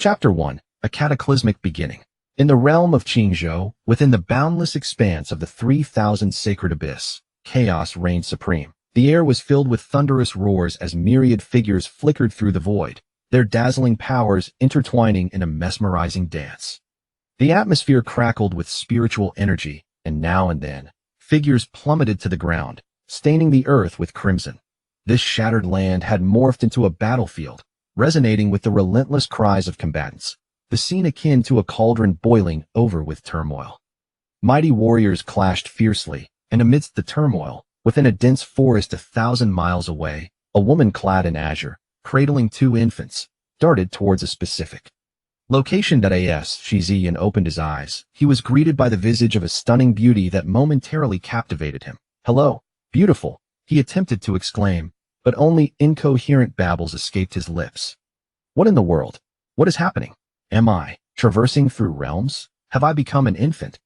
Chapter 1. A Cataclysmic Beginning. In the realm of Ching Zhao, within the boundless expanse of the 3,000 sacred abyss, chaos reigned supreme. The air was filled with thunderous roars as myriad figures flickered through the void, their dazzling powers intertwining in a mesmerizing dance. The atmosphere crackled with spiritual energy, and now and then, figures plummeted to the ground, staining the earth with crimson. This shattered land had morphed into a battlefield, resonating with the relentless cries of combatants, the scene akin to a cauldron boiling over with turmoil. Mighty warriors clashed fiercely, and amidst the turmoil, within a dense forest 1,000 miles away, a woman clad in azure, cradling 2 infants, darted towards a specific location. As Shi Yun opened his eyes, he was greeted by the visage of a stunning beauty that momentarily captivated him. "Hello, beautiful," he attempted to exclaim, but only incoherent babbles escaped his lips. "What in the world? What is happening? Am I traversing through realms? Have I become an infant?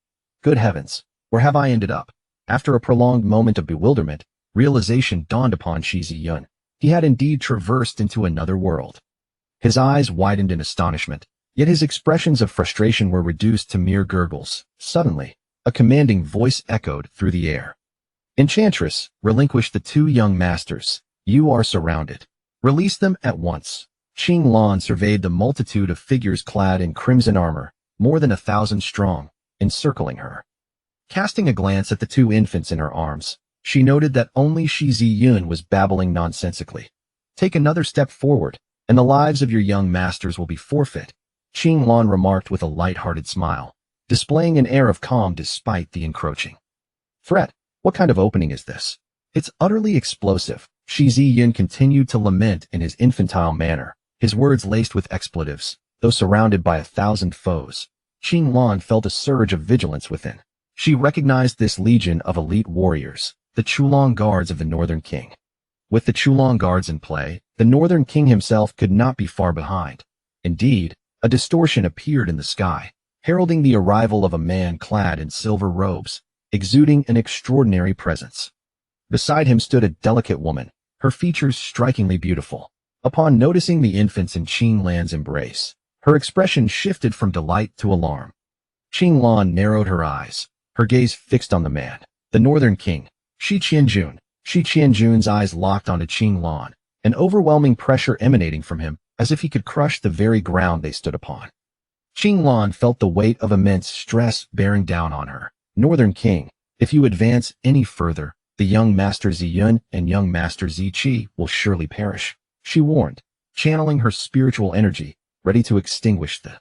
Good heavens, where have I ended up?" After a prolonged moment of bewilderment, realization dawned upon Shi Yun. He had indeed traversed into another world. His eyes widened in astonishment, yet his expressions of frustration were reduced to mere gurgles. Suddenly, a commanding voice echoed through the air. "Enchantress, relinquish the 2 young masters. You are surrounded. Release them at once." Ching Lan surveyed the multitude of figures clad in crimson armor, more than 1,000 strong, encircling her. Casting a glance at the 2 infants in her arms, she noted that only Shi Yun was babbling nonsensically. "Take another step forward, and the lives of your young masters will be forfeit," Ching Lan remarked with a light-hearted smile, displaying an air of calm despite the encroaching threat. "What kind of opening is this? It's utterly explosive." Shi Yun continued to lament in his infantile manner, his words laced with expletives. Though surrounded by 1,000 foes, Ching Lan felt a surge of vigilance within. She recognized this legion of elite warriors, the Chulong Guards of the Northern King. With the Chulong Guards in play, the Northern King himself could not be far behind. Indeed, a distortion appeared in the sky, heralding the arrival of a man clad in silver robes, exuding an extraordinary presence. Beside him stood a delicate woman, her features strikingly beautiful. Upon noticing the infants in Ching Lan's embrace, her expression shifted from delight to alarm. Ching Lan narrowed her eyes, her gaze fixed on the man, the Northern King, Shi Qianjun. Shi Qianjun's eyes locked onto Ching Lan, an overwhelming pressure emanating from him, as if he could crush the very ground they stood upon. Ching Lan felt the weight of immense stress bearing down on her. "Northern King, if you advance any further, the young Master Shi Yun and young Master Shi Qi will surely perish," she warned, channeling her spiritual energy, ready to extinguish the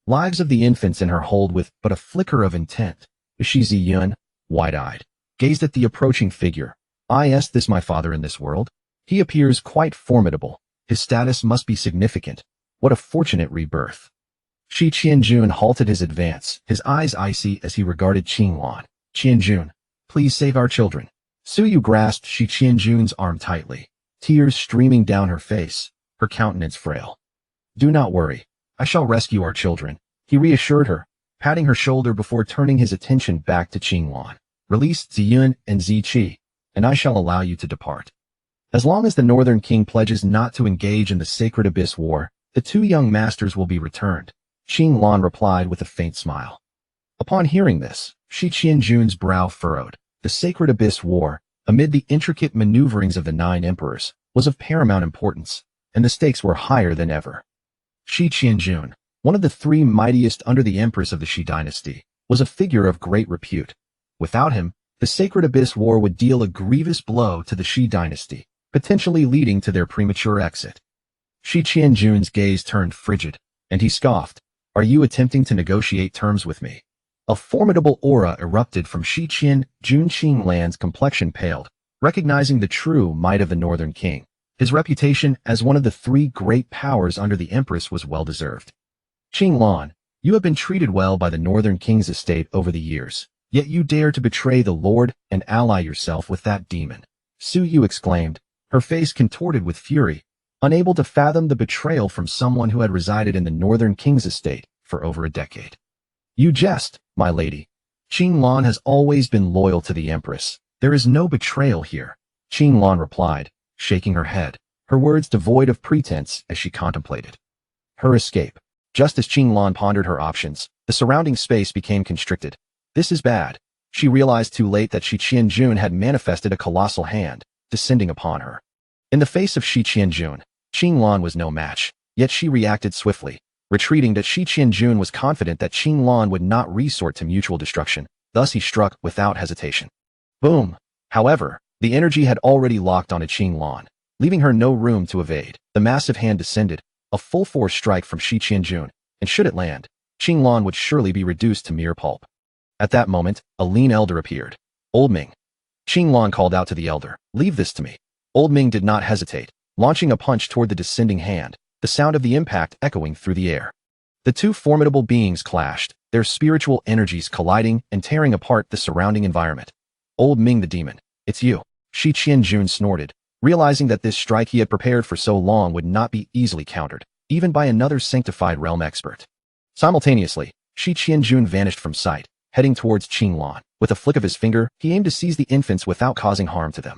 lives of the infants in her hold with but a flicker of intent. Shi Yun, wide-eyed, gazed at the approaching figure. "Is this my father in this world? He appears quite formidable. His status must be significant. What a fortunate rebirth." Shi Qianjun halted his advance, his eyes icy as he regarded Ching Lan. "Qianjun, please save our children." Su Yu grasped Shi Qianjun's arm tightly, tears streaming down her face, her countenance frail. "Do not worry. I shall rescue our children," he reassured her, patting her shoulder before turning his attention back to Ching Lan. "Release Shi Yun and Shi Qi, and I shall allow you to depart. As long as the Northern King pledges not to engage in the Sacred Abyss War, the 2 young masters will be returned," Ching Lan replied with a faint smile. Upon hearing this, Shi Qianjun's brow furrowed. The Sacred Abyss War, amid the intricate maneuverings of the 9 emperors, was of paramount importance, and the stakes were higher than ever. Shi Qianjun, one of the 3 mightiest under the empress of the Shi dynasty, was a figure of great repute. Without him, the Sacred Abyss War would deal a grievous blow to the Shi dynasty, potentially leading to their premature exit. Shi Qianjun's gaze turned frigid, and he scoffed. "Are you attempting to negotiate terms with me?" A formidable aura erupted from Shi Qianjun. Ching Lan's complexion paled, recognizing the true might of the Northern King. His reputation as one of the 3 great powers under the Empress was well-deserved. "Ching Lan, you have been treated well by the Northern King's estate over the years, yet you dare to betray the Lord and ally yourself with that demon," Su Yu exclaimed, her face contorted with fury, unable to fathom the betrayal from someone who had resided in the Northern King's estate for over a decade. "You jest, my lady. Ching Lan has always been loyal to the Empress. There is no betrayal here," Ching Lan replied, shaking her head, her words devoid of pretense as she contemplated her escape. Just as Qing Lan pondered her options, the surrounding space became constricted. This is bad. She realized too late that Shi Yun had manifested a colossal hand, descending upon her. In the face of Shi Yun, Qing Lan was no match, yet she reacted swiftly. Retreating that Shi Yun was confident that Qing Lan would not resort to mutual destruction, thus he struck without hesitation. Boom! However, the energy had already locked onto Qing Lan, leaving her no room to evade. The massive hand descended, a full-force strike from Shi Yun, and should it land, Qing Lan would surely be reduced to mere pulp. At that moment, a lean elder appeared. Old Ming. Qing Lan called out to the elder, "Leave this to me." Old Ming did not hesitate, launching a punch toward the descending hand, the sound of the impact echoing through the air. The two formidable beings clashed, their spiritual energies colliding and tearing apart the surrounding environment. Old Ming the demon, it's you. Shi Yun snorted, realizing that this strike he had prepared for so long would not be easily countered, even by another sanctified realm expert. Simultaneously, Shi Yun vanished from sight, heading towards Qing Lan. With a flick of his finger, he aimed to seize the infants without causing harm to them.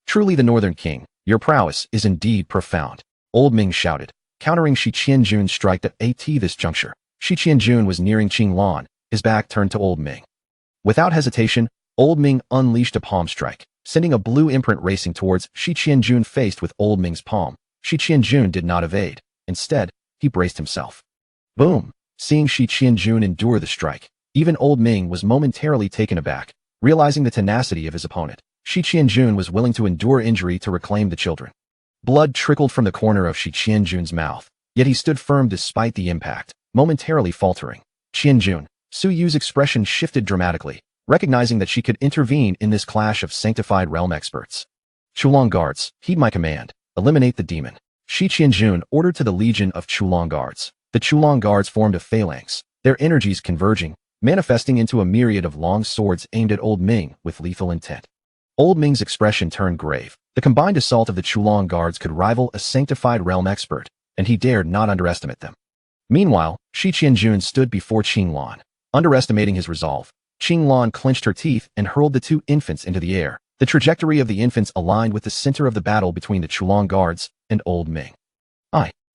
Truly the Northern King, your prowess is indeed profound. Old Ming shouted, countering Shi Yun's strike at this juncture. Shi Yun was nearing Qing Lan, his back turned to Old Ming. Without hesitation, Old Ming unleashed a palm strike, sending a blue imprint racing towards Shi Yun. Faced with Old Ming's palm, Shi Yun did not evade. Instead, he braced himself. Boom! Seeing Shi Yun endure the strike, even Old Ming was momentarily taken aback, realizing the tenacity of his opponent. Shi Yun was willing to endure injury to reclaim the children. Blood trickled from the corner of Shi Yun's mouth, yet he stood firm despite the impact, momentarily faltering. Yun, Su Yu's expression shifted dramatically, recognizing that she could intervene in this clash of sanctified realm experts. Chulong guards, heed my command, eliminate the demon. Shi Yun ordered to the legion of Chulong guards. The Chulong guards formed a phalanx, their energies converging, manifesting into a myriad of long swords aimed at Old Ming with lethal intent. Old Ming's expression turned grave. The combined assault of the Chulong guards could rival a sanctified realm expert, and he dared not underestimate them. Meanwhile, Shi Yun stood before Qing Lan. Underestimating his resolve, Qing Lan clenched her teeth and hurled the two infants into the air. The trajectory of the infants aligned with the center of the battle between the Chulong guards and Old Ming.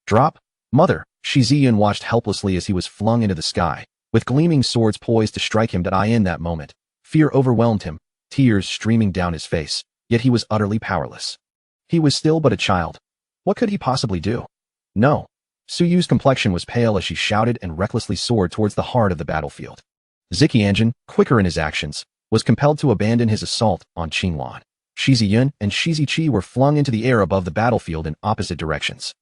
Drop! Mother! Shi Yun watched helplessly as he was flung into the sky, with gleaming swords poised to strike him. In that moment, fear overwhelmed him, tears streaming down his face, yet he was utterly powerless. He was still but a child. What could he possibly do? No. Su Yu's complexion was pale as she shouted and recklessly soared towards the heart of the battlefield. Ziqianjin, quicker in his actions, was compelled to abandon his assault on Qing Lan. Shi Yun and Shi Ziqi were flung into the air above the battlefield in opposite directions.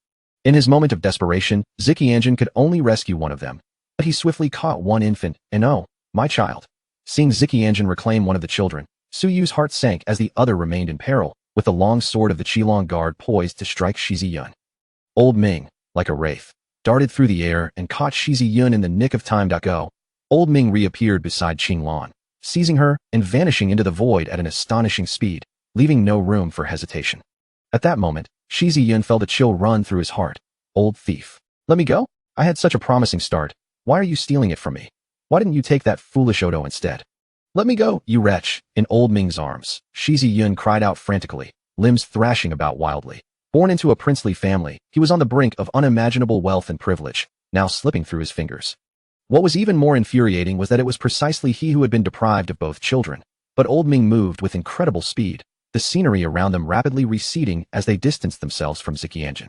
In his moment of desperation, Ziqianjin could only rescue one of them, but he swiftly caught one infant, and oh, my child. Seeing Ziqianjin reclaim one of the children, Su Yu's heart sank as the other remained in peril, with the long sword of the Chulong guard poised to strike Shi Yun. Old Ming, like a wraith, darted through the air and caught Shi Yun in the nick of time. Go. Old Ming reappeared beside Qing Lan, seizing her and vanishing into the void at an astonishing speed, leaving no room for hesitation. At that moment, Shi Yun felt a chill run through his heart. Old thief. Let me go? I had such a promising start. Why are you stealing it from me? Why didn't you take that foolish Odo instead? Let me go, you wretch. In Old Ming's arms, Shi Yun cried out frantically, limbs thrashing about wildly. Born into a princely family, he was on the brink of unimaginable wealth and privilege, now slipping through his fingers. What was even more infuriating was that it was precisely he who had been deprived of both children. But Old Ming moved with incredible speed, the scenery around them rapidly receding as they distanced themselves from Ziqianjin.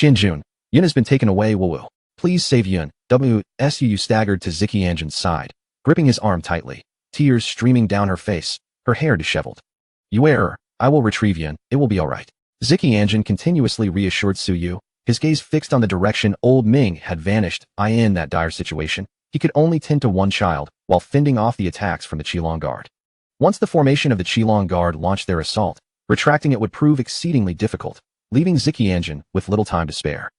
Yun has been taken away. Wu. Please save Yun. Su staggered to Ziqianjin's side, gripping his arm tightly, tears streaming down her face, her hair disheveled. You error. I will retrieve Yun. It will be all right. Ziqianjin continuously reassured Su Yu, his gaze fixed on the direction Old Ming had vanished. In that dire situation, he could only tend to one child, while fending off the attacks from the Chulong guard. Once the formation of the Chulong guard launched their assault, retracting it would prove exceedingly difficult, leaving Ziqianjin with little time to spare.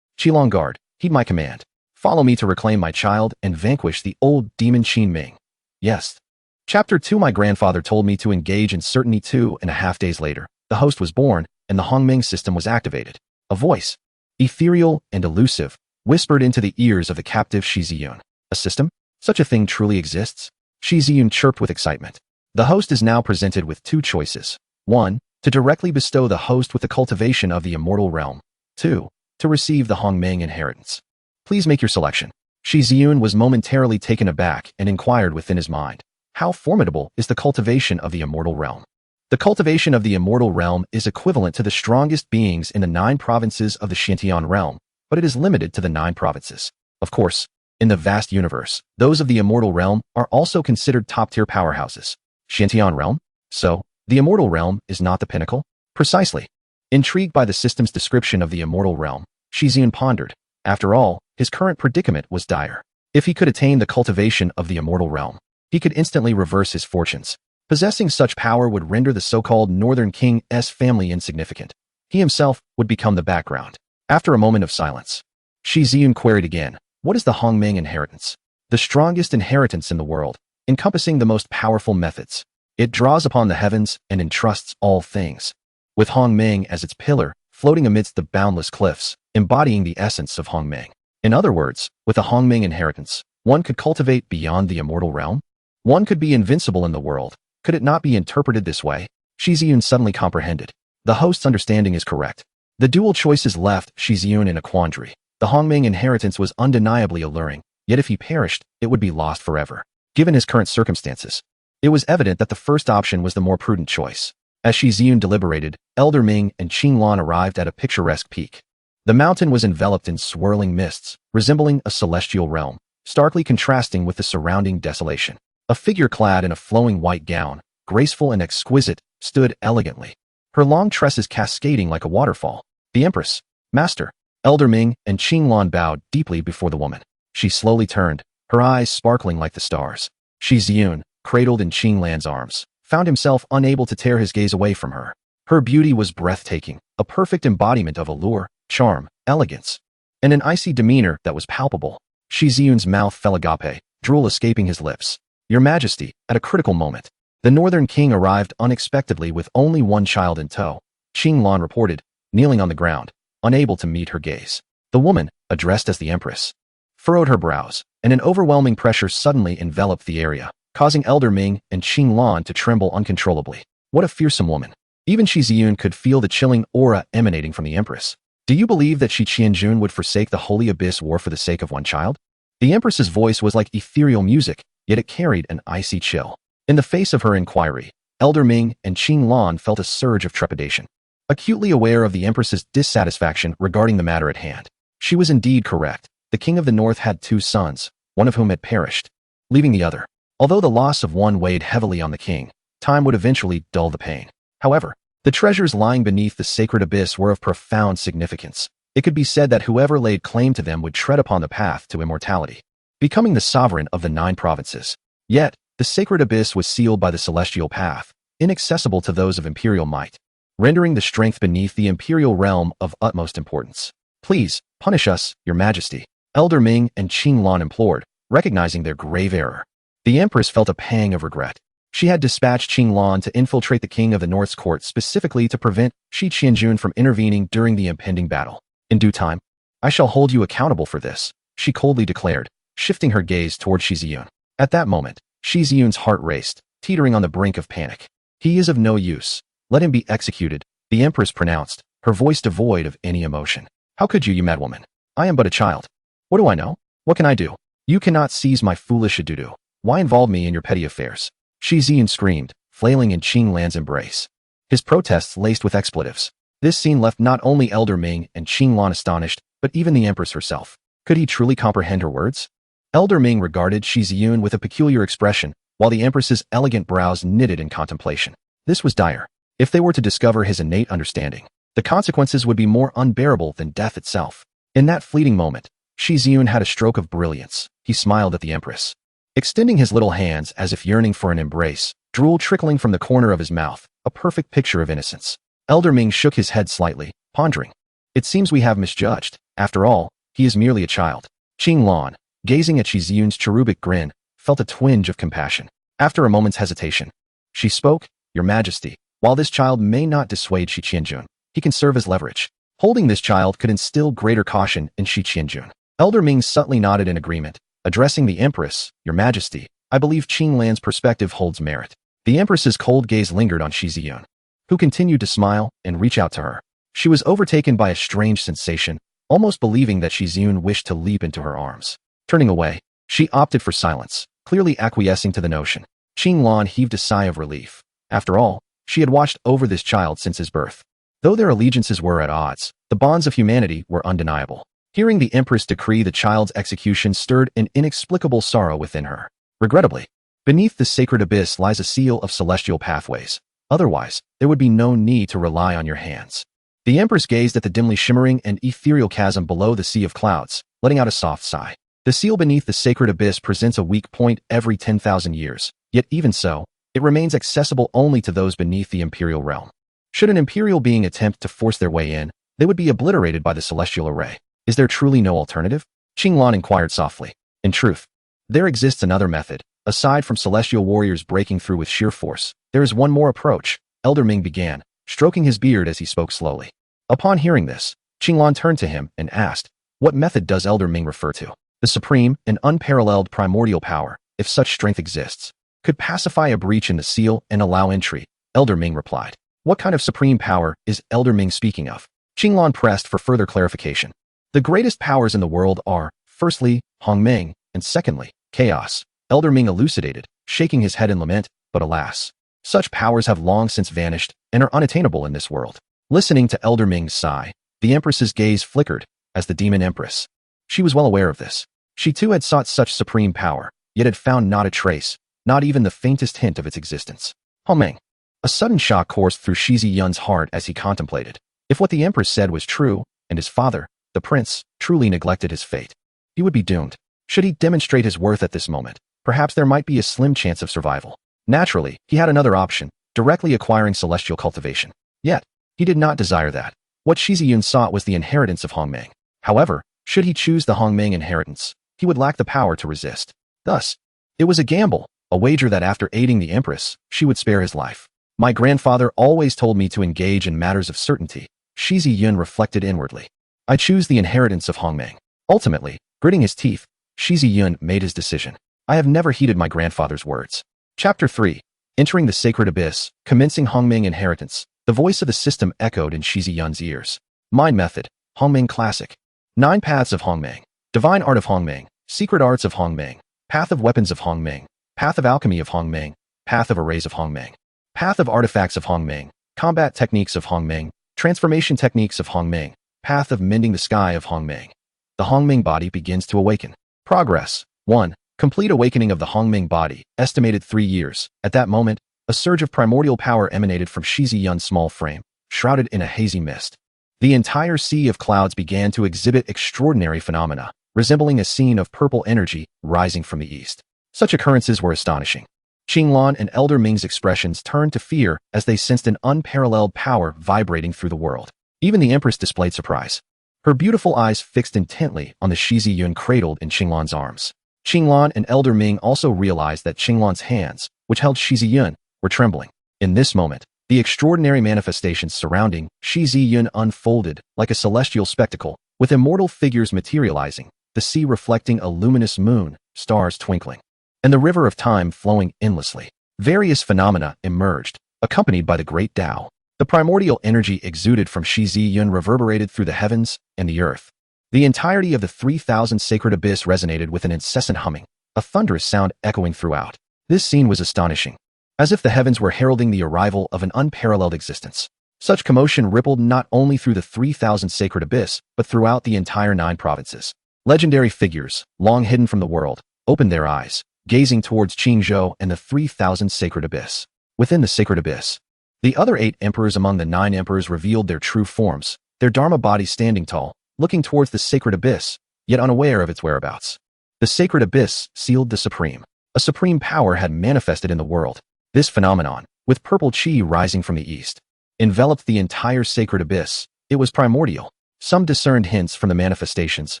Chulong guard, heed my command. Follow me to reclaim my child and vanquish the old demon Qin Ming. Yes. Chapter 2. My grandfather told me to engage in certainty. 2.5 days later, the host was born, and the Hongming system was activated. A voice, ethereal and elusive, whispered into the ears of the captive Shi Yun. A system? Such a thing truly exists? Shi Yun chirped with excitement. The host is now presented with two choices. 1. To directly bestow the host with the cultivation of the immortal realm. 2. To receive the Hongming inheritance. Please make your selection. Shi Yun was momentarily taken aback and inquired within his mind, how formidable is the cultivation of the immortal realm? The cultivation of the immortal realm is equivalent to the strongest beings in the 9 provinces of the Xiantian realm, but it is limited to the 9 provinces. Of course, in the vast universe, those of the immortal realm are also considered top-tier powerhouses. Xiantian realm? So, the immortal realm is not the pinnacle? Precisely. Intrigued by the system's description of the immortal realm, Shi Yun pondered. After all, his current predicament was dire. If he could attain the cultivation of the immortal realm, he could instantly reverse his fortunes. Possessing such power would render the so-called Northern King's family insignificant. He himself would become the background. After a moment of silence, Shi Yun queried again, what is the Hongmeng inheritance? The strongest inheritance in the world, encompassing the most powerful methods. It draws upon the heavens and entrusts all things. With Hongmeng as its pillar, floating amidst the boundless cliffs, embodying the essence of Hongmeng. In other words, with a Hongmeng inheritance, one could cultivate beyond the immortal realm? One could be invincible in the world. Could it not be interpreted this way? Shi Yun suddenly comprehended. The host's understanding is correct. The dual choices left Shi Yun in a quandary. The Hongmeng inheritance was undeniably alluring, yet if he perished, it would be lost forever. Given his current circumstances, it was evident that the first option was the more prudent choice. As Shi Yun deliberated, Elder Ming and Qing Lan arrived at a picturesque peak. The mountain was enveloped in swirling mists, resembling a celestial realm, starkly contrasting with the surrounding desolation. A figure clad in a flowing white gown, graceful and exquisite, stood elegantly, her long tresses cascading like a waterfall. The Empress, Master, Elder Ming and Qing Lan bowed deeply before the woman. She slowly turned, her eyes sparkling like the stars. Shi Yun, cradled in Qing Lan's arms, found himself unable to tear his gaze away from her. Her beauty was breathtaking, a perfect embodiment of allure, charm, elegance, and an icy demeanor that was palpable. Shi Yun's mouth fell agape, drool escaping his lips. Your Majesty, at a critical moment, the Northern King arrived unexpectedly with only one child in tow, Qing Lan reported, kneeling on the ground, unable to meet her gaze. The woman, addressed as the Empress, furrowed her brows, and an overwhelming pressure suddenly enveloped the area, causing Elder Ming and Qing Lan to tremble uncontrollably. What a fearsome woman. Even Shi Yun could feel the chilling aura emanating from the Empress. Do you believe that Shi Qianjun would forsake the holy abyss war for the sake of one child? The Empress's voice was like ethereal music, yet it carried an icy chill. In the face of her inquiry, Elder Ming and Qing Lan felt a surge of trepidation. Acutely aware of the Empress's dissatisfaction regarding the matter at hand. She was indeed correct. The King of the North had 2 sons, one of whom had perished, leaving the other. Although the loss of one weighed heavily on the king, time would eventually dull the pain. However, the treasures lying beneath the sacred abyss were of profound significance. It could be said that whoever laid claim to them would tread upon the path to immortality, becoming the sovereign of the 9 provinces. Yet, the sacred abyss was sealed by the celestial path, inaccessible to those of imperial might, rendering the strength beneath the imperial realm of utmost importance. Please, punish us, Your Majesty, Elder Ming and Qing Lan implored, recognizing their grave error. The Empress felt a pang of regret. She had dispatched Qing Lan to infiltrate the King of the North's court specifically to prevent Shi Qianjun from intervening during the impending battle. In due time, I shall hold you accountable for this, she coldly declared, shifting her gaze toward Shi Yun. At that moment, Shi Yun's heart raced, teetering on the brink of panic. He is of no use. Let him be executed, the Empress pronounced, her voice devoid of any emotion. How could you madwoman? I am but a child. What do I know? What can I do? You cannot seize my foolish adudu. Why involve me in your petty affairs? Shi Yun screamed, flailing in Qing Lan's embrace. His protests laced with expletives. This scene left not only Elder Ming and Qing Lan astonished, but even the Empress herself. Could he truly comprehend her words? Elder Ming regarded Shi Yun with a peculiar expression, while the Empress's elegant brows knitted in contemplation. This was dire. If they were to discover his innate understanding, the consequences would be more unbearable than death itself. In that fleeting moment, Shi Yun had a stroke of brilliance. He smiled at the Empress, extending his little hands as if yearning for an embrace, drool trickling from the corner of his mouth, a perfect picture of innocence. Elder Ming shook his head slightly, pondering. It seems we have misjudged. After all, he is merely a child. Qing Lan, gazing at Shi Yun's cherubic grin, felt a twinge of compassion. After a moment's hesitation, she spoke, Your Majesty, while this child may not dissuade Shi Qianjun, he can serve as leverage. Holding this child could instill greater caution in Shi Qianjun. Elder Ming subtly nodded in agreement, addressing the Empress, Your Majesty, I believe Qing Lan's perspective holds merit. The Empress's cold gaze lingered on Shi Yun, who continued to smile and reach out to her. She was overtaken by a strange sensation, almost believing that Shi Yun wished to leap into her arms. Turning away, she opted for silence, clearly acquiescing to the notion. Qing Lan heaved a sigh of relief. After all, she had watched over this child since his birth. Though their allegiances were at odds, the bonds of humanity were undeniable. Hearing the Empress decree the child's execution stirred an inexplicable sorrow within her. Regrettably, beneath the sacred abyss lies a seal of celestial pathways. Otherwise, there would be no need to rely on your hands. The Empress gazed at the dimly shimmering and ethereal chasm below the sea of clouds, letting out a soft sigh. The seal beneath the sacred abyss presents a weak point every 10,000 years, yet even so, it remains accessible only to those beneath the imperial realm. Should an imperial being attempt to force their way in, they would be obliterated by the celestial array. Is there truly no alternative? Qing Lan inquired softly. In truth, there exists another method. Aside from celestial warriors breaking through with sheer force, there is one more approach, Elder Ming began, stroking his beard as he spoke slowly. Upon hearing this, Qing Lan turned to him and asked, what method does Elder Ming refer to? The supreme and unparalleled primordial power, if such strength exists, could pacify a breach in the seal and allow entry, Elder Ming replied. What kind of supreme power is Elder Ming speaking of? Qing Lan pressed for further clarification. The greatest powers in the world are, firstly, Hongmeng, and secondly, chaos, Elder Ming elucidated, shaking his head in lament, but alas, such powers have long since vanished and are unattainable in this world. Listening to Elder Ming's sigh, the Empress's gaze flickered, as the demon Empress. She was well aware of this. She too had sought such supreme power, yet had found not a trace, not even the faintest hint of its existence. Hongmeng. A sudden shock coursed through Shi Yun's heart as he contemplated. If what the Empress said was true, and his father, the prince, truly neglected his fate, he would be doomed. Should he demonstrate his worth at this moment, perhaps there might be a slim chance of survival. Naturally, he had another option, directly acquiring celestial cultivation. Yet, he did not desire that. What Shi Yun sought was the inheritance of Hongmeng. However, should he choose the Hongmeng inheritance, he would lack the power to resist. Thus, it was a gamble, a wager that after aiding the Empress, she would spare his life. My grandfather always told me to engage in matters of certainty, Shi Yun reflected inwardly. I choose the inheritance of Hongmeng. Ultimately, gritting his teeth, Shi Yun made his decision. I have never heeded my grandfather's words. Chapter 3. Entering the Sacred Abyss, commencing Hongmeng inheritance. The voice of the system echoed in Shi Yun's ears. Mind Method, Hongmeng Classic. 9 Paths of Hongmeng. Divine Art of Hongmeng. Secret Arts of Hongmeng. Path of Weapons of Hongmeng. Path of Alchemy of Hongmeng. Path of Arrays of Hongmeng. Path of Artifacts of Hongmeng. Combat Techniques of Hongmeng. Transformation Techniques of Hongmeng. Path of Mending the Sky of Hongmeng. The Hongmeng body begins to awaken. Progress. 1. Complete awakening of the Hongmeng body, estimated 3 years. At that moment, a surge of primordial power emanated from Shi Yun's small frame, shrouded in a hazy mist. The entire sea of clouds began to exhibit extraordinary phenomena, resembling a scene of purple energy rising from the east. Such occurrences were astonishing. Qing Lan and Elder Ming's expressions turned to fear as they sensed an unparalleled power vibrating through the world. Even the Empress displayed surprise. Her beautiful eyes fixed intently on the Shi Yun cradled in Qing Lan's arms. Qing Lan and Elder Ming also realized that Qing Lan's hands, which held Shi Yun, were trembling. In this moment, the extraordinary manifestations surrounding Shi Yun unfolded like a celestial spectacle, with immortal figures materializing, the sea reflecting a luminous moon, stars twinkling, and the river of time flowing endlessly. Various phenomena emerged, accompanied by the great Tao. The primordial energy exuded from Shi Yun reverberated through the heavens and the earth. The entirety of the 3,000 sacred abyss resonated with an incessant humming, a thunderous sound echoing throughout. This scene was astonishing, as if the heavens were heralding the arrival of an unparalleled existence. Such commotion rippled not only through the 3,000 sacred abyss, but throughout the entire 9 provinces. Legendary figures, long hidden from the world, opened their eyes, gazing towards Ching Zhao and the 3,000 sacred abyss. Within the sacred abyss, the other 8 emperors among the 9 emperors revealed their true forms, their dharma bodies standing tall, looking towards the sacred abyss, yet unaware of its whereabouts. The sacred abyss sealed the supreme. A supreme power had manifested in the world. This phenomenon, with purple chi rising from the east, enveloped the entire sacred abyss. It was primordial. Some discerned hints from the manifestations,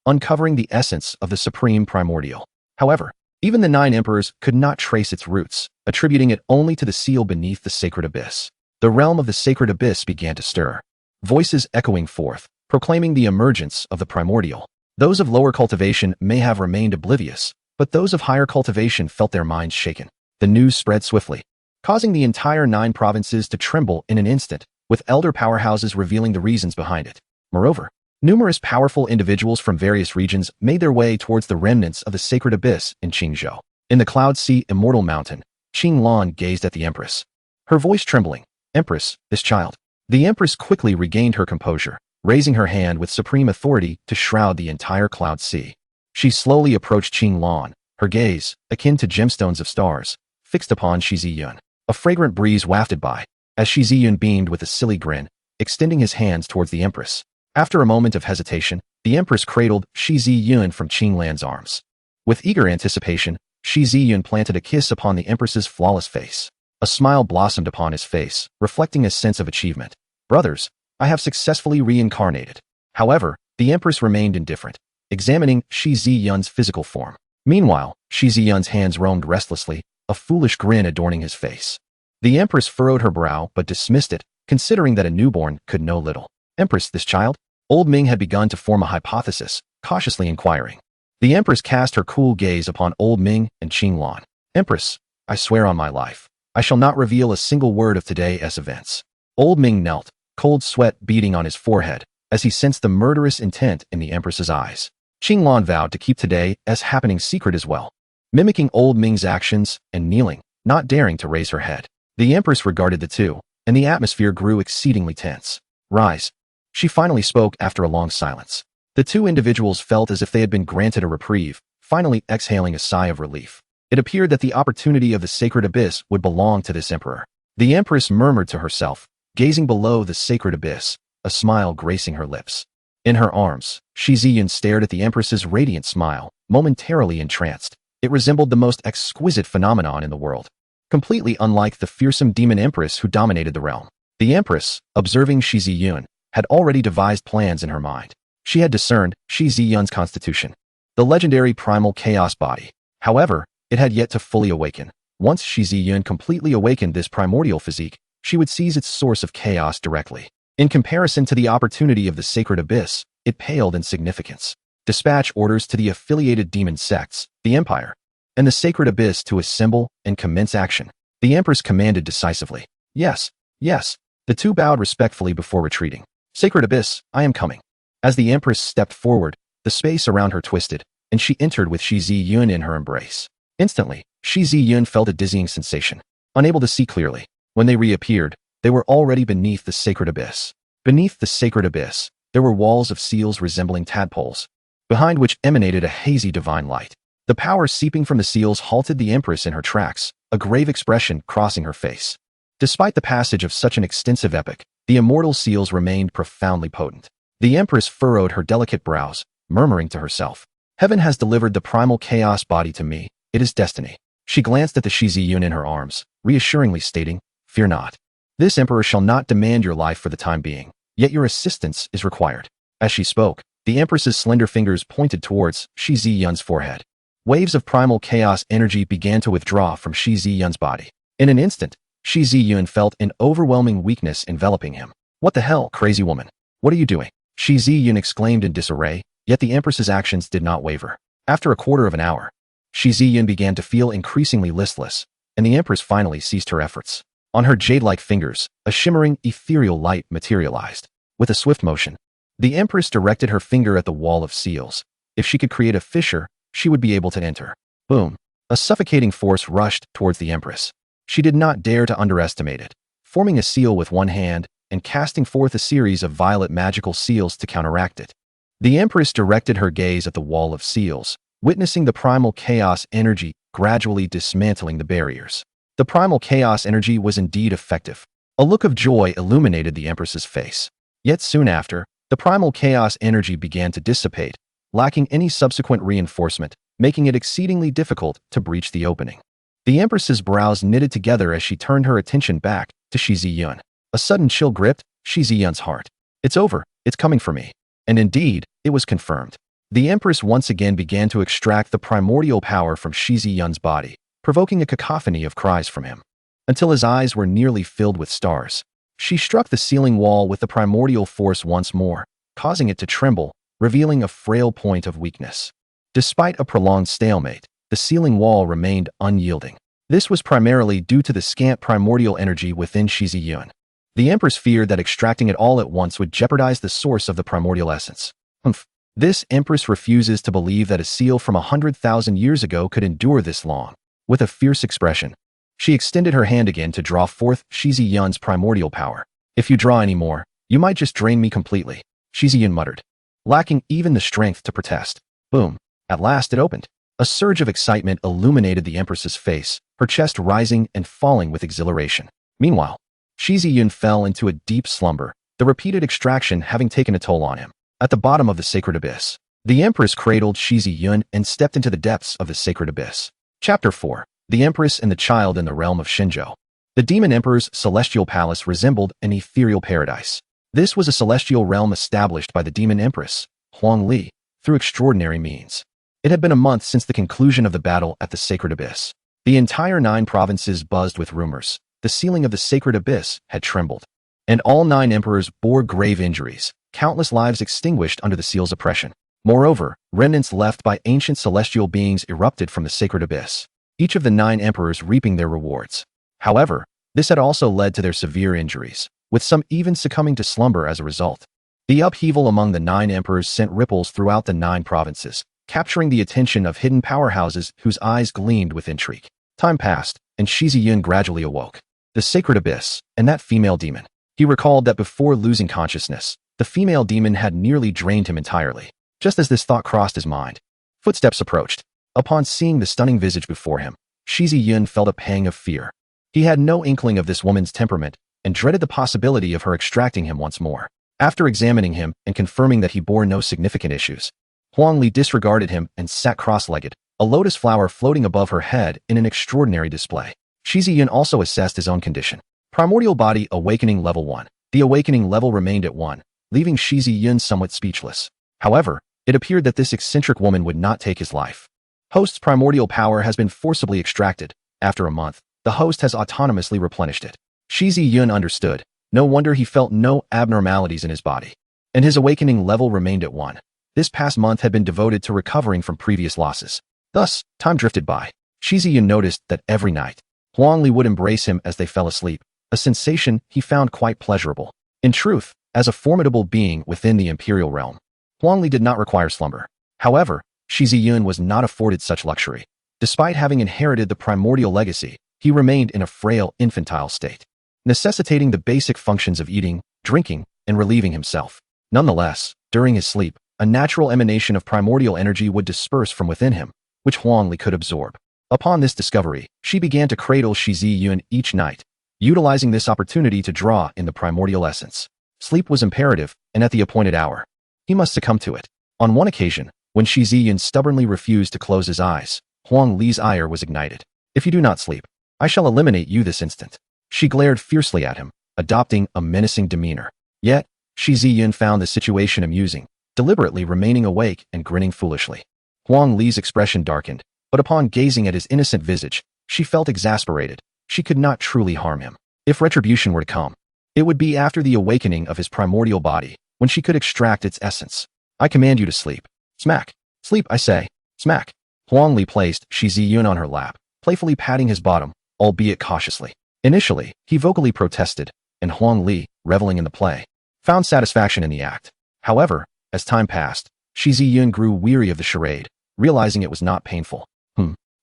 uncovering the essence of the supreme primordial. However, even the 9 emperors could not trace its roots, attributing it only to the seal beneath the sacred abyss. The realm of the sacred abyss began to stir, voices echoing forth, proclaiming the emergence of the primordial. Those of lower cultivation may have remained oblivious, but those of higher cultivation felt their minds shaken. The news spread swiftly, causing the entire 9 provinces to tremble in an instant, with elder powerhouses revealing the reasons behind it. Moreover, Numerous powerful individuals from various regions made their way towards the remnants of the sacred abyss in Ching Zhao. In the Cloud Sea Immortal Mountain, Qing Lan gazed at the Empress, her voice trembling. "Empress, this child." The Empress quickly regained her composure, raising her hand with supreme authority to shroud the entire Cloud Sea. She slowly approached Qing Lan, her gaze, akin to gemstones of stars, fixed upon Shi Yun. A fragrant breeze wafted by, as Shi Yun beamed with a silly grin, extending his hands towards the Empress. After a moment of hesitation, the Empress cradled Shi Yun from Qing Lan's arms. With eager anticipation, Shi Yun planted a kiss upon the Empress's flawless face. A smile blossomed upon his face, reflecting a sense of achievement. "Brothers, I have successfully reincarnated." However, the Empress remained indifferent, examining Shi Yun's physical form. Meanwhile, Shi Yun's hands roamed restlessly, a foolish grin adorning his face. The Empress furrowed her brow but dismissed it, considering that a newborn could know little. "Empress, this child?" Old Ming had begun to form a hypothesis, cautiously inquiring. The Empress cast her cool gaze upon Old Ming and Qing Lan. "Empress, I swear on my life, I shall not reveal a single word of today's events." Old Ming knelt, cold sweat beading on his forehead, as he sensed the murderous intent in the Empress's eyes. Qing Lan vowed to keep today's happening secret as well, mimicking Old Ming's actions and kneeling, not daring to raise her head. The Empress regarded the two, and the atmosphere grew exceedingly tense. "Rise." She finally spoke after a long silence. The two individuals felt as if they had been granted a reprieve, finally exhaling a sigh of relief. It appeared that the opportunity of the sacred abyss would belong to this emperor. The Empress murmured to herself, gazing below the sacred abyss, a smile gracing her lips. In her arms, Shi Yun stared at the Empress's radiant smile, momentarily entranced. It resembled the most exquisite phenomenon in the world, completely unlike the fearsome demon Empress who dominated the realm. The Empress, observing Shi Yun, had already devised plans in her mind. She had discerned Shi Yun's constitution, the legendary primal chaos body. However, it had yet to fully awaken. Once Shi Yun completely awakened this primordial physique, she would seize its source of chaos directly. In comparison to the opportunity of the sacred abyss, it paled in significance. Dispatch orders to the affiliated demon sects, the Empire, and the sacred abyss to assemble and commence action. The Empress commanded decisively. "Yes, yes." The two bowed respectfully before retreating. "Sacred abyss, I am coming." As the Empress stepped forward, the space around her twisted, and she entered with Shi Yun in her embrace. Instantly, Shi Yun felt a dizzying sensation, unable to see clearly. When they reappeared, they were already beneath the sacred abyss. Beneath the sacred abyss, there were walls of seals resembling tadpoles, behind which emanated a hazy divine light. The power seeping from the seals halted the Empress in her tracks, a grave expression crossing her face. Despite the passage of such an extensive epoch, the immortal seals remained profoundly potent. The Empress furrowed her delicate brows, murmuring to herself, "Heaven has delivered the primal chaos body to me. It is destiny." She glanced at the Shi Yun in her arms, reassuringly stating, "Fear not. This emperor shall not demand your life for the time being, yet your assistance is required." As she spoke, the Empress's slender fingers pointed towards Shi Yun's forehead. Waves of primal chaos energy began to withdraw from Shi Yun's body. In an instant, Shi Yun felt an overwhelming weakness enveloping him. "What the hell, crazy woman? What are you doing?" Shi Yun exclaimed in disarray, yet the Empress's actions did not waver. After a quarter of an hour, Shi Yun began to feel increasingly listless, and the Empress finally ceased her efforts. On her jade-like fingers, a shimmering, ethereal light materialized. With a swift motion, the Empress directed her finger at the wall of seals. If she could create a fissure, she would be able to enter. Boom! A suffocating force rushed towards the Empress. She did not dare to underestimate it, forming a seal with one hand and casting forth a series of violet magical seals to counteract it. The Empress directed her gaze at the wall of seals, witnessing the primal chaos energy gradually dismantling the barriers. The primal chaos energy was indeed effective. A look of joy illuminated the Empress's face. Yet soon after, the primal chaos energy began to dissipate, lacking any subsequent reinforcement, making it exceedingly difficult to breach the opening. The Empress's brows knitted together as she turned her attention back to Shi Yun. A sudden chill gripped Shi Yun's heart. "It's over, it's coming for me." And indeed, it was confirmed. The Empress once again began to extract the primordial power from Shi Yun's body, provoking a cacophony of cries from him, until his eyes were nearly filled with stars. She struck the ceiling wall with the primordial force once more, causing it to tremble, revealing a frail point of weakness. Despite a prolonged stalemate, the ceiling wall remained unyielding. This was primarily due to the scant primordial energy within Shi Yun. The Empress feared that extracting it all at once would jeopardize the source of the primordial essence. Humph. This Empress refuses to believe that a seal from 100,000 years ago could endure this long. With a fierce expression, she extended her hand again to draw forth Shi Yun's primordial power. If you draw any more, you might just drain me completely, Shi Yun muttered, lacking even the strength to protest. Boom. At last it opened. A surge of excitement illuminated the Empress's face, her chest rising and falling with exhilaration. Meanwhile, Shi Yun fell into a deep slumber, the repeated extraction having taken a toll on him. At the bottom of the sacred abyss, the Empress cradled Shi Yun and stepped into the depths of the sacred abyss. Chapter 4. The Empress and the Child in the Realm of Xinzhou. The Demon Emperor's celestial palace resembled an ethereal paradise. This was a celestial realm established by the Demon Empress, Huang Li, through extraordinary means. It had been a month since the conclusion of the battle at the sacred abyss. The entire 9 provinces buzzed with rumors. The ceiling of the sacred abyss had trembled, and all 9 emperors bore grave injuries, countless lives extinguished under the seal's oppression. Moreover, remnants left by ancient celestial beings erupted from the sacred abyss, each of the 9 emperors reaping their rewards. However, this had also led to their severe injuries, with some even succumbing to slumber as a result. The upheaval among the 9 emperors sent ripples throughout the 9 provinces, capturing the attention of hidden powerhouses whose eyes gleamed with intrigue. Time passed, and Shi Yun gradually awoke. The sacred abyss, and that female demon. He recalled that before losing consciousness, the female demon had nearly drained him entirely. Just as this thought crossed his mind, footsteps approached. Upon seeing the stunning visage before him, Shi Yun felt a pang of fear. He had no inkling of this woman's temperament and dreaded the possibility of her extracting him once more. After examining him and confirming that he bore no significant issues, Huang Li disregarded him and sat cross-legged, a lotus flower floating above her head in an extraordinary display. Shi Yun also assessed his own condition. Primordial body awakening level 1. The awakening level remained at 1, leaving Shi Yun somewhat speechless. However, it appeared that this eccentric woman would not take his life. Host's primordial power has been forcibly extracted. After a month, the host has autonomously replenished it. Shi Yun understood. No wonder he felt no abnormalities in his body. And his awakening level remained at 1. This past month had been devoted to recovering from previous losses. Thus, time drifted by. Shi Yun noticed that every night, Huang Li would embrace him as they fell asleep, a sensation he found quite pleasurable. In truth, as a formidable being within the imperial realm, Huang Li did not require slumber. However, Shi Yun was not afforded such luxury. Despite having inherited the primordial legacy, he remained in a frail, infantile state, necessitating the basic functions of eating, drinking, and relieving himself. Nonetheless, during his sleep, a natural emanation of primordial energy would disperse from within him, which Huang Li could absorb. Upon this discovery, she began to cradle Shi Yun each night, utilizing this opportunity to draw in the primordial essence. Sleep was imperative, and at the appointed hour, he must succumb to it. On one occasion, when Shi Yun stubbornly refused to close his eyes, Huang Li's ire was ignited. "If you do not sleep, I shall eliminate you this instant." She glared fiercely at him, adopting a menacing demeanor. Yet, Shi Yun found the situation amusing, deliberately remaining awake and grinning foolishly. Huang Li's expression darkened, but upon gazing at his innocent visage, she felt exasperated. She could not truly harm him. If retribution were to come, it would be after the awakening of his primordial body, when she could extract its essence. "I command you to sleep." Smack. "Sleep, I say." Smack. Huang Li placed Shi Yun on her lap, playfully patting his bottom, albeit cautiously. Initially, he vocally protested, and Huang Li, reveling in the play, found satisfaction in the act. However, as time passed, Shi Yun grew weary of the charade, realizing it was not painful.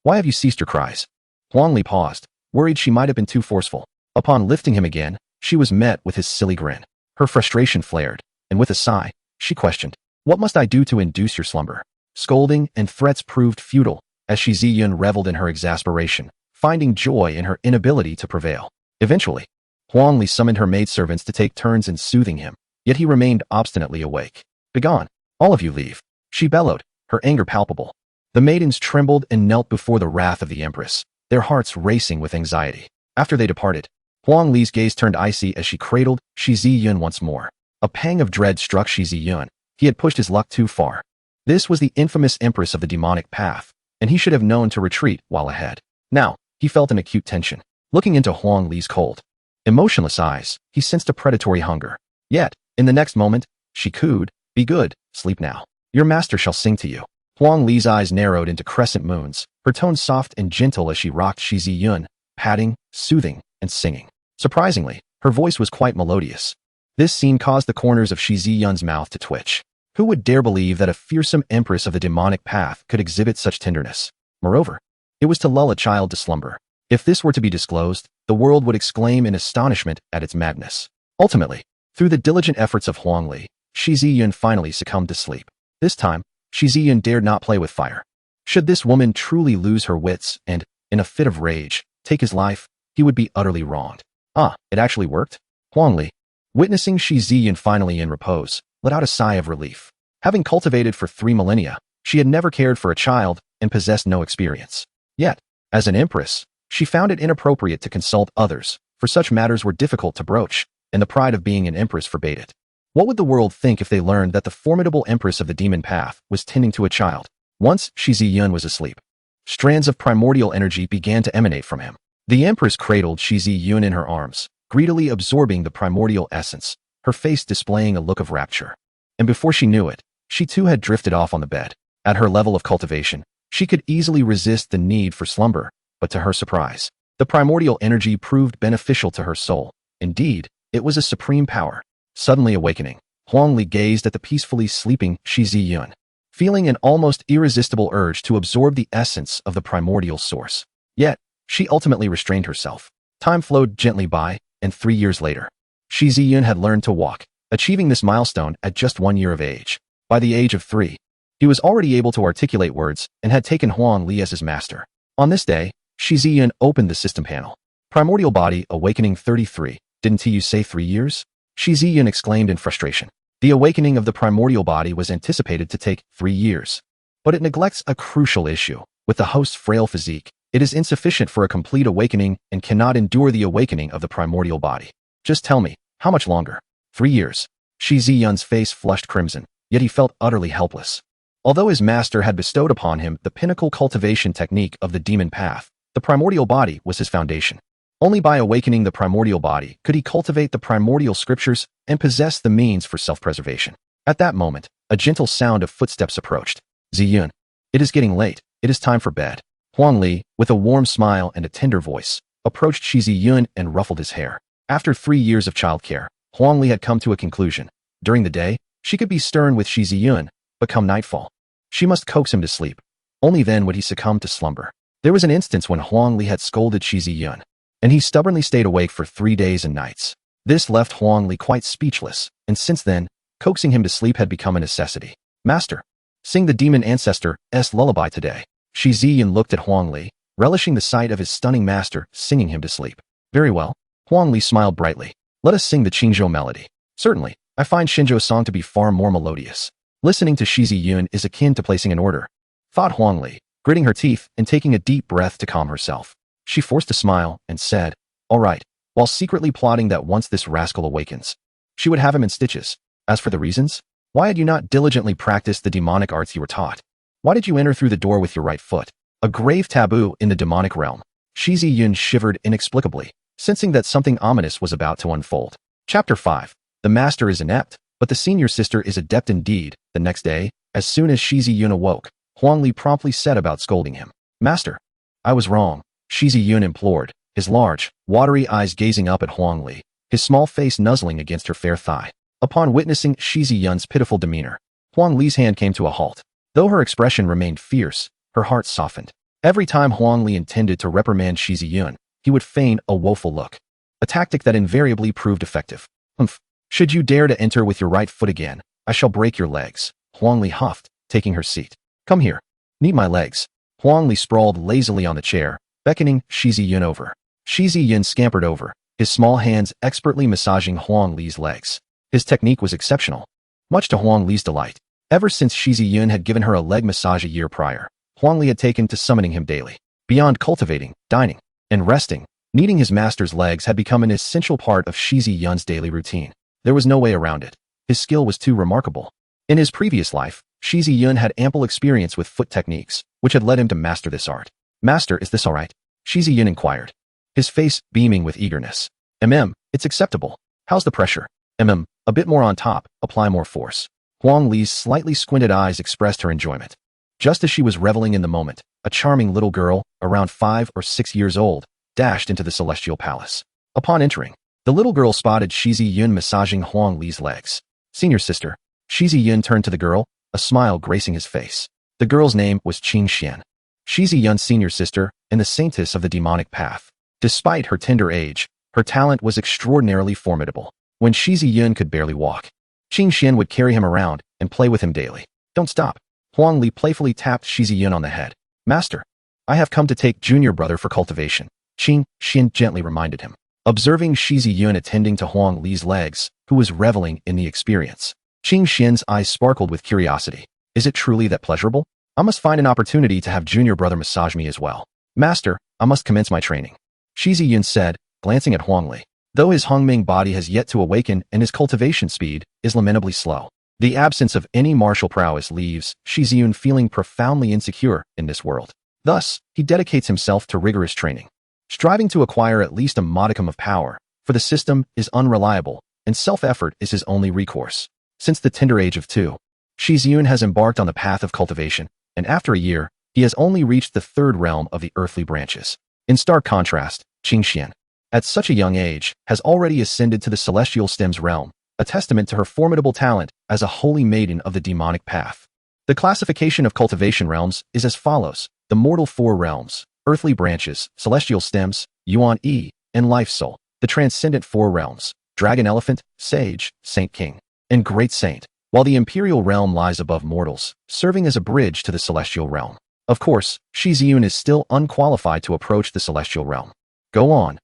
Why have you ceased your cries?" Huang Li paused, worried she might have been too forceful. Upon lifting him again, she was met with his silly grin. Her frustration flared, and with a sigh, she questioned, "What must I do to induce your slumber?" Scolding and threats proved futile, as Shi Yun reveled in her exasperation, finding joy in her inability to prevail. Eventually, Huang Li summoned her maidservants to take turns in soothing him, yet he remained obstinately awake. "Begone! All of you leave!" she bellowed, her anger palpable. The maidens trembled and knelt before the wrath of the Empress, their hearts racing with anxiety. After they departed, Huang Li's gaze turned icy as she cradled Shi Yun once more. A pang of dread struck Shi Yun. He had pushed his luck too far. This was the infamous Empress of the demonic path, and he should have known to retreat while ahead. Now, he felt an acute tension. Looking into Huang Li's cold, emotionless eyes, he sensed a predatory hunger. Yet, in the next moment, she cooed, "Be good, sleep now. Your master shall sing to you." Huang Li's eyes narrowed into crescent moons, her tone soft and gentle as she rocked Shi Yun, patting, soothing, and singing. Surprisingly, Her voice was quite melodious. This scene caused the corners of Shi Yun's mouth to twitch. Who would dare believe that a fearsome empress of the demonic path could exhibit such tenderness? Moreover, it was to lull a child to slumber. If this were to be disclosed, the world would exclaim in astonishment at its madness. Ultimately, through the diligent efforts of Huang Li, Shi Yun finally succumbed to sleep. This time, Shi Yun dared not play with fire. Should this woman truly lose her wits and, in a fit of rage, take his life, he would be utterly wronged. Ah, it actually worked? Huang Li, witnessing Shi Yun finally in repose, let out a sigh of relief. Having cultivated for 3 millennia, she had never cared for a child and possessed no experience. Yet, as an empress, she found it inappropriate to consult others, for such matters were difficult to broach, and the pride of being an empress forbade it. What would the world think if they learned that the formidable empress of the demon path was tending to a child? Once Shi Yun was asleep, strands of primordial energy began to emanate from him. The empress cradled Shi Yun in her arms, greedily absorbing the primordial essence, her face displaying a look of rapture. And before she knew it, she too had drifted off on the bed. At her level of cultivation, she could easily resist the need for slumber, but to her surprise, the primordial energy proved beneficial to her soul. Indeed, it was a supreme power. Suddenly awakening, Huang Li gazed at the peacefully sleeping Shi Yun, feeling an almost irresistible urge to absorb the essence of the primordial source. Yet, she ultimately restrained herself. Time flowed gently by, and 3 years later, Shi Yun had learned to walk, achieving this milestone at just 1 year of age. By the age of 3, he was already able to articulate words and had taken Huang Li as his master. On this day, Shi Yun opened the system panel. Primordial body awakening 33. Didn't you say 3 years? Shi Yun exclaimed in frustration. The awakening of the primordial body was anticipated to take 3 years. But it neglects a crucial issue. With the host's frail physique, it is insufficient for a complete awakening and cannot endure the awakening of the primordial body. Just tell me, how much longer? 3 years. Shi Yun's face flushed crimson, yet he felt utterly helpless. Although his master had bestowed upon him the pinnacle cultivation technique of the demon path, the primordial body was his foundation. Only by awakening the primordial body could he cultivate the primordial scriptures and possess the means for self-preservation. At that moment, a gentle sound of footsteps approached. Ziyun, it is getting late. It is time for bed. Huang Li, with a warm smile and a tender voice, approached Shi Yun and ruffled his hair. After 3 years of childcare, Huang Li had come to a conclusion. During the day, she could be stern with Shi Yun, but come nightfall, she must coax him to sleep. Only then would he succumb to slumber. There was an instance when Huang Li had scolded Shi Yun, and he stubbornly stayed awake for 3 days and nights. This left Huang Li quite speechless, and since then, coaxing him to sleep had become a necessity. Master, sing the demon ancestor's lullaby today. Shi Yun looked at Huang Li, relishing the sight of his stunning master singing him to sleep. Very well. Huang Li smiled brightly. Let us sing the Ching Zhao melody. Certainly, I find Ching Zhao's song to be far more melodious. Listening to Shi Yun is akin to placing an order, thought Huang Li, gritting her teeth and taking a deep breath to calm herself. She forced a smile and said, all right, while secretly plotting that once this rascal awakens, she would have him in stitches. As for the reasons, why had you not diligently practiced the demonic arts you were taught? Why did you enter through the door with your right foot? A grave taboo in the demonic realm. Shi Yun shivered inexplicably, sensing that something ominous was about to unfold. Chapter 5. The master is inept, but the senior sister is adept indeed. The next day, as soon as Shi Yun awoke, Huang Li promptly set about scolding him. Master, I was wrong, Shi Yun implored, his large, watery eyes gazing up at Huang Li, his small face nuzzling against her fair thigh. Upon witnessing Shi Yun's pitiful demeanor, Huang Li's hand came to a halt. Though her expression remained fierce, her heart softened. Every time Huang Li intended to reprimand Shi Yun, he would feign a woeful look, a tactic that invariably proved effective. Humph. Should you dare to enter with your right foot again, I shall break your legs, Huang Li huffed, taking her seat. Come here. Knead my legs. Huang Li sprawled lazily on the chair, beckoning Shi Yun over. Shi Yun scampered over, his small hands expertly massaging Huang Li's legs. His technique was exceptional, much to Huang Li's delight. Ever since Shi Yun had given her a leg massage a year prior, Huang Li had taken to summoning him daily. Beyond cultivating, dining, and resting, kneading his master's legs had become an essential part of Shi Yun's daily routine. There was no way around it. His skill was too remarkable. In his previous life, Shi Yun had ample experience with foot techniques, which had led him to master this art. Master, is this all right? Shi Yun inquired, his face beaming with eagerness. It's acceptable. How's the pressure? A bit more on top, apply more force. Huang Li's slightly squinted eyes expressed her enjoyment. Just as she was reveling in the moment, a charming little girl, around 5 or 6 years old, dashed into the celestial palace. Upon entering, The little girl spotted Shi Yun massaging Huang Li's legs. Senior sister. Shi Yun turned to the girl, a smile gracing his face. The girl's name was Ching Zhao. Shi Yun's senior sister and the saintess of the demonic path. Despite her tender age, her talent was extraordinarily formidable. When Shi Yun could barely walk, Ching Zhao would carry him around and play with him daily. Don't stop. Huang Li playfully tapped Shi Yun on the head. Master, I have come to take junior brother for cultivation, Ching Zhao gently reminded him. Observing Shi Yun attending to Huang Li's legs, who was reveling in the experience, Ching Zhao's eyes sparkled with curiosity. Is it truly that pleasurable? I must find an opportunity to have junior brother massage me as well. Master, I must commence my training, Shi Yun said, glancing at Huang Li. Though his Hongming body has yet to awaken and his cultivation speed is lamentably slow, the absence of any martial prowess leaves Shi Yun feeling profoundly insecure in this world. Thus, he dedicates himself to rigorous training, striving to acquire at least a modicum of power, for the system is unreliable, and self-effort is his only recourse. Since the tender age of 2, Shi Yun has embarked on the path of cultivation, and after a year, he has only reached the third realm of the earthly branches. In stark contrast, Ching Zhao, at such a young age, has already ascended to the celestial stems realm, a testament to her formidable talent as a holy maiden of the demonic path. The classification of cultivation realms is as follows: the mortal 4 realms, earthly branches, celestial stems, Yuan Yi, and life soul; the transcendent 4 realms, dragon elephant, sage, saint king, and great saint, while the imperial realm lies above mortals, serving as a bridge to the celestial realm. Of course, Shi Yun is still unqualified to approach the celestial realm. Go on,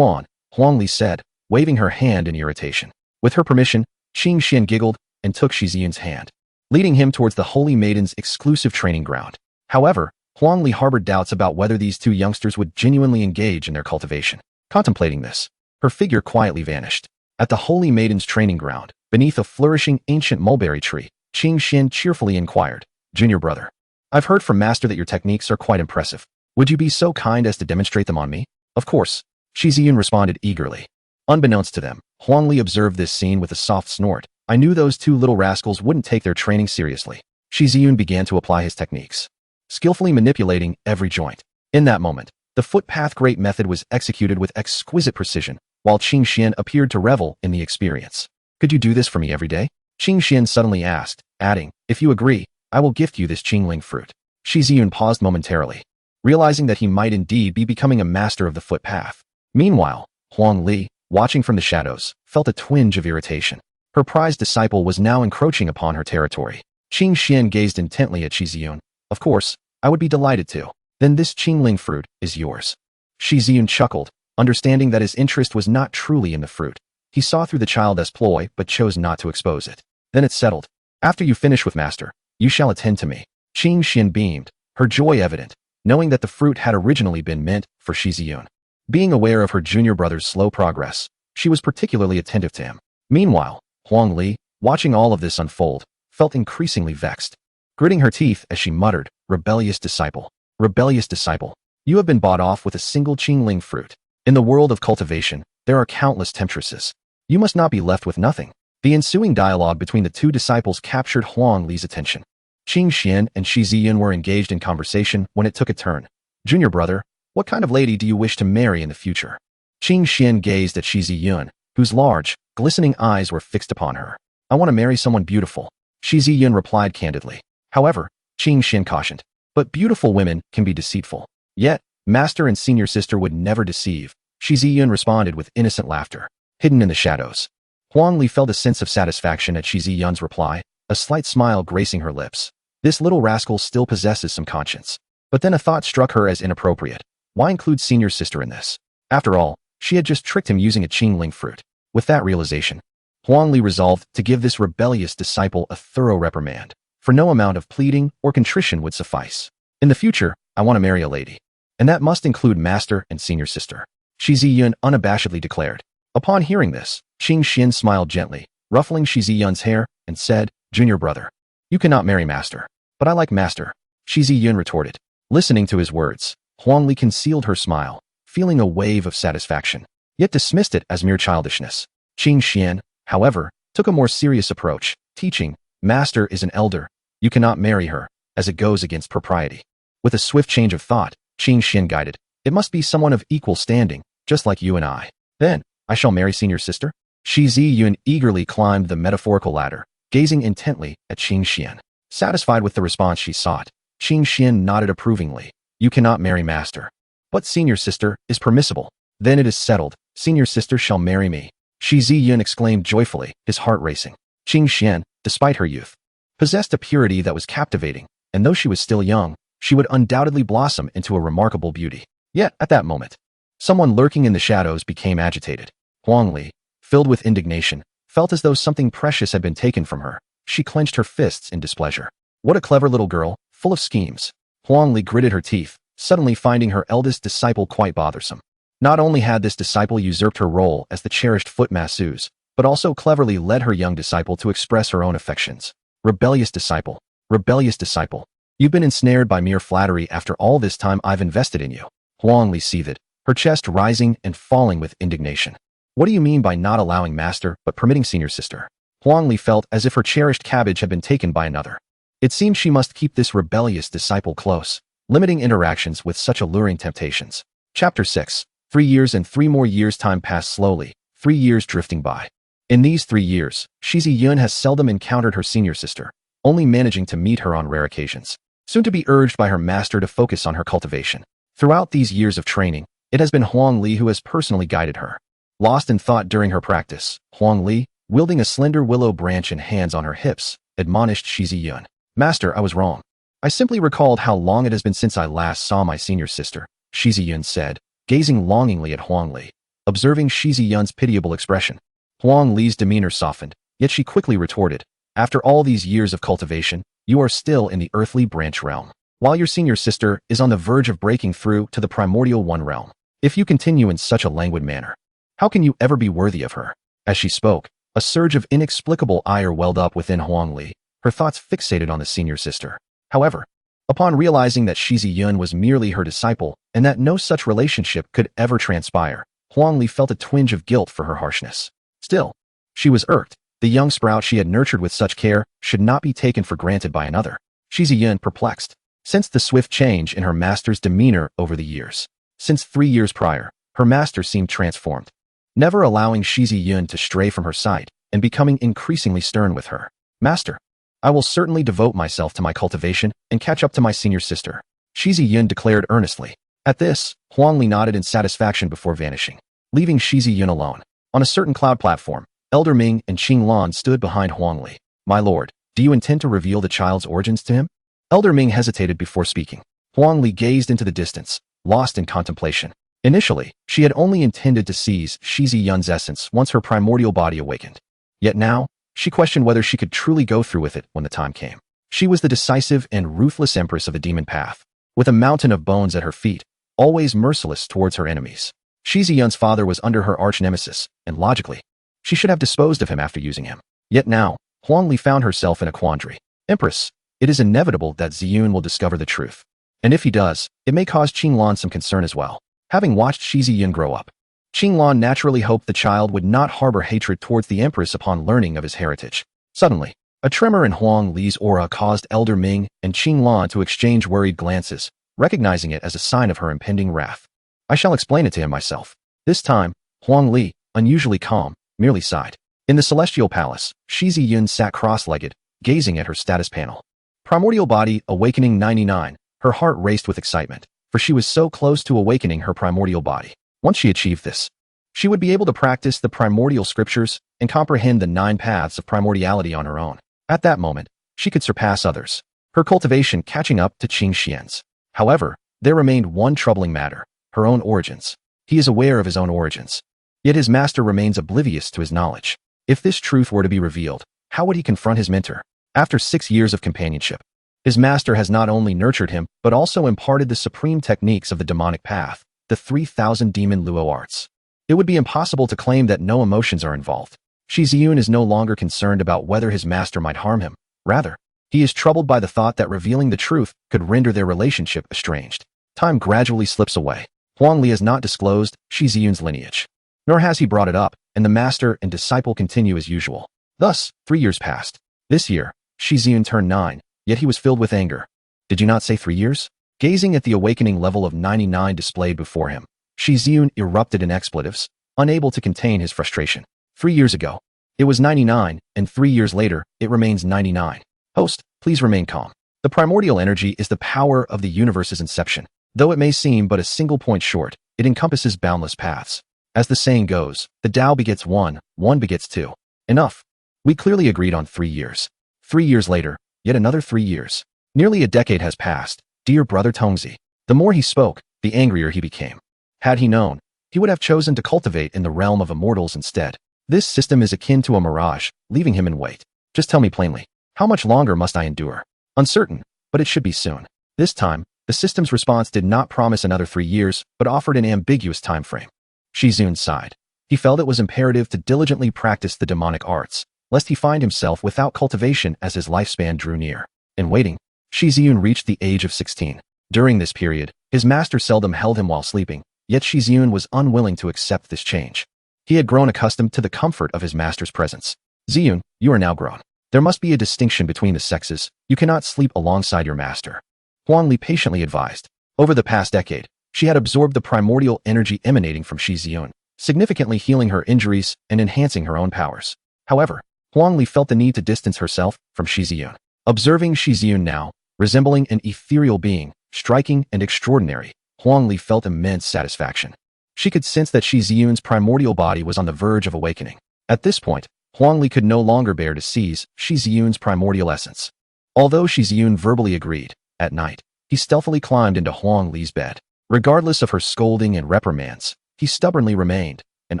Huang Li said, waving her hand in irritation. With her permission, Ching Zhao giggled and took Shi Yun's hand, leading him towards the holy maiden's exclusive training ground. However, Huang Li harbored doubts about whether these 2 youngsters would genuinely engage in their cultivation. Contemplating this, her figure quietly vanished. At the holy maiden's training ground, beneath a flourishing ancient mulberry tree, Ching Zhao cheerfully inquired, Junior brother, I've heard from Master that your techniques are quite impressive. Would you be so kind as to demonstrate them on me? Of course, Shi Yun responded eagerly. Unbeknownst to them, Huang Li observed this scene with a soft snort. I knew those 2 little rascals wouldn't take their training seriously. Shi Yun began to apply his techniques, skillfully manipulating every joint. In that moment, the footpath great method was executed with exquisite precision, while Ching Zhao appeared to revel in the experience. Could you do this for me every day? Ching Zhao suddenly asked, adding, if you agree, I will gift you this Qingling fruit. Shi Yun paused momentarily, realizing that he might indeed be becoming a master of the footpath. Meanwhile, Huang Li, watching from the shadows, felt a twinge of irritation. Her prized disciple was now encroaching upon her territory. Ching Zhao gazed intently at Shi Yun. Of course, I would be delighted to. Then this Qingling fruit is yours. Shi Yun chuckled, understanding that his interest was not truly in the fruit. He saw through the child as ploy but chose not to expose it. Then it settled. After you finish with Master, you shall attend to me. Ching Zhao beamed, her joy evident, knowing that the fruit had originally been meant for Shi Yun. Being aware of her junior brother's slow progress, she was particularly attentive to him. Meanwhile, Huang Li, watching all of this unfold, felt increasingly vexed. Gritting her teeth as she muttered, rebellious disciple, you have been bought off with a single Qingling fruit. In the world of cultivation, there are countless temptresses. You must not be left with nothing. The ensuing dialogue between the 2 disciples captured Huang Li's attention. Ching Zhao and Shi Yun were engaged in conversation when it took a turn. Junior brother, what kind of lady do you wish to marry in the future? Ching Zhao gazed at Shi Yun, whose large, glistening eyes were fixed upon her. I want to marry someone beautiful, Shi Yun replied candidly. However, Ching Zhao cautioned, but beautiful women can be deceitful. Yet, Master and senior sister would never deceive, Shi Yun responded with innocent laughter, hidden in the shadows. Huang Li felt a sense of satisfaction at Shi Yun's reply, a slight smile gracing her lips. This little rascal still possesses some conscience. But then a thought struck her as inappropriate. Why include senior sister in this? After all, she had just tricked him using a Qingling fruit. With that realization, Huang Li resolved to give this rebellious disciple a thorough reprimand, for no amount of pleading or contrition would suffice. In the future, I want to marry a lady. And that must include Master and senior sister, Shi Yun unabashedly declared. Upon hearing this, Ching Zhao smiled gently, ruffling Shi Yun's hair, and said, Junior brother, you cannot marry Master. But I like Master, Shi Yun retorted. Listening to his words, Huang Li concealed her smile, feeling a wave of satisfaction, yet dismissed it as mere childishness. Ching Zhao, however, took a more serious approach, teaching, Master is an elder. You cannot marry her, as it goes against propriety. With a swift change of thought, Ching Zhao guided, it must be someone of equal standing, just like you and I. Then, I shall marry senior sister? Shi Yun eagerly climbed the metaphorical ladder, gazing intently at Ching Zhao. Satisfied with the response she sought, Ching Zhao nodded approvingly. You cannot marry master. But senior sister is permissible. Then it is settled. Senior sister shall marry me. Shi Yun exclaimed joyfully, his heart racing. Ching Zhao, despite her youth, possessed a purity that was captivating, and though she was still young, she would undoubtedly blossom into a remarkable beauty. Yet, at that moment, someone lurking in the shadows became agitated. Huang Li, filled with indignation, felt as though something precious had been taken from her. She clenched her fists in displeasure. What a clever little girl, full of schemes. Huang Li gritted her teeth, suddenly finding her eldest disciple quite bothersome. Not only had this disciple usurped her role as the cherished foot masseuse, but also cleverly led her young disciple to express her own affections. Rebellious disciple. Rebellious disciple. You've been ensnared by mere flattery after all this time I've invested in you. Huang Li seethed, her chest rising and falling with indignation. What do you mean by not allowing master but permitting senior sister? Huang Li felt as if her cherished cabbage had been taken by another. It seemed she must keep this rebellious disciple close, limiting interactions with such alluring temptations. Chapter 6. 3 years and 3 more years. Time passed slowly, 3 years drifting by. In these 3 years, Shi Yun has seldom encountered her senior sister, only managing to meet her on rare occasions. Soon to be urged by her master to focus on her cultivation. Throughout these years of training, it has been Huang Li who has personally guided her. Lost in thought during her practice, Huang Li, wielding a slender willow branch and hands on her hips, admonished Shi Yun. Master, I was wrong. I simply recalled how long it has been since I last saw my senior sister, Shi Yun said, gazing longingly at Huang Li. Observing Shi Yun's pitiable expression, Huang Li's demeanor softened, yet she quickly retorted, after all these years of cultivation, you are still in the earthly branch realm, while your senior sister is on the verge of breaking through to the primordial one realm. If you continue in such a languid manner, how can you ever be worthy of her? As she spoke, a surge of inexplicable ire welled up within Huang Li, her thoughts fixated on the senior sister. However, upon realizing that Shi Yun was merely her disciple and that no such relationship could ever transpire, Huang Li felt a twinge of guilt for her harshness. Still, she was irked. The young sprout she had nurtured with such care should not be taken for granted by another. Shi Yun, perplexed, sensed the swift change in her master's demeanor over the years. Since 3 years prior, her master seemed transformed, never allowing Shi Yun to stray from her sight and becoming increasingly stern with her. Master, I will certainly devote myself to my cultivation and catch up to my senior sister, Shi Yun declared earnestly. At this, Huang Li nodded in satisfaction before vanishing, leaving Shi Yun alone. On a certain cloud platform, Elder Ming and Qing Lan stood behind Huang Li. My lord, do you intend to reveal the child's origins to him? Elder Ming hesitated before speaking. Huang Li gazed into the distance, lost in contemplation. Initially, she had only intended to seize Shi Yun's essence once her primordial body awakened. Yet now, she questioned whether she could truly go through with it when the time came. She was the decisive and ruthless empress of the demon path, with a mountain of bones at her feet, always merciless towards her enemies. Shi Yun's father was under her arch-nemesis, and logically, she should have disposed of him after using him. Yet now, Huang Li found herself in a quandary. Empress, it is inevitable that Ziyun will discover the truth. And if he does, it may cause Qing Lan some concern as well. Having watched Shi Yun grow up, Qing Lan naturally hoped the child would not harbor hatred towards the empress upon learning of his heritage. Suddenly, a tremor in Huang Li's aura caused Elder Ming and Qing Lan to exchange worried glances, recognizing it as a sign of her impending wrath. I shall explain it to him myself. This time, Huang Li, unusually calm, merely sighed. In the celestial palace, Shi Yun sat cross-legged, gazing at her status panel. Primordial body awakening 99, her heart raced with excitement, for she was so close to awakening her primordial body. Once she achieved this, she would be able to practice the primordial scriptures and comprehend the 9 paths of primordiality on her own. At that moment, she could surpass others, her cultivation catching up to Qing Xian's. However, there remained one troubling matter, her own origins. He is aware of his own origins, yet his master remains oblivious to his knowledge. If this truth were to be revealed, how would he confront his mentor? After 6 years of companionship, his master has not only nurtured him, but also imparted the supreme techniques of the demonic path, the 3,000 demon Luo arts. It would be impossible to claim that no emotions are involved. Shi Yun is no longer concerned about whether his master might harm him. Rather, he is troubled by the thought that revealing the truth could render their relationship estranged. Time gradually slips away. Huang Li has not disclosed Shi Yun's lineage, nor has he brought it up, and the master and disciple continue as usual. Thus, 3 years passed. This year, Shi Yun turned 9, yet he was filled with anger. Did you not say 3 years? Gazing at the awakening level of 99 displayed before him, Shi Yun erupted in expletives, unable to contain his frustration. 3 years ago, it was 99, and 3 years later, it remains 99. Host, please remain calm. The primordial energy is the power of the universe's inception. Though it may seem but a single point short, it encompasses boundless paths. As the saying goes, the Tao begets one, one begets two. Enough. We clearly agreed on 3 years. 3 years later, yet another 3 years. Nearly a decade has passed, dear brother Tongzi. The more he spoke, the angrier he became. Had he known, he would have chosen to cultivate in the realm of immortals instead. This system is akin to a mirage, leaving him in wait. Just tell me plainly, how much longer must I endure? Uncertain, but it should be soon. This time, the system's response did not promise another 3 years, but offered an ambiguous time frame. Shi Yun sighed. He felt it was imperative to diligently practice the demonic arts, lest he find himself without cultivation as his lifespan drew near. In waiting, Shi Yun reached the age of 16. During this period, his master seldom held him while sleeping, yet Shi Yun was unwilling to accept this change. He had grown accustomed to the comfort of his master's presence. Ziyun, you are now grown. There must be a distinction between the sexes. You cannot sleep alongside your master. Huang Li patiently advised. Over the past decade, she had absorbed the primordial energy emanating from Shi Yun, significantly healing her injuries and enhancing her own powers. However, Huang Li felt the need to distance herself from Shi Yun. Observing Shi Yun now, resembling an ethereal being, striking and extraordinary, Huang Li felt immense satisfaction. She could sense that Shi Yun's primordial body was on the verge of awakening. At this point, Huang Li could no longer bear to seize Shi Yun's primordial essence. Although Shi Yun verbally agreed, at night, he stealthily climbed into Huang Li's bed. Regardless of her scolding and reprimands, he stubbornly remained, and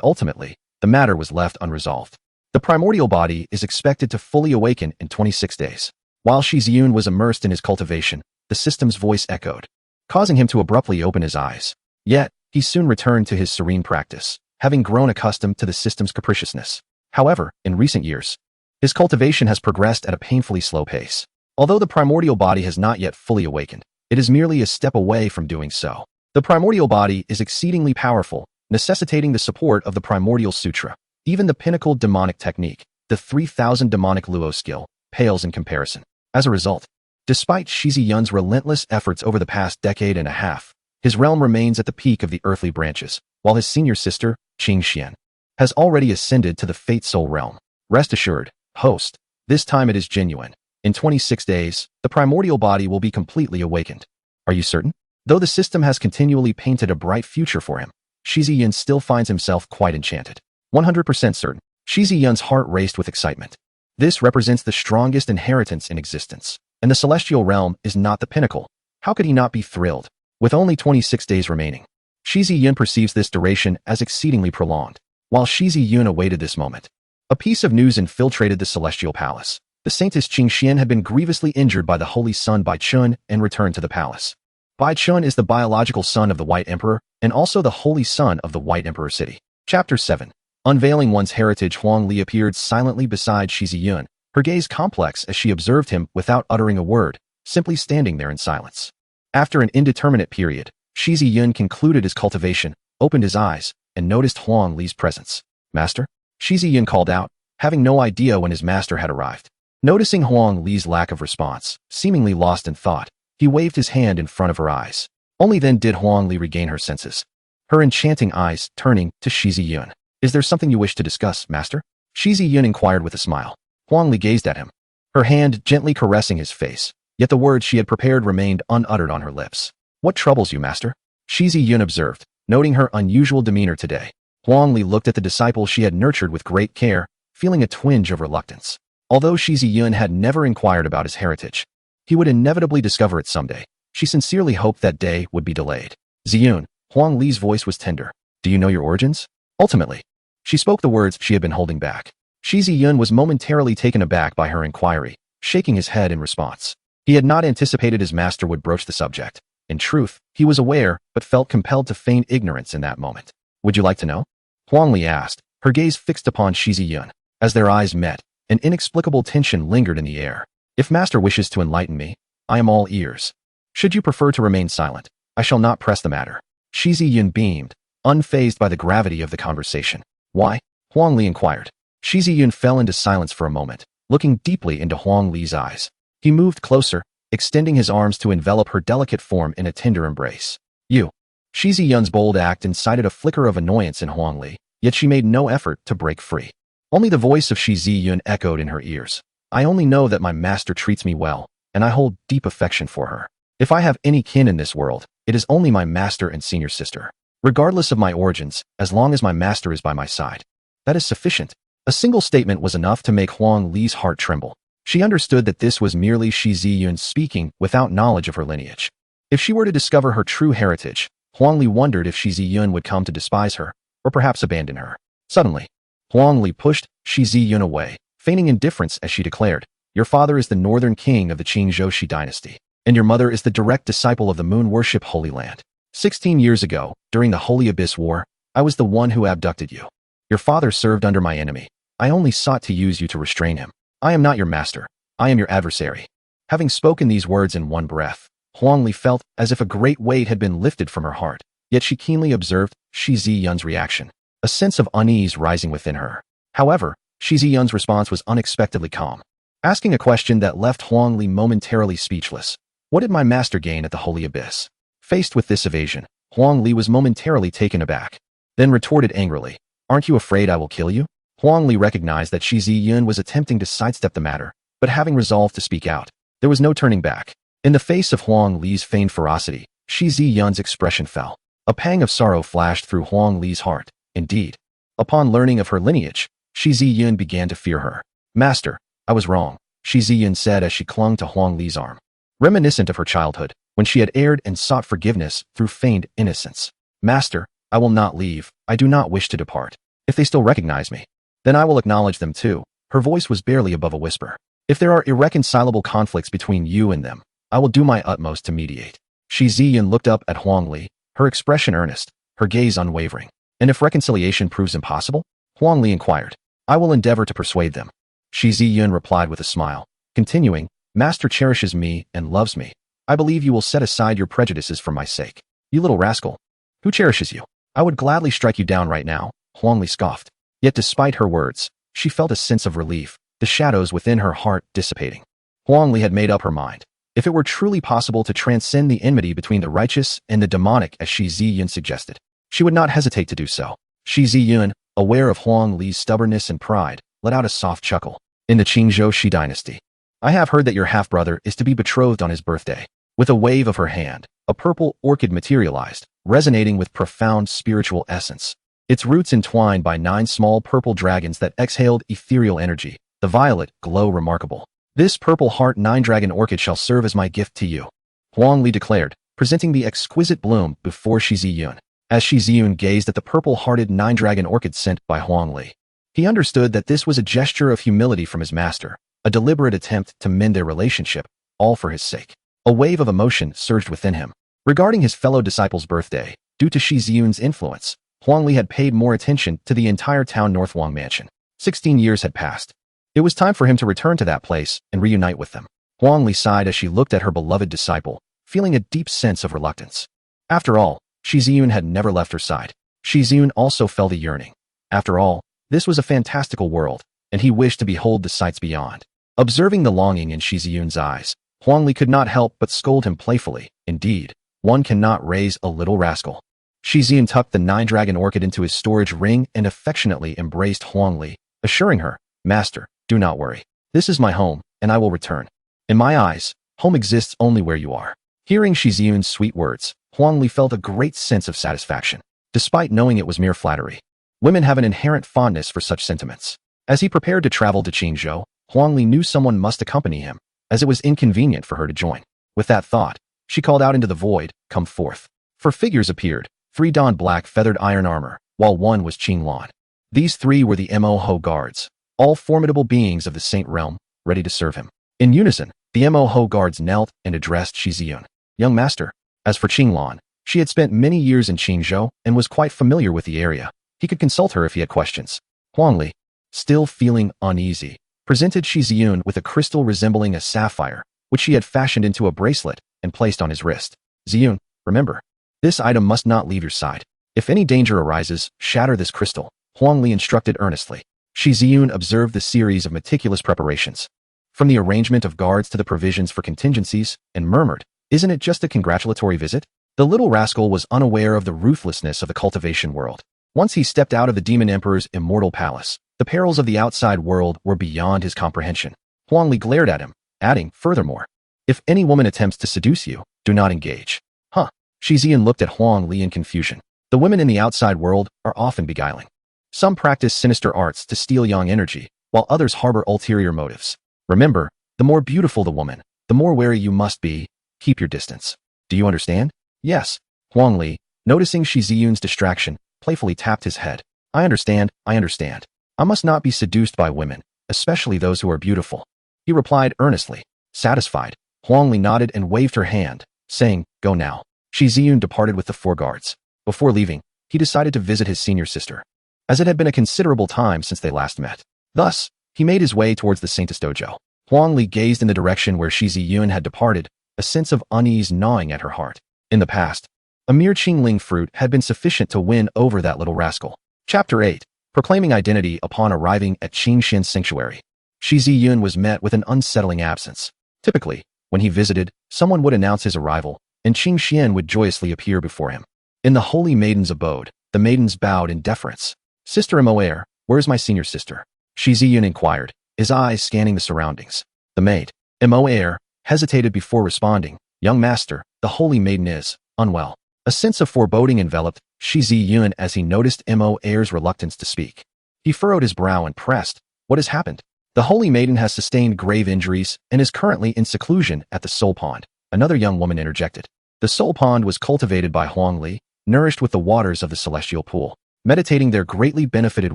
ultimately, the matter was left unresolved. The primordial body is expected to fully awaken in 26 days. While Shi Yun was immersed in his cultivation, the system's voice echoed, causing him to abruptly open his eyes. Yet, he soon returned to his serene practice, having grown accustomed to the system's capriciousness. However, in recent years, his cultivation has progressed at a painfully slow pace. Although the primordial body has not yet fully awakened, it is merely a step away from doing so. The primordial body is exceedingly powerful, necessitating the support of the primordial sutra. Even the pinnacle demonic technique, the 3000 demonic luo skill, pales in comparison. As a result, despite Shi Yun's relentless efforts over the past decade and a half, his realm remains at the peak of the earthly branches, while his senior sister, Ching Zhao, has already ascended to the Fate Soul realm. Rest assured, host, this time it is genuine. In 26 days, the primordial body will be completely awakened. Are you certain? Though the system has continually painted a bright future for him, Shi Yun still finds himself quite enchanted. 100% certain. Shi Yun's heart raced with excitement. This represents the strongest inheritance in existence, and the celestial realm is not the pinnacle. How could he not be thrilled? With only 26 days remaining, Shi Yun perceives this duration as exceedingly prolonged. While Shi Yun awaited this moment, a piece of news infiltrated the celestial palace. The saintess Ching Zhao had been grievously injured by the holy sun Bai Chun and returned to the palace. Bai Chun is the biological son of the White Emperor and also the holy son of the White Emperor city. Chapter 7. Unveiling one's heritage. Huang Li appeared silently beside Shi Yun, her gaze complex as she observed him without uttering a word, simply standing there in silence. After an indeterminate period, Shi Yun concluded his cultivation, opened his eyes, and noticed Huang Li's presence. Master? Shi Yun called out, having no idea when his master had arrived. Noticing Huang Li's lack of response, seemingly lost in thought, he waved his hand in front of her eyes. Only then did Huang Li regain her senses, her enchanting eyes turning to Shi Yun. Is there something you wish to discuss, master? Shi Yun inquired with a smile. Huang Li gazed at him, her hand gently caressing his face, yet the words she had prepared remained unuttered on her lips. What troubles you, master? Shi Yun observed, noting her unusual demeanor today. Huang Li looked at the disciple she had nurtured with great care, feeling a twinge of reluctance. Although Shi Yun had never inquired about his heritage, he would inevitably discover it someday. She sincerely hoped that day would be delayed. Ziyun, Huang Li's voice was tender. Do you know your origins? Ultimately, she spoke the words she had been holding back. Shi Yun was momentarily taken aback by her inquiry, shaking his head in response. He had not anticipated his master would broach the subject. In truth, he was aware, but felt compelled to feign ignorance in that moment. Would you like to know? Huang Li asked, her gaze fixed upon Shi Yun. As their eyes met, an inexplicable tension lingered in the air. If master wishes to enlighten me, I am all ears. Should you prefer to remain silent, I shall not press the matter. Shi Yun beamed, unfazed by the gravity of the conversation. Why? Huang Li inquired. Shi Yun fell into silence for a moment, looking deeply into Huang Li's eyes. He moved closer, extending his arms to envelop her delicate form in a tender embrace. You. Shi Yun's bold act incited a flicker of annoyance in Huang Li, yet she made no effort to break free. Only the voice of Shi Yun echoed in her ears. I only know that my master treats me well, and I hold deep affection for her. If I have any kin in this world, it is only my master and senior sister. Regardless of my origins, as long as my master is by my side. That is sufficient. A single statement was enough to make Huang Li's heart tremble. She understood that this was merely Shi Yun speaking without knowledge of her lineage. If she were to discover her true heritage, Huang Li wondered if Shi Yun would come to despise her, or perhaps abandon her. Suddenly, Huang Li pushed Shi Yun away, feigning indifference as she declared, Your father is the northern king of the Ching Zhao dynasty, and your mother is the direct disciple of the moon worship Holy Land. 16 years ago, during the Holy Abyss War, I was the one who abducted you. Your father served under my enemy. I only sought to use you to restrain him. I am not your master. I am your adversary. Having spoken these words in one breath, Huang Li felt as if a great weight had been lifted from her heart, yet she keenly observed Shi Yun's reaction, a sense of unease rising within her. However, Shi Yun's response was unexpectedly calm, asking a question that left Huang Li momentarily speechless. What did my master gain at the Holy Abyss? Faced with this evasion, Huang Li was momentarily taken aback, then retorted angrily, Aren't you afraid I will kill you? Huang Li recognized that Shi Yun was attempting to sidestep the matter, but having resolved to speak out, there was no turning back. In the face of Huang Li's feigned ferocity, Shi Yun's expression fell. A pang of sorrow flashed through Huang Li's heart. Indeed, upon learning of her lineage, Shi Yun began to fear her. Master, I was wrong, Shi Yun said as she clung to Huang Li's arm. Reminiscent of her childhood, when she had erred and sought forgiveness through feigned innocence. Master, I will not leave. I do not wish to depart. If they still recognize me, then I will acknowledge them too. Her voice was barely above a whisper. If there are irreconcilable conflicts between you and them, I will do my utmost to mediate. Shi Yun looked up at Huang Li, her expression earnest, her gaze unwavering. And if reconciliation proves impossible? Huang Li inquired. I will endeavor to persuade them. Shi Yun replied with a smile, continuing, Master cherishes me and loves me. I believe you will set aside your prejudices for my sake. You little rascal. Who cherishes you? I would gladly strike you down right now, Huang Li scoffed. Yet despite her words, she felt a sense of relief, the shadows within her heart dissipating. Huang Li had made up her mind. If it were truly possible to transcend the enmity between the righteous and the demonic as Shi Yun suggested, she would not hesitate to do so. Shi Yun, aware of Huang Li's stubbornness and pride, let out a soft chuckle. In the Ching Zhao dynasty, I have heard that your half-brother is to be betrothed on his birthday. With a wave of her hand, a purple orchid materialized, resonating with profound spiritual essence. Its roots entwined by 9 small purple dragons that exhaled ethereal energy, the violet glow remarkable. This purple heart 9-dragon orchid shall serve as my gift to you, Huang Li declared, presenting the exquisite bloom before Shi Yun. As Shi Yun gazed at the purple-hearted 9-dragon orchid sent by Huang Li, he understood that this was a gesture of humility from his master, a deliberate attempt to mend their relationship, all for his sake. A wave of emotion surged within him. Regarding his fellow disciple's birthday, due to Shi Yun's influence, Huang Li had paid more attention to the entire town North Wang mansion. 16 years had passed. It was time for him to return to that place and reunite with them. Huang Li sighed as she looked at her beloved disciple, feeling a deep sense of reluctance. After all, Shi Yun had never left her side. Shi Yun also felt a yearning. After all, this was a fantastical world, and he wished to behold the sights beyond. Observing the longing in Shi Yun's eyes, Huang Li could not help but scold him playfully. Indeed, one cannot raise a little rascal. Shi Yun tucked the 9-dragon orchid into his storage ring and affectionately embraced Huang Li, assuring her, Master, do not worry. This is my home, and I will return. In my eyes, home exists only where you are. Hearing Shi Yun's sweet words, Huang Li felt a great sense of satisfaction, despite knowing it was mere flattery. Women have an inherent fondness for such sentiments. As he prepared to travel to Ching Zhao, Huang Li knew someone must accompany him, as it was inconvenient for her to join. With that thought, she called out into the void, Come forth. 4 figures appeared, 3 donned black feathered iron armor, while 1 was Qing Lan. These 3 were the Mo guards, all formidable beings of the Saint Realm, ready to serve him. In unison, the Mo guards knelt and addressed Shi Yun. Young master. As for Qing Lan, she had spent many years in Ching Zhao and was quite familiar with the area. He could consult her if he had questions. Huang Li, still feeling uneasy, presented Shi Yun with a crystal resembling a sapphire, which she had fashioned into a bracelet and placed on his wrist. Ziyun, remember, this item must not leave your side. If any danger arises, shatter this crystal, Huang Li instructed earnestly. Shi Yun observed the series of meticulous preparations, from the arrangement of guards to the provisions for contingencies, and murmured, Isn't it just a congratulatory visit? The little rascal was unaware of the ruthlessness of the cultivation world. Once he stepped out of the Demon Emperor's immortal palace, the perils of the outside world were beyond his comprehension. Huangli glared at him, adding, furthermore, if any woman attempts to seduce you, do not engage. Huh. Shi Yun looked at Huang Li in confusion. The women in the outside world are often beguiling. Some practice sinister arts to steal yang energy, while others harbor ulterior motives. Remember, the more beautiful the woman, the more wary you must be. Keep your distance. Do you understand? Yes. Huang Li, noticing Shi Yun's distraction, playfully tapped his head. I understand. I must not be seduced by women, especially those who are beautiful. He replied earnestly. Satisfied, Huang Li nodded and waved her hand, saying, go now. Shi Yun departed with the 4 guards. Before leaving, he decided to visit his senior sister, as it had been a considerable time since they last met. Thus, he made his way towards the Saintess Dojo. Huang Li gazed in the direction where Shi Yun had departed, a sense of unease gnawing at her heart. In the past, a mere Qingling fruit had been sufficient to win over that little rascal. Chapter 8. Proclaiming identity upon arriving at Qingxian's sanctuary. Shi Yun was met with an unsettling absence. Typically, when he visited, someone would announce his arrival, and Qingxian would joyously appear before him. In the Holy Maiden's abode, the maidens bowed in deference. Sister Moer, where is my senior sister? Shi Yun inquired, his eyes scanning the surroundings. The maid, Moer, hesitated before responding. Young master, the Holy Maiden is unwell. A sense of foreboding enveloped Shi Yun as he noticed Moer's reluctance to speak. He furrowed his brow and pressed. What has happened? The Holy Maiden has sustained grave injuries and is currently in seclusion at the Soul Pond. Another young woman interjected. The Soul Pond was cultivated by Huang Li, nourished with the waters of the celestial pool. Meditating there greatly benefited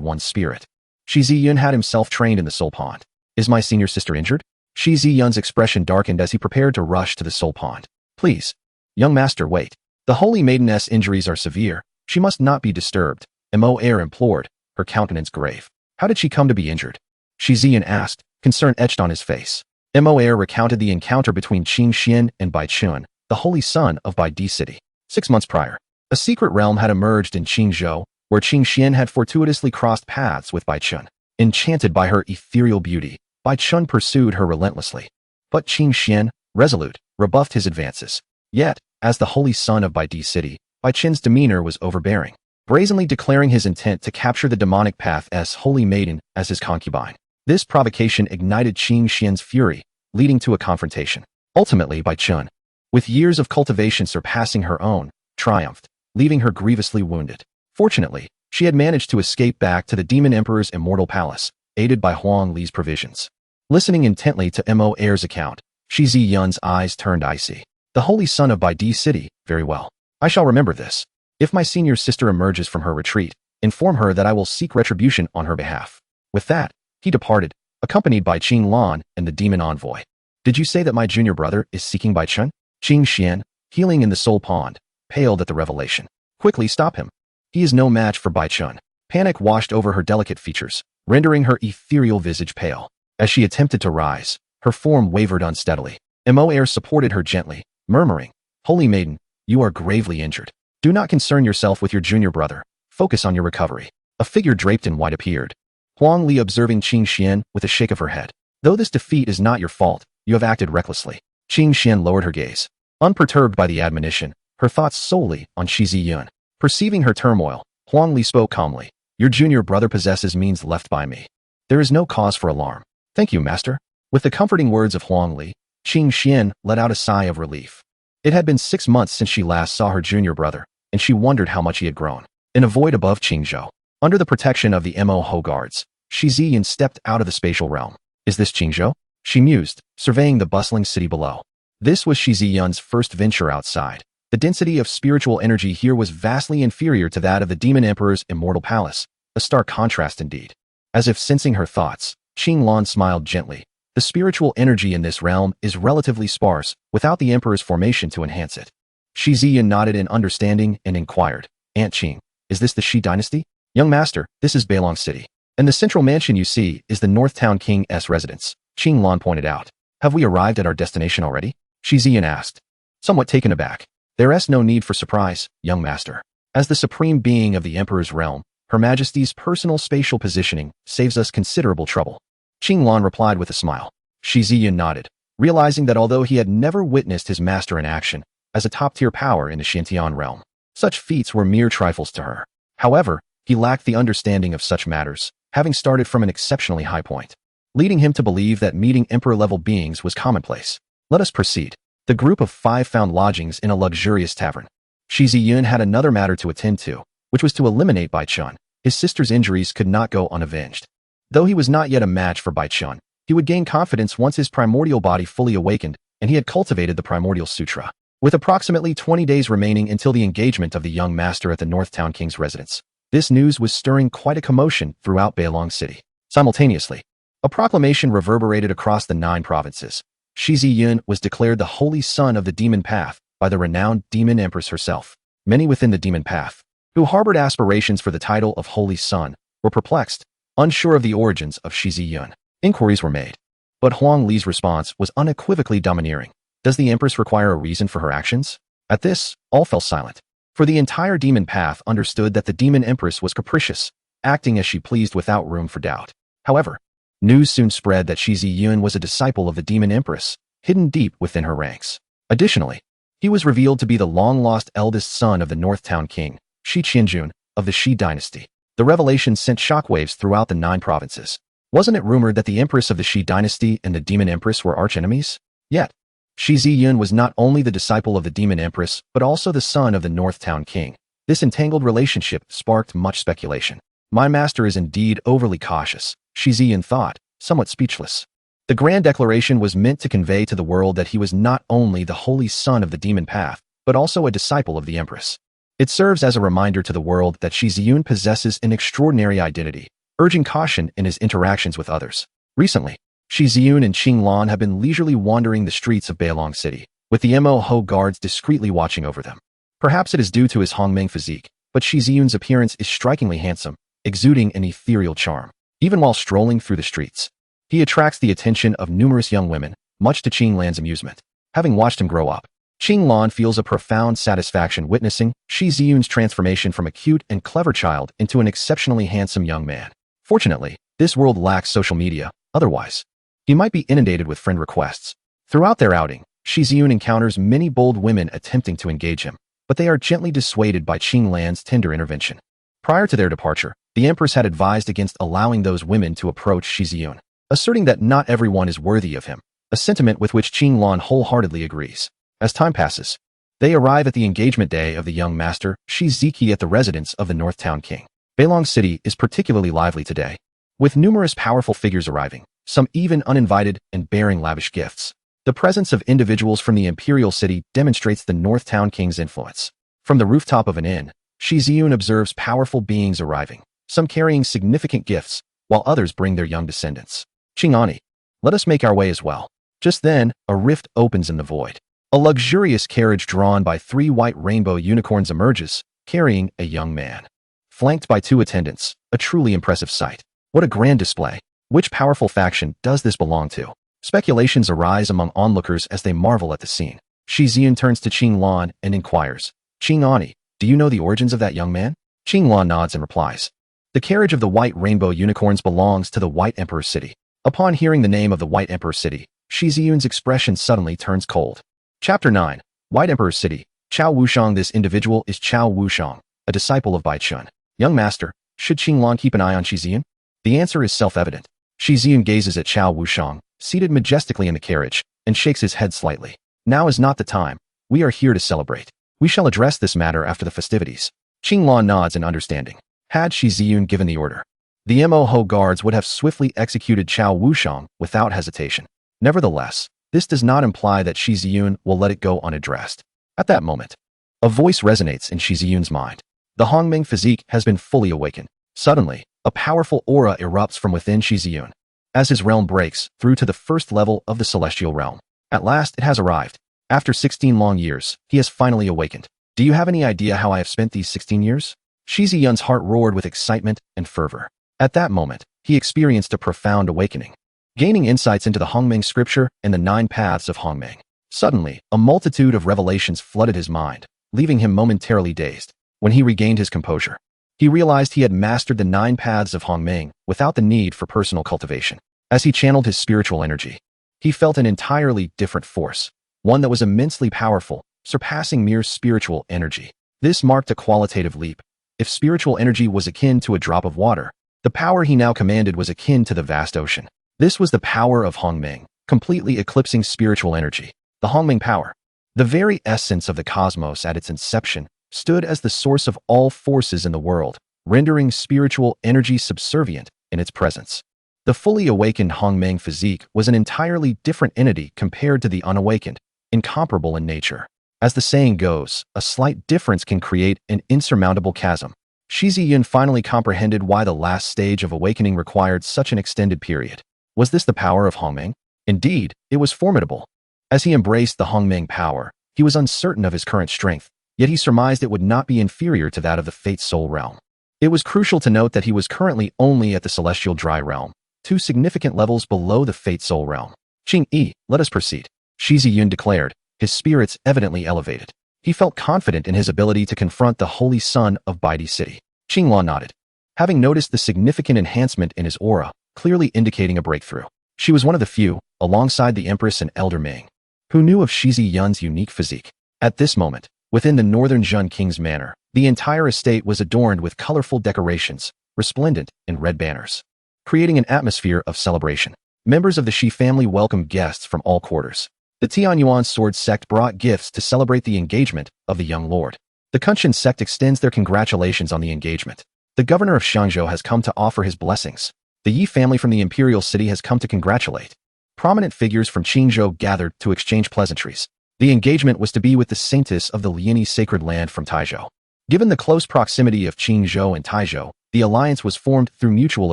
one's spirit. Shi Yun had himself trained in the Soul Pond. Is my senior sister injured? Shi Yun's expression darkened as he prepared to rush to the Soul Pond. Please. Young master, wait. The Holy Maiden's injuries are severe. She must not be disturbed. Moer implored, her countenance grave. How did she come to be injured? Shi Yun asked, concern etched on his face. Moer recounted the encounter between Qingxian and Bai Chun, the holy son of Bai Di City. 6 months prior, a secret realm had emerged in Ching Zhao, where Qingxian had fortuitously crossed paths with Bai Chun. Enchanted by her ethereal beauty, Bai Chun pursued her relentlessly. But Qingxian, resolute, rebuffed his advances. Yet, as the holy son of Bai Di City, Bai Chun's demeanor was overbearing, brazenly declaring his intent to capture the demonic path's Holy Maiden as his concubine. This provocation ignited Qingxian's fury, leading to a confrontation. Ultimately, Bai Chun, with years of cultivation surpassing her own, triumphed, leaving her grievously wounded. Fortunately, she had managed to escape back to the Demon Emperor's immortal palace, aided by Huang Li's provisions. Listening intently to Moer's account, Shi Yun's eyes turned icy. The holy son of Bai Di City, very well. I shall remember this. If my senior sister emerges from her retreat, inform her that I will seek retribution on her behalf. With that, he departed, accompanied by Qing Lan and the demon envoy. Did you say that my junior brother is seeking Bai Chun? Qingxian, healing in the Soul Pond, paled at the revelation. Quickly stop him. He is no match for Bai Chun. Panic washed over her delicate features, rendering her ethereal visage pale. As she attempted to rise, her form wavered unsteadily. Moer supported her gently, murmuring, Holy Maiden, you are gravely injured. Do not concern yourself with your junior brother. Focus on your recovery. A figure draped in white appeared. Huang Li observing Qingxian with a shake of her head. Though this defeat is not your fault, you have acted recklessly. Qingxian lowered her gaze. Unperturbed by the admonition, her thoughts solely on Shi Yun. Perceiving her turmoil, Huang Li spoke calmly. Your junior brother possesses means left by me. There is no cause for alarm. Thank you, master. With the comforting words of Huang Li, Qingxian let out a sigh of relief. It had been 6 months since she last saw her junior brother, and she wondered how much he had grown. In a void above Ching Zhao, under the protection of the Mo guards, Shi Yun stepped out of the spatial realm. Is this Ching Zhao? She mused, surveying the bustling city below. This was Shi Yun's first venture outside. The density of spiritual energy here was vastly inferior to that of the Demon Emperor's immortal palace, a stark contrast indeed. As if sensing her thoughts, Qing Lan smiled gently. The spiritual energy in this realm is relatively sparse, without the Emperor's formation to enhance it. Shi Yun nodded in understanding and inquired, Aunt Qing, is this the Shi dynasty? Young master, this is Beilong City. And the central mansion you see is the Northtown King's residence, Qing Lan pointed out. Have we arrived at our destination already? Shi Yun asked, somewhat taken aback. There is no need for surprise, young master. As the supreme being of the Emperor's realm, Her Majesty's personal spatial positioning saves us considerable trouble. Qing Lan replied with a smile. Shi Yun nodded, realizing that although he had never witnessed his master in action, as a top-tier power in the Xintian realm, such feats were mere trifles to her. However, he lacked the understanding of such matters, having started from an exceptionally high point, leading him to believe that meeting emperor-level beings was commonplace. Let us proceed. The group of 5 found lodgings in a luxurious tavern. Shi Yun had another matter to attend to, which was to eliminate Bai Chun. His sister's injuries could not go unavenged. Though he was not yet a match for Bai Chun, he would gain confidence once his primordial body fully awakened and he had cultivated the primordial sutra. With approximately 20 days remaining until the engagement of the young master at the Northtown King's residence, this news was stirring quite a commotion throughout Bailong City. Simultaneously, a proclamation reverberated across the 9 provinces. Shi Yun was declared the holy son of the demon path by the renowned demon empress herself. Many within the demon path, who harbored aspirations for the title of holy son, were perplexed, unsure of the origins of Shi Yun. Inquiries were made, but Huang Li's response was unequivocally domineering. Does the empress require a reason for her actions? At this, all fell silent, for the entire demon path understood that the demon empress was capricious, acting as she pleased without room for doubt. However, news soon spread that Shi Yun was a disciple of the demon empress, hidden deep within her ranks. Additionally, he was revealed to be the long-lost eldest son of the Northtown King, Shi Yun, of the Shi dynasty. The revelation sent shockwaves throughout the 9 provinces. Wasn't it rumored that the empress of the Shi dynasty and the demon empress were archenemies? Yet, Shi Yun was not only the disciple of the demon empress, but also the son of the Northtown King. This entangled relationship sparked much speculation. My master is indeed overly cautious, Shi Yun thought, somewhat speechless. The grand declaration was meant to convey to the world that he was not only the holy son of the demon path, but also a disciple of the empress. It serves as a reminder to the world that Shi Yun possesses an extraordinary identity, urging caution in his interactions with others. Recently, Shi Yun and Qing Lan have been leisurely wandering the streets of Bailong City, with the Mo guards discreetly watching over them. Perhaps it is due to his Hongmeng physique, but Shi Yun's appearance is strikingly handsome, exuding an ethereal charm. Even while strolling through the streets, he attracts the attention of numerous young women, much to Qing Lan's amusement. Having watched him grow up, Qing Lan feels a profound satisfaction witnessing Shi Yun's transformation from a cute and clever child into an exceptionally handsome young man. Fortunately, this world lacks social media, otherwise, he might be inundated with friend requests. Throughout their outing, Shi Yun encounters many bold women attempting to engage him, but they are gently dissuaded by Qing Lan's tender intervention. Prior to their departure, the empress had advised against allowing those women to approach Shi Yun, asserting that not everyone is worthy of him, a sentiment with which Qing Lan wholeheartedly agrees. As time passes, they arrive at the engagement day of the young master, Shi Ziki, at the residence of the Northtown King. Bailong City is particularly lively today, with numerous powerful figures arriving, some even uninvited and bearing lavish gifts. The presence of individuals from the imperial city demonstrates the Northtown King's influence. From the rooftop of an inn, Shi Yun observes powerful beings arriving, some carrying significant gifts, while others bring their young descendants. Qingani, let us make our way as well. Just then, a rift opens in the void. A luxurious carriage drawn by 3 white rainbow unicorns emerges, carrying a young man. Flanked by 2 attendants, a truly impressive sight. What a grand display. Which powerful faction does this belong to? Speculations arise among onlookers as they marvel at the scene. Shi Yun turns to Qing Lan and inquires, Qingani, do you know the origins of that young man? Qing Lan nods and replies, the carriage of the white rainbow unicorns belongs to the White Emperor City. Upon hearing the name of the White Emperor City, Shi Yun's expression suddenly turns cold. Chapter 9. White Emperor City. Chao Wushang. This individual is Chao Wushang, a disciple of Bai Chun. Young master, should Qing Lan keep an eye on Shi Yun? The answer is self-evident. Shi Yun gazes at Chao Wushang, seated majestically in the carriage, and shakes his head slightly. Now is not the time. We are here to celebrate. We shall address this matter after the festivities. Qing Lan nods in understanding. Had Shi Yun given the order, the Mo guards would have swiftly executed Chao Wushang without hesitation. Nevertheless, this does not imply that Shi Yun will let it go unaddressed. At that moment, a voice resonates in Shi Yun's mind. The Hongmeng physique has been fully awakened. Suddenly, a powerful aura erupts from within Shi Yun, as his realm breaks through to the first level of the celestial realm. At last, it has arrived. After 16 long years, he has finally awakened. Do you have any idea how I have spent these 16 years? Shi Yun's heart roared with excitement and fervor. At that moment, he experienced a profound awakening, gaining insights into the Hongmeng scripture and the 9 paths of Hongmeng. Suddenly, a multitude of revelations flooded his mind, leaving him momentarily dazed. When he regained his composure, he realized he had mastered the 9 paths of Hongmeng without the need for personal cultivation. As he channeled his spiritual energy, he felt an entirely different force, one that was immensely powerful, surpassing mere spiritual energy. This marked a qualitative leap. If spiritual energy was akin to a drop of water, the power he now commanded was akin to the vast ocean. This was the power of Hongming, completely eclipsing spiritual energy. The Hongming power, the very essence of the cosmos at its inception, stood as the source of all forces in the world, rendering spiritual energy subservient in its presence. The fully awakened Hongmeng physique was an entirely different entity compared to the unawakened, incomparable in nature. As the saying goes, a slight difference can create an insurmountable chasm. Shi Yun finally comprehended why the last stage of awakening required such an extended period. Was this the power of Hongmeng? Indeed, it was formidable. As he embraced the Hongmeng power, he was uncertain of his current strength, yet he surmised it would not be inferior to that of the Fate Soul realm. It was crucial to note that he was currently only at the Celestial Dry realm, 2 significant levels below the Fate Soul realm. Ching Yi, let us proceed, Shi Yun declared, his spirits evidently elevated. He felt confident in his ability to confront the Holy Son of Baidi City. Qing Hua nodded, having noticed the significant enhancement in his aura, clearly indicating a breakthrough. She was one of the few, alongside the Empress and Elder Ming, who knew of Shi Yun's unique physique. At this moment, within the northern Zhun King's manor, the entire estate was adorned with colorful decorations, resplendent in red banners, creating an atmosphere of celebration. Members of the Shi family welcomed guests from all quarters. The Tianyuan sword sect brought gifts to celebrate the engagement of the young lord. The Kunshan sect extends their congratulations on the engagement. The governor of Xiangzhou has come to offer his blessings. The Yi family from the imperial city has come to congratulate. Prominent figures from Qingzhou gathered to exchange pleasantries. The engagement was to be with the saintess of the Liani sacred land from Taizhou. Given the close proximity of Qingzhou and Taizhou, the alliance was formed through mutual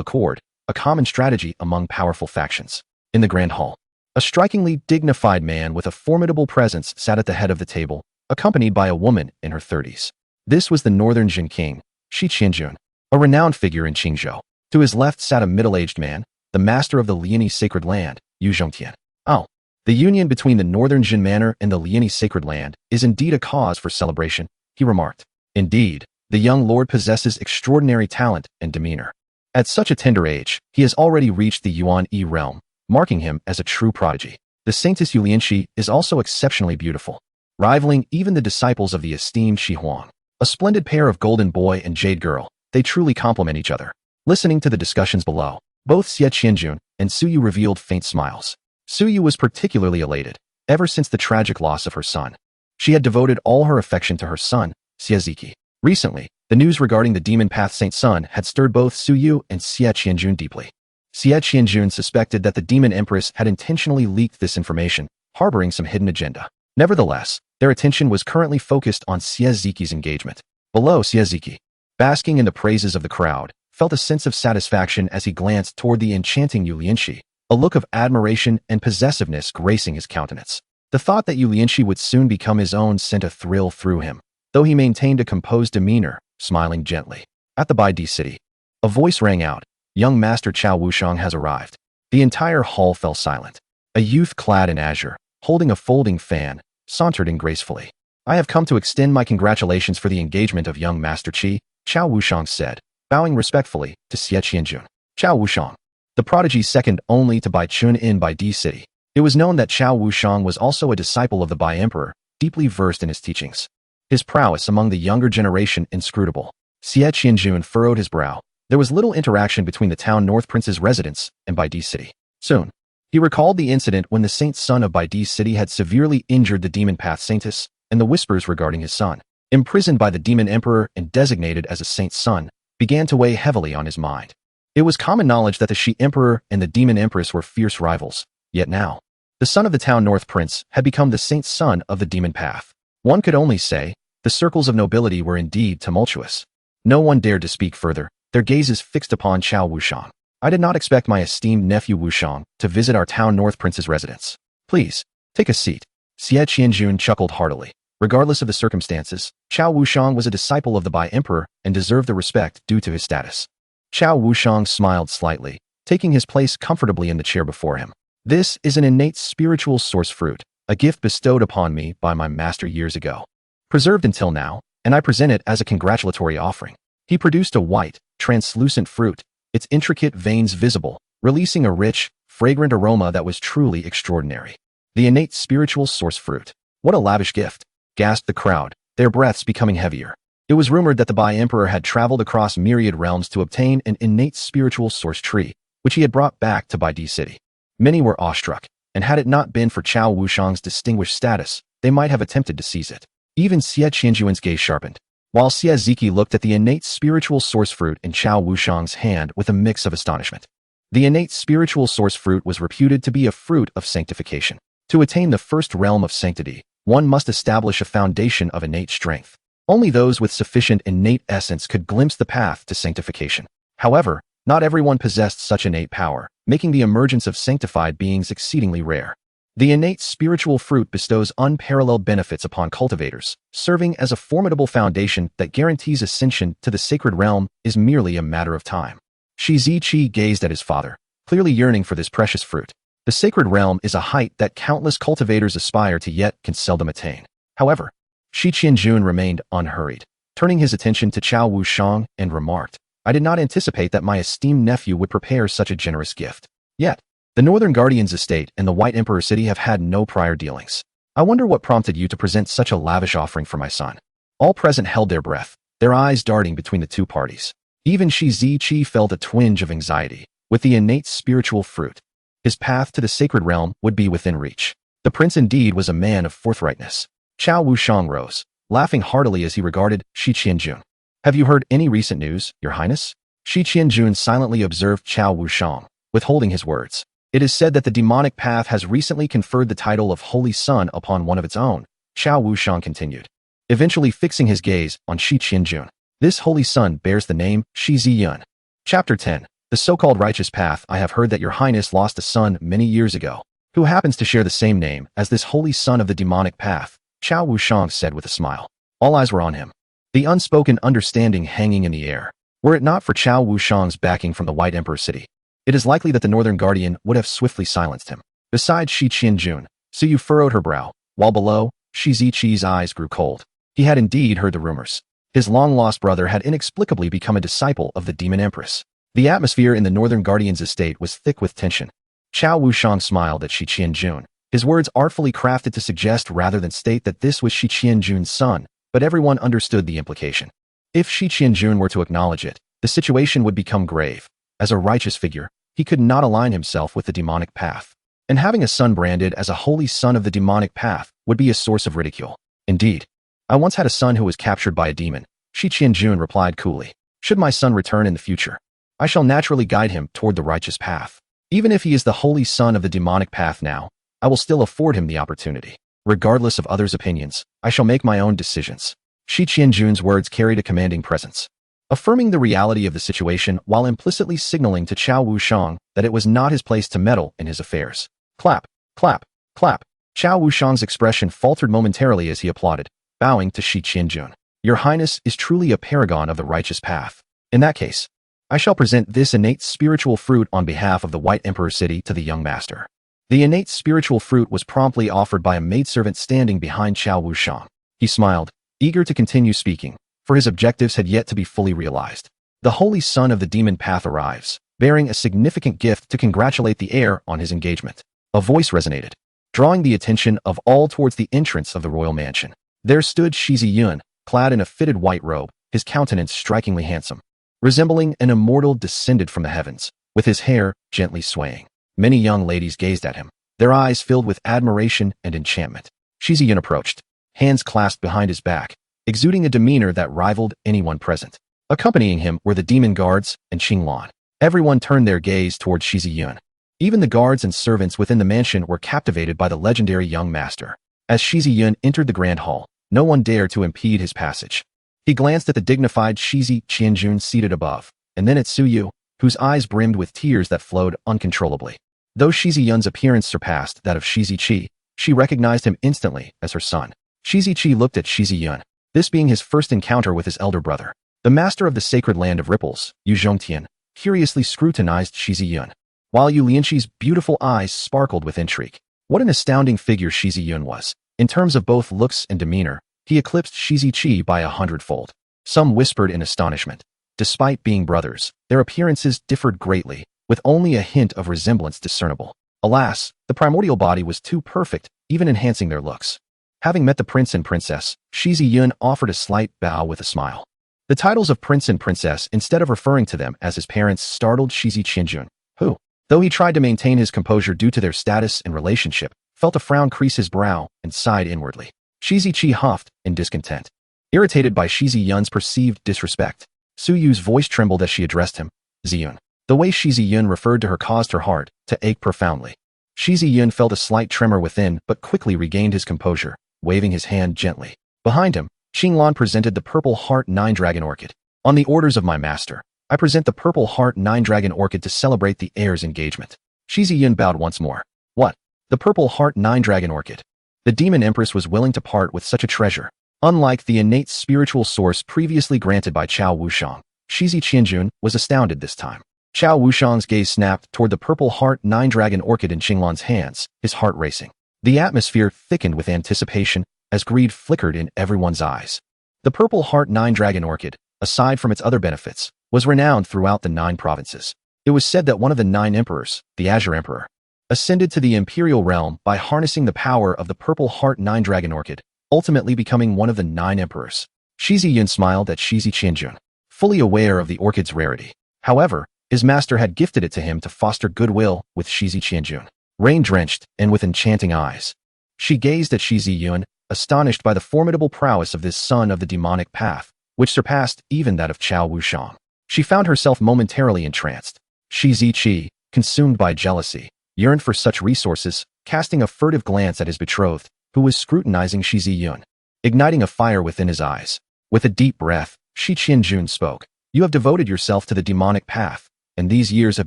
accord, a common strategy among powerful factions. In the Grand Hall, a strikingly dignified man with a formidable presence sat at the head of the table, accompanied by a woman in her 30s. This was the northern Jin King, Shi Yun, a renowned figure in Qingzhou. To his left sat a middle-aged man, the master of the Liani sacred land, Yu Zhongtian. Oh, the union between the northern Jin manor and the Liani sacred land is indeed a cause for celebration, he remarked. Indeed, the young lord possesses extraordinary talent and demeanor. At such a tender age, he has already reached the Yuan Yi realm, marking him as a true prodigy. The Saintess Yulianxi is also exceptionally beautiful, rivaling even the disciples of the esteemed Shi Huang. A splendid pair of golden boy and jade girl, they truly complement each other. Listening to the discussions below, both Xie Qianjun and Suyu revealed faint smiles. Suyu was particularly elated, ever since the tragic loss of her son. She had devoted all her affection to her son, Xie Ziki. Recently, the news regarding the demon path Saint Sun had stirred both Suyu and Xie Qianjun deeply. Xie Qianjun suspected that the demon empress had intentionally leaked this information, harboring some hidden agenda. Nevertheless, their attention was currently focused on Xie Ziki's engagement. Below, Xie Ziki, basking in the praises of the crowd, felt a sense of satisfaction as he glanced toward the enchanting Yulianxi, a look of admiration and possessiveness gracing his countenance. The thought that Yulianxi would soon become his own sent a thrill through him, though he maintained a composed demeanor, smiling gently. At the Baidi city, a voice rang out, "Young Master Chao Wushang has arrived." The entire hall fell silent. A youth clad in azure, holding a folding fan, sauntered in gracefully. "I have come to extend my congratulations for the engagement of young Master Qi," Chao Wushang said, bowing respectfully to Xie Qianjun. Chao Wushang, the prodigy second only to Bai Chun in Baidi city. It was known that Chao Wushang was also a disciple of the Bai Emperor, deeply versed in his teachings. His prowess among the younger generation inscrutable. Xie Qianjun furrowed his brow. There was little interaction between the town North Prince's residence and Baidi city. Soon, he recalled the incident when the saint son of Baidi city had severely injured the demon path saintess, and the whispers regarding his son, imprisoned by the demon emperor and designated as a saint's son, began to weigh heavily on his mind. It was common knowledge that the Shi emperor and the demon empress were fierce rivals, yet now, the son of the town North Prince had become the saint's son of the demon path. One could only say, the circles of nobility were indeed tumultuous. No one dared to speak further, their gazes fixed upon Chao Wushang. "I did not expect my esteemed nephew Wushang to visit our town North Prince's residence. Please, take a seat." Xie Qianjun chuckled heartily. Regardless of the circumstances, Chao Wushang was a disciple of the Bai Emperor and deserved the respect due to his status. Chao Wushang smiled slightly, taking his place comfortably in the chair before him. "This is an innate spiritual source fruit, a gift bestowed upon me by my master years ago, preserved until now, and I present it as a congratulatory offering." He produced a white, translucent fruit, its intricate veins visible, releasing a rich, fragrant aroma that was truly extraordinary. The innate spiritual source fruit. What a lavish gift, gasped the crowd, their breaths becoming heavier. It was rumored that the Bai Emperor had traveled across myriad realms to obtain an innate spiritual source tree, which he had brought back to Bai Di City. Many were awestruck, and had it not been for Chao Wushang's distinguished status, they might have attempted to seize it. Even Xie Qianjuan's gaze sharpened, while Xie Ziki looked at the innate spiritual source fruit in Chao Wushang's hand with a mix of astonishment. The innate spiritual source fruit was reputed to be a fruit of sanctification. To attain the first realm of sanctity, one must establish a foundation of innate strength. Only those with sufficient innate essence could glimpse the path to sanctification. However, not everyone possessed such innate power, making the emergence of sanctified beings exceedingly rare. The innate spiritual fruit bestows unparalleled benefits upon cultivators, serving as a formidable foundation that guarantees ascension to the sacred realm is merely a matter of time. Shi Ziqi gazed at his father, clearly yearning for this precious fruit. The sacred realm is a height that countless cultivators aspire to yet can seldom attain. However, Shi Qianjun remained unhurried, turning his attention to Chao Wushang and remarked, I did not anticipate that my esteemed nephew would prepare such a generous gift. Yet, the Northern Guardian's estate and the White Emperor City have had no prior dealings. I wonder what prompted you to present such a lavish offering for my son. All present held their breath, their eyes darting between the two parties. Even Shi Ziqi felt a twinge of anxiety. With the innate spiritual fruit, his path to the sacred realm would be within reach. The prince indeed was a man of forthrightness. Chao Wushang rose, laughing heartily as he regarded Shi Qianjun. Have you heard any recent news, Your Highness? Shi Qianjun silently observed Chao Wushang, withholding his words. It is said that the demonic path has recently conferred the title of Holy Son upon one of its own, Chao Wushang continued, eventually fixing his gaze on Shi Qianjun. This Holy Son bears the name Shi Yun. Chapter 10. The so-called righteous path. I have heard that Your Highness lost a son many years ago, who happens to share the same name as this Holy Son of the demonic path, Chao Wushang said with a smile. All eyes were on him, the unspoken understanding hanging in the air. Were it not for Chao Wushang's backing from the White Emperor City, it is likely that the Northern Guardian would have swiftly silenced him. Beside Shi Qianjun, Su Yu furrowed her brow, while below, Shi Ziqi's eyes grew cold. He had indeed heard the rumors. His long-lost brother had inexplicably become a disciple of the Demon Empress. The atmosphere in the Northern Guardian's estate was thick with tension. Chao Wushang smiled at Shi Qianjun, his words artfully crafted to suggest rather than state that this was Shi Qianjun's son, but everyone understood the implication. If Shi Qianjun were to acknowledge it, the situation would become grave. As a righteous figure, he could not align himself with the demonic path. And having a son branded as a holy son of the demonic path would be a source of ridicule. Indeed, I once had a son who was captured by a demon, Shi Qianjun replied coolly. Should my son return in the future, I shall naturally guide him toward the righteous path. Even if he is the holy son of the demonic path now, I will still afford him the opportunity. Regardless of others' opinions, I shall make my own decisions. Shi Qianjun's words carried a commanding presence, affirming the reality of the situation while implicitly signaling to Chao Wushang that it was not his place to meddle in his affairs. Clap, clap, clap. Chao Wushang's expression faltered momentarily as he applauded, bowing to Shi Qianjun. Your Highness is truly a paragon of the righteous path. In that case, I shall present this innate spiritual fruit on behalf of the White Emperor City to the young master. The innate spiritual fruit was promptly offered by a maidservant standing behind Chao Wushang. He smiled, eager to continue speaking, for his objectives had yet to be fully realized. The holy son of the demon path arrives, bearing a significant gift to congratulate the heir on his engagement. A voice resonated, drawing the attention of all towards the entrance of the royal mansion. There stood Shi Yun, clad in a fitted white robe, his countenance strikingly handsome, resembling an immortal descended from the heavens, with his hair gently swaying. Many young ladies gazed at him, their eyes filled with admiration and enchantment. Shi Yun approached, hands clasped behind his back, exuding a demeanor that rivaled anyone present. Accompanying him were the demon guards and Qing Lan. Everyone turned their gaze toward Shi Yun. Even the guards and servants within the mansion were captivated by the legendary young master. As Shi Yun entered the grand hall, no one dared to impede his passage. He glanced at the dignified Shi Qianjun seated above, and then at Su Yu, whose eyes brimmed with tears that flowed uncontrollably. Though Shi Yun's appearance surpassed that of Shi Ziqi, she recognized him instantly as her son. Shi Ziqi looked at Shi Yun, this being his first encounter with his elder brother. The master of the sacred land of ripples, Yu Zhongtian, curiously scrutinized Shi Yun, while Yu Lianqi's beautiful eyes sparkled with intrigue. What an astounding figure Shi Yun was. In terms of both looks and demeanor, he eclipsed Shi Ziqi by 100-fold. Some whispered in astonishment. Despite being brothers, their appearances differed greatly, with only a hint of resemblance discernible. Alas, the primordial body was too perfect, even enhancing their looks. Having met the prince and princess, Shi Yun offered a slight bow with a smile. The titles of prince and princess, instead of referring to them as his parents, startled Shi Yun, who, though he tried to maintain his composure due to their status and relationship, felt a frown crease his brow and sighed inwardly. Shi huffed in discontent. Irritated by Shi Yun's perceived disrespect, Su Yu's voice trembled as she addressed him. Ziyun. The way Shi Yun referred to her caused her heart to ache profoundly. Shi Yun felt a slight tremor within but quickly regained his composure, waving his hand gently. Behind him, Qing Lan presented the Purple Heart 9 Dragon Orchid. On the orders of my master, I present the Purple Heart 9 Dragon Orchid to celebrate the heir's engagement. Shi Yun bowed once more. What? The Purple Heart 9 Dragon Orchid. The Demon Empress was willing to part with such a treasure. Unlike the innate spiritual source previously granted by Chao Wushang, Shi Qianjun was astounded this time. Chao Wushang's gaze snapped toward the Purple Heart 9 Dragon Orchid in Qinglan's hands, his heart racing. The atmosphere thickened with anticipation as greed flickered in everyone's eyes. The Purple Heart 9 Dragon Orchid, aside from its other benefits, was renowned throughout the 9 provinces. It was said that one of the 9 emperors, the Azure Emperor, ascended to the imperial realm by harnessing the power of the Purple Heart 9 Dragon Orchid, ultimately becoming one of the 9 emperors. Shi Yun smiled at Shi Qianjun, fully aware of the orchid's rarity. However, his master had gifted it to him to foster goodwill with Shi Qianjun. Rain-drenched and with enchanting eyes, she gazed at Shi Yun, astonished by the formidable prowess of this son of the demonic path, which surpassed even that of Chao Wushang. She found herself momentarily entranced. Shi Ziqi, consumed by jealousy, yearned for such resources, casting a furtive glance at his betrothed, who was scrutinizing Shi Yun, igniting a fire within his eyes. With a deep breath, Shi Qianjun spoke. You have devoted yourself to the demonic path, and these years have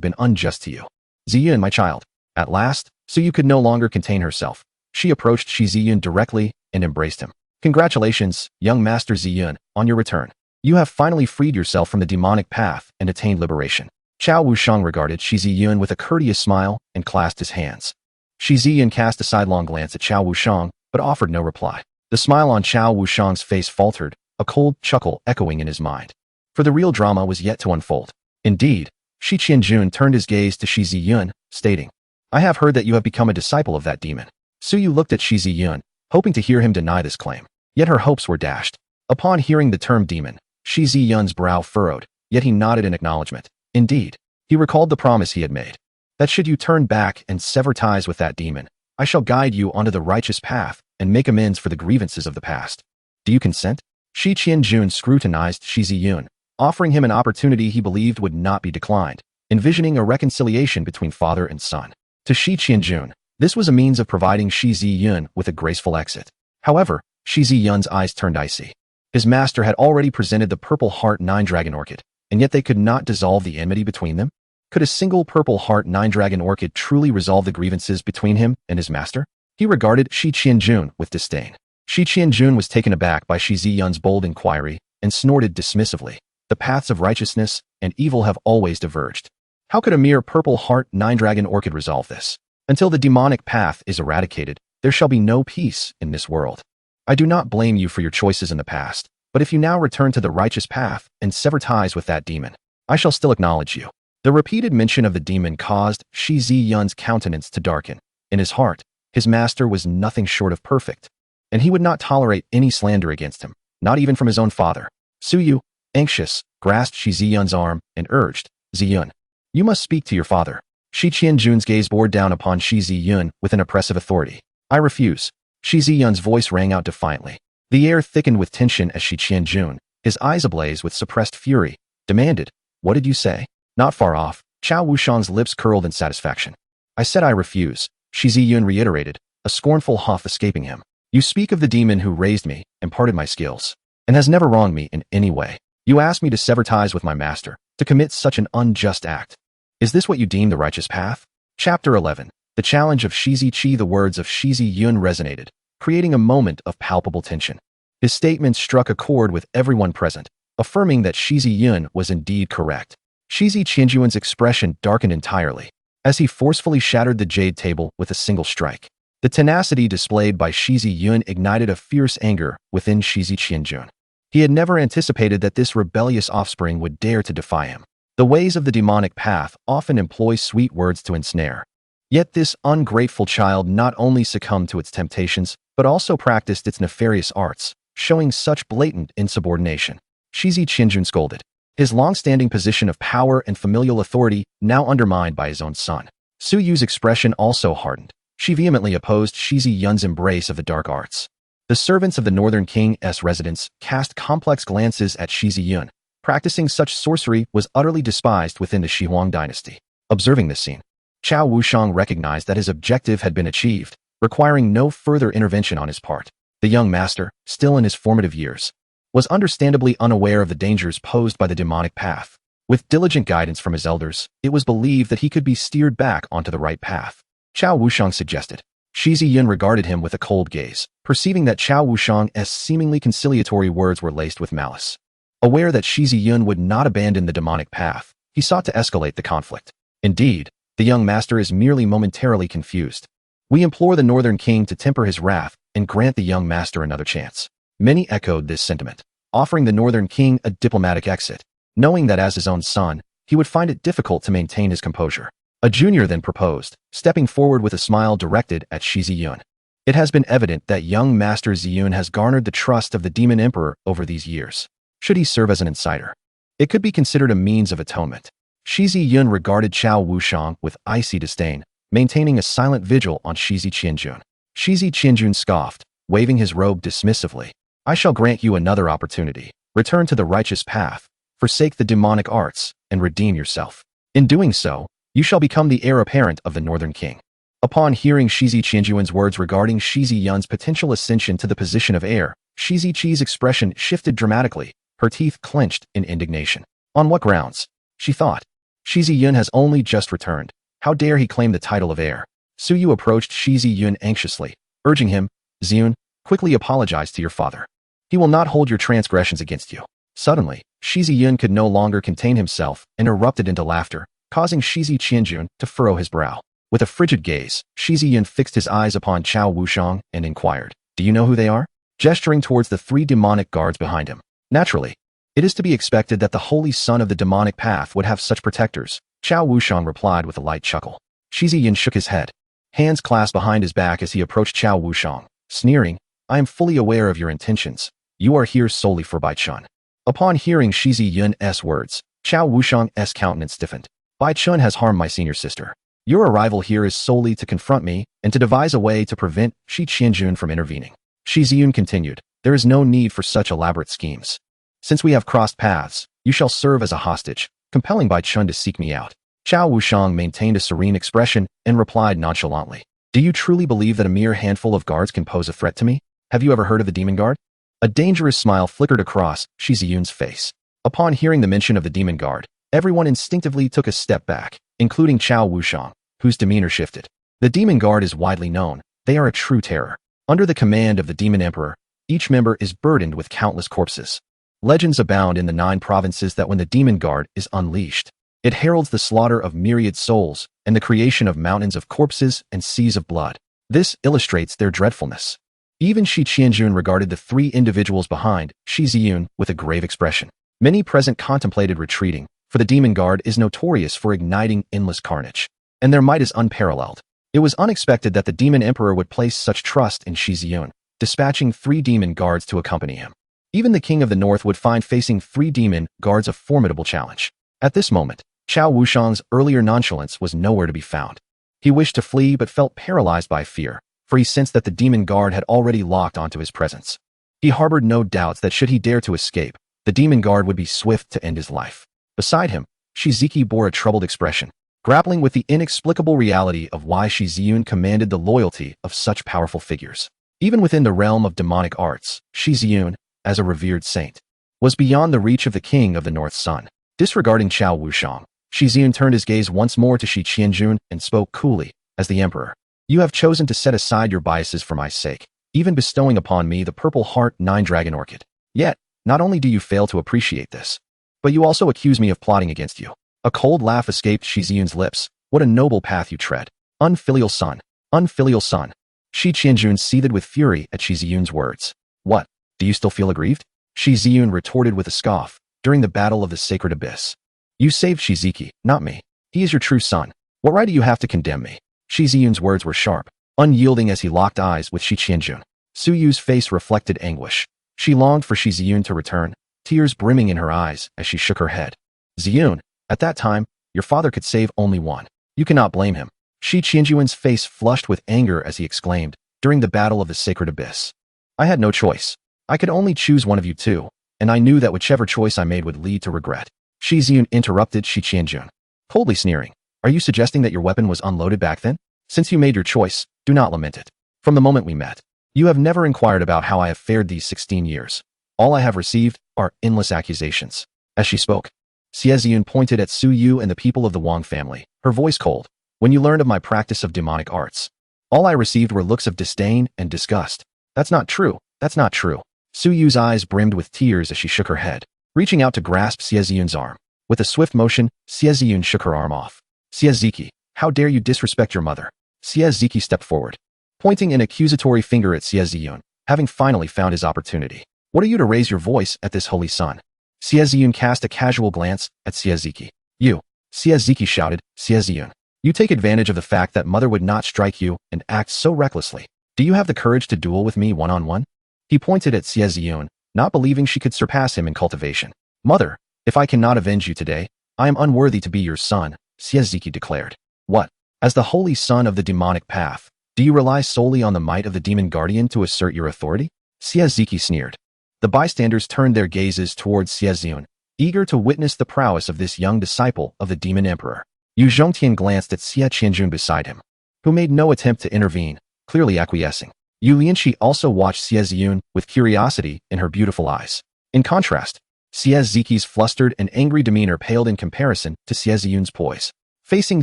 been unjust to you. Ziyun, my child. At last, Su Yu could no longer contain herself. She approached Shi Yun directly and embraced him. Congratulations, young Master Ziyun, on your return. You have finally freed yourself from the demonic path and attained liberation. Chao Wushang regarded Shi Yun with a courteous smile and clasped his hands. Shi Yun cast a sidelong glance at Chao Wushang, but offered no reply. The smile on Chao Wushang's face faltered, a cold chuckle echoing in his mind. For the real drama was yet to unfold. Indeed, Shi Qianjun turned his gaze to Shi Yun, stating, I have heard that you have become a disciple of that demon. Su Yu looked at Shi Yun, hoping to hear him deny this claim. Yet her hopes were dashed. Upon hearing the term demon, Shi Yun's brow furrowed, yet he nodded in acknowledgement. Indeed, he recalled the promise he had made, that should you turn back and sever ties with that demon, I shall guide you onto the righteous path and make amends for the grievances of the past. Do you consent? Shi Qianjun scrutinized Shi Yun, offering him an opportunity he believed would not be declined, envisioning a reconciliation between father and son. To Shi Qianjun, this was a means of providing Shi Yun with a graceful exit. However, Shi Yun's eyes turned icy. His master had already presented the Purple Heart 9 Dragon Orchid, and yet they could not dissolve the enmity between them? Could a single Purple Heart 9 Dragon Orchid truly resolve the grievances between him and his master? He regarded Shi Qianjun with disdain. Shi Qianjun was taken aback by Shi Yun's bold inquiry and snorted dismissively. The paths of righteousness and evil have always diverged. How could a mere Purple Heart 9 Dragon Orchid resolve this? Until the demonic path is eradicated, there shall be no peace in this world. I do not blame you for your choices in the past, but if you now return to the righteous path and sever ties with that demon, I shall still acknowledge you. The repeated mention of the demon caused Shi Yun's countenance to darken. In his heart, his master was nothing short of perfect, and he would not tolerate any slander against him, not even from his own father. Su Yu, anxious, grasped Shi Yun's arm and urged, Ziyun, you must speak to your father. Shi Qianjun's gaze bore down upon Shi Yun with an oppressive authority. I refuse. Shi Yun's voice rang out defiantly. The air thickened with tension as Shi Qianjun, his eyes ablaze with suppressed fury, demanded, What did you say? Not far off, Chao Wushang's lips curled in satisfaction. I said I refuse, Shi Yun reiterated, a scornful huff escaping him. You speak of the demon who raised me, imparted my skills, and has never wronged me in any way. You ask me to sever ties with my master, to commit such an unjust act. Is this what you deem the righteous path? Chapter 11. The challenge of Shi Ziqi. The words of Shi Yun resonated, creating a moment of palpable tension. His statements struck a chord with everyone present, affirming that Shi Yun was indeed correct. Shi Qianjun's expression darkened entirely, as he forcefully shattered the jade table with a single strike. The tenacity displayed by Shi Yun ignited a fierce anger within Shi Qianjun. He had never anticipated that this rebellious offspring would dare to defy him. The ways of the demonic path often employ sweet words to ensnare. Yet this ungrateful child not only succumbed to its temptations, but also practiced its nefarious arts, showing such blatant insubordination. Shi Yun scolded, his long-standing position of power and familial authority now undermined by his own son. Su Yu's expression also hardened. She vehemently opposed Shi Yun's embrace of the dark arts. The servants of the Northern King's residence cast complex glances at Shi Yun. Practicing such sorcery was utterly despised within the Shi Huang dynasty. Observing this scene, Cao Wushang recognized that his objective had been achieved, requiring no further intervention on his part. The young master, still in his formative years, was understandably unaware of the dangers posed by the demonic path. With diligent guidance from his elders, it was believed that he could be steered back onto the right path. Cao Wushang suggested. Shi Yun regarded him with a cold gaze, perceiving that Cao Wushang's seemingly conciliatory words were laced with malice. Aware that Shi Yun would not abandon the demonic path, he sought to escalate the conflict. Indeed, the young master is merely momentarily confused. We implore the Northern King to temper his wrath and grant the young master another chance. Many echoed this sentiment, offering the Northern King a diplomatic exit, knowing that as his own son, he would find it difficult to maintain his composure. A junior then proposed, stepping forward with a smile directed at Shi Yun. It has been evident that young Master Ziyun has garnered the trust of the Demon Emperor over these years. Should he serve as an insider? It could be considered a means of atonement. Shi Yun regarded Cao Wushang with icy disdain, maintaining a silent vigil on Shi Qianjun. Shi Qianjun scoffed, waving his robe dismissively. I shall grant you another opportunity. Return to the righteous path, forsake the demonic arts, and redeem yourself. In doing so, you shall become the heir apparent of the Northern King. Upon hearing Shi Qianjun's words regarding Shi Yun's potential ascension to the position of heir, Shi Qi's expression shifted dramatically, her teeth clenched in indignation. On what grounds? She thought. Shi Yun has only just returned. How dare he claim the title of heir? Su Yu approached Shi Yun anxiously, urging him, Ziyun, quickly apologize to your father. He will not hold your transgressions against you. Suddenly, Shi Yun could no longer contain himself and erupted into laughter, causing Shi Qianjun to furrow his brow. With a frigid gaze, Shi Yun fixed his eyes upon Cao Wushang and inquired, Do you know who they are? Gesturing towards the three demonic guards behind him. Naturally, it is to be expected that the holy son of the demonic path would have such protectors, Cao Wushang replied with a light chuckle. Shi Yun shook his head, hands clasped behind his back as he approached Cao Wushang, sneering, I am fully aware of your intentions. You are here solely for Bai Chun. Upon hearing Shi Yun's words, Cao Wushang's countenance stiffened. Bai Chun has harmed my senior sister. Your arrival here is solely to confront me and to devise a way to prevent Shi Qianjun from intervening. Shi Yun continued, There is no need for such elaborate schemes. Since we have crossed paths, you shall serve as a hostage, compelling Bai Chun to seek me out. Cao Wushang maintained a serene expression and replied nonchalantly, Do you truly believe that a mere handful of guards can pose a threat to me? Have you ever heard of the Demon Guard? A dangerous smile flickered across Shi Yun's face. Upon hearing the mention of the Demon Guard, everyone instinctively took a step back, including Cao Wushang, whose demeanor shifted. The Demon Guard is widely known. They are a true terror. Under the command of the Demon Emperor, each member is burdened with countless corpses. Legends abound in the 9 provinces that when the Demon Guard is unleashed, it heralds the slaughter of myriad souls and the creation of mountains of corpses and seas of blood. This illustrates their dreadfulness. Even Shi Qianjun regarded the 3 individuals behind Shi Yun with a grave expression. Many present contemplated retreating, for the Demon Guard is notorious for igniting endless carnage, and their might is unparalleled. It was unexpected that the Demon Emperor would place such trust in Shi Yun, dispatching 3 Demon Guards to accompany him. Even the King of the North would find facing 3 Demon Guards a formidable challenge. At this moment, Cao Wushang's earlier nonchalance was nowhere to be found. He wished to flee but felt paralyzed by fear, for he sensed that the Demon Guard had already locked onto his presence. He harbored no doubts that should he dare to escape, the Demon Guard would be swift to end his life. Beside him, Shi Ziki bore a troubled expression, grappling with the inexplicable reality of why Shi Yun commanded the loyalty of such powerful figures. Even within the realm of demonic arts, Shi Yun, as a revered saint, was beyond the reach of the King of the North's son. Disregarding Cao Wushang, Shi Yun turned his gaze once more to Shi Qianjun and spoke coolly, as the Emperor. You have chosen to set aside your biases for my sake, even bestowing upon me the Purple Heart 9-Dragon Orchid. Yet, not only do you fail to appreciate this, but you also accuse me of plotting against you. A cold laugh escaped Shi Yun's lips. What a noble path you tread. Unfilial son. Unfilial son. Shi Qianjun seethed with fury at Shi Yun's words. What? Do you still feel aggrieved? Shi Yun retorted with a scoff. During the battle of the sacred abyss, you saved Shiziki, not me. He is your true son. What right do you have to condemn me? Shi Yun's words were sharp, unyielding as he locked eyes with Shi Qianjun. Su Yu's face reflected anguish. She longed for Shi Yun to return, tears brimming in her eyes as she shook her head. Ziyun, at that time, your father could save only one. You cannot blame him. Shi Qianjuan's face flushed with anger as he exclaimed, during the battle of the sacred abyss. I had no choice. I could only choose one of you two, and I knew that whichever choice I made would lead to regret. Shi Yun interrupted Shi Qianjun, coldly sneering. Are you suggesting that your weapon was unloaded back then? Since you made your choice, do not lament it. From the moment we met, you have never inquired about how I have fared these 16 years. All I have received are endless accusations. As she spoke, Xie Yun pointed at Su Yu and the people of the Wang family, her voice cold. When you learned of my practice of demonic arts, all I received were looks of disdain and disgust. That's not true. That's not true. Su Yu's eyes brimmed with tears as she shook her head, reaching out to grasp Xie Yun's arm. With a swift motion, Xie Yun shook her arm off. Xie Ziki, how dare you disrespect your mother? Xie Ziki stepped forward, pointing an accusatory finger at Xie Yun, having finally found his opportunity. What are you to raise your voice at this holy son? Xie Yun cast a casual glance at Xie Ziki. You, Xie Ziki shouted, Xie Yun. You take advantage of the fact that mother would not strike you and act so recklessly. Do you have the courage to duel with me one-on-one? He pointed at Xie Yun, not believing she could surpass him in cultivation. Mother, if I cannot avenge you today, I am unworthy to be your son, Xie Ziki declared. What? As the holy son of the demonic path, do you rely solely on the might of the demon guardian to assert your authority? Xie Ziki sneered. The bystanders turned their gazes towards Xie Yun, eager to witness the prowess of this young disciple of the demon emperor. Yu Zhongtian glanced at Xie Qianjun beside him, who made no attempt to intervene, clearly acquiescing. Yu Lianqi also watched Xie Yun with curiosity in her beautiful eyes. In contrast, Xie Ziki's flustered and angry demeanor paled in comparison to Xie Yun's poise. Facing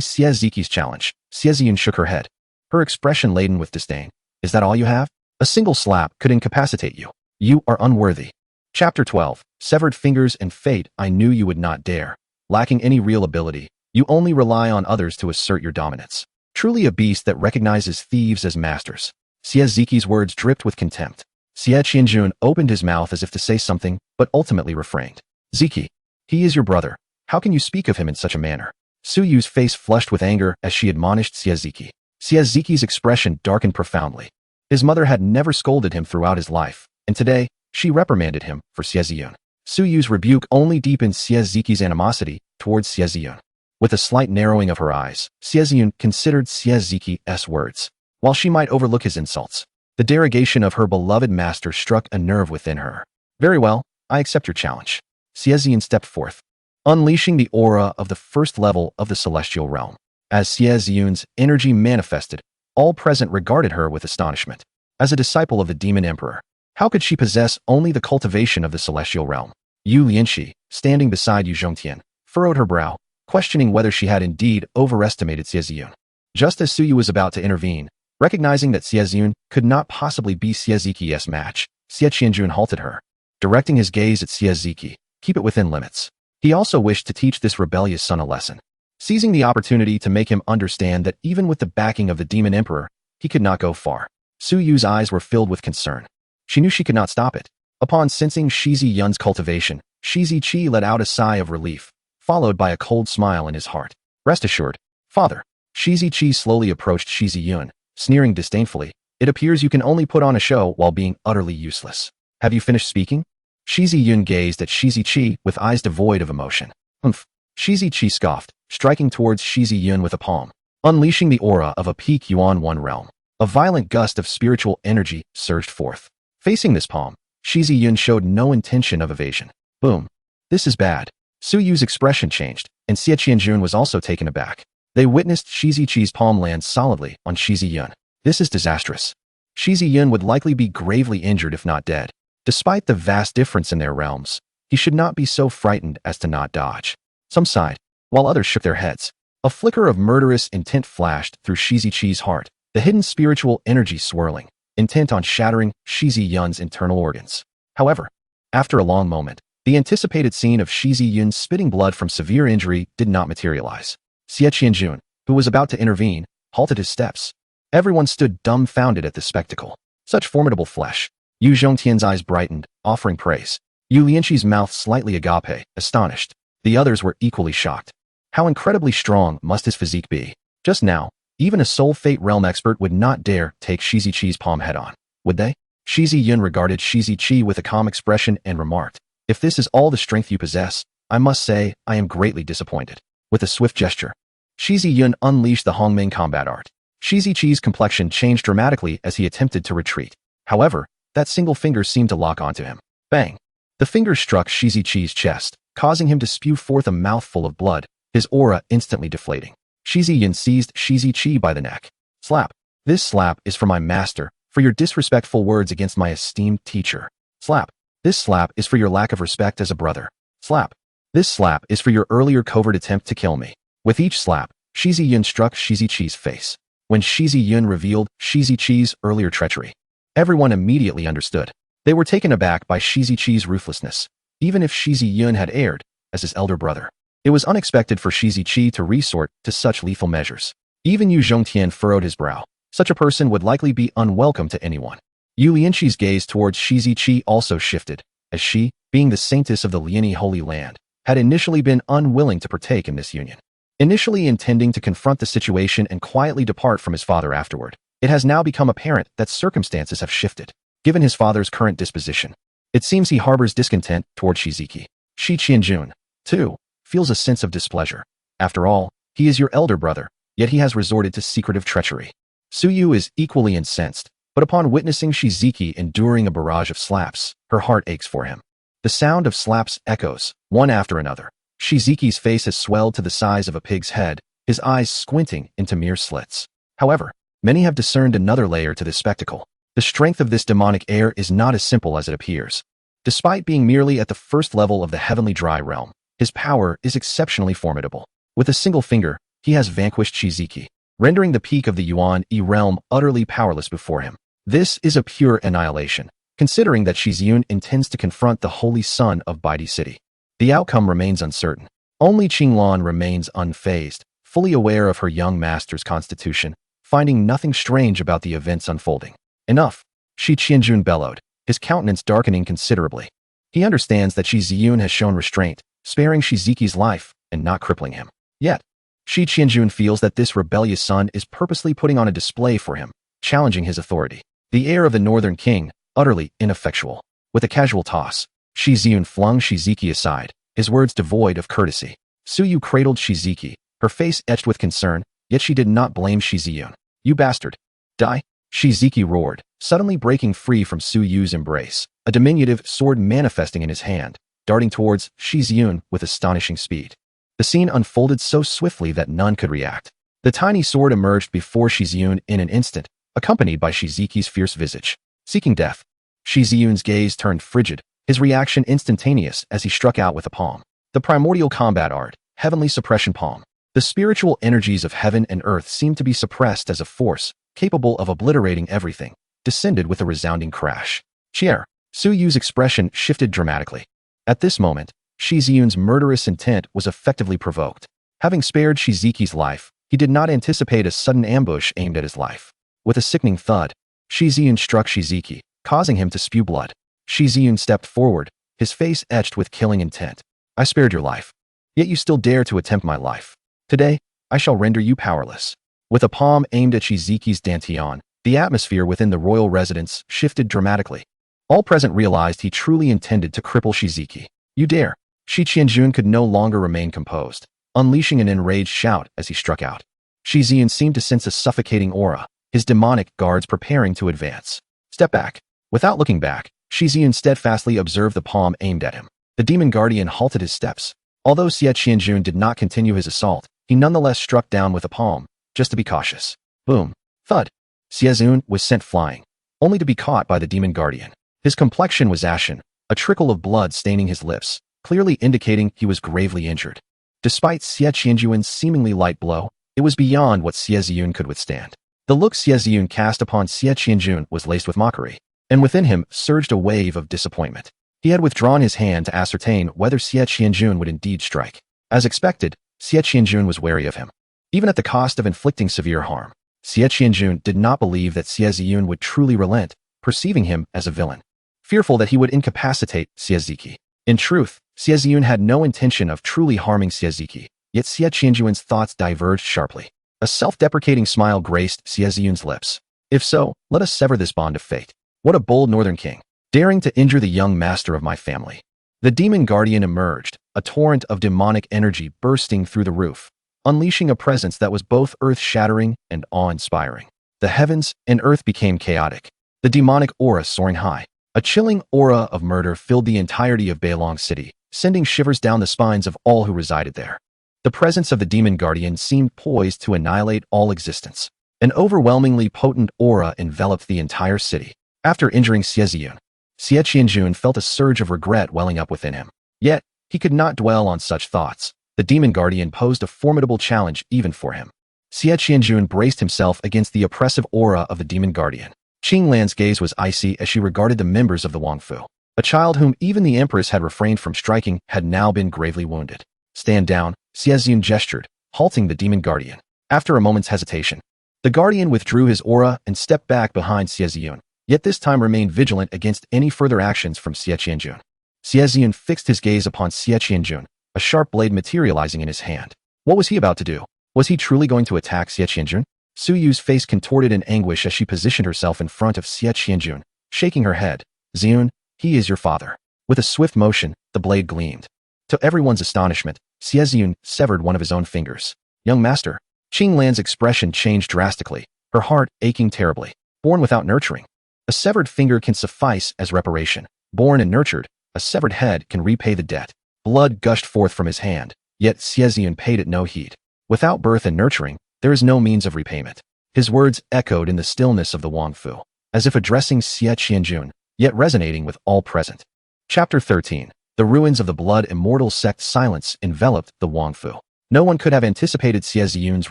Xie Ziki's challenge, Xie Yun shook her head, her expression laden with disdain. Is that all you have? A single slap could incapacitate you. You are unworthy. Chapter 12. Severed fingers and fate. I knew you would not dare. Lacking any real ability, you only rely on others to assert your dominance. Truly a beast that recognizes thieves as masters. Xie Ziki's words dripped with contempt. Xie Qianjun opened his mouth as if to say something, but ultimately refrained. Ziki, he is your brother. How can you speak of him in such a manner? Su Yu's face flushed with anger as she admonished Xie Ziki. Xie Ziki's expression darkened profoundly. His mother had never scolded him throughout his life, and today, she reprimanded him for Xie Yun. Su Yu's rebuke only deepened Xie Ziki's animosity towards Xie Yun. With a slight narrowing of her eyes, Xie Yun considered Xie Ziki's words. While she might overlook his insults, the derogation of her beloved master struck a nerve within her. Very well, I accept your challenge. Xie Yun stepped forth, unleashing the aura of the first level of the celestial realm. As Xie Yun's energy manifested, all present regarded her with astonishment. As a disciple of the demon emperor, how could she possess only the cultivation of the celestial realm? Yu Lianqi, standing beside Yu Zhongtian, furrowed her brow, questioning whether she had indeed overestimated Xie Yun. Just as Su Yu was about to intervene, recognizing that Xie Yun could not possibly be Xie Ziki's match, Xie Qianjun halted her, directing his gaze at Xie Ziki. Keep it within limits. He also wished to teach this rebellious son a lesson, seizing the opportunity to make him understand that even with the backing of the demon emperor, he could not go far. Su Yu's eyes were filled with concern. She knew she could not stop it. Upon sensing Shi Yun's cultivation, Shi Ziqi let out a sigh of relief, followed by a cold smile in his heart. Rest assured, father. Shi Ziqi slowly approached Shi Yun, sneering disdainfully. It appears you can only put on a show while being utterly useless. Have you finished speaking? Shi Yun gazed at Shi Ziqi with eyes devoid of emotion. Humph. Shi Ziqi scoffed, striking towards Shi Yun with a palm, unleashing the aura of a peak Yuan One realm. A violent gust of spiritual energy surged forth. Facing this palm, Shi Yun showed no intention of evasion. Boom. This is bad. Su Yu's expression changed, and Xie Qianjun was also taken aback. They witnessed Shi Ziqi's palm land solidly on Shi Yun. This is disastrous. Shi Yun would likely be gravely injured if not dead. Despite the vast difference in their realms, he should not be so frightened as to not dodge. Some sighed, while others shook their heads. A flicker of murderous intent flashed through Shi Ziqi's heart, the hidden spiritual energy swirling, intent on shattering Shi Yun's internal organs. However, after a long moment, the anticipated scene of Shi Yun spitting blood from severe injury did not materialize. Xie Qianjun, who was about to intervene, halted his steps. Everyone stood dumbfounded at the spectacle. Such formidable flesh. Yu Zhongtian's eyes brightened, offering praise. Yu Lianqi's mouth slightly agape, astonished. The others were equally shocked. How incredibly strong must his physique be? Just now, even a soul fate realm expert would not dare take Shi Ziqi's palm head-on, would they? Shi Yun regarded Shi Ziqi with a calm expression and remarked, "If this is all the strength you possess, I must say I am greatly disappointed." With a swift gesture, Shi Yun unleashed the Hongming combat art. Shi Ziqi's complexion changed dramatically as he attempted to retreat. However, that single finger seemed to lock onto him. Bang! The finger struck Shi Ziqi's chest, causing him to spew forth a mouthful of blood, his aura instantly deflating. Shi Yun seized Shi Ziqi by the neck. Slap. This slap is for my master, for your disrespectful words against my esteemed teacher. Slap. This slap is for your lack of respect as a brother. Slap. This slap is for your earlier covert attempt to kill me. With each slap, Shi Yun struck Shi Ziqi's face. When Shi Yun revealed Shi Ziqi's earlier treachery, everyone immediately understood. They were taken aback by Shi Ziqi's ruthlessness, even if Shi Yun had erred as his elder brother. It was unexpected for Shi Ziqi to resort to such lethal measures. Even Yu Zhongtian furrowed his brow. Such a person would likely be unwelcome to anyone. Yu Lianqi's gaze towards Shi Ziqi also shifted, as she, being the saintess of the Liani Holy Land, had initially been unwilling to partake in this union. Initially intending to confront the situation and quietly depart from his father afterward, it has now become apparent that circumstances have shifted. Given his father's current disposition, it seems he harbors discontent toward Shi Ziqi. Shi Qianjun, too, feels a sense of displeasure. After all, he is your elder brother, yet he has resorted to secretive treachery. Su Yu is equally incensed, but upon witnessing Shi Ziqi enduring a barrage of slaps, her heart aches for him. The sound of slaps echoes, one after another. Shi Ziqi's face has swelled to the size of a pig's head, his eyes squinting into mere slits. However, many have discerned another layer to this spectacle. The strength of this demonic air is not as simple as it appears. Despite being merely at the first level of the heavenly dry realm, his power is exceptionally formidable. With a single finger, he has vanquished Shi Ziqi, rendering the peak of the Yuan Yi realm utterly powerless before him. This is a pure annihilation, considering that Shi Yun intends to confront the holy son of Baidi City. The outcome remains uncertain. Only Qinglan remains unfazed, fully aware of her young master's constitution, finding nothing strange about the events unfolding. Enough, Shi Qianjun bellowed, his countenance darkening considerably. He understands that Shi Yun has shown restraint, sparing Shi Ziqi's life and not crippling him. Yet, Shi Qianjun feels that this rebellious son is purposely putting on a display for him, challenging his authority. The heir of the Northern King, utterly ineffectual. With a casual toss, Shi Yun flung Shi Ziqi aside, his words devoid of courtesy. Su Yu cradled Shi Ziqi, her face etched with concern, yet she did not blame Shi Yun. "You bastard! Die!" Shi Ziqi roared, suddenly breaking free from Su Yu's embrace, a diminutive sword manifesting in his hand, darting towards Shi Yun with astonishing speed. The scene unfolded so swiftly that none could react. The tiny sword emerged before Shi Yun in an instant, accompanied by Shi Ziqi's fierce visage. Seeking death, Shi Yun's gaze turned frigid, his reaction instantaneous as he struck out with a palm. The primordial combat art, heavenly suppression palm. The spiritual energies of heaven and earth seemed to be suppressed as a force, capable of obliterating everything, descended with a resounding crash. Cheer! Su Yu's expression shifted dramatically. At this moment, Shi Yun's murderous intent was effectively provoked. Having spared Shi Ziqi's life, he did not anticipate a sudden ambush aimed at his life. With a sickening thud, Shi Yun struck Shi Ziqi, causing him to spew blood. Shi Yun stepped forward, his face etched with killing intent. "I spared your life, yet you still dare to attempt my life. Today, I shall render you powerless." With a palm aimed at Shi Ziqi's dantian, the atmosphere within the royal residence shifted dramatically. All present realized he truly intended to cripple Shi Ziqi. "You dare!" Shi Qianjun could no longer remain composed, unleashing an enraged shout as he struck out. Shi Yun seemed to sense a suffocating aura, his demonic guards preparing to advance. "Step back." Without looking back, Shi Yun steadfastly observed the palm aimed at him. The demon guardian halted his steps. Although Xie Qianjun did not continue his assault, he nonetheless struck down with a palm, just to be cautious. Boom. Thud. Xie Yun was sent flying, only to be caught by the demon guardian. His complexion was ashen, a trickle of blood staining his lips, clearly indicating he was gravely injured. Despite Xie Qianjun's seemingly light blow, it was beyond what Xie Yun could withstand. The look Xie Yun cast upon Xie Qianjun was laced with mockery, and within him surged a wave of disappointment. He had withdrawn his hand to ascertain whether Xie Qianjun would indeed strike. As expected, Xie Qianjun was wary of him. Even at the cost of inflicting severe harm, Xie Qianjun did not believe that Xie Yun would truly relent, perceiving him as a villain. Fearful that he would incapacitate Xie Ziqi. In truth, Xie Yun had no intention of truly harming Xie Ziqi, yet Xie Qianjun's thoughts diverged sharply. A self-deprecating smile graced Xie Yun's lips. "If so, let us sever this bond of fate." What a bold northern king, daring to injure the young master of my family. The demon guardian emerged, a torrent of demonic energy bursting through the roof, unleashing a presence that was both earth-shattering and awe-inspiring. The heavens and earth became chaotic, the demonic aura soaring high. A chilling aura of murder filled the entirety of Bailong City, sending shivers down the spines of all who resided there. The presence of the demon guardian seemed poised to annihilate all existence. An overwhelmingly potent aura enveloped the entire city. After injuring Xie Yun, Xie Jun felt a surge of regret welling up within him. Yet, he could not dwell on such thoughts. The demon guardian posed a formidable challenge even for him. Xie Jun braced himself against the oppressive aura of the demon guardian. Qing Lan's gaze was icy as she regarded the members of the Wangfu. A child whom even the empress had refrained from striking had now been gravely wounded. Stand down, Xie Yun gestured, halting the demon guardian. After a moment's hesitation, the guardian withdrew his aura and stepped back behind Xie Yun, yet this time remained vigilant against any further actions from Xie Jun. Xie Yun fixed his gaze upon Xie Jun, a sharp blade materializing in his hand. What was he about to do? Was he truly going to attack Xie Jun? Su Yu's face contorted in anguish as she positioned herself in front of Xie Jun, shaking her head. Ziyun, he is your father. With a swift motion, the blade gleamed. To everyone's astonishment, Xie Yun severed one of his own fingers. Young master, Qing Lan's expression changed drastically, her heart aching terribly. Born without nurturing. A severed finger can suffice as reparation. Born and nurtured, a severed head can repay the debt. Blood gushed forth from his hand, yet Xie Yun paid it no heed. Without birth and nurturing, there is no means of repayment. His words echoed in the stillness of the Wangfu, as if addressing Xie Jun, yet resonating with all present. Chapter 13. The ruins of the blood immortal sect. Silence enveloped the Wangfu. No one could have anticipated Xie Yun's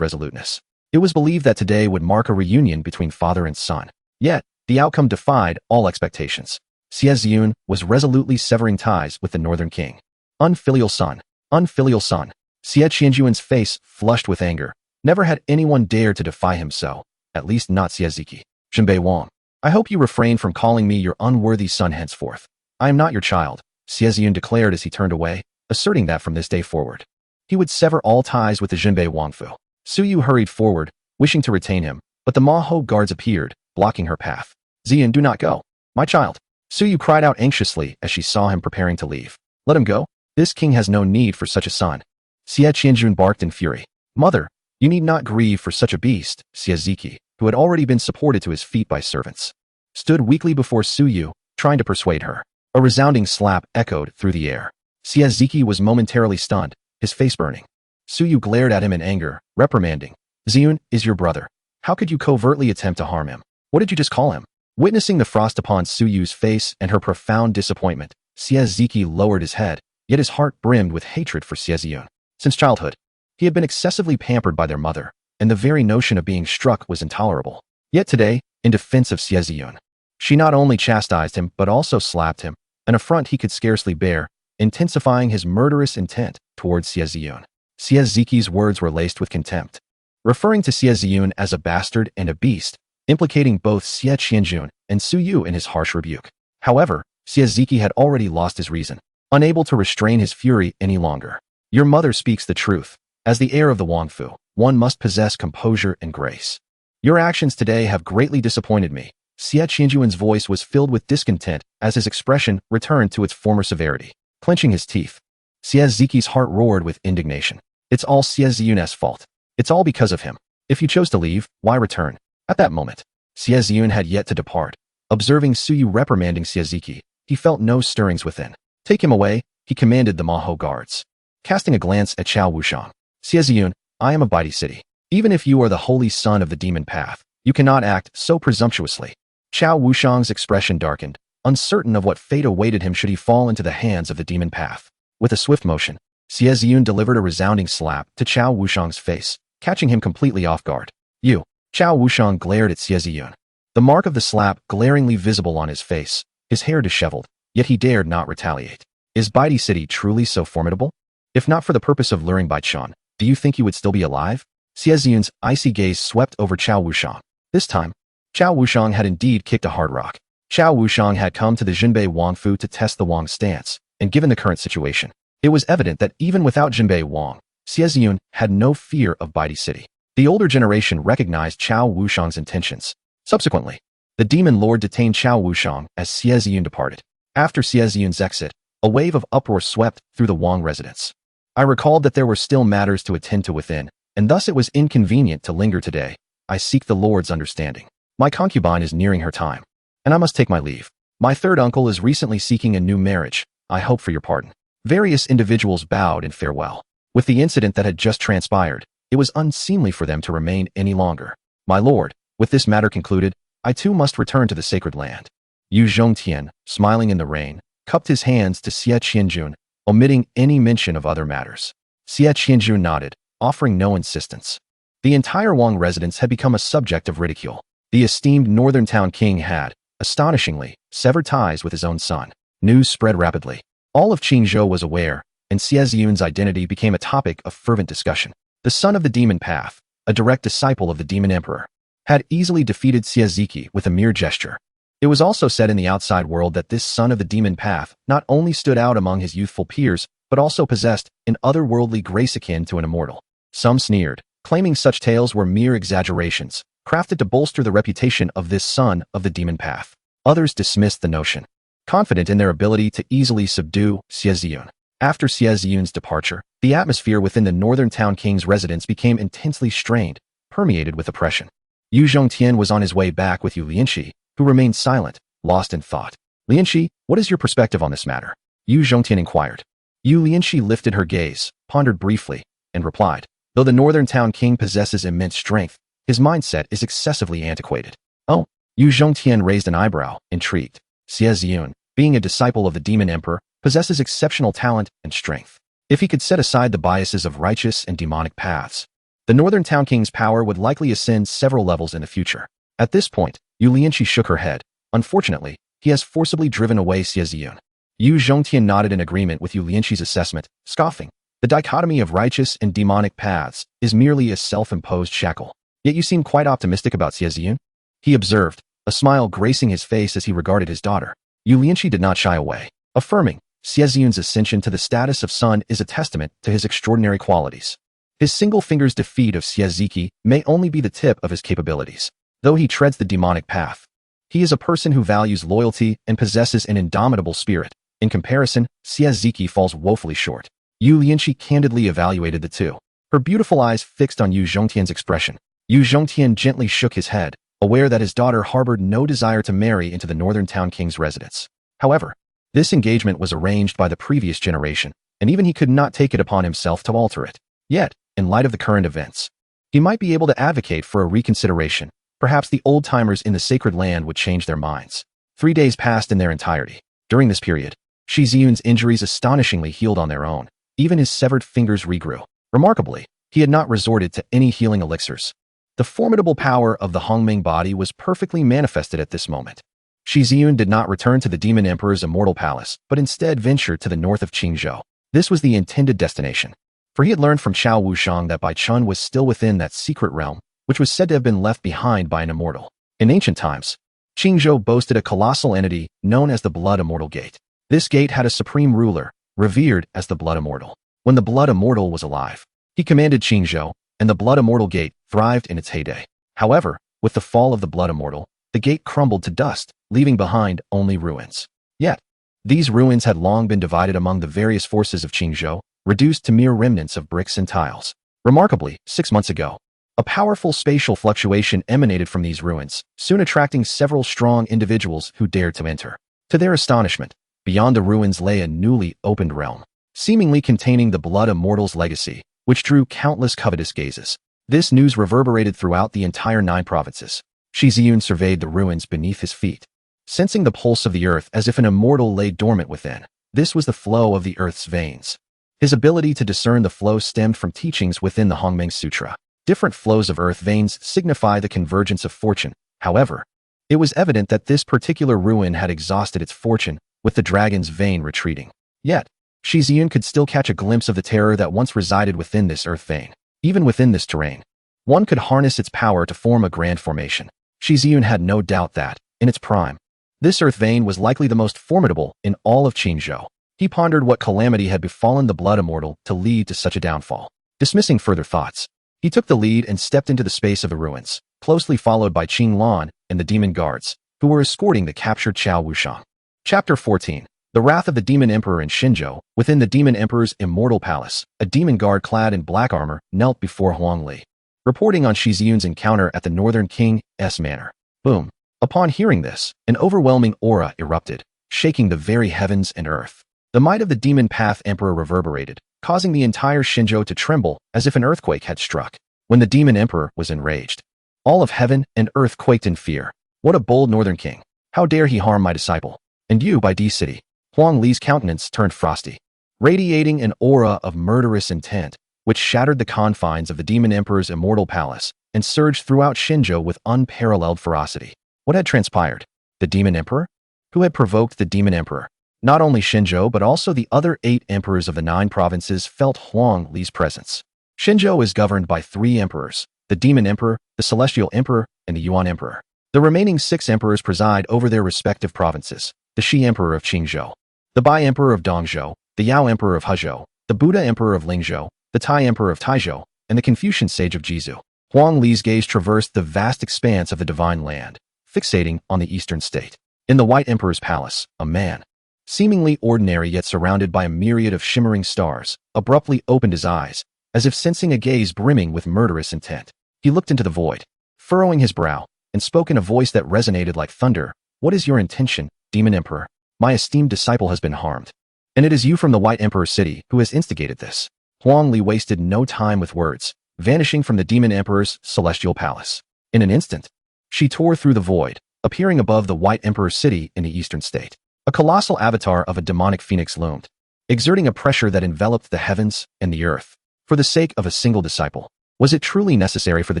resoluteness. It was believed that today would mark a reunion between father and son. Yet, the outcome defied all expectations. Xie Yun was resolutely severing ties with the northern king. Unfilial son. Unfilial son. Xie Jun's face flushed with anger. Never had anyone dared to defy him so, at least not Xie. Jinbei Wang. I hope you refrain from calling me your unworthy son henceforth. I am not your child, Xie Yun declared as he turned away, asserting that from this day forward, he would sever all ties with the Jinbei Wangfu. Su Yu hurried forward, wishing to retain him, but the Maho guards appeared, blocking her path. Ziyun, do not go. My child. Su Yu cried out anxiously as she saw him preparing to leave. Let him go. This king has no need for such a son. Xie Jun barked in fury. Mother, you need not grieve for such a beast. Xie, who had already been supported to his feet by servants, stood weakly before Su Yu, trying to persuade her. A resounding slap echoed through the air. Xie was momentarily stunned, his face burning. Su Yu glared at him in anger, reprimanding. Ziyun is your brother. How could you covertly attempt to harm him? What did you just call him? Witnessing the frost upon Su Yu's face and her profound disappointment, Xie lowered his head, yet his heart brimmed with hatred for Xie Yun. Since childhood, he had been excessively pampered by their mother, and the very notion of being struck was intolerable. Yet today, in defense of Xie Yun, she not only chastised him but also slapped him, an affront he could scarcely bear, intensifying his murderous intent towards Xie Yun. Xie words were laced with contempt, referring to Xie Yun as a bastard and a beast, implicating both Xie Jun and Su Yu in his harsh rebuke. However, Xie had already lost his reason, unable to restrain his fury any longer. Your mother speaks the truth. As the heir of the Wangfu, one must possess composure and grace. Your actions today have greatly disappointed me. Xie Jun's voice was filled with discontent as his expression returned to its former severity. Clenching his teeth, Xie's heart roared with indignation. It's all Xie Yun's fault. It's all because of him. If you chose to leave, why return? At that moment, Xie Yun had yet to depart. Observing Su Yu reprimanding Xie, he felt no stirrings within. Take him away, he commanded the Maho guards. Casting a glance at Chao Wushang. Xie Yun, I am of Baidi City. Even if you are the holy son of the demon path, you cannot act so presumptuously. Chao Wushang's expression darkened, uncertain of what fate awaited him should he fall into the hands of the demon path. With a swift motion, Xie Yun delivered a resounding slap to Chao Wushang's face, catching him completely off guard. You! Chao Wushang glared at Xie Yun. The mark of the slap glaringly visible on his face, his hair disheveled, yet he dared not retaliate. Is Baidi City truly so formidable? If not for the purpose of luring Baichan, do you think he would still be alive? Xie Yun's icy gaze swept over Chao Wushang. This time, Chao Wushang had indeed kicked a hard rock. Chao Wushang had come to the Jinbei Wangfu to test the Wang stance, and given the current situation, it was evident that even without Jinbei Wang, Xie Yun had no fear of Baidi City. The older generation recognized Chao Wushang's intentions. Subsequently, The demon lord detained Chao Wushang as Xie Yun departed. After Xie Yun's exit, a wave of uproar swept through the Wang residence. I recalled that there were still matters to attend to within, and thus it was inconvenient to linger today. I seek the Lord's understanding. My concubine is nearing her time, and I must take my leave. My third uncle is recently seeking a new marriage. I hope for your pardon. Various individuals bowed in farewell. With the incident that had just transpired, it was unseemly for them to remain any longer. My lord, with this matter concluded, I too must return to the sacred land. Yu Zhongtian, smiling in the rain, cupped his hands to Xie Qianjun, omitting any mention of other matters. Xie Qianjun nodded, offering no insistence. The entire Wang residence had become a subject of ridicule. The esteemed northern town king had, astonishingly, severed ties with his own son. News spread rapidly. All of Ching Zhao was aware, and Xie Yun's identity became a topic of fervent discussion. The son of the demon path, a direct disciple of the demon emperor, had easily defeated Xie Ziki with a mere gesture. It was also said in the outside world that this son of the demon path not only stood out among his youthful peers, but also possessed an otherworldly grace akin to an immortal. Some sneered, claiming such tales were mere exaggerations, crafted to bolster the reputation of this son of the demon path. Others dismissed the notion, confident in their ability to easily subdue Xie Yun. After Xie Yun's departure, the atmosphere within the northern town king's residence became intensely strained, permeated with oppression. Yu Zhongtian was on his way back with Yu Lianqi, who remained silent, lost in thought. Lianqi, what is your perspective on this matter? Yu Zhongtian inquired. Yu Lianqi lifted her gaze, pondered briefly, and replied, though the northern town king possesses immense strength, his mindset is excessively antiquated. Oh, Yu Zhongtian raised an eyebrow, intrigued. Xie Yun, being a disciple of the demon emperor, possesses exceptional talent and strength. If he could set aside the biases of righteous and demonic paths, the northern town king's power would likely ascend several levels in the future. At this point, Yu Lianqi shook her head. Unfortunately, he has forcibly driven away Xie Yun. Yu Zhongtian nodded in agreement with Yu Lianqi's assessment, scoffing. The dichotomy of righteous and demonic paths is merely a self-imposed shackle. Yet you seem quite optimistic about Xie Yun, he observed, a smile gracing his face as he regarded his daughter. Yu Lianqi did not shy away, affirming, Xie Yun's ascension to the status of son is a testament to his extraordinary qualities. His single finger's defeat of Xie Ziki may only be the tip of his capabilities. Though he treads the demonic path, he is a person who values loyalty and possesses an indomitable spirit. In comparison, Xie Ziki falls woefully short. Yu Lianqi candidly evaluated the two, her beautiful eyes fixed on Yu Zhongtian's expression. Yu Zhongtian gently shook his head, aware that his daughter harbored no desire to marry into the northern town king's residence. However, this engagement was arranged by the previous generation, and even he could not take it upon himself to alter it. Yet, in light of the current events, he might be able to advocate for a reconsideration. Perhaps the old-timers in the sacred land would change their minds. 3 days passed in their entirety. During this period, Shi Yun's injuries astonishingly healed on their own. Even his severed fingers regrew. Remarkably, he had not resorted to any healing elixirs. The formidable power of the Hongming body was perfectly manifested at this moment. Shi Yun did not return to the demon emperor's immortal palace, but instead ventured to the north of Ching Zhao. This was the intended destination, for he had learned from Chao Wushang that Bai Chun was still within that secret realm, which was said to have been left behind by an immortal. In ancient times, Ching Zhao boasted a colossal entity known as the Blood Immortal Gate. This gate had a supreme ruler, revered as the Blood Immortal. When the Blood Immortal was alive, he commanded Ching Zhao, and the Blood Immortal Gate thrived in its heyday. However, with the fall of the Blood Immortal, the gate crumbled to dust, leaving behind only ruins. Yet, these ruins had long been divided among the various forces of Ching Zhao, reduced to mere remnants of bricks and tiles. Remarkably, 6 months ago, a powerful spatial fluctuation emanated from these ruins, soon attracting several strong individuals who dared to enter. To their astonishment, beyond the ruins lay a newly opened realm, seemingly containing the Blood Immortal's legacy, which drew countless covetous gazes. This news reverberated throughout the entire 9 provinces. Shi Yun surveyed the ruins beneath his feet, sensing the pulse of the earth as if an immortal lay dormant within. This was the flow of the earth's veins. His ability to discern the flow stemmed from teachings within the Hongmeng Sutra. Different flows of earth veins signify the convergence of fortune. However, it was evident that this particular ruin had exhausted its fortune, with the dragon's vein retreating. Yet, Shi Yun could still catch a glimpse of the terror that once resided within this earth vein. Even within this terrain, one could harness its power to form a grand formation. Shi Yun had no doubt that, in its prime, this earth vein was likely the most formidable in all of Ching Zhao. He pondered what calamity had befallen the Blood Immortal to lead to such a downfall. Dismissing further thoughts, he took the lead and stepped into the space of the ruins, closely followed by Qing Lan and the demon guards, who were escorting the captured Qiao Wushang. Chapter 14. The Wrath of the Demon Emperor in Xinzhou. Within the Demon Emperor's immortal palace, a demon guard clad in black armor knelt before Huang Li, reporting on Shi Yun's encounter at the Northern King's manor. Boom. Upon hearing this, an overwhelming aura erupted, shaking the very heavens and earth. The might of the Demon Path Emperor reverberated, causing the entire Xinzhou to tremble as if an earthquake had struck. When the Demon Emperor was enraged, all of heaven and earth quaked in fear. What a bold Northern King! How dare he harm my disciple? And you, by D City. Huang Li's countenance turned frosty, radiating an aura of murderous intent, which shattered the confines of the Demon Emperor's immortal palace and surged throughout Xinzhou with unparalleled ferocity. What had transpired? The Demon Emperor? Who had provoked the Demon Emperor? Not only Xinzhou but also the other 8 emperors of the 9 provinces felt Huang Li's presence. Xinzhou is governed by 3 emperors, the Demon Emperor, the Celestial Emperor, and the Yuan Emperor. The remaining 6 emperors preside over their respective provinces, the Shi Emperor of Qingzhou, the Bai Emperor of Dongzhou, the Yao Emperor of Hezhou, the Buddha Emperor of Lingzhou, the Tai Emperor of Taizhou, and the Confucian Sage of Jizhu. Huang Li's gaze traversed the vast expanse of the divine land, fixating on the eastern state. In the White Emperor's palace, a man, seemingly ordinary yet surrounded by a myriad of shimmering stars, abruptly opened his eyes, as if sensing a gaze brimming with murderous intent. He looked into the void, furrowing his brow, and spoke in a voice that resonated like thunder. What is your intention, Demon Emperor? My esteemed disciple has been harmed, and it is you from the White Emperor city who has instigated this. Huang Li wasted no time with words, vanishing from the Demon Emperor's celestial palace. In an instant, she tore through the void, appearing above the White Emperor city in the eastern state. A colossal avatar of a demonic phoenix loomed, exerting a pressure that enveloped the heavens and the earth. For the sake of a single disciple, was it truly necessary for the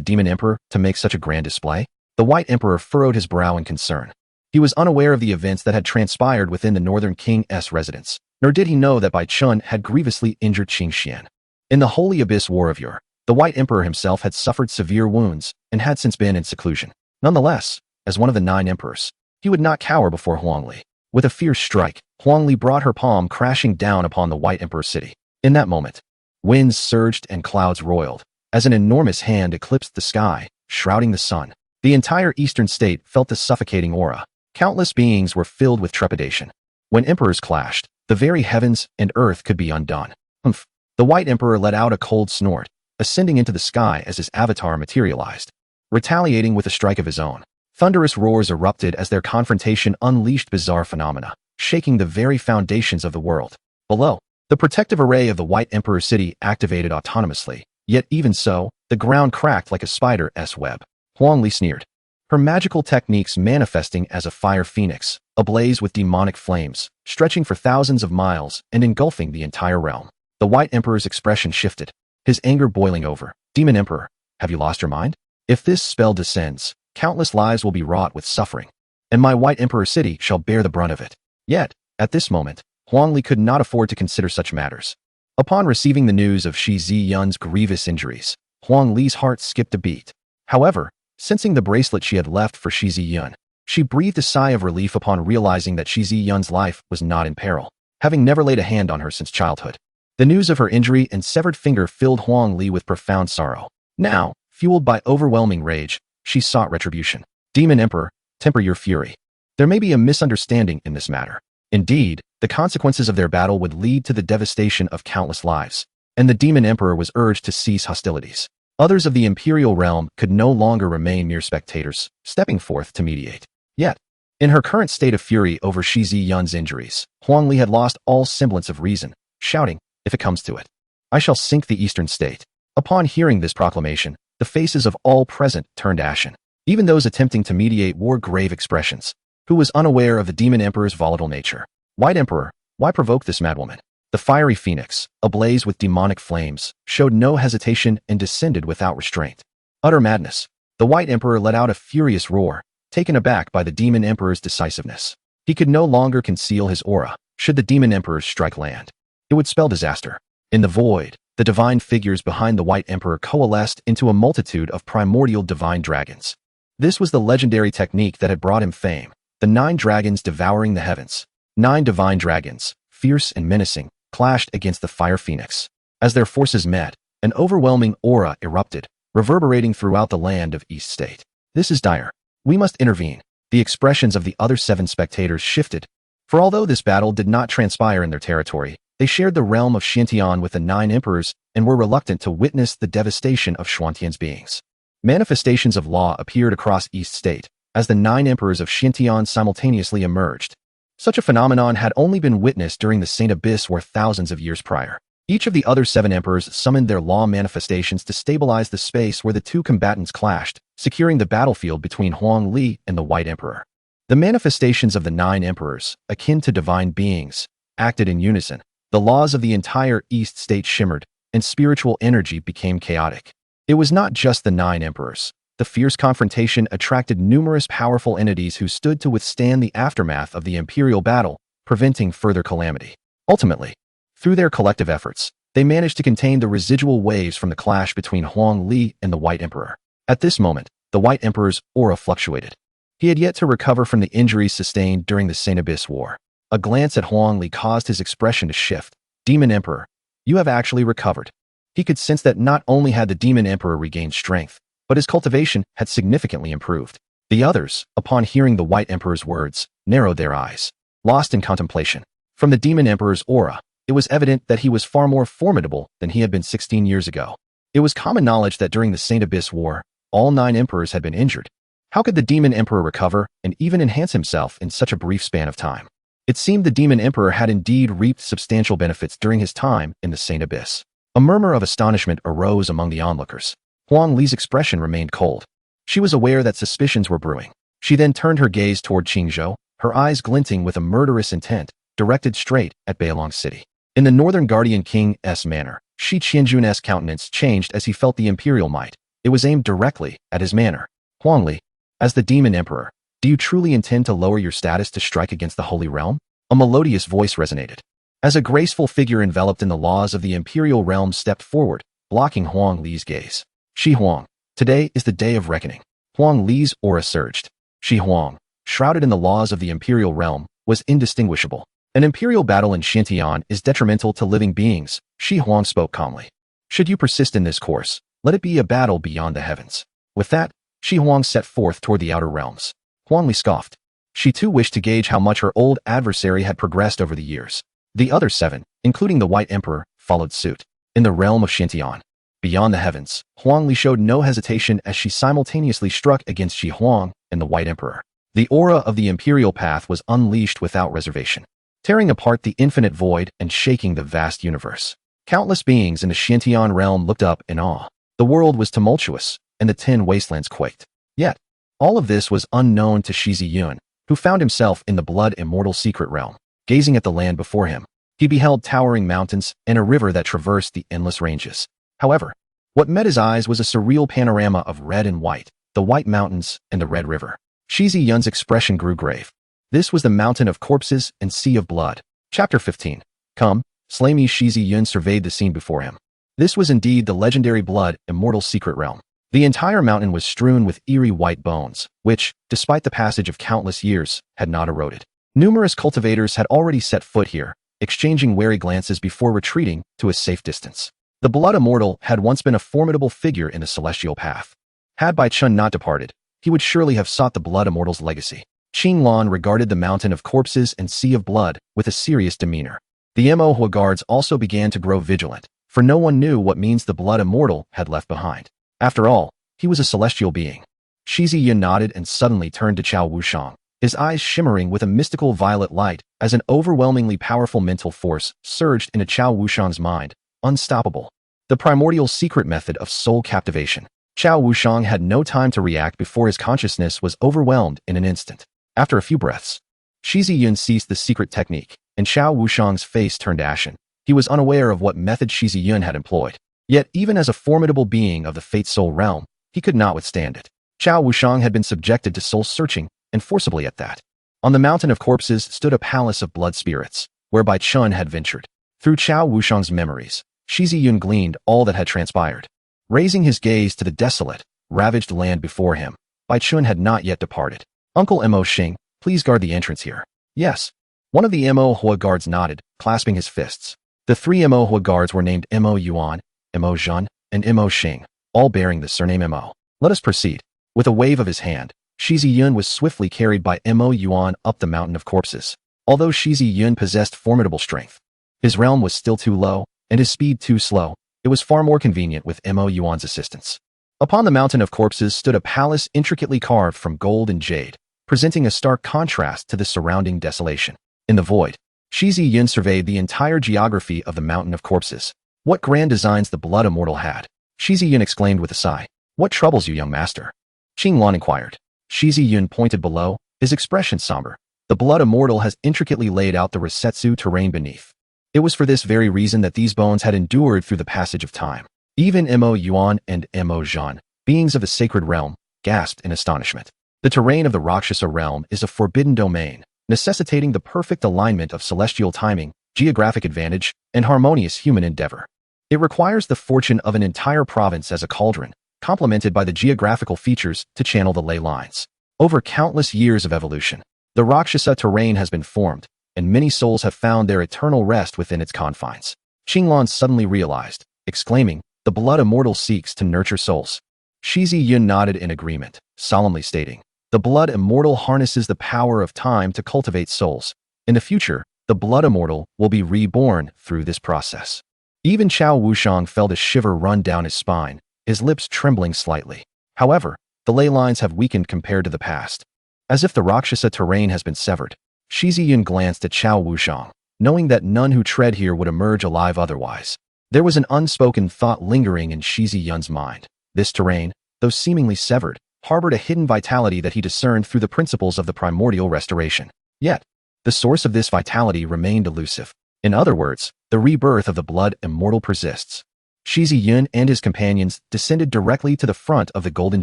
Demon Emperor to make such a grand display? The White Emperor furrowed his brow in concern. He was unaware of the events that had transpired within the Northern King's residence, nor did he know that Bai Chun had grievously injured Qing Xian. In the Holy Abyss War of Yur, the White Emperor himself had suffered severe wounds and had since been in seclusion. Nonetheless, as one of the 9 emperors, he would not cower before Huang Li. With a fierce strike, Huang Li brought her palm crashing down upon the White Emperor city. In that moment, winds surged and clouds roiled, as an enormous hand eclipsed the sky, shrouding the sun. The entire eastern state felt the suffocating aura. Countless beings were filled with trepidation. When emperors clashed, the very heavens and earth could be undone. Humph! The White Emperor let out a cold snort, ascending into the sky as his avatar materialized, retaliating with a strike of his own. Thunderous roars erupted as their confrontation unleashed bizarre phenomena, shaking the very foundations of the world. Below, the protective array of the White Emperor city activated autonomously, yet even so, the ground cracked like a spider's web. Huang Li sneered, her magical techniques manifesting as a fire phoenix, ablaze with demonic flames, stretching for thousands of miles and engulfing the entire realm. The White Emperor's expression shifted, his anger boiling over. Demon Emperor, have you lost your mind? If this spell descends, countless lives will be wrought with suffering, and my White Emperor city shall bear the brunt of it. Yet, at this moment, Huang Li could not afford to consider such matters. Upon receiving the news of Shi Yun's grievous injuries, Huang Li's heart skipped a beat. However, sensing the bracelet she had left for Shi Yun, she breathed a sigh of relief upon realizing that Shi Yun's life was not in peril, having never laid a hand on her since childhood. The news of her injury and severed finger filled Huang Li with profound sorrow. Now, fueled by overwhelming rage, she sought retribution. Demon Emperor, temper your fury. There may be a misunderstanding in this matter. Indeed, the consequences of their battle would lead to the devastation of countless lives, and the Demon Emperor was urged to cease hostilities. Others of the imperial realm could no longer remain mere spectators, stepping forth to mediate. Yet, in her current state of fury over Shi Yun's injuries, Huang Li had lost all semblance of reason, shouting, if it comes to it, I shall sink the eastern state. Upon hearing this proclamation, the faces of all present turned ashen. Even those attempting to mediate wore grave expressions. Who was unaware of the Demon Emperor's volatile nature? White Emperor, why provoke this madwoman? The fiery phoenix, ablaze with demonic flames, showed no hesitation and descended without restraint. Utter madness. The White Emperor let out a furious roar, taken aback by the Demon Emperor's decisiveness. He could no longer conceal his aura. Should the Demon Emperor strike land, it would spell disaster. In the void, the divine figures behind the White Emperor coalesced into a multitude of primordial divine dragons. This was the legendary technique that had brought him fame, the 9 dragons devouring the heavens. 9 divine dragons, fierce and menacing, clashed against the fire phoenix. As their forces met, an overwhelming aura erupted, reverberating throughout the land of East State. This is dire. We must intervene. The expressions of the other 7 spectators shifted. For although this battle did not transpire in their territory, they shared the realm of Xintian with the 9 emperors and were reluctant to witness the devastation of Xuantian's beings. Manifestations of law appeared across East State, as the 9 emperors of Xintian simultaneously emerged. Such a phenomenon had only been witnessed during the Saint Abyss War thousands of years prior. Each of the other 7 emperors summoned their law manifestations to stabilize the space where the 2 combatants clashed, securing the battlefield between Huang Li and the White Emperor. The manifestations of the 9 emperors, akin to divine beings, acted in unison. The laws of the entire East State shimmered, and spiritual energy became chaotic. It was not just the 9 emperors. The fierce confrontation attracted numerous powerful entities who stood to withstand the aftermath of the imperial battle, preventing further calamity. Ultimately, through their collective efforts, they managed to contain the residual waves from the clash between Huang Li and the White Emperor. At this moment, the White Emperor's aura fluctuated. He had yet to recover from the injuries sustained during the Saint Abyss War. A glance at Huang Li caused his expression to shift. Demon Emperor, you have actually recovered. He could sense that not only had the Demon Emperor regained strength, but his cultivation had significantly improved. The others, upon hearing the White Emperor's words, narrowed their eyes, lost in contemplation. From the Demon Emperor's aura, it was evident that he was far more formidable than he had been 16 years ago. It was common knowledge that during the Saint Abyss War, all 9 emperors had been injured. How could the Demon Emperor recover and even enhance himself in such a brief span of time? It seemed the Demon Emperor had indeed reaped substantial benefits during his time in the Saint Abyss. A murmur of astonishment arose among the onlookers. Huang Li's expression remained cold. She was aware that suspicions were brewing. She then turned her gaze toward Ching Zhao, her eyes glinting with a murderous intent, directed straight at Beilong City. In the Northern Guardian King's manor, Shi Qianjun's countenance changed as he felt the imperial might. It was aimed directly at his manor. Huang Li, as the Demon Emperor, do you truly intend to lower your status to strike against the Holy Realm? A melodious voice resonated. As a graceful figure enveloped in the laws of the imperial realm stepped forward, blocking Huang Li's gaze. Shi Huang, today is the day of reckoning. Huang Li's aura surged. Shi Huang, shrouded in the laws of the imperial realm, was indistinguishable. An imperial battle in Xintian is detrimental to living beings, Shi Huang spoke calmly. Should you persist in this course, let it be a battle beyond the heavens. With that, Shi Huang set forth toward the outer realms. Huang Li scoffed. She too wished to gauge how much her old adversary had progressed over the years. The other 7, including the White Emperor, followed suit. In the realm of Xintian, beyond the heavens, Huang Li showed no hesitation as she simultaneously struck against Shi Huang and the White Emperor. The aura of the imperial path was unleashed without reservation, tearing apart the infinite void and shaking the vast universe. Countless beings in the Xintian realm looked up in awe. The world was tumultuous, and the 10 wastelands quaked. Yet, all of this was unknown to Shi Yun, who found himself in the blood-immortal secret realm. Gazing at the land before him, he beheld towering mountains and a river that traversed the endless ranges. However, what met his eyes was a surreal panorama of red and white, the White Mountains and the Red River. Shi Yun's expression grew grave. This was the mountain of corpses and sea of blood. Chapter 15. Come, slay me. Shi Yun surveyed the scene before him. This was indeed the legendary blood-immortal secret realm. The entire mountain was strewn with eerie white bones, which, despite the passage of countless years, had not eroded. Numerous cultivators had already set foot here, exchanging wary glances before retreating to a safe distance. The Blood Immortal had once been a formidable figure in the celestial path. Had Bai Chun not departed, he would surely have sought the Blood Immortal's legacy. Qing Lan regarded the mountain of corpses and sea of blood with a serious demeanor. The Manhwa guards also began to grow vigilant, for no one knew what means the Blood Immortal had left behind. After all, he was a celestial being. Shi Yun nodded and suddenly turned to Chao Wushang, his eyes shimmering with a mystical violet light as an overwhelmingly powerful mental force surged into Chao Wushang's mind, unstoppable. The primordial secret method of soul captivation. Chao Wushang had no time to react before his consciousness was overwhelmed in an instant. After a few breaths, Shi Yun ceased the secret technique, and Chao Wushang's face turned ashen. He was unaware of what method Shi Yun had employed. Yet, even as a formidable being of the Fate Soul realm, he could not withstand it. Chao Wushang had been subjected to soul-searching, and forcibly at that. On the mountain of corpses stood a palace of blood spirits, where Bai Chun had ventured. Through Chao Wushang's memories, Shi Yun gleaned all that had transpired. Raising his gaze to the desolate, ravaged land before him, Bai Chun had not yet departed. Uncle Mo Xing, please guard the entrance here. Yes. One of the Manhwa guards nodded, clasping his fists. The 3 Manhwa guards were named Mo Yuan, Mo Zhun, and Mo Xing, all bearing the surname Mo. Let us proceed. With a wave of his hand, Shi Yun was swiftly carried by Mo Yuan up the mountain of corpses. Although Shi Yun possessed formidable strength, his realm was still too low, and his speed too slow. It was far more convenient with Mo Yuan's assistance. Upon the mountain of corpses stood a palace intricately carved from gold and jade, presenting a stark contrast to the surrounding desolation. In the void, Shi Yun surveyed the entire geography of the mountain of corpses. What grand designs the blood immortal had! Shi Yun exclaimed with a sigh. What troubles you, young master? Qing Lan inquired. Shi Yun pointed below, his expression somber. The blood immortal has intricately laid out the Resetsu terrain beneath. It was for this very reason that these bones had endured through the passage of time. Even Mo Yuan and Mo Zhan, beings of the sacred realm, gasped in astonishment. The terrain of the Rakshasa realm is a forbidden domain, necessitating the perfect alignment of celestial timing, geographic advantage, and harmonious human endeavor. It requires the fortune of an entire province as a cauldron, complemented by the geographical features to channel the ley lines. Over countless years of evolution, the Rakshasa terrain has been formed, and many souls have found their eternal rest within its confines. Qing Lan suddenly realized, exclaiming, the blood immortal seeks to nurture souls. Shi Yun nodded in agreement, solemnly stating, the blood immortal harnesses the power of time to cultivate souls. In the future, the blood immortal will be reborn through this process. Even Chao Wushang felt a shiver run down his spine, his lips trembling slightly. However, the ley lines have weakened compared to the past. As if the Rakshasa terrain has been severed, Shi Yun glanced at Chao Wushang, knowing that none who tread here would emerge alive otherwise. There was an unspoken thought lingering in Shi Yun's mind. This terrain, though seemingly severed, harbored a hidden vitality that he discerned through the principles of the primordial restoration. Yet, the source of this vitality remained elusive. In other words, the rebirth of the blood immortal persists. Shi Yun and his companions descended directly to the front of the Golden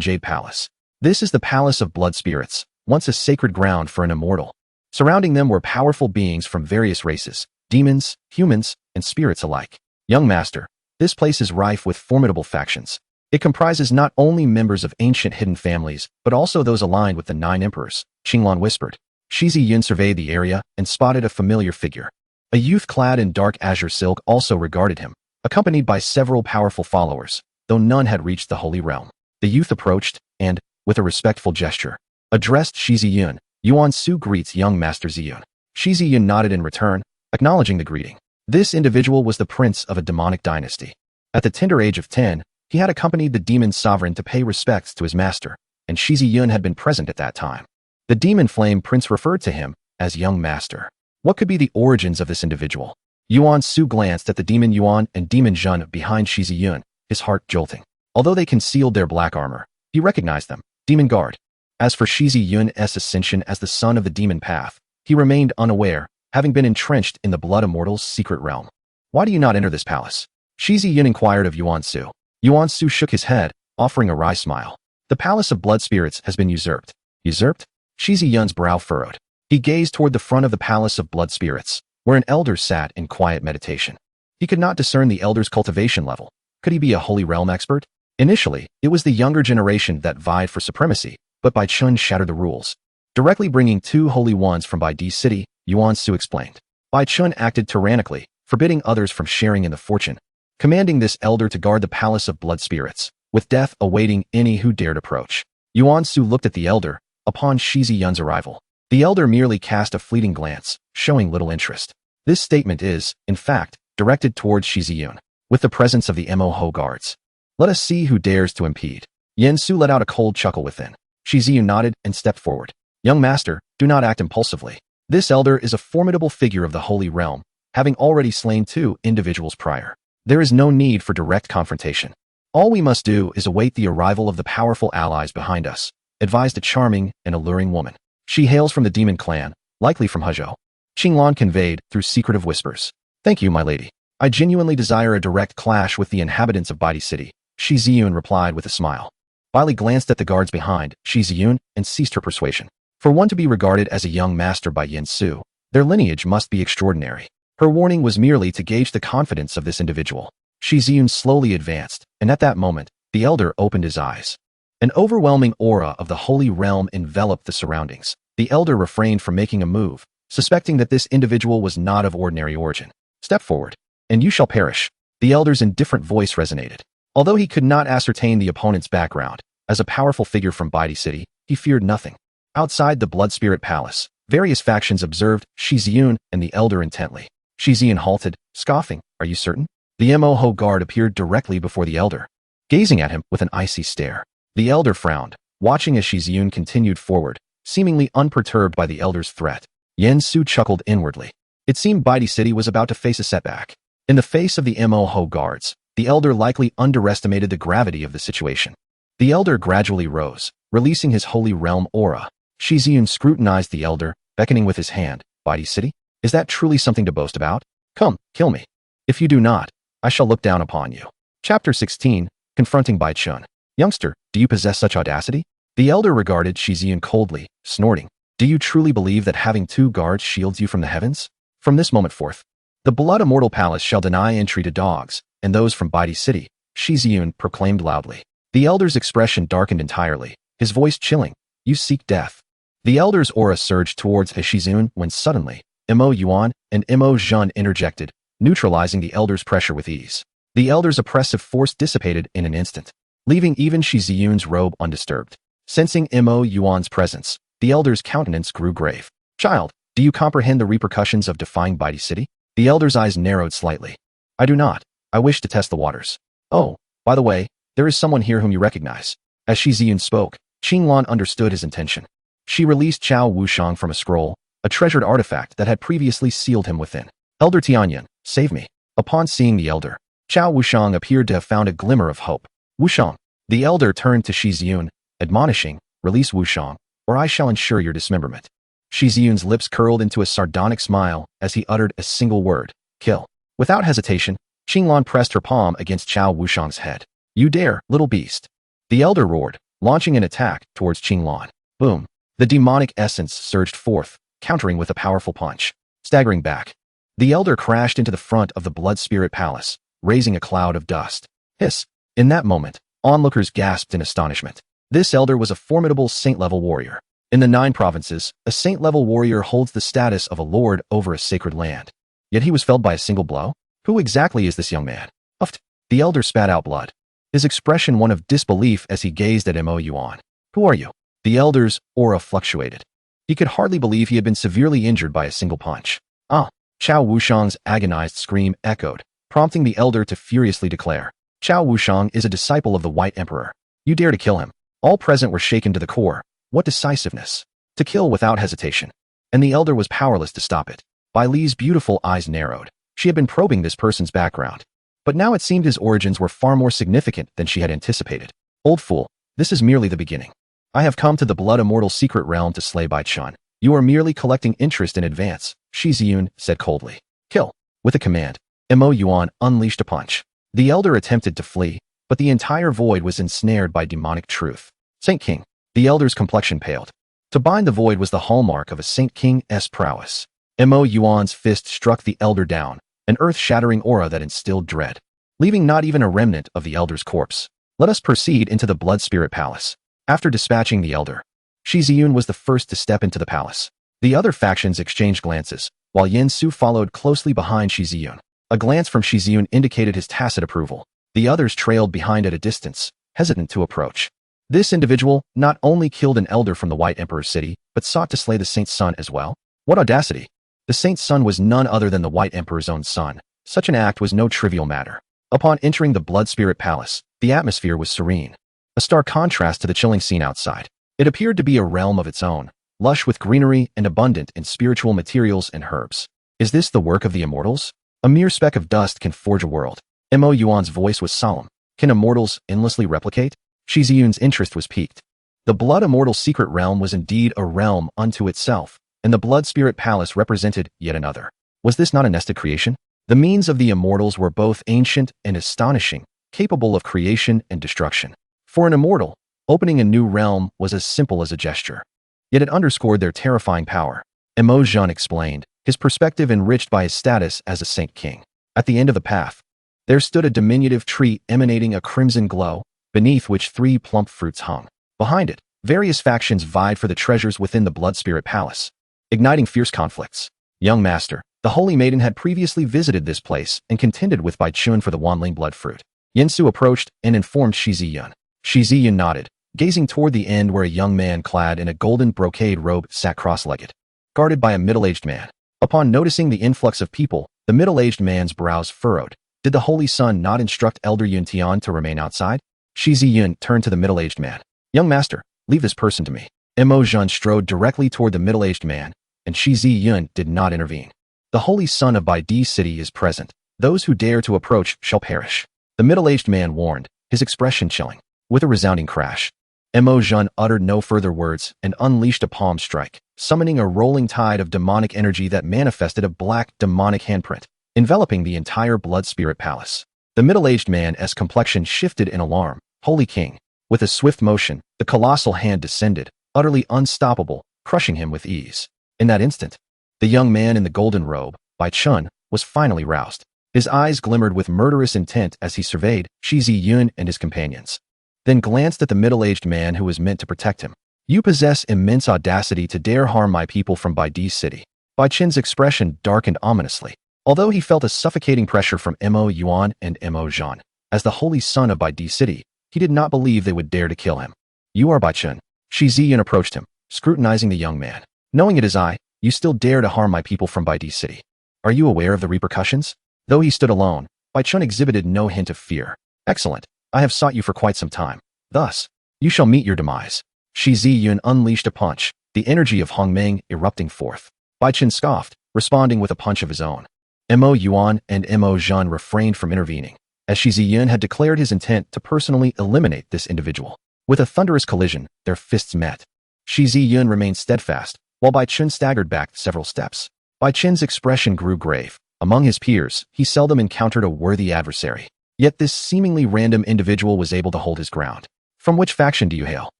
Jade Palace. This is the Palace of Blood Spirits, once a sacred ground for an immortal. Surrounding them were powerful beings from various races, demons, humans, and spirits alike. Young master, this place is rife with formidable factions. It comprises not only members of ancient hidden families, but also those aligned with the 9 emperors, Qing Lan whispered. Shi Yun surveyed the area and spotted a familiar figure. A youth clad in dark azure silk also regarded him, accompanied by several powerful followers, though none had reached the holy realm. The youth approached and, with a respectful gesture, addressed Shi Yun. Yuan Su greets young Master Ziyun. Shi Yun nodded in return, acknowledging the greeting. This individual was the prince of a demonic dynasty. At the tender age of 10, he had accompanied the demon sovereign to pay respects to his master, and Shi Yun had been present at that time. The demon flame prince referred to him as young master. What could be the origins of this individual? Yuan Su glanced at the demon Yuan and demon Zhen behind Shi Yun, his heart jolting. Although they concealed their black armor, he recognized them, demon guard. As for Shi Yun's ascension as the son of the demon path, he remained unaware, having been entrenched in the blood immortal's secret realm. Why do you not enter this palace? Shi Yun inquired of Yuan Su. Yuan Su shook his head, offering a wry smile. The palace of blood spirits has been usurped. Usurped? Shi Yun's brow furrowed. He gazed toward the front of the palace of blood spirits, where an elder sat in quiet meditation. He could not discern the elder's cultivation level. Could he be a holy realm expert? Initially, it was the younger generation that vied for supremacy, but Bai Chun shattered the rules. Directly bringing 2 holy ones from Bai Di City, Yuan Su explained. Bai Chun acted tyrannically, forbidding others from sharing in the fortune, commanding this elder to guard the palace of blood spirits, with death awaiting any who dared approach. Yuan Su looked at the elder, upon Shi Yun's arrival. The elder merely cast a fleeting glance, showing little interest. This statement is, in fact, directed towards Shi Yun, with the presence of the Mo Ho guards. Let us see who dares to impede. Yen Su let out a cold chuckle within. Shi Yun nodded and stepped forward. Young master, do not act impulsively. This elder is a formidable figure of the holy realm, having already slain 2 individuals prior. There is no need for direct confrontation. All we must do is await the arrival of the powerful allies behind us, advised a charming and alluring woman. She hails from the demon clan, likely from Hezhou. Qing Lan conveyed through secretive whispers. Thank you, my lady. I genuinely desire a direct clash with the inhabitants of Baidi City. Shi Yun replied with a smile. Baili glanced at the guards behind Shi Yun and ceased her persuasion. For one to be regarded as a young master by Yen Su, their lineage must be extraordinary. Her warning was merely to gauge the confidence of this individual. Shi Yun slowly advanced, and at that moment, the elder opened his eyes. An overwhelming aura of the holy realm enveloped the surroundings. The elder refrained from making a move, suspecting that this individual was not of ordinary origin. Step forward, and you shall perish. The elder's indifferent voice resonated. Although he could not ascertain the opponent's background, as a powerful figure from Baidi City, he feared nothing. Outside the Blood Spirit Palace, various factions observed Shi Yun and the Elder intently. Shi Yun halted, scoffing. Are you certain? The Moho guard appeared directly before the Elder, gazing at him with an icy stare. The Elder frowned, watching as Shi Yun continued forward, seemingly unperturbed by the Elder's threat. Yen Su chuckled inwardly. It seemed Baidi City was about to face a setback. In the face of the Moho guards, the Elder likely underestimated the gravity of the situation. The Elder gradually rose, releasing his holy realm aura. Shi Yun scrutinized the Elder, beckoning with his hand. Baidi City? Is that truly something to boast about? Come, kill me. If you do not, I shall look down upon you. Chapter 16, Confronting Bai Chun. Youngster, do you possess such audacity? The Elder regarded Shi Yun coldly, snorting. Do you truly believe that having 2 guards shields you from the heavens? From this moment forth, the Blood Immortal Palace shall deny entry to dogs, and those from Baidi City, Shi Yun proclaimed loudly. The Elder's expression darkened entirely, his voice chilling. You seek death. The Elder's aura surged towards Shi Yun when suddenly, Mo Yuan and Mo Zhun interjected, neutralizing the Elder's pressure with ease. The Elder's oppressive force dissipated in an instant, leaving even Shi Yun's robe undisturbed. Sensing Mo Yuan's presence, the Elder's countenance grew grave. Child, do you comprehend the repercussions of defying Baidi City? The Elder's eyes narrowed slightly. I do not. I wish to test the waters. Oh, by the way, there is someone here whom you recognize. As Shi Yun spoke, Qing Lan understood his intention. She released Chao Wushang from a scroll, a treasured artifact that had previously sealed him within. Elder Tianyan, save me. Upon seeing the Elder, Chao Wushang appeared to have found a glimmer of hope. Wushang. The Elder turned to Shi Yun, admonishing, release Wushang, or I shall ensure your dismemberment. Shi Yun's lips curled into a sardonic smile as he uttered a single word, kill. Without hesitation, Qing Lan pressed her palm against Chao Wushang's head. You dare, little beast. The Elder roared, launching an attack towards Qing Lan. Boom. The demonic essence surged forth, countering with a powerful punch. Staggering back, the Elder crashed into the front of the Blood Spirit Palace, raising a cloud of dust. Hiss. In that moment, onlookers gasped in astonishment. This Elder was a formidable saint-level warrior. In the 9 provinces, a saint-level warrior holds the status of a lord over a sacred land. Yet he was felled by a single blow? Who exactly is this young man? Uft. The Elder spat out blood, his expression one of disbelief as he gazed at Mo Yuan. Who are you? The Elder's aura fluctuated. He could hardly believe he had been severely injured by a single punch. Ah! Chao Wushang's agonized scream echoed, prompting the Elder to furiously declare, Chao Wushang is a disciple of the White Emperor. You dare to kill him. All present were shaken to the core. What decisiveness! To kill without hesitation. And the Elder was powerless to stop it. Bai Li's beautiful eyes narrowed. She had been probing this person's background. But now it seemed his origins were far more significant than she had anticipated. Old fool, this is merely the beginning. I have come to the Blood Immortal Secret Realm to slay Bai Chun. You are merely collecting interest in advance, Shi Yun said coldly. Kill. With a command, Mo Yuan unleashed a punch. The Elder attempted to flee, but the entire void was ensnared by demonic truth. Saint King. The Elder's complexion paled. To bind the void was the hallmark of a Saint King's prowess. Mo Yuan's fist struck the Elder down, an earth-shattering aura that instilled dread, leaving not even a remnant of the Elder's corpse. Let us proceed into the Blood Spirit Palace. After dispatching the Elder, Shi Yun was the first to step into the palace. The other factions exchanged glances, while Yen Su followed closely behind Shi Yun. A glance from Shi Yun indicated his tacit approval. The others trailed behind at a distance, hesitant to approach. This individual not only killed an Elder from the White Emperor's city, but sought to slay the Saint's son as well. What audacity! The Saint's son was none other than the White Emperor's own son. Such an act was no trivial matter. Upon entering the Blood Spirit Palace, the atmosphere was serene, a stark contrast to the chilling scene outside. It appeared to be a realm of its own, lush with greenery and abundant in spiritual materials and herbs. Is this the work of the immortals? A mere speck of dust can forge a world. Mo Yuan's voice was solemn. Can immortals endlessly replicate? Shi Yun's interest was piqued. The Blood Immortal Secret Realm was indeed a realm unto itself, and the Blood Spirit Palace represented yet another. Was this not a nested creation? The means of the immortals were both ancient and astonishing, capable of creation and destruction. For an immortal, opening a new realm was as simple as a gesture. Yet it underscored their terrifying power. Mo Zhun explained, his perspective enriched by his status as a Saint King. At the end of the path, there stood a diminutive tree emanating a crimson glow, beneath which 3 plump fruits hung. Behind it, various factions vied for the treasures within the Blood Spirit Palace, igniting fierce conflicts. Young master, the Holy Maiden had previously visited this place and contended with Bai Chun for the Wanling blood fruit. Yen Su approached and informed Shi Yun. Shi Yun nodded, gazing toward the end where a young man clad in a golden brocade robe sat cross-legged, guarded by a middle-aged man. Upon noticing the influx of people, the middle-aged man's brows furrowed. Did the Holy Sun not instruct Elder Yun Tian to remain outside? Shi Yun turned to the middle-aged man. Young master, leave this person to me. Mo Zhan strode directly toward the middle-aged man, and Shi Yun did not intervene. The Holy Sun of Bai Di City is present. Those who dare to approach shall perish. The middle-aged man warned, his expression chilling. With a resounding crash, Mo Zhan uttered no further words and unleashed a palm strike, summoning a rolling tide of demonic energy that manifested a black demonic handprint, enveloping the entire blood spirit palace. The middle-aged man's complexion shifted in alarm. Holy King. With a swift motion, the colossal hand descended, utterly unstoppable, crushing him with ease. In that instant, the young man in the golden robe, Bai Chun, was finally roused. His eyes glimmered with murderous intent as he surveyed Shi Yun and his companions, then glanced at the middle-aged man who was meant to protect him. You possess immense audacity to dare harm my people from Bai Di City. Bai Chen's expression darkened ominously, although he felt a suffocating pressure from Mo Yuan and Mo Zhan. As the Holy Sun of Bai Di City, he did not believe they would dare to kill him. You are Bai Chen. Shi Yun approached him, scrutinizing the young man. Knowing it is I, you still dare to harm my people from Bai Di City. Are you aware of the repercussions? Though he stood alone, Bai Chun exhibited no hint of fear. Excellent. I have sought you for quite some time. Thus, you shall meet your demise. Shi Yun unleashed a punch, the energy of Hongmeng erupting forth. Bai Chen scoffed, responding with a punch of his own. Mo Yuan and Mo Zhan refrained from intervening, as Shi Yun had declared his intent to personally eliminate this individual. With a thunderous collision, their fists met. Shi Yun remained steadfast, while Bai Chen staggered back several steps. Bai Chen's expression grew grave. Among his peers, he seldom encountered a worthy adversary. Yet this seemingly random individual was able to hold his ground. From which faction do you hail?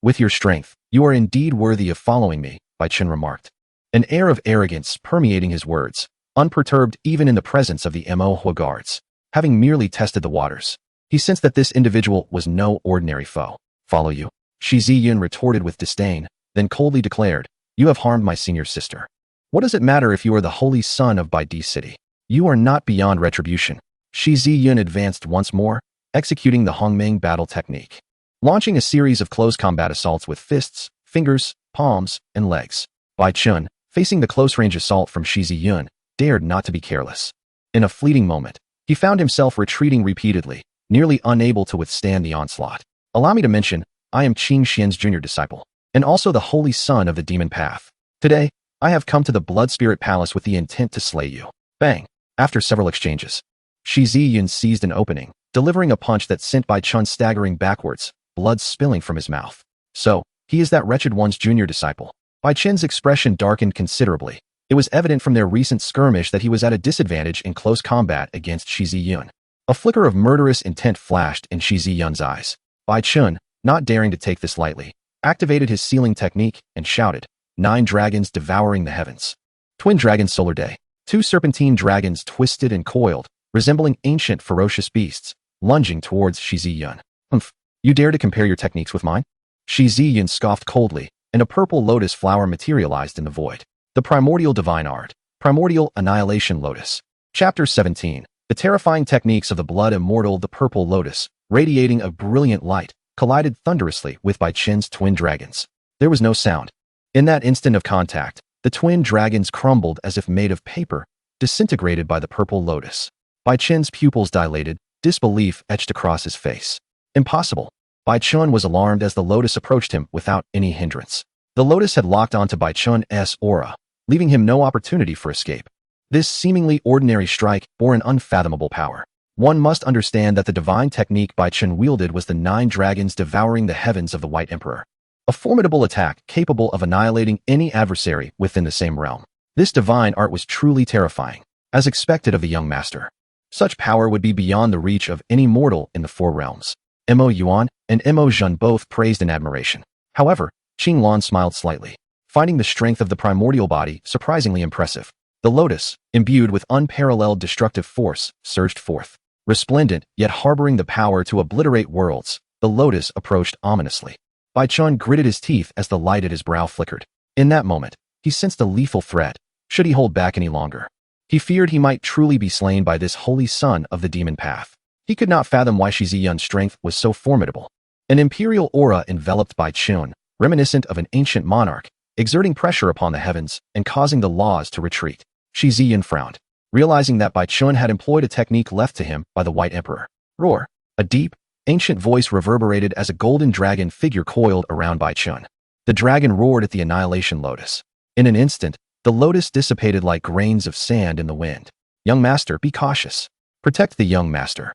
With your strength, you are indeed worthy of following me, Bai Chen remarked. An air of arrogance permeating his words, unperturbed even in the presence of the Manhwa guards. Having merely tested the waters, he sensed that this individual was no ordinary foe. Follow you? Shi Yun retorted with disdain, then coldly declared, you have harmed my senior sister. What does it matter if you are the Holy Sun of Bai Di City? You are not beyond retribution. Shi Yun advanced once more, executing the Hongmeng battle technique, launching a series of close combat assaults with fists, fingers, palms, and legs. Bai Chun, facing the close-range assault from Shi Yun, dared not to be careless. In a fleeting moment, he found himself retreating repeatedly, nearly unable to withstand the onslaught. Allow me to mention, I am Qing Xian's junior disciple, and also the Holy Son of the Demon Path. Today, I have come to the Blood Spirit Palace with the intent to slay you. Bang! After several exchanges, Shi Yun seized an opening, delivering a punch that sent Bai Chun staggering backwards, blood spilling from his mouth. So, he is that wretched one's junior disciple. Bai Chen's expression darkened considerably. It was evident from their recent skirmish that he was at a disadvantage in close combat against Shi Yun. A flicker of murderous intent flashed in Shi Yun's eyes. Bai Chun, not daring to take this lightly, activated his sealing technique and shouted, 9 dragons devouring the heavens. Twin Dragons Solar Day. 2 serpentine dragons twisted and coiled, resembling ancient ferocious beasts, lunging towards Shi Yun. Humph, you dare to compare your techniques with mine? Shi Yun scoffed coldly, and a purple lotus flower materialized in the void. The Primordial Divine Art. Primordial Annihilation Lotus. Chapter 17. The terrifying techniques of the blood immortal. The purple lotus, radiating a brilliant light, collided thunderously with Bai Chen's twin dragons. There was no sound. In that instant of contact, the twin dragons crumbled as if made of paper, disintegrated by the purple lotus. Bai Chen's pupils dilated, disbelief etched across his face. Impossible. Bai Chun was alarmed as the lotus approached him without any hindrance. The lotus had locked onto Bai Chun's aura, leaving him no opportunity for escape. This seemingly ordinary strike bore an unfathomable power. One must understand that the divine technique Bai Chun wielded was the 9 dragons devouring the heavens of the White Emperor. A formidable attack capable of annihilating any adversary within the same realm. This divine art was truly terrifying, as expected of the young master. Such power would be beyond the reach of any mortal in the 4 realms. Mo Yuan and Mo Zhan both praised in admiration. However, Qing Lan smiled slightly, finding the strength of the primordial body surprisingly impressive. The lotus, imbued with unparalleled destructive force, surged forth. Resplendent, yet harboring the power to obliterate worlds, the lotus approached ominously. Bai Chun gritted his teeth as the light at his brow flickered. In that moment, he sensed a lethal threat. Should he hold back any longer? He feared he might truly be slain by this holy son of the demon path. He could not fathom why Shi Yun's strength was so formidable. An imperial aura enveloped Bai Chun, reminiscent of an ancient monarch, exerting pressure upon the heavens and causing the laws to retreat. Shi Yun frowned, realizing that Bai Chun had employed a technique left to him by the White Emperor. Roar! A deep, ancient voice reverberated as a golden dragon figure coiled around Bai Chun. The dragon roared at the annihilation lotus. In an instant, the lotus dissipated like grains of sand in the wind. Young master, be cautious. Protect the young master.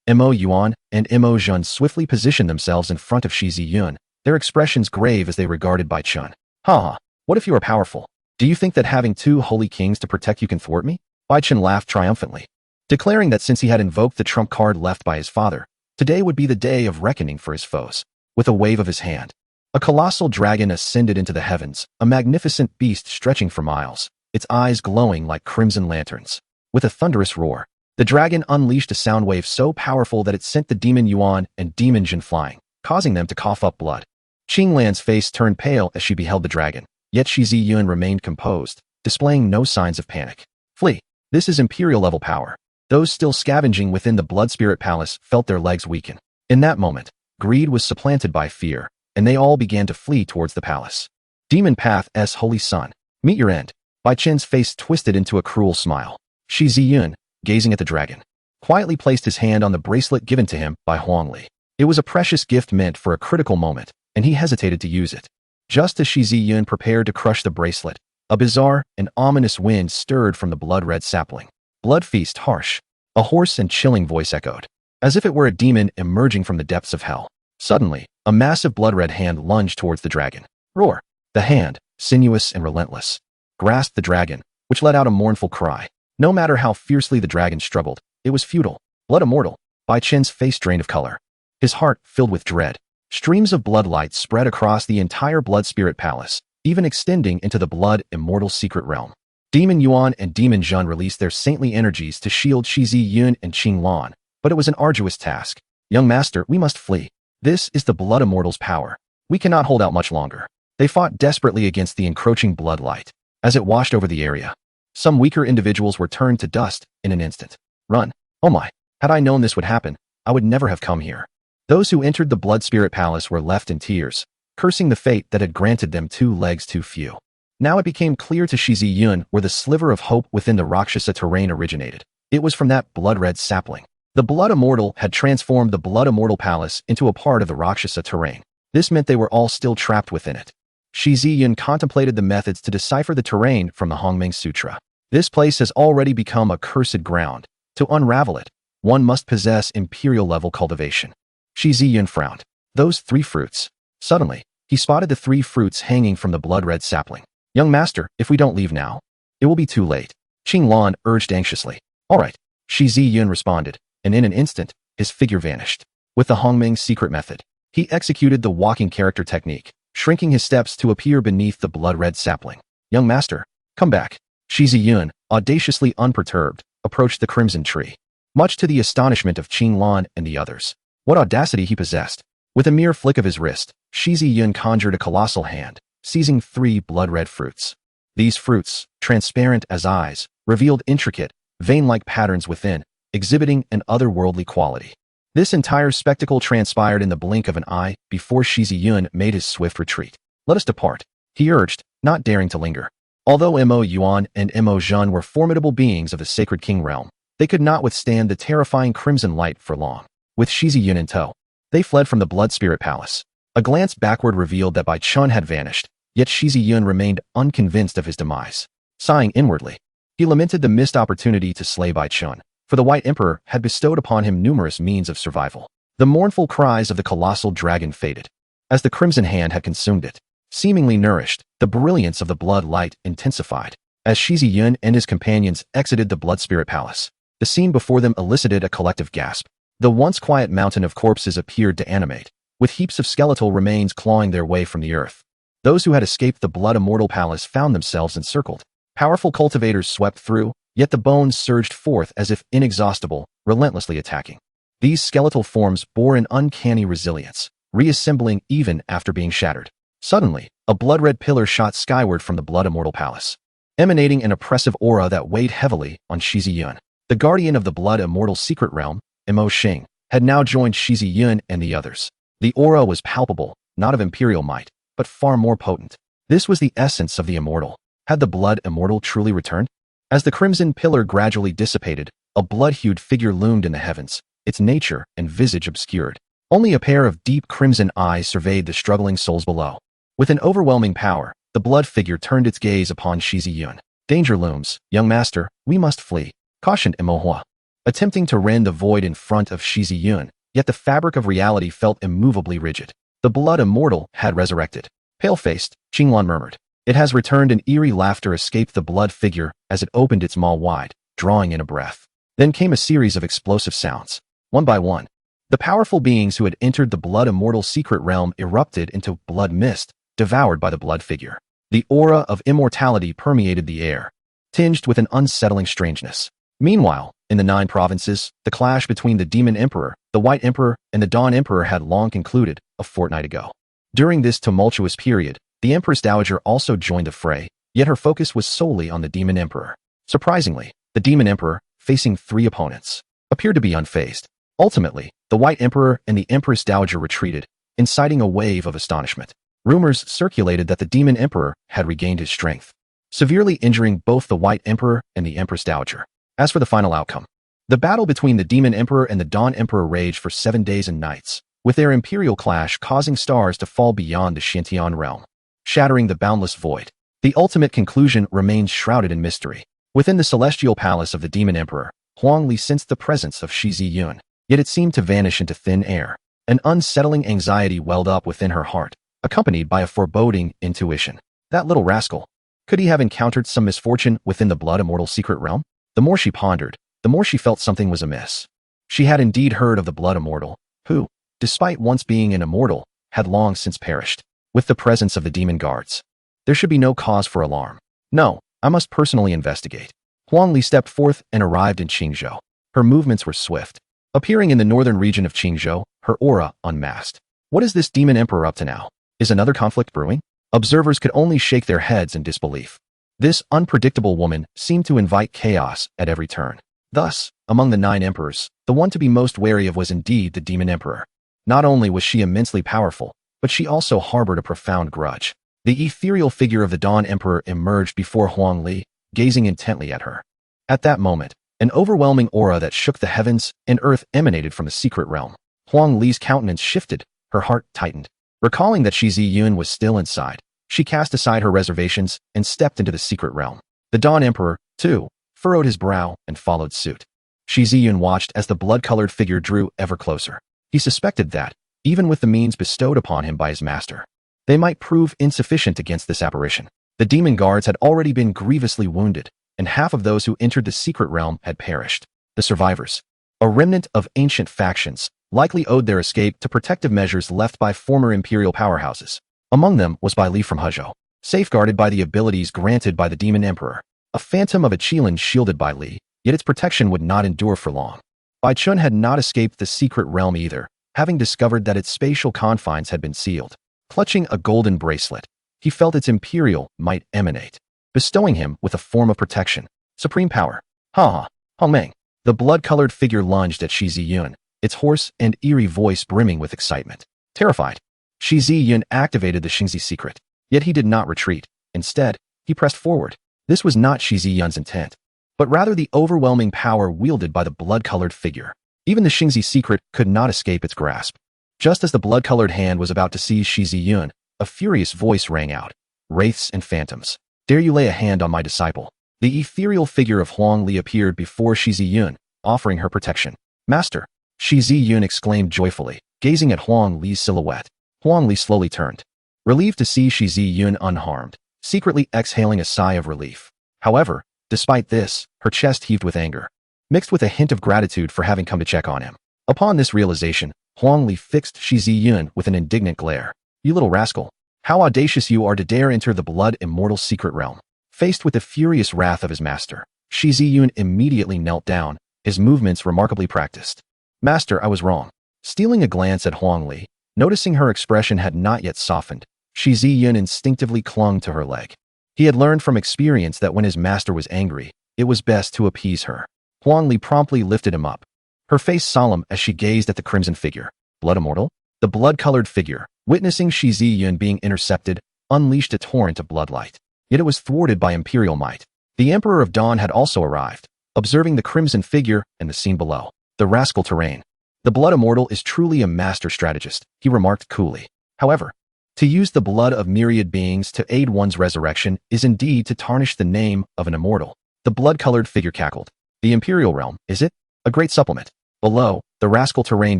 Mo Yuan and Mo Jun swiftly positioned themselves in front of Shi Yun, their expressions grave as they regarded Bai Chun. Ha! What if you are powerful? Do you think that having two holy kings to protect you can thwart me? Bai Chun laughed triumphantly, declaring that since he had invoked the trump card left by his father, today would be the day of reckoning for his foes. With a wave of his hand, a colossal dragon ascended into the heavens, a magnificent beast stretching for miles, its eyes glowing like crimson lanterns. With a thunderous roar, the dragon unleashed a sound wave so powerful that it sent the demon Yuan and demon Jin flying, causing them to cough up blood. Qing Lan's face turned pale as she beheld the dragon, yet Shi Yun remained composed, displaying no signs of panic. Flee. This is imperial-level power. Those still scavenging within the Blood Spirit Palace felt their legs weaken. In that moment, greed was supplanted by fear, and they all began to flee towards the palace. Demon Path's holy son, meet your end. Bai Chen's face twisted into a cruel smile. Shi Yun, gazing at the dragon, quietly placed his hand on the bracelet given to him by Huangli. It was a precious gift meant for a critical moment, and he hesitated to use it. Just as Shi Yun prepared to crush the bracelet, a bizarre and ominous wind stirred from the blood-red sapling. Blood feast harsh. A hoarse and chilling voice echoed, as if it were a demon emerging from the depths of hell. Suddenly, a massive blood-red hand lunged towards the dragon. Roar! The hand, sinuous and relentless, grasped the dragon, which let out a mournful cry. No matter how fiercely the dragon struggled, it was futile. Blood immortal. Bai Chen's face drained of color, his heart filled with dread. Streams of blood light spread across the entire Blood Spirit Palace, even extending into the blood immortal secret realm. Demon Yuan and Demon Jun released their saintly energies to shield Shi Yun and Qing Lan, but it was an arduous task. Young master, we must flee. This is the blood immortal's power. We cannot hold out much longer. They fought desperately against the encroaching blood light. As it washed over the area, some weaker individuals were turned to dust in an instant. Run. Oh my. Had I known this would happen, I would never have come here. Those who entered the Blood Spirit Palace were left in tears, cursing the fate that had granted them 2 legs too few. Now it became clear to Shi Yun where the sliver of hope within the Rakshasa terrain originated. It was from that blood-red sapling. The Blood Immortal had transformed the Blood Immortal Palace into a part of the Rakshasa terrain. This meant they were all still trapped within it. Shi Yun contemplated the methods to decipher the terrain from the Hongmeng Sutra. This place has already become a cursed ground. To unravel it, one must possess imperial-level cultivation. Shi Yun frowned. Those 3 fruits. Suddenly, he spotted the 3 fruits hanging from the blood-red sapling. Young master, if we don't leave now, it will be too late. Qing Lan urged anxiously. All right. Shi Yun responded, and in an instant, his figure vanished. With the Hongmeng secret method, he executed the walking character technique, shrinking his steps to appear beneath the blood-red sapling. Young master, come back. Shi Yun, audaciously unperturbed, approached the crimson tree, much to the astonishment of Qing Lan and the others. What audacity he possessed! With a mere flick of his wrist, Shi Yun conjured a colossal hand, seizing 3 blood-red fruits. These fruits, transparent as eyes, revealed intricate, vein-like patterns within, exhibiting an otherworldly quality. This entire spectacle transpired in the blink of an eye before Shi Yun made his swift retreat. Let us depart, he urged, not daring to linger. Although Mo Yuan and Mo Jun were formidable beings of the Sacred King realm, they could not withstand the terrifying crimson light for long. With Shi Yun in tow, they fled from the Blood Spirit Palace. A glance backward revealed that Bai Chun had vanished, yet Shi Yun remained unconvinced of his demise. Sighing inwardly, he lamented the missed opportunity to slay Bai Chun, for the White Emperor had bestowed upon him numerous means of survival. The mournful cries of the colossal dragon faded, as the crimson hand had consumed it. Seemingly nourished, the brilliance of the blood light intensified. As Shi Yun and his companions exited the Blood Spirit Palace, the scene before them elicited a collective gasp. The once quiet mountain of corpses appeared to animate, with heaps of skeletal remains clawing their way from the earth. Those who had escaped the Blood Immortal Palace found themselves encircled. Powerful cultivators swept through, yet the bones surged forth as if inexhaustible, relentlessly attacking. These skeletal forms bore an uncanny resilience, reassembling even after being shattered. Suddenly, a blood-red pillar shot skyward from the Blood Immortal Palace, emanating an oppressive aura that weighed heavily on Shi Yun. The guardian of the Blood Immortal secret realm, Mo Shing, had now joined Shi Yun and the others. The aura was palpable, not of imperial might, but far more potent. This was the essence of the immortal. Had the blood immortal truly returned? As the crimson pillar gradually dissipated, a blood-hued figure loomed in the heavens, its nature and visage obscured. Only a pair of deep crimson eyes surveyed the struggling souls below. With an overwhelming power, the blood figure turned its gaze upon Shi Yun. Danger looms, young master, we must flee, cautioned Manhwa. Attempting to rend the void in front of Shi Yun, yet the fabric of reality felt immovably rigid. The blood immortal had resurrected. Pale-faced, Ching Zhao murmured. It has returned. An eerie laughter escaped the blood figure as it opened its maw wide, drawing in a breath. Then came a series of explosive sounds. One by one, the powerful beings who had entered the blood immortal secret realm erupted into blood mist, devoured by the blood figure. The aura of immortality permeated the air, tinged with an unsettling strangeness. Meanwhile, in the 9 provinces, the clash between the Demon Emperor, the White Emperor, and the Dawn Emperor had long concluded, a fortnight ago. During this tumultuous period, the Empress Dowager also joined the fray, yet her focus was solely on the Demon Emperor. Surprisingly, the Demon Emperor, facing 3 opponents, appeared to be unfazed. Ultimately, the White Emperor and the Empress Dowager retreated, inciting a wave of astonishment. Rumors circulated that the Demon Emperor had regained his strength, severely injuring both the White Emperor and the Empress Dowager. As for the final outcome, the battle between the Demon Emperor and the Dawn Emperor raged for 7 days and nights, with their imperial clash causing stars to fall beyond the Shintian realm, shattering the boundless void. The ultimate conclusion remains shrouded in mystery. Within the celestial palace of the Demon Emperor, Huang Li sensed the presence of Shi Yun, yet it seemed to vanish into thin air. An unsettling anxiety welled up within her heart, accompanied by a foreboding intuition. That little rascal. Could he have encountered some misfortune within the blood immortal secret realm? The more she pondered, the more she felt something was amiss. She had indeed heard of the blood immortal, who, despite once being an immortal, had long since perished. With the presence of the demon guards, there should be no cause for alarm. No, I must personally investigate. Huang Li stepped forth and arrived in Ching Zhao. Her movements were swift. Appearing in the northern region of Ching Zhao, her aura unmasked. What is this Demon Emperor up to now? Is another conflict brewing? Observers could only shake their heads in disbelief. This unpredictable woman seemed to invite chaos at every turn. Thus, among the 9 emperors, the one to be most wary of was indeed the Demon Emperor. Not only was she immensely powerful, but she also harbored a profound grudge. The ethereal figure of the Dawn Emperor emerged before Huang Li, gazing intently at her. At that moment, an overwhelming aura that shook the heavens and earth emanated from the secret realm. Huang Li's countenance shifted, her heart tightened. Recalling that Shi Yun was still inside, she cast aside her reservations and stepped into the secret realm. The Dawn Emperor, too, furrowed his brow and followed suit. Shi Yun watched as the blood-colored figure drew ever closer. He suspected that, even with the means bestowed upon him by his master, they might prove insufficient against this apparition. The demon guards had already been grievously wounded, and half of those who entered the secret realm had perished. The survivors, a remnant of ancient factions, likely owed their escape to protective measures left by former imperial powerhouses. Among them was Bai Li from Hezhou, safeguarded by the abilities granted by the Demon Emperor. A phantom of a Qilin shielded Bai Li, yet its protection would not endure for long. Bai Chun had not escaped the secret realm either, having discovered that its spatial confines had been sealed. Clutching a golden bracelet, he felt its imperial might emanate, bestowing him with a form of protection. Supreme power. Ha! Hongmeng. The blood-colored figure lunged at Shi Yun, its hoarse and eerie voice brimming with excitement. Terrified, Shi Yun activated the Xingzi secret. Yet he did not retreat. Instead, he pressed forward. This was not Shi Yun's intent, but rather the overwhelming power wielded by the blood-colored figure. Even the Xingzi secret could not escape its grasp. Just as the blood-colored hand was about to seize Shi Yun, a furious voice rang out. Wraiths and phantoms, dare you lay a hand on my disciple? The ethereal figure of Huang Li appeared before Shi Yun, offering her protection. Master, Shi Yun exclaimed joyfully, gazing at Huang Li's silhouette. Huang Li slowly turned, relieved to see Shi Yun unharmed, secretly exhaling a sigh of relief. However, despite this, her chest heaved with anger, mixed with a hint of gratitude for having come to check on him. Upon this realization, Huang Li fixed Shi Yun with an indignant glare. You little rascal, how audacious you are to dare enter the blood immortal secret realm. Faced with the furious wrath of his master, Shi Yun immediately knelt down, his movements remarkably practiced. Master, I was wrong. Stealing a glance at Huang Li, noticing her expression had not yet softened, Shi Yun instinctively clung to her leg. He had learned from experience that when his master was angry, it was best to appease her. Huang Li promptly lifted him up, her face solemn as she gazed at the crimson figure. Blood immortal? The blood-colored figure, witnessing Shi Yun being intercepted, unleashed a torrent of bloodlight. Yet it was thwarted by imperial might. The Emperor of Dawn had also arrived, observing the crimson figure and the scene below. The rascal terrain. The Blood Immortal is truly a master strategist, he remarked coolly. However, to use the blood of myriad beings to aid one's resurrection is indeed to tarnish the name of an immortal. The blood-colored figure cackled. The Imperial realm, is it? A great supplement. Below, the rascal terrain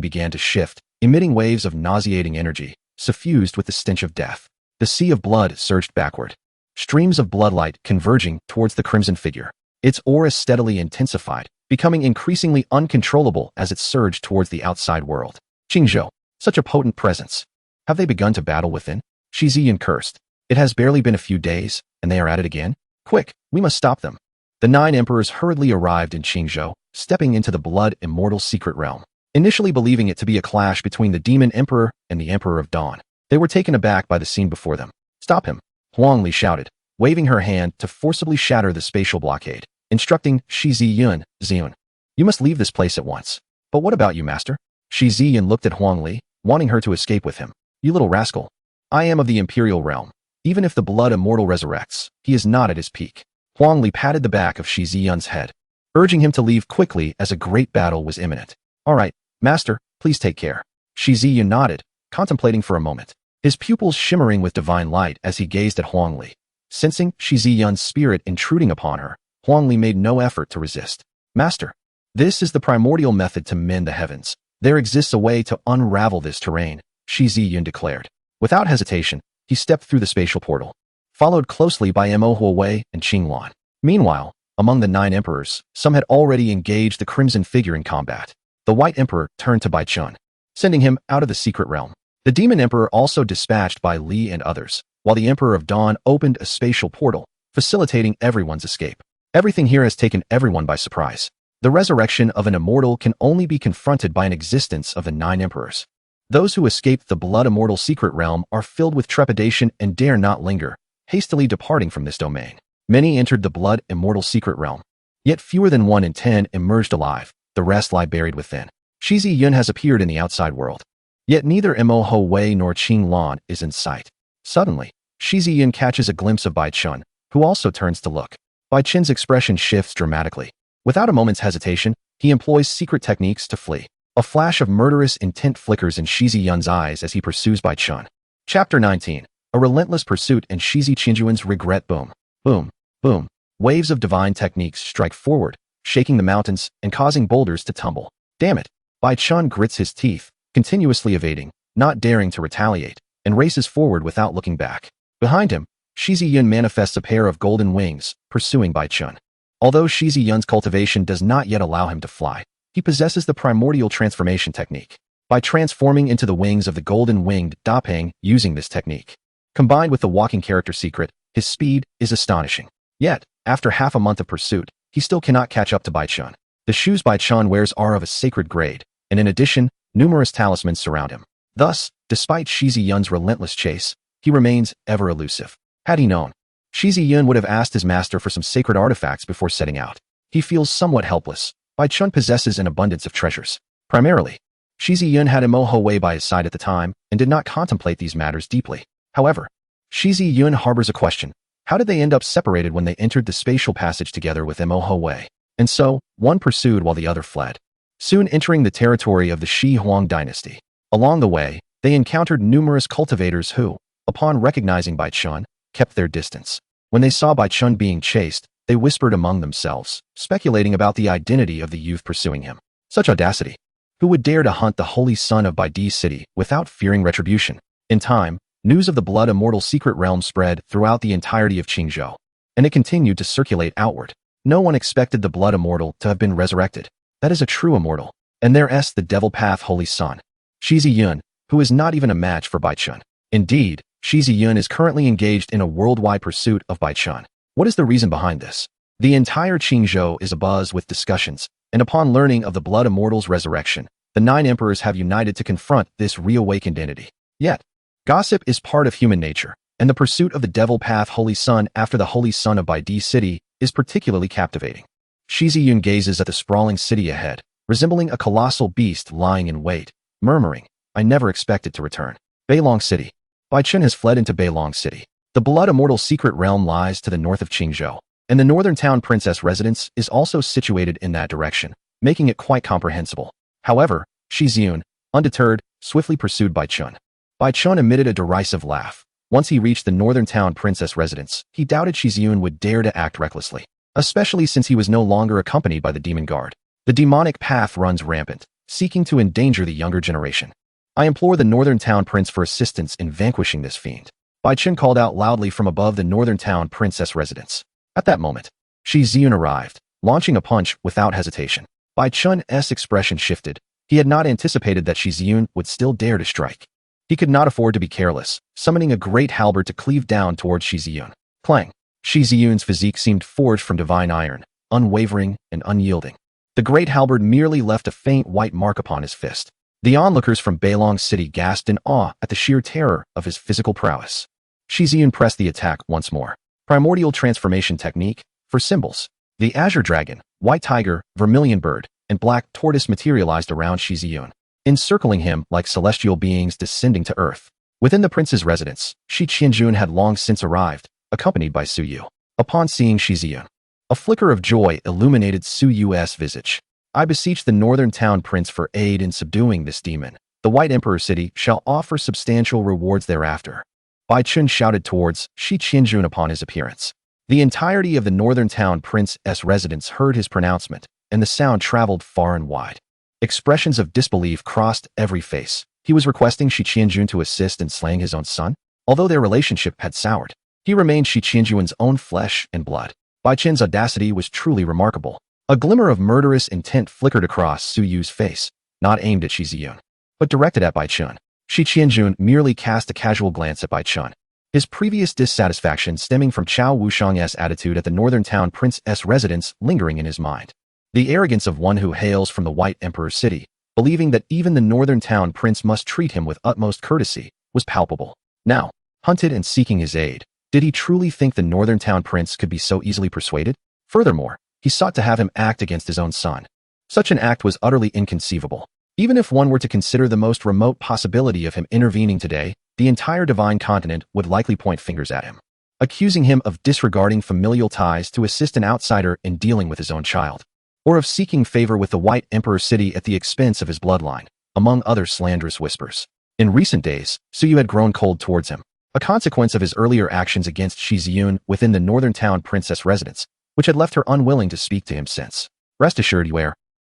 began to shift, emitting waves of nauseating energy, suffused with the stench of death. The sea of blood surged backward. Streams of bloodlight converging towards the crimson figure. Its aura steadily intensified, becoming increasingly uncontrollable as it surged towards the outside world. Ching Zhao, such a potent presence. Have they begun to battle within? Shi Yun cursed. It has barely been a few days, and they are at it again? Quick, we must stop them. The 9 emperors hurriedly arrived in Ching Zhao, stepping into the blood immortal secret realm. Initially believing it to be a clash between the demon emperor and the Emperor of Dawn, they were taken aback by the scene before them. Stop him, Huang Li shouted, waving her hand to forcibly shatter the spatial blockade, instructing Shi Yun, Ziyun. You must leave this place at once. But what about you, master? Shi Yun looked at Huang Li, wanting her to escape with him. You little rascal. I am of the Imperial realm. Even if the blood immortal resurrects, he is not at his peak. Huang Li patted the back of Shi Yun's head, urging him to leave quickly as a great battle was imminent. All right, master, please take care. Shi Yun nodded, contemplating for a moment, his pupils shimmering with divine light as he gazed at Huang Li. Sensing Shi Yun's spirit intruding upon her, Huang Li made no effort to resist. Master, this is the primordial method to mend the heavens. There exists a way to unravel this terrain, Shi Yun declared. Without hesitation, he stepped through the spatial portal, followed closely by Manhwa Wei and Qing Lan. Meanwhile, among the 9 emperors, some had already engaged the crimson figure in combat. The White Emperor turned to Bai Chun, sending him out of the secret realm. The Demon Emperor also dispatched Bai Li and others, while the Emperor of Dawn opened a spatial portal, facilitating everyone's escape. Everything here has taken everyone by surprise. The resurrection of an immortal can only be confronted by an existence of the 9 emperors. Those who escaped the blood immortal secret realm are filled with trepidation and dare not linger, hastily departing from this domain. Many entered the blood immortal secret realm. Yet fewer than 1 in 10 emerged alive, the rest lie buried within. Shi Yun has appeared in the outside world. Yet neither Manhwa Wei nor Qing Lan is in sight. Suddenly, Shi Yun catches a glimpse of Bai Chun, who also turns to look. Bai Chun's expression shifts dramatically. Without a moment's hesitation, he employs secret techniques to flee. A flash of murderous intent flickers in Shi Yun's eyes as he pursues Bai Chun. Chapter 19. A relentless pursuit and Shi Yuan's regret. Boom, boom, boom. Waves of divine techniques strike forward, shaking the mountains and causing boulders to tumble. Damn it. Bai Chun grits his teeth, continuously evading, not daring to retaliate, and races forward without looking back. Behind him, Shi Yun manifests a pair of golden wings, pursuing Bai Chun. Although Shi Yun's cultivation does not yet allow him to fly, he possesses the primordial transformation technique. By transforming into the wings of the golden-winged Dapeng using this technique, combined with the walking character secret, his speed is astonishing. Yet, after half a month of pursuit, he still cannot catch up to Bai Chun. The shoes Bai Chun wears are of a sacred grade, and in addition, numerous talismans surround him. Thus, despite Shi Yun's relentless chase, he remains ever elusive. Had he known, Shi Yun would have asked his master for some sacred artifacts before setting out. He feels somewhat helpless. Bai Chun possesses an abundance of treasures. Primarily, Shi Yun had Manhwa Wei by his side at the time and did not contemplate these matters deeply. However, Shi Yun harbors a question. How did they end up separated when they entered the spatial passage together with Manhwa Wei? And so, one pursued while the other fled, soon entering the territory of the Shi Huang dynasty. Along the way, they encountered numerous cultivators who, upon recognizing Bai Chun, kept their distance. When they saw Bai Chun being chased, they whispered among themselves, speculating about the identity of the youth pursuing him. Such audacity! Who would dare to hunt the holy son of Bai Di city without fearing retribution? In time, news of the blood immortal secret realm spread throughout the entirety of Ching Zhao, and it continued to circulate outward. No one expected the blood immortal to have been resurrected. That is a true immortal, and there's the devil path holy son, Shi Yun, who is not even a match for Bai Chun. Indeed, Shi Yun is currently engaged in a worldwide pursuit of Bai Chun. What is the reason behind this? The entire Ching Zhou is abuzz with discussions, and upon learning of the blood immortal's resurrection, the 9 emperors have united to confront this reawakened entity. Yet, gossip is part of human nature, and the pursuit of the devil path holy son after the holy son of Bai Di city is particularly captivating. Shi Yun gazes at the sprawling city ahead, resembling a colossal beast lying in wait, murmuring, I never expected to return. Beilong City. Bai Chen has fled into Beilong City. The Blood Immortal secret realm lies to the north of Ching Zhao, and the northern town princess residence is also situated in that direction, making it quite comprehensible. However, Shi Yun, undeterred, swiftly pursued Bai Chen. Bai Chen emitted a derisive laugh. Once he reached the northern town princess residence, he doubted Shi Yun would dare to act recklessly, especially since he was no longer accompanied by the demon guard. The demonic path runs rampant, seeking to endanger the younger generation. I implore the northern town prince for assistance in vanquishing this fiend. Bai Chen called out loudly from above the northern town princess residence. At that moment, Shi Yun arrived, launching a punch without hesitation. Bai Chen's expression shifted. He had not anticipated that Shi Yun would still dare to strike. He could not afford to be careless, summoning a great halberd to cleave down towards Shi Yun. Clang! Shi Yun's physique seemed forged from divine iron, unwavering and unyielding. The great halberd merely left a faint white mark upon his fist. The onlookers from Beilong City gasped in awe at the sheer terror of his physical prowess. Shi Yun pressed the attack once more. Primordial transformation technique, for symbols. The azure dragon, white tiger, vermilion bird, and black tortoise materialized around Shi Yun, encircling him like celestial beings descending to earth. Within the prince's residence, Shi Qianjun had long since arrived, accompanied by Su Yu. Upon seeing Shi Yun, a flicker of joy illuminated Su Yu's visage. I beseech the northern town prince for aid in subduing this demon. The White Emperor City shall offer substantial rewards thereafter. Bai Chen shouted towards Shi Qianjun upon his appearance. The entirety of the northern town prince's residence heard his pronouncement, and the sound traveled far and wide. Expressions of disbelief crossed every face. He was requesting Shi Qianjun to assist in slaying his own son? Although their relationship had soured, he remained Shi Qianjun's own flesh and blood. Bai Chen's audacity was truly remarkable. A glimmer of murderous intent flickered across Su Yu's face, not aimed at Shi Yun, but directed at Bai Chen. Shi Qianjun merely cast a casual glance at Bai Chen, his previous dissatisfaction stemming from Chao Wushang's attitude at the northern town prince's residence lingering in his mind. The arrogance of one who hails from the White Emperor City, believing that even the northern town prince must treat him with utmost courtesy, was palpable. Now, hunted and seeking his aid, did he truly think the northern town prince could be so easily persuaded? Furthermore, he sought to have him act against his own son. Such an act was utterly inconceivable. Even if one were to consider the most remote possibility of him intervening today, the entire divine continent would likely point fingers at him, accusing him of disregarding familial ties to assist an outsider in dealing with his own child, or of seeking favor with the White Emperor City at the expense of his bloodline, among other slanderous whispers. In recent days, Su Yu had grown cold towards him, a consequence of his earlier actions against Shi Yun within the northern town princess residence, which had left her unwilling to speak to him since. Rest assured,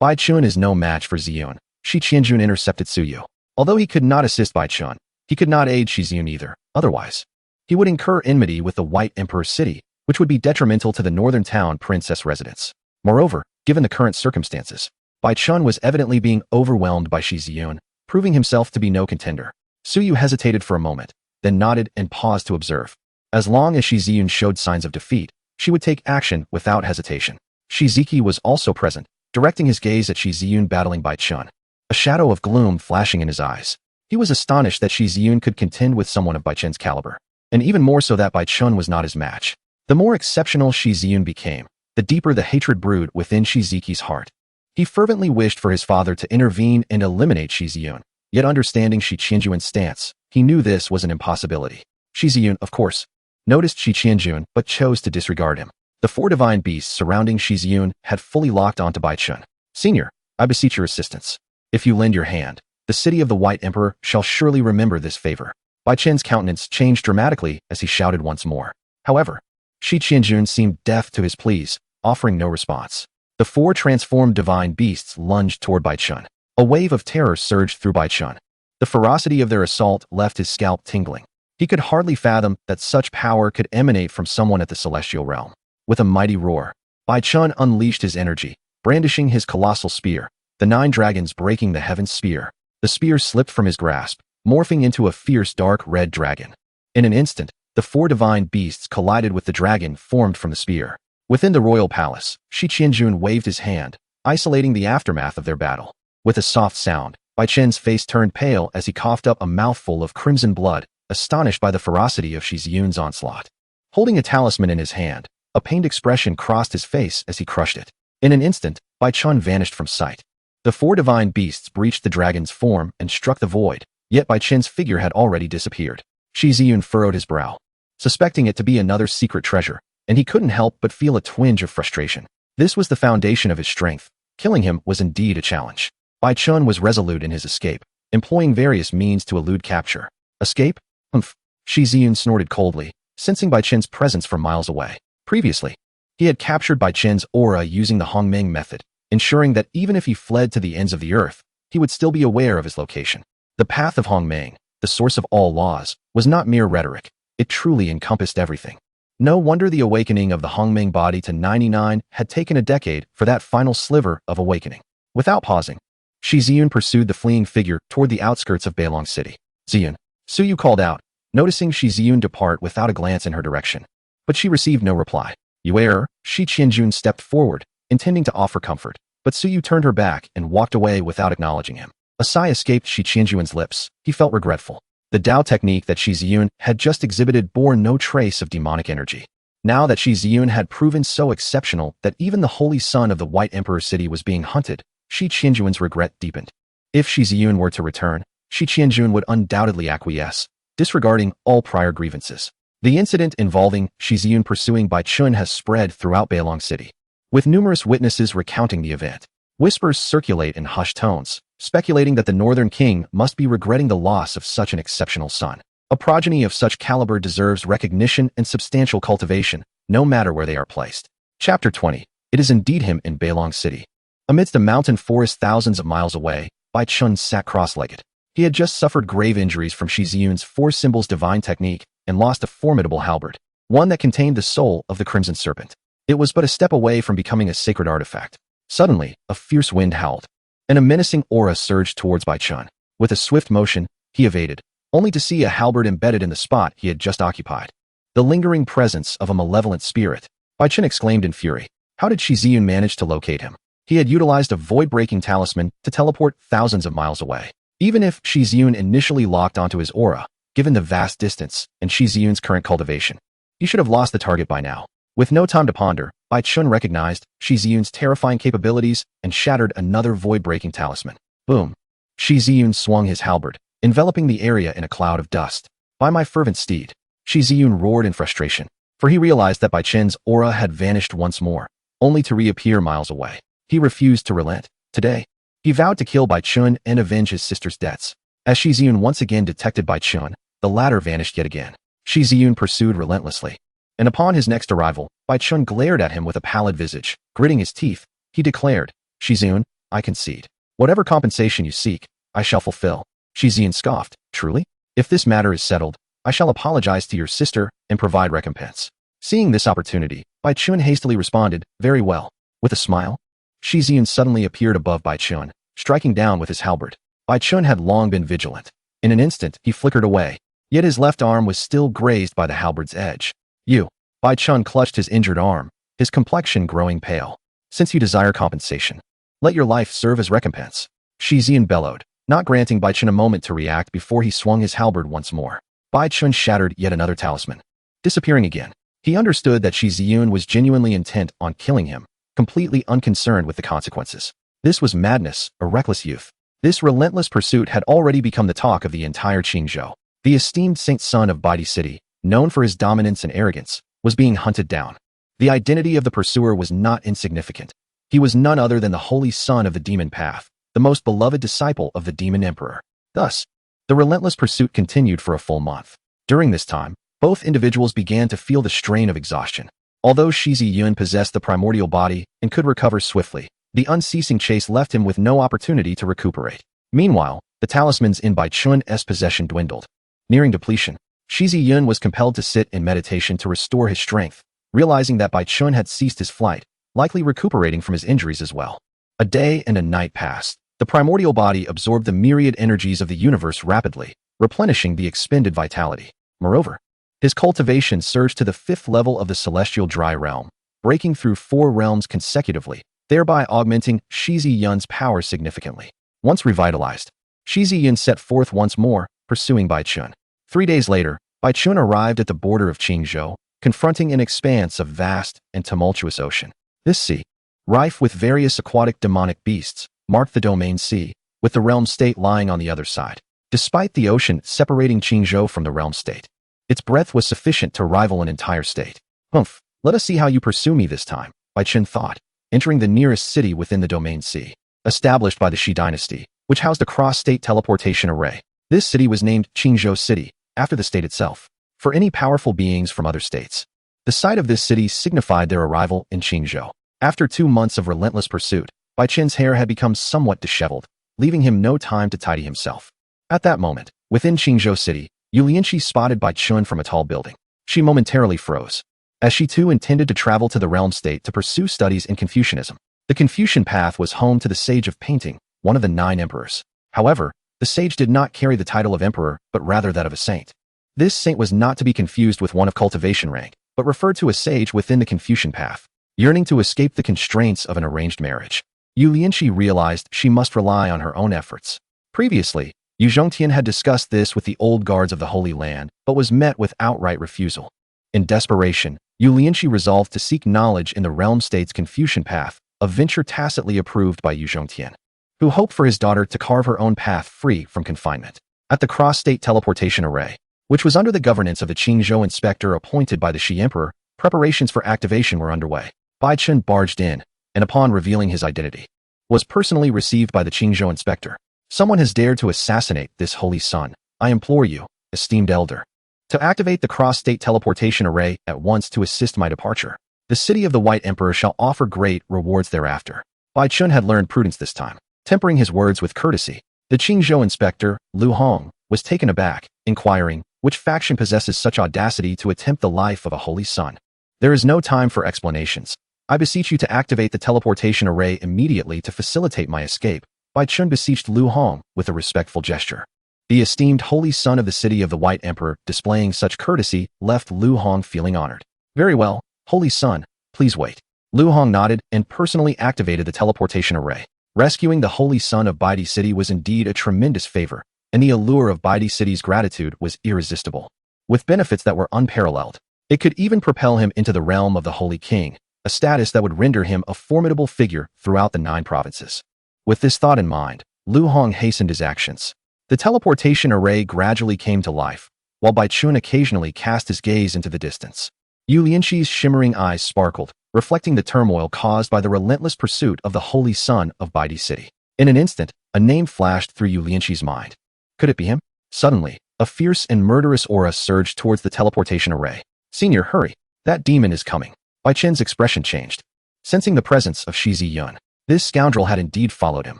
Bai Chen is no match for Ziyun. Shi Qianjun intercepted Su Yu. Although he could not assist Bai Chen, he could not aid Shi Yun either. Otherwise, he would incur enmity with the White Emperor City, which would be detrimental to the northern town princess residence. Moreover, given the current circumstances, Bai Chen was evidently being overwhelmed by Shi Yun, proving himself to be no contender. Su Yu hesitated for a moment, then nodded and paused to observe. As long as Shi Yun showed signs of defeat, she would take action without hesitation. Shi Ziki was also present, directing his gaze at Shi Yun battling Bai Chen, a shadow of gloom flashing in his eyes. He was astonished that Shi Yun could contend with someone of Bai Chen's caliber, and even more so that Bai Chen was not his match. The more exceptional Shi Yun became, the deeper the hatred brewed within Shi Ziki's heart. He fervently wished for his father to intervene and eliminate Shi Yun, yet understanding Shi Qianjun's stance, he knew this was an impossibility. Shi Yun, of course, noticed Shi Qianjun but chose to disregard him. The four divine beasts surrounding Shi Yun had fully locked onto Bai Chen. Senior, I beseech your assistance. If you lend your hand, the city of the White Emperor shall surely remember this favor. Bai Chen's countenance changed dramatically as he shouted once more. However, Shi Qianjun seemed deaf to his pleas, offering no response. The four transformed divine beasts lunged toward Bai Chen. A wave of terror surged through Bai Chen. The ferocity of their assault left his scalp tingling. He could hardly fathom that such power could emanate from someone at the celestial realm. With a mighty roar, Bai Chen unleashed his energy, brandishing his colossal spear, the 9 dragons breaking the heaven's spear. The spear slipped from his grasp, morphing into a fierce dark red dragon. In an instant, the 4 divine beasts collided with the dragon formed from the spear. Within the royal palace, Shi Qianjun waved his hand, isolating the aftermath of their battle. With a soft sound, Bai Chen's face turned pale as he coughed up a mouthful of crimson blood, astonished by the ferocity of Shi Yun's onslaught. Holding a talisman in his hand, a pained expression crossed his face as he crushed it. In an instant, Bai Chen vanished from sight. The 4 divine beasts breached the dragon's form and struck the void, Yet Bai Chen's figure had already disappeared. Shi Yun furrowed his brow, suspecting it to be another secret treasure, and he couldn't help but feel a twinge of frustration. This was the foundation of his strength. Killing him was indeed a challenge. Bai Chen was resolute in his escape, employing various means to elude capture. Escape? Humph. Shi Yun snorted coldly, sensing Bai Chen's presence from miles away. Previously, he had captured Bai Chen's aura using the Hongmeng method, ensuring that even if he fled to the ends of the earth, he would still be aware of his location. The path of Hongmeng, the source of all laws, was not mere rhetoric. It truly encompassed everything. No wonder the awakening of the Hongmeng body to 99 had taken a decade for that final sliver of awakening. Without pausing, Shi Yun pursued the fleeing figure toward the outskirts of Beilong City. Ziyun, Su Yu called out, noticing Shi Yun depart without a glance in her direction. But she received no reply. You error, Shi Qianjun stepped forward, intending to offer comfort, but Su Yu turned her back and walked away without acknowledging him. A sigh escaped Shi Qianjun's lips. He felt regretful. The Dao technique that Shi Yun had just exhibited bore no trace of demonic energy. Now that Shi Yun had proven so exceptional that even the holy son of the White Emperor city was being hunted, Shi Qianjun's regret deepened. If Shi Yun were to return, Shi Qianjun would undoubtedly acquiesce, disregarding all prior grievances. The incident involving Shi Yun pursuing Bai Chun has spread throughout Beilong City, with numerous witnesses recounting the event. Whispers circulate in hushed tones, speculating that the Northern King must be regretting the loss of such an exceptional son. A progeny of such caliber deserves recognition and substantial cultivation, no matter where they are placed. Chapter 20. It is indeed him in Beilong City. Amidst a mountain forest thousands of miles away, Bai Chun sat cross-legged. He had just suffered grave injuries from Shi Yun's four symbols divine technique and lost a formidable halberd, one that contained the soul of the Crimson Serpent. It was but a step away from becoming a sacred artifact. Suddenly, a fierce wind howled, and a menacing aura surged towards Bai Chun. With a swift motion, he evaded, only to see a halberd embedded in the spot he had just occupied. The lingering presence of a malevolent spirit. Bai Chun exclaimed in fury. How did Shi Yun manage to locate him? He had utilized a void-breaking talisman to teleport thousands of miles away. Even if Shi Yun initially locked onto his aura, given the vast distance and Shi Yun's current cultivation, he should have lost the target by now. With no time to ponder, Bai Chun recognized Shi Yun's terrifying capabilities and shattered another void-breaking talisman. Boom! Shi Yun swung his halberd, enveloping the area in a cloud of dust. By my fervent steed! Shi Yun roared in frustration, for he realized that Bai Chen's aura had vanished once more, only to reappear miles away. He refused to relent. Today, he vowed to kill Bai Chun and avenge his sister's deaths. As Shi Yun once again detected Bai Chun, the latter vanished yet again. Shi Yun pursued relentlessly, and upon his next arrival, Bai Chun glared at him with a pallid visage. Gritting his teeth, he declared, Shi Yun, I concede. Whatever compensation you seek, I shall fulfill. Shi Yun scoffed, truly? If this matter is settled, I shall apologize to your sister and provide recompense. Seeing this opportunity, Bai Chun hastily responded, very well. With a smile, Shi Yun suddenly appeared above Bai Chun, striking down with his halberd. Bai Chun had long been vigilant. In an instant, he flickered away, yet his left arm was still grazed by the halberd's edge. You! Bai Chun clutched his injured arm, his complexion growing pale. Since you desire compensation, let your life serve as recompense. Shi Yun bellowed, not granting Bai Chun a moment to react before he swung his halberd once more. Bai Chun shattered yet another talisman, disappearing again. He understood that Shi Yun was genuinely intent on killing him, completely unconcerned with the consequences. This was madness, a reckless youth. This relentless pursuit had already become the talk of the entire Ching Zhao. The esteemed saint son of Baidi City, known for his dominance and arrogance, was being hunted down. The identity of the pursuer was not insignificant. He was none other than the holy son of the demon path, the most beloved disciple of the demon emperor. Thus, the relentless pursuit continued for a full month. During this time, both individuals began to feel the strain of exhaustion. Although Shi Yun possessed the primordial body and could recover swiftly, the unceasing chase left him with no opportunity to recuperate. Meanwhile, the talismans in Bai Chun's possession dwindled. Nearing depletion, Shi Yun was compelled to sit in meditation to restore his strength, realizing that Bai Chun had ceased his flight, likely recuperating from his injuries as well. A day and a night passed. The primordial body absorbed the myriad energies of the universe rapidly, replenishing the expended vitality. Moreover, his cultivation surged to the 5th level of the celestial dry realm, breaking through 4 realms consecutively, thereby augmenting Shi Yun's power significantly. Once revitalized, Shi Yun set forth once more, pursuing Bai Chun. 3 days later, Bai Chun arrived at the border of Ching Zhao, confronting an expanse of vast and tumultuous ocean. This sea, rife with various aquatic demonic beasts, marked the domain sea, with the realm state lying on the other side. Despite the ocean separating Ching Zhao from the realm state, its breadth was sufficient to rival an entire state. Humph, let us see how you pursue me this time, Bai Chen thought, entering the nearest city within the domain C, established by the Shi dynasty, which housed a cross-state teleportation array. This city was named Ching Zhao City, after the state itself, for any powerful beings from other states. The site of this city signified their arrival in Ching Zhao. After 2 months of relentless pursuit, Bai Chen's hair had become somewhat disheveled, leaving him no time to tidy himself. At that moment, within Ching Zhao City, Yu Lianqi spotted Bai Chen from a tall building. She momentarily froze, as she too intended to travel to the realm state to pursue studies in Confucianism. The Confucian path was home to the sage of painting, one of the 9 emperors. However, the sage did not carry the title of emperor, but rather that of a saint. This saint was not to be confused with one of cultivation rank, but referred to a sage within the Confucian path, yearning to escape the constraints of an arranged marriage. Yu Lianqi realized she must rely on her own efforts. Previously, Yu Zhongtian had discussed this with the old guards of the Holy Land, but was met with outright refusal. In desperation, Yu Lianqi resolved to seek knowledge in the realm state's Confucian path, a venture tacitly approved by Yu Zhongtian, who hoped for his daughter to carve her own path free from confinement. At the cross-state teleportation array, which was under the governance of the Ching Zhao inspector appointed by the Shi Emperor, preparations for activation were underway. Bai Chen barged in, and upon revealing his identity, was personally received by the Ching Zhao inspector. Someone has dared to assassinate this holy son. I implore you, esteemed elder, to activate the cross-state teleportation array at once to assist my departure. The city of the White Emperor shall offer great rewards thereafter. Bai Chen had learned prudence this time, tempering his words with courtesy. The Ching Zhao inspector, Lu Hong, was taken aback, inquiring, which faction possesses such audacity to attempt the life of a holy son? There is no time for explanations. I beseech you to activate the teleportation array immediately to facilitate my escape. Bai Chen beseeched Lu Hong with a respectful gesture. The esteemed holy son of the city of the White Emperor displaying such courtesy left Lu Hong feeling honored. Very well, holy son, please wait. Lu Hong nodded and personally activated the teleportation array. Rescuing the holy son of Baidi City was indeed a tremendous favor, and the allure of Baidi City's gratitude was irresistible. With benefits that were unparalleled, it could even propel him into the realm of the Holy King, a status that would render him a formidable figure throughout the 9 provinces. With this thought in mind, Lu Hong hastened his actions. The teleportation array gradually came to life, while Bai Chen occasionally cast his gaze into the distance. Yu Lianqi's shimmering eyes sparkled, reflecting the turmoil caused by the relentless pursuit of the holy son of Baidi City. In an instant, a name flashed through Yu Lianqi's mind. Could it be him? Suddenly, a fierce and murderous aura surged towards the teleportation array. Senior, hurry! That demon is coming. Bai Chen's expression changed. Sensing the presence of Shi Yun, this scoundrel had indeed followed him.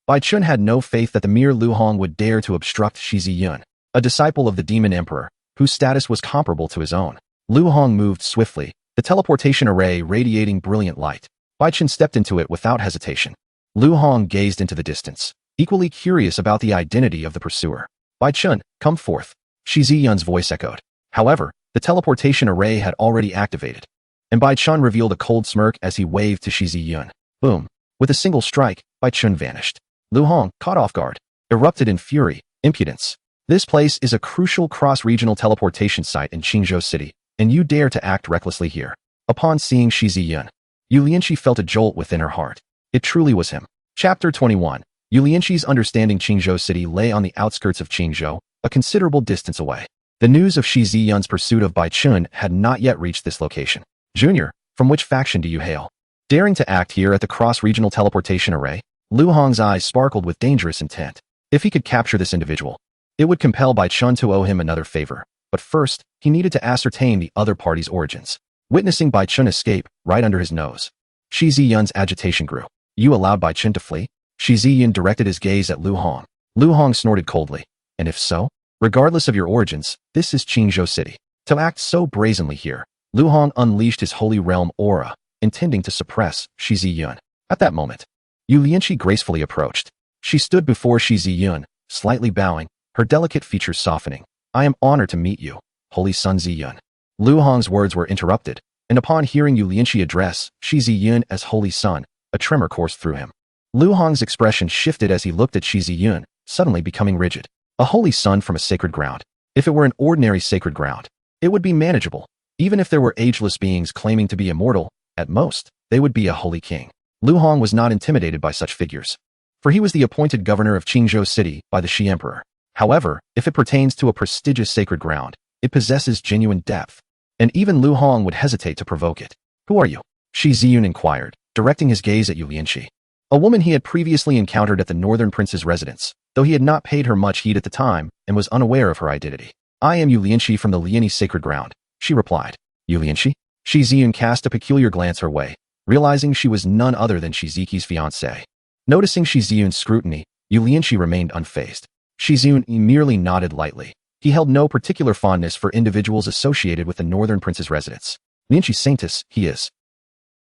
Bai Chen had no faith that the mere Lu Hong would dare to obstruct Shi Yun, a disciple of the demon emperor, whose status was comparable to his own. Lu Hong moved swiftly, the teleportation array radiating brilliant light. Bai Chen stepped into it without hesitation. Lu Hong gazed into the distance, equally curious about the identity of the pursuer. Bai Chen, come forth. Shi Yun's voice echoed. However, the teleportation array had already activated, and Bai Chen revealed a cold smirk as he waved to Shi Yun. Boom. With a single strike, Bai Chen vanished. Lu Hong, caught off guard, erupted in fury. Impudence. This place is a crucial cross-regional teleportation site in Ching Zhao City, and you dare to act recklessly here. Upon seeing Shi Yun, Yu Lianqi felt a jolt within her heart. It truly was him. Chapter 21. Yu Lianqi's understanding Ching Zhao City lay on the outskirts of Ching Zhao, a considerable distance away. The news of Shi Yun's pursuit of Bai Chen had not yet reached this location. Junior, from which faction do you hail? Daring to act here at the cross-regional teleportation array, Lu Hong's eyes sparkled with dangerous intent. If he could capture this individual, it would compel Bai Chen to owe him another favor. But first, he needed to ascertain the other party's origins. Witnessing Bai Chen escape right under his nose, Shi Yun's agitation grew. You allowed Bai Chen to flee? Shi Yun directed his gaze at Lu Hong. Lu Hong snorted coldly. And if so? Regardless of your origins, this is Ching Zhao City. To act so brazenly here, Lu Hong unleashed his holy realm aura, intending to suppress Shi Yun. At that moment, Yu Lianqi gracefully approached. She stood before Shi Yun, slightly bowing, her delicate features softening. I am honored to meet you, holy son Ziyun. Lu Hong's words were interrupted, and upon hearing Yu Lianqi address Shi Yun as holy son, a tremor coursed through him. Lu Hong's expression shifted as he looked at Shi Yun, suddenly becoming rigid. A holy son from a sacred ground. If it were an ordinary sacred ground, it would be manageable. Even if there were ageless beings claiming to be immortal, at most, they would be a holy king. Lu Hong was not intimidated by such figures, for he was the appointed governor of Ching Zhao City by the Shi Emperor. However, if it pertains to a prestigious sacred ground, it possesses genuine depth. And even Lu Hong would hesitate to provoke it. Who are you? Shi Yun inquired, directing his gaze at Yu Lianqi, a woman he had previously encountered at the northern prince's residence, though he had not paid her much heed at the time and was unaware of her identity. I am Yu Lianqi from the Liani sacred ground, she replied. Yu Lianqi? Shi Yun cast a peculiar glance her way, realizing she was none other than Shi Ziqi's fiancée. Noticing Shi Yun's scrutiny, Yu Lianqi remained unfazed. Shi Yun merely nodded lightly. He held no particular fondness for individuals associated with the northern prince's residence. Lianqi Saintus, he is.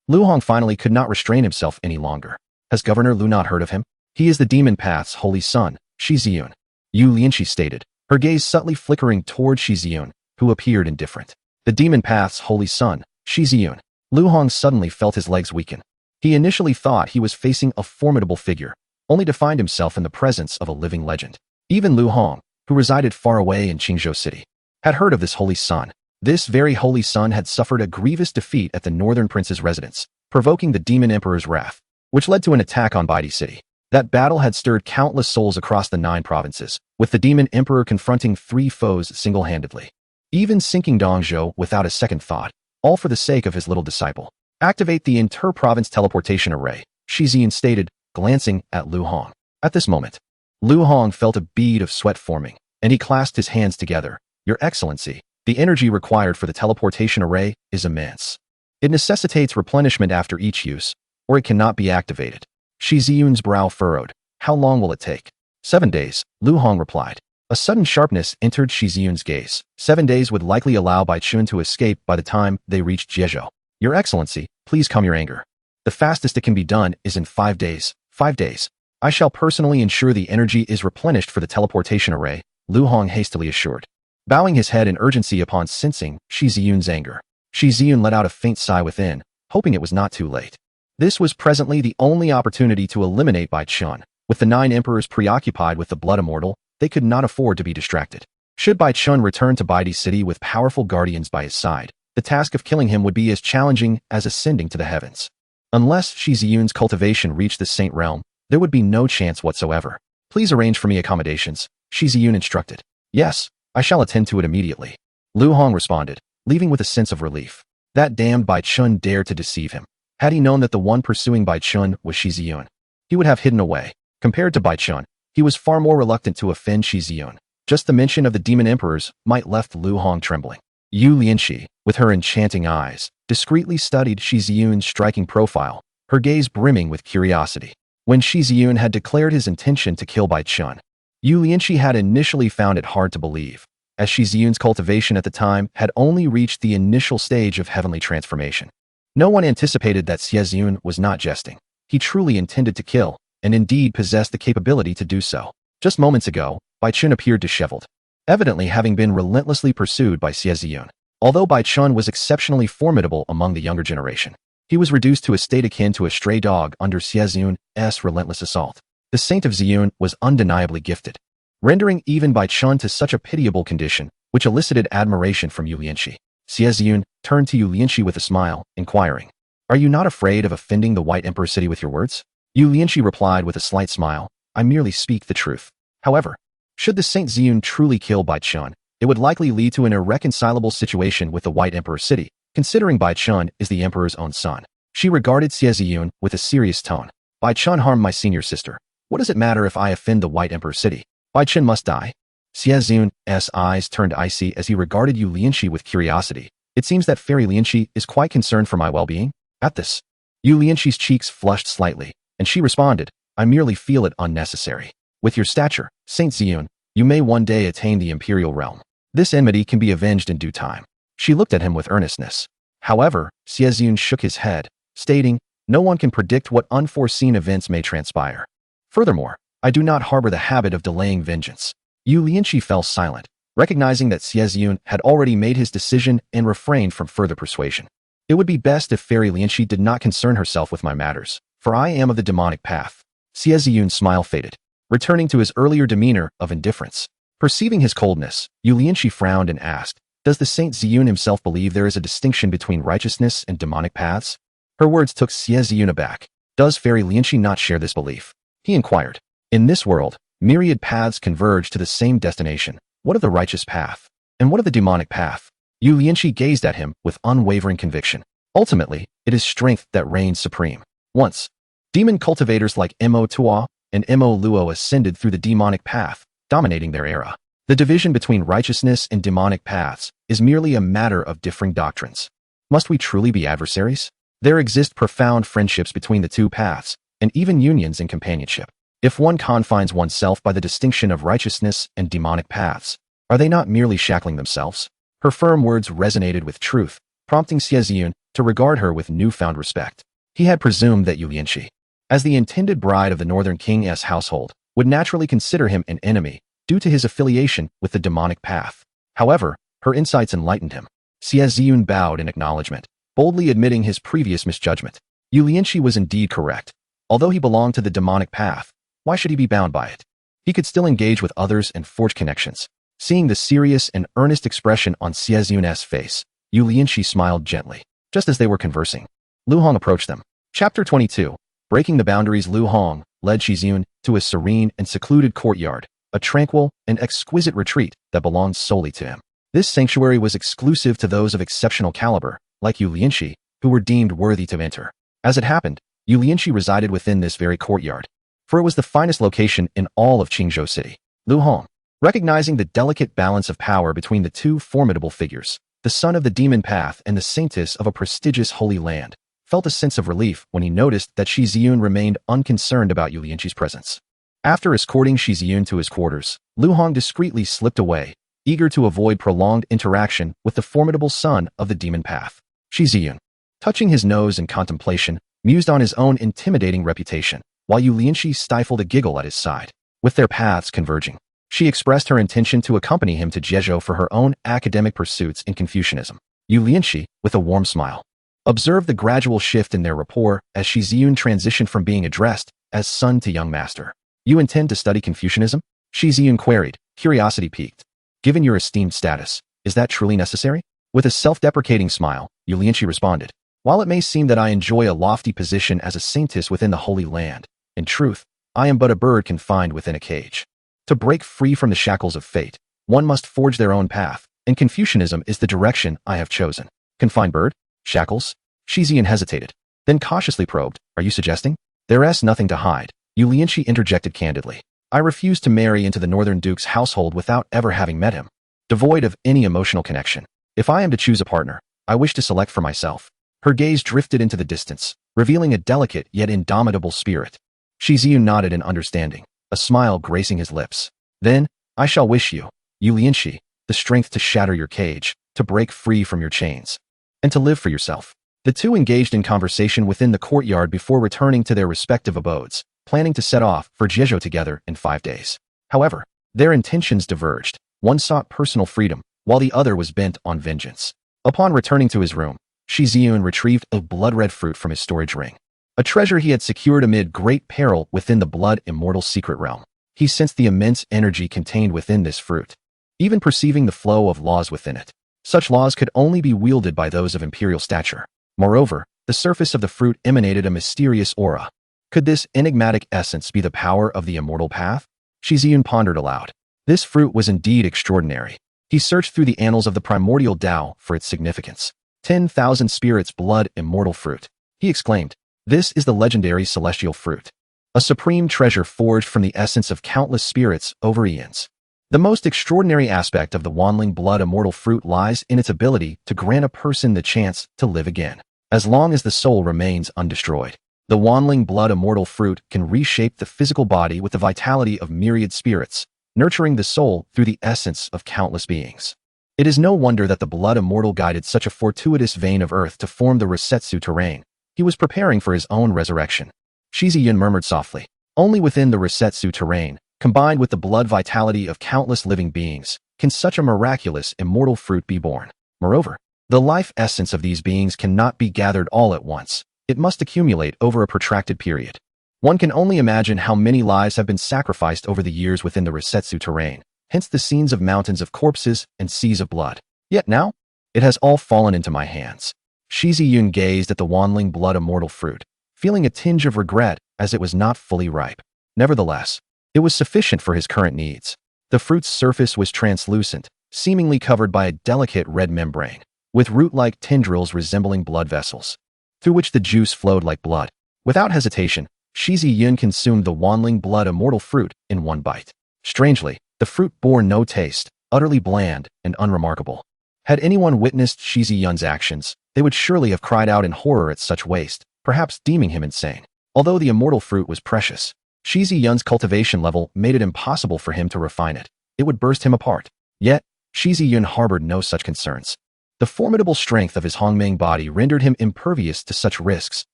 Lu Hong finally could not restrain himself any longer. Has Governor Lu not heard of him? He is the demon path's holy son, Shi Yun. Yu Lianqi stated, her gaze subtly flickering toward Shi Yun, who appeared indifferent. The demon path's holy son, Shi Yun. Lu Hong suddenly felt his legs weaken. He initially thought he was facing a formidable figure, only to find himself in the presence of a living legend. Even Lu Hong, who resided far away in Ching Zhao city, had heard of this holy son. This very holy son had suffered a grievous defeat at the northern prince's residence, provoking the demon emperor's wrath, which led to an attack on Baidi city. That battle had stirred countless souls across the 9 provinces, with the demon emperor confronting 3 foes single-handedly, even sinking Dongzhou without a second thought, all for the sake of his little disciple. Activate the inter-province teleportation array, Shi Yun stated, glancing at Lu Hong. At this moment, Lu Hong felt a bead of sweat forming, and he clasped his hands together. Your Excellency, the energy required for the teleportation array is immense. It necessitates replenishment after each use, or it cannot be activated. Shi Yun's brow furrowed. How long will it take? 7 days, Lu Hong replied. A sudden sharpness entered Shi Yun's gaze. 7 days would likely allow Bai Chun to escape by the time they reached Jiezhou. Your Excellency, please calm your anger. The fastest it can be done is in 5 days. 5 days. I shall personally ensure the energy is replenished for the teleportation array, Lu Hong hastily assured, bowing his head in urgency upon sensing Shi Yun's anger. Shi Yun let out a faint sigh within, hoping it was not too late. This was presently the only opportunity to eliminate Bai Chun. With the 9 emperors preoccupied with the blood immortal, they could not afford to be distracted. Should Bai Chun return to Baidi city with powerful guardians by his side, the task of killing him would be as challenging as ascending to the heavens. Unless Shi Yun's cultivation reached the Saint Realm, there would be no chance whatsoever. Please arrange for me accommodations, Shi Yun instructed. Yes, I shall attend to it immediately. Lu Hong responded, leaving with a sense of relief. That damned Bai Chun dared to deceive him. Had he known that the one pursuing Bai Chun was Shi Yun, he would have hidden away. Compared to Bai Chun, he was far more reluctant to offend Shi Yun. Just the mention of the demon emperors might left Lu Hong trembling. Yu Lianqi, with her enchanting eyes, discreetly studied Shi Yun's striking profile, her gaze brimming with curiosity. When Shi Yun had declared his intention to kill Bai Chun, Yu Lianqi had initially found it hard to believe, as Shi Yun's cultivation at the time had only reached the initial stage of heavenly transformation. No one anticipated that Shi Yun was not jesting. He truly intended to kill, and indeed possessed the capability to do so. Just moments ago, Bai Chun appeared disheveled, evidently having been relentlessly pursued by Shi Yun. Although Bai Chun was exceptionally formidable among the younger generation, he was reduced to a state akin to a stray dog under Shi Yun's relentless assault. The Saint of Ziyun was undeniably gifted, rendering even Bai Chun to such a pitiable condition, which elicited admiration from Yu Lianqi. Shi Yun turned to Yu Lianqi with a smile, inquiring, "Are you not afraid of offending the White Emperor city with your words?" Yu Lianqi replied with a slight smile, "I merely speak the truth. However, should the Saint Ziyun truly kill Bai Chun, it would likely lead to an irreconcilable situation with the White Emperor city, considering Bai Chun is the Emperor's own son." She regarded Shi Yun with a serious tone. "Bai Chun harmed my senior sister. What does it matter if I offend the White Emperor city? Bai Chun must die." Shi Yun's eyes turned icy as he regarded Yu Lianqi with curiosity. "It seems that Fairy Lianqi is quite concerned for my well-being." At this, Yu Lianqi's cheeks flushed slightly, and she responded, "I merely feel it unnecessary. With your stature, Saint Ziyun, you may one day attain the imperial realm. This enmity can be avenged in due time." She looked at him with earnestness. However, Shi Yun shook his head, stating, "No one can predict what unforeseen events may transpire. Furthermore, I do not harbor the habit of delaying vengeance." Yu Lianqi fell silent, recognizing that Shi Yun had already made his decision and refrained from further persuasion. "It would be best if Fairy Lianqi did not concern herself with my matters, for I am of the demonic path." Shi Yun's smile faded, returning to his earlier demeanor of indifference. Perceiving his coldness, Yu Lianqi frowned and asked, "Does the Saint Ziyun himself believe there is a distinction between righteousness and demonic paths?" Her words took Shi Yun aback. "Does Fairy Lianqi not share this belief?" he inquired. "In this world, Myriad paths converge to the same destination. What of the righteous path? And what of the demonic path? Yu Lianqi gazed at him with unwavering conviction. Ultimately, it is strength that reigns supreme. Once, demon cultivators like Mo Tuo and Mo Luo ascended through the demonic path, dominating their era. The division between righteousness and demonic paths is merely a matter of differing doctrines. Must we truly be adversaries? There exist profound friendships between the two paths, and even unions in companionship. If one confines oneself by the distinction of righteousness and demonic paths, are they not merely shackling themselves? Her firm words resonated with truth, prompting Shi Yun to regard her with newfound respect. He had presumed that Yu Lianqi, as the intended bride of the Northern King's household, would naturally consider him an enemy due to his affiliation with the demonic path. However, her insights enlightened him. Shi Yun bowed in acknowledgement, boldly admitting his previous misjudgment. Yu Lianqi was indeed correct. Although he belonged to the demonic path, why should he be bound by it? He could still engage with others and forge connections. Seeing the serious and earnest expression on Shi Yun's face, Yu Lianqi smiled gently. Just as they were conversing, Lu Hong approached them. Chapter 22. Breaking the boundaries. Lu Hong led Shi Yun to a serene and secluded courtyard, a tranquil and exquisite retreat that belonged solely to him. This sanctuary was exclusive to those of exceptional caliber, like Yu Lianqi, who were deemed worthy to enter. As it happened, Yu Lianqi resided within this very courtyard, for it was the finest location in all of Ching Zhao City. Lu Hong, recognizing the delicate balance of power between the two formidable figures, the son of the demon path and the saintess of a prestigious holy land, felt a sense of relief when he noticed that Shi Yun remained unconcerned about Yu Lianqi's presence. After escorting Shi Yun to his quarters, Lu Hong discreetly slipped away, eager to avoid prolonged interaction with the formidable son of the demon path. Shi Yun, touching his nose in contemplation, mused on his own intimidating reputation, while Yu Lianqi stifled a giggle at his side. With their paths converging, she expressed her intention to accompany him to Jezhou for her own academic pursuits in Confucianism. Yu Lianqi, with a warm smile, observed the gradual shift in their rapport as Shi Yun transitioned from being addressed as son to young master. You intend to study Confucianism? Shi Yun queried, curiosity piqued. Given your esteemed status, is that truly necessary? With a self-deprecating smile, Yu Lianqi responded, while it may seem that I enjoy a lofty position as a saintess within the Holy Land, in truth, I am but a bird confined within a cage. To break free from the shackles of fate, one must forge their own path, and Confucianism is the direction I have chosen. Confined bird? Shackles? Shi Yun hesitated, then cautiously probed, are you suggesting? There's nothing to hide. Yu Lianqi interjected candidly. I refuse to marry into the Northern Duke's household without ever having met him. Devoid of any emotional connection. If I am to choose a partner, I wish to select for myself. Her gaze drifted into the distance, revealing a delicate yet indomitable spirit. Shi Yun nodded in understanding, a smile gracing his lips. Then, I shall wish you, Yu Lianqi, the strength to shatter your cage, to break free from your chains, and to live for yourself. The two engaged in conversation within the courtyard before returning to their respective abodes, planning to set off for Jezhou together in 5 days. However, their intentions diverged. One sought personal freedom, while the other was bent on vengeance. Upon returning to his room, Shi Yun retrieved a blood-red fruit from his storage ring, a treasure he had secured amid great peril within the blood-immortal secret realm. He sensed the immense energy contained within this fruit, even perceiving the flow of laws within it. Such laws could only be wielded by those of imperial stature. Moreover, the surface of the fruit emanated a mysterious aura. Could this enigmatic essence be the power of the immortal path? Shi Yun pondered aloud. This fruit was indeed extraordinary. He searched through the annals of the primordial Tao for its significance. 10,000 spirits blood immortal fruit. He exclaimed, this is the legendary celestial fruit. A supreme treasure forged from the essence of countless spirits over eons. The most extraordinary aspect of the Wanling blood immortal fruit lies in its ability to grant a person the chance to live again, as long as the soul remains undestroyed. The Wanling blood immortal fruit can reshape the physical body with the vitality of myriad spirits, nurturing the soul through the essence of countless beings. It is no wonder that the blood immortal guided such a fortuitous vein of earth to form the Resetsu terrain. He was preparing for his own resurrection. Shi Yun murmured softly, only within the Resetsu terrain, combined with the blood vitality of countless living beings, can such a miraculous immortal fruit be born. Moreover, the life essence of these beings cannot be gathered all at once. It must accumulate over a protracted period. One can only imagine how many lives have been sacrificed over the years within the Resetsu terrain, hence the scenes of mountains of corpses and seas of blood. Yet now, it has all fallen into my hands. Shi Yun gazed at the Wanling blood immortal fruit, feeling a tinge of regret as it was not fully ripe. Nevertheless, It was sufficient for his current needs. The fruit's surface was translucent, seemingly covered by a delicate red membrane, with root-like tendrils resembling blood vessels, through which the juice flowed like blood. Without hesitation, Shi Yun consumed the wanling blood immortal fruit in one bite. Strangely, the fruit bore no taste, utterly bland and unremarkable. Had anyone witnessed Shi Yun's actions, they would surely have cried out in horror at such waste, perhaps deeming him insane. Although the immortal fruit was precious, Shi Yun's cultivation level made it impossible for him to refine it. It would burst him apart. Yet, Shi Yun harbored no such concerns. The formidable strength of his Hongmeng body rendered him impervious to such risks,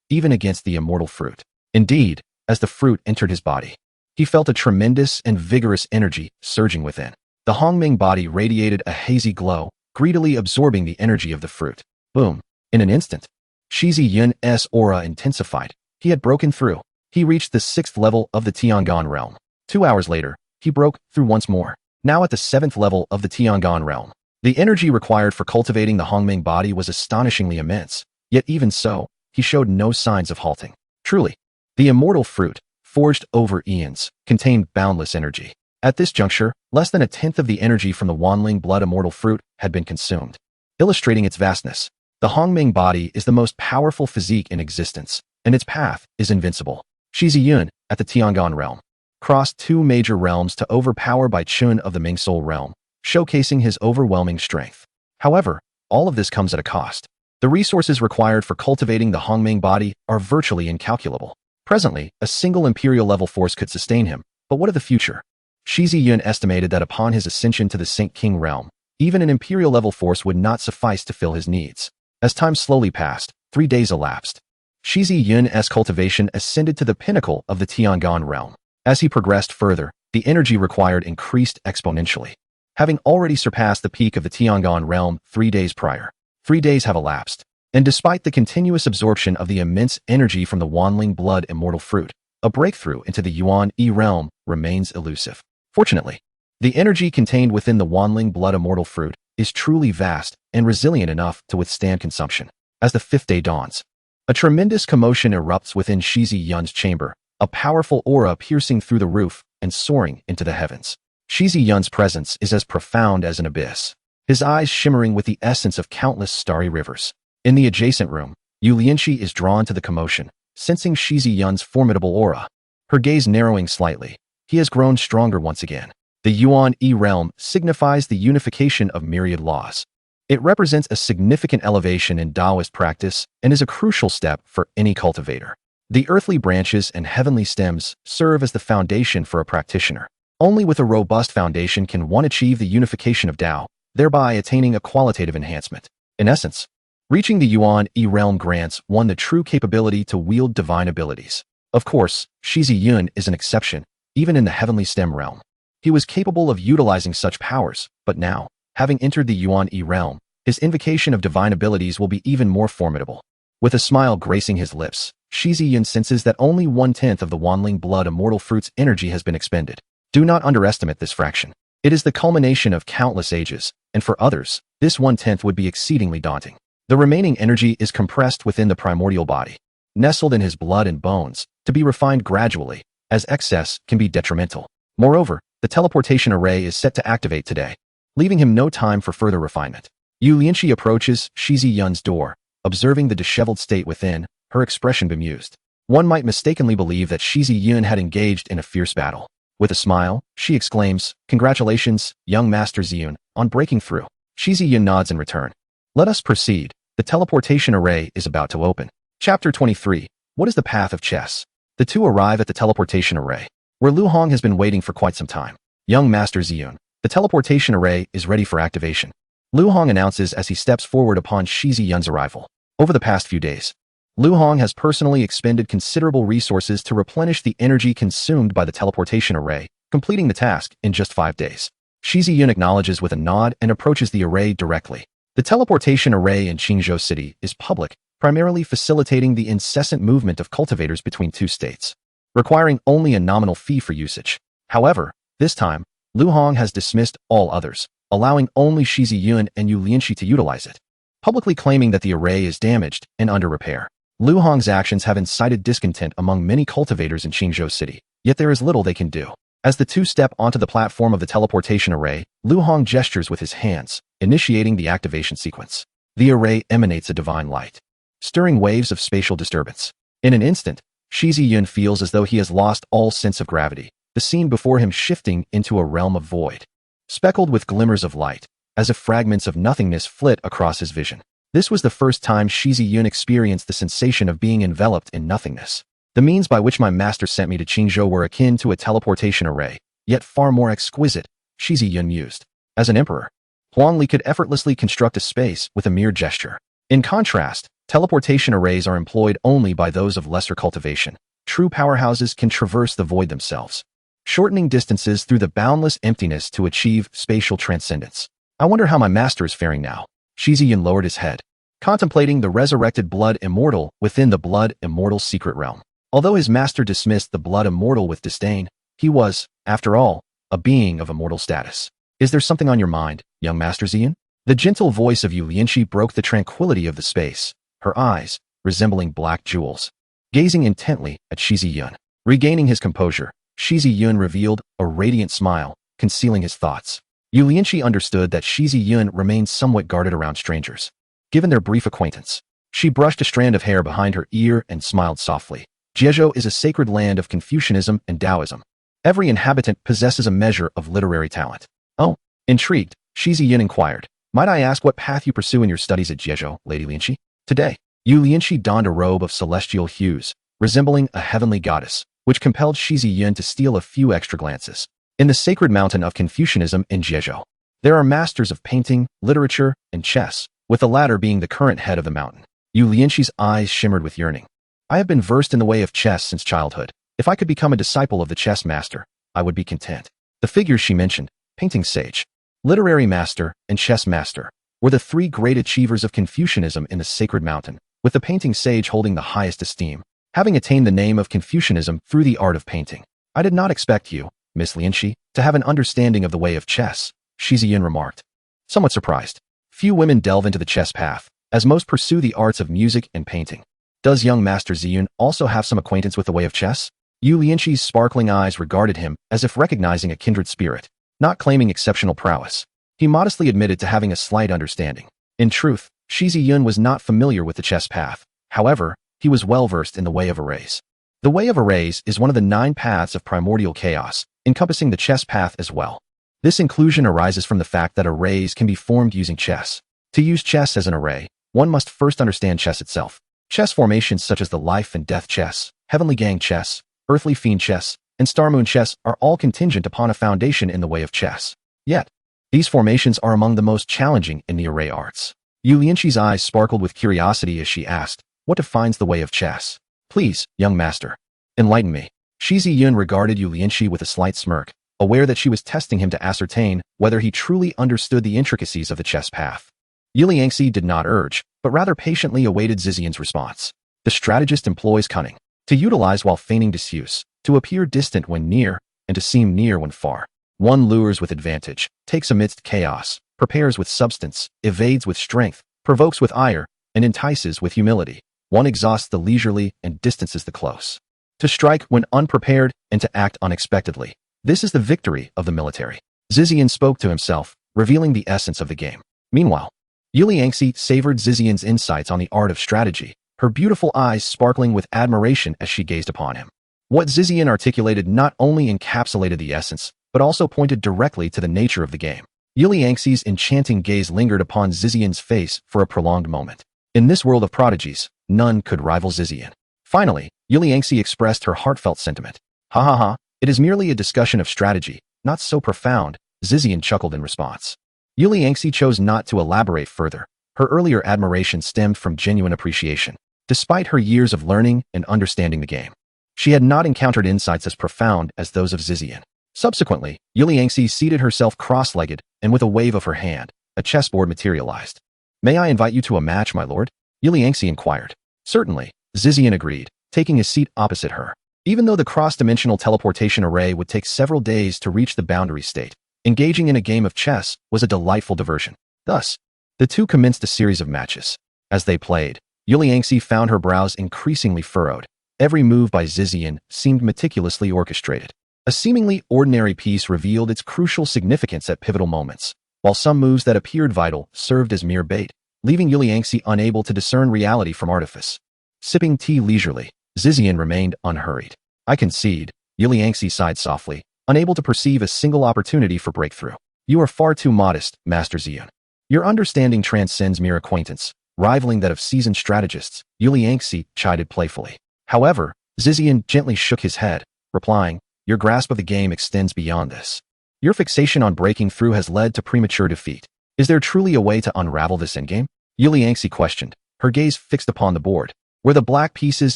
even against the immortal fruit. Indeed, as the fruit entered his body, he felt a tremendous and vigorous energy surging within. The Hongmeng body radiated a hazy glow, greedily absorbing the energy of the fruit. Boom! In an instant, Shi Yun's aura intensified. He had broken through. He reached the 6th level of the Tiangong realm. 2 hours later, he broke through once more, now at the 7th level of the Tiangong realm. The energy required for cultivating the Hongmeng body was astonishingly immense, yet even so, he showed no signs of halting. Truly, the immortal fruit, forged over eons, contained boundless energy. At this juncture, less than a tenth of the energy from the wanling blood immortal fruit had been consumed, illustrating its vastness. The Hongmeng body is the most powerful physique in existence, and its path is invincible. Shi Yun, at the Tiangong realm, crossed 2 major realms to overpower Bai Chun of the Mingsoul realm, showcasing his overwhelming strength. However, all of this comes at a cost. The resources required for cultivating the Hongmeng body are virtually incalculable. Presently, a single imperial-level force could sustain him, but what of the future? Shi Yun estimated that upon his ascension to the Saint King realm, even an imperial-level force would not suffice to fill his needs. As time slowly passed, 3 days elapsed. Shi Yun's cultivation ascended to the pinnacle of the Tiangong realm. As he progressed further, the energy required increased exponentially. Having already surpassed the peak of the Tiangong realm 3 days prior, 3 days have elapsed, and despite the continuous absorption of the immense energy from the wanling blood immortal fruit, a breakthrough into the Yuan E realm remains elusive. Fortunately, the energy contained within the wanling blood immortal fruit is truly vast and resilient enough to withstand consumption. As the 5th day dawns, a tremendous commotion erupts within Shi Yun's chamber, a powerful aura piercing through the roof and soaring into the heavens. Shi Yun's presence is as profound as an abyss, his eyes shimmering with the essence of countless starry rivers. In the adjacent room, Yu Lianqi is drawn to the commotion, sensing Shi Yun's formidable aura. Her gaze narrowing slightly, he has grown stronger once again. The Yuan E realm signifies the unification of myriad laws. It represents a significant elevation in Taoist practice and is a crucial step for any cultivator. The earthly branches and heavenly stems serve as the foundation for a practitioner. Only with a robust foundation can one achieve the unification of Tao, thereby attaining a qualitative enhancement. In essence, reaching the Yuan E realm grants one the true capability to wield divine abilities. Of course, Shi Yun is an exception, even in the heavenly stem realm. He was capable of utilizing such powers, but now, having entered the Yuan E realm, his invocation of divine abilities will be even more formidable. With a smile gracing his lips, Shi Yun senses that only 1/10 of the wanling blood immortal fruit's energy has been expended. Do not underestimate this fraction. It is the culmination of countless ages, and for others, this 1/10 would be exceedingly daunting. The remaining energy is compressed within the primordial body, nestled in his blood and bones, to be refined gradually, as excess can be detrimental. Moreover, the teleportation array is set to activate today, leaving him no time for further refinement. Yu Lianqi approaches Shi Yun's door, observing the disheveled state within, her expression bemused. One might mistakenly believe that Shi Yun had engaged in a fierce battle. With a smile, she exclaims, "Congratulations, young Master Ziyun, on breaking through." Shi Yun nods in return. "Let us proceed. The teleportation array is about to open." Chapter 23. What is the path of chess? The two arrive at the teleportation array, where Lu Hong has been waiting for quite some time. "Young Master Ziyun, the teleportation array is ready for activation," Lu Hong announces as he steps forward upon Shi Yun's arrival. Over the past few days, Lu Hong has personally expended considerable resources to replenish the energy consumed by the teleportation array, completing the task in just 5 days. Shi Yun acknowledges with a nod and approaches the array directly. The teleportation array in Ching Zhao City is public, primarily facilitating the incessant movement of cultivators between 2 states, requiring only a nominal fee for usage. However, this time, Lu Hong has dismissed all others, allowing only Shi Yun and Yu Lianqi to utilize it, publicly claiming that the array is damaged and under repair. Lu Hong's actions have incited discontent among many cultivators in Ching Zhao City, yet there is little they can do. As the two step onto the platform of the teleportation array, Lu Hong gestures with his hands, initiating the activation sequence. The array emanates a divine light, stirring waves of spatial disturbance. In an instant, Shi Yun feels as though he has lost all sense of gravity, the scene before him shifting into a realm of void, speckled with glimmers of light, as if fragments of nothingness flit across his vision. This was the first time Shi Yun experienced the sensation of being enveloped in nothingness. The means by which my master sent me to Ching Zhao were akin to a teleportation array, yet far more exquisite, Shi Yun mused. As an emperor, Huang Li could effortlessly construct a space with a mere gesture. In contrast, teleportation arrays are employed only by those of lesser cultivation. True powerhouses can traverse the void themselves, shortening distances through the boundless emptiness to achieve spatial transcendence. I wonder how my master is faring now. Shi Yun lowered his head, contemplating the resurrected blood immortal within the blood immortal's secret realm. Although his master dismissed the blood immortal with disdain, he was, after all, a being of immortal status. Is there something on your mind, young Master Ziyun? The gentle voice of Yu Lianqi broke the tranquility of the space, her eyes, resembling black jewels, gazing intently at Shi Yun. Regaining his composure, Shi Yun revealed a radiant smile, concealing his thoughts. Yu Lianqi understood that Shi Yun remained somewhat guarded around strangers. Given their brief acquaintance, she brushed a strand of hair behind her ear and smiled softly. Jiezhou is a sacred land of Confucianism and Taoism. Every inhabitant possesses a measure of literary talent. Oh, intrigued, Shi Yun inquired. Might I ask what path you pursue in your studies at Jiezhou, Lady Lianqi? Today, Yu Lianqi donned a robe of celestial hues, resembling a heavenly goddess, which compelled Shi Yun to steal a few extra glances. In the sacred mountain of Confucianism in Jiezhou, there are masters of painting, literature, and chess, with the latter being the current head of the mountain. Yu Lianqi's eyes shimmered with yearning. I have been versed in the way of chess since childhood. If I could become a disciple of the chess master, I would be content. The figures she mentioned, painting sage, literary master, and chess master, were the three great achievers of Confucianism in the sacred mountain, with the painting sage holding the highest esteem, having attained the name of Confucianism through the art of painting. I did not expect you, Miss Lianqi, to have an understanding of the way of chess, Shi Yun remarked, somewhat surprised. Few women delve into the chess path, as most pursue the arts of music and painting. Does young Master Ziyun also have some acquaintance with the way of chess? Yu Lianqi's sparkling eyes regarded him as if recognizing a kindred spirit, not claiming exceptional prowess. He modestly admitted to having a slight understanding. In truth, Shi Yun was not familiar with the chess path. However, he was well-versed in the way of arrays. The way of arrays is one of the 9 paths of primordial chaos, encompassing the chess path as well. This inclusion arises from the fact that arrays can be formed using chess. To use chess as an array, one must first understand chess itself. Chess formations such as the life and death chess, heavenly gang chess, earthly fiend chess, and star moon chess are all contingent upon a foundation in the way of chess. Yet, these formations are among the most challenging in the array arts. Yu Lianqi's eyes sparkled with curiosity as she asked, what defines the way of chess? Please, young master, enlighten me. Shi Yun regarded Yu Lianqi with a slight smirk, aware that she was testing him to ascertain whether he truly understood the intricacies of the chess path. Yu Lianqi did not urge, but rather patiently awaited Zizion's response. The strategist employs cunning, to utilize while feigning disuse, to appear distant when near, and to seem near when far. One lures with advantage, takes amidst chaos, prepares with substance, evades with strength, provokes with ire, and entices with humility. One exhausts the leisurely and distances the close. To strike when unprepared and to act unexpectedly. This is the victory of the military. Zizian spoke to himself, revealing the essence of the game. Meanwhile, Yu Lianqi savored Zizion's insights on the art of strategy, her beautiful eyes sparkling with admiration as she gazed upon him. What Zizian articulated not only encapsulated the essence, but also pointed directly to the nature of the game. Yu Lianxi's enchanting gaze lingered upon Zizion's face for a prolonged moment. In this world of prodigies, none could rival Zizian. Finally, Yu Lianxi expressed her heartfelt sentiment. Ha ha ha, it is merely a discussion of strategy, not so profound, Zizian chuckled in response. Yu Lianxi chose not to elaborate further. Her earlier admiration stemmed from genuine appreciation. Despite her years of learning and understanding the game, she had not encountered insights as profound as those of Zizian. Subsequently, Yu Lianxi seated herself cross-legged, and with a wave of her hand, a chessboard materialized. May I invite you to a match, my lord? Yu Lianxi inquired. Certainly, Zizian agreed, taking his seat opposite her. Even though the cross-dimensional teleportation array would take several days to reach the boundary state, engaging in a game of chess was a delightful diversion. Thus, the two commenced a series of matches. As they played, Yu Lianxi found her brows increasingly furrowed. Every move by Zizian seemed meticulously orchestrated. A seemingly ordinary piece revealed its crucial significance at pivotal moments, while some moves that appeared vital served as mere bait, leaving Yuliangxi unable to discern reality from artifice. Sipping tea leisurely, Zizian remained unhurried. I concede, Yuliangxi sighed softly, unable to perceive a single opportunity for breakthrough. You are far too modest, Master Ziyun. Your understanding transcends mere acquaintance, rivaling that of seasoned strategists, Yuliangxi chided playfully. However, Zizian gently shook his head, replying, your grasp of the game extends beyond this. Your fixation on breaking through has led to premature defeat. Is there truly a way to unravel this endgame? Yuliangxi questioned, her gaze fixed upon the board, where the black pieces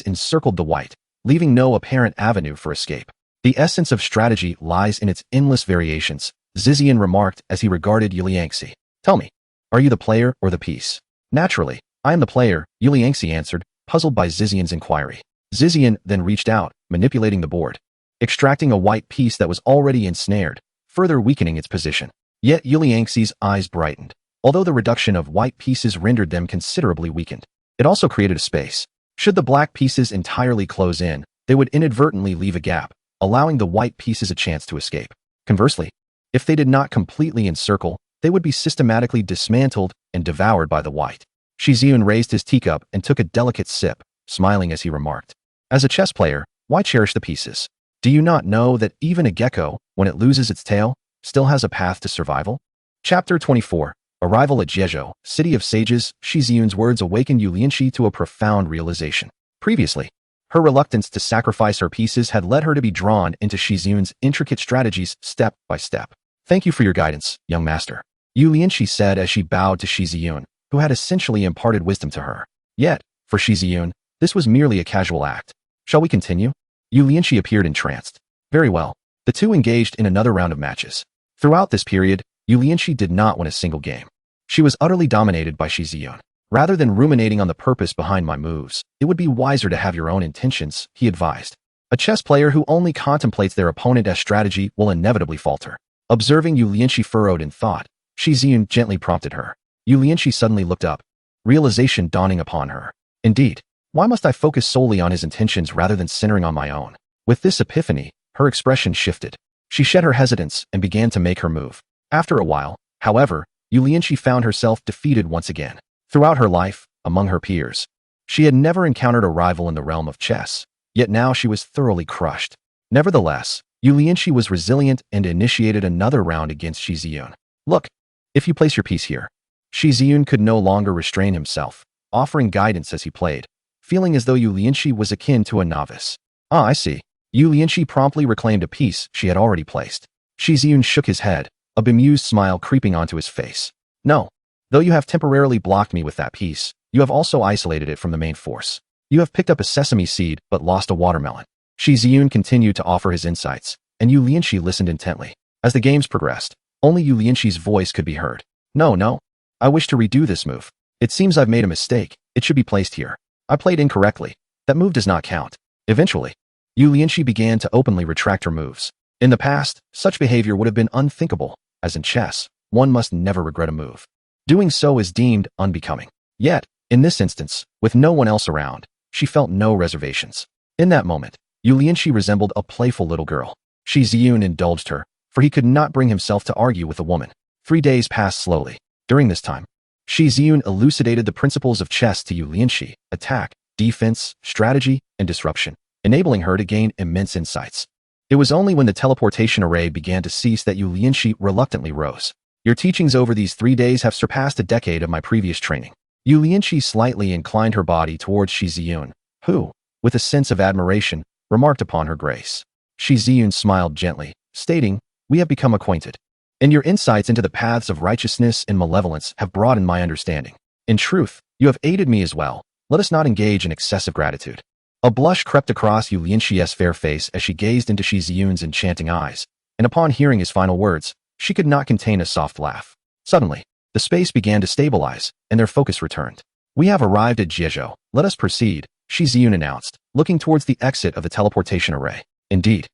encircled the white, leaving no apparent avenue for escape. The essence of strategy lies in its endless variations, Zizian remarked as he regarded Yuliangxi. Tell me, are you the player or the piece? Naturally, I am the player, Yuliangxi answered, puzzled by Zizian's inquiry. Zizian then reached out, manipulating the board, extracting a white piece that was already ensnared, further weakening its position. Yet Yuliangxi's eyes brightened. Although the reduction of white pieces rendered them considerably weakened, it also created a space. Should the black pieces entirely close in, they would inadvertently leave a gap, allowing the white pieces a chance to escape. Conversely, if they did not completely encircle, they would be systematically dismantled and devoured by the white. Shi Yun raised his teacup and took a delicate sip, smiling as he remarked, as a chess player, why cherish the pieces? Do you not know that even a gecko, when it loses its tail, still has a path to survival? Chapter 24. Arrival at Jiezhou, City of Sages. Shi Yun's words awakened Yuliangxi to a profound realization. Previously, her reluctance to sacrifice her pieces had led her to be drawn into Shi Yun's intricate strategies step by step. Thank you for your guidance, young master, Yuliangxi said as she bowed to Shi Yun, who had essentially imparted wisdom to her. Yet, for Shi Yun, this was merely a casual act. Shall we continue? Yuliangxi appeared entranced. Very well. The two engaged in another round of matches. Throughout this period, Yuliangxi did not win a single game. She was utterly dominated by Shi Yun. Rather than ruminating on the purpose behind my moves, it would be wiser to have your own intentions, he advised. A chess player who only contemplates their opponent as strategy will inevitably falter. Observing Yuliangxi furrowed in thought, Shi Yun gently prompted her. Yuliangxi suddenly looked up, realization dawning upon her. Indeed, why must I focus solely on his intentions rather than centering on my own? With this epiphany, her expression shifted. She shed her hesitance and began to make her move. After a while, however, Yuliangxi found herself defeated once again. Throughout her life, among her peers, she had never encountered a rival in the realm of chess, yet now she was thoroughly crushed. Nevertheless, Yuliangxi was resilient and initiated another round against Shi Yun. Look, if you place your piece here. Shi Yun could no longer restrain himself, offering guidance as he played, feeling as though Yuliangxi was akin to a novice. Ah, I see. Yuliangxi promptly reclaimed a piece she had already placed. Shi Yun shook his head, a bemused smile creeping onto his face. No. Though you have temporarily blocked me with that piece, you have also isolated it from the main force. You have picked up a sesame seed but lost a watermelon. Shi Yun continued to offer his insights, and Yuliangxi listened intently. As the games progressed, only Yuliangxi's voice could be heard. No. I wish to redo this move. It seems I've made a mistake. It should be placed here. I played incorrectly. That move does not count. Eventually, Yuliangxi began to openly retract her moves. In the past, such behavior would have been unthinkable, as in chess, one must never regret a move. Doing so is deemed unbecoming. Yet, in this instance, with no one else around, she felt no reservations. In that moment, Yuliangxi resembled a playful little girl. Shi Yun indulged her, for he could not bring himself to argue with a woman. 3 days passed slowly. During this time, Shi Yun elucidated the principles of chess to Yuliangxi: attack, defense, strategy, and disruption, enabling her to gain immense insights. It was only when the teleportation array began to cease that Yuliangxi reluctantly rose. Your teachings over these 3 days have surpassed a decade of my previous training. Yuliangxi slightly inclined her body towards Shi Yun, who, with a sense of admiration, remarked upon her grace. Shi Yun smiled gently, stating, we have become acquainted. And your insights into the paths of righteousness and malevolence have broadened my understanding. In truth, you have aided me as well. Let us not engage in excessive gratitude. A blush crept across Yuliangxi's fair face as she gazed into Shi Yun's enchanting eyes, and upon hearing his final words, she could not contain a soft laugh. Suddenly, the space began to stabilize, and their focus returned. We have arrived at Jiezhou. Let us proceed, Shi Yun announced, looking towards the exit of the teleportation array. Indeed,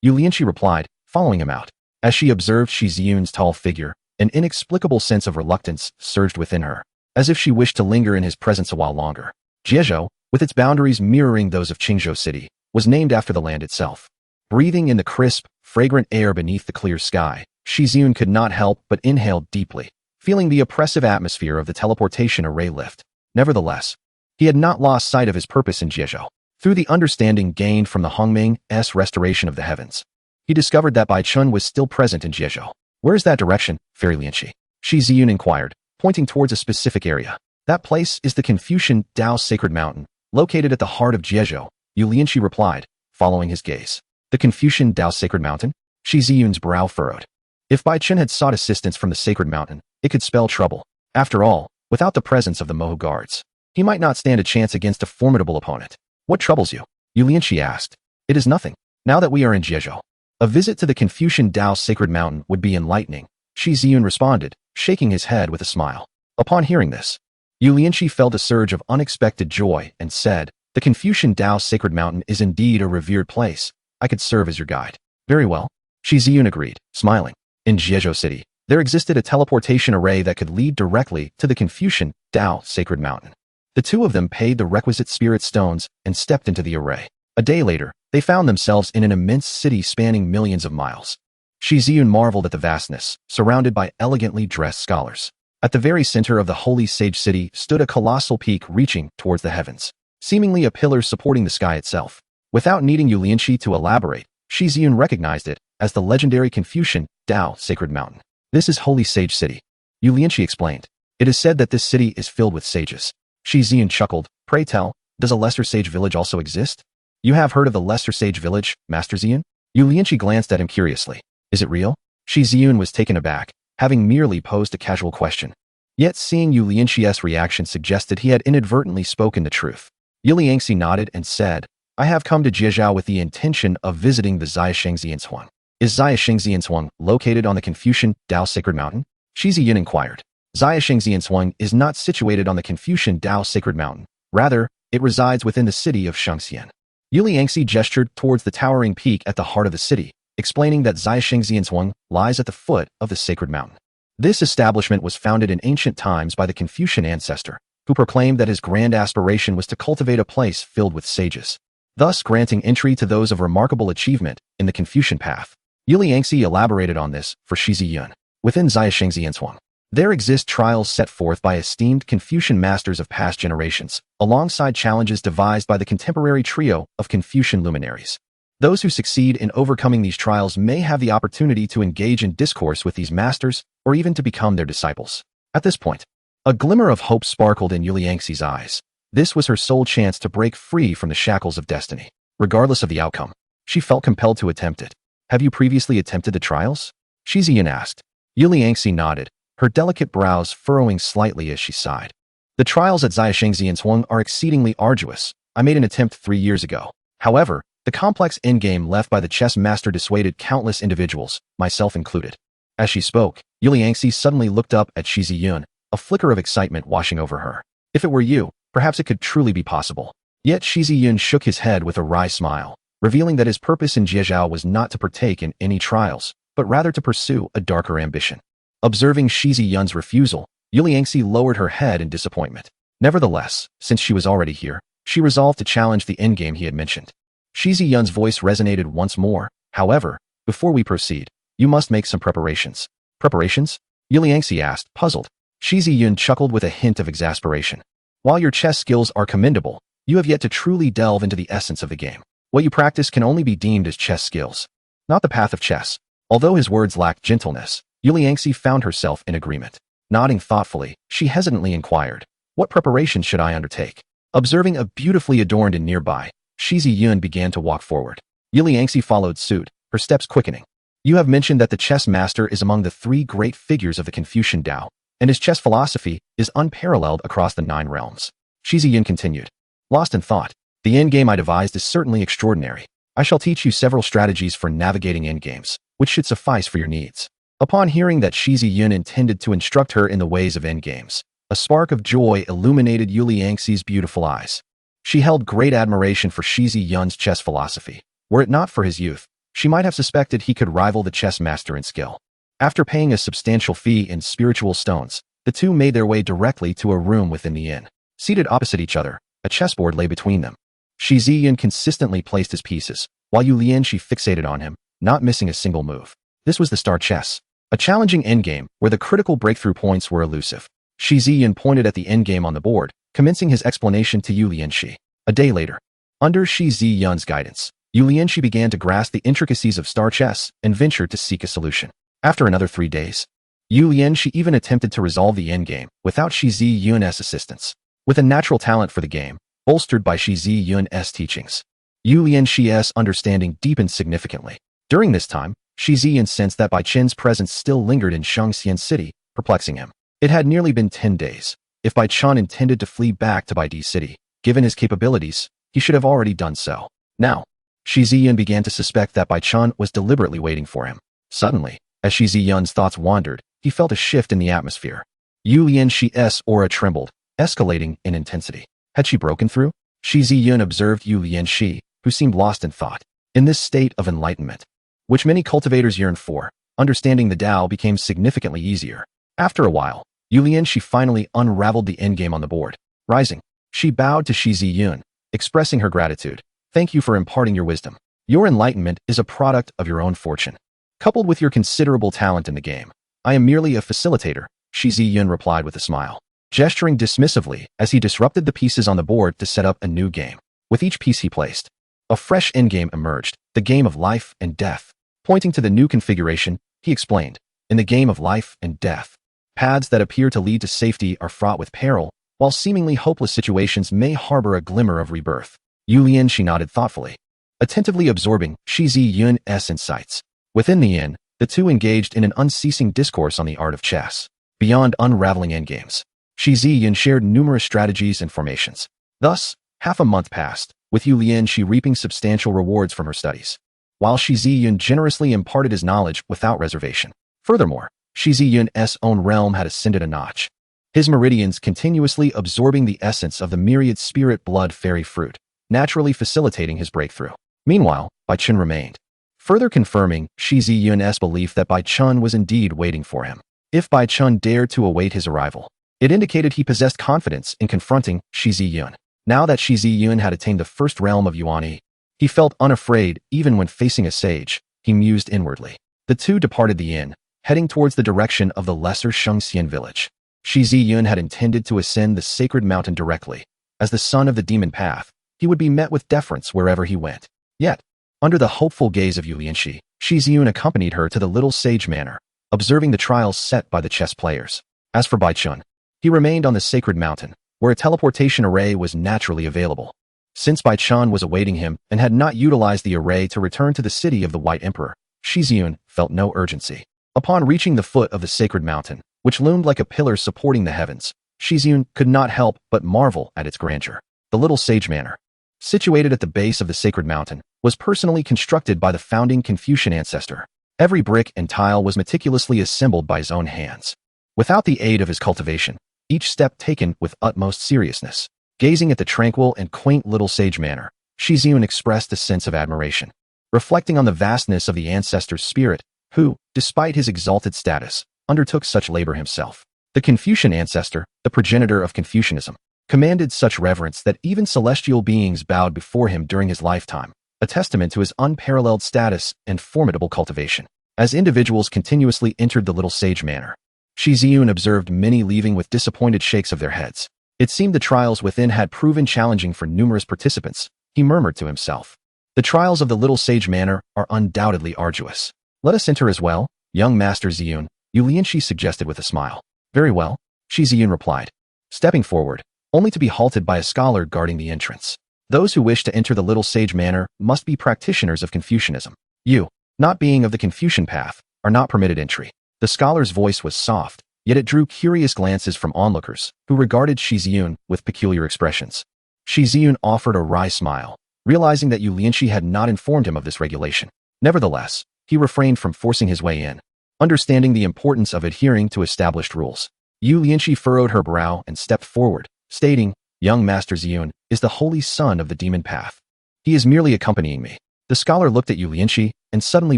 Yuliangxi replied, following him out. As she observed Shi Yun's tall figure, an inexplicable sense of reluctance surged within her, as if she wished to linger in his presence a while longer. Jiezhou, with its boundaries mirroring those of Ching Zhao City, was named after the land itself. Breathing in the crisp, fragrant air beneath the clear sky, Shi Yun could not help but inhale deeply, feeling the oppressive atmosphere of the teleportation array lift. Nevertheless, he had not lost sight of his purpose in Jiezhou. Through the understanding gained from the Hongming's restoration of the heavens, he discovered that Bai Chun was still present in Jiezhou. "Where is that direction, Fairy Lianqi?" Shi Yun inquired, pointing towards a specific area. "That place is the Confucian Dao Sacred Mountain, located at the heart of Jiezhou," Yu Lianqi replied, following his gaze. "The Confucian Dao Sacred Mountain?" Shi Yun's brow furrowed. If Bai Chun had sought assistance from the Sacred Mountain, it could spell trouble. After all, without the presence of the Mohu guards, he might not stand a chance against a formidable opponent. "What troubles you?" Yu Lianqi asked. "It is nothing. Now that we are in Jiezhou, a visit to the Confucian Dao Sacred Mountain would be enlightening," Shi Yun responded, shaking his head with a smile. Upon hearing this, Yu Lianqi felt a surge of unexpected joy and said, "The Confucian Dao Sacred Mountain is indeed a revered place. I could serve as your guide." "Very well," Shi Yun agreed, smiling. In Jiezhou City, there existed a teleportation array that could lead directly to the Confucian Dao Sacred Mountain. The two of them paid the requisite spirit stones and stepped into the array. A day later, they found themselves in an immense city spanning millions of miles. Shi Yun marveled at the vastness, surrounded by elegantly dressed scholars. At the very center of the holy sage city stood a colossal peak reaching towards the heavens, seemingly a pillar supporting the sky itself. Without needing Yu Lianqi to elaborate, Shi Yun recognized it as the legendary Confucian Dao Sacred Mountain. "This is Holy Sage City," Yu Lianqi explained. "It is said that this city is filled with sages." Shi Yun chuckled. "Pray tell, does a lesser sage village also exist?" "You have heard of the lesser sage village, Master Xian?" Yu Lianqi glanced at him curiously. "Is it real?" Shi Yun was taken aback, having merely posed a casual question. Yet seeing Yu Lianqi's reaction suggested he had inadvertently spoken the truth. Yu Lianqi nodded and said, "I have come to Jiezhou with the intention of visiting the Xiaosheng Xiancuang." "Is Xiaosheng Xiancuang located on the Confucian Dao Sacred Mountain?" Shi Yun inquired. "Xiaosheng Xiancuang is not situated on the Confucian Dao Sacred Mountain. Rather, it resides within the city of Shangxian." Yu Lianqi gestured towards the towering peak at the heart of the city, explaining that Xiaosheng Xiancuang lies at the foot of the sacred mountain. This establishment was founded in ancient times by the Confucian ancestor, who proclaimed that his grand aspiration was to cultivate a place filled with sages, thus granting entry to those of remarkable achievement in the Confucian path. Yu Lianqi elaborated on this for Shi Yun. Within Xiaosheng Xiancuang, there exist trials set forth by esteemed Confucian masters of past generations, alongside challenges devised by the contemporary trio of Confucian luminaries. Those who succeed in overcoming these trials may have the opportunity to engage in discourse with these masters, or even to become their disciples. At this point, a glimmer of hope sparkled in Yu Lianqi's eyes. This was her sole chance to break free from the shackles of destiny. Regardless of the outcome, she felt compelled to attempt it. "Have you previously attempted the trials?" Shi Yun asked. Yu Lianqi nodded, her delicate brows furrowing slightly as she sighed. "The trials at Xiaosheng Xiancuang are exceedingly arduous. I made an attempt 3 years ago. However, the complex endgame left by the chess master dissuaded countless individuals, myself included." As she spoke, Yu Lianqi suddenly looked up at Shi Yun, a flicker of excitement washing over her. "If it were you, perhaps it could truly be possible." Yet Shi Yun shook his head with a wry smile, revealing that his purpose in Jiezhou was not to partake in any trials, but rather to pursue a darker ambition. Observing Shi Yun's refusal, Yu Lianqi lowered her head in disappointment. Nevertheless, since she was already here, she resolved to challenge the endgame he had mentioned. Shi Yun's voice resonated once more. "However, before we proceed, you must make some preparations." "Preparations?" Yu Lianqi asked, puzzled. Shi Yun chuckled with a hint of exasperation. "While your chess skills are commendable, you have yet to truly delve into the essence of the game. What you practice can only be deemed as chess skills, not the path of chess." Although his words lacked gentleness, Yu Lianqi found herself in agreement. Nodding thoughtfully, she hesitantly inquired, "What preparations should I undertake?" Observing a beautifully adorned inn nearby, Shi Yun began to walk forward. Yu Lianqi followed suit, her steps quickening. "You have mentioned that the chess master is among the 3 great figures of the Confucian Tao, and his chess philosophy is unparalleled across the 9 realms." Shi Yun continued, lost in thought. "The endgame I devised is certainly extraordinary. I shall teach you several strategies for navigating endgames, which should suffice for your needs." Upon hearing that Shi Yun intended to instruct her in the ways of endgames, a spark of joy illuminated Yu Lianqi's beautiful eyes. She held great admiration for Shi Yun's chess philosophy. Were it not for his youth, she might have suspected he could rival the chess master in skill. After paying a substantial fee in spiritual stones, the two made their way directly to a room within the inn. Seated opposite each other, a chessboard lay between them. Shi Yun consistently placed his pieces, while Yu Lianqi fixated on him, not missing a single move. This was the star chess, a challenging endgame where the critical breakthrough points were elusive. Shi Yun pointed at the endgame on the board, commencing his explanation to Yu Lianxi. A day later, under Shi Yun's guidance, Yu Lianxi began to grasp the intricacies of star chess and ventured to seek a solution. After another 3 days, Yu Lianxi even attempted to resolve the endgame without Shi Yun's assistance. With a natural talent for the game, bolstered by Shi Yun's teachings, Yu Lianxi's understanding deepened significantly. During this time, Shi Yun sensed that Bai Chen's presence still lingered in Shangxian City, perplexing him. It had nearly been 10 days. If Bai Chen intended to flee back to Bai Di City, given his capabilities, he should have already done so. Now, Shi Yun began to suspect that Bai Chen was deliberately waiting for him. Suddenly, as Shi Yun's thoughts wandered, he felt a shift in the atmosphere. Yu Lianxi's aura trembled, escalating in intensity. Had she broken through? Shi Yun observed Yu Lianxi, who seemed lost in thought. In this state of enlightenment, which many cultivators yearn for, understanding the Tao became significantly easier. After a while, Yu Lianxi finally unraveled the endgame on the board. Rising, she bowed to Shi Yun, expressing her gratitude. Thank you for imparting your wisdom. Your enlightenment is a product of your own fortune, coupled with your considerable talent in the game. I am merely a facilitator, Shi Yun replied with a smile, gesturing dismissively as he disrupted the pieces on the board to set up a new game. With each piece he placed, a fresh endgame emerged, the game of life and death. Pointing to the new configuration, he explained, in the game of life and death, paths that appear to lead to safety are fraught with peril, while seemingly hopeless situations may harbor a glimmer of rebirth. Yu Lianxi nodded thoughtfully, attentively absorbing Shi Yun's insights. Within the inn, the two engaged in an unceasing discourse on the art of chess. Beyond unraveling endgames, Shi Yun shared numerous strategies and formations. Thus, half a month passed, with Yu Lianxi reaping substantial rewards from her studies, while Shi Yun generously imparted his knowledge without reservation. Furthermore, Shi Yun's own realm had ascended a notch, his meridians continuously absorbing the essence of the myriad spirit blood fairy fruit, naturally facilitating his breakthrough. Meanwhile, Bai Chen remained, further confirming Shi Yun's belief that Bai Chen was indeed waiting for him. If Bai Chen dared to await his arrival, it indicated he possessed confidence in confronting Shi Yun. Now that Shi Yun had attained the first realm of Yuan, he felt unafraid even when facing a sage. He mused inwardly. The two departed the inn, heading towards the direction of the lesser Shangxian village. Shi Yun had intended to ascend the sacred mountain directly. As the son of the demon path, he would be met with deference wherever he went. Yet, under the hopeful gaze of Yu Lianxi, Shi Yun accompanied her to the little sage manor, observing the trials set by the chess players. As for Bai Chen, he remained on the sacred mountain, where a teleportation array was naturally available. Since Bai Chen was awaiting him and had not utilized the array to return to the city of the White Emperor, Shi Yun felt no urgency. Upon reaching the foot of the sacred mountain, which loomed like a pillar supporting the heavens, Shi Yun could not help but marvel at its grandeur. The little sage manor, situated at the base of the sacred mountain, was personally constructed by the founding Confucian ancestor. Every brick and tile was meticulously assembled by his own hands, without the aid of his cultivation, each step taken with utmost seriousness. Gazing at the tranquil and quaint little sage manor, Shi Yun expressed a sense of admiration, reflecting on the vastness of the ancestor's spirit, who, despite his exalted status, undertook such labor himself. The Confucian ancestor, the progenitor of Confucianism, commanded such reverence that even celestial beings bowed before him during his lifetime, a testament to his unparalleled status and formidable cultivation. As individuals continuously entered the little sage manor, Shi Yun observed many leaving with disappointed shakes of their heads. It seemed the trials within had proven challenging for numerous participants. He murmured to himself. The trials of the little sage manor are undoubtedly arduous. Let us enter as well, young Master Ziyun, Yu Lianxi suggested with a smile. Very well, Shi Yun replied, stepping forward, only to be halted by a scholar guarding the entrance. Those who wish to enter the little sage manor must be practitioners of Confucianism. You, not being of the Confucian path, are not permitted entry. The scholar's voice was soft, yet it drew curious glances from onlookers, who regarded Shi Yun with peculiar expressions. Shi Yun offered a wry smile, realizing that Yu Lianxi had not informed him of this regulation. Nevertheless, he refrained from forcing his way in, understanding the importance of adhering to established rules. Yu Lianxi furrowed her brow and stepped forward, stating, Young Master Ziyun is the holy son of the demon path. He is merely accompanying me. The scholar looked at Yu Lianxi and suddenly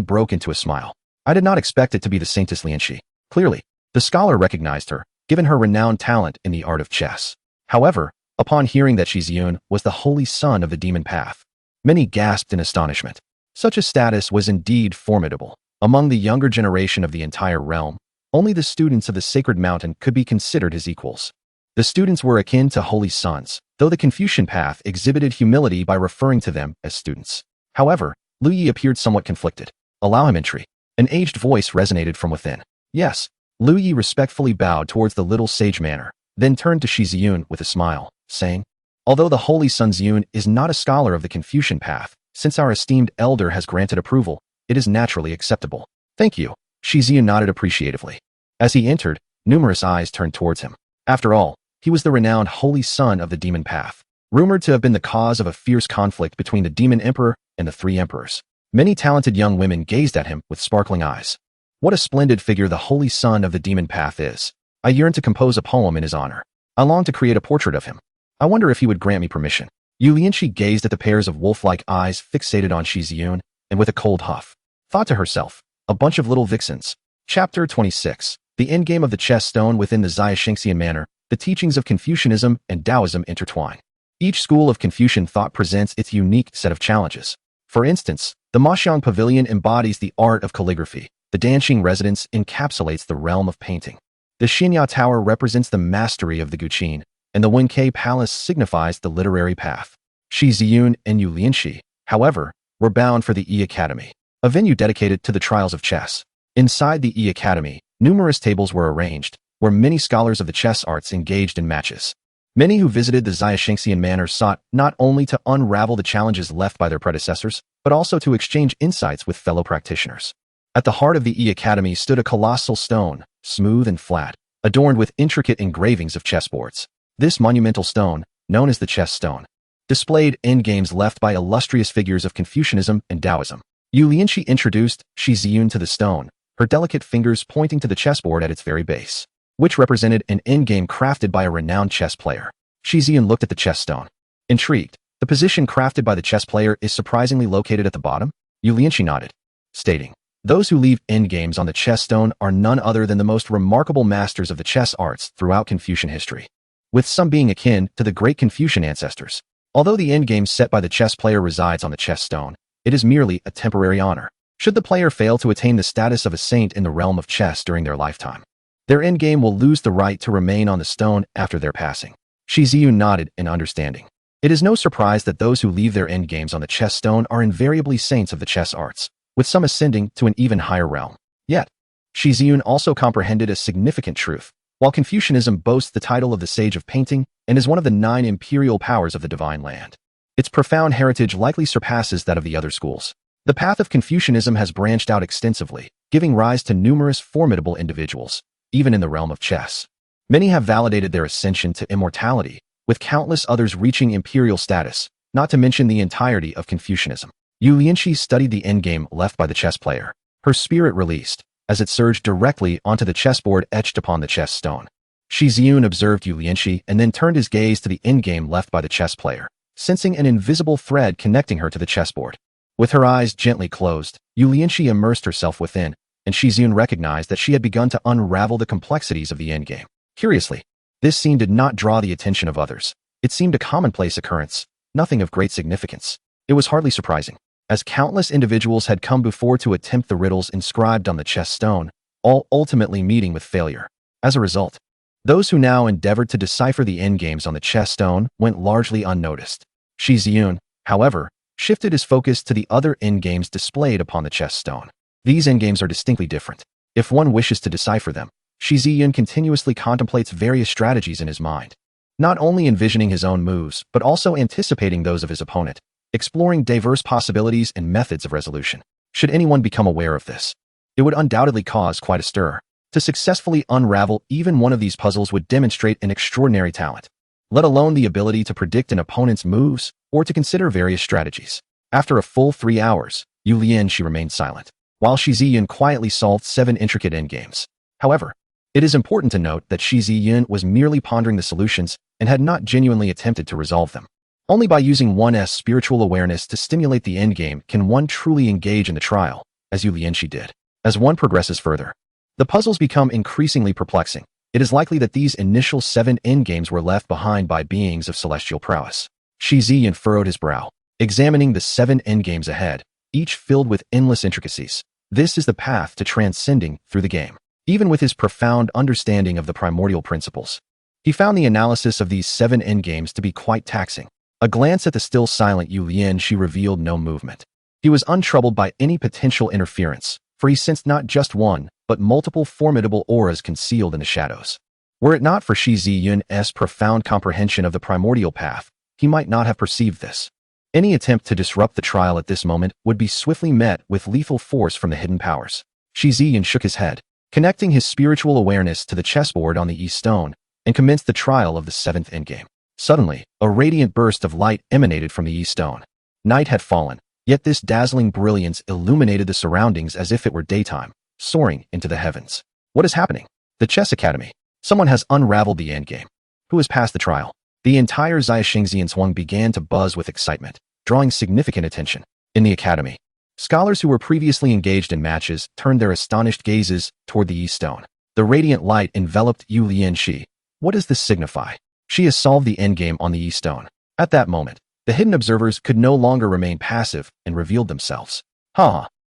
broke into a smile. I did not expect it to be the Saintess Lianxi. Clearly, the scholar recognized her, given her renowned talent in the art of chess. However, upon hearing that Shi Yun was the holy son of the demon path, many gasped in astonishment. Such a status was indeed formidable. Among the younger generation of the entire realm, only the students of the sacred mountain could be considered his equals. The students were akin to holy sons, though the Confucian path exhibited humility by referring to them as students. However, Lu Yi appeared somewhat conflicted. "Allow him entry." An aged voice resonated from within. "Yes." Lu Yi respectfully bowed towards the little sage manner, then turned to Shi Yun with a smile, saying, "Although the holy son Yun is not a scholar of the Confucian path, since our esteemed elder has granted approval, it is naturally acceptable." "Thank you." Shi Yun nodded appreciatively. As he entered, numerous eyes turned towards him. After all, he was the renowned holy son of the demon path, rumored to have been the cause of a fierce conflict between the demon emperor and the three emperors. Many talented young women gazed at him with sparkling eyes. What a splendid figure the holy son of the demon path is. I yearn to compose a poem in his honor. I long to create a portrait of him. I wonder if he would grant me permission. Yu Lianqi gazed at the pairs of wolf-like eyes fixated on Shi Yun, and with a cold huff, thought to herself, a bunch of little vixens. Chapter 26. The endgame of the chess stone. Within the Zia-Shengxian manner, the teachings of Confucianism and Taoism intertwine. Each school of Confucian thought presents its unique set of challenges. For instance, the Maxiang Pavilion embodies the art of calligraphy. The Danqing residence encapsulates the realm of painting. The Xinya Tower represents the mastery of the Guqin, and the Wencai Palace signifies the literary path. Shi Yun and Yu Lianqi, however, were bound for the Yi Academy, a venue dedicated to the trials of chess. Inside the Yi Academy, numerous tables were arranged, where many scholars of the chess arts engaged in matches. Many who visited the Zia-Shengxian manor sought not only to unravel the challenges left by their predecessors, but also to exchange insights with fellow practitioners. At the heart of the Yi Academy stood a colossal stone, smooth and flat, adorned with intricate engravings of chessboards. This monumental stone, known as the chess stone, displayed endgames left by illustrious figures of Confucianism and Taoism. Yu Lianqi introduced Shi Yun to the stone, her delicate fingers pointing to the chessboard at its very base, which represented an endgame crafted by a renowned chess player. Shi Yun looked at the chess stone. Intrigued, "The position crafted by the chess player is surprisingly located at the bottom?" Yu Lianqi nodded, stating, "Those who leave endgames on the chess stone are none other than the most remarkable masters of the chess arts throughout Confucian history, with some being akin to the great Confucian ancestors. Although the endgame set by the chess player resides on the chess stone, it is merely a temporary honor. Should the player fail to attain the status of a saint in the realm of chess during their lifetime, their endgame will lose the right to remain on the stone after their passing." Shi Yun nodded in understanding. It is no surprise that those who leave their endgames on the chess stone are invariably saints of the chess arts, with some ascending to an even higher realm. Yet, Shi Yun also comprehended a significant truth. While Confucianism boasts the title of the Sage of Painting and is one of the 9 imperial powers of the Divine Land, its profound heritage likely surpasses that of the other schools. The path of Confucianism has branched out extensively, giving rise to numerous formidable individuals, even in the realm of chess. Many have validated their ascension to immortality, with countless others reaching imperial status, not to mention the entirety of Confucianism. Yu Lianqi studied the endgame left by the chess player. Her spirit released, as it surged directly onto the chessboard etched upon the chess stone. Shi Yun observed Yu Lianqi and then turned his gaze to the endgame left by the chess player, sensing an invisible thread connecting her to the chessboard. With her eyes gently closed, Yu Lianqi immersed herself within, and Shi Yun recognized that she had begun to unravel the complexities of the endgame. Curiously, this scene did not draw the attention of others. It seemed a commonplace occurrence, nothing of great significance. It was hardly surprising, as countless individuals had come before to attempt the riddles inscribed on the chess stone, all ultimately meeting with failure. As a result, those who now endeavored to decipher the endgames on the chess stone went largely unnoticed. Shi Yun, however, shifted his focus to the other endgames displayed upon the chess stone. These endgames are distinctly different. If one wishes to decipher them, Shi Yun continuously contemplates various strategies in his mind, not only envisioning his own moves, but also anticipating those of his opponent, exploring diverse possibilities and methods of resolution. Should anyone become aware of this, it would undoubtedly cause quite a stir. To successfully unravel even one of these puzzles would demonstrate an extraordinary talent, let alone the ability to predict an opponent's moves or to consider various strategies. After a full 3 hours, Yu Lianqi remained silent, while Shi Yun quietly solved 7 intricate endgames. However, it is important to note that Shi Yun was merely pondering the solutions and had not genuinely attempted to resolve them. Only by using one's spiritual awareness to stimulate the endgame can one truly engage in the trial, as Yu Lianqi did. As one progresses further, the puzzles become increasingly perplexing. It is likely that these initial 7 endgames were left behind by beings of celestial prowess. Shi Yun furrowed his brow, examining the 7 endgames ahead, each filled with endless intricacies. This is the path to transcending through the game. Even with his profound understanding of the primordial principles, he found the analysis of these 7 endgames to be quite taxing. A glance at the still silent Yu Lianxi revealed no movement. He was untroubled by any potential interference, for he sensed not just one, but multiple formidable auras concealed in the shadows. Were it not for Shi Yun's profound comprehension of the primordial path, he might not have perceived this. Any attempt to disrupt the trial at this moment would be swiftly met with lethal force from the hidden powers. Shi Yun shook his head, connecting his spiritual awareness to the chessboard on the east stone, and commenced the trial of the 7th endgame. Suddenly, a radiant burst of light emanated from the east stone. Night had fallen, yet this dazzling brilliance illuminated the surroundings as if it were daytime, soaring into the heavens. What is happening? The Chess Academy. Someone has unraveled the endgame. Who has passed the trial? The entire Xiaxingxian began to buzz with excitement, drawing significant attention. In the academy, scholars who were previously engaged in matches turned their astonished gazes toward the east stone. The radiant light enveloped Yu Lianxi. What does this signify? She has solved the endgame on the east stone. At that moment, the hidden observers could no longer remain passive and revealed themselves.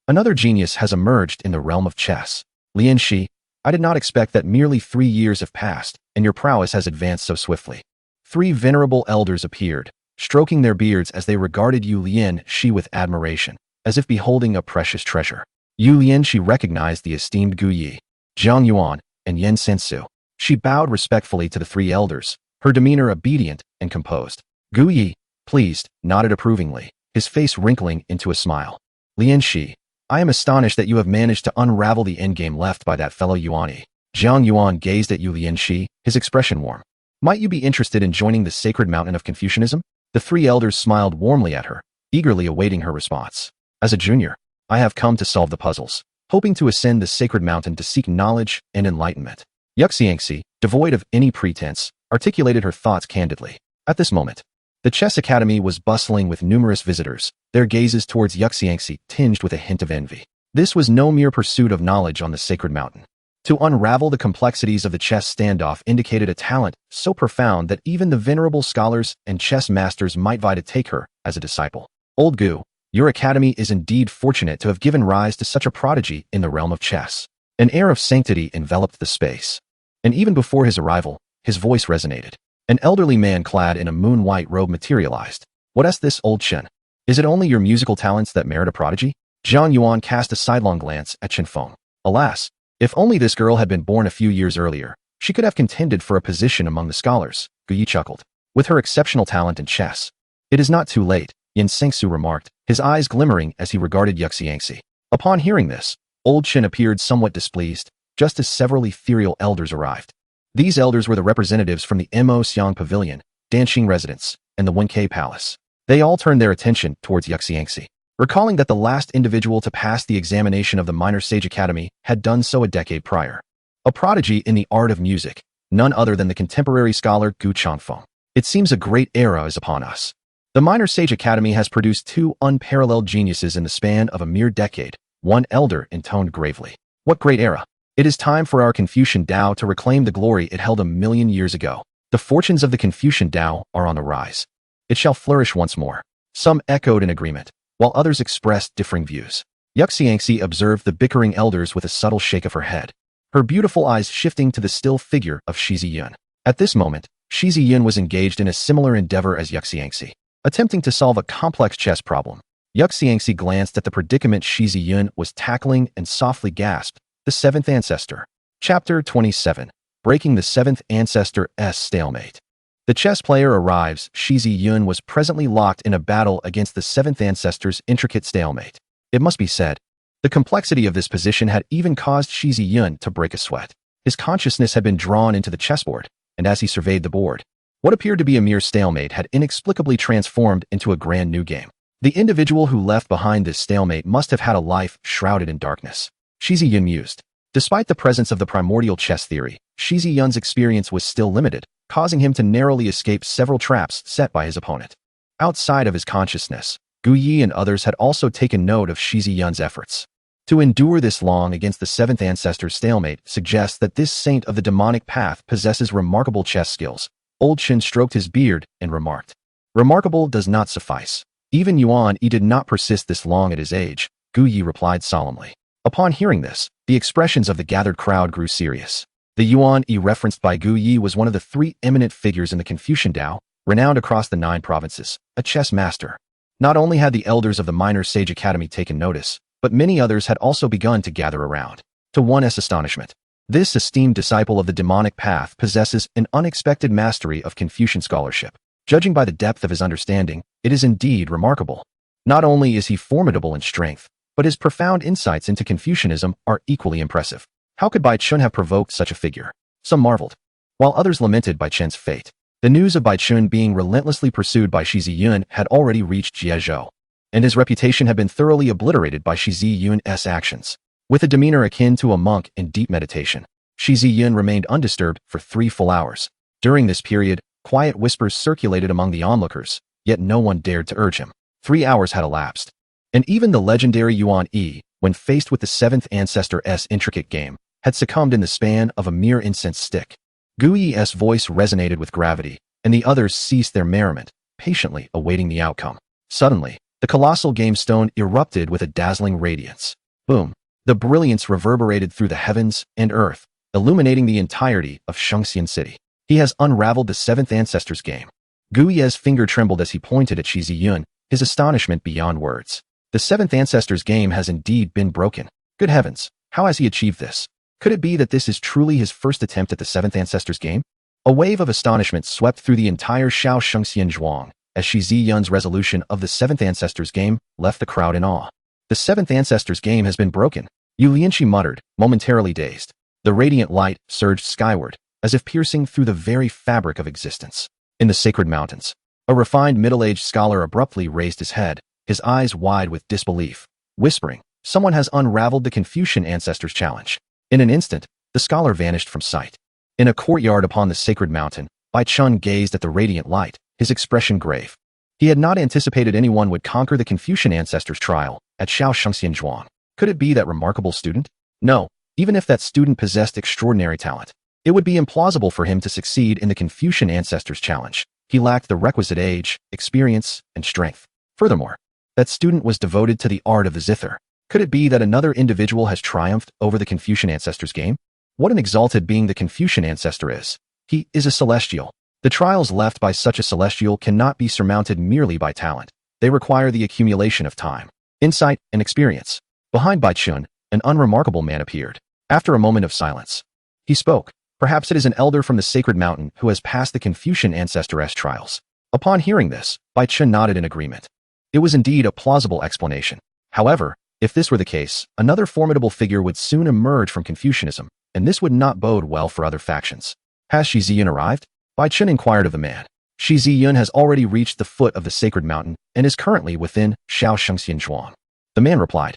Another genius has emerged in the realm of chess. Lianxi, I did not expect that merely 3 years have passed, and your prowess has advanced so swiftly. 3 venerable elders appeared, stroking their beards as they regarded Yu Lianxi with admiration, as if beholding a precious treasure. Yu Lianxi recognized the esteemed Gu Yi, Zhang Yuan, and Yen Sensu. She bowed respectfully to the 3 elders, her demeanor obedient and composed. Gu Yi, pleased, nodded approvingly, his face wrinkling into a smile. Lianxi, I am astonished that you have managed to unravel the endgame left by that fellow Yuani. Zhang Yuan gazed at Yu Lianxi, his expression warm. Might you be interested in joining the sacred mountain of Confucianism? The 3 elders smiled warmly at her, eagerly awaiting her response. As a junior, I have come to solve the puzzles, hoping to ascend the sacred mountain to seek knowledge and enlightenment. Yuxiangxi, devoid of any pretense, articulated her thoughts candidly. At this moment, the chess academy was bustling with numerous visitors, their gazes towards Yuxiangxi tinged with a hint of envy. This was no mere pursuit of knowledge on the sacred mountain. To unravel the complexities of the chess standoff indicated a talent so profound that even the venerable scholars and chess masters might vie to take her as a disciple. Old Gu, your academy is indeed fortunate to have given rise to such a prodigy in the realm of chess. An air of sanctity enveloped the space. And even before his arrival, his voice resonated. An elderly man clad in a moon-white robe materialized. What is this, old Chen? Is it only your musical talents that merit a prodigy? Zhang Yuan cast a sidelong glance at Chen Feng. Alas, if only this girl had been born a few years earlier, she could have contended for a position among the scholars. Gu Yi chuckled. With her exceptional talent in chess, it is not too late, Yen Sengsu remarked, his eyes glimmering as he regarded Yuxiangxi. Upon hearing this, old Chen appeared somewhat displeased, just as several ethereal elders arrived. These elders were the representatives from the Mo Xiang Pavilion, Danxing Residence, and the Wenkei Palace. They all turned their attention towards Yuxiangxi, recalling that the last individual to pass the examination of the Minor Sage Academy had done so a decade prior. A prodigy in the art of music, none other than the contemporary scholar Gu Changfeng. It seems a great era is upon us. The Minor Sage Academy has produced 2 unparalleled geniuses in the span of a mere decade, one elder intoned gravely. What great era! It is time for our Confucian Tao to reclaim the glory it held 1,000,000 years ago. The fortunes of the Confucian Tao are on the rise. It shall flourish once more. Some echoed in agreement, while others expressed differing views. Yuxiangxi observed the bickering elders with a subtle shake of her head, her beautiful eyes shifting to the still figure of Shi Yun. At this moment, Shi Yun was engaged in a similar endeavor as Yuxiangxi, attempting to solve a complex chess problem. Yuxiangxi glanced at the predicament Shi Yun was tackling and softly gasped, The 7th Ancestor. Chapter 27. Breaking the 7th Ancestor's Stalemate. The chess player arrives. Shi Yun was presently locked in a battle against the 7th Ancestor's intricate stalemate. It must be said, the complexity of this position had even caused Shi Yun to break a sweat. His consciousness had been drawn into the chessboard, and as he surveyed the board, what appeared to be a mere stalemate had inexplicably transformed into a grand new game. The individual who left behind this stalemate must have had a life shrouded in darkness. Shi Yun mused. Despite the presence of the primordial chess theory, Shi Yun's experience was still limited, causing him to narrowly escape several traps set by his opponent. Outside of his consciousness, Gu Yi and others had also taken note of Shi Yun's efforts. To endure this long against the 7th Ancestor's stalemate suggests that this saint of the demonic path possesses remarkable chess skills. Old Chen stroked his beard and remarked, Remarkable does not suffice. Even Yuan Yi did not persist this long at his age, Gu Yi replied solemnly. Upon hearing this, the expressions of the gathered crowd grew serious. The Yuan Yi referenced by Gu Yi was one of the three eminent figures in the Confucian Tao, renowned across the 9 provinces, a chess master. Not only had the elders of the Minor Sage Academy taken notice, but many others had also begun to gather around. To one's astonishment, this esteemed disciple of the demonic path possesses an unexpected mastery of Confucian scholarship. Judging by the depth of his understanding, it is indeed remarkable. Not only is he formidable in strength, but his profound insights into Confucianism are equally impressive. How could Bai Chun have provoked such a figure? Some marveled, while others lamented Bai Chun's fate. The news of Bai Chun being relentlessly pursued by Shi Yun had already reached Jiezhou, and his reputation had been thoroughly obliterated by Shi Yun's actions. With a demeanor akin to a monk in deep meditation, Shi Yun remained undisturbed for 3 full hours. During this period, quiet whispers circulated among the onlookers, yet no one dared to urge him. 3 hours had elapsed, and even the legendary Yuan Yi, when faced with the 7th ancestor's intricate game, had succumbed in the span of a mere incense stick. Gu Yi's voice resonated with gravity, and the others ceased their merriment, patiently awaiting the outcome. Suddenly, the colossal game stone erupted with a dazzling radiance. Boom! The brilliance reverberated through the heavens and earth, illuminating the entirety of Shengxian City. He has unraveled the 7th ancestor's game. Gu Yi's finger trembled as he pointed at Shi Yun, his astonishment beyond words. The 7th ancestor's game has indeed been broken. Good heavens, how has he achieved this? Could it be that this is truly his first attempt at the 7th ancestor's game? A wave of astonishment swept through the entire Shao Shengxian Zhuang as Shi Yun's resolution of the 7th ancestor's game left the crowd in awe. The 7th ancestor's game has been broken, Yu Lianqi muttered, momentarily dazed. The radiant light surged skyward, as if piercing through the very fabric of existence. In the sacred mountains, a refined middle-aged scholar abruptly raised his head, his eyes wide with disbelief, whispering, "Someone has unraveled the Confucian ancestor's challenge." In an instant, the scholar vanished from sight. In a courtyard upon the sacred mountain, Bai Chun gazed at the radiant light, his expression grave. He had not anticipated anyone would conquer the Confucian ancestor's trial at Shao Shengxian Zhuang. Could it be that remarkable student? No, even if that student possessed extraordinary talent, it would be implausible for him to succeed in the Confucian ancestor's challenge. He lacked the requisite age, experience, and strength. Furthermore, that student was devoted to the art of the zither. Could it be that another individual has triumphed over the Confucian ancestor's game? What an exalted being the Confucian ancestor is. He is a celestial. The trials left by such a celestial cannot be surmounted merely by talent. They require the accumulation of time, insight, and experience. Behind Bai Chun, an unremarkable man appeared. After a moment of silence, he spoke. Perhaps it is an elder from the sacred mountain who has passed the Confucian ancestor's trials. Upon hearing this, Bai Chun nodded in agreement. It was indeed a plausible explanation. However, if this were the case, another formidable figure would soon emerge from Confucianism, and this would not bode well for other factions. Has Shi Yun arrived? Bai Chun inquired of the man. Shi Yun has already reached the foot of the sacred mountain and is currently within Shao Shengxian Zhuang. The man replied,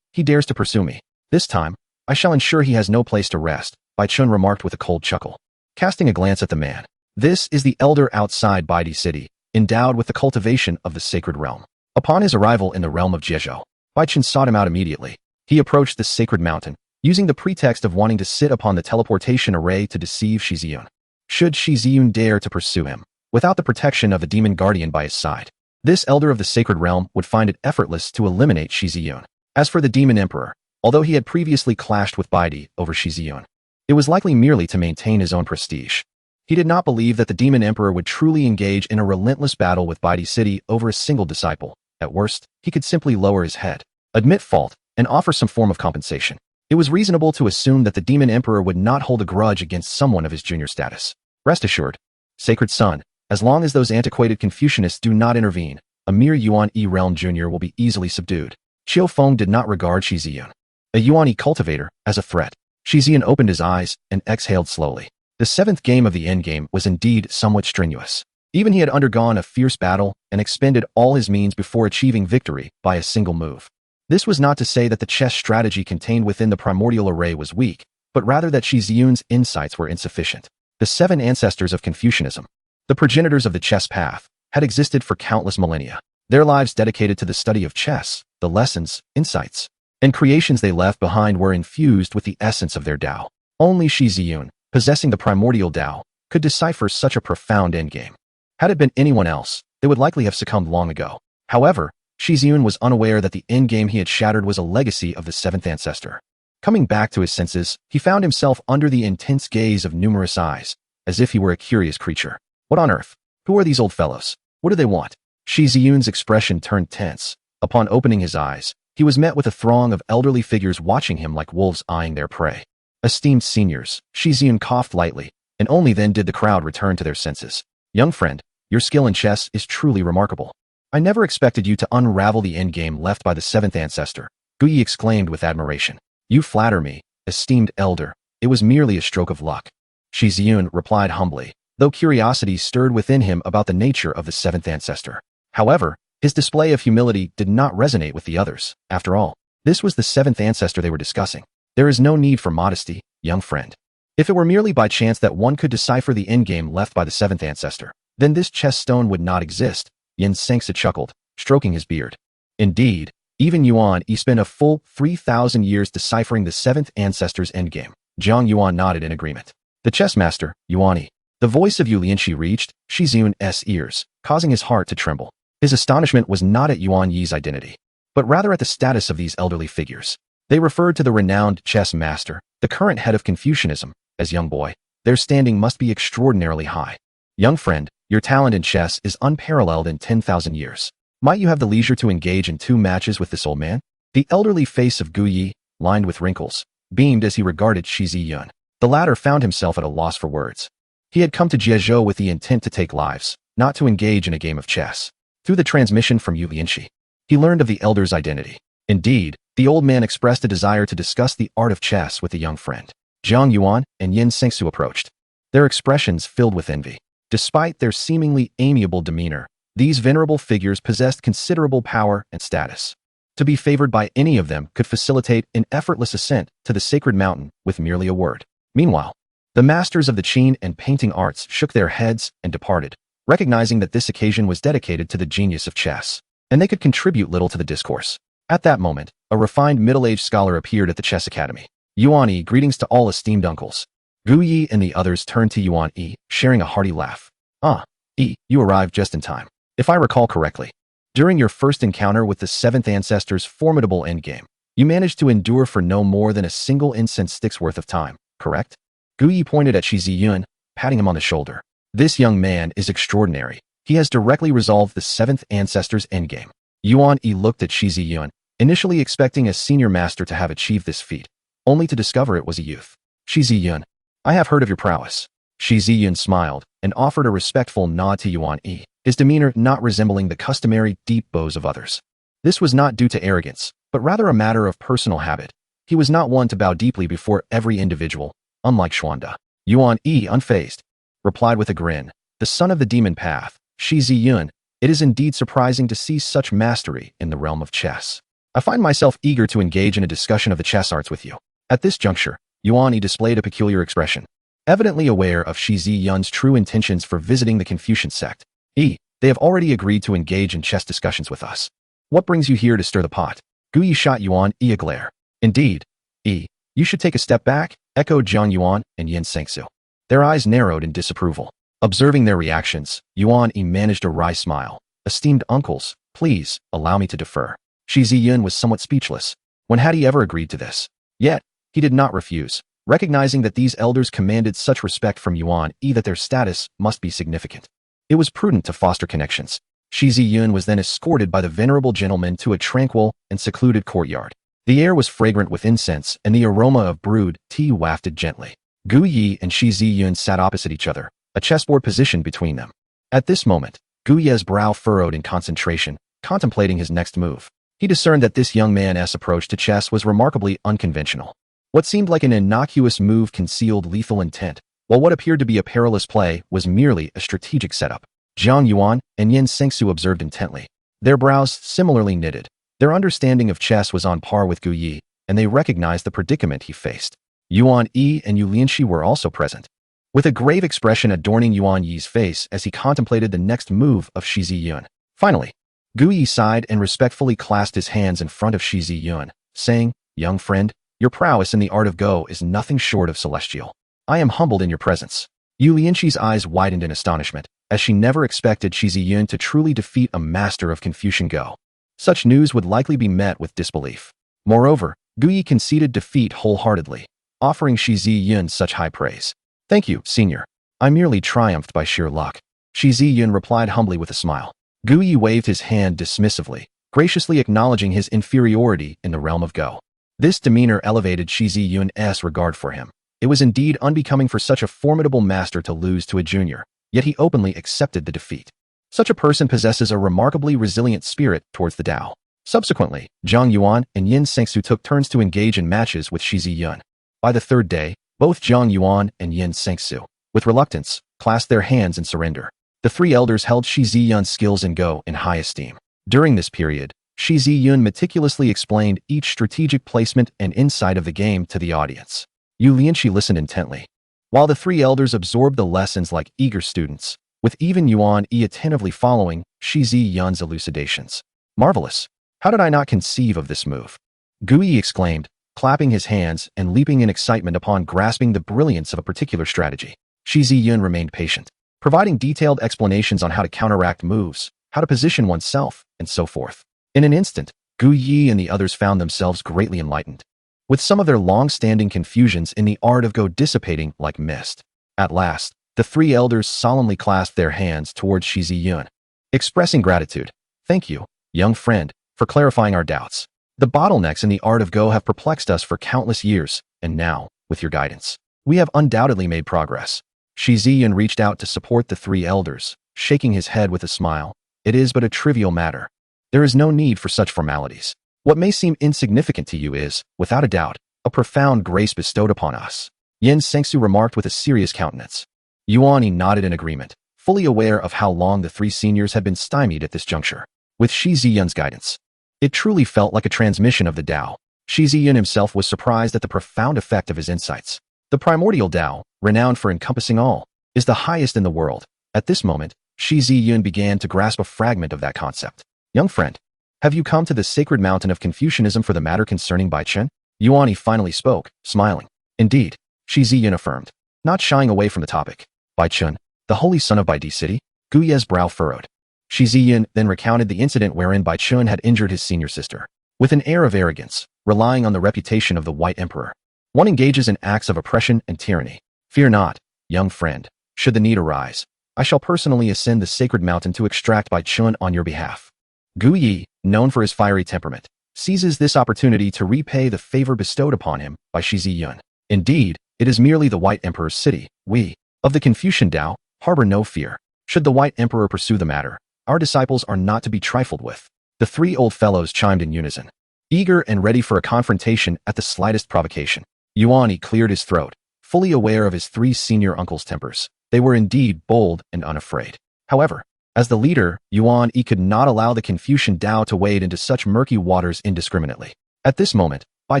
he dares to pursue me. This time, I shall ensure he has no place to rest, Bai Chun remarked with a cold chuckle. Casting a glance at the man, this is the elder outside Baidi City, endowed with the cultivation of the sacred realm. Upon his arrival in the realm of Jiezhou, Bai Chun sought him out immediately. He approached the sacred mountain, using the pretext of wanting to sit upon the teleportation array to deceive Shi Yun. Should Shi Yun dare to pursue him, without the protection of a demon guardian by his side, this elder of the sacred realm would find it effortless to eliminate Shi Yun. As for the demon emperor, although he had previously clashed with Baidi over Shi Yun, it was likely merely to maintain his own prestige. He did not believe that the demon emperor would truly engage in a relentless battle with Baidi City over a single disciple. At worst, he could simply lower his head, admit fault, and offer some form of compensation. It was reasonable to assume that the demon emperor would not hold a grudge against someone of his junior status. Rest assured, sacred son, as long as those antiquated Confucianists do not intervene, a mere Yuan Yi realm junior will be easily subdued. Qiu Feng did not regard Shi Yun, a Yuan Yi cultivator, as a threat. Shi Yun opened his eyes and exhaled slowly. The 7th game of the endgame was indeed somewhat strenuous. Even he had undergone a fierce battle and expended all his means before achieving victory by a single move. This was not to say that the chess strategy contained within the primordial array was weak, but rather that Shi Yun's insights were insufficient. The 7 ancestors of Confucianism, the progenitors of the chess path, had existed for countless millennia. Their lives dedicated to the study of chess, the lessons, insights, and creations they left behind were infused with the essence of their Tao. Only Shi Yun, possessing the primordial Tao, could decipher such a profound endgame. Had it been anyone else, they would likely have succumbed long ago. However, Shi Yun was unaware that the endgame he had shattered was a legacy of the seventh ancestor. Coming back to his senses, he found himself under the intense gaze of numerous eyes, as if he were a curious creature. What on earth? Who are these old fellows? What do they want? Shi Yun's expression turned tense. Upon opening his eyes, he was met with a throng of elderly figures watching him like wolves eyeing their prey. Esteemed seniors, Shi Yun coughed lightly, and only then did the crowd return to their senses. Young friend, your skill in chess is truly remarkable. I never expected you to unravel the endgame left by the seventh ancestor, Gu Yi exclaimed with admiration. You flatter me, esteemed elder. It was merely a stroke of luck. Shi Yun replied humbly, though curiosity stirred within him about the nature of the seventh ancestor. However, his display of humility did not resonate with the others. After all, this was the seventh ancestor they were discussing. There is no need for modesty, young friend. If it were merely by chance that one could decipher the endgame left by the seventh ancestor, then this chess stone would not exist. Yin Sengsa chuckled, stroking his beard. Indeed, even Yuan Yi spent a full 3,000 years deciphering the seventh ancestor's endgame. Zhang Yuan nodded in agreement. The chess master, Yuan Yi. The voice of Yu Lianqi reached Shi Yun's ears, causing his heart to tremble. His astonishment was not at Yuan Yi's identity, but rather at the status of these elderly figures. They referred to the renowned chess master, the current head of Confucianism, as young boy. Their standing must be extraordinarily high. Young friend, your talent in chess is unparalleled in 10,000 years. Might you have the leisure to engage in 2 matches with this old man? The elderly face of Gu Yi, lined with wrinkles, beamed as he regarded Shi Yun. The latter found himself at a loss for words. He had come to Jiezhou with the intent to take lives, not to engage in a game of chess. Through the transmission from Yu Lianqi, he learned of the elder's identity. Indeed, the old man expressed a desire to discuss the art of chess with the young friend. Zhang Yuan and Yin Sengsu approached, their expressions filled with envy. Despite their seemingly amiable demeanor, these venerable figures possessed considerable power and status. To be favored by any of them could facilitate an effortless ascent to the sacred mountain with merely a word. Meanwhile, the masters of the Qin and painting arts shook their heads and departed, recognizing that this occasion was dedicated to the genius of chess, and they could contribute little to the discourse. At that moment, a refined middle-aged scholar appeared at the chess academy. Yuan Yi, greetings to all esteemed uncles. Gu Yi and the others turned to Yuan Yi, sharing a hearty laugh. Ah, Yi, you arrived just in time. If I recall correctly, during your first encounter with the seventh ancestor's formidable endgame, you managed to endure for no more than a single incense stick's worth of time, correct? Gu Yi pointed at Shi Yun, patting him on the shoulder. This young man is extraordinary. He has directly resolved the seventh ancestor's endgame. Yuan Yi looked at Shi Yun, initially expecting a senior master to have achieved this feat, only to discover it was a youth. Shi Yun, I have heard of your prowess. Shi Yun smiled and offered a respectful nod to Yuan Yi, his demeanor not resembling the customary deep bows of others. This was not due to arrogance, but rather a matter of personal habit. He was not one to bow deeply before every individual, unlike Xuanda. Yuan Yi, unfazed, replied with a grin, the son of the demon path, Shi Yun, it is indeed surprising to see such mastery in the realm of chess. I find myself eager to engage in a discussion of the chess arts with you. At this juncture, Yuan Yi displayed a peculiar expression, evidently aware of Shi Yun's true intentions for visiting the Confucian sect. They have already agreed to engage in chess discussions with us. What brings you here to stir the pot? Gu Yi shot Yuan Yi a glare. Indeed, you should take a step back, echoed Zhang Yuan and Yin Sengsu. Their eyes narrowed in disapproval. Observing their reactions, Yuan Yi managed a wry smile. Esteemed uncles, please, allow me to defer. Shi Yun was somewhat speechless. When had he ever agreed to this? Yet, he did not refuse, recognizing that these elders commanded such respect from Yuan Yi that their status must be significant. It was prudent to foster connections. Shi Yun was then escorted by the venerable gentleman to a tranquil and secluded courtyard. The air was fragrant with incense, and the aroma of brewed tea wafted gently. Gu Yi and Shi Yun sat opposite each other, a chessboard positioned between them. At this moment, Gu Yi's brow furrowed in concentration, contemplating his next move. He discerned that this young man's approach to chess was remarkably unconventional. What seemed like an innocuous move concealed lethal intent, while what appeared to be a perilous play was merely a strategic setup. Zhang Yuan and Yin Sengsu observed intently. Their brows similarly knitted. Their understanding of chess was on par with Gu Yi, and they recognized the predicament he faced. Yuan Yi and Yu Lianqi were also present, with a grave expression adorning Yuan Yi's face as he contemplated the next move of Shi Yun. Finally, Gu Yi sighed and respectfully clasped his hands in front of Shi Yun, saying, "Young friend, your prowess in the art of Go is nothing short of celestial. I am humbled in your presence." Yu Lianqi's eyes widened in astonishment, as she never expected Shi Yun to truly defeat a master of Confucian Go. Such news would likely be met with disbelief. Moreover, Gu Yi conceded defeat wholeheartedly, offering Shi Yun such high praise. "Thank you, senior. I merely triumphed by sheer luck." Shi Yun replied humbly with a smile. Gu Yi waved his hand dismissively, graciously acknowledging his inferiority in the realm of Go. This demeanor elevated Shi Yun's regard for him. It was indeed unbecoming for such a formidable master to lose to a junior, yet he openly accepted the defeat. Such a person possesses a remarkably resilient spirit towards the Tao. Subsequently, Zhang Yuan and Yin Sengsu took turns to engage in matches with Shi Yun. By the third day, both Zhang Yuan and Yin Sengsu, with reluctance, clasped their hands in surrender. The three elders held Shi Yun's skills in Go in high esteem. During this period, Shi Yun meticulously explained each strategic placement and insight of the game to the audience. Yu Lianqi listened intently, while the three elders absorbed the lessons like eager students, with even Yuan Yi attentively following Shi Yun's elucidations. "Marvelous! How did I not conceive of this move?" Gu Yi exclaimed, clapping his hands and leaping in excitement upon grasping the brilliance of a particular strategy. Shi Yun remained patient, providing detailed explanations on how to counteract moves, how to position oneself, and so forth. In an instant, Gu Yi and the others found themselves greatly enlightened, with some of their long-standing confusions in the art of Go dissipating like mist. At last, the three elders solemnly clasped their hands towards Shi Yun, expressing gratitude. "Thank you, young friend, for clarifying our doubts. The bottlenecks in the art of Go have perplexed us for countless years, and now, with your guidance, we have undoubtedly made progress." Shi Yun reached out to support the three elders, shaking his head with a smile. "It is but a trivial matter. There is no need for such formalities. What may seem insignificant to you is, without a doubt, a profound grace bestowed upon us." Yin Sengsu remarked with a serious countenance. Yuan Yi nodded in agreement, fully aware of how long the three seniors had been stymied at this juncture. With Shi Yun's guidance, it truly felt like a transmission of the Tao. Shi Yun himself was surprised at the profound effect of his insights. The primordial Tao, renowned for encompassing all, is the highest in the world. At this moment, Shi Yun began to grasp a fragment of that concept. "Young friend, have you come to the sacred mountain of Confucianism for the matter concerning Bai Chen?" Yuan Yi finally spoke, smiling. "Indeed," Shi Yun affirmed, not shying away from the topic. "Bai Chen, the holy son of Bai Di City?" Gu Ye's brow furrowed. Shi Yun then recounted the incident wherein Bai Chen had injured his senior sister. With an air of arrogance, relying on the reputation of the White Emperor, one engages in acts of oppression and tyranny. "Fear not, young friend. Should the need arise, I shall personally ascend the sacred mountain to extract Bai Chen on your behalf." Gu Yi, known for his fiery temperament, seizes this opportunity to repay the favor bestowed upon him by Shi Yun. Indeed, it is merely the White Emperor's city. We, of the Confucian Tao, harbor no fear. Should the White Emperor pursue the matter, our disciples are not to be trifled with. The three old fellows chimed in unison, eager and ready for a confrontation at the slightest provocation. Yuan Yi cleared his throat, fully aware of his three senior uncles' tempers. They were indeed bold and unafraid. However, as the leader, Yuan Yi could not allow the Confucian Tao to wade into such murky waters indiscriminately. At this moment, Bai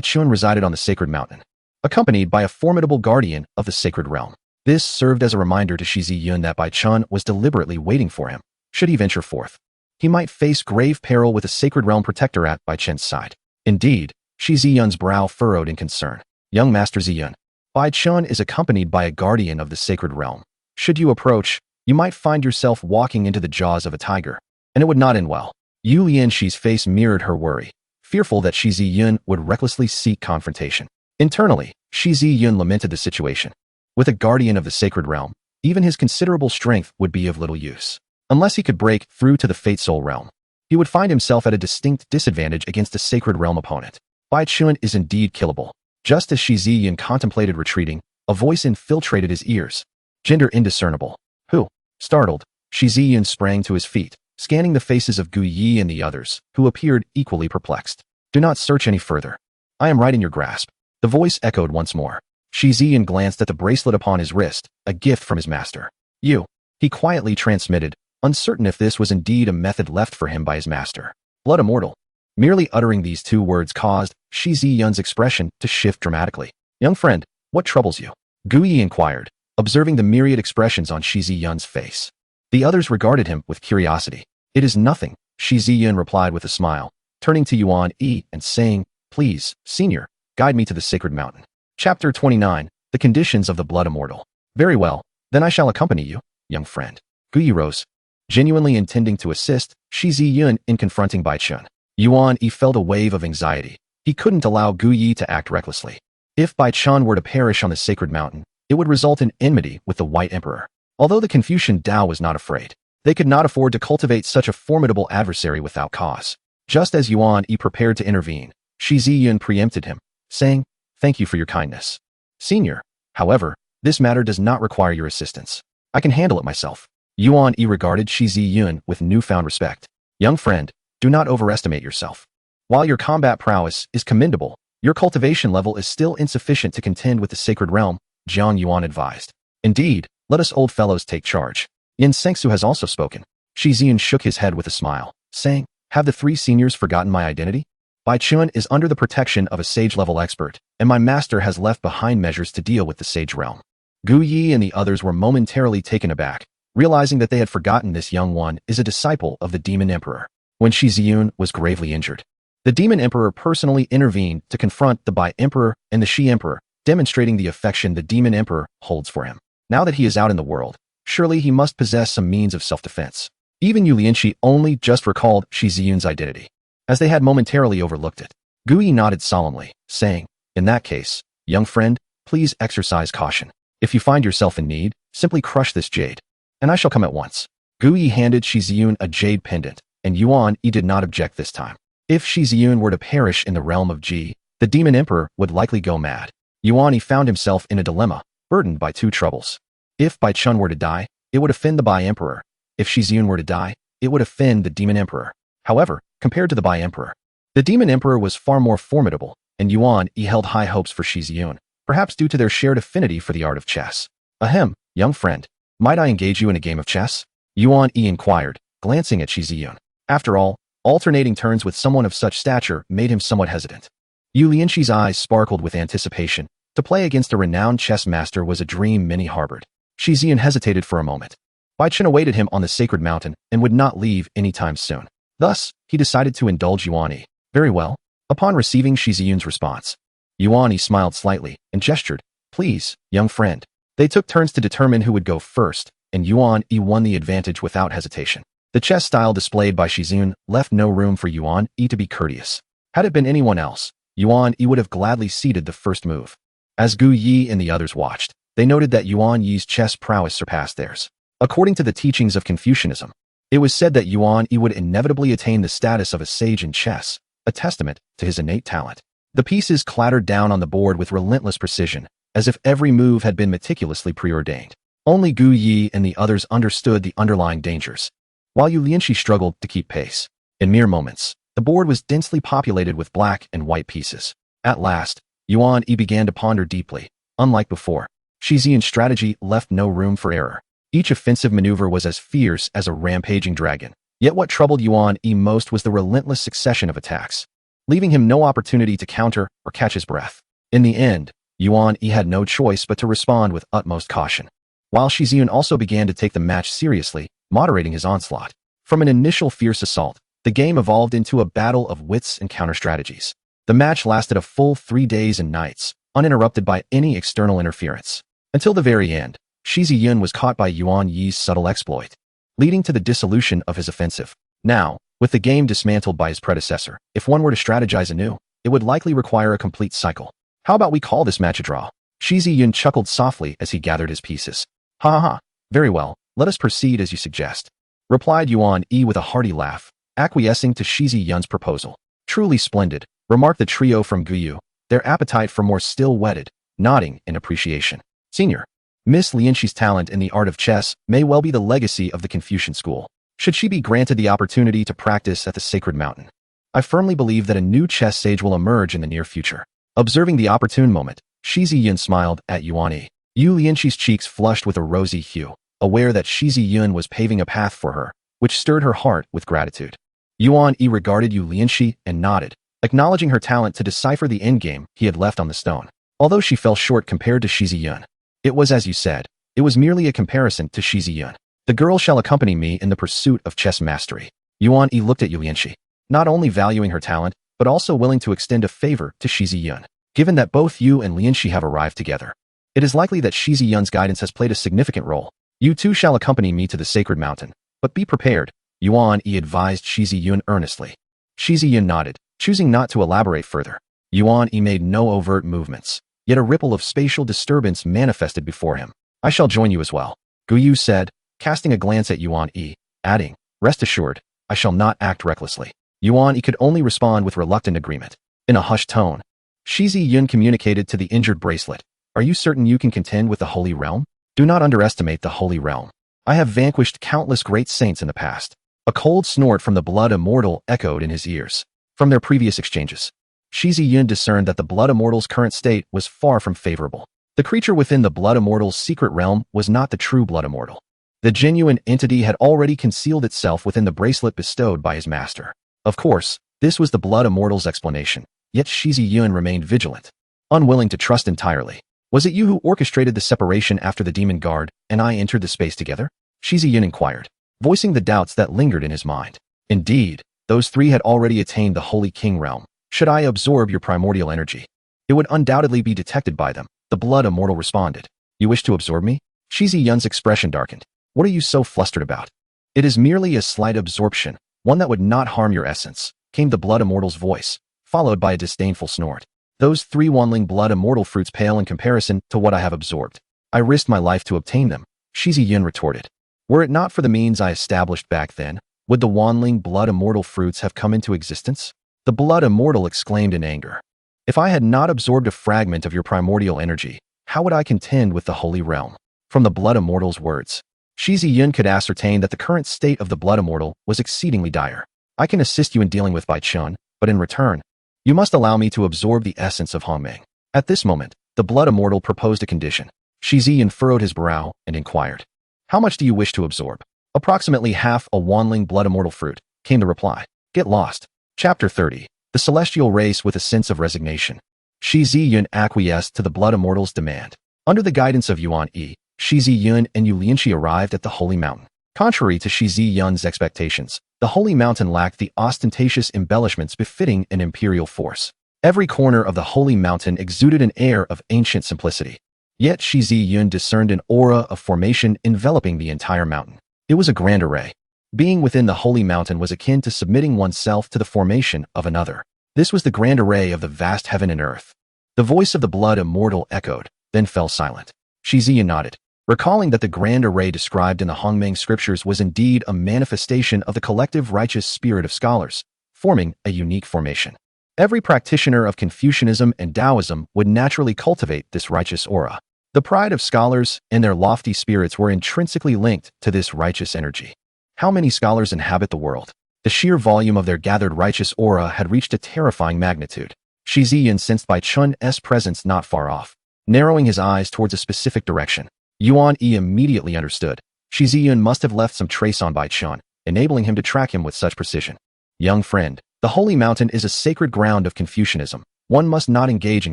Chen resided on the sacred mountain, accompanied by a formidable guardian of the sacred realm. This served as a reminder to Shi Yun that Bai Chen was deliberately waiting for him. Should he venture forth, he might face grave peril with a sacred realm protector at Bai Chen's side. Indeed, Shi Yun's brow furrowed in concern. "Young Master Yun, Bai Chen is accompanied by a guardian of the sacred realm. Should you approach, you might find yourself walking into the jaws of a tiger, and it would not end well." Yu Lianqi's face mirrored her worry, fearful that Shi Yun would recklessly seek confrontation. Internally, Shi Yun lamented the situation. With a guardian of the sacred realm, even his considerable strength would be of little use. Unless he could break through to the Fate Soul realm, he would find himself at a distinct disadvantage against a sacred realm opponent. Bai Chen is indeed killable. Just as Shi Yun contemplated retreating, a voice infiltrated his ears. Gender indiscernible. "Who?" Startled, Shi Yun sprang to his feet, scanning the faces of Gu Yi and the others, who appeared equally perplexed. "Do not search any further. I am right in your grasp." The voice echoed once more. Shi Yun glanced at the bracelet upon his wrist, a gift from his master. "You," he quietly transmitted, uncertain if this was indeed a method left for him by his master. "Blood immortal." Merely uttering these two words caused Shi Yun's expression to shift dramatically. "Young friend, what troubles you?" Gu Yi inquired, observing the myriad expressions on Shi Yun's face. The others regarded him with curiosity. "It is nothing," Shi Yun replied with a smile, turning to Yuan Yi and saying, "Please, senior, guide me to the sacred mountain." Chapter 29, The Conditions of the Blood Immortal. "Very well, then I shall accompany you, young friend." Gu Yi rose, genuinely intending to assist Shi Yun in confronting Bai Chun. Yuan Yi felt a wave of anxiety. He couldn't allow Gu Yi to act recklessly. If Bai Chun were to perish on the sacred mountain, it would result in enmity with the White Emperor. Although the Confucian Tao was not afraid, they could not afford to cultivate such a formidable adversary without cause. Just as Yuan Yi prepared to intervene, Shi Yun preempted him, saying, "Thank you for your kindness, Senior. However, this matter does not require your assistance. I can handle it myself." Yuan Yi regarded Shi Yun with newfound respect. "Young friend, do not overestimate yourself. While your combat prowess is commendable, your cultivation level is still insufficient to contend with the sacred realm," Jiang Yuan advised. "Indeed, let us old fellows take charge." Yin Sengsu has also spoken. Shi Yun shook his head with a smile, saying, "Have the three seniors forgotten my identity? Bai Chun is under the protection of a sage-level expert, and my master has left behind measures to deal with the sage realm." Gu Yi and the others were momentarily taken aback, realizing that they had forgotten this young one is a disciple of the Demon Emperor. When Shi Yun was gravely injured, the Demon Emperor personally intervened to confront the Bai Emperor and the Shi Emperor, demonstrating the affection the Demon Emperor holds for him. Now that he is out in the world, surely he must possess some means of self-defense. Even Yu Lianqi only just recalled Shi Yun's identity, as they had momentarily overlooked it. Gu Yi nodded solemnly, saying, "In that case, young friend, please exercise caution. If you find yourself in need, simply crush this jade, and I shall come at once." Gu Yi handed Shi Yun a jade pendant, and Yuan Yi did not object this time. If Shi Yun were to perish in the realm of Ji, the Demon Emperor would likely go mad. Yuan Yi found himself in a dilemma, burdened by two troubles. If Bai Chun were to die, it would offend the Bai Emperor. If Shi Yun were to die, it would offend the Demon Emperor. However, compared to the Bai Emperor, the Demon Emperor was far more formidable, and Yuan Yi held high hopes for Shi Yun, perhaps due to their shared affinity for the art of chess. "Ahem, young friend, might I engage you in a game of chess?" Yuan Yi inquired, glancing at Shi Yun. After all, alternating turns with someone of such stature made him somewhat hesitant. Yu Lianqi's eyes sparkled with anticipation. To play against a renowned chess master was a dream many harbored. Shi Yun hesitated for a moment. Bai Chun awaited him on the sacred mountain and would not leave anytime soon. Thus, he decided to indulge Yuan Yi. "Very well." Upon receiving Shi Yun's response, Yuan Yi smiled slightly and gestured, "Please, young friend." They took turns to determine who would go first, and Yuan Yi won the advantage without hesitation. The chess style displayed by Shi Yun left no room for Yuan Yi to be courteous. Had it been anyone else, Yuan Yi would have gladly ceded the first move. As Gu Yi and the others watched, they noted that Yuan Yi's chess prowess surpassed theirs. According to the teachings of Confucianism, it was said that Yuan Yi would inevitably attain the status of a sage in chess, a testament to his innate talent. The pieces clattered down on the board with relentless precision, as if every move had been meticulously preordained. Only Gu Yi and the others understood the underlying dangers, while Yu Lianqi struggled to keep pace. In mere moments, the board was densely populated with black and white pieces. At last, Yuan Yi began to ponder deeply. Unlike before, Shi Yun's strategy left no room for error. Each offensive maneuver was as fierce as a rampaging dragon. Yet what troubled Yuan Yi most was the relentless succession of attacks, leaving him no opportunity to counter or catch his breath. In the end, Yuan Yi had no choice but to respond with utmost caution, while Shi Yun also began to take the match seriously, moderating his onslaught. From an initial fierce assault, the game evolved into a battle of wits and counter-strategies. The match lasted a full 3 days and nights, uninterrupted by any external interference. Until the very end, Shi Yun was caught by Yuan Yi's subtle exploit, leading to the dissolution of his offensive. Now, with the game dismantled by his predecessor, if one were to strategize anew, it would likely require a complete cycle. "How about we call this match a draw?" Shi Yun chuckled softly as he gathered his pieces. "Ha ha ha, very well, let us proceed as you suggest," replied Yuan Yi with a hearty laugh, acquiescing to Shi Yun's proposal. "Truly splendid," remarked the trio from Guyu, their appetite for more still whetted, nodding in appreciation. "Senior, Miss Lianqi's talent in the art of chess may well be the legacy of the Confucian school. Should she be granted the opportunity to practice at the sacred mountain, I firmly believe that a new chess sage will emerge in the near future." Observing the opportune moment, Shi Yun smiled at Yuan Yi. Yu Lianqi's cheeks flushed with a rosy hue, aware that Shi Yun was paving a path for her, which stirred her heart with gratitude. Yuan Yi regarded Yu Lianqi and nodded, acknowledging her talent to decipher the endgame he had left on the stone. Although she fell short compared to Shi Yun, it was as you said, it was merely a comparison to Shi Yun. "The girl shall accompany me in the pursuit of chess mastery." Yuan Yi looked at Yu Lianqi, not only valuing her talent, but also willing to extend a favor to Shi Yun. Given that both Yu and Lianqi have arrived together, it is likely that Shi Yun's guidance has played a significant role. You too shall accompany me to the sacred mountain, but be prepared, Yuan Yi advised Shi Yun earnestly. Shi Yun nodded, choosing not to elaborate further. Yuan Yi made no overt movements, yet a ripple of spatial disturbance manifested before him. I shall join you as well, Gu Yu said, casting a glance at Yuan Yi, adding, rest assured, I shall not act recklessly. Yuan Yi could only respond with reluctant agreement. In a hushed tone, Shi Yun communicated to the injured bracelet, are you certain you can contend with the Holy Realm? Do not underestimate the Holy Realm. I have vanquished countless great saints in the past. A cold snort from the blood immortal echoed in his ears. From their previous exchanges, Shi Yun discerned that the blood immortal's current state was far from favorable. The creature within the blood immortal's secret realm was not the true blood immortal. The genuine entity had already concealed itself within the bracelet bestowed by his master. Of course, this was the blood immortal's explanation, yet Shi Yun remained vigilant, unwilling to trust entirely. Was it you who orchestrated the separation after the demon guard and I entered the space together? Shi Yun inquired, voicing the doubts that lingered in his mind. Indeed, those three had already attained the Holy King realm. Should I absorb your primordial energy? It would undoubtedly be detected by them, the blood immortal responded. You wish to absorb me? Shi Yun's expression darkened. What are you so flustered about? It is merely a slight absorption, one that would not harm your essence, came the blood immortal's voice, followed by a disdainful snort. Those three wanling blood immortal fruits pale in comparison to what I have absorbed. I risked my life to obtain them, Shi Yun retorted. Were it not for the means I established back then, would the wanling blood immortal fruits have come into existence? The blood immortal exclaimed in anger. If I had not absorbed a fragment of your primordial energy, how would I contend with the Holy Realm? From the blood immortal's words, Shi Yun could ascertain that the current state of the blood immortal was exceedingly dire. I can assist you in dealing with Bai Chun, but in return, you must allow me to absorb the essence of Hongmeng. At this moment, the blood immortal proposed a condition. Shi Yun furrowed his brow and inquired, how much do you wish to absorb? Approximately half a wanling blood immortal fruit, came the reply. Get lost. Chapter 30. The Celestial Race with a Sense of Resignation. Shi Yun acquiesced to the blood immortal's demand. Under the guidance of Yuan Yi, Shi Yun and Yu Lianqi arrived at the Holy Mountain. Contrary to Shi Yun's expectations, the Holy Mountain lacked the ostentatious embellishments befitting an imperial force. Every corner of the Holy Mountain exuded an air of ancient simplicity. Yet Shi Yun discerned an aura of formation enveloping the entire mountain. It was a grand array. Being within the Holy Mountain was akin to submitting oneself to the formation of another. This was the grand array of the vast heaven and earth. The voice of the blood immortal echoed, then fell silent. Shi Yun nodded, recalling that the grand array described in the Hongmeng scriptures was indeed a manifestation of the collective righteous spirit of scholars, forming a unique formation. Every practitioner of Confucianism and Taoism would naturally cultivate this righteous aura. The pride of scholars and their lofty spirits were intrinsically linked to this righteous energy. How many scholars inhabit the world? The sheer volume of their gathered righteous aura had reached a terrifying magnitude. Shi Yun sensed Bai Chun's presence not far off. Narrowing his eyes towards a specific direction, Yuan Yi immediately understood. Shi Yun must have left some trace on Bai Chun, enabling him to track him with such precision. Young friend, the Holy Mountain is a sacred ground of Confucianism. One must not engage in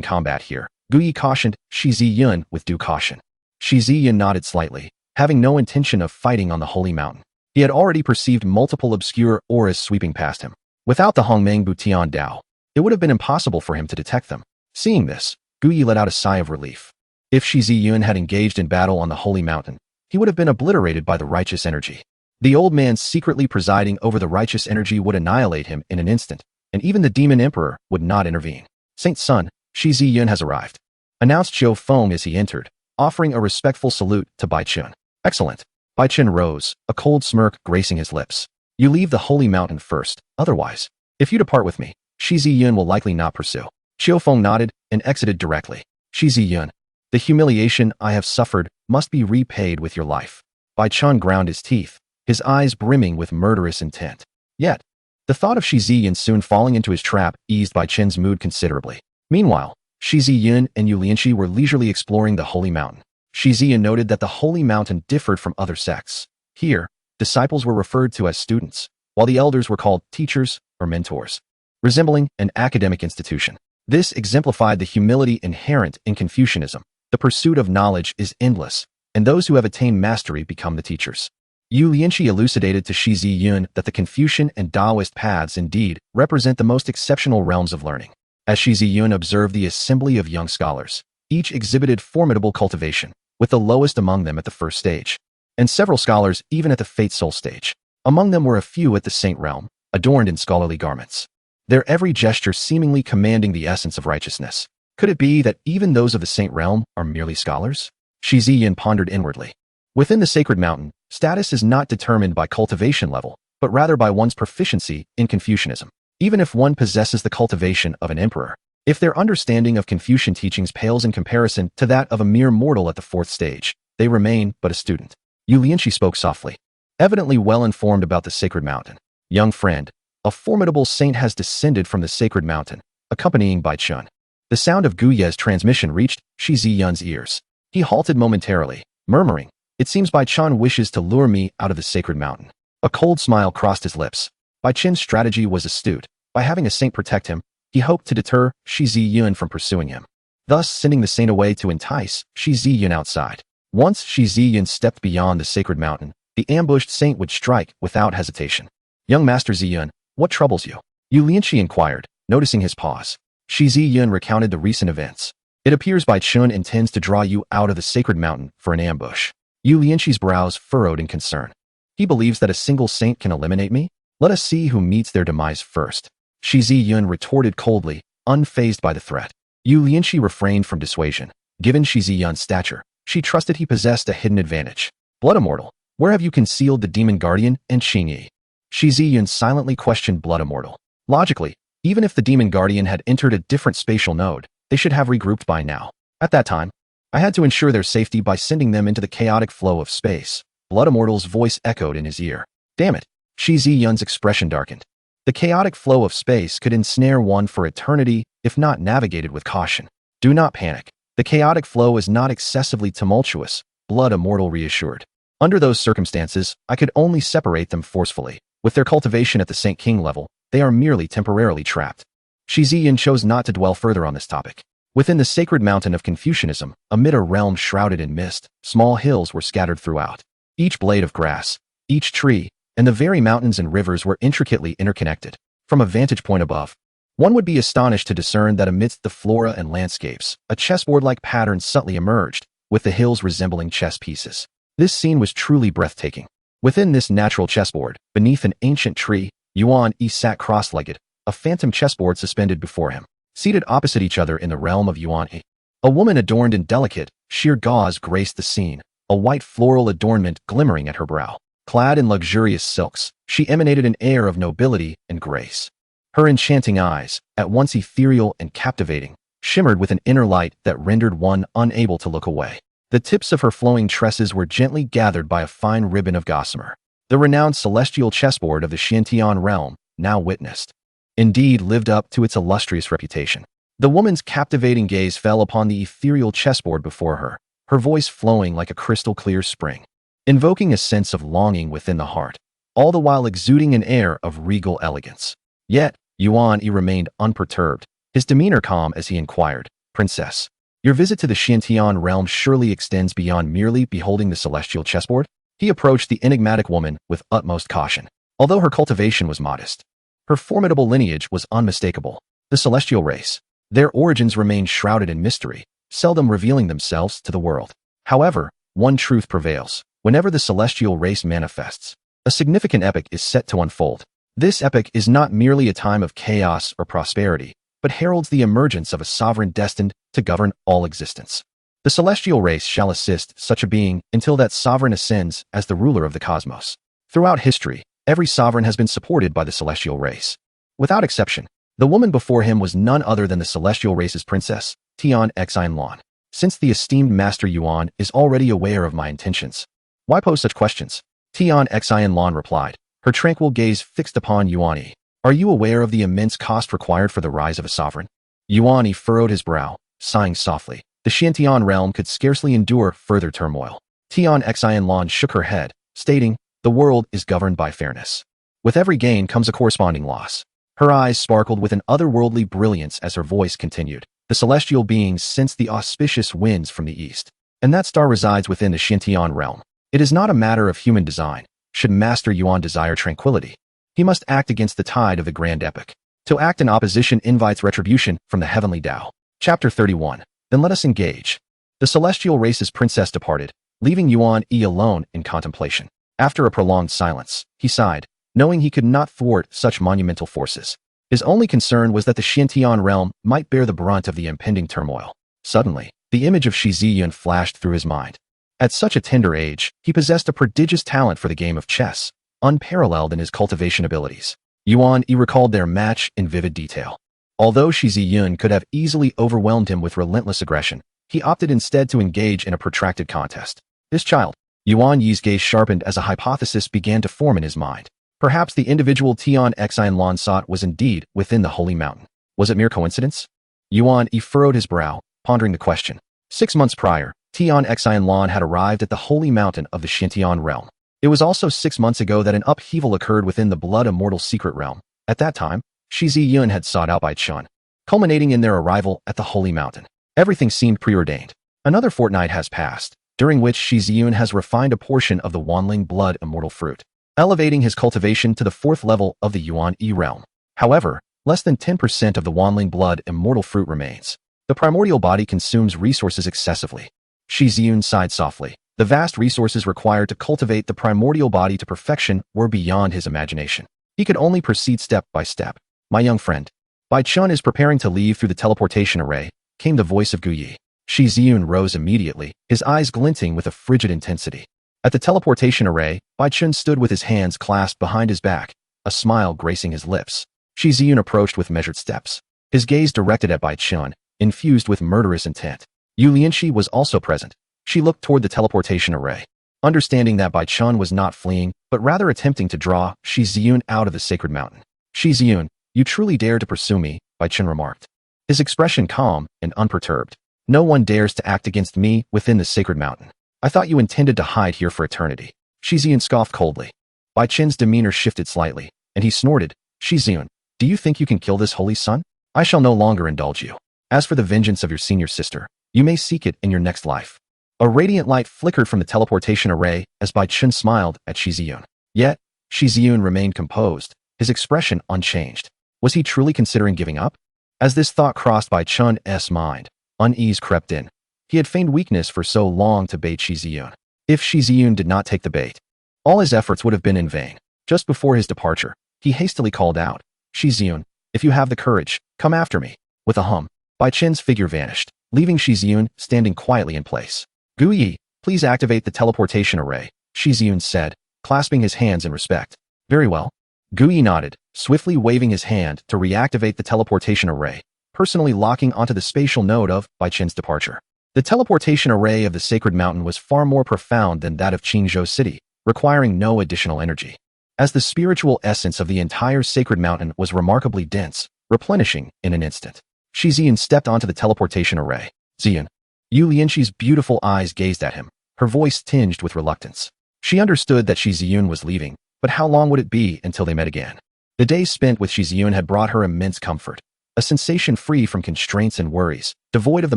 combat here, Gu Yi cautioned Shi Yun with due caution. Shi Yun nodded slightly, having no intention of fighting on the Holy Mountain. He had already perceived multiple obscure auras sweeping past him. Without the Hongmeng Butian Dao, it would have been impossible for him to detect them. Seeing this, Gu Yi let out a sigh of relief. If Shi Yun had engaged in battle on the Holy Mountain, he would have been obliterated by the righteous energy. The old man secretly presiding over the righteous energy would annihilate him in an instant, and even the demon emperor would not intervene. Saint Sun, Shi Yun has arrived, announced Zhou Feng as he entered, offering a respectful salute to Bai Chun. Excellent. Bai Chun rose, a cold smirk gracing his lips. You leave the Holy Mountain first, otherwise, if you depart with me, Shi Yun will likely not pursue. Zhou Feng nodded and exited directly. Shi Yun, the humiliation I have suffered must be repaid with your life. Bai Chun ground his teeth, his eyes brimming with murderous intent. Yet, the thought of Shi Yun soon falling into his trap eased Bai Chun's mood considerably. Meanwhile, Shi Yun and Yu Lianqi were leisurely exploring the Holy Mountain. Shi Yun noted that the Holy Mountain differed from other sects. Here, disciples were referred to as students, while the elders were called teachers or mentors, resembling an academic institution. This exemplified the humility inherent in Confucianism. The pursuit of knowledge is endless, and those who have attained mastery become the teachers. Yu Lianqi elucidated to Shi Yun that the Confucian and Taoist paths indeed represent the most exceptional realms of learning. As Shi Yun observed the assembly of young scholars, each exhibited formidable cultivation, with the lowest among them at the first stage. and several scholars even at the Fate Soul stage. Among them were a few at the Saint realm, adorned in scholarly garments, their every gesture seemingly commanding the essence of righteousness. Could it be that even those of the Saint realm are merely scholars? Shi Yun pondered inwardly. Within the sacred mountain, status is not determined by cultivation level, but rather by one's proficiency in Confucianism. Even if one possesses the cultivation of an emperor, if their understanding of Confucian teachings pales in comparison to that of a mere mortal at the fourth stage, they remain but a student. Yu Lianqi spoke softly, evidently well informed about the sacred mountain. Young friend, a formidable saint has descended from the sacred mountain, accompanying Bai Chun. The sound of Gu Ye's transmission reached Shi Yun's ears. He halted momentarily, murmuring, "It seems Bai Chun wishes to lure me out of the sacred mountain." A cold smile crossed his lips. Bai Chun's strategy was astute. By having a saint protect him, he hoped to deter Shi Yun from pursuing him, thus sending the saint away to entice Shi Yun outside. Once Shi Yun stepped beyond the sacred mountain, the ambushed saint would strike without hesitation. "Young Master Ziyun, what troubles you?" Yu Lianqi inquired, noticing his pause. Shi Yun recounted the recent events. "It appears Bai Chun intends to draw you out of the sacred mountain for an ambush." Yu Lianqi's brows furrowed in concern. "He believes that a single saint can eliminate me? Let us see who meets their demise first." Shi Yun retorted coldly, unfazed by the threat. Yu Lianqi refrained from dissuasion. Given Shi Yun's stature, she trusted he possessed a hidden advantage. "Blood Immortal, where have you concealed the demon guardian and Ching Yi?" Shi Yun silently questioned Blood Immortal. Logically, even if the demon guardian had entered a different spatial node, they should have regrouped by now. At that time, I had to ensure their safety by sending them into the chaotic flow of space. Blood Immortal's voice echoed in his ear. Damn it. Shi Yun's expression darkened. The chaotic flow of space could ensnare one for eternity if not navigated with caution. Do not panic. The chaotic flow is not excessively tumultuous, Blood Immortal reassured. Under those circumstances, I could only separate them forcefully. With their cultivation at the Saint King level, they are merely temporarily trapped. Shi Yun chose not to dwell further on this topic. Within the sacred mountain of Confucianism, amid a realm shrouded in mist, small hills were scattered throughout. Each blade of grass, each tree, and the very mountains and rivers were intricately interconnected. From a vantage point above, one would be astonished to discern that amidst the flora and landscapes, a chessboard-like pattern subtly emerged, with the hills resembling chess pieces. This scene was truly breathtaking. Within this natural chessboard, beneath an ancient tree, Yuan Yi sat cross-legged, a phantom chessboard suspended before him. Seated opposite each other in the realm of Yuan Yi, a woman adorned in delicate, sheer gauze graced the scene, a white floral adornment glimmering at her brow. Clad in luxurious silks, she emanated an air of nobility and grace. Her enchanting eyes, at once ethereal and captivating, shimmered with an inner light that rendered one unable to look away. The tips of her flowing tresses were gently gathered by a fine ribbon of gossamer. The renowned celestial chessboard of the Xiantian realm, now witnessed, indeed lived up to its illustrious reputation. The woman's captivating gaze fell upon the ethereal chessboard before her, her voice flowing like a crystal-clear spring, invoking a sense of longing within the heart, all the while exuding an air of regal elegance. Yet, Yuan Yi remained unperturbed, his demeanor calm as he inquired, "Princess, your visit to the Xiantian realm surely extends beyond merely beholding the celestial chessboard?" He approached the enigmatic woman with utmost caution. Although her cultivation was modest, her formidable lineage was unmistakable. The celestial race, their origins remained shrouded in mystery, seldom revealing themselves to the world. However, one truth prevails. Whenever the celestial race manifests, a significant epoch is set to unfold. This epoch is not merely a time of chaos or prosperity, but heralds the emergence of a sovereign destined to govern all existence. The celestial race shall assist such a being until that sovereign ascends as the ruler of the cosmos. Throughout history, every sovereign has been supported by the celestial race. Without exception, the woman before him was none other than the celestial race's princess, Tian Xianlan. Since the esteemed Master Yuan is already aware of my intentions, why pose such questions? Tian Xianlan replied, her tranquil gaze fixed upon Yuan Yi. Are you aware of the immense cost required for the rise of a sovereign? Yuan Yi furrowed his brow, sighing softly. The Xiantian realm could scarcely endure further turmoil. Tian Xianlan shook her head, stating, the world is governed by fairness. With every gain comes a corresponding loss. Her eyes sparkled with an otherworldly brilliance as her voice continued. The celestial beings sense the auspicious winds from the east, and that star resides within the Xiantian realm. It is not a matter of human design. Should Master Yuan desire tranquility, he must act against the tide of the grand epic. To act in opposition invites retribution from the heavenly Tao. Chapter 31. Then let us engage. The celestial race's princess departed, leaving Yuan Yi alone in contemplation. After a prolonged silence, he sighed, knowing he could not thwart such monumental forces. His only concern was that the Xiantian realm might bear the brunt of the impending turmoil. Suddenly, the image of Shi Yun flashed through his mind. At such a tender age, he possessed a prodigious talent for the game of chess, unparalleled in his cultivation abilities. Yuan Yi recalled their match in vivid detail. Although Shi Yun could have easily overwhelmed him with relentless aggression, he opted instead to engage in a protracted contest. This child, Yuan Yi's gaze sharpened as a hypothesis began to form in his mind. Perhaps the individual Tian Xian Lan sought was indeed within the Holy Mountain. Was it mere coincidence? Yuan Yi furrowed his brow, pondering the question. 6 months prior, Tian Xian Lan had arrived at the Holy Mountain of the Xiantian realm. It was also 6 months ago that an upheaval occurred within the Blood Immortal secret realm. At that time, Shi Yun had sought out Bai Chun, culminating in their arrival at the Holy Mountain. Everything seemed preordained. Another fortnight has passed, during which Shi Yun has refined a portion of the Wanling Blood Immortal fruit, elevating his cultivation to the 4th level of the Yuan Yi realm. However, less than 10% of the Wanling Blood Immortal fruit remains. The primordial body consumes resources excessively. Shi Yun sighed softly. The vast resources required to cultivate the primordial body to perfection were beyond his imagination. He could only proceed step by step. My young friend, Bai Chun is preparing to leave through the teleportation array, came the voice of Gu Yi. Shi Yun rose immediately, his eyes glinting with a frigid intensity. At the teleportation array, Bai Chun stood with his hands clasped behind his back, a smile gracing his lips. Shi Yun approached with measured steps, his gaze directed at Bai Chun, infused with murderous intent. Yu Lianxi was also present. She looked toward the teleportation array, understanding that Bai Chun was not fleeing, but rather attempting to draw Shi Yun out of the sacred mountain. Shi Yun, you truly dare to pursue me, Bai Chun remarked, his expression calm and unperturbed. No one dares to act against me within the sacred mountain. I thought you intended to hide here for eternity. Shi Yun scoffed coldly. Bai Chun's demeanor shifted slightly, and he snorted, Shi Yun, do you think you can kill this holy son? I shall no longer indulge you. As for the vengeance of your senior sister, you may seek it in your next life. A radiant light flickered from the teleportation array as Bai Chun smiled at Shi Yun. Yet, Shi Yun remained composed, his expression unchanged. Was he truly considering giving up? As this thought crossed Bai Chun's mind, unease crept in. He had feigned weakness for so long to bait Shi Yun. If Shi Yun did not take the bait, all his efforts would have been in vain. Just before his departure, he hastily called out, Shi Yun, if you have the courage, come after me. With a hum, Bai Chun's figure vanished, leaving Shi Yun standing quietly in place. Gu Yi, please activate the teleportation array, Shi Yun said, clasping his hands in respect. Very well. Gu Yi nodded, swiftly waving his hand to reactivate the teleportation array, personally locking onto the spatial node of Bai Chun's departure. The teleportation array of the sacred mountain was far more profound than that of Ching Zhao city, requiring no additional energy. As the spiritual essence of the entire sacred mountain was remarkably dense, replenishing in an instant. Shi Yun stepped onto the teleportation array. Ziyun. Yu Lianxi's beautiful eyes gazed at him, her voice tinged with reluctance. She understood that Shi Yun was leaving, but how long would it be until they met again? The days spent with Shi Yun had brought her immense comfort, a sensation free from constraints and worries, devoid of the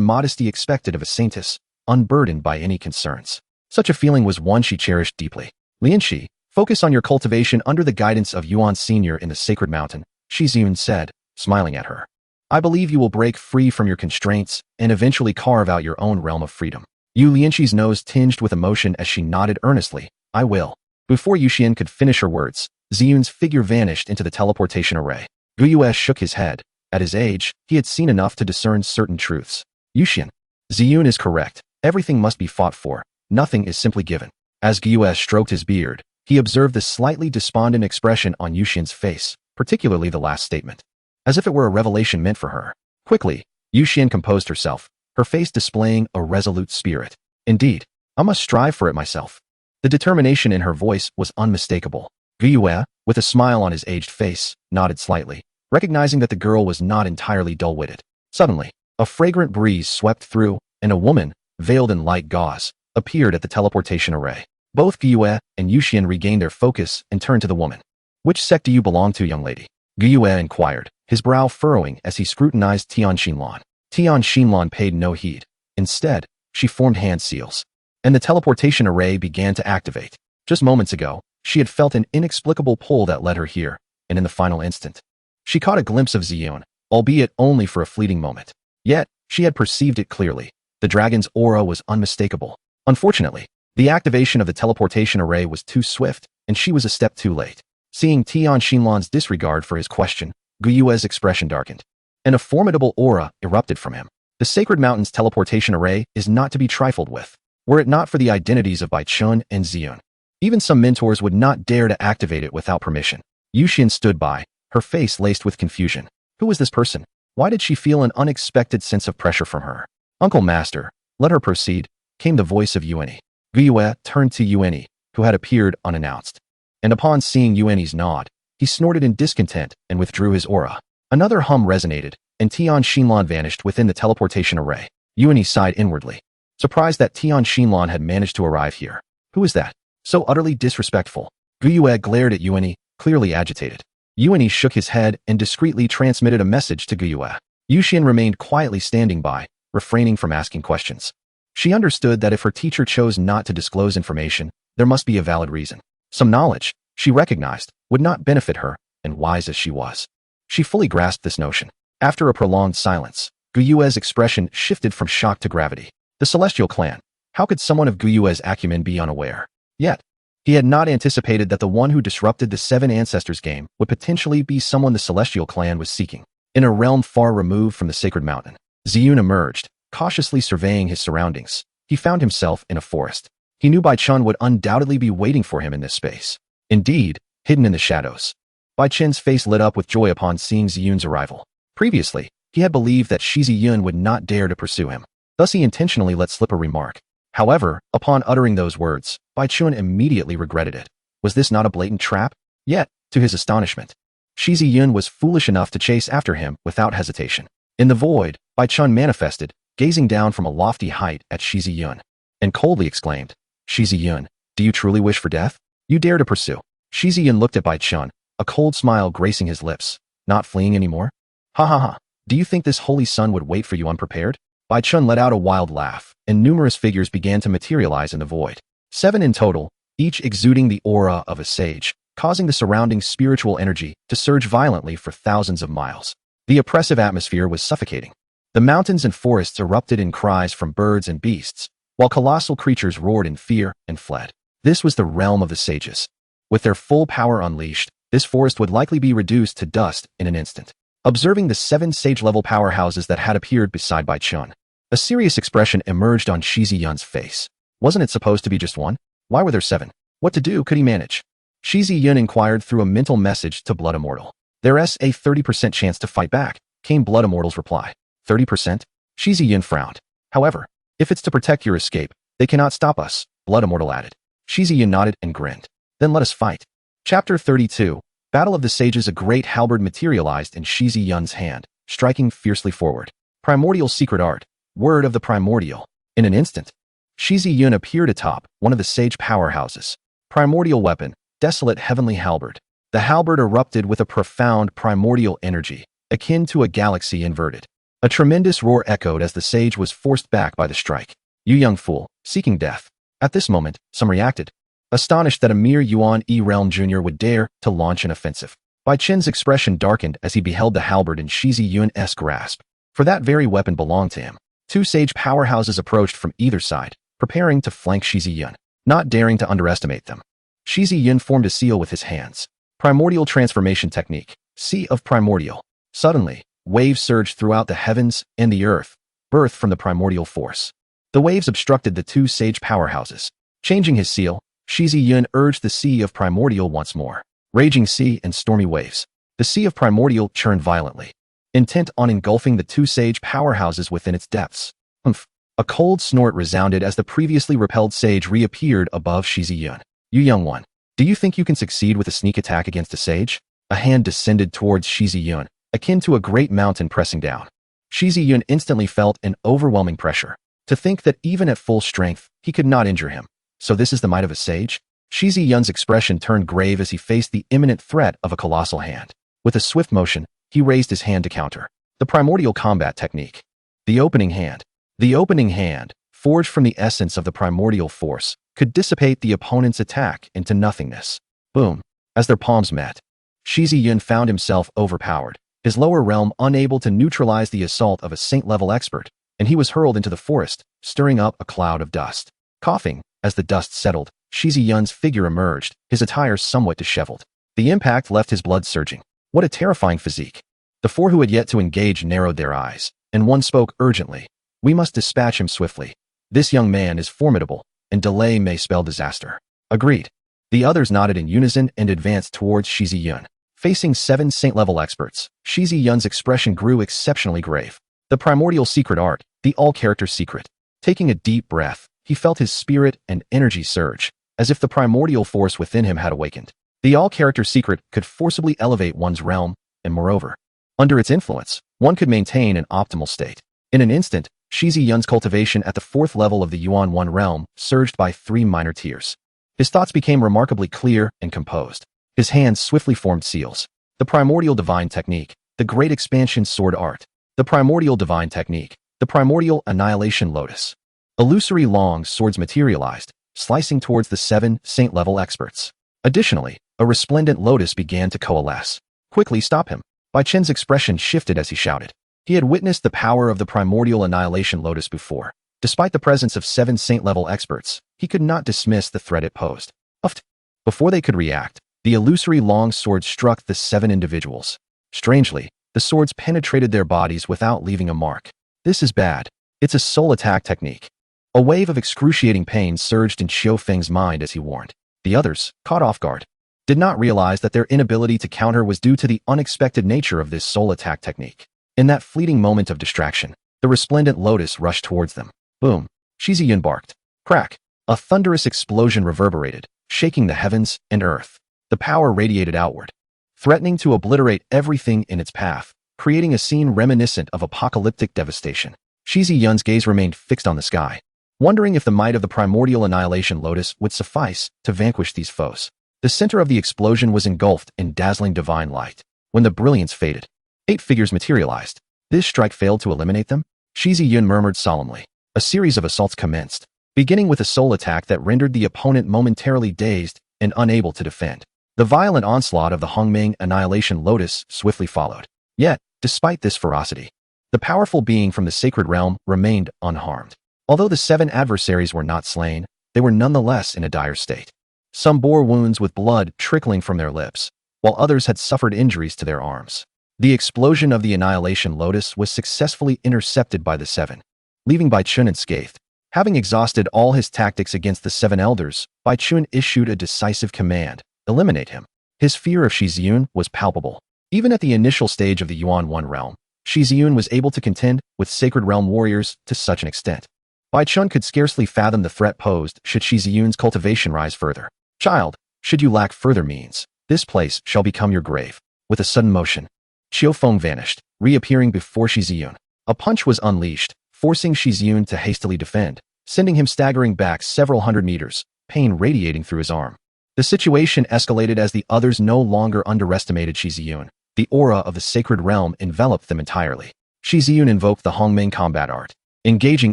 modesty expected of a saintess, unburdened by any concerns. Such a feeling was one she cherished deeply. Lianxi, focus on your cultivation under the guidance of Yuan Senior in the sacred mountain, Shi Yun said, smiling at her. I believe you will break free from your constraints and eventually carve out your own realm of freedom. Yu Lianxi's nose tinged with emotion as she nodded earnestly. I will. Before Yuxian could finish her words, Ziyun's figure vanished into the teleportation array. Gu Yue shook his head. At his age, he had seen enough to discern certain truths. Yuxian. Ziyun is correct. Everything must be fought for. Nothing is simply given. As Gu Yue stroked his beard, he observed the slightly despondent expression on Yuxian's face, particularly the last statement, as if it were a revelation meant for her. Quickly, Yuxian composed herself, her face displaying a resolute spirit. Indeed, I must strive for it myself. The determination in her voice was unmistakable. Gu Yue, with a smile on his aged face, nodded slightly, recognizing that the girl was not entirely dull-witted. Suddenly, a fragrant breeze swept through, and a woman, veiled in light gauze, appeared at the teleportation array. Both Gu Yue and Yuxian regained their focus and turned to the woman. Which sect do you belong to, young lady? Gu Yue inquired, his brow furrowing as he scrutinized Tian Xinlan. Tian Xinlan paid no heed. Instead, she formed hand seals, and the teleportation array began to activate. Just moments ago, she had felt an inexplicable pull that led her here, and in the final instant, she caught a glimpse of Ziyun, albeit only for a fleeting moment. Yet, she had perceived it clearly. The dragon's aura was unmistakable. Unfortunately, The activation of the teleportation array was too swift, and she was a step too late. Seeing Tian Xinlan's disregard for his question, Guyue's expression darkened, and a formidable aura erupted from him. The Sacred Mountain's teleportation array is not to be trifled with. Were it not for the identities of Bai Chun and Shi Yun, even some mentors would not dare to activate it without permission. Yu Xin stood by, her face laced with confusion. Who was this person? Why did she feel an unexpected sense of pressure from her? Uncle Master, let her proceed, came the voice of Yueni. Guyue turned to Yueni, who had appeared unannounced. And upon seeing Yueni's nod, he snorted in discontent and withdrew his aura. Another hum resonated, and Tian Xinlan vanished within the teleportation array. Yueni sighed inwardly, surprised that Tian Xinlan had managed to arrive here. Who is that? So utterly disrespectful. Guyue glared at Yueni, clearly agitated. Yueni shook his head and discreetly transmitted a message to Guyue. Yuxian remained quietly standing by, refraining from asking questions. She understood that if her teacher chose not to disclose information, there must be a valid reason. Some knowledge, she recognized, would not benefit her, and wise as she was. She fully grasped this notion. After a prolonged silence, Guyue's expression shifted from shock to gravity. The Celestial Clan. How could someone of Guyue's acumen be unaware? Yet, he had not anticipated that the one who disrupted the Seven Ancestors game would potentially be someone the Celestial Clan was seeking. In a realm far removed from the Sacred Mountain, Shi Yun emerged, cautiously surveying his surroundings. He found himself in a forest. He knew Bai Chun would undoubtedly be waiting for him in this space. Indeed, hidden in the shadows. Bai Chun's face lit up with joy upon seeing Shi Yun's arrival. Previously, he had believed that Shi Yun would not dare to pursue him. Thus he intentionally let slip a remark. However, upon uttering those words, Bai Chun immediately regretted it. Was this not a blatant trap? Yet, to his astonishment, Shi Yun was foolish enough to chase after him without hesitation. In the void, Bai Chun manifested, gazing down from a lofty height at Shi Yun, and coldly exclaimed, Shi Yun, do you truly wish for death? You dare to pursue? Shi Yun looked at Bai Chun, a cold smile gracing his lips. Not fleeing anymore? Ha ha ha. Do you think this holy sun would wait for you unprepared? Bai Chun let out a wild laugh, and numerous figures began to materialize in the void. 7 in total, each exuding the aura of a sage, causing the surrounding spiritual energy to surge violently for thousands of miles. The oppressive atmosphere was suffocating. The mountains and forests erupted in cries from birds and beasts, while colossal creatures roared in fear and fled. This was the realm of the sages. With their full power unleashed, this forest would likely be reduced to dust in an instant. Observing the 7 sage-level powerhouses that had appeared beside Bai Chun, a serious expression emerged on Shi Yun's face. Wasn't it supposed to be just 1? Why were there 7? What to do could he manage? Shi Yun inquired through a mental message to Blood Immortal. There's a 30% chance to fight back, came Blood Immortal's reply. 30%? Shi Yun frowned. However, if it's to protect your escape, they cannot stop us, Blood Immortal added. Shi Yun nodded and grinned. Then let us fight. Chapter 32. Battle of the Sages. A great halberd materialized in Shi Yun's hand, striking fiercely forward. Primordial secret art. Word of the primordial. In an instant, Shi Yun appeared atop one of the sage powerhouses. Primordial weapon. Desolate heavenly halberd. The halberd erupted with a profound primordial energy, akin to a galaxy inverted. A tremendous roar echoed as the sage was forced back by the strike. You young fool, seeking death. At this moment, some reacted, astonished that a mere Yuan E Realm Jr. would dare to launch an offensive. Bai Chen's expression darkened as he beheld the halberd in Shi Yun's grasp, for that very weapon belonged to him. 2 sage powerhouses approached from either side, preparing to flank Shi Yun, not daring to underestimate them. Shi Yun formed a seal with his hands. Primordial transformation technique, Sea of Primordial. Suddenly, waves surged throughout the heavens and the earth, birthed from the primordial force. The waves obstructed the 2 sage powerhouses. Changing his seal, Shi Yun urged the Sea of Primordial once more. Raging sea and stormy waves. The Sea of Primordial churned violently, intent on engulfing the 2 sage powerhouses within its depths. Humph! A cold snort resounded as the previously repelled sage reappeared above Shi Yun. You young one, do you think you can succeed with a sneak attack against a sage? A hand descended towards Shi Yun, akin to a great mountain pressing down. Shi Yun instantly felt an overwhelming pressure. To think that even at full strength, he could not injure him. So this is the might of a sage? Shi Yun's expression turned grave as he faced the imminent threat of a colossal hand. With a swift motion, he raised his hand to counter. The primordial combat technique. The opening hand. The opening hand, forged from the essence of the primordial force, could dissipate the opponent's attack into nothingness. Boom. As their palms met, Shi Yun found himself overpowered, his lower realm unable to neutralize the assault of a saint-level expert, and he was hurled into the forest, stirring up a cloud of dust. Coughing, As the dust settled, Shi Yun's figure emerged, his attire somewhat disheveled. The impact left his blood surging. What a terrifying physique. The four who had yet to engage narrowed their eyes, and one spoke urgently. We must dispatch him swiftly. This young man is formidable, and delay may spell disaster. Agreed. The others nodded in unison and advanced towards Shi Yun. Facing 7 saint-level experts, Shi Yun's expression grew exceptionally grave. The primordial secret art, the all-character secret. Taking a deep breath, he felt his spirit and energy surge, as if the primordial force within him had awakened. The all-character secret could forcibly elevate one's realm, and moreover, under its influence, one could maintain an optimal state. In an instant, Shi Yun's cultivation at the 4th level of the Yuan 1 realm surged by 3 minor tiers. His thoughts became remarkably clear and composed. His hands swiftly formed seals. The primordial divine technique, the great expansion sword art. The primordial divine technique, the primordial annihilation lotus. Illusory long swords materialized, slicing towards the 7 saint-level experts. Additionally, a resplendent lotus began to coalesce. Quickly stop him. Bai Chen's expression shifted as he shouted. He had witnessed the power of the primordial annihilation lotus before. Despite the presence of 7 saint-level experts, he could not dismiss the threat it posed. Uft. Before they could react, the illusory long sword struck the 7 individuals. Strangely, the swords penetrated their bodies without leaving a mark. This is bad. It's a soul attack technique. A wave of excruciating pain surged in Qiu Feng's mind as he warned. The others, caught off guard, did not realize that their inability to counter was due to the unexpected nature of this soul attack technique. In that fleeting moment of distraction, the resplendent lotus rushed towards them. Boom! Shi Yun barked. Crack! A thunderous explosion reverberated, shaking the heavens and earth. The power radiated outward, threatening to obliterate everything in its path, creating a scene reminiscent of apocalyptic devastation. Shi Yun's gaze remained fixed on the sky, wondering if the might of the primordial annihilation lotus would suffice to vanquish these foes. The center of the explosion was engulfed in dazzling divine light. When the brilliance faded, 8 figures materialized. This strike failed to eliminate them? Shi Yun murmured solemnly. A series of assaults commenced, beginning with a soul attack that rendered the opponent momentarily dazed and unable to defend. The violent onslaught of the Hongming annihilation lotus swiftly followed. Yet, despite this ferocity, the powerful being from the sacred realm remained unharmed. Although the 7 adversaries were not slain, they were nonetheless in a dire state. Some bore wounds with blood trickling from their lips, while others had suffered injuries to their arms. The explosion of the annihilation lotus was successfully intercepted by the 7, leaving Bai Chun unscathed. Having exhausted all his tactics against the 7 elders, Bai Chun issued a decisive command: eliminate him. His fear of Shi Yun was palpable. Even at the initial stage of the Yuan 1 realm, Shi Yun was able to contend with sacred realm warriors to such an extent. Bai Chun could scarcely fathom the threat posed should Shi Yun's cultivation rise further. Child, should you lack further means, this place shall become your grave. With a sudden motion, Qiu Feng vanished, reappearing before Shi Yun. A punch was unleashed, forcing Shi Yun to hastily defend, sending him staggering back several hundred meters, pain radiating through his arm. The situation escalated as the others no longer underestimated Shi Yun. The aura of the sacred realm enveloped them entirely. Shi Yun invoked the Hongming combat art, engaging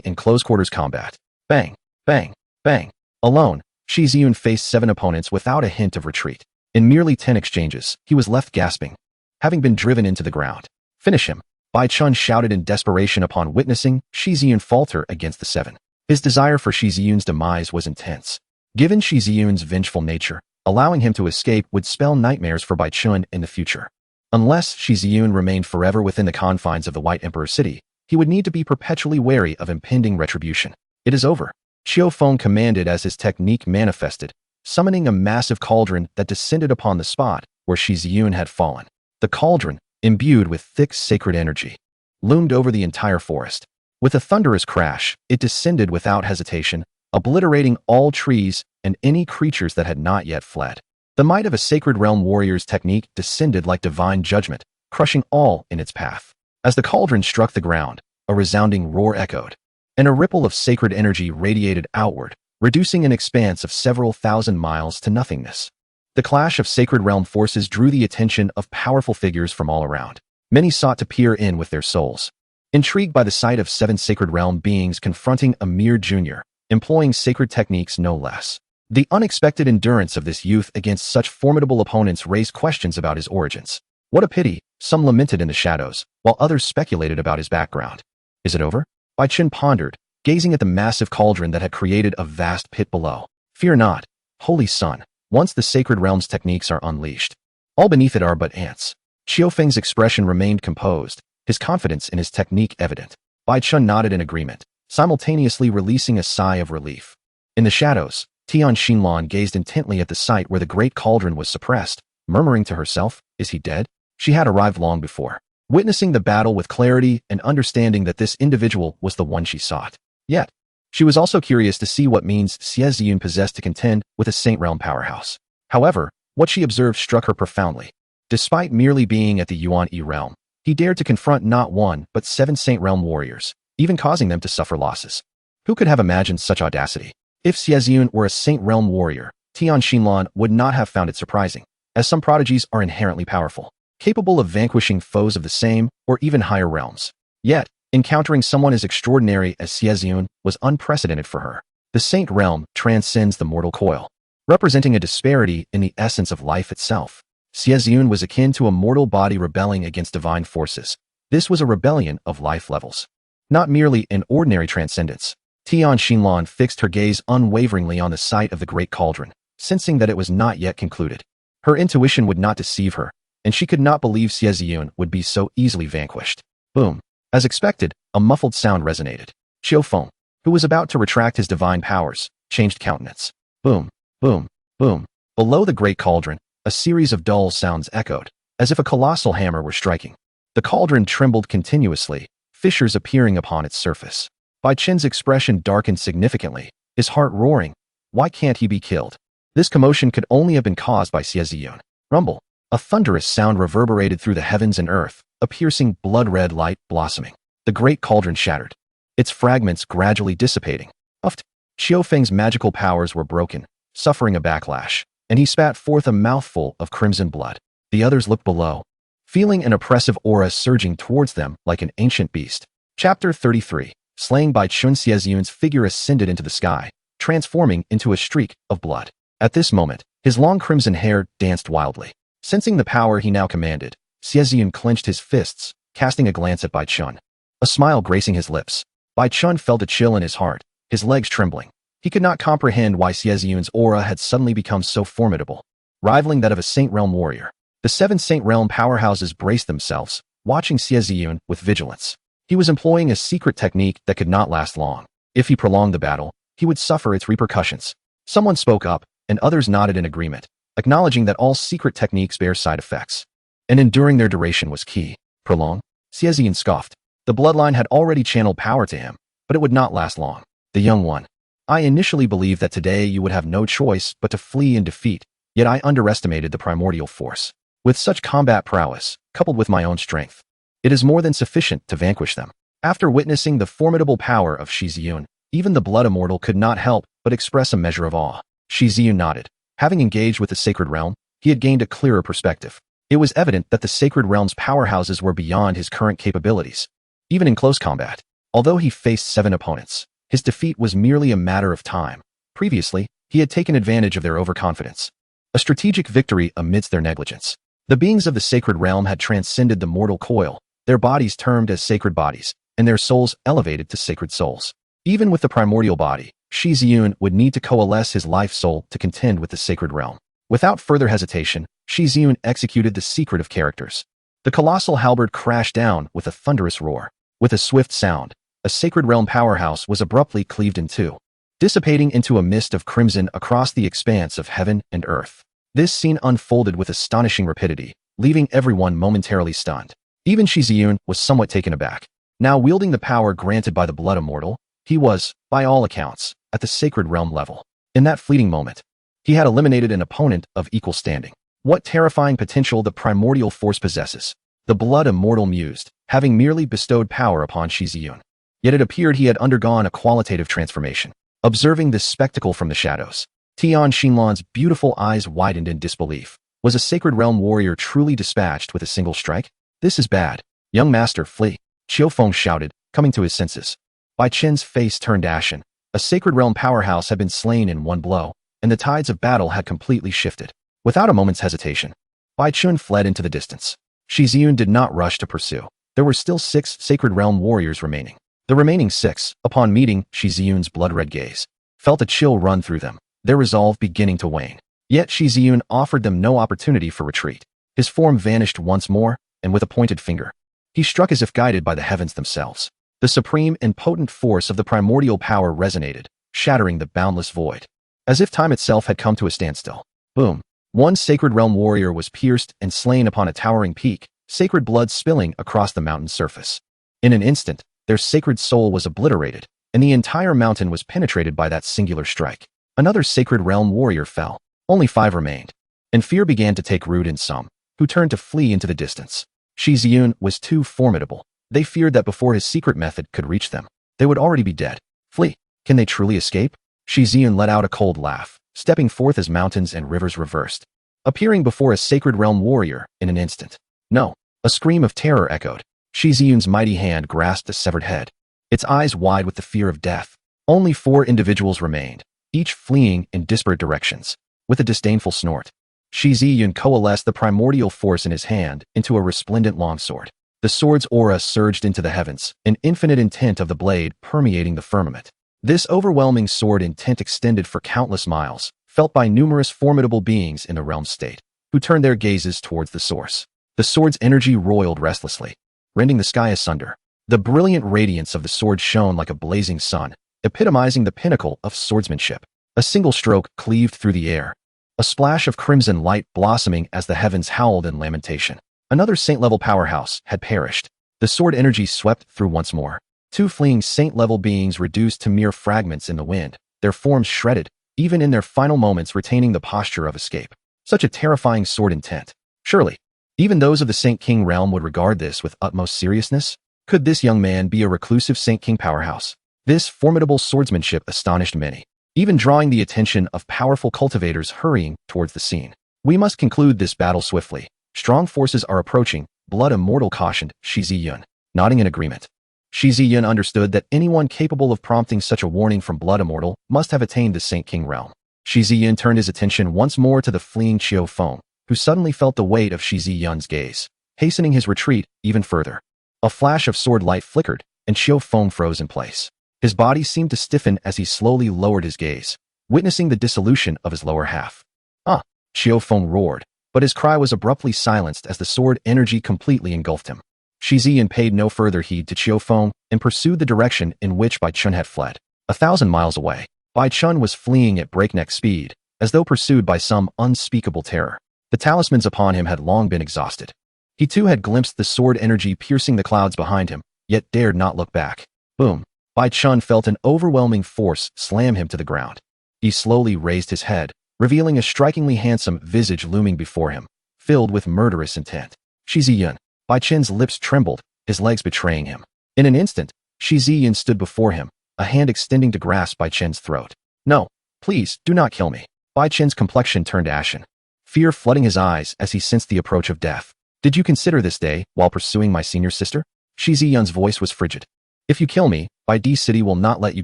in close-quarters combat. Bang, bang, bang. Alone, Shi Yun faced 7 opponents without a hint of retreat. In merely 10 exchanges, he was left gasping, having been driven into the ground. Finish him! Bai Chun shouted in desperation upon witnessing Shi Yun falter against the 7. His desire for Shi Yun's demise was intense. Given Shi Yun's vengeful nature, allowing him to escape would spell nightmares for Bai Chun in the future. Unless Shi Yun remained forever within the confines of the White Emperor City, he would need to be perpetually wary of impending retribution. It is over. Qiu Feng commanded as his technique manifested, summoning a massive cauldron that descended upon the spot where Shi Yun had fallen. The cauldron, imbued with thick sacred energy, loomed over the entire forest. With a thunderous crash, it descended without hesitation, obliterating all trees and any creatures that had not yet fled. The might of a sacred realm warrior's technique descended like divine judgment, crushing all in its path. As the cauldron struck the ground, a resounding roar echoed, and a ripple of sacred energy radiated outward, reducing an expanse of several thousand miles to nothingness. The clash of sacred realm forces drew the attention of powerful figures from all around. Many sought to peer in with their souls, intrigued by the sight of 7 sacred realm beings confronting a mere junior, employing sacred techniques no less. The unexpected endurance of this youth against such formidable opponents raised questions about his origins. What a pity, some lamented in the shadows, while others speculated about his background. Is it over? Bai Chun pondered, gazing at the massive cauldron that had created a vast pit below. Fear not, holy son, once the sacred realm's techniques are unleashed, all beneath it are but ants. Qiufeng's expression remained composed, his confidence in his technique evident. Bai Chun nodded in agreement, simultaneously releasing a sigh of relief. In the shadows, Tian Xinlan gazed intently at the site where the great cauldron was suppressed, murmuring to herself, "Is he dead?" She had arrived long before, witnessing the battle with clarity and understanding that this individual was the one she sought. Yet, she was also curious to see what means Shi Yun possessed to contend with a Saint Realm powerhouse. However, what she observed struck her profoundly. Despite merely being at the Yuan Yi realm, he dared to confront not one but 7 Saint Realm warriors, even causing them to suffer losses. Who could have imagined such audacity? If Shi Yun were a Saint Realm warrior, Tian Xinlan would not have found it surprising, as some prodigies are inherently powerful, capable of vanquishing foes of the same or even higher realms. Yet, encountering someone as extraordinary as Shi Yun was unprecedented for her. The Saint Realm transcends the mortal coil, representing a disparity in the essence of life itself. Shi Yun was akin to a mortal body rebelling against divine forces. This was a rebellion of life levels, not merely an ordinary transcendence. Tian Xinlan fixed her gaze unwaveringly on the site of the great cauldron, sensing that it was not yet concluded. Her intuition would not deceive her, and she could not believe Shi Yun would be so easily vanquished. Boom. As expected, a muffled sound resonated. Qiufeng, who was about to retract his divine powers, changed countenance. Boom, boom, boom. Below the great cauldron, a series of dull sounds echoed, as if a colossal hammer were striking. The cauldron trembled continuously, fissures appearing upon its surface. Bai Chen's expression darkened significantly, his heart roaring. Why can't he be killed? This commotion could only have been caused by Shi Yun. Rumble. A thunderous sound reverberated through the heavens and earth, a piercing blood-red light blossoming. The great cauldron shattered, its fragments gradually dissipating. Uft. Qiufeng's magical powers were broken, suffering a backlash, and he spat forth a mouthful of crimson blood. The others looked below, feeling an oppressive aura surging towards them like an ancient beast. Chapter 33. Slaying by Chun. Shi Yun's figure ascended into the sky, transforming into a streak of blood. At this moment, his long crimson hair danced wildly. Sensing the power he now commanded, Shi Yun clenched his fists, casting a glance at Bai Chun. A smile gracing his lips. Bai Chun felt a chill in his heart, his legs trembling. He could not comprehend why Shi Yun's aura had suddenly become so formidable, rivaling that of a Saint Realm warrior. The 7 Saint Realm powerhouses braced themselves, watching Shi Yun with vigilance. He was employing a secret technique that could not last long. If he prolonged the battle, he would suffer its repercussions. Someone spoke up, and others nodded in agreement, acknowledging that all secret techniques bear side effects, and enduring their duration was key. Prolong? Shi Yun scoffed. The bloodline had already channeled power to him, but it would not last long. The young one. I initially believed that today you would have no choice but to flee in defeat, yet I underestimated the primordial force. With such combat prowess, coupled with my own strength, it is more than sufficient to vanquish them. After witnessing the formidable power of Shi Yun, even the blood immortal could not help but express a measure of awe. Shi Yun nodded. Having engaged with the sacred realm, he had gained a clearer perspective. It was evident that the sacred realm's powerhouses were beyond his current capabilities. Even in close combat, although he faced 7 opponents, his defeat was merely a matter of time. Previously, he had taken advantage of their overconfidence, a strategic victory amidst their negligence. The beings of the sacred realm had transcended the mortal coil, their bodies termed as sacred bodies, and their souls elevated to sacred souls. Even with the primordial body, Shi Yun would need to coalesce his life soul to contend with the sacred realm. Without further hesitation, Shi Yun executed the secret of characters. The colossal halberd crashed down with a thunderous roar. With a swift sound, a sacred realm powerhouse was abruptly cleaved in two, dissipating into a mist of crimson across the expanse of heaven and earth. This scene unfolded with astonishing rapidity, leaving everyone momentarily stunned. Even Shi Yun was somewhat taken aback. Now wielding the power granted by the blood immortal, he was, by all accounts, at the sacred realm level. In that fleeting moment, he had eliminated an opponent of equal standing. What terrifying potential the primordial force possesses. The blood immortal mused, having merely bestowed power upon Shi Yun. Yet it appeared he had undergone a qualitative transformation. Observing this spectacle from the shadows, Tian Xinlan's beautiful eyes widened in disbelief. Was a sacred realm warrior truly dispatched with a single strike? This is bad. Young master, flee. Qiufeng shouted, coming to his senses. Bai Chen's face turned ashen. A sacred realm powerhouse had been slain in one blow, and the tides of battle had completely shifted. Without a moment's hesitation, Bai Chun fled into the distance. Shi Yun did not rush to pursue. There were still 6 sacred realm warriors remaining. The remaining 6, upon meeting Shi Yun's blood-red gaze, felt a chill run through them, their resolve beginning to wane. Yet Shi Yun offered them no opportunity for retreat. His form vanished once more, and with a pointed finger, he struck as if guided by the heavens themselves. The supreme and potent force of the primordial power resonated, shattering the boundless void. As if time itself had come to a standstill. Boom. One sacred realm warrior was pierced and slain upon a towering peak, sacred blood spilling across the mountain's surface. In an instant, their sacred soul was obliterated, and the entire mountain was penetrated by that singular strike. Another sacred realm warrior fell. Only 5 remained. And fear began to take root in some, who turned to flee into the distance. Shi Yun was too formidable. They feared that before his secret method could reach them, they would already be dead. Flee. Can they truly escape? Shi Yun let out a cold laugh, stepping forth as mountains and rivers reversed, appearing before a sacred realm warrior in an instant. No. A scream of terror echoed. Shi Yun's mighty hand grasped the severed head, its eyes wide with the fear of death. Only 4 individuals remained, each fleeing in disparate directions. With a disdainful snort, Shi Yun coalesced the primordial force in his hand into a resplendent longsword. The sword's aura surged into the heavens, an infinite intent of the blade permeating the firmament. This overwhelming sword intent extended for countless miles, felt by numerous formidable beings in the realm state, who turned their gazes towards the source. The sword's energy roiled restlessly, rending the sky asunder. The brilliant radiance of the sword shone like a blazing sun, epitomizing the pinnacle of swordsmanship. A single stroke cleaved through the air, a splash of crimson light blossoming as the heavens howled in lamentation. Another saint-level powerhouse had perished. The sword energy swept through once more. 2 fleeing saint-level beings reduced to mere fragments in the wind, their forms shredded, even in their final moments retaining the posture of escape. Such a terrifying sword intent. Surely, even those of the Saint King realm would regard this with utmost seriousness. Could this young man be a reclusive Saint King powerhouse? This formidable swordsmanship astonished many, even drawing the attention of powerful cultivators hurrying towards the scene. We must conclude this battle swiftly. Strong forces are approaching, Blood Immortal cautioned Shi Yun, nodding in agreement. Shi Yun understood that anyone capable of prompting such a warning from Blood Immortal must have attained the Saint King realm. Shi Yun turned his attention once more to the fleeing Qiu Feng, who suddenly felt the weight of Shi Yun's gaze, hastening his retreat even further. A flash of sword light flickered, and Qiu Feng froze in place. His body seemed to stiffen as he slowly lowered his gaze, witnessing the dissolution of his lower half. Ah! Qiu Feng roared, but his cry was abruptly silenced as the sword energy completely engulfed him. Shi Yun paid no further heed to Qiu Feng and pursued the direction in which Bai Chun had fled. 1,000 miles away, Bai Chun was fleeing at breakneck speed, as though pursued by some unspeakable terror. The talismans upon him had long been exhausted. He too had glimpsed the sword energy piercing the clouds behind him, yet dared not look back. Boom! Bai Chun felt an overwhelming force slam him to the ground. He slowly raised his head, revealing a strikingly handsome visage looming before him, filled with murderous intent. Shi Yun. Bai Chun's lips trembled, his legs betraying him. In an instant, Shi Yun stood before him, a hand extending to grasp Bai Chun's throat. No, please, do not kill me. Bai Chun's complexion turned ashen, fear flooding his eyes as he sensed the approach of death. Did you consider this day while pursuing my senior sister? Shi Yun's voice was frigid. If you kill me, Bai Di City will not let you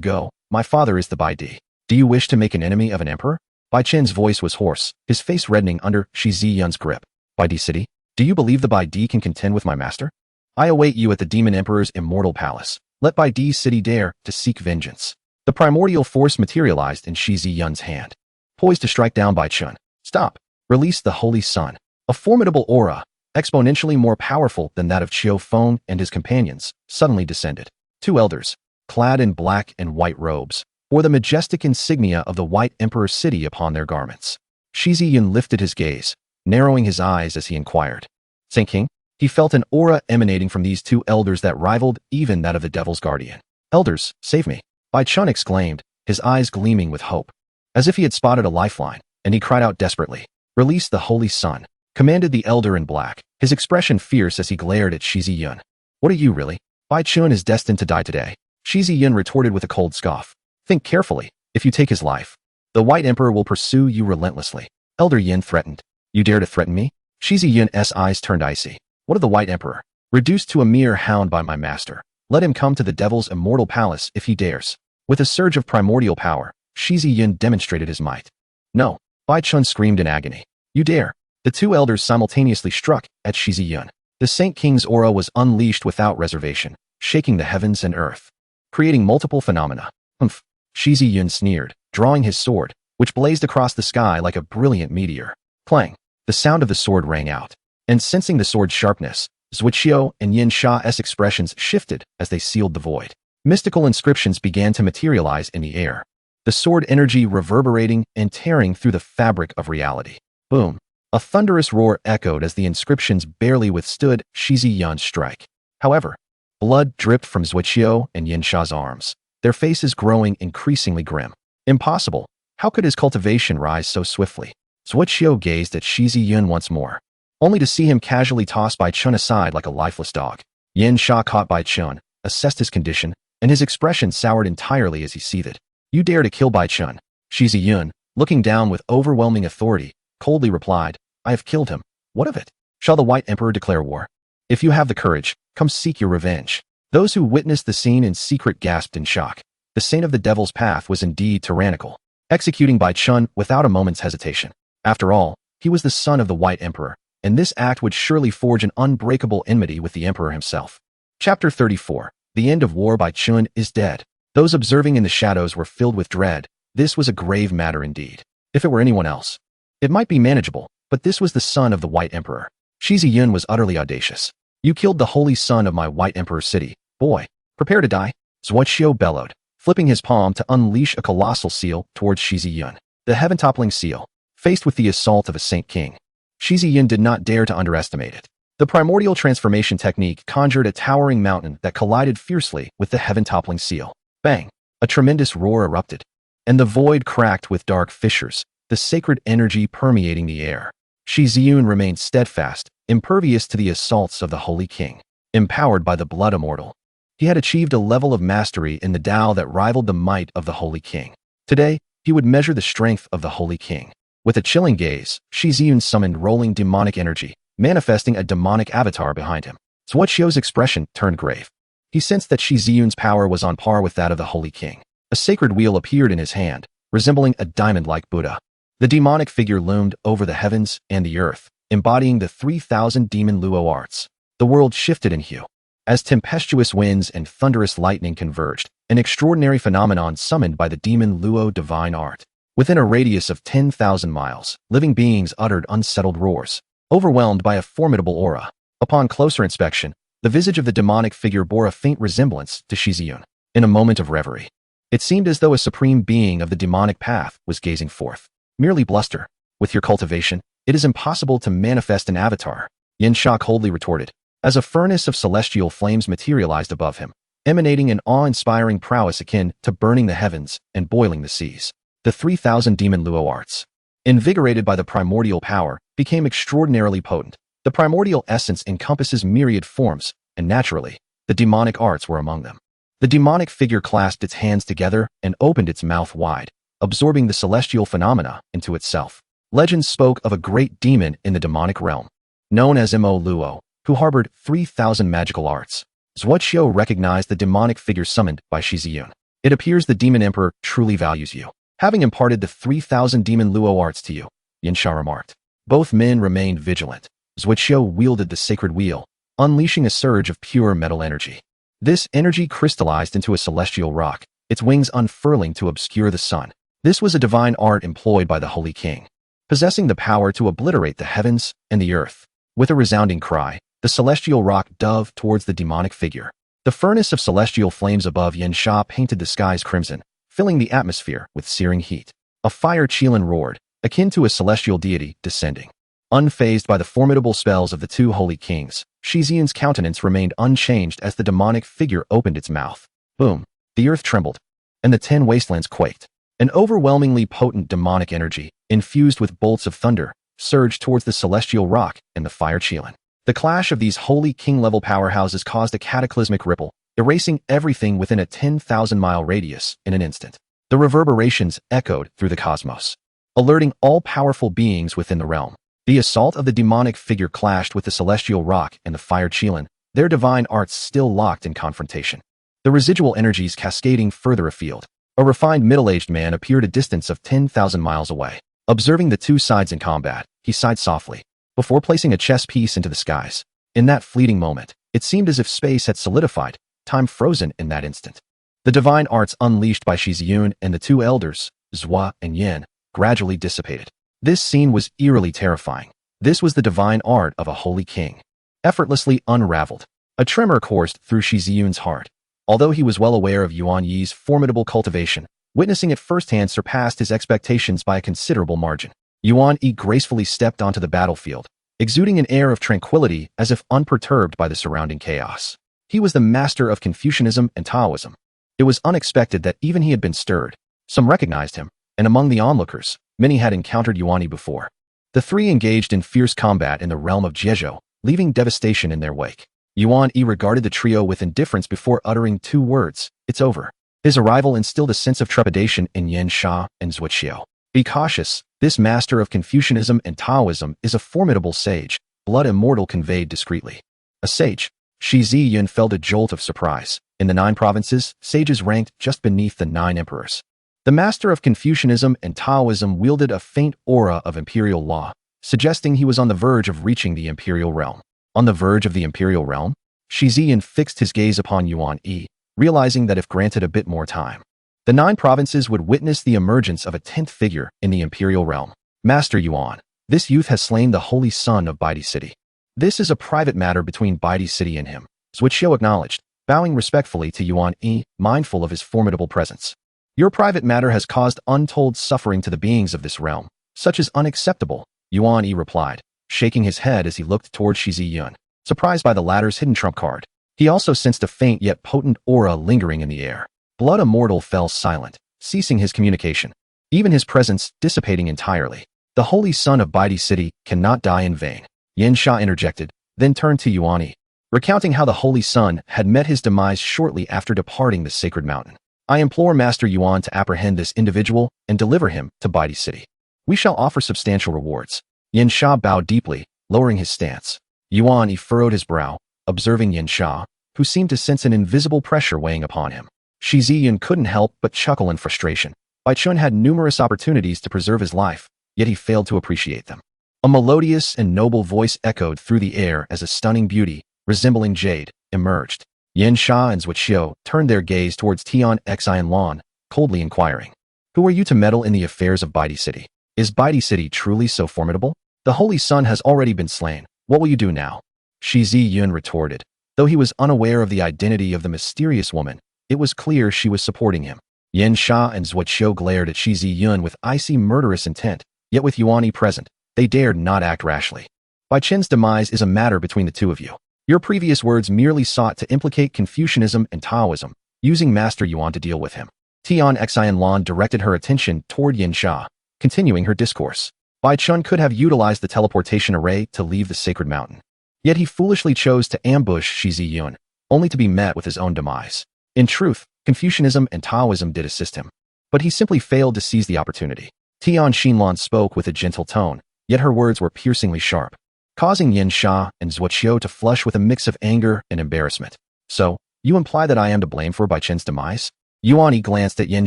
go. My father is the Bai Di. Do you wish to make an enemy of an emperor? Bai Chun's voice was hoarse, his face reddening under Shi Yun's grip. Bai Di City? Do you believe the Bai Di can contend with my master? I await you at the Demon Emperor's immortal palace. Let Bai Di City dare to seek vengeance. The primordial force materialized in Shi Yun's hand, poised to strike down Bai Chun. Stop. Release the Holy Sun. A formidable aura, exponentially more powerful than that of Qiu Feng and his companions, suddenly descended. 2 elders, clad in black and white robes, wore the majestic insignia of the White Emperor City upon their garments. Shi Yun lifted his gaze, narrowing his eyes as he inquired. Saint King? He felt an aura emanating from these 2 elders that rivaled even that of the Devil's Guardian. Elders, save me! Bai Chun exclaimed, his eyes gleaming with hope, as if he had spotted a lifeline, and he cried out desperately. Release the Holy Sun, commanded the elder in black, his expression fierce as he glared at Shi Yun. What are you really? Bai Chun is destined to die today. Shi Yun retorted with a cold scoff. Think carefully. If you take his life, the White Emperor will pursue you relentlessly. Elder Yin threatened. You dare to threaten me? Shi Yun's eyes turned icy. What of the White Emperor? Reduced to a mere hound by my master. Let him come to the Devil's immortal palace if he dares. With a surge of primordial power, Shi Yun demonstrated his might. No. Bai Chun screamed in agony. You dare. The 2 elders simultaneously struck at Shi Yun. The Saint King's aura was unleashed without reservation, shaking the heavens and earth. creating multiple phenomena. Humph. Shi Yun sneered, drawing his sword, which blazed across the sky like a brilliant meteor. Clang. The sound of the sword rang out. And sensing the sword's sharpness, Zhuoqiu and Yin Sha's expressions shifted as they sealed the void. Mystical inscriptions began to materialize in the air, the sword energy reverberating and tearing through the fabric of reality. Boom. A thunderous roar echoed as the inscriptions barely withstood Shi Yun's strike. However, blood dripped from Zhuoqiu and Yin Sha's arms, their faces growing increasingly grim. Impossible. How could his cultivation rise so swiftly? Zhuoqiu gazed at Shi Yun once more, only to see him casually toss Bai Chun aside like a lifeless dog. Yin Sha caught Bai Chun, assessed his condition, and his expression soured entirely as he seethed. You dare to kill Bai Chun? Shi Yun, looking down with overwhelming authority, coldly replied, I have killed him. What of it? Shall the White Emperor declare war? If you have the courage, come seek your revenge. Those who witnessed the scene in secret gasped in shock. The saint of the devil's path was indeed tyrannical, executing Bai Chun without a moment's hesitation. After all, he was the son of the White Emperor, and this act would surely forge an unbreakable enmity with the emperor himself. Chapter 34. The end of war. Bai Chun is dead. Those observing in the shadows were filled with dread. This was a grave matter indeed. If it were anyone else, it might be manageable, but this was the son of the White Emperor. Shi Yun was utterly audacious. You killed the holy son of my White Emperor's city. Boy, prepare to die. Zhuoqiu bellowed, flipping his palm to unleash a colossal seal towards Shi Yun. The heaven-toppling seal, faced with the assault of a saint king. Shi Yun did not dare to underestimate it. The primordial transformation technique conjured a towering mountain that collided fiercely with the heaven-toppling seal. Bang! A tremendous roar erupted, and the void cracked with dark fissures, the sacred energy permeating the air. Shi Yun remained steadfast, impervious to the assaults of the Holy King. Empowered by the blood immortal, he had achieved a level of mastery in the Tao that rivaled the might of the Holy King. Today, he would measure the strength of the Holy King. With a chilling gaze, Shi Yun summoned rolling demonic energy, manifesting a demonic avatar behind him. Zhuoqiu's expression turned grave. He sensed that Shi Yun's power was on par with that of the Holy King. A sacred wheel appeared in his hand, resembling a diamond-like Buddha. The demonic figure loomed over the heavens and the earth, embodying the 3,000 demon Luo arts. The world shifted in hue. As tempestuous winds and thunderous lightning converged, an extraordinary phenomenon summoned by the demon Luo divine art. Within a radius of 10,000 miles, living beings uttered unsettled roars, overwhelmed by a formidable aura. Upon closer inspection, the visage of the demonic figure bore a faint resemblance to Shi Yun. In a moment of reverie, it seemed as though a supreme being of the demonic path was gazing forth. Merely bluster. With your cultivation, it is impossible to manifest an avatar, Yin Sha coldly retorted, as a furnace of celestial flames materialized above him, emanating an awe-inspiring prowess akin to burning the heavens and boiling the seas. The 3,000 demon Luo arts, invigorated by the primordial power, became extraordinarily potent. The primordial essence encompasses myriad forms, and naturally, the demonic arts were among them. The demonic figure clasped its hands together and opened its mouth wide, absorbing the celestial phenomena into itself. Legends spoke of a great demon in the demonic realm, known as Mo Luo, who harbored 3,000 magical arts. Zhuoqiu recognized the demonic figure summoned by Shi Yun. It appears the demon emperor truly values you, having imparted the 3,000 demon Luo arts to you, Yin Sha remarked. Both men remained vigilant. Zhuoqiu wielded the sacred wheel, unleashing a surge of pure metal energy. This energy crystallized into a celestial rock, its wings unfurling to obscure the sun. This was a divine art employed by the Holy King, possessing the power to obliterate the heavens and the earth. With a resounding cry, the celestial rock dove towards the demonic figure. The furnace of celestial flames above Yin Sha painted the skies crimson, filling the atmosphere with searing heat. A fire Qilin roared, akin to a celestial deity descending. Unfazed by the formidable spells of the two holy kings, Shi Yun's countenance remained unchanged as the demonic figure opened its mouth. Boom! The earth trembled, and the 10 wastelands quaked. An overwhelmingly potent demonic energy, infused with bolts of thunder, surged towards the celestial rock and the fire Qilin. The clash of these holy king-level powerhouses caused a cataclysmic ripple, erasing everything within a 10,000-mile radius in an instant. The reverberations echoed through the cosmos, alerting all powerful beings within the realm. The assault of the demonic figure clashed with the celestial rock and the fire Qilin, their divine arts still locked in confrontation. The residual energies cascading further afield. A refined middle-aged man appeared a distance of 10,000 miles away. Observing the two sides in combat, he sighed softly, before placing a chess piece into the skies. In that fleeting moment, it seemed as if space had solidified, time frozen in that instant. The divine arts unleashed by Shi Yun and the two elders, Zhua and Yin, gradually dissipated. This scene was eerily terrifying. This was the divine art of a holy king, effortlessly unraveled. A tremor coursed through Shi Yun's heart. Although he was well aware of Yuan Yi's formidable cultivation, witnessing it firsthand surpassed his expectations by a considerable margin. Yuan Yi gracefully stepped onto the battlefield, exuding an air of tranquility as if unperturbed by the surrounding chaos. He was the master of Confucianism and Taoism. It was unexpected that even he had been stirred. Some recognized him, and among the onlookers, many had encountered Yuan Yi before. The three engaged in fierce combat in the realm of Jiezhou, leaving devastation in their wake. Yuan Yi regarded the trio with indifference before uttering two words, "It's over." His arrival instilled a sense of trepidation in Yan Sha and Zhuo. Be cautious, this master of Confucianism and Taoism is a formidable sage, blood immortal conveyed discreetly. A sage? Shi Yun felt a jolt of surprise. In the 9 provinces, sages ranked just beneath the 9 emperors. The master of Confucianism and Taoism wielded a faint aura of imperial law, suggesting he was on the verge of reaching the imperial realm. On the verge of the imperial realm? Shi Yun fixed his gaze upon Yuan Yi, realizing that if granted a bit more time, the 9 provinces would witness the emergence of a 10th figure in the imperial realm. Master Yuan, this youth has slain the holy son of Baidi City. This is a private matter between Baidi City and him, Zhuo acknowledged, bowing respectfully to Yuan Yi, mindful of his formidable presence. Your private matter has caused untold suffering to the beings of this realm. Such is unacceptable, Yuan Yi replied, shaking his head as he looked toward Shi Yun, surprised by the latter's hidden trump card. He also sensed a faint yet potent aura lingering in the air. Blood Immortal fell silent, ceasing his communication, even his presence dissipating entirely. The holy son of Baidi City cannot die in vain, Yan Sha interjected, then turned to Yuan Yi, recounting how the holy son had met his demise shortly after departing the sacred mountain. I implore Master Yuan to apprehend this individual and deliver him to Baidi City. We shall offer substantial rewards. Yan Sha bowed deeply, lowering his stance. Yuan Yi furrowed his brow, observing Yan Sha, who seemed to sense an invisible pressure weighing upon him. Shi Yun couldn't help but chuckle in frustration. Bai Chun had numerous opportunities to preserve his life, yet he failed to appreciate them. A melodious and noble voice echoed through the air as a stunning beauty, resembling jade, emerged. Yan Sha and Zhuo turned their gaze towards Tian Xian Lan, coldly inquiring, "Who are you to meddle in the affairs of Baidi City? Is Baidi City truly so formidable? The holy son has already been slain. What will you do now?" Shi Yun retorted. Though he was unaware of the identity of the mysterious woman, it was clear she was supporting him. Yan Sha and Zhuo glared at Shi Yun with icy murderous intent, yet with Yuan Yi present, they dared not act rashly. Bai Chen's demise is a matter between the two of you. Your previous words merely sought to implicate Confucianism and Taoism, using Master Yuan to deal with him. Tian Xian Lan directed her attention toward Yan Sha, continuing her discourse. Bai Chun could have utilized the teleportation array to leave the sacred mountain. Yet he foolishly chose to ambush Shi Yun, only to be met with his own demise. In truth, Confucianism and Taoism did assist him, but he simply failed to seize the opportunity. Tian Xinlan spoke with a gentle tone, yet her words were piercingly sharp, causing Yan Sha and Zhuo to flush with a mix of anger and embarrassment. So, you imply that I am to blame for Bai Chen's demise? Yuan Yi glanced at Yan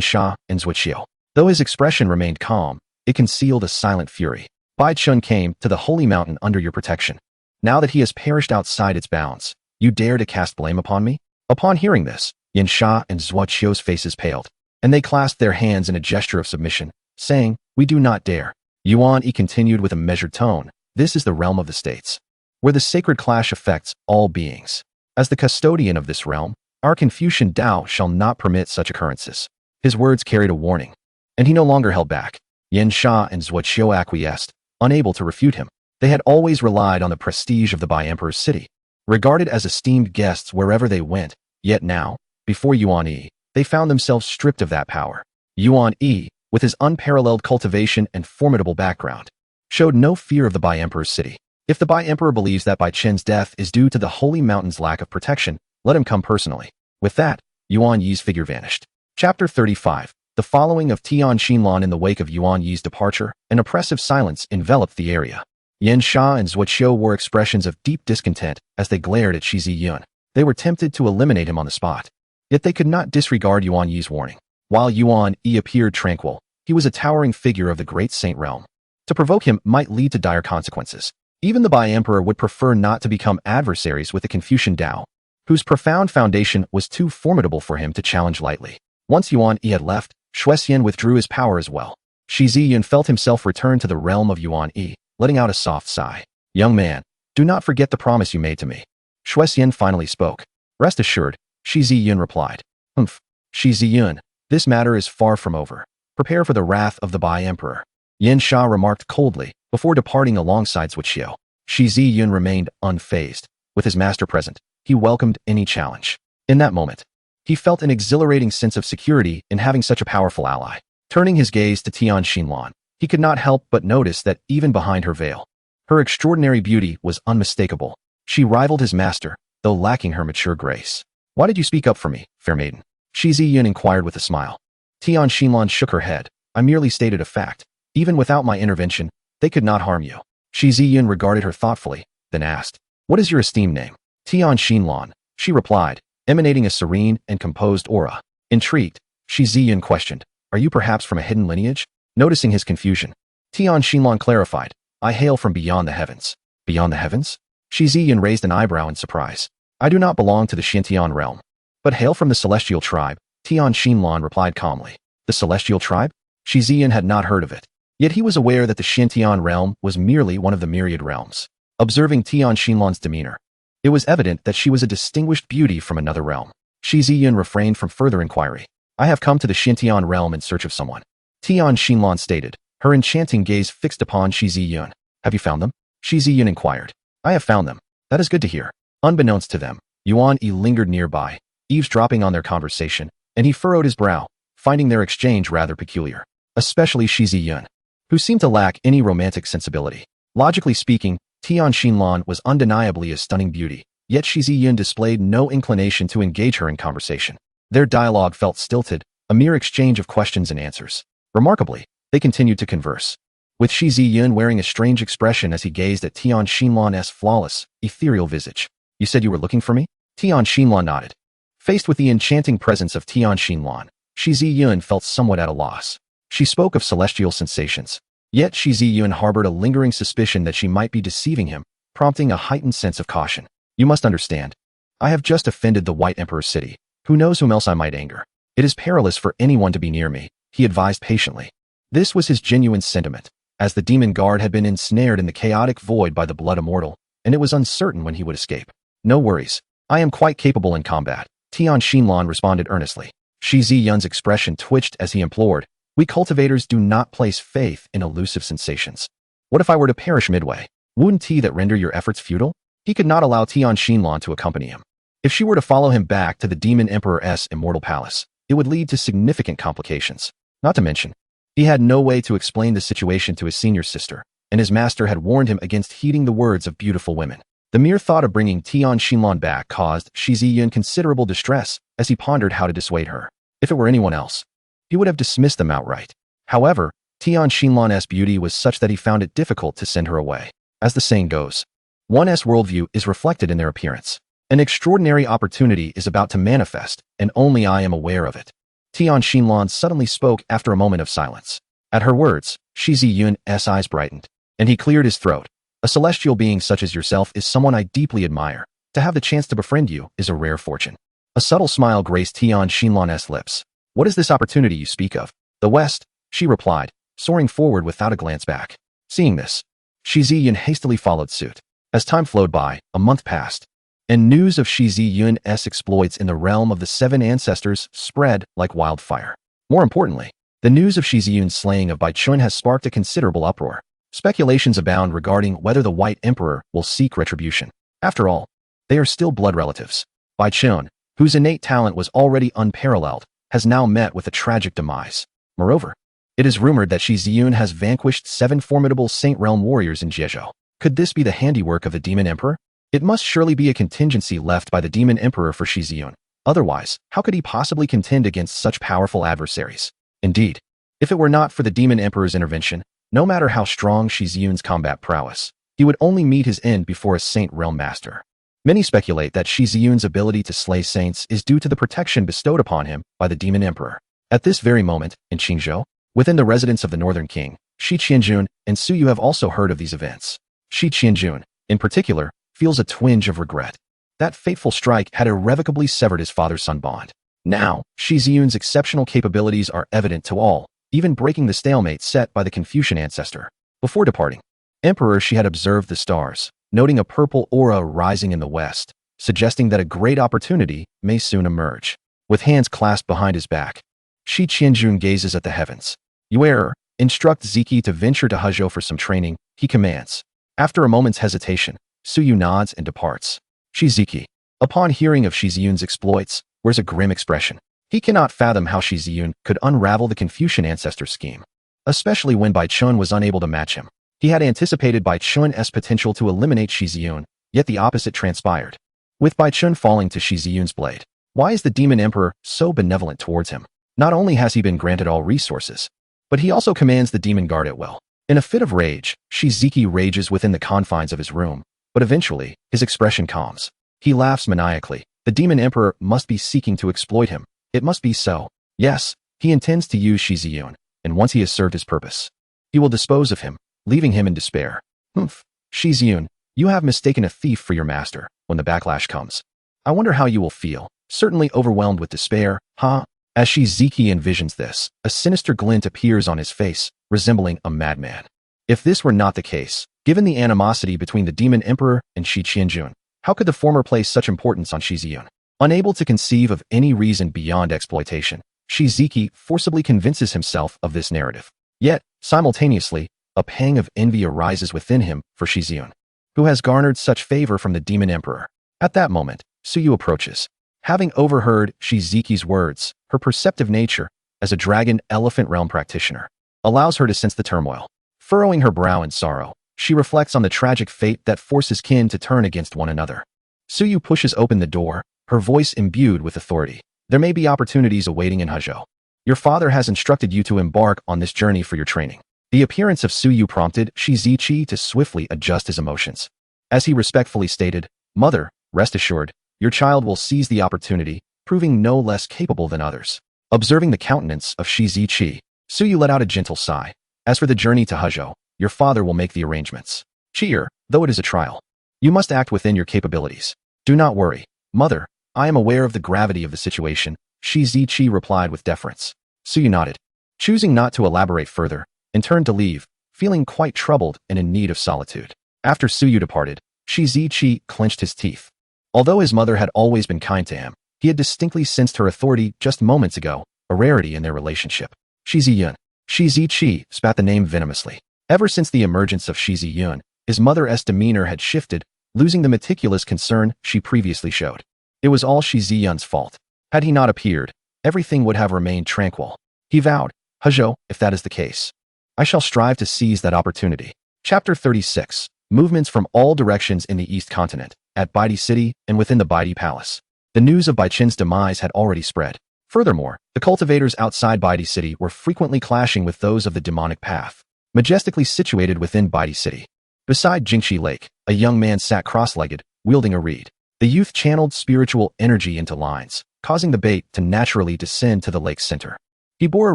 Sha and Zhuo. Though his expression remained calm, it concealed a silent fury. Bai Chun came to the holy mountain under your protection. Now that he has perished outside its bounds, you dare to cast blame upon me? Upon hearing this, Yan Sha and Zhuo's faces paled, and they clasped their hands in a gesture of submission, saying, "We do not dare." Yuan Yi continued with a measured tone, "This is the realm of the states, where the sacred clash affects all beings. As the custodian of this realm, our Confucian Tao shall not permit such occurrences." His words carried a warning, and he no longer held back. Yan Sha and Zhuo acquiesced, unable to refute him. They had always relied on the prestige of the Bai Emperor's city, regarded as esteemed guests wherever they went, yet now, before Yuan Yi, they found themselves stripped of that power. Yuan Yi, with his unparalleled cultivation and formidable background, showed no fear of the Bai Emperor's city. If the Bai Emperor believes that Bai Chen's death is due to the Holy Mountain's lack of protection, let him come personally. With that, Yuan Yi's figure vanished. Chapter 35. The following of Tian Xinlan in the wake of Yuan Yi's departure, an oppressive silence enveloped the area. Yan Sha and Zhuo wore expressions of deep discontent as they glared at Shi Yun. They were tempted to eliminate him on the spot. Yet they could not disregard Yuan Yi's warning. While Yuan Yi appeared tranquil, he was a towering figure of the great saint realm. To provoke him might lead to dire consequences. Even the Bai Emperor would prefer not to become adversaries with the Confucian Tao, whose profound foundation was too formidable for him to challenge lightly. Once Yuan Yi had left, Shuexian withdrew his power as well. Shi Yun felt himself return to the realm of Yuan Yi, letting out a soft sigh. Young man, do not forget the promise you made to me. Shuexian finally spoke. Rest assured, Shi Yun replied. Humph. Shi Yun, this matter is far from over. Prepare for the wrath of the Bai Emperor. Yin Sha remarked coldly, before departing alongside Suiqiu. Shi Yun remained unfazed. With his master present, he welcomed any challenge. In that moment, he felt an exhilarating sense of security in having such a powerful ally. Turning his gaze to Tian Xinlan, he could not help but notice that even behind her veil, her extraordinary beauty was unmistakable. She rivaled his master, though lacking her mature grace. Why did you speak up for me, fair maiden? Shi Yun inquired with a smile. Tian Xinlan shook her head. I merely stated a fact. Even without my intervention, they could not harm you. Shi Yun regarded her thoughtfully, then asked, what is your esteemed name? Tian Xinlan, she replied, emanating a serene and composed aura. Intrigued, Shi Yun questioned, are you perhaps from a hidden lineage? Noticing his confusion, Tian Xinlan clarified, I hail from beyond the heavens. Beyond the heavens? Shi Yun raised an eyebrow in surprise. I do not belong to the Xiantian realm, but hail from the celestial tribe, Tian Xinlan replied calmly. The celestial tribe? Shi Yun had not heard of it. Yet he was aware that the Xiantian realm was merely one of the myriad realms. Observing Tian Xinlan's demeanor, it was evident that she was a distinguished beauty from another realm. Shi Yun refrained from further inquiry. I have come to the Xiantian realm in search of someone. Tian Xinlan stated, her enchanting gaze fixed upon Shi Yun. Have you found them? Shi Yun inquired. I have found them. That is good to hear. Unbeknownst to them, Yuan Yi lingered nearby, eavesdropping on their conversation, and he furrowed his brow, finding their exchange rather peculiar. Especially Shi Yun, who seemed to lack any romantic sensibility. Logically speaking, Tian Xinlan was undeniably a stunning beauty, yet Shi Yun displayed no inclination to engage her in conversation. Their dialogue felt stilted, a mere exchange of questions and answers. Remarkably, they continued to converse, with Shi Yun wearing a strange expression as he gazed at Tian Xinlan's flawless, ethereal visage. You said you were looking for me? Tian Xinlan nodded. Faced with the enchanting presence of Tian Xinlan, Shi Yun felt somewhat at a loss. She spoke of celestial sensations, yet Shi Yun harbored a lingering suspicion that she might be deceiving him, prompting a heightened sense of caution. You must understand. I have just offended the White Emperor's city. Who knows whom else I might anger? It is perilous for anyone to be near me, he advised patiently. This was his genuine sentiment, as the demon guard had been ensnared in the chaotic void by the blood immortal, and it was uncertain when he would escape. No worries. I am quite capable in combat, Tian Xinlan responded earnestly. Shi Yun's expression twitched as he implored, we cultivators do not place faith in elusive sensations. What if I were to perish midway? Wouldn't that render your efforts futile? He could not allow Tian Xinlan to accompany him. If she were to follow him back to the Demon Emperor's immortal palace, it would lead to significant complications. Not to mention, he had no way to explain the situation to his senior sister, and his master had warned him against heeding the words of beautiful women. The mere thought of bringing Tian Xinlan back caused Shi Yun considerable distress as he pondered how to dissuade her. If it were anyone else, he would have dismissed them outright. However, Tian Xinlan's beauty was such that he found it difficult to send her away. As the saying goes, one's worldview is reflected in their appearance. An extraordinary opportunity is about to manifest, and only I am aware of it. Tian Xinlan suddenly spoke after a moment of silence. At her words, Shi Yun's eyes brightened, and he cleared his throat. A celestial being such as yourself is someone I deeply admire. To have the chance to befriend you is a rare fortune. A subtle smile graced Tian Xinlan's lips. What is this opportunity you speak of? The West, she replied, soaring forward without a glance back. Seeing this, Shi Yun hastily followed suit. As time flowed by, a month passed, and news of Shi Yun's exploits in the realm of the Seven Ancestors spread like wildfire. More importantly, the news of Shi Yun's slaying of Bai Chun has sparked a considerable uproar. Speculations abound regarding whether the White Emperor will seek retribution. After all, they are still blood relatives. Bai Chun, whose innate talent was already unparalleled, has now met with a tragic demise. Moreover, it is rumored that Shi Yun has vanquished 7 formidable Saint Realm warriors in Jiezhou. Could this be the handiwork of the Demon Emperor? It must surely be a contingency left by the Demon Emperor for Shi Yun. Otherwise, how could he possibly contend against such powerful adversaries? Indeed, if it were not for the Demon Emperor's intervention, no matter how strong Shi Yun's combat prowess, he would only meet his end before a Saint Realm Master. Many speculate that Shi Yun's ability to slay saints is due to the protection bestowed upon him by the Demon Emperor. At this very moment, in Ching Zhao, within the residence of the Northern King, Shi Qianjun and Su Yu have also heard of these events. Shi Qianjun, in particular, feels a twinge of regret. That fateful strike had irrevocably severed his father-son bond. Now, Shi Yun's exceptional capabilities are evident to all, even breaking the stalemate set by the Confucian ancestor. Before departing, Emperor Shi had observed the stars, noting a purple aura rising in the west, suggesting that a great opportunity may soon emerge. With hands clasped behind his back, Shi Qianjun gazes at the heavens. Yue, instruct Ziki to venture to Hezhou for some training, he commands. After a moment's hesitation, Su Yu nods and departs. Shi Ziki, upon hearing of Shi Yun's exploits, wears a grim expression. He cannot fathom how Shi Yun could unravel the Confucian ancestor scheme, especially when Bai Chun was unable to match him. He had anticipated Bai Chun's potential to eliminate Shi Yun, yet the opposite transpired. With Bai Chun falling to Shi Yun's blade, why is the demon emperor so benevolent towards him? Not only has he been granted all resources, but he also commands the demon guard at will. In a fit of rage, Shi Ziki rages within the confines of his room, but eventually, his expression calms. He laughs maniacally. The demon emperor must be seeking to exploit him. It must be so. Yes, he intends to use Shi Yun, and once he has served his purpose, he will dispose of him, leaving him in despair. Humph. Shi Yun, you have mistaken a thief for your master. When the backlash comes, I wonder how you will feel. Certainly overwhelmed with despair, huh? As Shi Ziki envisions this, a sinister glint appears on his face, resembling a madman. If this were not the case, given the animosity between the demon emperor and Shi Qianjun, how could the former place such importance on Shi Yun? Unable to conceive of any reason beyond exploitation, Shi Ziki forcibly convinces himself of this narrative. Yet, simultaneously, a pang of envy arises within him for Shi Yun, who has garnered such favor from the demon emperor. At that moment, Su Yu approaches. Having overheard Shi Ziki's words, her perceptive nature, as a dragon elephant realm practitioner, allows her to sense the turmoil. Furrowing her brow in sorrow, she reflects on the tragic fate that forces kin to turn against one another. Su Yu pushes open the door, her voice imbued with authority. There may be opportunities awaiting in Hezhou. Your father has instructed you to embark on this journey for your training. The appearance of Su Yu prompted Shi Ziqi to swiftly adjust his emotions. As he respectfully stated, Mother, rest assured, your child will seize the opportunity, proving no less capable than others. Observing the countenance of Shi Ziqi, Su Yu let out a gentle sigh. As for the journey to Hezhou, your father will make the arrangements. Cheer, though it is a trial. You must act within your capabilities. Do not worry. Mother, I am aware of the gravity of the situation, Shi Ziqi replied with deference. Su Yu nodded, choosing not to elaborate further, and turned to leave, feeling quite troubled and in need of solitude. After Su Yu departed, Shi Ziqi clenched his teeth. Although his mother had always been kind to him, he had distinctly sensed her authority just moments ago, a rarity in their relationship. Shi Yun. Shi Ziqi spat the name venomously. Ever since the emergence of Shi Yun, his mother's demeanor had shifted, losing the meticulous concern she previously showed. It was all Shi Yun's fault. Had he not appeared, everything would have remained tranquil. He vowed, Hezhou, if that is the case, I shall strive to seize that opportunity. Chapter 36. Movements from all directions in the East Continent, at Baidi City and within the Baidi Palace. The news of Bai Chen's demise had already spread. Furthermore, the cultivators outside Baidi City were frequently clashing with those of the demonic path, majestically situated within Baidi City. Beside Jingxi Lake, a young man sat cross-legged, wielding a reed. The youth channeled spiritual energy into lines, causing the bait to naturally descend to the lake's center. He bore a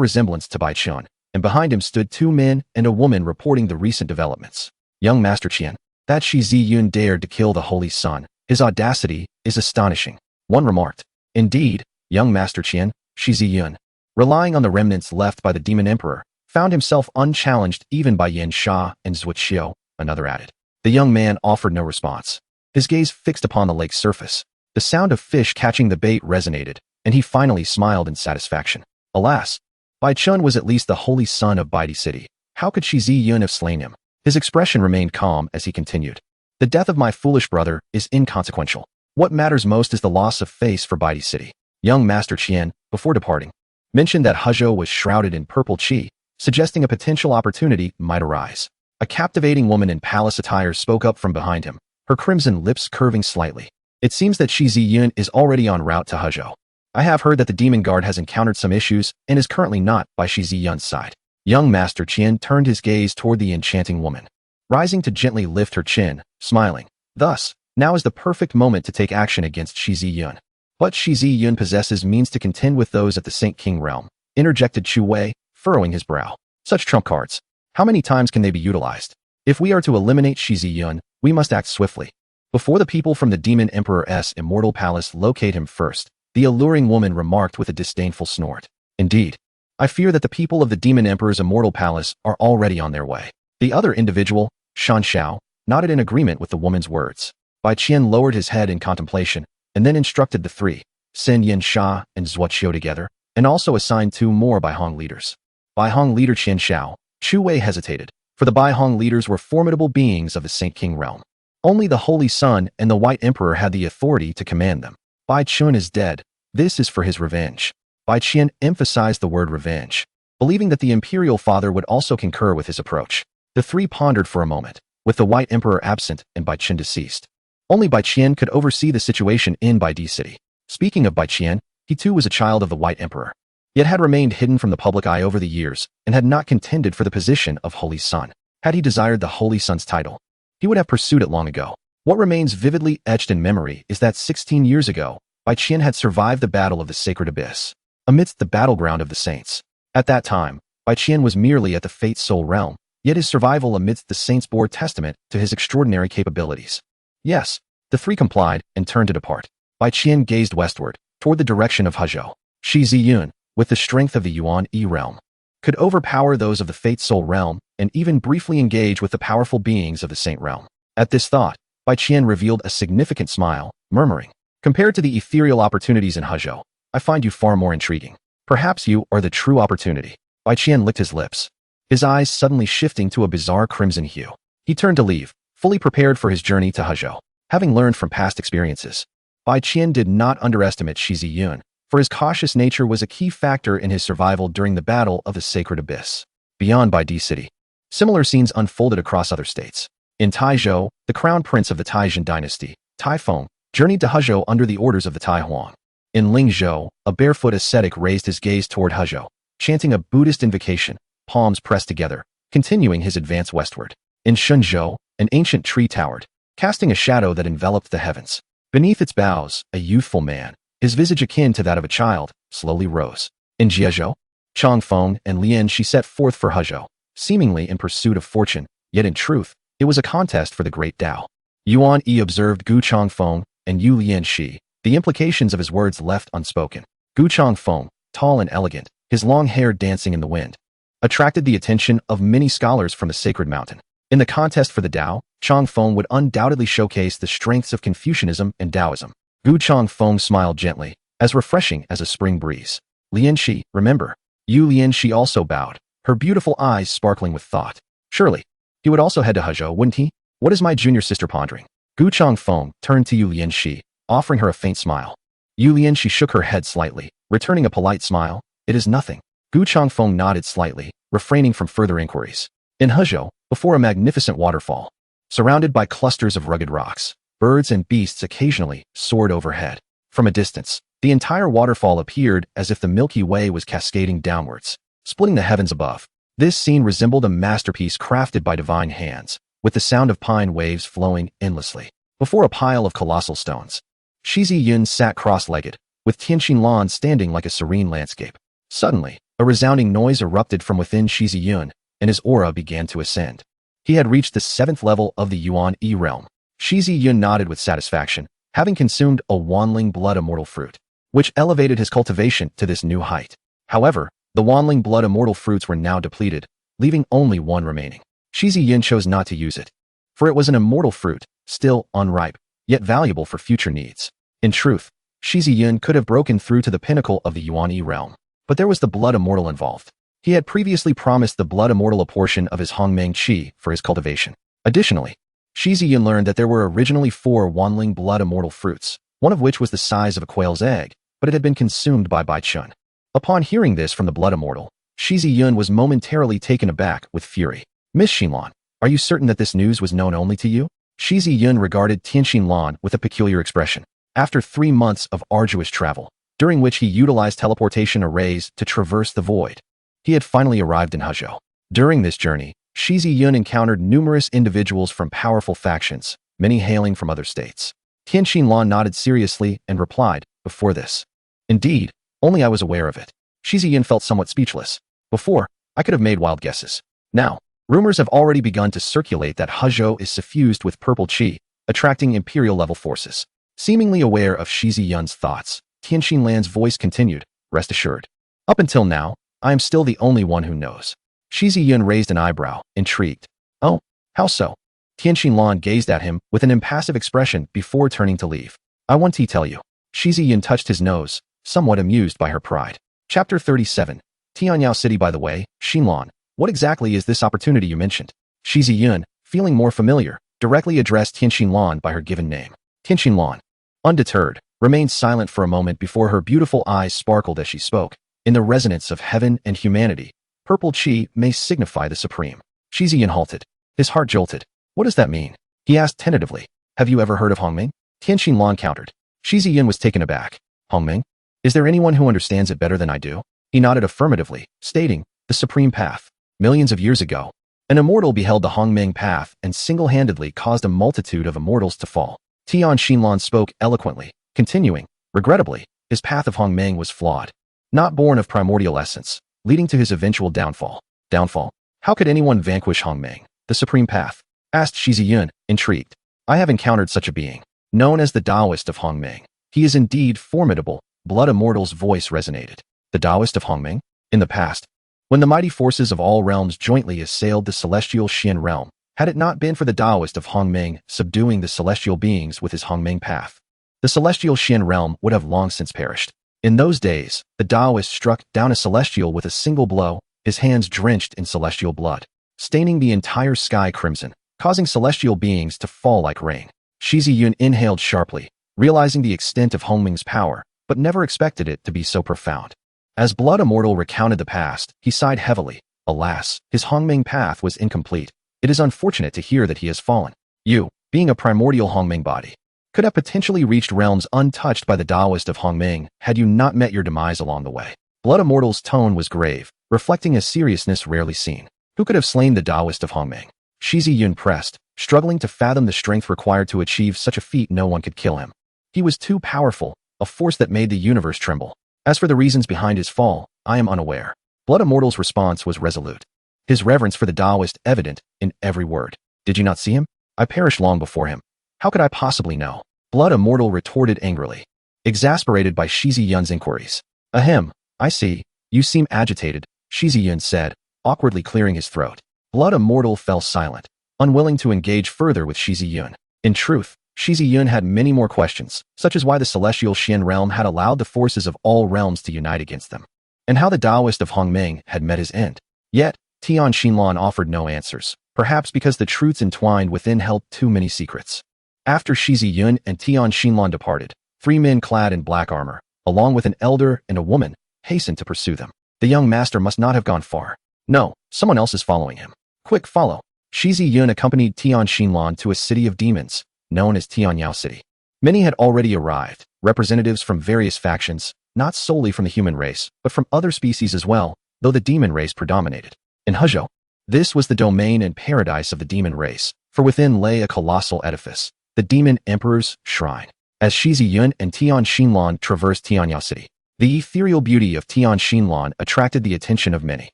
resemblance to Bai Chun, and behind him stood two men and a woman reporting the recent developments. Young Master Qian, that Shi Yun dared to kill the Holy Sun. His audacity is astonishing. One remarked. Indeed, young Master Qian, Shi Yun, relying on the remnants left by the Demon Emperor, found himself unchallenged even by Yan Sha and Zhuo Qiu, another added. The young man offered no response. His gaze fixed upon the lake's surface. The sound of fish catching the bait resonated, and he finally smiled in satisfaction. Alas, Bai Chun was at least the holy son of Baidi City. How could Shi Yun have slain him? His expression remained calm as he continued. The death of my foolish brother is inconsequential. What matters most is the loss of face for Baidi City. Young Master Qian, before departing, mentioned that Hezhou was shrouded in purple qi, suggesting a potential opportunity might arise. A captivating woman in palace attire spoke up from behind him, her crimson lips curving slightly. It seems that Shi Yun is already en route to Hezhou. I have heard that the demon guard has encountered some issues and is currently not by Shi Yun's side. Young Master Qian turned his gaze toward the enchanting woman, rising to gently lift her chin, smiling. Thus, now is the perfect moment to take action against Shi Yun. But Shi Yun possesses means to contend with those at the Saint King realm, interjected Chu Wei, furrowing his brow. Such trump cards. How many times can they be utilized? If we are to eliminate Shi Yun, we must act swiftly. Before the people from the Demon Emperor's immortal palace locate him first, the alluring woman remarked with a disdainful snort. Indeed, I fear that the people of the Demon Emperor's immortal palace are already on their way. The other individual, Shan Xiao, nodded in agreement with the woman's words. Bai Qian lowered his head in contemplation, and then instructed the three, Sen Yin Sha and Zhuo Qiu together, and also assigned 2 more Bai Hong leaders. Bai Hong leader Qian Xiao, Chu Wei hesitated, for the Bai Hong leaders were formidable beings of the Saint King realm. Only the Holy Sun and the White Emperor had the authority to command them. Bai Chun is dead. This is for his revenge. Bai Qian emphasized the word revenge, believing that the imperial father would also concur with his approach. The three pondered for a moment, with the White Emperor absent and Bai Qian deceased. Only Bai Qian could oversee the situation in Bai Di City. Speaking of Bai Qian, he too was a child of the White Emperor, yet had remained hidden from the public eye over the years and had not contended for the position of Holy Sun. Had he desired the Holy Sun's title, he would have pursued it long ago. What remains vividly etched in memory is that 16 years ago, Bai Qian had survived the battle of the Sacred Abyss, amidst the battleground of the saints. At that time, Bai Qian was merely at the Fate Soul realm, yet his survival amidst the saints bore testament to his extraordinary capabilities. Yes, the three complied and turned to depart. Bai Qian gazed westward, toward the direction of Hezhou. Shi Yun, with the strength of the Yuan E realm, could overpower those of the Fate Soul realm and even briefly engage with the powerful beings of the Saint realm. At this thought, Bai Qian revealed a significant smile, murmuring, "Compared to the ethereal opportunities in Hezhou, I find you far more intriguing. Perhaps you are the true opportunity." Bai Qian licked his lips, his eyes suddenly shifting to a bizarre crimson hue. He turned to leave, fully prepared for his journey to Hezhou. Having learned from past experiences, Bai Qian did not underestimate Shi Yun, for his cautious nature was a key factor in his survival during the battle of the Sacred Abyss. Beyond Bai Di City, similar scenes unfolded across other states. In Taizhou, the crown prince of the Taizhen dynasty, Tai Feng, journeyed to Hezhou under the orders of the Tai Huang. In Lingzhou, a barefoot ascetic raised his gaze toward Hezhou, chanting a Buddhist invocation, palms pressed together, continuing his advance westward. In Shenzhou, an ancient tree towered, casting a shadow that enveloped the heavens. Beneath its boughs, a youthful man, his visage akin to that of a child, slowly rose. In Jiezhou, Chang Feng and Lian Shi set forth for Hezhou, seemingly in pursuit of fortune, yet in truth, it was a contest for the great Tao. Yuan Yi observed Gu Changfeng and Yu Lianxi, the implications of his words left unspoken. Gu Changfeng, tall and elegant, his long hair dancing in the wind, attracted the attention of many scholars from the sacred mountain. In the contest for the Tao, Changfeng would undoubtedly showcase the strengths of Confucianism and Taoism. Gu Changfeng smiled gently, as refreshing as a spring breeze. Lianxi, remember. Yu Lianxi also bowed, her beautiful eyes sparkling with thought. Surely, he would also head to Hezhou, wouldn't he? What is my junior sister pondering? Gu Changfeng turned to Yu Lianxi, offering her a faint smile. Yu Lianxi shook her head slightly, returning a polite smile. It is nothing. Gu Changfeng nodded slightly, refraining from further inquiries. In Hezhou, before a magnificent waterfall, surrounded by clusters of rugged rocks, birds and beasts occasionally soared overhead. From a distance, the entire waterfall appeared as if the Milky Way was cascading downwards, splitting the heavens above. This scene resembled a masterpiece crafted by divine hands, with the sound of pine waves flowing endlessly. Before a pile of colossal stones, Shi Yun sat cross-legged, with Tianxin Lan standing like a serene landscape. Suddenly, a resounding noise erupted from within Shi Yun, and his aura began to ascend. He had reached the 7th level of the Yuan E realm. Shi Yun nodded with satisfaction, having consumed a Wanling blood immortal fruit, which elevated his cultivation to this new height. However, the Wanling blood immortal fruits were now depleted, leaving only one remaining. Shi Yun chose not to use it, for it was an immortal fruit, still unripe, yet valuable for future needs. In truth, Shi Yun could have broken through to the pinnacle of the Yuan E realm, but there was the blood immortal involved. He had previously promised the blood immortal a portion of his Hongmeng Qi for his cultivation. Additionally, Shi Yun learned that there were originally 4 Wanling blood immortal fruits, one of which was the size of a quail's egg, but it had been consumed by Bai Chun. Upon hearing this from the blood immortal, Shi Yun was momentarily taken aback with fury. Miss Xinlan, are you certain that this news was known only to you? Shi Yun regarded Tianxin Lan with a peculiar expression. After 3 months of arduous travel, during which he utilized teleportation arrays to traverse the void, he had finally arrived in Hezhou. During this journey, Shi Yun encountered numerous individuals from powerful factions, many hailing from other states. Tianxin Lan nodded seriously and replied, before this. Indeed, only I was aware of it. Shi Yun felt somewhat speechless. Before, I could have made wild guesses. Now, rumors have already begun to circulate that Hezhou is suffused with purple qi, attracting imperial-level forces. Seemingly aware of Shi Yun's thoughts, Tianxin Lan's voice continued, "Rest assured. Up until now, I am still the only one who knows." Shi Yun raised an eyebrow, intrigued. "Oh, how so?" Tianxin Lan gazed at him with an impassive expression before turning to leave. "I want to tell you." Shi Yun touched his nose, somewhat amused by her pride. Chapter 37. Tianyao City. By the way, Xinlan, what exactly is this opportunity you mentioned? Shi Yun, feeling more familiar, directly addressed Tianxin Lan by her given name. Tianxin Lan, undeterred, remained silent for a moment before her beautiful eyes sparkled as she spoke. In the resonance of heaven and humanity, purple qi may signify the supreme. Shi Yun halted. His heart jolted. "What does that mean?" he asked tentatively. "Have you ever heard of Hongming?" Tianxin Lan countered. Shi Yun was taken aback. "Hongming? Is there anyone who understands it better than I do?" He nodded affirmatively, stating, "The supreme path. Millions of years ago, an immortal beheld the Hongming path and single-handedly caused a multitude of immortals to fall." Tianxin Lan spoke eloquently, continuing, "Regrettably, his path of Hongming was flawed. Not born of primordial essence, leading to his eventual downfall." "Downfall? How could anyone vanquish Hongming, the supreme path?" asked Shi Yun, intrigued. "I have encountered such a being, known as the Taoist of Hongming. He is indeed formidable." Blood Immortal's voice resonated. "The Taoist of Hongming? In the past, when the mighty forces of all realms jointly assailed the celestial Xian realm, had it not been for the Taoist of Hongming subduing the celestial beings with his Hongming path, the celestial Xian realm would have long since perished. In those days, the Taoist struck down a celestial with a single blow, his hands drenched in celestial blood, staining the entire sky crimson, causing celestial beings to fall like rain." Shi Yun inhaled sharply, realizing the extent of Hongming's power, but never expected it to be so profound. As Blood Immortal recounted the past, he sighed heavily. Alas, his Hongming path was incomplete. It is unfortunate to hear that he has fallen. You, being a primordial Hongming body, could have potentially reached realms untouched by the Taoist of Hongming had you not met your demise along the way. Blood Immortal's tone was grave, reflecting a seriousness rarely seen. Who could have slain the Taoist of Hongming? Shi Yun pressed, struggling to fathom the strength required to achieve such a feat. No one could kill him. He was too powerful, a force that made the universe tremble. As for the reasons behind his fall, I am unaware. Blood Immortal's response was resolute, his reverence for the Taoist evident in every word. "Did you not see him? I perished long before him. How could I possibly know?" Blood Immortal retorted angrily, exasperated by Shi Yun's inquiries. "Ahem, I see. You seem agitated," Shi Yun said, awkwardly clearing his throat. Blood Immortal fell silent, unwilling to engage further with Shi Yun. In truth, Shi Yun had many more questions, such as why the celestial Xian realm had allowed the forces of all realms to unite against them, and how the Taoist of Hongming had met his end. Yet, Tianxin Lan offered no answers, perhaps because the truths entwined within held too many secrets. After Shi Yun and Tianxin Lan departed, 3 men clad in black armor, along with an elder and a woman, hastened to pursue them. The young master must not have gone far. No, someone else is following him. Quick, follow. Shi Yun accompanied Tianxin Lan to a city of demons, known as Tianyao City. Many had already arrived, representatives from various factions, not solely from the human race, but from other species as well, though the demon race predominated. In Hezhou, this was the domain and paradise of the demon race, for within lay a colossal edifice, the Demon Emperor's Shrine. As Shi Yun and Tianxin Lan traversed Tianyao City, the ethereal beauty of Tianxin Lan attracted the attention of many.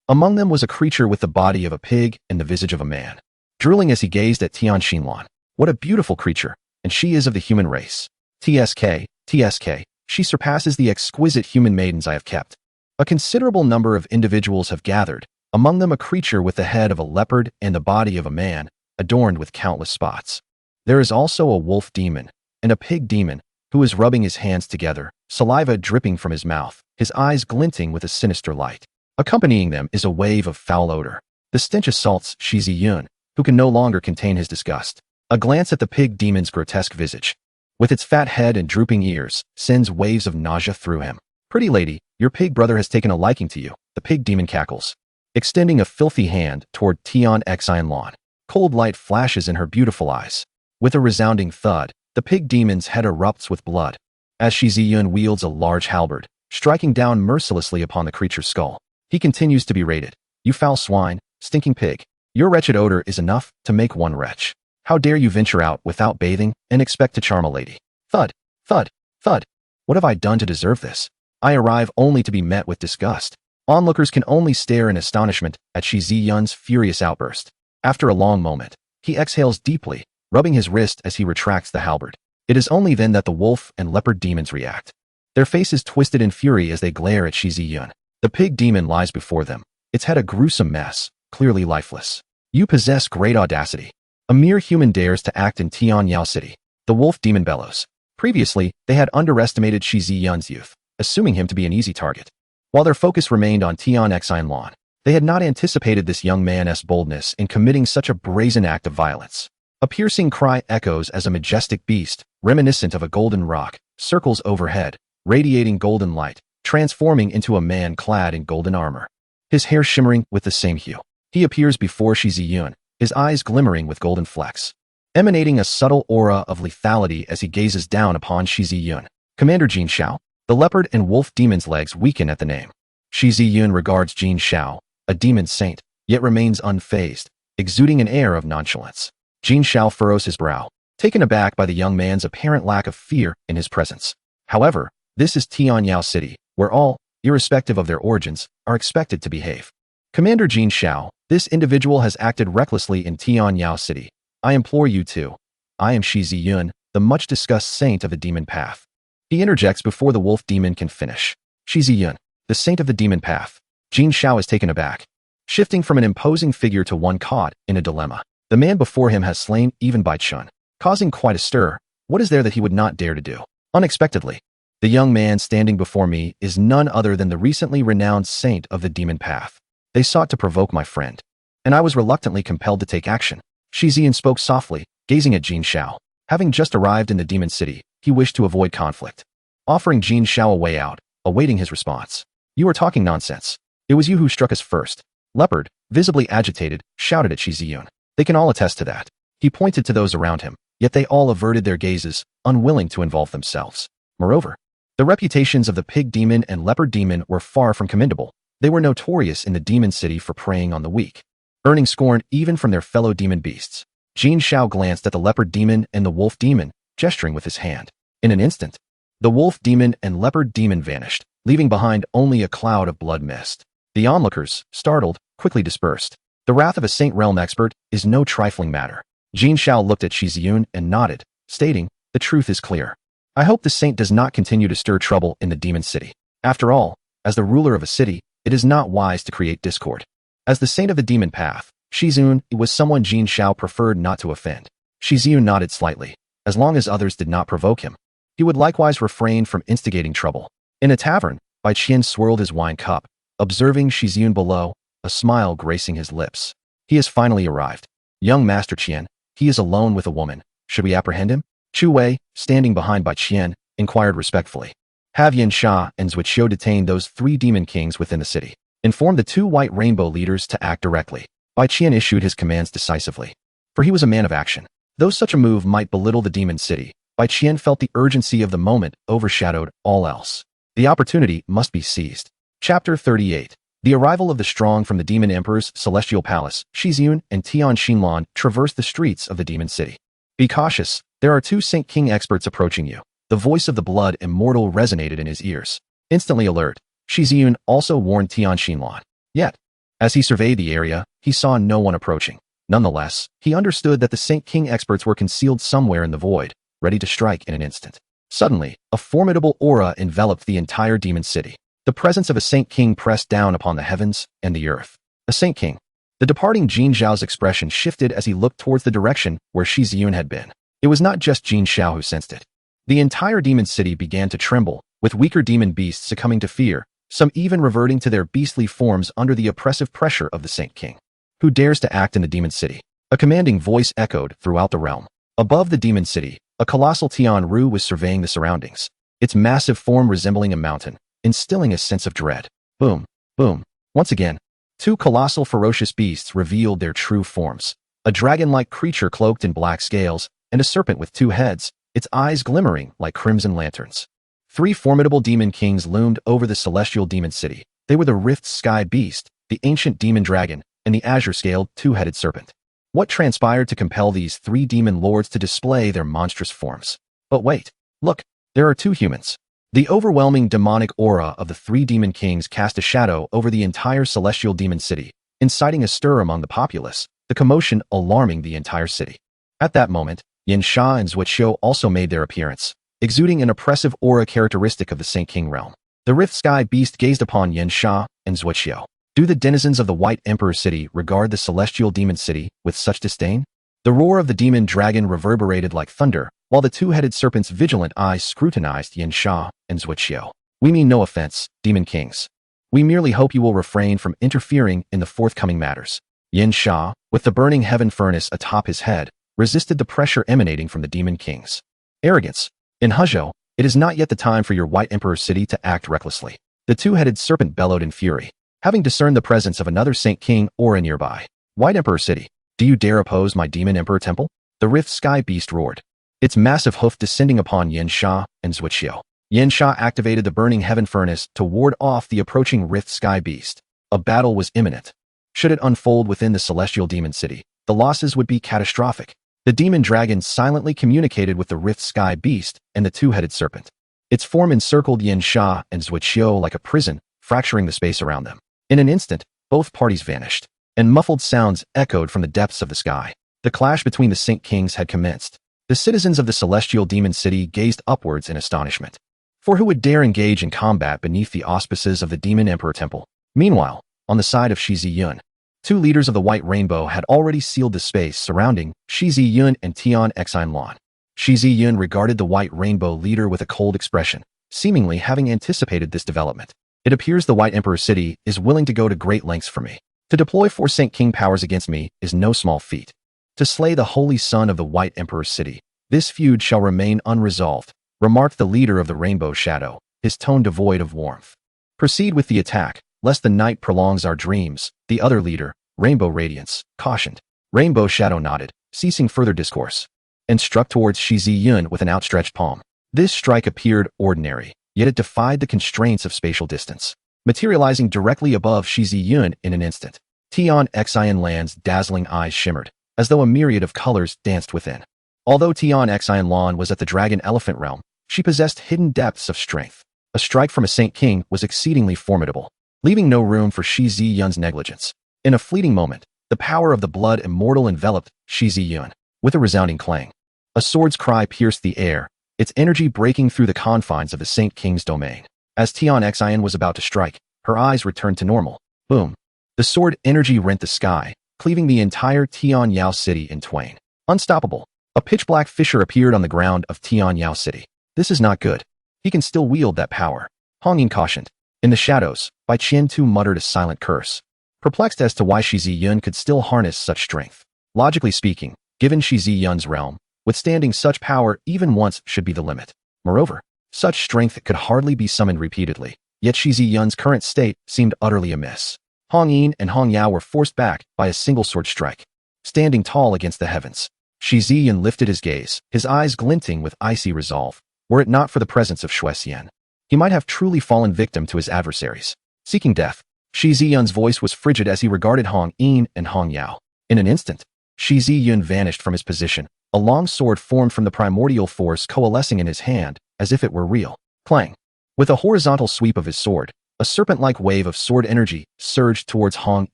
Among them was a creature with the body of a pig and the visage of a man. Drooling as he gazed at Tianxin Lan. What a beautiful creature, and she is of the human race. TSK, she surpasses the exquisite human maidens I have kept. A considerable number of individuals have gathered, among them a creature with the head of a leopard and the body of a man, adorned with countless spots. There is also a wolf demon, and a pig demon, who is rubbing his hands together, saliva dripping from his mouth, his eyes glinting with a sinister light. Accompanying them is a wave of foul odor. The stench assaults Shi Yun, who can no longer contain his disgust. A glance at the pig demon's grotesque visage, with its fat head and drooping ears, sends waves of nausea through him. "Pretty lady, your pig brother has taken a liking to you," the pig demon cackles, extending a filthy hand toward Tianxin Lan. Cold light flashes in her beautiful eyes. With a resounding thud, the pig demon's head erupts with blood, as Shi Yun wields a large halberd, striking down mercilessly upon the creature's skull. He continues to be rated. "You foul swine, stinking pig. Your wretched odor is enough to make one wretch. How dare you venture out without bathing and expect to charm a lady?" Thud, thud, thud. What have I done to deserve this? I arrive only to be met with disgust. Onlookers can only stare in astonishment at Shi Yun's furious outburst. After a long moment, he exhales deeply, rubbing his wrist as he retracts the halberd. It is only then that the wolf and leopard demons react. Their faces twisted in fury as they glare at Shi Yun. The pig demon lies before them, its head a gruesome mess, clearly lifeless. You possess great audacity. A mere human dares to act in Tianyao City. The wolf demon bellows. Previously, they had underestimated Shi Yun's youth, assuming him to be an easy target. While their focus remained on Tian Xinlan, they had not anticipated this young man's boldness in committing such a brazen act of violence. A piercing cry echoes as a majestic beast, reminiscent of a golden rock, circles overhead, radiating golden light, transforming into a man clad in golden armor. His hair shimmering with the same hue. He appears before Shi Yun, his eyes glimmering with golden flecks, emanating a subtle aura of lethality as he gazes down upon Shi Yun. Commander Jin Zhao. The leopard and wolf demon's legs weaken at the name. Shi Yun regards Jin Zhao, a demon saint, yet remains unfazed, exuding an air of nonchalance. Jin Zhao furrows his brow, taken aback by the young man's apparent lack of fear in his presence. However, this is Tianyao City, where all, irrespective of their origins, are expected to behave. Commander Jin Zhao, this individual has acted recklessly in Tianyao City. I implore you to. I am Shi Yun, the much-discussed saint of the demon path. He interjects before the wolf demon can finish. Shi Yun, the saint of the demon path. Jin Zhao is taken aback, shifting from an imposing figure to one caught in a dilemma. The man before him has slain even Bai Chun, causing quite a stir. What is there that he would not dare to do? Unexpectedly, the young man standing before me is none other than the recently renowned saint of the demon path. They sought to provoke my friend, and I was reluctantly compelled to take action. Shi Yun spoke softly, gazing at Jin Zhao. Having just arrived in the demon city, he wished to avoid conflict, offering Jin Zhao a way out, awaiting his response. You are talking nonsense. It was you who struck us first. Leopard, visibly agitated, shouted at Shi Yun. They can all attest to that. He pointed to those around him, yet they all averted their gazes, unwilling to involve themselves. Moreover, the reputations of the pig demon and leopard demon were far from commendable. They were notorious in the demon city for preying on the weak, earning scorn even from their fellow demon beasts. Jin Zhao glanced at the leopard demon and the wolf demon, gesturing with his hand. In an instant, the wolf demon and leopard demon vanished, leaving behind only a cloud of blood mist. The onlookers, startled, quickly dispersed. The wrath of a Saint Realm expert is no trifling matter. Jin Zhao looked at Shi Yun and nodded, stating, the truth is clear. I hope the saint does not continue to stir trouble in the demon city. After all, as the ruler of a city, it is not wise to create discord. As the saint of the demon path, Shi Yun was someone Jin Zhao preferred not to offend. Shi Yun nodded slightly. As long as others did not provoke him, he would likewise refrain from instigating trouble. In a tavern, Bai Qian swirled his wine cup, observing Shi Yun below, a smile gracing his lips. He has finally arrived. Young Master Qian, he is alone with a woman. Should we apprehend him? Chu Wei, standing behind Bai Qian, inquired respectfully. Have Yin Sha and Zhuqiu detain those 3 demon kings within the city. Inform the 2 white rainbow leaders to act directly. Bai Qian issued his commands decisively, for he was a man of action. Though such a move might belittle the demon city, Bai Qian felt the urgency of the moment overshadowed all else. The opportunity must be seized. Chapter 38. The arrival of the strong from the Demon Emperor's celestial palace, Shi Yun and Tian Xinlan traversed the streets of the demon city. Be cautious, there are 2 Saint King experts approaching you. The voice of the blood immortal resonated in his ears. Instantly alert, Shi Yun also warned Tian Xinlan. Yet, as he surveyed the area, he saw no one approaching. Nonetheless, he understood that the Saint King experts were concealed somewhere in the void, ready to strike in an instant. Suddenly, a formidable aura enveloped the entire demon city. The presence of a Saint King pressed down upon the heavens and the earth. A Saint King. The departing Jin Zhao's expression shifted as he looked towards the direction where Shi Yun had been. It was not just Jin Zhao who sensed it. The entire demon city began to tremble, with weaker demon beasts succumbing to fear, some even reverting to their beastly forms under the oppressive pressure of the Saint King. Who dares to act in the demon city? A commanding voice echoed throughout the realm. Above the demon city, a colossal Tian Ru was surveying the surroundings, its massive form resembling a mountain, instilling a sense of dread. Boom, boom. Once again, 2 colossal ferocious beasts revealed their true forms. A dragon-like creature cloaked in black scales, and a serpent with 2 heads, its eyes glimmering like crimson lanterns. 3 formidable demon kings loomed over the celestial demon city. They were the Rift Sky Beast, the ancient demon dragon, and the azure-scaled 2-headed serpent. What transpired to compel these 3 demon lords to display their monstrous forms? But wait, look, there are 2 humans. The overwhelming demonic aura of the 3 demon kings cast a shadow over the entire celestial demon city, inciting a stir among the populace, the commotion alarming the entire city. At that moment, Yin Sha and Zhuoqiu also made their appearance, exuding an oppressive aura characteristic of the Saint King realm. The Rift Sky Beast gazed upon Yin Sha and Zhuoqiu. Do the denizens of the White Emperor City regard the celestial demon city with such disdain? The roar of the demon dragon reverberated like thunder, while the two-headed serpent's vigilant eyes scrutinized Yin Sha and Zhuoqiu. We mean no offense, demon kings. We merely hope you will refrain from interfering in the forthcoming matters. Yin Sha, with the burning heaven furnace atop his head, resisted the pressure emanating from the demon kings. Arrogance. In Huzhou, it is not yet the time for your White Emperor City to act recklessly. The two-headed serpent bellowed in fury, having discerned the presence of another Saint King aura nearby. White Emperor City, do you dare oppose my Demon Emperor Temple? The Rift Sky Beast roared, its massive hoof descending upon Yin Sha and Zhuoqiu. Yin Sha activated the burning heaven furnace to ward off the approaching Rift Sky Beast. A battle was imminent. Should it unfold within the celestial demon city, the losses would be catastrophic. The demon dragon silently communicated with the Rift Sky Beast and the two-headed serpent. Its form encircled Yin Sha and Zhuoqiu like a prison, fracturing the space around them. In an instant, both parties vanished, and muffled sounds echoed from the depths of the sky. The clash between the Saint Kings had commenced. The citizens of the celestial demon city gazed upwards in astonishment. For who would dare engage in combat beneath the auspices of the Demon Emperor Temple? Meanwhile, on the side of Shi Yun, two leaders of the White Rainbow had already sealed the space surrounding Shi Yun and Tian Xinlan. Shi Yun regarded the White Rainbow leader with a cold expression, seemingly having anticipated this development. It appears the White Emperor City is willing to go to great lengths for me. To deploy 4 Saint King powers against me is no small feat. To slay the holy son of the White Emperor City, this feud shall remain unresolved, remarked the leader of the Rainbow Shadow, his tone devoid of warmth. Proceed with the attack, lest the night prolongs our dreams, the other leader, Rainbow Radiance, cautioned. Rainbow Shadow nodded, ceasing further discourse, and struck towards Shi Yun with an outstretched palm. This strike appeared ordinary, yet it defied the constraints of spatial distance, materializing directly above Shi Yun in an instant. Tian Xinlan's dazzling eyes shimmered, as though a myriad of colors danced within. Although Tian Xinlan was at the Dragon Elephant realm, she possessed hidden depths of strength. A strike from a Saint King was exceedingly formidable, leaving no room for Shi Yun's negligence. In a fleeting moment, the power of the blood immortal enveloped Shi Yun. With a resounding clang, a sword's cry pierced the air, its energy breaking through the confines of the Saint King's domain. As Tian Xin was about to strike, her eyes returned to normal. Boom! The sword energy rent the sky, cleaving the entire Tian Yao city in twain. Unstoppable. A pitch-black fissure appeared on the ground of Tian Yao city. This is not good. He can still wield that power. Hong Yin cautioned. In the shadows, Bai Qian too muttered a silent curse, perplexed as to why Shi Yun could still harness such strength. Logically speaking, given Shi Yun's realm, withstanding such power even once should be the limit. Moreover, such strength could hardly be summoned repeatedly, yet Shi Yun's current state seemed utterly amiss. Hong Yin and Hong Yao were forced back by a single sword strike. Standing tall against the heavens, Shi Yun lifted his gaze, his eyes glinting with icy resolve. Were it not for the presence of Shui Xian, he might have truly fallen victim to his adversaries. Seeking death, Shi Yun's voice was frigid as he regarded Hong Yin and Hong Yao. In an instant, Shi Yun vanished from his position, a long sword formed from the primordial force coalescing in his hand, as if it were real. Clang! With a horizontal sweep of his sword, a serpent-like wave of sword energy surged towards Hong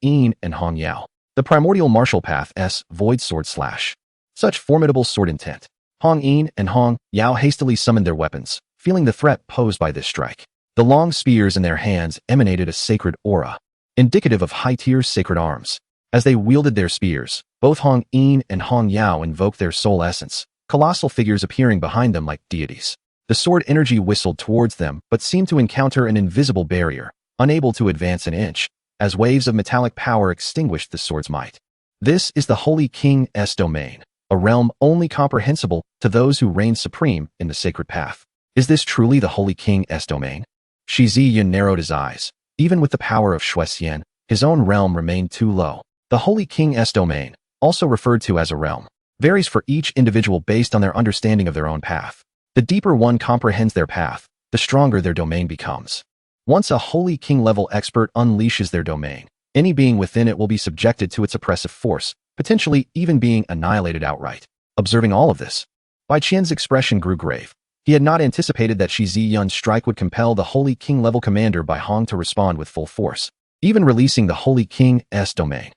Yin and Hong Yao. The primordial martial path void sword slash. Such formidable sword intent. Hong Yin and Hong Yao hastily summoned their weapons, feeling the threat posed by this strike. The long spears in their hands emanated a sacred aura, indicative of high-tier sacred arms. As they wielded their spears, both Hong Yin and Hong Yao invoked their soul essence, colossal figures appearing behind them like deities. The sword energy whistled towards them but seemed to encounter an invisible barrier, unable to advance an inch, as waves of metallic power extinguished the sword's might. This is the Holy King's domain, a realm only comprehensible to those who reign supreme in the sacred path. Is this truly the Holy King's domain? Shi Yun narrowed his eyes. Even with the power of Shui Xian, his own realm remained too low. The Holy King's domain, also referred to as a realm, varies for each individual based on their understanding of their own path. The deeper one comprehends their path, the stronger their domain becomes. Once a Holy King-level expert unleashes their domain, any being within it will be subjected to its oppressive force, potentially even being annihilated outright. Observing all of this, Bai Qian's expression grew grave. He had not anticipated that Shi Yun's strike would compel the Holy King-level commander Bai Hong to respond with full force, even releasing the Holy King's domain.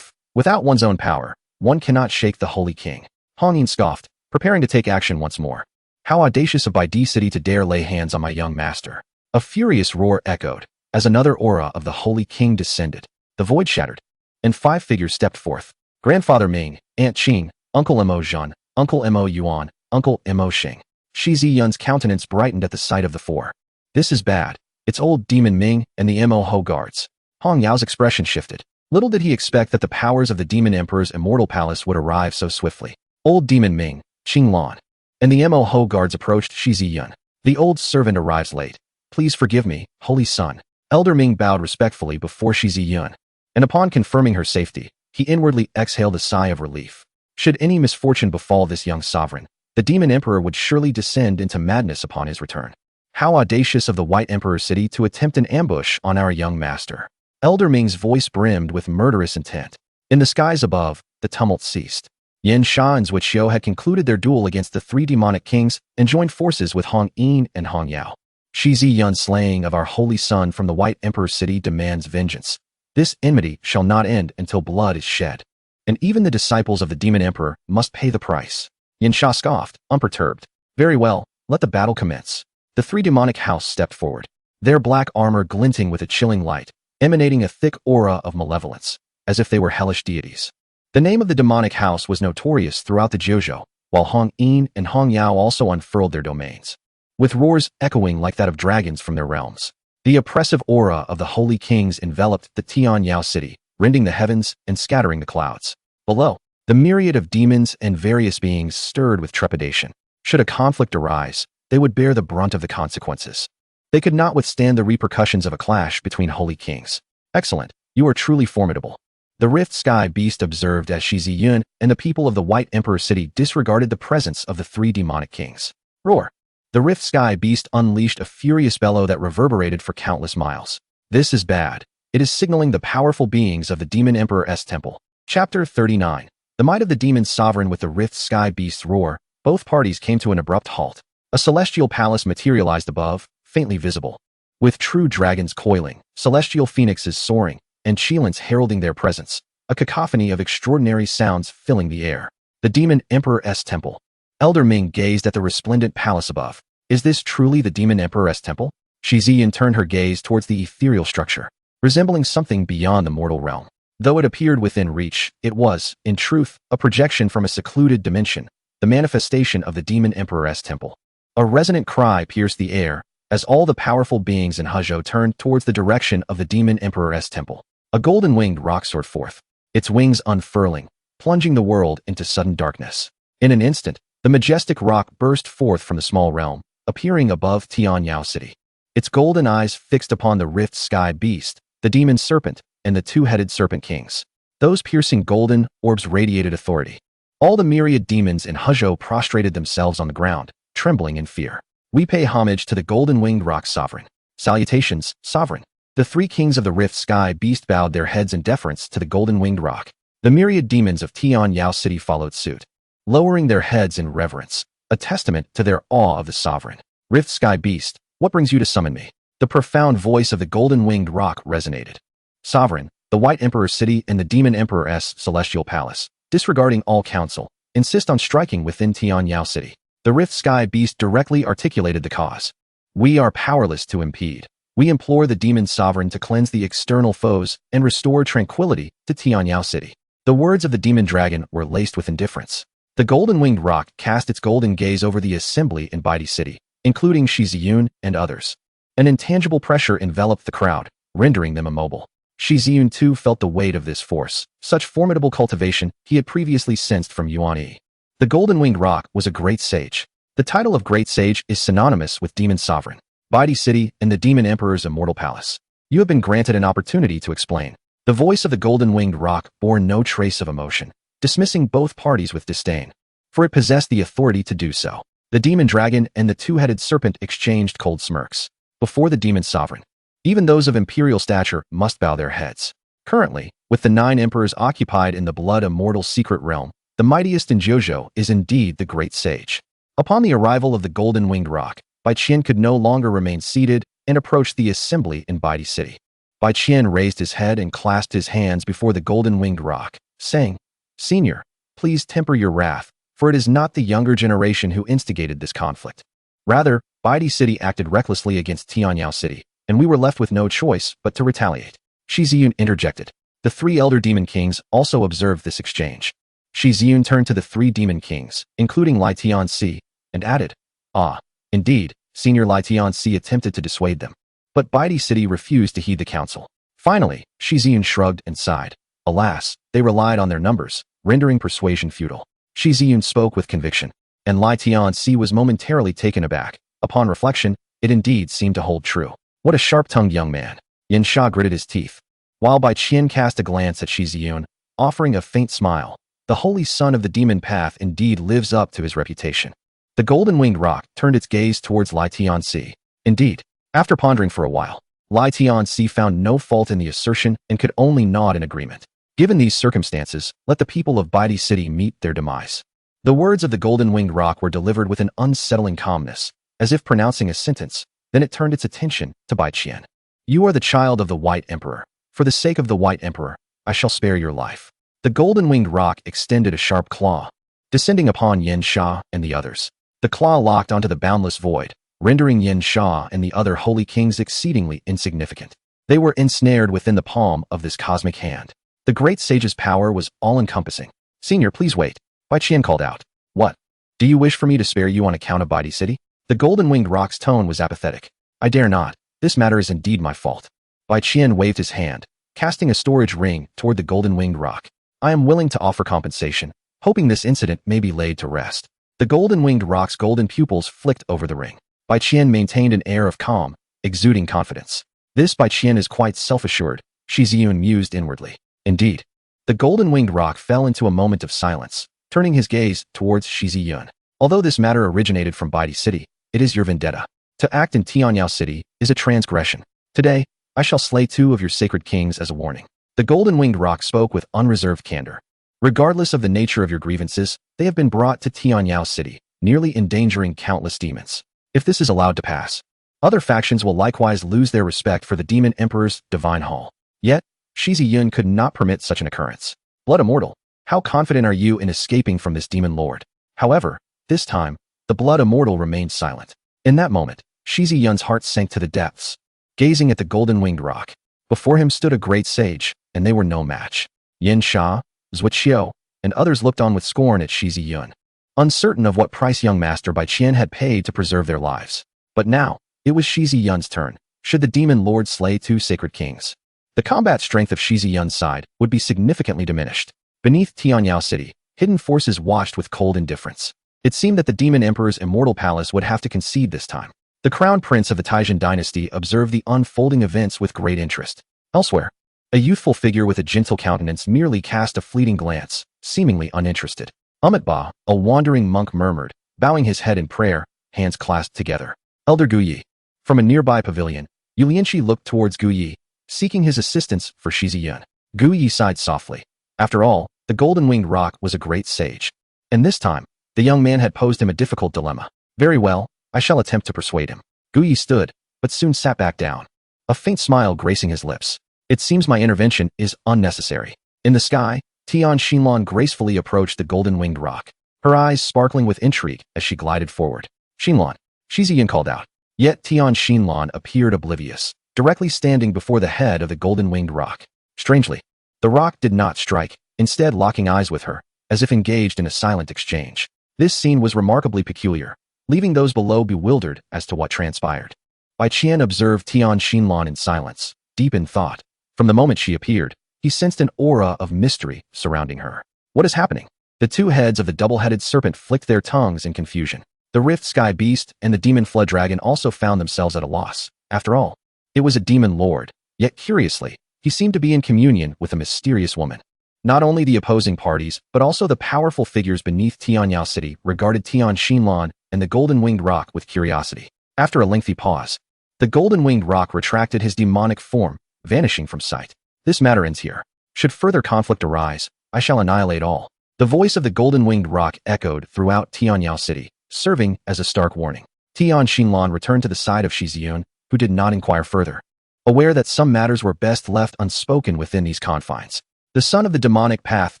Without one's own power, one cannot shake the Holy King. Hong Yin scoffed, preparing to take action once more. How audacious of Baidi City to dare lay hands on my young master. A furious roar echoed, as another aura of the Holy King descended. The void shattered, and 5 figures stepped forth. Grandfather Ming, Aunt Qing, Uncle Mo Zhan, Uncle Mo Yuan, Uncle Mo Xing. Shi Yun's countenance brightened at the sight of the 4. This is bad. It's old Demon Ming and the Mo Ho guards. Hong Yao's expression shifted. Little did he expect that the powers of the Demon Emperor's immortal palace would arrive so swiftly. Old Demon Ming, Qing Lan, and the Mo Ho guards approached Shi Yun. The old servant arrives late. Please forgive me, holy son. Elder Ming bowed respectfully before Shi Yun, and upon confirming her safety, he inwardly exhaled a sigh of relief. Should any misfortune befall this young sovereign, the Demon Emperor would surely descend into madness upon his return. How audacious of the White Emperor City to attempt an ambush on our young master. Elder Ming's voice brimmed with murderous intent. In the skies above, the tumult ceased. Yan Sha and Zuoqiu had concluded their duel against the 3 demonic kings and joined forces with Hong Yin and Hong Yao. Shi Yun's slaying of our holy son from the White Emperor City demands vengeance. This enmity shall not end until blood is shed. And even the disciples of the Demon Emperor must pay the price. Yan Sha scoffed, unperturbed. Very well, let the battle commence. The 3 demonic house stepped forward, their black armor glinting with a chilling light, emanating a thick aura of malevolence, as if they were hellish deities. The name of the demonic house was notorious throughout the Jiuzhou, while Hong Yin and Hong Yao also unfurled their domains, with roars echoing like that of dragons from their realms. The oppressive aura of the holy kings enveloped the Tianyao city, rending the heavens and scattering the clouds. Below, the myriad of demons and various beings stirred with trepidation. Should a conflict arise, they would bear the brunt of the consequences. They could not withstand the repercussions of a clash between holy kings. Excellent, you are truly formidable. The Rift Sky Beast observed as Shi Yun and the people of the White Emperor City disregarded the presence of the 3 demonic kings. Roar! The Rift Sky Beast unleashed a furious bellow that reverberated for countless miles. This is bad. It is signaling the powerful beings of the Demon Emperor's temple. Chapter 39. The might of the demon sovereign with the Rift Sky Beast's roar, both parties came to an abrupt halt. A celestial palace materialized above, faintly visible. With true dragons coiling, celestial phoenixes soaring, and Qilins heralding their presence, a cacophony of extraordinary sounds filling the air. The Demon Emperor's temple. Elder Ming gazed at the resplendent palace above. Is this truly the Demon Emperor's temple? Shi Yun turned her gaze towards the ethereal structure, resembling something beyond the mortal realm. Though it appeared within reach, it was, in truth, a projection from a secluded dimension, the manifestation of the Demon Emperor's temple. A resonant cry pierced the air, as all the powerful beings in Huzhou turned towards the direction of the Demon Emperor's temple. A golden-winged rock soared forth, its wings unfurling, plunging the world into sudden darkness. In an instant, the majestic rock burst forth from the small realm, appearing above Tianyao City. Its golden eyes fixed upon the Rift Sky Beast, the Demon Serpent, and the 2-headed Serpent Kings. Those piercing golden orbs radiated authority. All the myriad demons in Huzhou prostrated themselves on the ground, trembling in fear. We pay homage to the golden-winged rock sovereign. Salutations, sovereign. The 3 kings of the Rift Sky Beast bowed their heads in deference to the golden-winged rock. The myriad demons of Tianyao City followed suit, lowering their heads in reverence, a testament to their awe of the sovereign. Rift Sky Beast, what brings you to summon me? The profound voice of the golden-winged rock resonated. Sovereign, the White Emperor City and the Demon Emperor's celestial palace, disregarding all counsel, insist on striking within Tianyao City. The Rift Sky Beast directly articulated the cause. We are powerless to impede. We implore the demon sovereign to cleanse the external foes and restore tranquility to Tianyao City. The words of the demon dragon were laced with indifference. The golden-winged rock cast its golden gaze over the assembly in Baidi City, including Shi Yun and others. An intangible pressure enveloped the crowd, rendering them immobile. Shi Yun too felt the weight of this force, such formidable cultivation he had previously sensed from Yuan Yi. The golden-winged rock was a great sage. The title of great sage is synonymous with demon sovereign, Baidi City, and the Demon Emperor's immortal palace. You have been granted an opportunity to explain. The voice of the golden-winged rock bore no trace of emotion, dismissing both parties with disdain, for it possessed the authority to do so. The demon dragon and the 2-headed serpent exchanged cold smirks. Before the demon sovereign, even those of imperial stature must bow their heads. Currently, with the 9 emperors occupied in the blood-immortal secret realm, the mightiest in Jiuzhou is indeed the great sage. Upon the arrival of the golden-winged rock, Bai Qian could no longer remain seated and approached the assembly in Baidi City. Bai Qian raised his head and clasped his hands before the golden-winged rock, saying, Senior, please temper your wrath. for it is not the younger generation who instigated this conflict. Rather, Baidi City acted recklessly against Tianyao City, and we were left with no choice but to retaliate. Shi Yun interjected. The three elder demon kings also observed this exchange. Shi Yun turned to the three demon kings, including Lai Tianxi, and added, "Ah, indeed, Senior Lai Tianxi attempted to dissuade them. But Baidi City refused to heed the counsel." Finally, Shi Yun shrugged and sighed. Alas, they relied on their numbers, rendering persuasion futile. Shi Yun spoke with conviction, and Lai Tianxi was momentarily taken aback. Upon reflection, it indeed seemed to hold true. What a sharp-tongued young man. Yin Sha gritted his teeth, while Bai Qian cast a glance at Shi Yun, offering a faint smile. The holy son of the demon path indeed lives up to his reputation. The golden-winged rock turned its gaze towards Lai Tianxi. Indeed, after pondering for a while, Lai Tianxi found no fault in the assertion and could only nod in agreement. Given these circumstances, let the people of Baidi City meet their demise. The words of the golden-winged rock were delivered with an unsettling calmness, as if pronouncing a sentence. Then it turned its attention to Bai Qian. You are the child of the White Emperor. For the sake of the White Emperor, I shall spare your life. The golden-winged rock extended a sharp claw, descending upon Yin Sha and the others. The claw locked onto the boundless void, rendering Yin Sha and the other holy kings exceedingly insignificant. They were ensnared within the palm of this cosmic hand. The great sage's power was all-encompassing. Senior, please wait. Bai Qian called out. What? Do you wish for me to spare you on account of Baidi City? The golden-winged rock's tone was apathetic. I dare not. This matter is indeed my fault. Bai Qian waved his hand, casting a storage ring toward the golden-winged rock. I am willing to offer compensation, hoping this incident may be laid to rest. The golden-winged rock's golden pupils flicked over the ring. Bai Qian maintained an air of calm, exuding confidence. This Bai Qian is quite self-assured, Shi Yun mused inwardly. Indeed. The golden-winged rock fell into a moment of silence, turning his gaze towards Shi Yun. Although this matter originated from Baidi City, it is your vendetta. To act in Tianyao City is a transgression. Today, I shall slay 2 of your sacred kings as a warning. The golden-winged rock spoke with unreserved candor. Regardless of the nature of your grievances, they have been brought to Tianyao City, nearly endangering countless demons. If this is allowed to pass, other factions will likewise lose their respect for the Demon Emperor's divine hall. Yet, Shi Yun could not permit such an occurrence. Blood Immortal, how confident are you in escaping from this demon lord? However, this time, the Blood Immortal remained silent. In that moment, Shi Yun's heart sank to the depths, gazing at the golden-winged rock. Before him stood a great sage, and they were no match. Yin Sha, Zhuqiu, and others looked on with scorn at Shi Yun, uncertain of what price young master Bai Qian had paid to preserve their lives. But now, it was Shi Yun's turn. Should the demon lord slay 2 sacred kings, the combat strength of Shi Yun's side would be significantly diminished. Beneath Tianyao City, hidden forces watched with cold indifference. It seemed that the Demon Emperor's immortal palace would have to concede this time. The crown prince of the Taizhen dynasty observed the unfolding events with great interest. Elsewhere, a youthful figure with a gentle countenance merely cast a fleeting glance, seemingly uninterested. Ba, a wandering monk murmured, bowing his head in prayer, hands clasped together. Elder Guyi. From a nearby pavilion, Yulianshi looked towards Guyi, seeking his assistance for Shi Yun. Guyi sighed softly. After all, the golden-winged rock was a great sage. And this time, the young man had posed him a difficult dilemma. Very well, I shall attempt to persuade him. Guyi stood, but soon sat back down, a faint smile gracing his lips. It seems my intervention is unnecessary. In the sky, Tian Xinlan gracefully approached the golden-winged rock, her eyes sparkling with intrigue as she glided forward. Xinlan, Shi Yun called out. Yet Tian Xinlan appeared oblivious, directly standing before the head of the golden-winged rock. Strangely, the rock did not strike, instead locking eyes with her, as if engaged in a silent exchange. This scene was remarkably peculiar, leaving those below bewildered as to what transpired. Bai Qian observed Tian Xinlan in silence, deep in thought. From the moment she appeared, he sensed an aura of mystery surrounding her. What is happening? The 2 heads of the double-headed serpent flicked their tongues in confusion. The Rift Sky Beast and the Demon Flood Dragon also found themselves at a loss. After all, it was a demon lord, yet curiously, he seemed to be in communion with a mysterious woman. Not only the opposing parties, but also the powerful figures beneath Tianyao City regarded Tian Xinlan and the golden-winged rock with curiosity. After a lengthy pause, the golden-winged rock retracted his demonic form, vanishing from sight. This matter ends here. Should further conflict arise, I shall annihilate all. The voice of the golden-winged rock echoed throughout Tianyao City, serving as a stark warning. Tian Xinlan returned to the side of Shi Yun, who did not inquire further, aware that some matters were best left unspoken within these confines. The son of the demonic path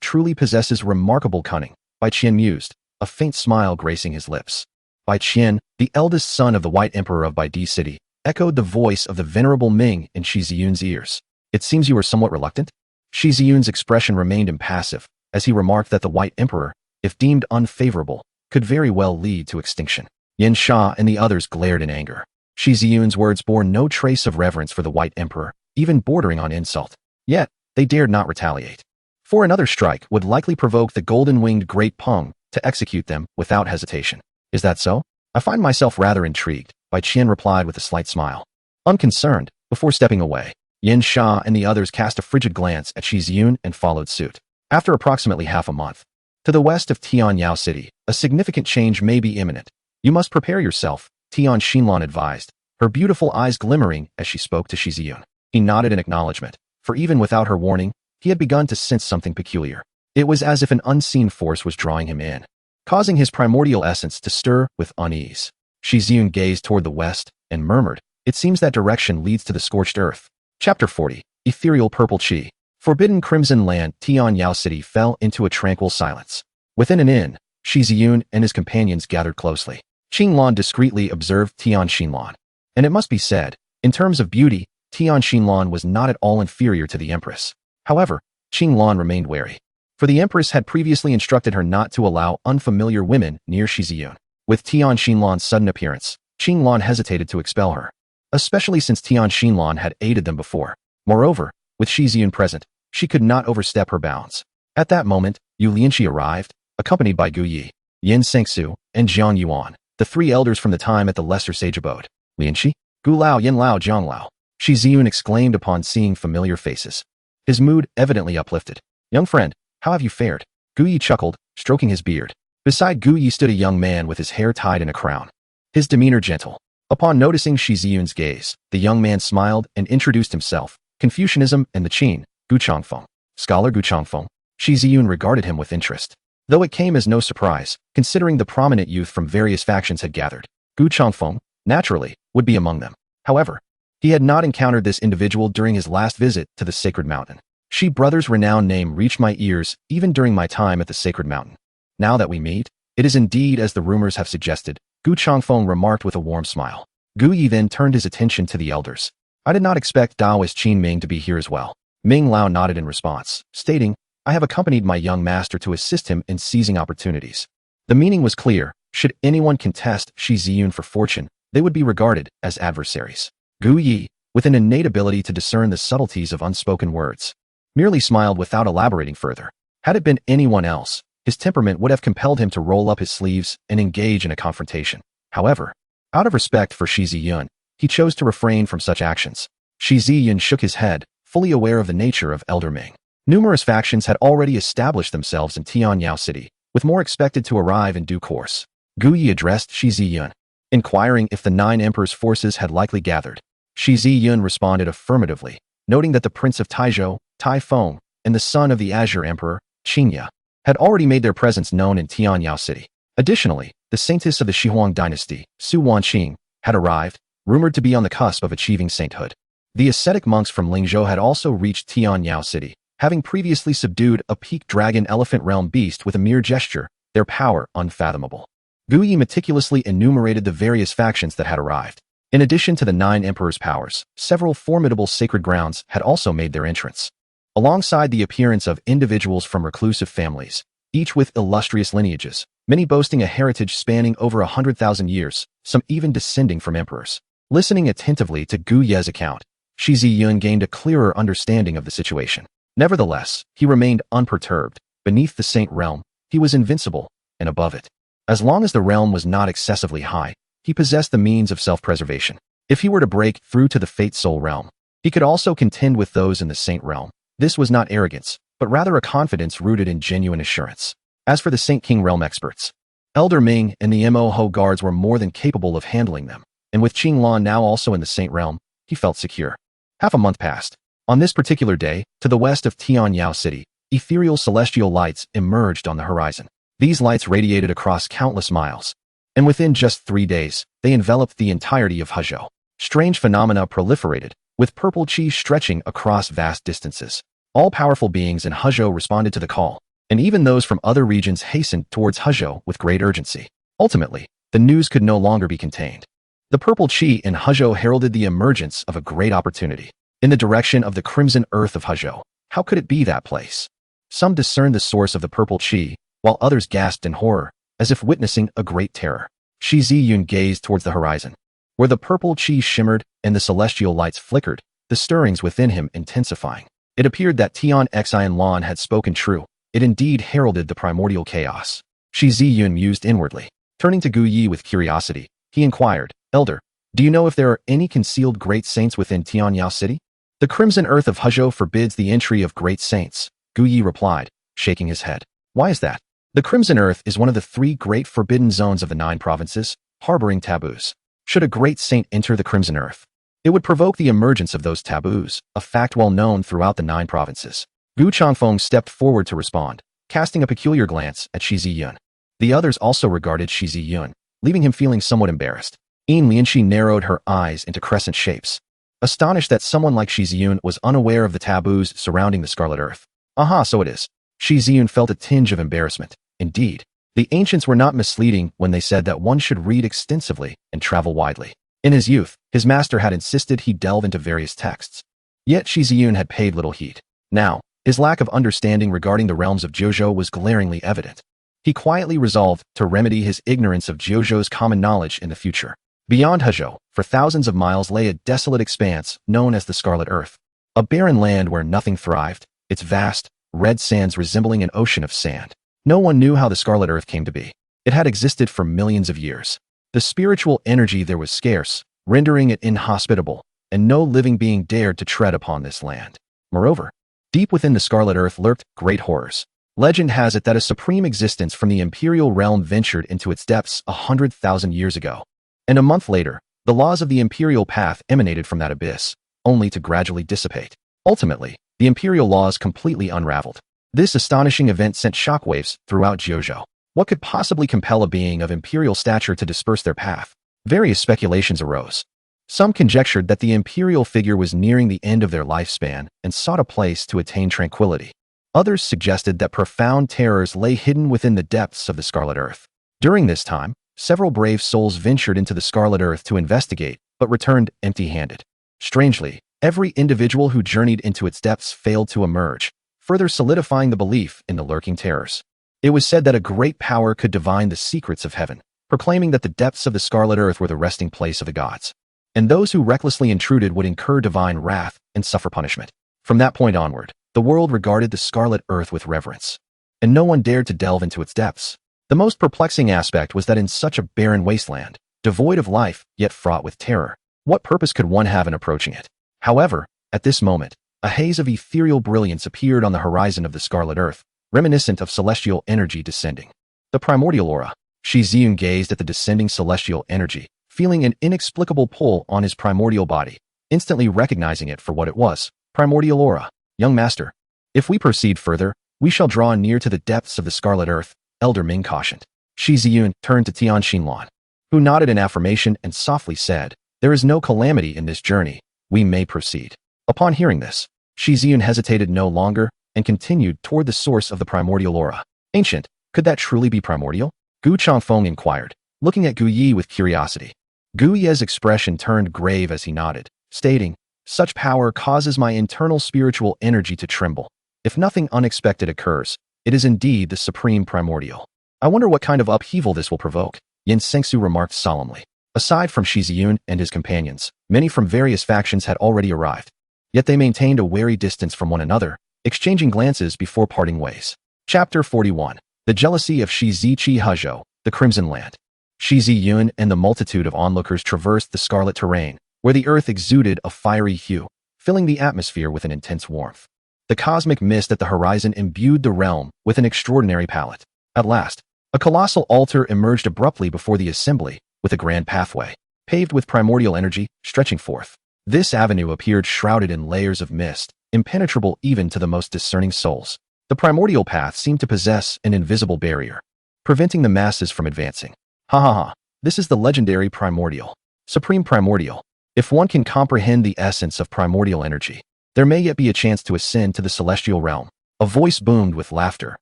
truly possesses remarkable cunning, Bai Qian mused. a faint smile gracing his lips. Bai Qian, the eldest son of the White Emperor of Baidi City, echoed the voice of the venerable Ming in Shi Yun's ears. It seems you were somewhat reluctant? Shi Yun's expression remained impassive, as he remarked that the White Emperor, if deemed unfavorable, could very well lead to extinction. Yin Sha and the others glared in anger. Shi Yun's words bore no trace of reverence for the White Emperor, even bordering on insult. Yet, they dared not retaliate. For another strike would likely provoke the golden-winged Great Peng to execute them without hesitation. Is that so? I find myself rather intrigued, Bai Qian replied with a slight smile. Unconcerned, before stepping away, Yin Sha and the others cast a frigid glance at Shi Yun and followed suit. After approximately half a month, to the west of Tianyao City, a significant change may be imminent. You must prepare yourself, Tian Xinlan advised, her beautiful eyes glimmering as she spoke to Shi Yun. He nodded in acknowledgement, for even without her warning, he had begun to sense something peculiar. It was as if an unseen force was drawing him in, causing his primordial essence to stir with unease. Shi Yun gazed toward the west and murmured, "It seems that direction leads to the scorched earth." Chapter 40. Ethereal Purple Qi. Forbidden Crimson Land. Tianyao City fell into a tranquil silence. Within an inn, Shi Yun and his companions gathered closely. Qing Lan discreetly observed Tian Xinlan. And it must be said, in terms of beauty, Tian Xinlan was not at all inferior to the Empress. However, Qing Lan remained wary, for the Empress had previously instructed her not to allow unfamiliar women near Shi Yun. With Tian Xinlan's sudden appearance, Qing Lan hesitated to expel her, especially since Tian Xinlan had aided them before. Moreover, with Shi Yun present, she could not overstep her bounds. At that moment, Yu Lianqi arrived, accompanied by Gu Yi, Yin Sengsu, and Jiang Yuan, the three elders from the time at the lesser sage abode. Lianqi? Gu Lao, Yin Lao, Jiang Lao, Shi Yun exclaimed upon seeing familiar faces. His mood evidently uplifted. Young friend, how have you fared? Gu Yi chuckled, stroking his beard. Beside Gu Yi stood a young man with his hair tied in a crown, his demeanor gentle. Upon noticing Shi Yun's gaze, the young man smiled and introduced himself. Confucianism and the Qin, Gu Changfeng. Scholar Gu Changfeng. Shi Yun regarded him with interest, though it came as no surprise, considering the prominent youth from various factions had gathered. Gu Changfeng, naturally, would be among them. However, he had not encountered this individual during his last visit to the Sacred Mountain. Shi Brothers' renowned name reached my ears even during my time at the Sacred Mountain. Now that we meet, it is indeed as the rumors have suggested, Gu Changfeng remarked with a warm smile. Gu Yi then turned his attention to the elders. I did not expect Taoist Qin Ming to be here as well. Ming Lao nodded in response, stating, I have accompanied my young master to assist him in seizing opportunities. The meaning was clear. Should anyone contest Shi Yun for fortune, they would be regarded as adversaries. Gu Yi, with an innate ability to discern the subtleties of unspoken words, merely smiled without elaborating further. Had it been anyone else, his temperament would have compelled him to roll up his sleeves and engage in a confrontation. However, out of respect for Shi Yun, he chose to refrain from such actions. Shi Yun shook his head, fully aware of the nature of Elder Ming. Numerous factions had already established themselves in Tianyao City, with more expected to arrive in due course. Gu Yi addressed Shi Yun, inquiring if the 9 emperors' forces had likely gathered. Shi Yun responded affirmatively, noting that the Prince of Taizhou, Tai Feng, and the son of the Azure Emperor, Qing Ya, had already made their presence known in Tianyao City. Additionally, the saintess of the Shihuang dynasty, Su Wanqing, had arrived, rumored to be on the cusp of achieving sainthood. The ascetic monks from Lingzhou had also reached Tianyao City, having previously subdued a peak dragon elephant realm beast with a mere gesture, their power unfathomable. Gu Yi meticulously enumerated the various factions that had arrived. In addition to the 9 emperors' powers, several formidable sacred grounds had also made their entrance. Alongside the appearance of individuals from reclusive families, each with illustrious lineages, many boasting a heritage spanning over 100,000 years, some even descending from emperors. Listening attentively to Gu Ye's account, Shi Yun gained a clearer understanding of the situation. Nevertheless, he remained unperturbed. Beneath the Saint Realm, he was invincible, and above it, as long as the realm was not excessively high, he possessed the means of self-preservation. If he were to break through to the Fate Soul Realm, he could also contend with those in the Saint Realm. This was not arrogance, but rather a confidence rooted in genuine assurance. As for the Saint King Realm experts, Elder Ming and the Mo guards were more than capable of handling them, and with Qing Lan now also in the Saint Realm, he felt secure. Half a month passed. On this particular day, to the west of Tianyao City, ethereal celestial lights emerged on the horizon. These lights radiated across countless miles, and within just 3 days, they enveloped the entirety of Hezhou. Strange phenomena proliferated, with purple qi stretching across vast distances. All powerful beings in Hezhou responded to the call, and even those from other regions hastened towards Hezhou with great urgency. Ultimately, the news could no longer be contained. The purple qi in Hezhou heralded the emergence of a great opportunity. In the direction of the crimson earth of Hezhou, how could it be that place? Some discerned the source of the purple qi, while others gasped in horror, as if witnessing a great terror. Shi Yun gazed towards the horizon. Where the purple qi shimmered and the celestial lights flickered, the stirrings within him intensifying. It appeared that Tian Xian Lan had spoken true. It indeed heralded the primordial chaos. Shi Yun mused inwardly. Turning to Gu Yi with curiosity, he inquired, "Elder, do you know if there are any concealed great saints within Tianyao City?" "The crimson earth of Hezhou forbids the entry of great saints," Gu Yi replied, shaking his head. "Why is that?" "The crimson earth is one of the 3 great forbidden zones of the 9 provinces, harboring taboos. Should a great saint enter the crimson earth, it would provoke the emergence of those taboos, a fact well known throughout the 9 provinces." Gu Changfeng stepped forward to respond, casting a peculiar glance at Shi Yun. The others also regarded Shi Yun, leaving him feeling somewhat embarrassed. Yin Lianxi narrowed her eyes into crescent shapes, astonished that someone like Shi Yun was unaware of the taboos surrounding the Scarlet Earth. "Aha, so it is." Shi Yun felt a tinge of embarrassment. Indeed, the ancients were not misleading when they said that one should read extensively and travel widely. In his youth, his master had insisted he delve into various texts. Yet Shi Yun had paid little heed. Now, his lack of understanding regarding the realms of Jiuzhou was glaringly evident. He quietly resolved to remedy his ignorance of Jiuzhou's common knowledge in the future. Beyond Hezhou, for thousands of miles lay a desolate expanse known as the Scarlet Earth, a barren land where nothing thrived, its vast, red sands resembling an ocean of sand. No one knew how the Scarlet Earth came to be. It had existed for millions of years. The spiritual energy there was scarce, rendering it inhospitable, and no living being dared to tread upon this land. Moreover, deep within the Scarlet Earth lurked great horrors. Legend has it that a supreme existence from the imperial realm ventured into its depths 100,000 years ago. And a month later, the laws of the imperial path emanated from that abyss, only to gradually dissipate. Ultimately, the imperial laws completely unraveled. This astonishing event sent shockwaves throughout Jiuzhou. What could possibly compel a being of imperial stature to disperse their path? Various speculations arose. Some conjectured that the imperial figure was nearing the end of their lifespan and sought a place to attain tranquility. Others suggested that profound terrors lay hidden within the depths of the Scarlet Earth. During this time, several brave souls ventured into the Scarlet Earth to investigate, but returned empty-handed. Strangely, every individual who journeyed into its depths failed to emerge, further solidifying the belief in the lurking terrors. It was said that a great power could divine the secrets of heaven, proclaiming that the depths of the Scarlet Earth were the resting place of the gods, and those who recklessly intruded would incur divine wrath and suffer punishment. From that point onward, the world regarded the Scarlet Earth with reverence, and no one dared to delve into its depths. The most perplexing aspect was that in such a barren wasteland, devoid of life, yet fraught with terror, what purpose could one have in approaching it? However, at this moment, a haze of ethereal brilliance appeared on the horizon of the Scarlet Earth, reminiscent of celestial energy descending. The primordial aura. Shi Yun gazed at the descending celestial energy, feeling an inexplicable pull on his primordial body, instantly recognizing it for what it was. Primordial aura. "Young master, if we proceed further, we shall draw near to the depths of the Scarlet Earth," Elder Ming cautioned. Shi Yun turned to Tian Xinlan, who nodded in affirmation and softly said, "There is no calamity in this journey. We may proceed." Upon hearing this, Shi Yun hesitated no longer and continued toward the source of the primordial aura. "Ancient, could that truly be primordial?" Gu Changfeng inquired, looking at Gu Yi with curiosity. Gu Ye's expression turned grave as he nodded, stating, "Such power causes my internal spiritual energy to tremble. If nothing unexpected occurs, it is indeed the supreme primordial. I wonder what kind of upheaval this will provoke," Yin Sengsu remarked solemnly. Aside from Shi Yun and his companions, many from various factions had already arrived. Yet they maintained a wary distance from one another, exchanging glances before parting ways. Chapter 41. The Jealousy of Shi Ziqi Hezhou, the Crimson Land. Shi Yun and the multitude of onlookers traversed the scarlet terrain, where the earth exuded a fiery hue, filling the atmosphere with an intense warmth. The cosmic mist at the horizon imbued the realm with an extraordinary palette. At last, a colossal altar emerged abruptly before the assembly, with a grand pathway, paved with primordial energy, stretching forth. This avenue appeared shrouded in layers of mist, impenetrable even to the most discerning souls. The primordial path seemed to possess an invisible barrier, preventing the masses from advancing. Ha ha ha, this is the legendary primordial. Supreme primordial. If one can comprehend the essence of primordial energy, there may yet be a chance to ascend to the celestial realm. A voice boomed with laughter,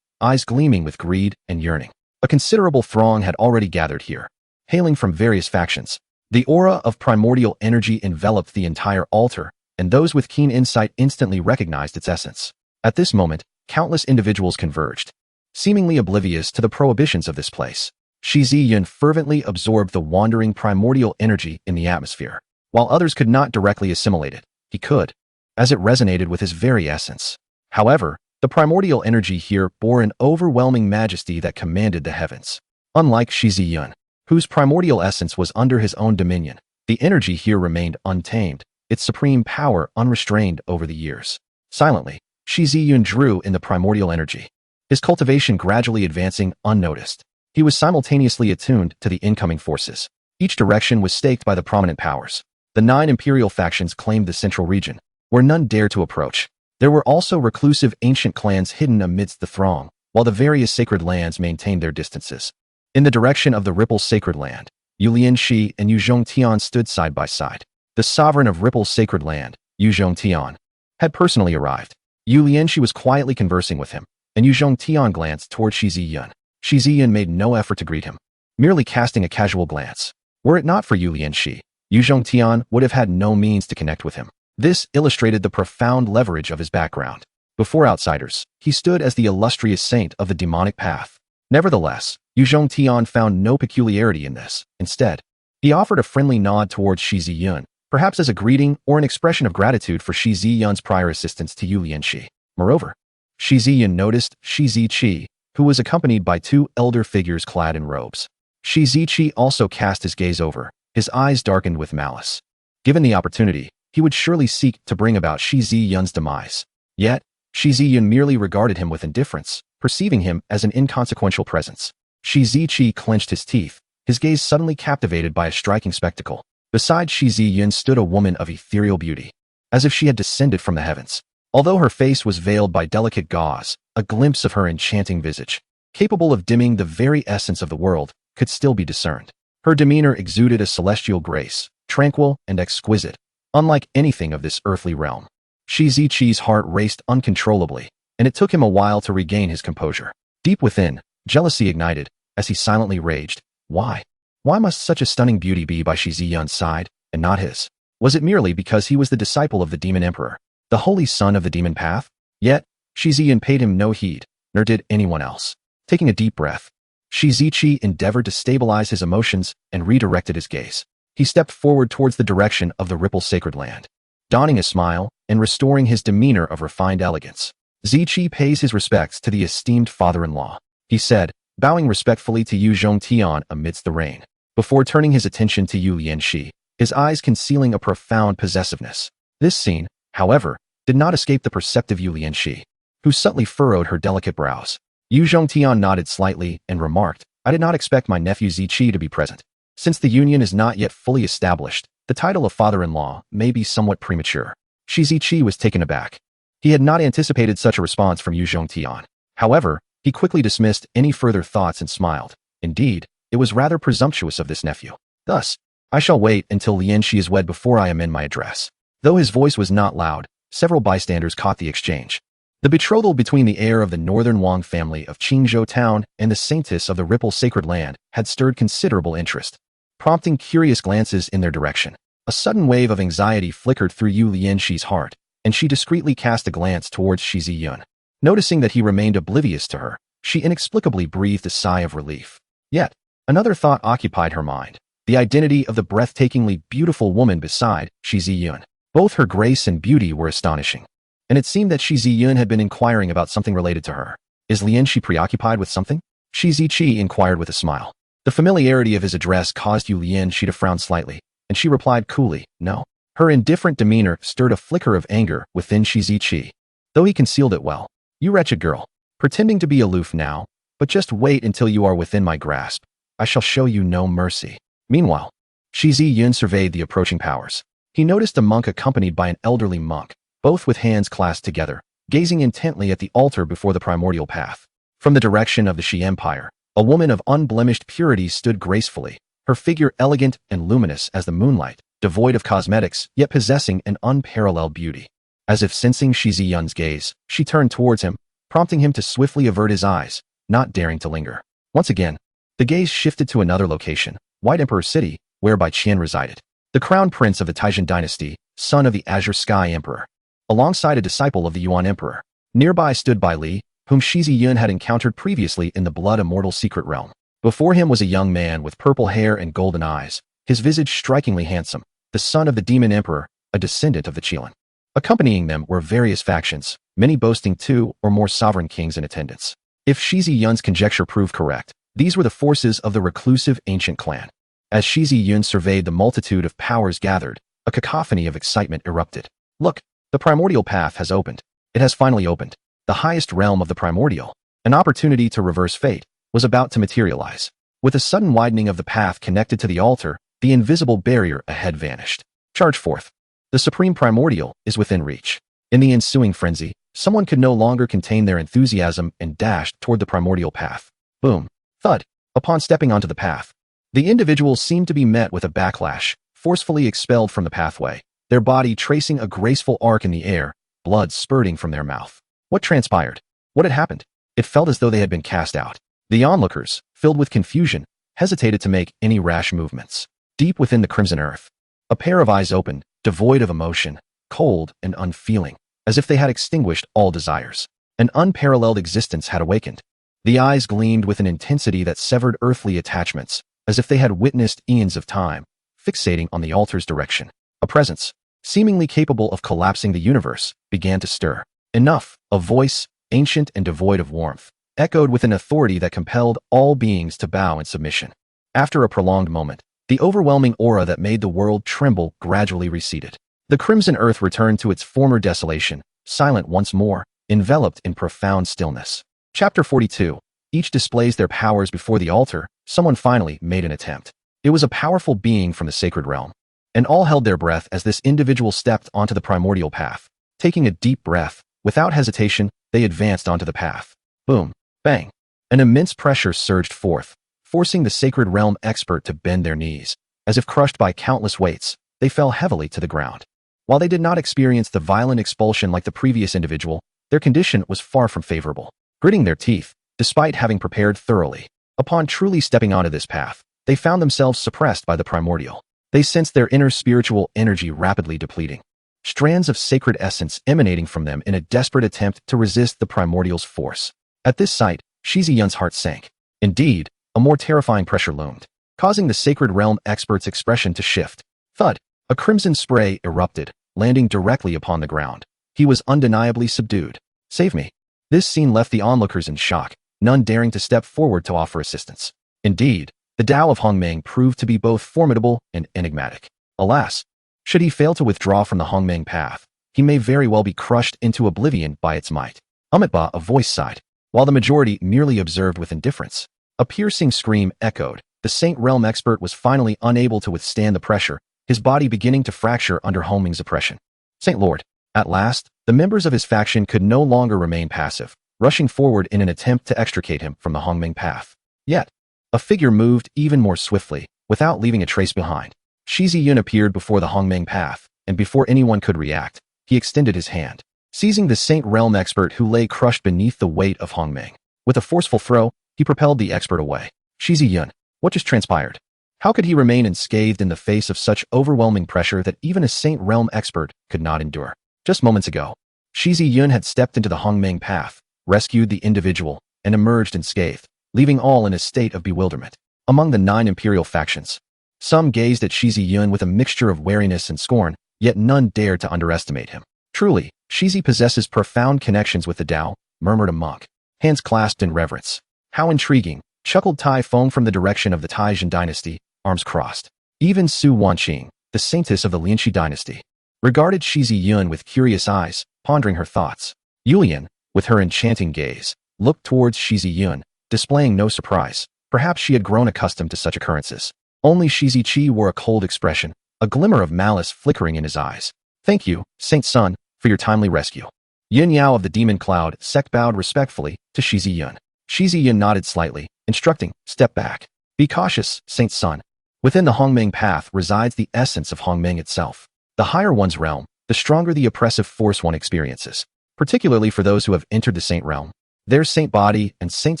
eyes gleaming with greed and yearning. A considerable throng had already gathered here, hailing from various factions. The aura of primordial energy enveloped the entire altar, and those with keen insight instantly recognized its essence. At this moment, countless individuals converged, seemingly oblivious to the prohibitions of this place. Shi Yun fervently absorbed the wandering primordial energy in the atmosphere. While others could not directly assimilate it, he could, as it resonated with his very essence. However, the primordial energy here bore an overwhelming majesty that commanded the heavens. Unlike Shi Yun, whose primordial essence was under his own dominion, the energy here remained untamed, its supreme power unrestrained over the years. Silently, Shi Yun drew in the primordial energy, his cultivation gradually advancing unnoticed. He was simultaneously attuned to the incoming forces. Each direction was staked by the prominent powers. The 9 imperial factions claimed the central region, where none dared to approach. There were also reclusive ancient clans hidden amidst the throng, while the various sacred lands maintained their distances. In the direction of the Ripple's sacred land, Yu Lianxi and Yu Zhongtian stood side by side. The sovereign of Ripple's sacred land, Yu Zhongtian, had personally arrived. Yu Lianxi was quietly conversing with him, and Yu Zhongtian glanced toward Shi Yun. Shi Yun made no effort to greet him, merely casting a casual glance. Were it not for Yu Lianxi, Yu Zhongtian would have had no means to connect with him. This illustrated the profound leverage of his background. Before outsiders, he stood as the illustrious saint of the demonic path. Nevertheless, Yu Zhongtian found no peculiarity in this. Instead, he offered a friendly nod towards Shi Yun, perhaps as a greeting or an expression of gratitude for Shi Yun's prior assistance to Yu Lianxi. Moreover, Shi Yun noticed Shi Ziqi, who was accompanied by 2 elder figures clad in robes. Shi Ziqi also cast his gaze over, his eyes darkened with malice. Given the opportunity, he would surely seek to bring about Shi Yun's demise. Yet, Shi Yun merely regarded him with indifference, perceiving him as an inconsequential presence. Shi Ziqi clenched his teeth, his gaze suddenly captivated by a striking spectacle. Beside Shi Yun stood a woman of ethereal beauty, as if she had descended from the heavens. Although her face was veiled by delicate gauze, a glimpse of her enchanting visage, capable of dimming the very essence of the world, could still be discerned. Her demeanor exuded a celestial grace, tranquil and exquisite, unlike anything of this earthly realm. Shi Ziqi's heart raced uncontrollably, and it took him a while to regain his composure. Deep within, jealousy ignited, as he silently raged. Why? Why must such a stunning beauty be by Shi Yun's side, and not his? Was it merely because he was the disciple of the demon emperor, the holy son of the demon path? Yet, Shi Yun paid him no heed, nor did anyone else. Taking a deep breath, Shi Ziqi endeavored to stabilize his emotions and redirected his gaze. He stepped forward towards the direction of the Ripple sacred land, donning a smile and restoring his demeanor of refined elegance. Ziqi pays his respects to the esteemed father-in-law, he said, bowing respectfully to Yu Zhongtian amidst the rain, before turning his attention to Yu Lianxi, his eyes concealing a profound possessiveness. This scene, however, did not escape the perceptive Yu Lianxi, who subtly furrowed her delicate brows. Yu Zhongtian nodded slightly and remarked, I did not expect my nephew Ziqi to be present. Since the union is not yet fully established, the title of father-in-law may be somewhat premature. Shi Ziqi was taken aback. He had not anticipated such a response from Yu Zhongtian. However, he quickly dismissed any further thoughts and smiled. Indeed, it was rather presumptuous of this nephew. Thus, I shall wait until Lianxi is wed before I amend my address. Though his voice was not loud, several bystanders caught the exchange. The betrothal between the heir of the northern Wang family of Ching Zhao town and the saintess of the Ripple sacred land had stirred considerable interest, prompting curious glances in their direction. A sudden wave of anxiety flickered through Yu Lianxi's heart, and she discreetly cast a glance towards Shi Yun. Noticing that he remained oblivious to her, she inexplicably breathed a sigh of relief. Yet, another thought occupied her mind, the identity of the breathtakingly beautiful woman beside Shi Yun. Both her grace and beauty were astonishing, and it seemed that Shi Yun had been inquiring about something related to her. Is Lianxi preoccupied with something? Shi Ziqi inquired with a smile. The familiarity of his address caused Yu Lianxi to frown slightly, and she replied coolly, no. Her indifferent demeanor stirred a flicker of anger within Shi Ziqi, though he concealed it well. You wretched girl, pretending to be aloof now, but just wait until you are within my grasp. I shall show you no mercy. Meanwhile, Shi Yun surveyed the approaching powers. He noticed a monk accompanied by an elderly monk, both with hands clasped together, gazing intently at the altar before the primordial path. From the direction of the Shi Empire, a woman of unblemished purity stood gracefully, her figure elegant and luminous as the moonlight, devoid of cosmetics, yet possessing an unparalleled beauty. As if sensing Shi Yun's gaze, she turned towards him, prompting him to swiftly avert his eyes, not daring to linger. Once again, the gaze shifted to another location, White Emperor City, where Bai Qian resided. The crown prince of the Taishan dynasty, son of the Azure Sky Emperor, alongside a disciple of the Yuan Emperor. Nearby stood Bai Li, whom Shi Yun had encountered previously in the Blood Immortal secret realm. Before him was a young man with purple hair and golden eyes, his visage strikingly handsome, the son of the Demon Emperor, a descendant of the Qilin. Accompanying them were various factions, many boasting 2 or more sovereign kings in attendance. If Shi Yun's conjecture proved correct, these were the forces of the reclusive ancient clan. As Shi Yun surveyed the multitude of powers gathered, a cacophony of excitement erupted. Look, the primordial path has opened. It has finally opened. The highest realm of the primordial, an opportunity to reverse fate, was about to materialize. With a sudden widening of the path connected to the altar, the invisible barrier ahead vanished. Charge forth. The supreme primordial is within reach. In the ensuing frenzy, someone could no longer contain their enthusiasm and dashed toward the primordial path. Boom. Thud. Upon stepping onto the path, the individual seemed to be met with a backlash, forcefully expelled from the pathway, their body tracing a graceful arc in the air, blood spurting from their mouth. What transpired? What had happened? It felt as though they had been cast out. The onlookers, filled with confusion, hesitated to make any rash movements. Deep within the crimson earth, a pair of eyes opened, devoid of emotion, cold and unfeeling, as if they had extinguished all desires. An unparalleled existence had awakened. The eyes gleamed with an intensity that severed earthly attachments, as if they had witnessed eons of time, fixating on the altar's direction. A presence, seemingly capable of collapsing the universe, began to stir. Enough, a voice, ancient and devoid of warmth, echoed with an authority that compelled all beings to bow in submission. After a prolonged moment, the overwhelming aura that made the world tremble gradually receded. The crimson earth returned to its former desolation, silent once more, enveloped in profound stillness. Chapter 42. Each displays their powers before the altar. Someone finally made an attempt. It was a powerful being from the sacred realm, and all held their breath as this individual stepped onto the primordial path. Taking a deep breath, without hesitation, they advanced onto the path. Boom. Bang. An immense pressure surged forth, forcing the sacred realm expert to bend their knees. As if crushed by countless weights, they fell heavily to the ground. While they did not experience the violent expulsion like the previous individual, their condition was far from favorable. Gritting their teeth, despite having prepared thoroughly, upon truly stepping onto this path, they found themselves suppressed by the primordial. They sensed their inner spiritual energy rapidly depleting, strands of sacred essence emanating from them in a desperate attempt to resist the primordial's force. At this sight, Shi Yun's heart sank. Indeed, a more terrifying pressure loomed, causing the sacred realm expert's expression to shift. Thud. A crimson spray erupted, landing directly upon the ground. He was undeniably subdued. Save me. This scene left the onlookers in shock, none daring to step forward to offer assistance. Indeed, the Tao of Hongmeng proved to be both formidable and enigmatic. Alas, should he fail to withdraw from the Hongmeng path, he may very well be crushed into oblivion by its might. Amitba, a voice sighed, while the majority merely observed with indifference. A piercing scream echoed. The Saint Realm expert was finally unable to withstand the pressure, his body beginning to fracture under Hongmeng's oppression. Saint Lord. At last, the members of his faction could no longer remain passive, rushing forward in an attempt to extricate him from the Hongmeng path. Yet, a figure moved even more swiftly, without leaving a trace behind. Shi Yun appeared before the Hongmeng path, and before anyone could react, he extended his hand, seizing the Saint Realm expert who lay crushed beneath the weight of Hongmeng. With a forceful throw, he propelled the expert away. Shi Yun, what just transpired? How could he remain unscathed in the face of such overwhelming pressure that even a Saint Realm expert could not endure? Just moments ago, Shi Yun had stepped into the Hongmeng path, rescued the individual, and emerged unscathed, leaving all in a state of bewilderment. Among the 9 imperial factions, some gazed at Shi Yun with a mixture of wariness and scorn, yet none dared to underestimate him. Truly, Shi possesses profound connections with the Tao, murmured a monk, hands clasped in reverence. How intriguing, chuckled Tai Feng from the direction of the Taishan dynasty, arms crossed. Even Su Wanqing, the saintess of the Lianxi dynasty, regarded Shi Yun with curious eyes, pondering her thoughts. Yulian, with her enchanting gaze, looked towards Shi Yun, displaying no surprise. Perhaps she had grown accustomed to such occurrences. Only Shi Qi wore a cold expression, a glimmer of malice flickering in his eyes. Thank you, Saint Sun, for your timely rescue. Yin Yao of the Demon Cloud sect bowed respectfully to Shi Yun. Shi Yun nodded slightly, instructing, step back. Be cautious, Saint Sun. Within the Hongmeng path resides the essence of Hongmeng itself. The higher one's realm, the stronger the oppressive force one experiences, particularly for those who have entered the Saint Realm. Their saint body and saint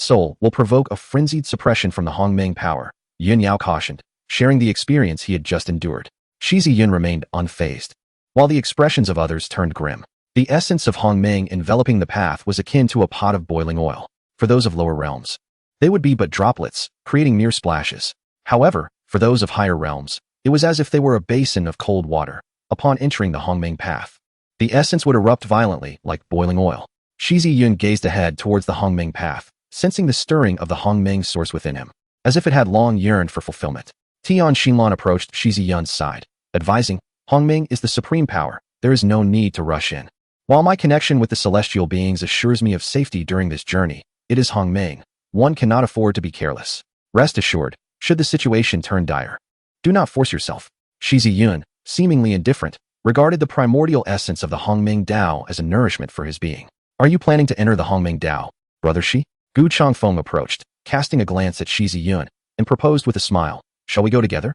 soul will provoke a frenzied suppression from the Hongmeng power, Yun Yao cautioned, sharing the experience he had just endured. Shi Yun remained unfazed, while the expressions of others turned grim. The essence of Hongmeng enveloping the path was akin to a pot of boiling oil. For those of lower realms, they would be but droplets, creating mere splashes. However, for those of higher realms, it was as if they were a basin of cold water. Upon entering the Hongmeng path, the essence would erupt violently, like boiling oil. Shi Yun gazed ahead towards the Hongmeng path, sensing the stirring of the Hongmeng source within him, as if it had long yearned for fulfillment. Tian Xinlan approached Shi Yun's side, advising, Hongmeng is the supreme power. There is no need to rush in. While my connection with the celestial beings assures me of safety during this journey, it is Hongmeng. One cannot afford to be careless. Rest assured, should the situation turn dire, do not force yourself. Shi Yun, seemingly indifferent, regarded the primordial essence of the Hongmeng Dao as a nourishment for his being. Are you planning to enter the Hongmeng Dao, Brother Shi? Gu Changfeng approached, casting a glance at Shi Yun, and proposed with a smile, shall we go together?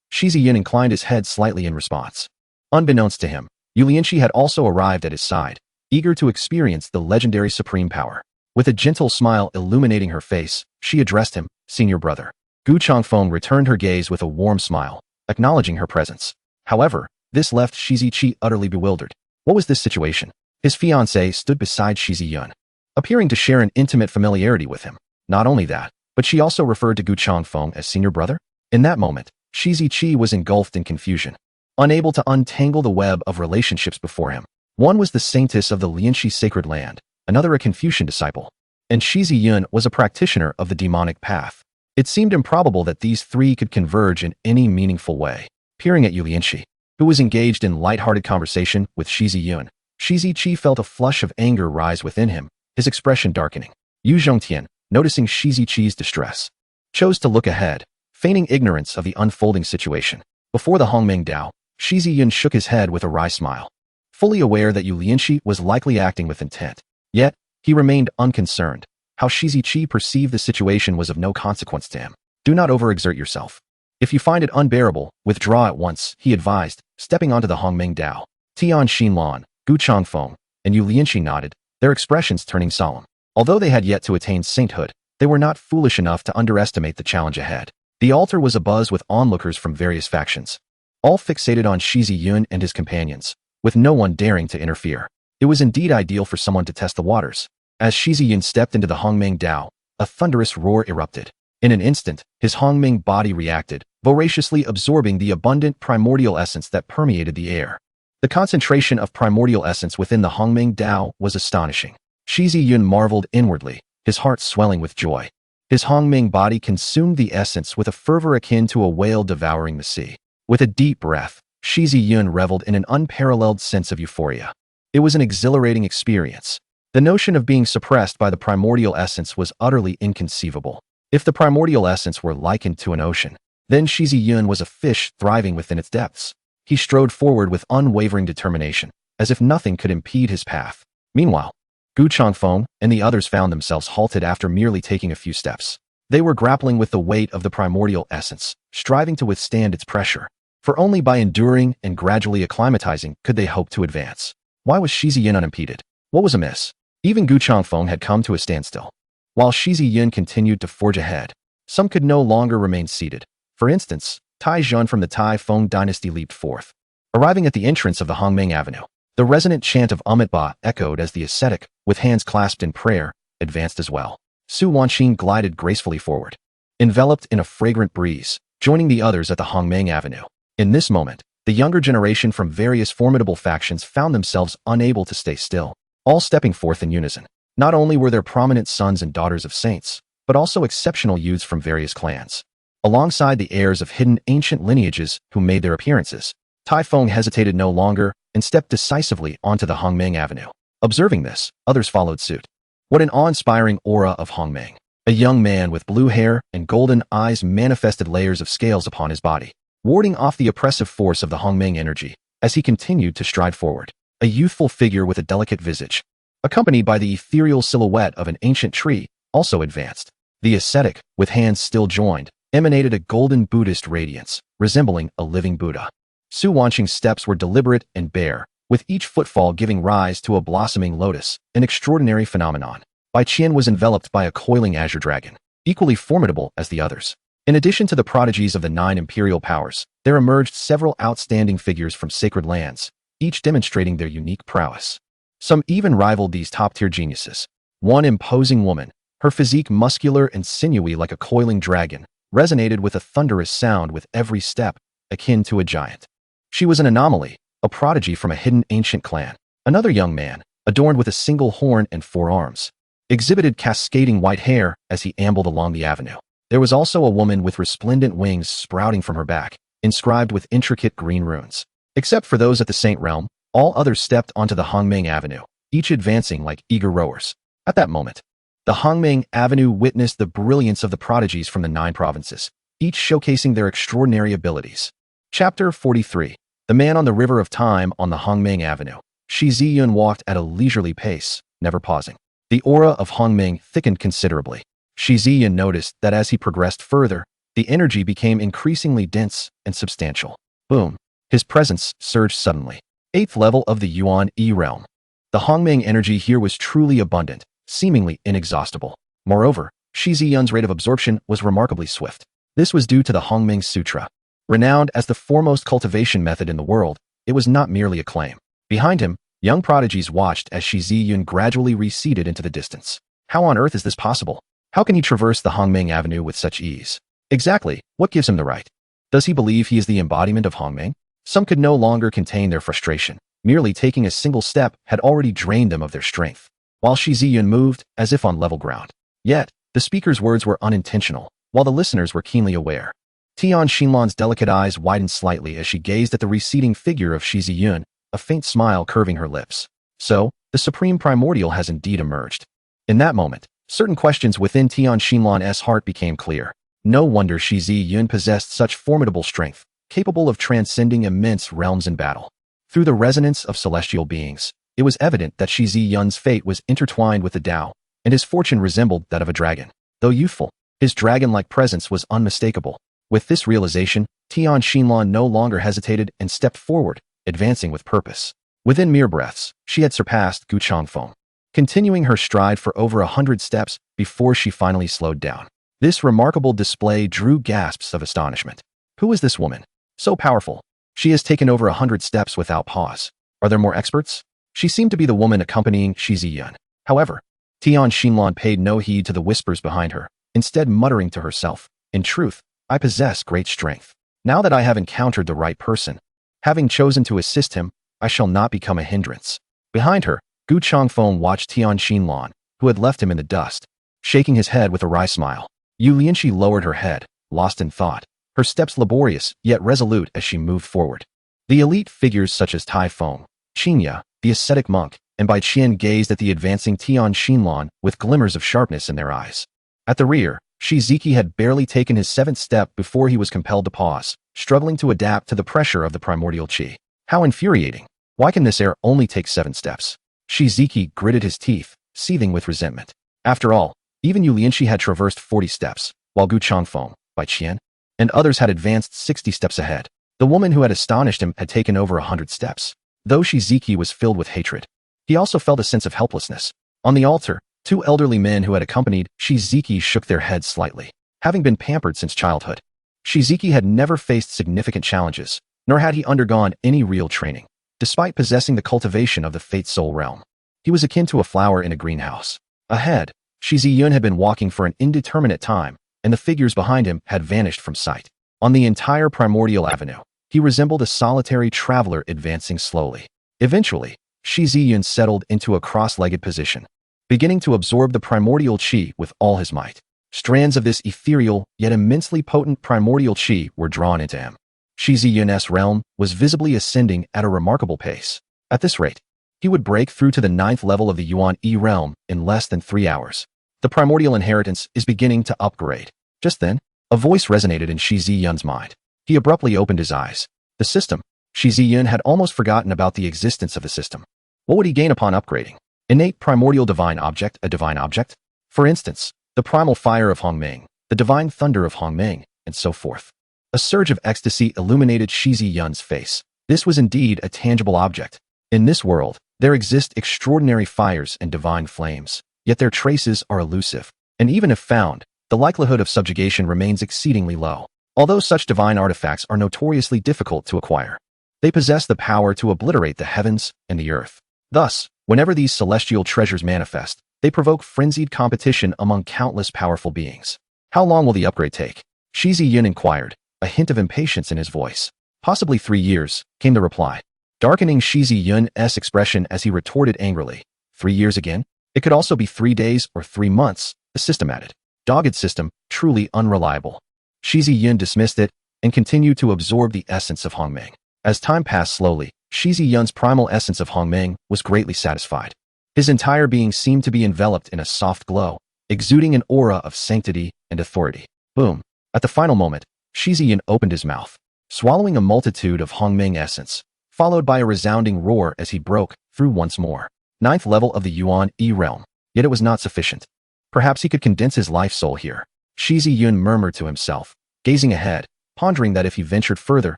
Shi Yun inclined his head slightly in response. Unbeknownst to him, Yu Lianqi had also arrived at his side, eager to experience the legendary supreme power. With a gentle smile illuminating her face, she addressed him, Senior Brother. Gu Changfeng returned her gaze with a warm smile, acknowledging her presence. However, this left Shi Qi utterly bewildered. What was this situation? His fiancée stood beside Shi Yun, appearing to share an intimate familiarity with him. Not only that, but she also referred to Gu Changfeng as Senior Brother? In that moment, Shi Qi was engulfed in confusion, unable to untangle the web of relationships before him. One was the saintess of the Lianqi sacred land, another a Confucian disciple, and Shi Yun was a practitioner of the demonic path. It seemed improbable that these three could converge in any meaningful way. Peering at Yu Lianqi, who was engaged in light-hearted conversation with Shi Yun, Shi Qi felt a flush of anger rise within him, his expression darkening. Yu Zhongtian, noticing Shi Qi's distress, chose to look ahead, feigning ignorance of the unfolding situation. Before the Hongmeng Dao, Shi Yun shook his head with a wry smile, fully aware that Yu Lianqi was likely acting with intent. Yet, he remained unconcerned. How Shi Qi perceived the situation was of no consequence to him. Do not overexert yourself. If you find it unbearable, withdraw at once, he advised, stepping onto the Hongmeng Dao. Tian Xinlan, Gu Changfeng, and Yu Lianqi nodded, their expressions turning solemn. Although they had yet to attain sainthood, they were not foolish enough to underestimate the challenge ahead. The altar was abuzz with onlookers from various factions, all fixated on Shi Yun and his companions, with no one daring to interfere. It was indeed ideal for someone to test the waters. As Shi Yun stepped into the Hongmeng Dao, a thunderous roar erupted. In an instant, his Hongmeng body reacted, voraciously absorbing the abundant primordial essence that permeated the air. The concentration of primordial essence within the Hongmeng Dao was astonishing. Shi Yun marveled inwardly, his heart swelling with joy. His Hongmeng body consumed the essence with a fervor akin to a whale devouring the sea. With a deep breath, Shi Yun reveled in an unparalleled sense of euphoria. It was an exhilarating experience. The notion of being suppressed by the primordial essence was utterly inconceivable. If the primordial essence were likened to an ocean, then Shi Yun was a fish thriving within its depths. He strode forward with unwavering determination, as if nothing could impede his path. Meanwhile, Gu Changfeng and the others found themselves halted after merely taking a few steps. They were grappling with the weight of the primordial essence, striving to withstand its pressure. For only by enduring and gradually acclimatizing could they hope to advance. Why was Shi Yun unimpeded? What was amiss? Even Gu Changfeng had come to a standstill. While Shi Yun continued to forge ahead, some could no longer remain seated. For instance, Tai Zhun from the Tai Feng dynasty leaped forth. Arriving at the entrance of the Hongmeng Avenue, the resonant chant of Amitabha echoed as the ascetic, with hands clasped in prayer, advanced as well. Su Wanxin glided gracefully forward, enveloped in a fragrant breeze, joining the others at the Hongmeng Avenue. In this moment, the younger generation from various formidable factions found themselves unable to stay still, all stepping forth in unison. Not only were there prominent sons and daughters of saints, but also exceptional youths from various clans. Alongside the heirs of hidden ancient lineages who made their appearances, Tai Feng hesitated no longer and stepped decisively onto the Hongmeng Avenue. Observing this, others followed suit. What an awe-inspiring aura of Hongmeng. A young man with blue hair and golden eyes manifested layers of scales upon his body, warding off the oppressive force of the Hongmeng energy as he continued to stride forward. A youthful figure with a delicate visage, accompanied by the ethereal silhouette of an ancient tree, also advanced. The ascetic, with hands still joined, emanated a golden Buddhist radiance, resembling a living Buddha. Su Wanqing's steps were deliberate and bare, with each footfall giving rise to a blossoming lotus, an extraordinary phenomenon. Bai Qian was enveloped by a coiling azure dragon, equally formidable as the others. In addition to the prodigies of the 9 imperial powers, there emerged several outstanding figures from sacred lands, each demonstrating their unique prowess. Some even rivaled these top-tier geniuses. One imposing woman, her physique muscular and sinewy like a coiling dragon, resonated with a thunderous sound with every step, akin to a giant. She was an anomaly, a prodigy from a hidden ancient clan. Another young man, adorned with a single horn and 4 arms, exhibited cascading white hair as he ambled along the avenue. There was also a woman with resplendent wings sprouting from her back, inscribed with intricate green runes. Except for those at the Saint Realm, all others stepped onto the Hongmeng Avenue, each advancing like eager rowers. At that moment, the Hongmeng Avenue witnessed the brilliance of the prodigies from the 9 provinces, each showcasing their extraordinary abilities. Chapter 43. The Man on the River of Time on the Hongmeng Avenue. Shi Yun walked at a leisurely pace, never pausing. The aura of Hongmeng thickened considerably. Shi Yun noticed that as he progressed further, the energy became increasingly dense and substantial. Boom. His presence surged suddenly. 8th level of the Yuan E realm. The Hongmeng energy here was truly abundant, seemingly inexhaustible. Moreover, Shi Yun's rate of absorption was remarkably swift. This was due to the Hongmeng Sutra. Renowned as the foremost cultivation method in the world, it was not merely a claim. Behind him, young prodigies watched as Shi Yun gradually receded into the distance. How on earth is this possible? How can he traverse the Hongmeng Avenue with such ease? Exactly, what gives him the right? Does he believe he is the embodiment of Hongmeng? Some could no longer contain their frustration. Merely taking a single step had already drained them of their strength, while Shi Yun moved as if on level ground. Yet, the speaker's words were unintentional, while the listeners were keenly aware. Tian Xinlan's delicate eyes widened slightly as she gazed at the receding figure of Shi Yun, a faint smile curving her lips. So, the supreme primordial has indeed emerged. In that moment, certain questions within Tian Xinlan's heart became clear. No wonder Shi Yun possessed such formidable strength, capable of transcending immense realms in battle. Through the resonance of celestial beings, it was evident that Shi Yun's fate was intertwined with the Tao, and his fortune resembled that of a dragon. Though youthful, his dragon-like presence was unmistakable. With this realization, Tian Xinlan no longer hesitated and stepped forward, advancing with purpose. Within mere breaths, she had surpassed Gu Changfeng, continuing her stride for over 100 steps before she finally slowed down. This remarkable display drew gasps of astonishment. Who is this woman? So powerful. She has taken over 100 steps without pause. Are there more experts? She seemed to be the woman accompanying Shi Yun. However, Tian Xinlan paid no heed to the whispers behind her, instead muttering to herself, "In truth, I possess great strength. Now that I have encountered the right person, having chosen to assist him, I shall not become a hindrance." Behind her, Gu Changfeng watched Tian Xinlan, who had left him in the dust, shaking his head with a wry smile. Yu Lianqi lowered her head, lost in thought, her steps laborious yet resolute as she moved forward. The elite figures such as Tai Feng, Qingya, the ascetic monk, and Bai Qian gazed at the advancing Tian Xinlan with glimmers of sharpness in their eyes. At the rear, Shi Ziki had barely taken his 7th step before he was compelled to pause, struggling to adapt to the pressure of the primordial qi. How infuriating! Why can this heir only take 7 steps? Shi Ziki gritted his teeth, seething with resentment. After all, even Yu Lianqi had traversed 40 steps, while Gu Changfeng, Bai Qian, and others had advanced 60 steps ahead. The woman who had astonished him had taken over 100 steps. Though Shi Ziki was filled with hatred, he also felt a sense of helplessness. On the altar, 2 elderly men who had accompanied Shi Ziki shook their heads slightly. Having been pampered since childhood, Shi Ziki had never faced significant challenges, nor had he undergone any real training. Despite possessing the cultivation of the Fate Soul realm, he was akin to a flower in a greenhouse. Ahead, Shi Yun had been walking for an indeterminate time, and the figures behind him had vanished from sight. On the entire primordial avenue, he resembled a solitary traveler advancing slowly. Eventually, Shi Yun settled into a cross-legged position, beginning to absorb the primordial qi with all his might. Strands of this ethereal, yet immensely potent primordial qi were drawn into him. Shi Yun's realm was visibly ascending at a remarkable pace. At this rate, he would break through to the 9th level of the Yuan E realm in less than 3 hours. The primordial inheritance is beginning to upgrade. Just then, a voice resonated in Shi Yun's mind. He abruptly opened his eyes. The system. Shi Yun had almost forgotten about the existence of the system. What would he gain upon upgrading? Innate primordial divine object, a divine object? For instance, the primal fire of Hongmeng, the divine thunder of Hongmeng, and so forth. A surge of ecstasy illuminated Shi Yun's face. This was indeed a tangible object. In this world, there exist extraordinary fires and divine flames, yet their traces are elusive. And even if found, the likelihood of subjugation remains exceedingly low. Although such divine artifacts are notoriously difficult to acquire, they possess the power to obliterate the heavens and the earth. Thus, whenever these celestial treasures manifest, they provoke frenzied competition among countless powerful beings. How long will the upgrade take? Shi Yun inquired, a hint of impatience in his voice. Possibly 3 years, came the reply, darkening Shi Yun's expression as he retorted angrily. 3 years again? It could also be 3 days or 3 months, the system added. Dogged system, truly unreliable. Shi Yun dismissed it and continued to absorb the essence of Hongming. As time passed slowly, Shi Yun's primal essence of Hongming was greatly satisfied. His entire being seemed to be enveloped in a soft glow, exuding an aura of sanctity and authority. Boom. At the final moment, Shi Yun opened his mouth, swallowing a multitude of Hongming essence, followed by a resounding roar as he broke through once more. 9th level of the Yuan E realm. Yet it was not sufficient. Perhaps he could condense his life soul here. Shi Yun murmured to himself, gazing ahead, pondering that if he ventured further,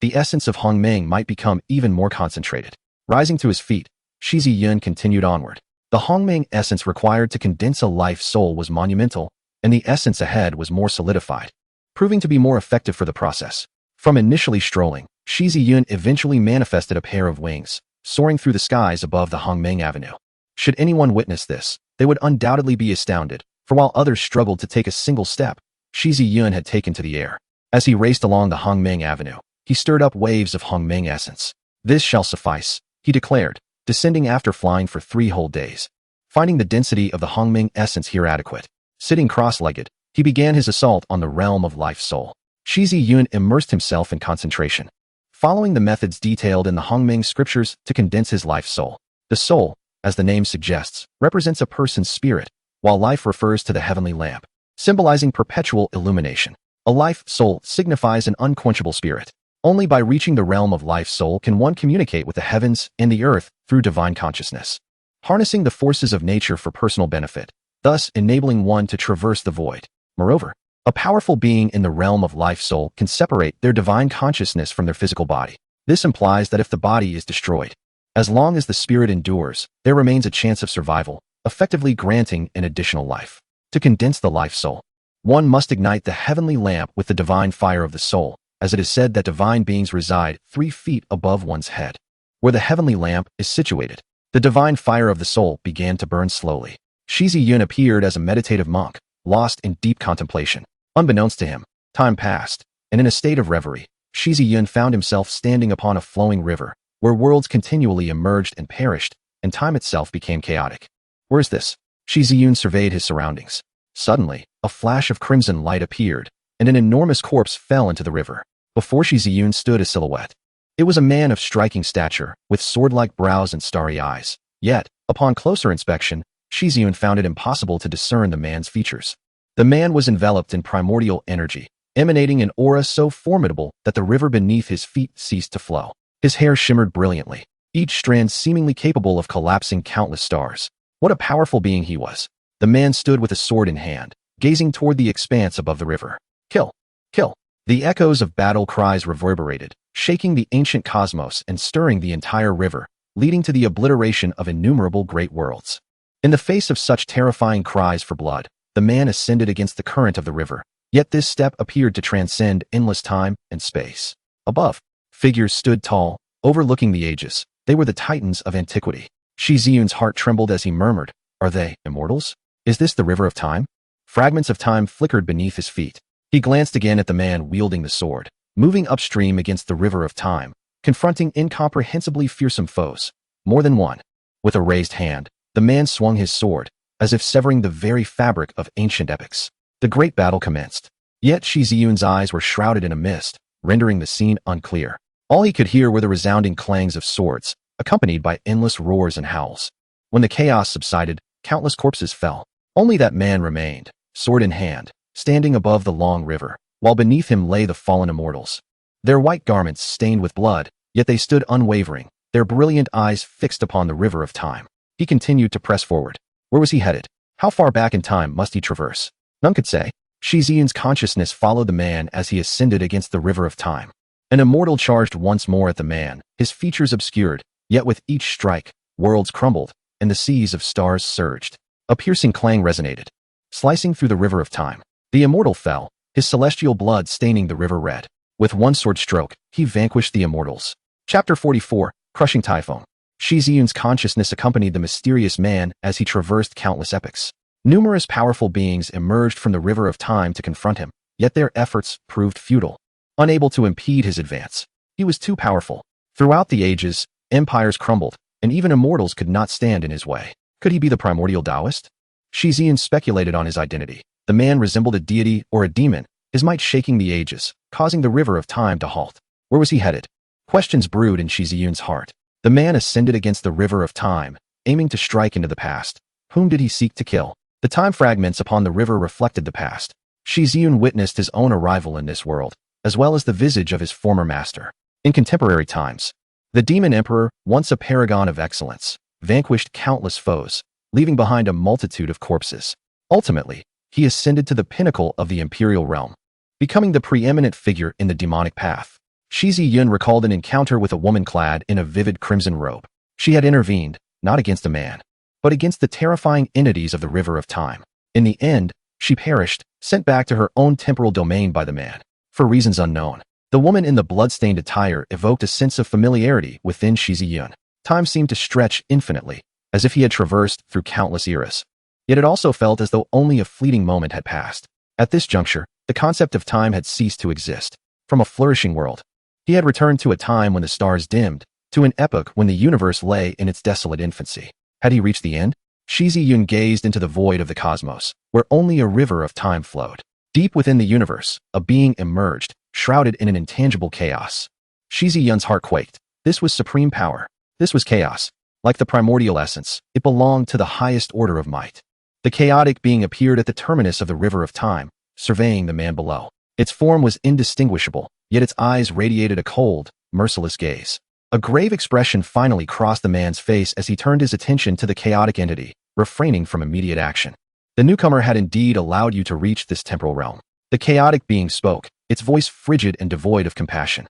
the essence of Hongming might become even more concentrated. Rising to his feet, Shi Yun continued onward. The Hongming essence required to condense a life soul was monumental, and the essence ahead was more solidified, proving to be more effective for the process. From initially strolling, Shi Yun eventually manifested a pair of wings, soaring through the skies above the Hongming Avenue. Should anyone witness this, they would undoubtedly be astounded, for while others struggled to take a single step, Shi Yun had taken to the air. As he raced along the Hongming Avenue, he stirred up waves of Hongming essence. This shall suffice, he declared, descending after flying for 3 whole days. Finding the density of the Hongming essence here adequate, sitting cross-legged, he began his assault on the realm of life soul. Shi Yun immersed himself in concentration, following the methods detailed in the Hongming scriptures to condense his life soul. The soul, as the name suggests, represents a person's spirit, while life refers to the heavenly lamp, symbolizing perpetual illumination. A life soul signifies an unquenchable spirit. Only by reaching the realm of life soul can one communicate with the heavens and the earth through divine consciousness, harnessing the forces of nature for personal benefit, thus enabling one to traverse the void. Moreover, a powerful being in the realm of life soul can separate their divine consciousness from their physical body. This implies that if the body is destroyed, as long as the spirit endures, there remains a chance of survival, effectively granting an additional life. To condense the life soul, one must ignite the heavenly lamp with the divine fire of the soul, as it is said that divine beings reside 3 feet above one's head. Where the heavenly lamp is situated, the divine fire of the soul began to burn slowly. Shi Yun appeared as a meditative monk, lost in deep contemplation. Unbeknownst to him, time passed, and in a state of reverie, Shi Yun found himself standing upon a flowing river, where worlds continually emerged and perished, and time itself became chaotic. Where is this? Shi Yun surveyed his surroundings. Suddenly, a flash of crimson light appeared, and an enormous corpse fell into the river. Before Shi Yun stood a silhouette. It was a man of striking stature, with sword-like brows and starry eyes. Yet, upon closer inspection, Shi Yun found it impossible to discern the man's features. The man was enveloped in primordial energy, emanating an aura so formidable that the river beneath his feet ceased to flow. His hair shimmered brilliantly, each strand seemingly capable of collapsing countless stars. What a powerful being he was. The man stood with a sword in hand, gazing toward the expanse above the river. Kill! Kill! The echoes of battle cries reverberated, shaking the ancient cosmos and stirring the entire river, leading to the obliteration of innumerable great worlds. In the face of such terrifying cries for blood, the man ascended against the current of the river, yet this step appeared to transcend endless time and space. Above, figures stood tall, overlooking the ages. They were the titans of antiquity. Shi Yun's heart trembled as he murmured, "Are they immortals? Is this the river of time?" Fragments of time flickered beneath his feet. He glanced again at the man wielding the sword, moving upstream against the river of time, confronting incomprehensibly fearsome foes. More than one. With a raised hand, the man swung his sword, as if severing the very fabric of ancient epics. The great battle commenced. Yet Shi Yun's eyes were shrouded in a mist, rendering the scene unclear. All he could hear were the resounding clangs of swords, accompanied by endless roars and howls. When the chaos subsided, countless corpses fell. Only that man remained, sword in hand, standing above the long river, while beneath him lay the fallen immortals. Their white garments stained with blood, yet they stood unwavering, their brilliant eyes fixed upon the river of time. He continued to press forward. Where was he headed? How far back in time must he traverse? None could say. Shi Yun's consciousness followed the man as he ascended against the river of time. An immortal charged once more at the man, his features obscured, yet with each strike, worlds crumbled, and the seas of stars surged. A piercing clang resonated, slicing through the river of time. The immortal fell, his celestial blood staining the river red. With one sword stroke, he vanquished the immortals. Chapter 44, Crushing Typhoon. Shi Yun's consciousness accompanied the mysterious man as he traversed countless epochs. Numerous powerful beings emerged from the river of time to confront him, yet their efforts proved futile. Unable to impede his advance, he was too powerful. Throughout the ages, empires crumbled, and even immortals could not stand in his way. Could he be the primordial Taoist? Shi Yun speculated on his identity. The man resembled a deity or a demon, his might shaking the ages, causing the river of time to halt. Where was he headed? Questions brewed in Shi Yun's heart. The man ascended against the river of time, aiming to strike into the past. Whom did he seek to kill? The time fragments upon the river reflected the past. Shi Yun witnessed his own arrival in this world, as well as the visage of his former master. In contemporary times, the demon emperor, once a paragon of excellence, vanquished countless foes, leaving behind a multitude of corpses. Ultimately, he ascended to the pinnacle of the imperial realm, becoming the preeminent figure in the demonic path. Shi Yun recalled an encounter with a woman clad in a vivid crimson robe. She had intervened, not against a man, but against the terrifying entities of the river of time. In the end, she perished, sent back to her own temporal domain by the man. For reasons unknown, the woman in the blood-stained attire evoked a sense of familiarity within Shi Yun. Time seemed to stretch infinitely, as if he had traversed through countless eras. Yet it also felt as though only a fleeting moment had passed. At this juncture, the concept of time had ceased to exist. From a flourishing world, he had returned to a time when the stars dimmed, to an epoch when the universe lay in its desolate infancy. Had he reached the end? Shi Yun gazed into the void of the cosmos, where only a river of time flowed. Deep within the universe, a being emerged, shrouded in an intangible chaos. Shi Yun's heart quaked. This was supreme power. This was chaos. Like the primordial essence, it belonged to the highest order of might. The chaotic being appeared at the terminus of the river of time, surveying the man below. Its form was indistinguishable, yet its eyes radiated a cold, merciless gaze. A grave expression finally crossed the man's face as he turned his attention to the chaotic entity, refraining from immediate action. The newcomer had indeed allowed you to reach this temporal realm. The chaotic being spoke, its voice frigid and devoid of compassion.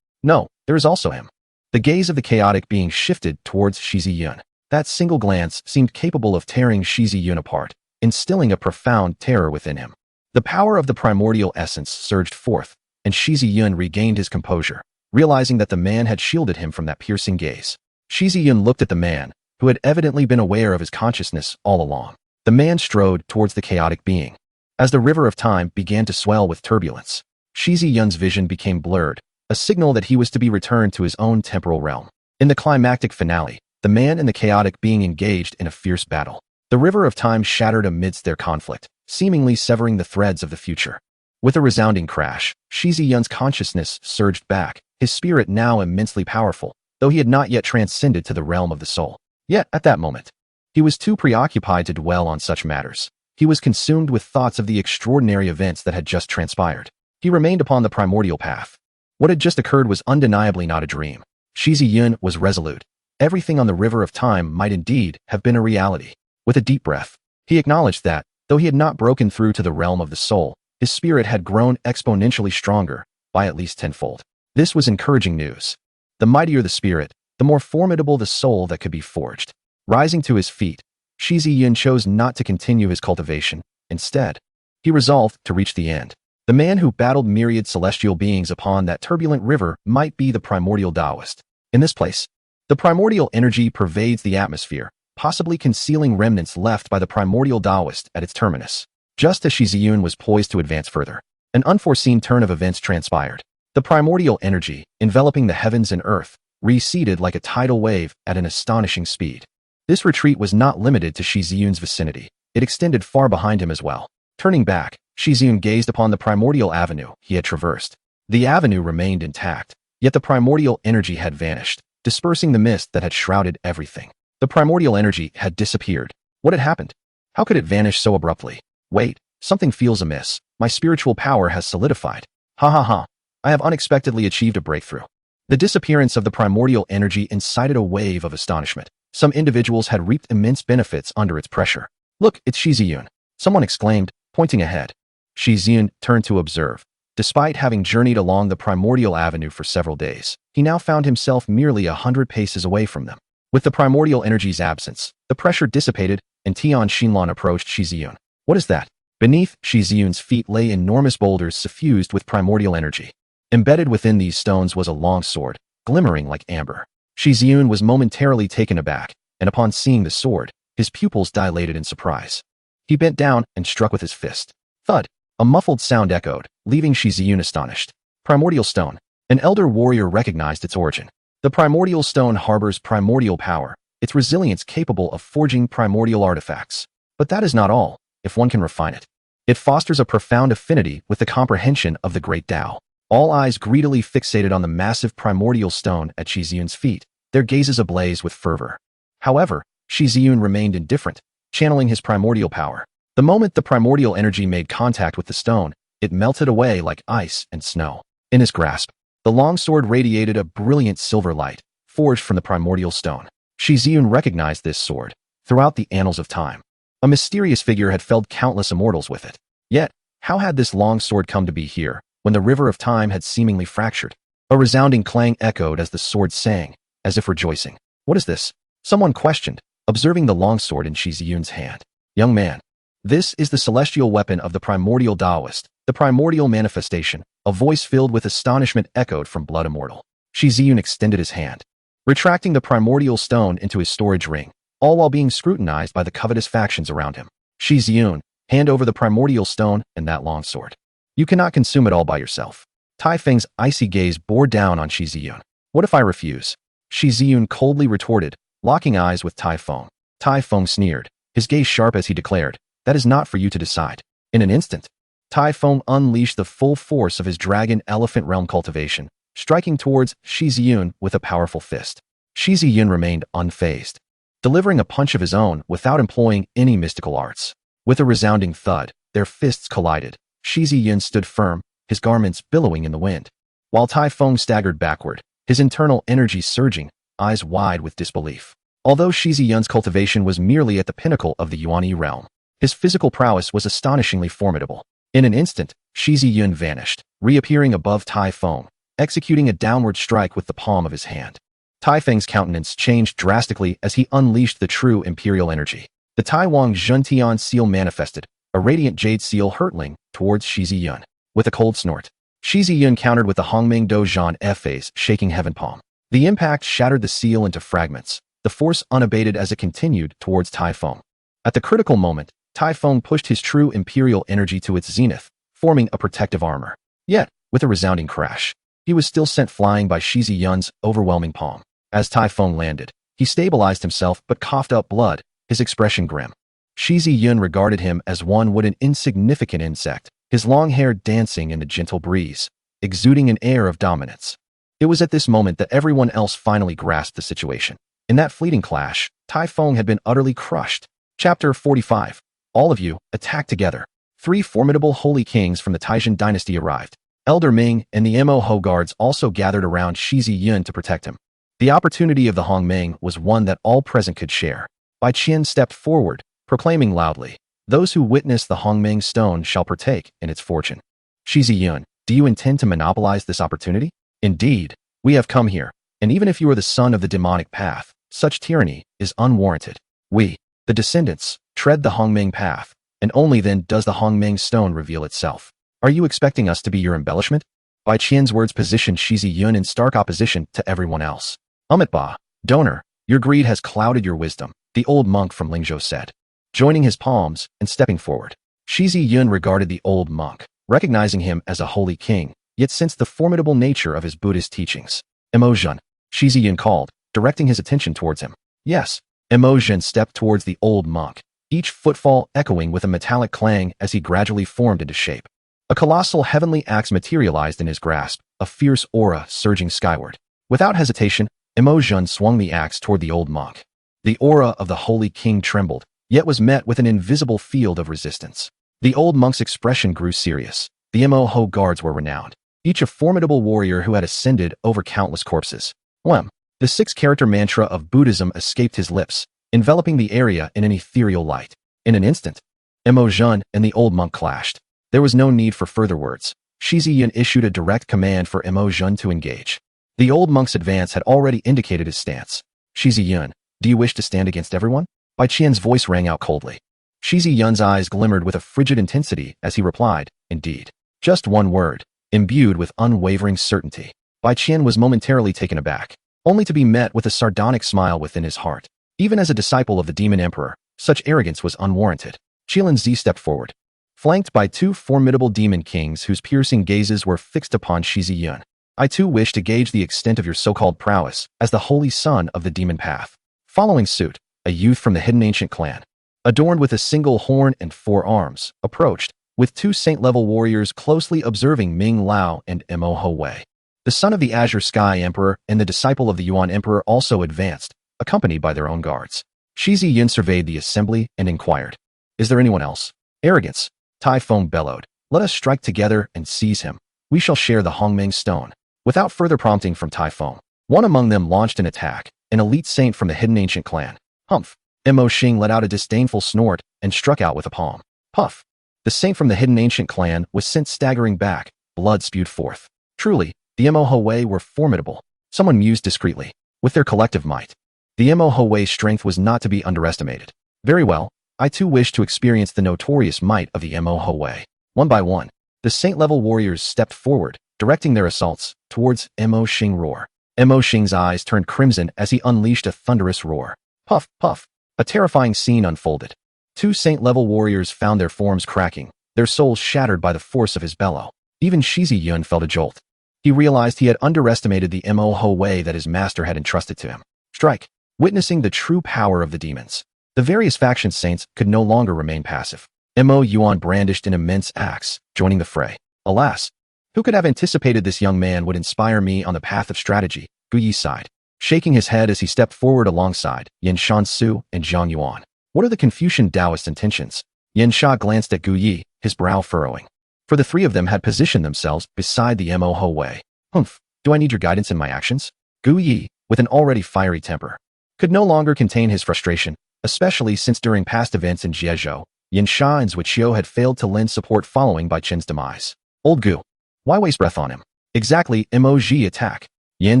No, there is also him. The gaze of the chaotic being shifted towards Shi Yun. That single glance seemed capable of tearing Shi Yun apart, instilling a profound terror within him. The power of the primordial essence surged forth, and Shi Yun regained his composure, realizing that the man had shielded him from that piercing gaze. Shi Yun looked at the man, who had evidently been aware of his consciousness all along. The man strode towards the chaotic being. As the river of time began to swell with turbulence, Shi Yun's vision became blurred, a signal that he was to be returned to his own temporal realm. In the climactic finale, the man and the chaotic being engaged in a fierce battle. The river of time shattered amidst their conflict, seemingly severing the threads of the future. With a resounding crash, Shi Yun's consciousness surged back, his spirit now immensely powerful, though he had not yet transcended to the realm of the soul. Yet, at that moment, he was too preoccupied to dwell on such matters. He was consumed with thoughts of the extraordinary events that had just transpired. He remained upon the primordial path. What had just occurred was undeniably not a dream. Shi Yun was resolute. Everything on the river of time might indeed have been a reality. With a deep breath, he acknowledged that, though he had not broken through to the realm of the soul, his spirit had grown exponentially stronger, by at least tenfold. This was encouraging news. The mightier the spirit, the more formidable the soul that could be forged. Rising to his feet, Shi Yun chose not to continue his cultivation. Instead, he resolved to reach the end. The man who battled myriad celestial beings upon that turbulent river might be the primordial Taoist. In this place, the primordial energy pervades the atmosphere, possibly concealing remnants left by the primordial Taoist at its terminus. Just as Shi Yun was poised to advance further, an unforeseen turn of events transpired. The primordial energy, enveloping the heavens and earth, receded like a tidal wave at an astonishing speed. This retreat was not limited to Shi Yun's vicinity. It extended far behind him as well. Turning back, Shi Yun gazed upon the primordial avenue he had traversed. The avenue remained intact, yet the primordial energy had vanished, dispersing the mist that had shrouded everything. The primordial energy had disappeared. What had happened? How could it vanish so abruptly? Wait, something feels amiss. My spiritual power has solidified. Ha ha ha. I have unexpectedly achieved a breakthrough. The disappearance of the primordial energy incited a wave of astonishment. Some individuals had reaped immense benefits under its pressure. Look, it's Shi Yun. Someone exclaimed, pointing ahead. Shi Yun turned to observe. Despite having journeyed along the primordial avenue for several days, he now found himself merely 100 paces away from them. With the primordial energy's absence, the pressure dissipated, and Tian Xinlan approached Shi Yun. What is that? Beneath Shi Yun's feet lay enormous boulders suffused with primordial energy. Embedded within these stones was a long sword, glimmering like amber. Shi Yun was momentarily taken aback, and upon seeing the sword, his pupils dilated in surprise. He bent down and struck with his fist. Thud! A muffled sound echoed, leaving Shi Yun astonished. Primordial stone. An elder warrior recognized its origin. The primordial stone harbors primordial power, its resilience capable of forging primordial artifacts. But that is not all, if one can refine it. It fosters a profound affinity with the comprehension of the great Tao. All eyes greedily fixated on the massive primordial stone at Shi Yun's feet, their gazes ablaze with fervor. However, Shi Yun remained indifferent, channeling his primordial power. The moment the primordial energy made contact with the stone, it melted away like ice and snow. In his grasp, the long sword radiated a brilliant silver light, forged from the primordial stone. Shi Yun recognized this sword throughout the annals of time. A mysterious figure had felled countless immortals with it. Yet, how had this long sword come to be here, when the river of time had seemingly fractured? A resounding clang echoed as the sword sang, as if rejoicing. What is this? Someone questioned, observing the longsword in Shi Yun's hand. Young man, this is the celestial weapon of the primordial Taoist, the primordial manifestation. A voice filled with astonishment echoed from Blood Immortal. Shi Yun extended his hand, retracting the primordial stone into his storage ring, all while being scrutinized by the covetous factions around him. Shi Yun, hand over the primordial stone and that longsword. You cannot consume it all by yourself. Tai Feng's icy gaze bore down on Shi Yun. What if I refuse? Shi Yun coldly retorted, locking eyes with Tai Feng. Tai Feng sneered, his gaze sharp as he declared, that is not for you to decide. In an instant, Tai Feng unleashed the full force of his dragon elephant realm cultivation, striking towards Shi Yun with a powerful fist. Shi Yun remained unfazed, delivering a punch of his own without employing any mystical arts. With a resounding thud, their fists collided. Shi Yun stood firm, his garments billowing in the wind, while Tai Feng staggered backward, his internal energy surging, eyes wide with disbelief. Although Shi Yun's cultivation was merely at the pinnacle of the Yuan realm, his physical prowess was astonishingly formidable. In an instant, Shi Yun vanished, reappearing above Tai Feng, executing a downward strike with the palm of his hand. Tai Feng's countenance changed drastically as he unleashed the true imperial energy. The Tai Wang Zhuntian seal manifested, a radiant jade seal hurtling towards Shi Yun. With a cold snort, Shi Yun countered with the Hongming Dozhan F-phase shaking heaven palm. The impact shattered the seal into fragments, the force unabated as it continued towards Tai Feng. At the critical moment, Tai Feng pushed his true imperial energy to its zenith, forming a protective armor. Yet, with a resounding crash, he was still sent flying by Shi Yun's overwhelming palm. As Tai Feng landed, he stabilized himself but coughed up blood, his expression grim. Shi Yun regarded him as one would an insignificant insect, his long hair dancing in the gentle breeze, exuding an air of dominance. It was at this moment that everyone else finally grasped the situation. In that fleeting clash, Tai Feng had been utterly crushed. Chapter 45. All of you, attack together. 3 formidable holy kings from the Taishan dynasty arrived. Elder Ming and the Mo guards also gathered around Shi Yun to protect him. The opportunity of the Hongming was one that all present could share. Bai Qian stepped forward, proclaiming loudly, those who witness the Hongming stone shall partake in its fortune. Shi Yun, do you intend to monopolize this opportunity? Indeed, we have come here, and even if you are the son of the demonic path, such tyranny is unwarranted. We, the descendants, tread the Hongming path, and only then does the Hongming stone reveal itself. Are you expecting us to be your embellishment? Bai Qian's words positioned Shi Yun in stark opposition to everyone else. Ba, donor, your greed has clouded your wisdom, the old monk from Lingzhou said, joining his palms and stepping forward. Shi Yun regarded the old monk, recognizing him as a holy king, yet sensed the formidable nature of his Buddhist teachings. Emotion, Shi Yun called, directing his attention towards him. Yes, Emotion stepped towards the old monk, each footfall echoing with a metallic clang as he gradually formed into shape. A colossal heavenly axe materialized in his grasp, a fierce aura surging skyward. Without hesitation, Emotion swung the axe toward the old monk. The aura of the holy king trembled, yet was met with an invisible field of resistance. The old monk's expression grew serious. The Mo guards were renowned, each a formidable warrior who had ascended over countless corpses. Whem! The 6-character mantra of Buddhism escaped his lips, enveloping the area in an ethereal light. In an instant, Emotion and the old monk clashed. There was no need for further words. Shi Yun issued a direct command for Emotion to engage. The old monk's advance had already indicated his stance. Shi Yun, do you wish to stand against everyone? Bai Qian's voice rang out coldly. Shi Yun's eyes glimmered with a frigid intensity as he replied, indeed. Just one word, imbued with unwavering certainty. Bai Qian was momentarily taken aback, only to be met with a sardonic smile within his heart. Even as a disciple of the Demon Emperor, such arrogance was unwarranted. Qilin Zi stepped forward, flanked by two formidable demon kings whose piercing gazes were fixed upon Shi Yun. I too wish to gauge the extent of your so-called prowess as the holy son of the demon path. Following suit, a youth from the hidden ancient clan, adorned with a single horn and 4 arms, approached, with 2 saint-level warriors closely observing Ming Lao and Mo Ho Wei. The son of the Azure Sky Emperor and the disciple of the Yuan Emperor also advanced, accompanied by their own guards. Shi Yun surveyed the assembly and inquired, "Is there anyone else?" "Arrogance," Tai Feng bellowed. "Let us strike together and seize him. We shall share the Hongmeng stone." Without further prompting from Tai Feng, one among them launched an attack, an elite saint from the hidden ancient clan. Humph! Mo Xing let out a disdainful snort and struck out with a palm. Puff! The saint from the hidden ancient clan was sent staggering back, blood spewed forth. Truly, the Mo Ho Wei were formidable. Someone mused discreetly. With their collective might, the Mo Ho Wei's strength was not to be underestimated. Very well, I too wish to experience the notorious might of the Mo Ho Wei. One by one, the saint-level warriors stepped forward, directing their assaults towards Mo Xing roar. Mo Xing's eyes turned crimson as he unleashed a thunderous roar. Puff, puff. A terrifying scene unfolded. 2 saint-level warriors found their forms cracking, their souls shattered by the force of his bellow. Even Shi Yun felt a jolt. He realized he had underestimated the Mo Ho Wei that his master had entrusted to him. Strike! Witnessing the true power of the demons, the various faction saints could no longer remain passive. Mo Yuan brandished an immense axe, joining the fray. Alas! Who could have anticipated this young man would inspire me on the path of strategy? Gu Yi sighed, shaking his head as he stepped forward alongside Yin Shansu and Zhang Yuan. What are the Confucian Taoist intentions? Yin Sha glanced at Gu Yi, his brow furrowing. For the 3 of them had positioned themselves beside the Mo Ho Wei. Humph, do I need your guidance in my actions? Gu Yi, with an already fiery temper, could no longer contain his frustration, especially since during past events in Jiezhou, Yin Sha and Zhuqiu had failed to lend support following Bai Qian's demise. Old Gu, why waste breath on him? Exactly, Mo Ji attack. Yin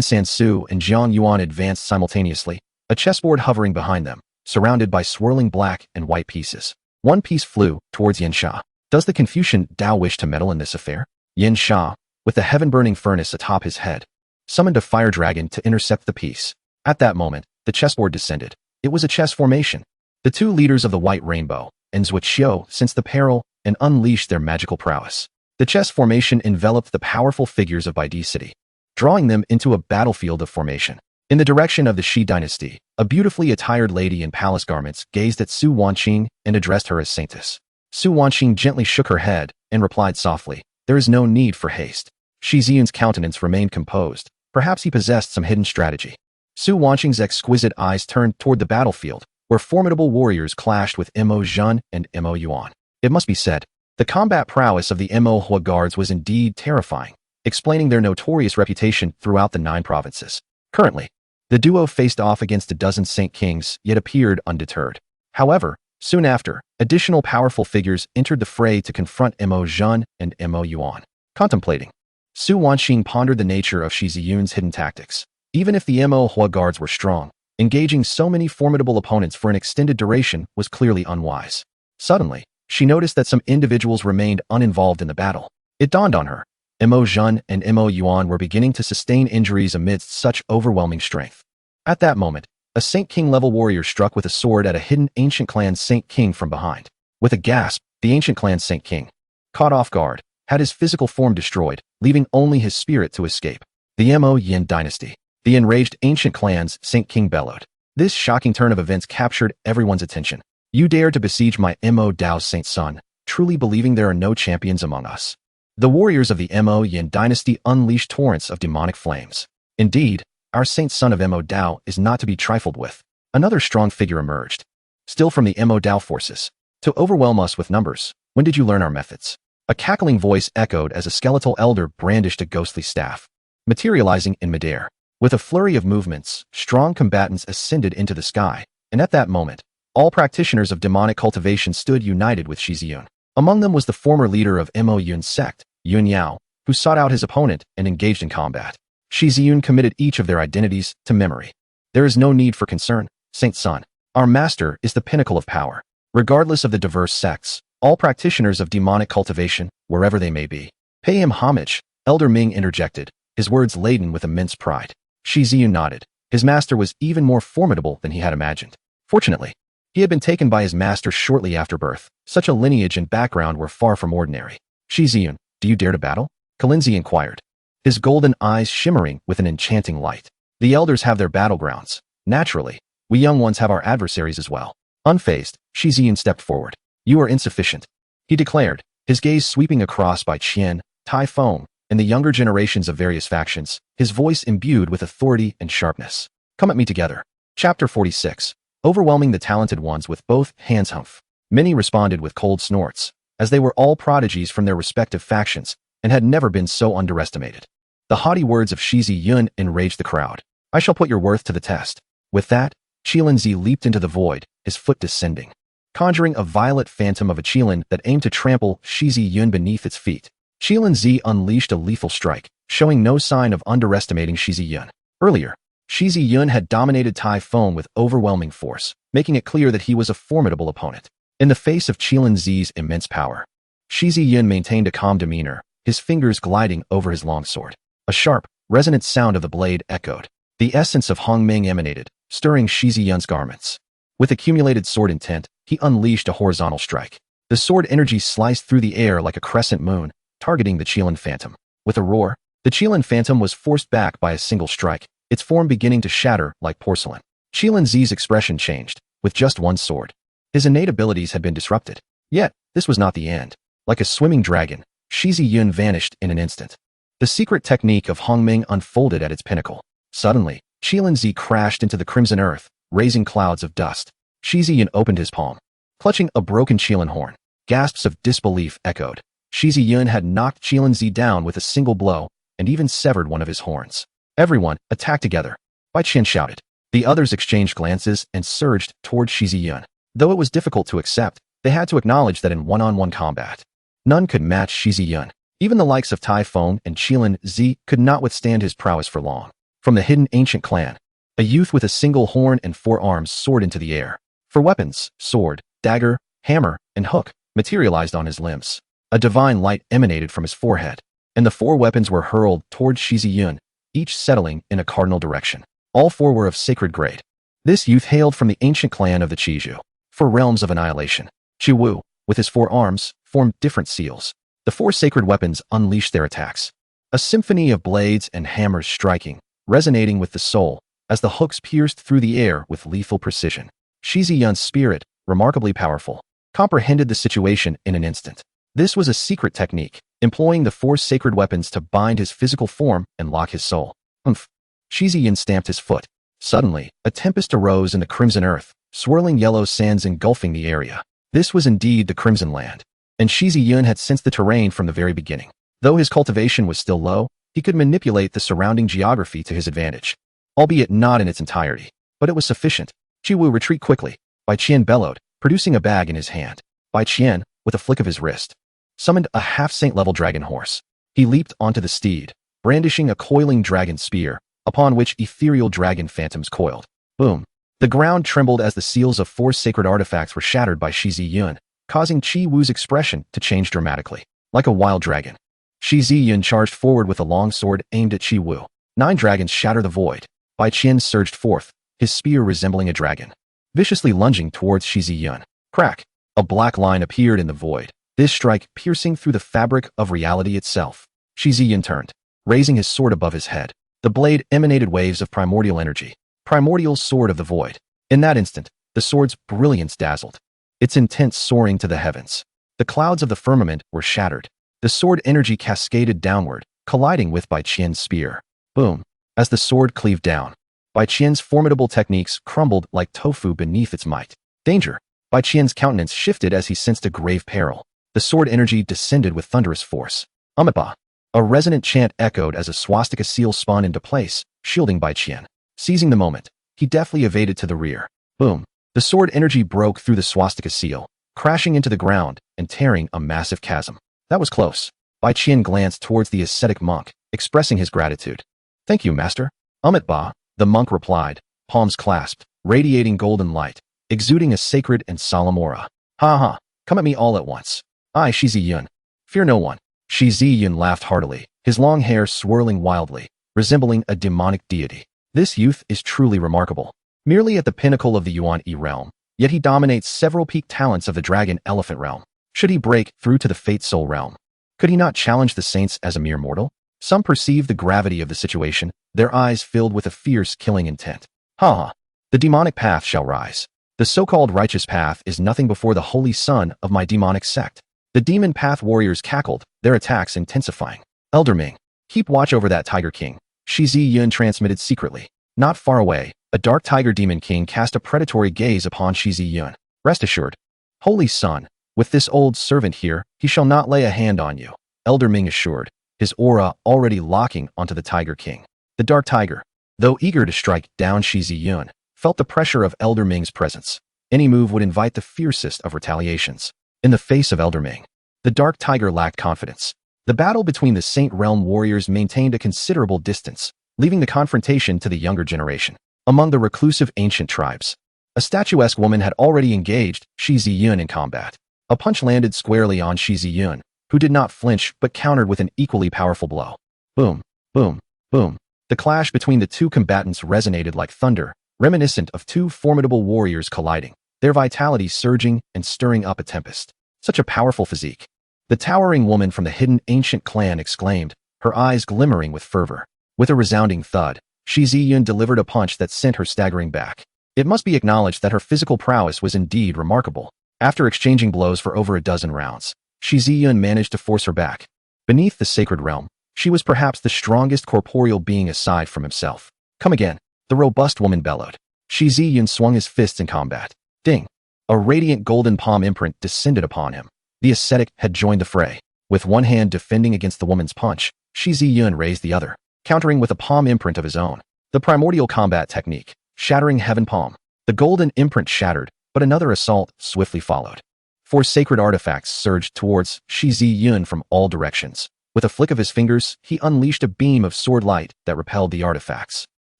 Sansu and Zhang Yuan advanced simultaneously, a chessboard hovering behind them, surrounded by swirling black and white pieces. One piece flew towards Yin Sha. Does the Confucian Tao wish to meddle in this affair? Yin Sha, with the heaven-burning furnace atop his head, summoned a fire dragon to intercept the piece. At that moment, the chessboard descended. It was a chess formation. The 2 leaders of the White Rainbow, and Zhuqiu, sensed the peril and unleashed their magical prowess. The chess formation enveloped the powerful figures of Baidi City, drawing them into a battlefield of formation. In the direction of the Shi dynasty, a beautifully attired lady in palace garments gazed at Su Wanqing and addressed her as Saintess. Su Wanqing gently shook her head and replied softly, "There is no need for haste." Shi Yun's countenance remained composed. Perhaps he possessed some hidden strategy. Su Wanqing's exquisite eyes turned toward the battlefield, where formidable warriors clashed with Mo Zhen and Mo Yuan. It must be said, the combat prowess of the Mo Hua guards was indeed terrifying, explaining their notorious reputation throughout the 9 provinces. Currently, the duo faced off against a dozen Saint Kings, yet appeared undeterred. However, soon after, additional powerful figures entered the fray to confront Mo Zhen and Mo Yuan. Contemplating, Su Wanqing pondered the nature of Shi Yun's hidden tactics. Even if the Mo Hua guards were strong, engaging so many formidable opponents for an extended duration was clearly unwise. Suddenly, she noticed that some individuals remained uninvolved in the battle. It dawned on her. Mo Zhen and Mo Yuan were beginning to sustain injuries amidst such overwhelming strength. At that moment, a Saint King-level warrior struck with a sword at a hidden ancient clan Saint King from behind. With a gasp, the ancient clan Saint King, caught off guard, had his physical form destroyed, leaving only his spirit to escape. The Mo Yin dynasty. The enraged ancient clan's Saint King bellowed. This shocking turn of events captured everyone's attention. You dare to besiege my Mo Dao's Saint Son, truly believing there are no champions among us. The warriors of the Mo Yin dynasty unleashed torrents of demonic flames. Indeed, our Saint Son of Mo Dao is not to be trifled with. Another strong figure emerged, still from the Mo Dao forces. To overwhelm us with numbers, when did you learn our methods? A cackling voice echoed as a skeletal elder brandished a ghostly staff, materializing in midair. With a flurry of movements, strong combatants ascended into the sky, and at that moment, all practitioners of demonic cultivation stood united with Shi Yun. Among them was the former leader of Mo Yun's sect, Yun Yao, who sought out his opponent and engaged in combat. Shi Yun committed each of their identities to memory. There is no need for concern, Saint Son. Our master is the pinnacle of power. Regardless of the diverse sects, all practitioners of demonic cultivation, wherever they may be, pay him homage, Elder Ming interjected, his words laden with immense pride. Shi Yun nodded. His master was even more formidable than he had imagined. Fortunately, he had been taken by his master shortly after birth. Such a lineage and background were far from ordinary. Shi Yun, do you dare to battle? Kalinzi inquired, his golden eyes shimmering with an enchanting light. The elders have their battlegrounds. Naturally, we young ones have our adversaries as well. Unfazed, Shi Yun stepped forward. You are insufficient, he declared, his gaze sweeping across Bai Qian, Tai Feng, and the younger generations of various factions, his voice imbued with authority and sharpness. Come at me together. Chapter 46. Overwhelming the talented ones with both hands. Humph. Many responded with cold snorts, as they were all prodigies from their respective factions and had never been so underestimated. The haughty words of Shi Yun enraged the crowd. I shall put your worth to the test. With that, Qilinzi leaped into the void, his foot descending, conjuring a violet phantom of a Qilin that aimed to trample Shi Yun beneath its feet. Qilinzi unleashed a lethal strike, showing no sign of underestimating Shi Yun. Earlier, Shi Yun had dominated Tai Feng with overwhelming force, making it clear that he was a formidable opponent. In the face of Qilinzi's immense power, Shi Yun maintained a calm demeanor, his fingers gliding over his longsword. A sharp, resonant sound of the blade echoed. The essence of Hongming emanated, stirring Shi Yun's garments. With accumulated sword intent, he unleashed a horizontal strike. The sword energy sliced through the air like a crescent moon, targeting the Qilin Phantom. With a roar, the Qilin Phantom was forced back by a single strike, its form beginning to shatter like porcelain. Qilinzi's expression changed. With just one sword, his innate abilities had been disrupted. Yet, this was not the end. Like a swimming dragon, Shi Yun vanished in an instant. The secret technique of Hongming unfolded at its pinnacle. Suddenly, Qilinzi crashed into the crimson earth, raising clouds of dust. Shi Yun opened his palm, clutching a broken Qilin horn. Gasps of disbelief echoed. Shi Yun had knocked Qilinzi down with a single blow and even severed one of his horns. Everyone, attack together, Bai Qian shouted. The others exchanged glances and surged toward Shi Yun. Though it was difficult to accept, they had to acknowledge that in one-on-one combat, none could match Shi Yun. Even the likes of Tai Feng and Qilinzi could not withstand his prowess for long. From the hidden ancient clan, a youth with a single horn and 4 arms soared into the air. For weapons, sword, dagger, hammer, and hook materialized on his limbs. A divine light emanated from his forehead, and the 4 weapons were hurled toward Shi Yun, each settling in a cardinal direction. All 4 were of sacred grade. This youth hailed from the ancient clan of the Qizhu, 4 realms of annihilation. Qi Wu, with his 4 arms, formed different seals. The 4 sacred weapons unleashed their attacks. A symphony of blades and hammers striking, resonating with the soul, as the hooks pierced through the air with lethal precision. Shi Yun's spirit, remarkably powerful, comprehended the situation in an instant. This was a secret technique, employing the 4 sacred weapons to bind his physical form and lock his soul. Umph. Shi Yun stamped his foot. Suddenly, a tempest arose in the crimson earth, swirling yellow sands engulfing the area. This was indeed the Crimson Land, and Shi Yun had sensed the terrain from the very beginning. Though his cultivation was still low, he could manipulate the surrounding geography to his advantage, albeit not in its entirety, but it was sufficient. Qi Wu, retreat quickly, Bai Qian bellowed, producing a bag in his hand. Bai Qian, with a flick of his wrist, summoned a half-saint-level dragon horse. He leaped onto the steed, brandishing a coiling dragon spear, upon which ethereal dragon phantoms coiled. Boom. The ground trembled as the seals of 4 sacred artifacts were shattered by Shi Yun, causing Qi Wu's expression to change dramatically. Like a wild dragon, Shi Yun charged forward with a long sword aimed at Qi Wu. 9 dragons shatter the void. Bai Qian surged forth, his spear resembling a dragon, viciously lunging towards Shi Yun. Crack! A black line appeared in the void, this strike piercing through the fabric of reality itself. Shi Yun turned, raising his sword above his head. The blade emanated waves of primordial energy. Primordial sword of the void. In that instant, the sword's brilliance dazzled, its intent soaring to the heavens. The clouds of the firmament were shattered. The sword energy cascaded downward, colliding with Bai Qian's spear. Boom! As the sword cleaved down, Bai Qian's formidable techniques crumbled like tofu beneath its might. Danger! Bai Qian's countenance shifted as he sensed a grave peril. The sword energy descended with thunderous force. Umitba! A resonant chant echoed as a swastika seal spun into place, shielding Bai Qian. Seizing the moment, he deftly evaded to the rear. Boom! The sword energy broke through the swastika seal, crashing into the ground and tearing a massive chasm. That was close. Bai Qian glanced towards the ascetic monk, expressing his gratitude. Thank you, master. Umitba, the monk replied, palms clasped, radiating golden light. exuding a sacred and solemn aura. Ha ha, come at me all at once. I, Shi Yun. Fear no one. Shi Yun laughed heartily, his long hair swirling wildly, resembling a demonic deity. This youth is truly remarkable. Merely at the pinnacle of the Yuan-E realm, yet he dominates several peak talents of the Dragon Elephant realm. Should he break through to the Fate Soul realm? Could he not challenge the saints as a mere mortal? Some perceive the gravity of the situation, their eyes filled with a fierce killing intent. Ha ha. The demonic path shall rise. The so-called righteous path is nothing before the holy son of my demonic sect. The demon path warriors cackled, their attacks intensifying. Elder Ming, keep watch over that Tiger King, Shi Yun transmitted secretly. Not far away, a dark tiger demon king cast a predatory gaze upon Shi Yun. Rest assured. Holy son, with this old servant here, he shall not lay a hand on you, Elder Ming assured, his aura already locking onto the Tiger King. The dark tiger, though eager to strike down Shi Yun, felt the pressure of Elder Ming's presence. Any move would invite the fiercest of retaliations. In the face of Elder Ming, the dark tiger lacked confidence. The battle between the Saint Realm warriors maintained a considerable distance, leaving the confrontation to the younger generation. Among the reclusive ancient tribes, a statuesque woman had already engaged Shi Yun in combat. A punch landed squarely on Shi Yun, who did not flinch but countered with an equally powerful blow. Boom, boom, boom. The clash between the two combatants resonated like thunder, reminiscent of two formidable warriors colliding, their vitality surging and stirring up a tempest. Such a powerful physique. The towering woman from the hidden ancient clan exclaimed, her eyes glimmering with fervor. With a resounding thud, Shi Yun delivered a punch that sent her staggering back. It must be acknowledged that her physical prowess was indeed remarkable. After exchanging blows for over a dozen rounds, Shi Yun managed to force her back. Beneath the sacred realm, she was perhaps the strongest corporeal being aside from himself. Come again, the robust woman bellowed. Shi Yun swung his fists in combat. Ding! A radiant golden palm imprint descended upon him. The ascetic had joined the fray. With one hand defending against the woman's punch, Shi Yun raised the other, countering with a palm imprint of his own. The primordial combat technique, shattering heaven palm. The golden imprint shattered, but another assault swiftly followed. Four sacred artifacts surged towards Shi Yun from all directions. With a flick of his fingers, he unleashed a beam of sword light that repelled the artifacts,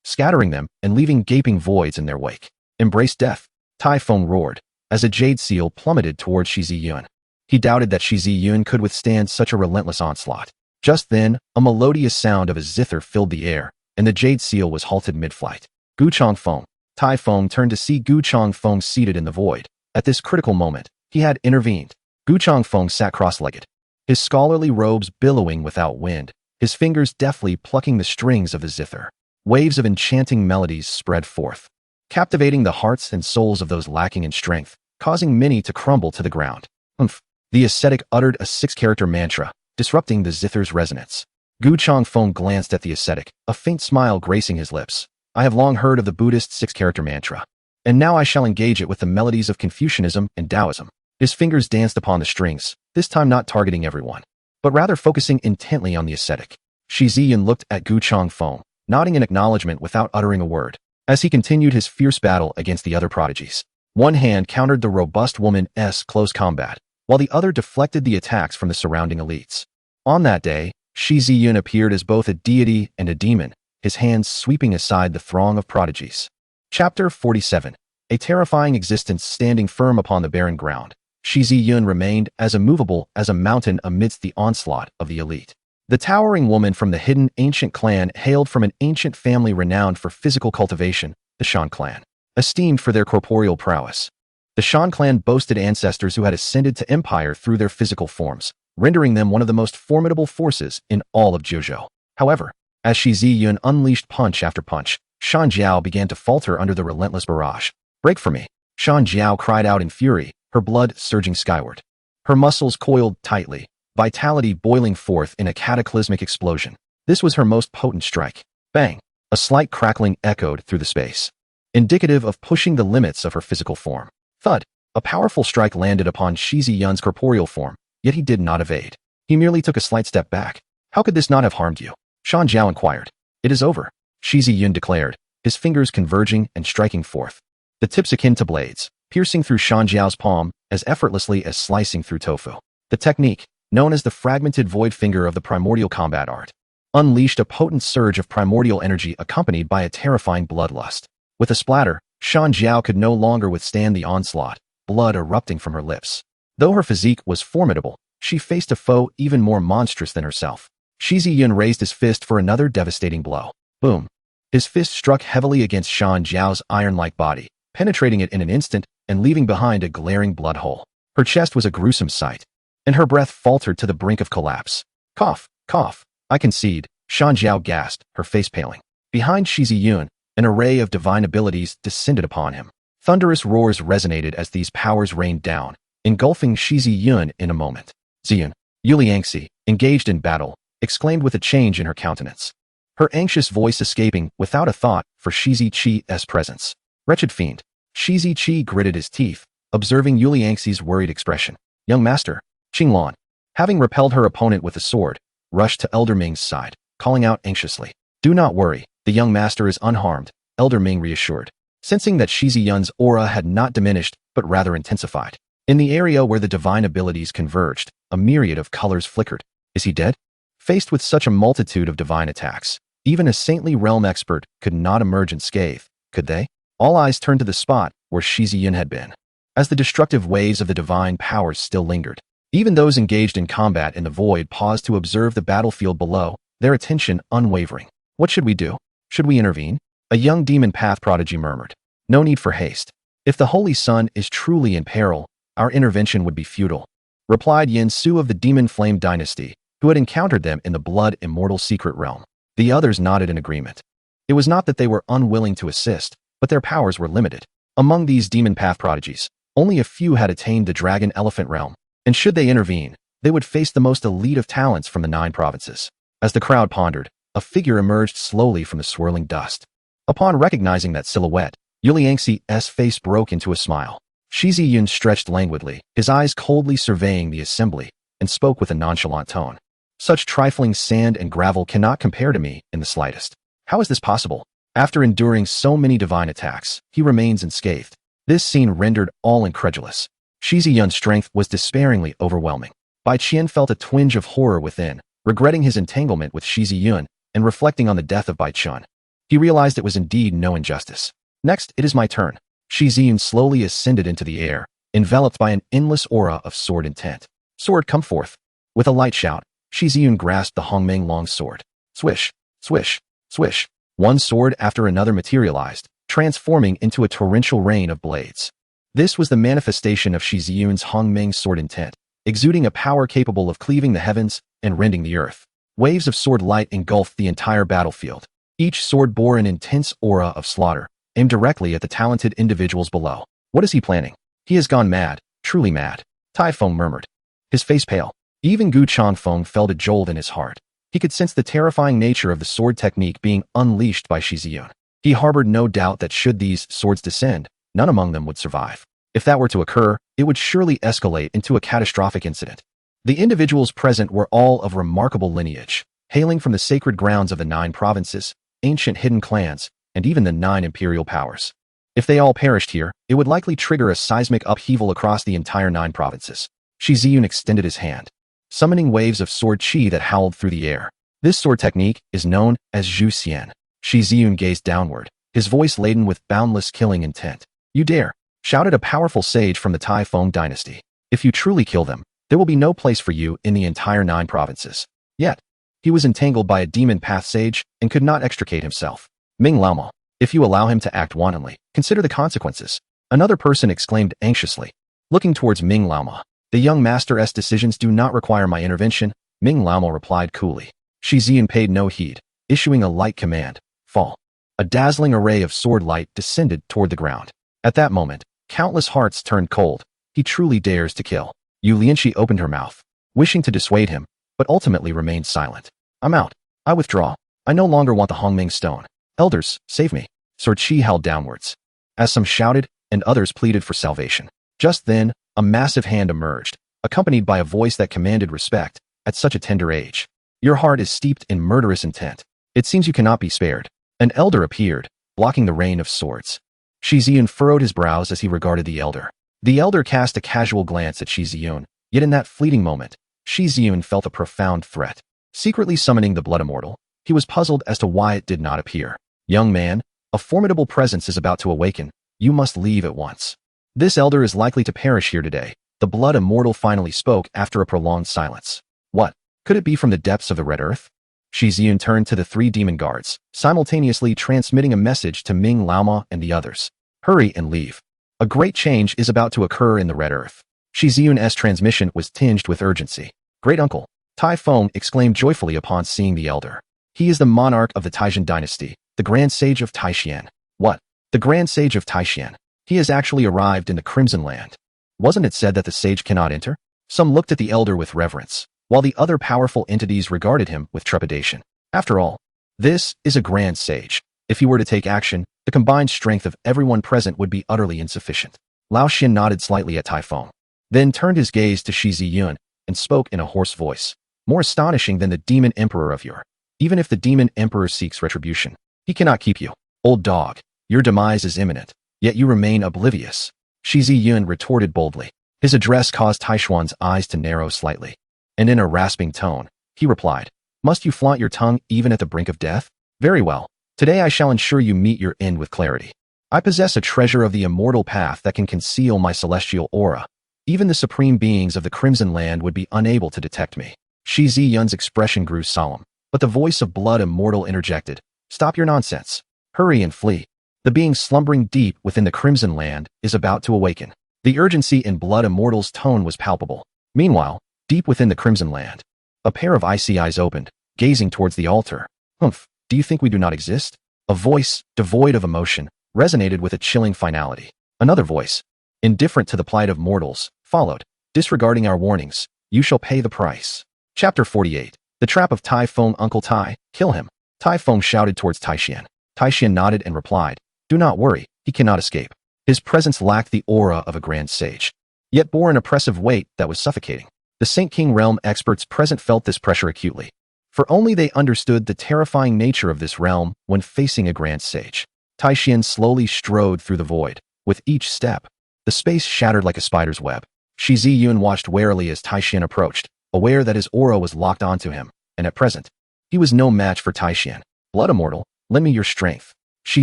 scattering them and leaving gaping voids in their wake. Embrace death, Typhon roared, as a jade seal plummeted towards Shi Yun. He doubted that Shi Yun could withstand such a relentless onslaught. Just then, a melodious sound of a zither filled the air, and the jade seal was halted mid-flight. Gu Changfeng. Typhon turned to see Gu Changfeng seated in the void. At this critical moment, he had intervened. Gu Changfeng sat cross-legged, his scholarly robes billowing without wind, his fingers deftly plucking the strings of the zither. Waves of enchanting melodies spread forth, captivating the hearts and souls of those lacking in strength, causing many to crumble to the ground. Umph! The ascetic uttered a 6-character mantra, disrupting the zither's resonance. Gu Changfeng glanced at the ascetic, a faint smile gracing his lips. I have long heard of the Buddhist 6-character mantra, and now I shall engage it with the melodies of Confucianism and Taoism. His fingers danced upon the strings, this time not targeting everyone, but rather focusing intently on the ascetic. Shi Yun looked at Gu Changfeng, nodding in acknowledgement without uttering a word, as he continued his fierce battle against the other prodigies. One hand countered the robust woman's close combat, while the other deflected the attacks from the surrounding elites. On that day, Shi Yun appeared as both a deity and a demon, his hands sweeping aside the throng of prodigies. Chapter 47. A terrifying existence standing firm upon the barren ground. Shi Yun remained as immovable as a mountain amidst the onslaught of the elite. The towering woman from the hidden ancient clan hailed from an ancient family renowned for physical cultivation, the Shan clan, esteemed for their corporeal prowess. The Shan clan boasted ancestors who had ascended to empire through their physical forms, rendering them one of the most formidable forces in all of Zhuzhou. However, as Shi Yun unleashed punch after punch, Shan Jiao began to falter under the relentless barrage. Break for me! Shan Jiao cried out in fury, her blood surging skyward. Her muscles coiled tightly, vitality boiling forth in a cataclysmic explosion. This was her most potent strike. Bang! A slight crackling echoed through the space, indicative of pushing the limits of her physical form. Thud! A powerful strike landed upon Shi Yun's corporeal form, yet he did not evade. He merely took a slight step back. How could this not have harmed you? Shan Jiao inquired. It is over, Shi Yun declared, his fingers converging and striking forth, the tips akin to blades, piercing through Shan Jiao's palm as effortlessly as slicing through tofu. The technique, known as the fragmented void finger of the primordial combat art, unleashed a potent surge of primordial energy accompanied by a terrifying bloodlust. With a splatter, Shan Jiao could no longer withstand the onslaught, blood erupting from her lips. Though her physique was formidable, she faced a foe even more monstrous than herself. Shi Yun raised his fist for another devastating blow. Boom! His fist struck heavily against Shan Jiao's iron-like body, penetrating it in an instant and leaving behind a glaring blood hole. Her chest was a gruesome sight, and her breath faltered to the brink of collapse. Cough, cough, I concede, Shan Jiao gasped, her face paling. Behind Shi Yun, an array of divine abilities descended upon him. Thunderous roars resonated as these powers rained down, engulfing Shi Yun in a moment. Ziyun, Yuliangxi, engaged in battle, exclaimed with a change in her countenance, her anxious voice escaping without a thought for Shi Qi's presence. Wretched fiend. Shi Qi gritted his teeth, observing Yuliangxi's worried expression. Young master, Qing Lan, having repelled her opponent with a sword, rushed to Elder Ming's side, calling out anxiously. Do not worry, the young master is unharmed, Elder Ming reassured, sensing that Shi Yun's aura had not diminished but rather intensified. In the area where the divine abilities converged, a myriad of colors flickered. Is he dead? Faced with such a multitude of divine attacks, even a saintly realm expert could not emerge unscathed, could they? All eyes turned to the spot where Shi Yun had been, as the destructive waves of the divine powers still lingered. Even those engaged in combat in the void paused to observe the battlefield below, their attention unwavering. What should we do? Should we intervene? A young demon path prodigy murmured. No need for haste. If the Holy Sun is truly in peril, our intervention would be futile, replied Yin Su of the Demon Flame Dynasty, who had encountered them in the blood immortal secret realm. The others nodded in agreement. It was not that they were unwilling to assist, but their powers were limited. Among these demon path prodigies, only a few had attained the dragon elephant realm, and should they intervene, they would face the most elite of talents from the 9 provinces. As the crowd pondered, a figure emerged slowly from the swirling dust. Upon recognizing that silhouette, Yuliangxi's face broke into a smile. Shi Yun stretched languidly, his eyes coldly surveying the assembly, and spoke with a nonchalant tone. Such trifling sand and gravel cannot compare to me in the slightest. How is this possible? After enduring so many divine attacks, he remains unscathed. This scene rendered all incredulous. Shi Yun's strength was despairingly overwhelming. Bai Qian felt a twinge of horror within, regretting his entanglement with Shi Yun and reflecting on the death of Bai Chun. He realized it was indeed no injustice. Next, it is my turn. Shi Yun slowly ascended into the air, enveloped by an endless aura of sword intent. Sword, come forth. With a light shout, Shi Yun grasped the Hongmeng long sword. Swish, swish, swish. One sword after another materialized, transforming into a torrential rain of blades. This was the manifestation of Shi Yun's Hongmeng sword intent, exuding a power capable of cleaving the heavens and rending the earth. Waves of sword light engulfed the entire battlefield. Each sword bore an intense aura of slaughter, aimed directly at the talented individuals below. What is he planning? He has gone mad, truly mad, Tai Feng murmured, his face pale. Even Gu Changfeng felt a jolt in his heart. He could sense the terrifying nature of the sword technique being unleashed by Shi Yun. He harbored no doubt that should these swords descend, none among them would survive. If that were to occur, it would surely escalate into a catastrophic incident. The individuals present were all of remarkable lineage, hailing from the sacred grounds of the 9 provinces, ancient hidden clans, and even the 9 imperial powers. If they all perished here, it would likely trigger a seismic upheaval across the entire 9 provinces. Shi Yun extended his hand, summoning waves of sword chi that howled through the air. This sword technique is known as Zhu Xian. Shi Yun gazed downward, his voice laden with boundless killing intent. You dare, shouted a powerful sage from the Tai Feng dynasty. If you truly kill them, there will be no place for you in the entire 9 provinces. Yet, he was entangled by a demon path sage and could not extricate himself. Ming Laoma, if you allow him to act wantonly, consider the consequences. Another person exclaimed anxiously, looking towards Ming Laoma. The young master's decisions do not require my intervention, Ming Laoma replied coolly. Shi Yun paid no heed, issuing a light command, fall. A dazzling array of sword light descended toward the ground. At that moment, countless hearts turned cold. He truly dares to kill. Yu Lianxi opened her mouth, wishing to dissuade him, but ultimately remained silent. I'm out. I withdraw. I no longer want the Hongmeng stone. Elders, save me. Sword Chi held downwards, as some shouted and others pleaded for salvation. Just then, a massive hand emerged, accompanied by a voice that commanded respect at such a tender age. Your heart is steeped in murderous intent. It seems you cannot be spared. An elder appeared, blocking the rain of swords. Shi Yun furrowed his brows as he regarded the elder. The elder cast a casual glance at Shi Yun, yet in that fleeting moment, Shi Yun felt a profound threat. Secretly summoning the blood immortal, he was puzzled as to why it did not appear. Young man, a formidable presence is about to awaken, You must leave at once. This elder is likely to perish here today. The blood immortal finally spoke after a prolonged silence. What? Could it be from the depths of the Red Earth? Shi Yun turned to the 3 demon guards, simultaneously transmitting a message to Ming Laoma and the others. Hurry and leave. A great change is about to occur in the Red Earth. Shi Yun's transmission was tinged with urgency. Great uncle, Tai Feng exclaimed joyfully upon seeing the elder. He is the monarch of the Taishan dynasty, the Grand Sage of Taishan. What? The Grand Sage of Taishan. He has actually arrived in the Crimson Land. Wasn't it said that the sage cannot enter? Some looked at the elder with reverence, while the other powerful entities regarded him with trepidation. After all, this is a Grand Sage. If he were to take action, the combined strength of everyone present would be utterly insufficient. Lao Xin nodded slightly at Tai Feng, then turned his gaze to Shi Yun and spoke in a hoarse voice. More astonishing than the demon emperor of yore. Even if the demon emperor seeks retribution, he cannot keep you. Old dog, your demise is imminent, yet you remain oblivious. Shi Yun retorted boldly. His address caused Taishuan's eyes to narrow slightly, and in a rasping tone, he replied, Must you flaunt your tongue even at the brink of death? Very well. Today I shall ensure you meet your end with clarity. I possess a treasure of the immortal path that can conceal my celestial aura. Even the supreme beings of the Crimson Land would be unable to detect me. Shi Yun's expression grew solemn, but the voice of blood immortal interjected. Stop your nonsense. Hurry and flee. The being slumbering deep within the Crimson Land is about to awaken. The urgency in blood immortal's tone was palpable. Meanwhile, deep within the Crimson Land, a pair of icy eyes opened, gazing towards the altar. Humph, do you think we do not exist? A voice, devoid of emotion, resonated with a chilling finality. Another voice, indifferent to the plight of mortals, followed. Disregarding our warnings, you shall pay the price. Chapter 48. The Trap of Tai Feng. Uncle Tai, kill him. Tai Feng shouted towards Taishan. Taishan nodded and replied, Do not worry, he cannot escape. His presence lacked the aura of a grand sage, yet bore an oppressive weight that was suffocating. The Saint King realm experts present felt this pressure acutely, for only they understood the terrifying nature of this realm when facing a grand sage. Taishan slowly strode through the void. With each step, the space shattered like a spider's web. Shi Yun watched warily as Taishan approached, aware that his aura was locked onto him, and at present, he was no match for Taishan. Blood immortal, lend me your strength. Shi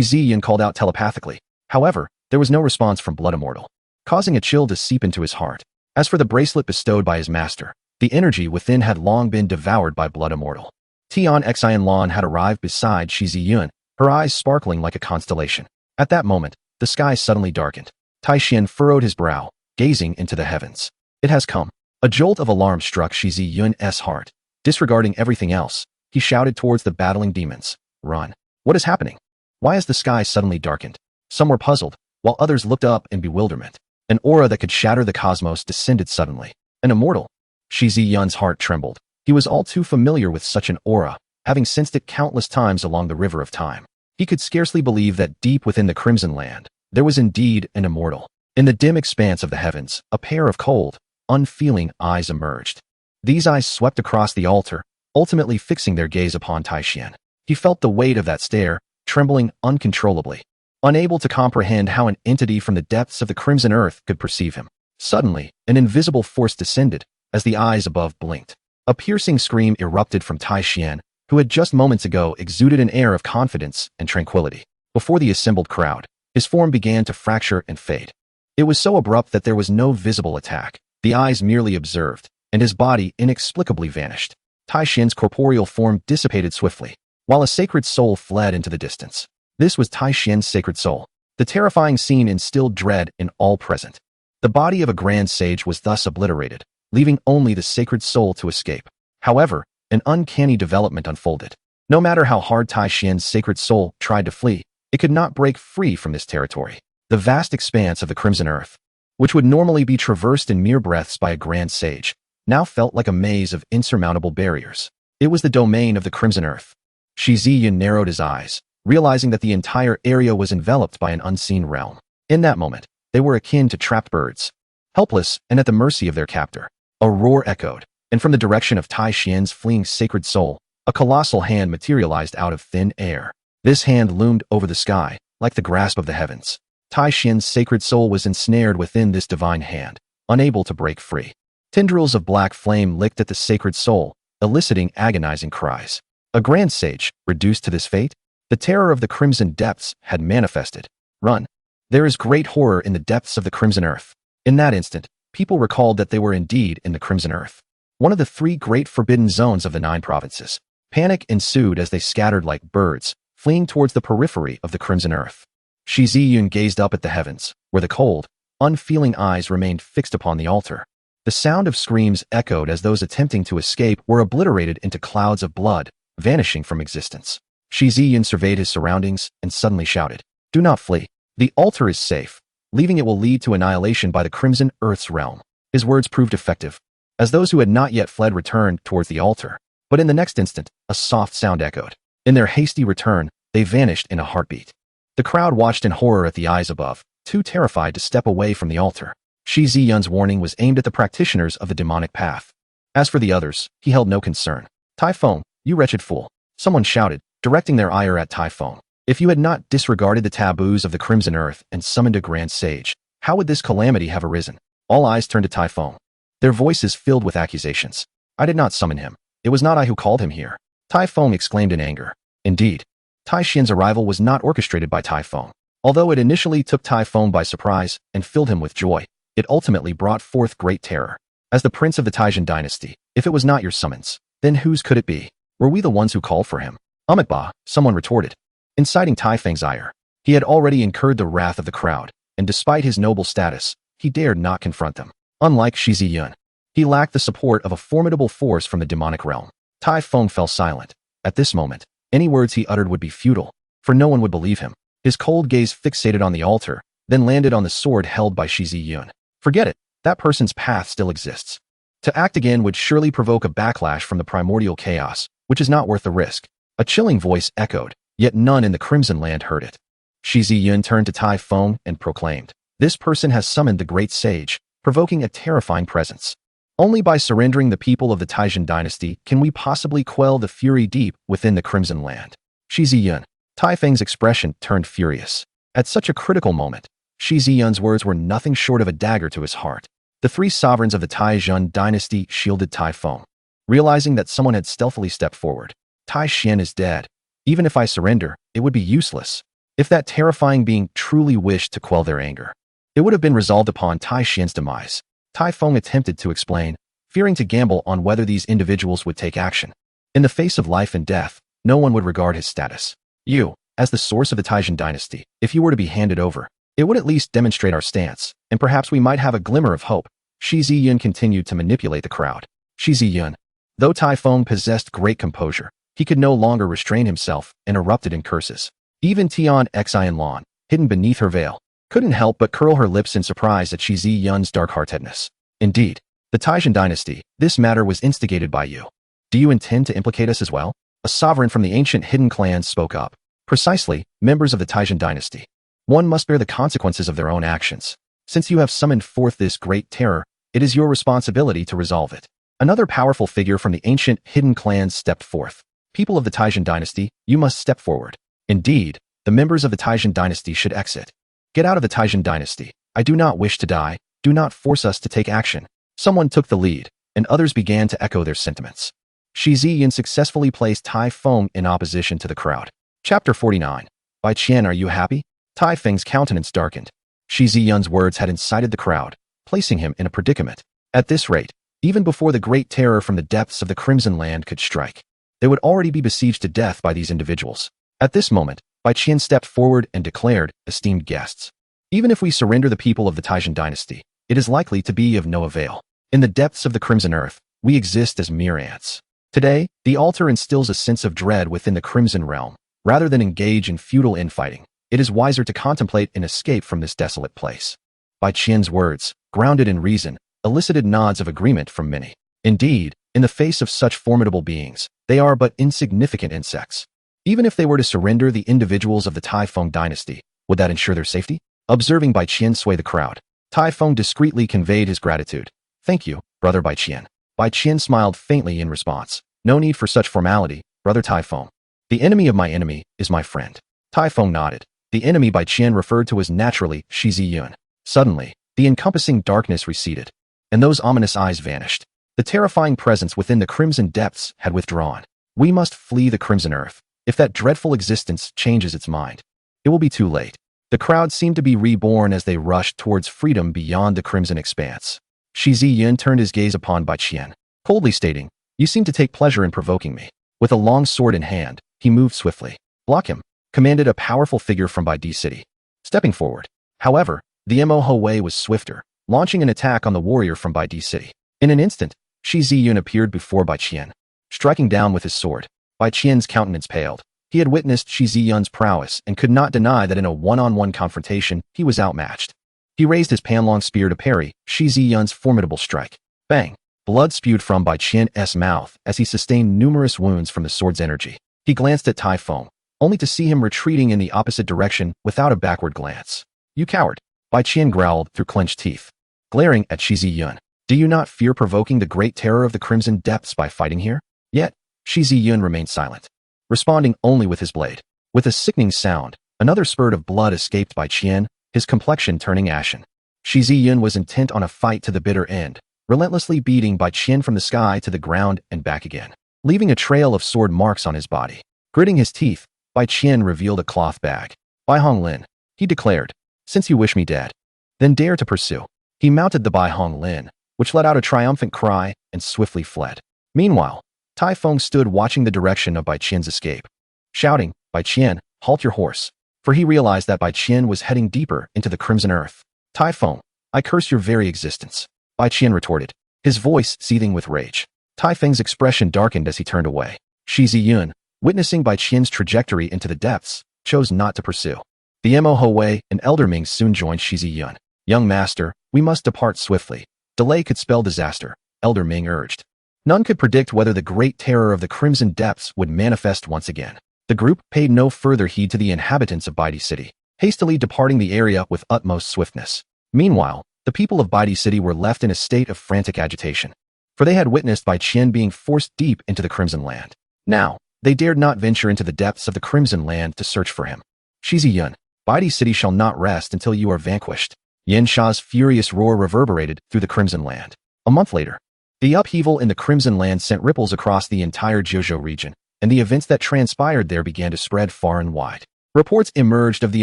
Yun called out telepathically. However, there was no response from blood immortal, causing a chill to seep into his heart. As for the bracelet bestowed by his master, the energy within had long been devoured by blood immortal. Tian Xianlong had arrived beside Shi Yun, her eyes sparkling like a constellation. At that moment, the sky suddenly darkened. Taishan furrowed his brow, gazing into the heavens. It has come. A jolt of alarm struck Shi Yun's heart. Disregarding everything else, he shouted towards the battling demons. Run. What is happening? Why has the sky suddenly darkened? Some were puzzled, while others looked up in bewilderment. An aura that could shatter the cosmos descended suddenly. An immortal. Shi Yun's heart trembled. He was all too familiar with such an aura, having sensed it countless times along the river of time. He could scarcely believe that deep within the Crimson Land, there was indeed an immortal. In the dim expanse of the heavens, a pair of cold, unfeeling eyes emerged. These eyes swept across the altar, ultimately fixing their gaze upon Taishan. He felt the weight of that stare, trembling uncontrollably, unable to comprehend how an entity from the depths of the Crimson Earth could perceive him. Suddenly, an invisible force descended, as the eyes above blinked. A piercing scream erupted from Taishan, who had just moments ago exuded an air of confidence and tranquility. Before the assembled crowd, his form began to fracture and fade. It was so abrupt that there was no visible attack. The eyes merely observed, and his body inexplicably vanished. Taishan's corporeal form dissipated swiftly, while a sacred soul fled into the distance. This was Taishan's sacred soul. The terrifying scene instilled dread in all present. The body of a grand sage was thus obliterated, leaving only the sacred soul to escape. However, an uncanny development unfolded. No matter how hard Taishan's sacred soul tried to flee, it could not break free from this territory. The vast expanse of the Crimson Earth, which would normally be traversed in mere breaths by a grand sage, now felt like a maze of insurmountable barriers. It was the domain of the Crimson Earth. Shi Yun narrowed his eyes, realizing that the entire area was enveloped by an unseen realm. In that moment, they were akin to trapped birds, helpless and at the mercy of their captor. A roar echoed, and from the direction of Taishan's fleeing sacred soul, a colossal hand materialized out of thin air. This hand loomed over the sky, like the grasp of the heavens. Taishan's sacred soul was ensnared within this divine hand, unable to break free. Tendrils of black flame licked at the sacred soul, eliciting agonizing cries. A grand sage, reduced to this fate? The terror of the crimson depths had manifested. Run. There is great horror in the depths of the Crimson Earth. In that instant, people recalled that they were indeed in the Crimson Earth, one of the 3 great forbidden zones of the 9 provinces. Panic ensued as they scattered like birds, fleeing towards the periphery of the Crimson Earth. Shi Yun gazed up at the heavens, where the cold, unfeeling eyes remained fixed upon the altar. The sound of screams echoed as those attempting to escape were obliterated into clouds of blood, vanishing from existence. Shi Yun surveyed his surroundings and suddenly shouted, "Do not flee. The altar is safe. Leaving it will lead to annihilation by the Crimson Earth's realm." His words proved effective, as those who had not yet fled returned towards the altar. But in the next instant, a soft sound echoed. In their hasty return, they vanished in a heartbeat. The crowd watched in horror at the eyes above, too terrified to step away from the altar. Shi Yun's warning was aimed at the practitioners of the demonic path. As for the others, he held no concern. "Typhon, you wretched fool," someone shouted, directing their ire at Typhon. "If you had not disregarded the taboos of the Crimson Earth and summoned a grand sage, how would this calamity have arisen?" All eyes turned to Typhon, their voices filled with accusations. "I did not summon him. It was not I who called him here," Typhon exclaimed in anger. Indeed, Tai Xian's arrival was not orchestrated by Typhon. Although it initially took Typhon by surprise and filled him with joy, it ultimately brought forth great terror. As the prince of the Taishan dynasty, if it was not your summons, then whose could it be? Were we the ones who called for him? "Ba," someone retorted, inciting Typhon's ire. He had already incurred the wrath of the crowd, and despite his noble status, he dared not confront them. Unlike Shi Yun, he lacked the support of a formidable force from the demonic realm. Typhon fell silent. At this moment, any words he uttered would be futile, for no one would believe him. His cold gaze fixated on the altar, then landed on the sword held by Shi Yun. Forget it, that person's path still exists. To act again would surely provoke a backlash from the primordial chaos, which is not worth the risk. A chilling voice echoed, yet none in the Crimson Land heard it. Shi Yun turned to Typhon and proclaimed, "This person has summoned the great sage, provoking a terrifying presence. Only by surrendering the people of the Taishan dynasty can we possibly quell the fury deep within the Crimson Land." Shi Yun. Typhon's expression turned furious. At such a critical moment, Shi Yun's words were nothing short of a dagger to his heart. The 3 sovereigns of the Taishan dynasty shielded Typhon. Realizing that someone had stealthily stepped forward, Tai Xian is dead. Even if I surrender, it would be useless. If that terrifying being truly wished to quell their anger, it would have been resolved upon Tai Xian's demise. Typhon attempted to explain, fearing to gamble on whether these individuals would take action. In the face of life and death, no one would regard his status. "You, as the source of the Taishan dynasty, if you were to be handed over, it would at least demonstrate our stance, and perhaps we might have a glimmer of hope." Shi Yun continued to manipulate the crowd. Shi Yun. Though Typhon possessed great composure, he could no longer restrain himself and erupted in curses. Even Tian Xian Lan, hidden beneath her veil, couldn't help but curl her lips in surprise at Shi Yun's dark-heartedness. "Indeed, the Taishan dynasty, this matter was instigated by you. Do you intend to implicate us as well?" A sovereign from the ancient hidden clans spoke up. "Precisely, members of the Taishan dynasty. One must bear the consequences of their own actions. Since you have summoned forth this great terror, it is your responsibility to resolve it." Another powerful figure from the ancient hidden clans stepped forth. "People of the Taishan dynasty, you must step forward. Indeed, the members of the Taishan dynasty should exit. Get out of the Taishan dynasty. I do not wish to die. Do not force us to take action." Someone took the lead, and others began to echo their sentiments. Shi Yun successfully placed Typhon in opposition to the crowd. Chapter 49. Bai Qian, are you happy? Typhon's countenance darkened. Shi Yun's words had incited the crowd, placing him in a predicament. At this rate, even before the great terror from the depths of the Crimson Land could strike, they would already be besieged to death by these individuals. At this moment, Bai Qian stepped forward and declared, "Esteemed guests, even if we surrender the people of the Taishan dynasty, it is likely to be of no avail. In the depths of the Crimson Earth, we exist as mere ants. Today, the altar instills a sense of dread within the Crimson Realm. Rather than engage in futile infighting, it is wiser to contemplate an escape from this desolate place." Bai Qian's words, grounded in reason, elicited nods of agreement from many. Indeed, in the face of such formidable beings, they are but insignificant insects. Even if they were to surrender the individuals of the Typhon dynasty, would that ensure their safety? Observing Bai Qian sway the crowd, Typhon discreetly conveyed his gratitude. "Thank you, brother Bai Qian." Bai Qian smiled faintly in response. "No need for such formality, brother Typhon. The enemy of my enemy is my friend." Typhon nodded. The enemy Bai Qian referred to as naturally Shi Yun. Suddenly, the encompassing darkness receded, and those ominous eyes vanished. The terrifying presence within the crimson depths had withdrawn. We must flee the Crimson Earth. If that dreadful existence changes its mind, it will be too late. The crowd seemed to be reborn as they rushed towards freedom beyond the crimson expanse. Shi Yun turned his gaze upon Bai Qian, coldly stating, "You seem to take pleasure in provoking me." With a long sword in hand, he moved swiftly. "Block him," commanded a powerful figure from Bai Di City. Stepping forward. However, the Mo Wei was swifter, launching an attack on the warrior from Bai Di City. In an instant, Shi Yun appeared before Bai Qian, striking down with his sword. Bai Qian's countenance paled. He had witnessed Shi Yun's prowess and could not deny that in a one-on-one confrontation, he was outmatched. He raised his panlong spear to parry Shi Yun's formidable strike. Bang! Blood spewed from Bai Qian's mouth as he sustained numerous wounds from the sword's energy. He glanced at Tai Feng, only to see him retreating in the opposite direction without a backward glance. "You coward!" Bai Qian growled through clenched teeth, glaring at Shi Yun. "Do you not fear provoking the great terror of the Crimson Depths by fighting here?" Yet, Shi Yun remained silent, responding only with his blade. With a sickening sound, another spurt of blood escaped Bai Qian, his complexion turning ashen. Shi Yun was intent on a fight to the bitter end, relentlessly beating Bai Qian from the sky to the ground and back again, leaving a trail of sword marks on his body. Gritting his teeth, Bai Qian revealed a cloth bag. "Bai Hong Lin," he declared, "since you wish me dead, then dare to pursue." He mounted the Bai Hong Lin, which let out a triumphant cry and swiftly fled. Meanwhile, Tai Feng stood watching the direction of Bai Qian's escape, shouting, "Bai Qian, halt your horse," for he realized that Bai Qian was heading deeper into the crimson earth. "Tai Feng, I curse your very existence," Bai Qian retorted, his voice seething with rage. Tai Feng's expression darkened as he turned away. Shi Yun, witnessing Bai Qian's trajectory into the depths, chose not to pursue. The Mo Wei and Elder Ming soon joined Shi Yun. "Young master, we must depart swiftly. Delay could spell disaster," Elder Ming urged. None could predict whether the great terror of the Crimson Depths would manifest once again. The group paid no further heed to the inhabitants of Bai Di City, hastily departing the area with utmost swiftness. Meanwhile, the people of Bai Di City were left in a state of frantic agitation, for they had witnessed Bai Qian being forced deep into the Crimson Land. Now, they dared not venture into the depths of the Crimson Land to search for him. "Shi Yun, Bai Di City shall not rest until you are vanquished." Yin Sha's furious roar reverberated through the Crimson Land. A month later, the upheaval in the Crimson Land sent ripples across the entire Jiuzhou region, and the events that transpired there began to spread far and wide. Reports emerged of the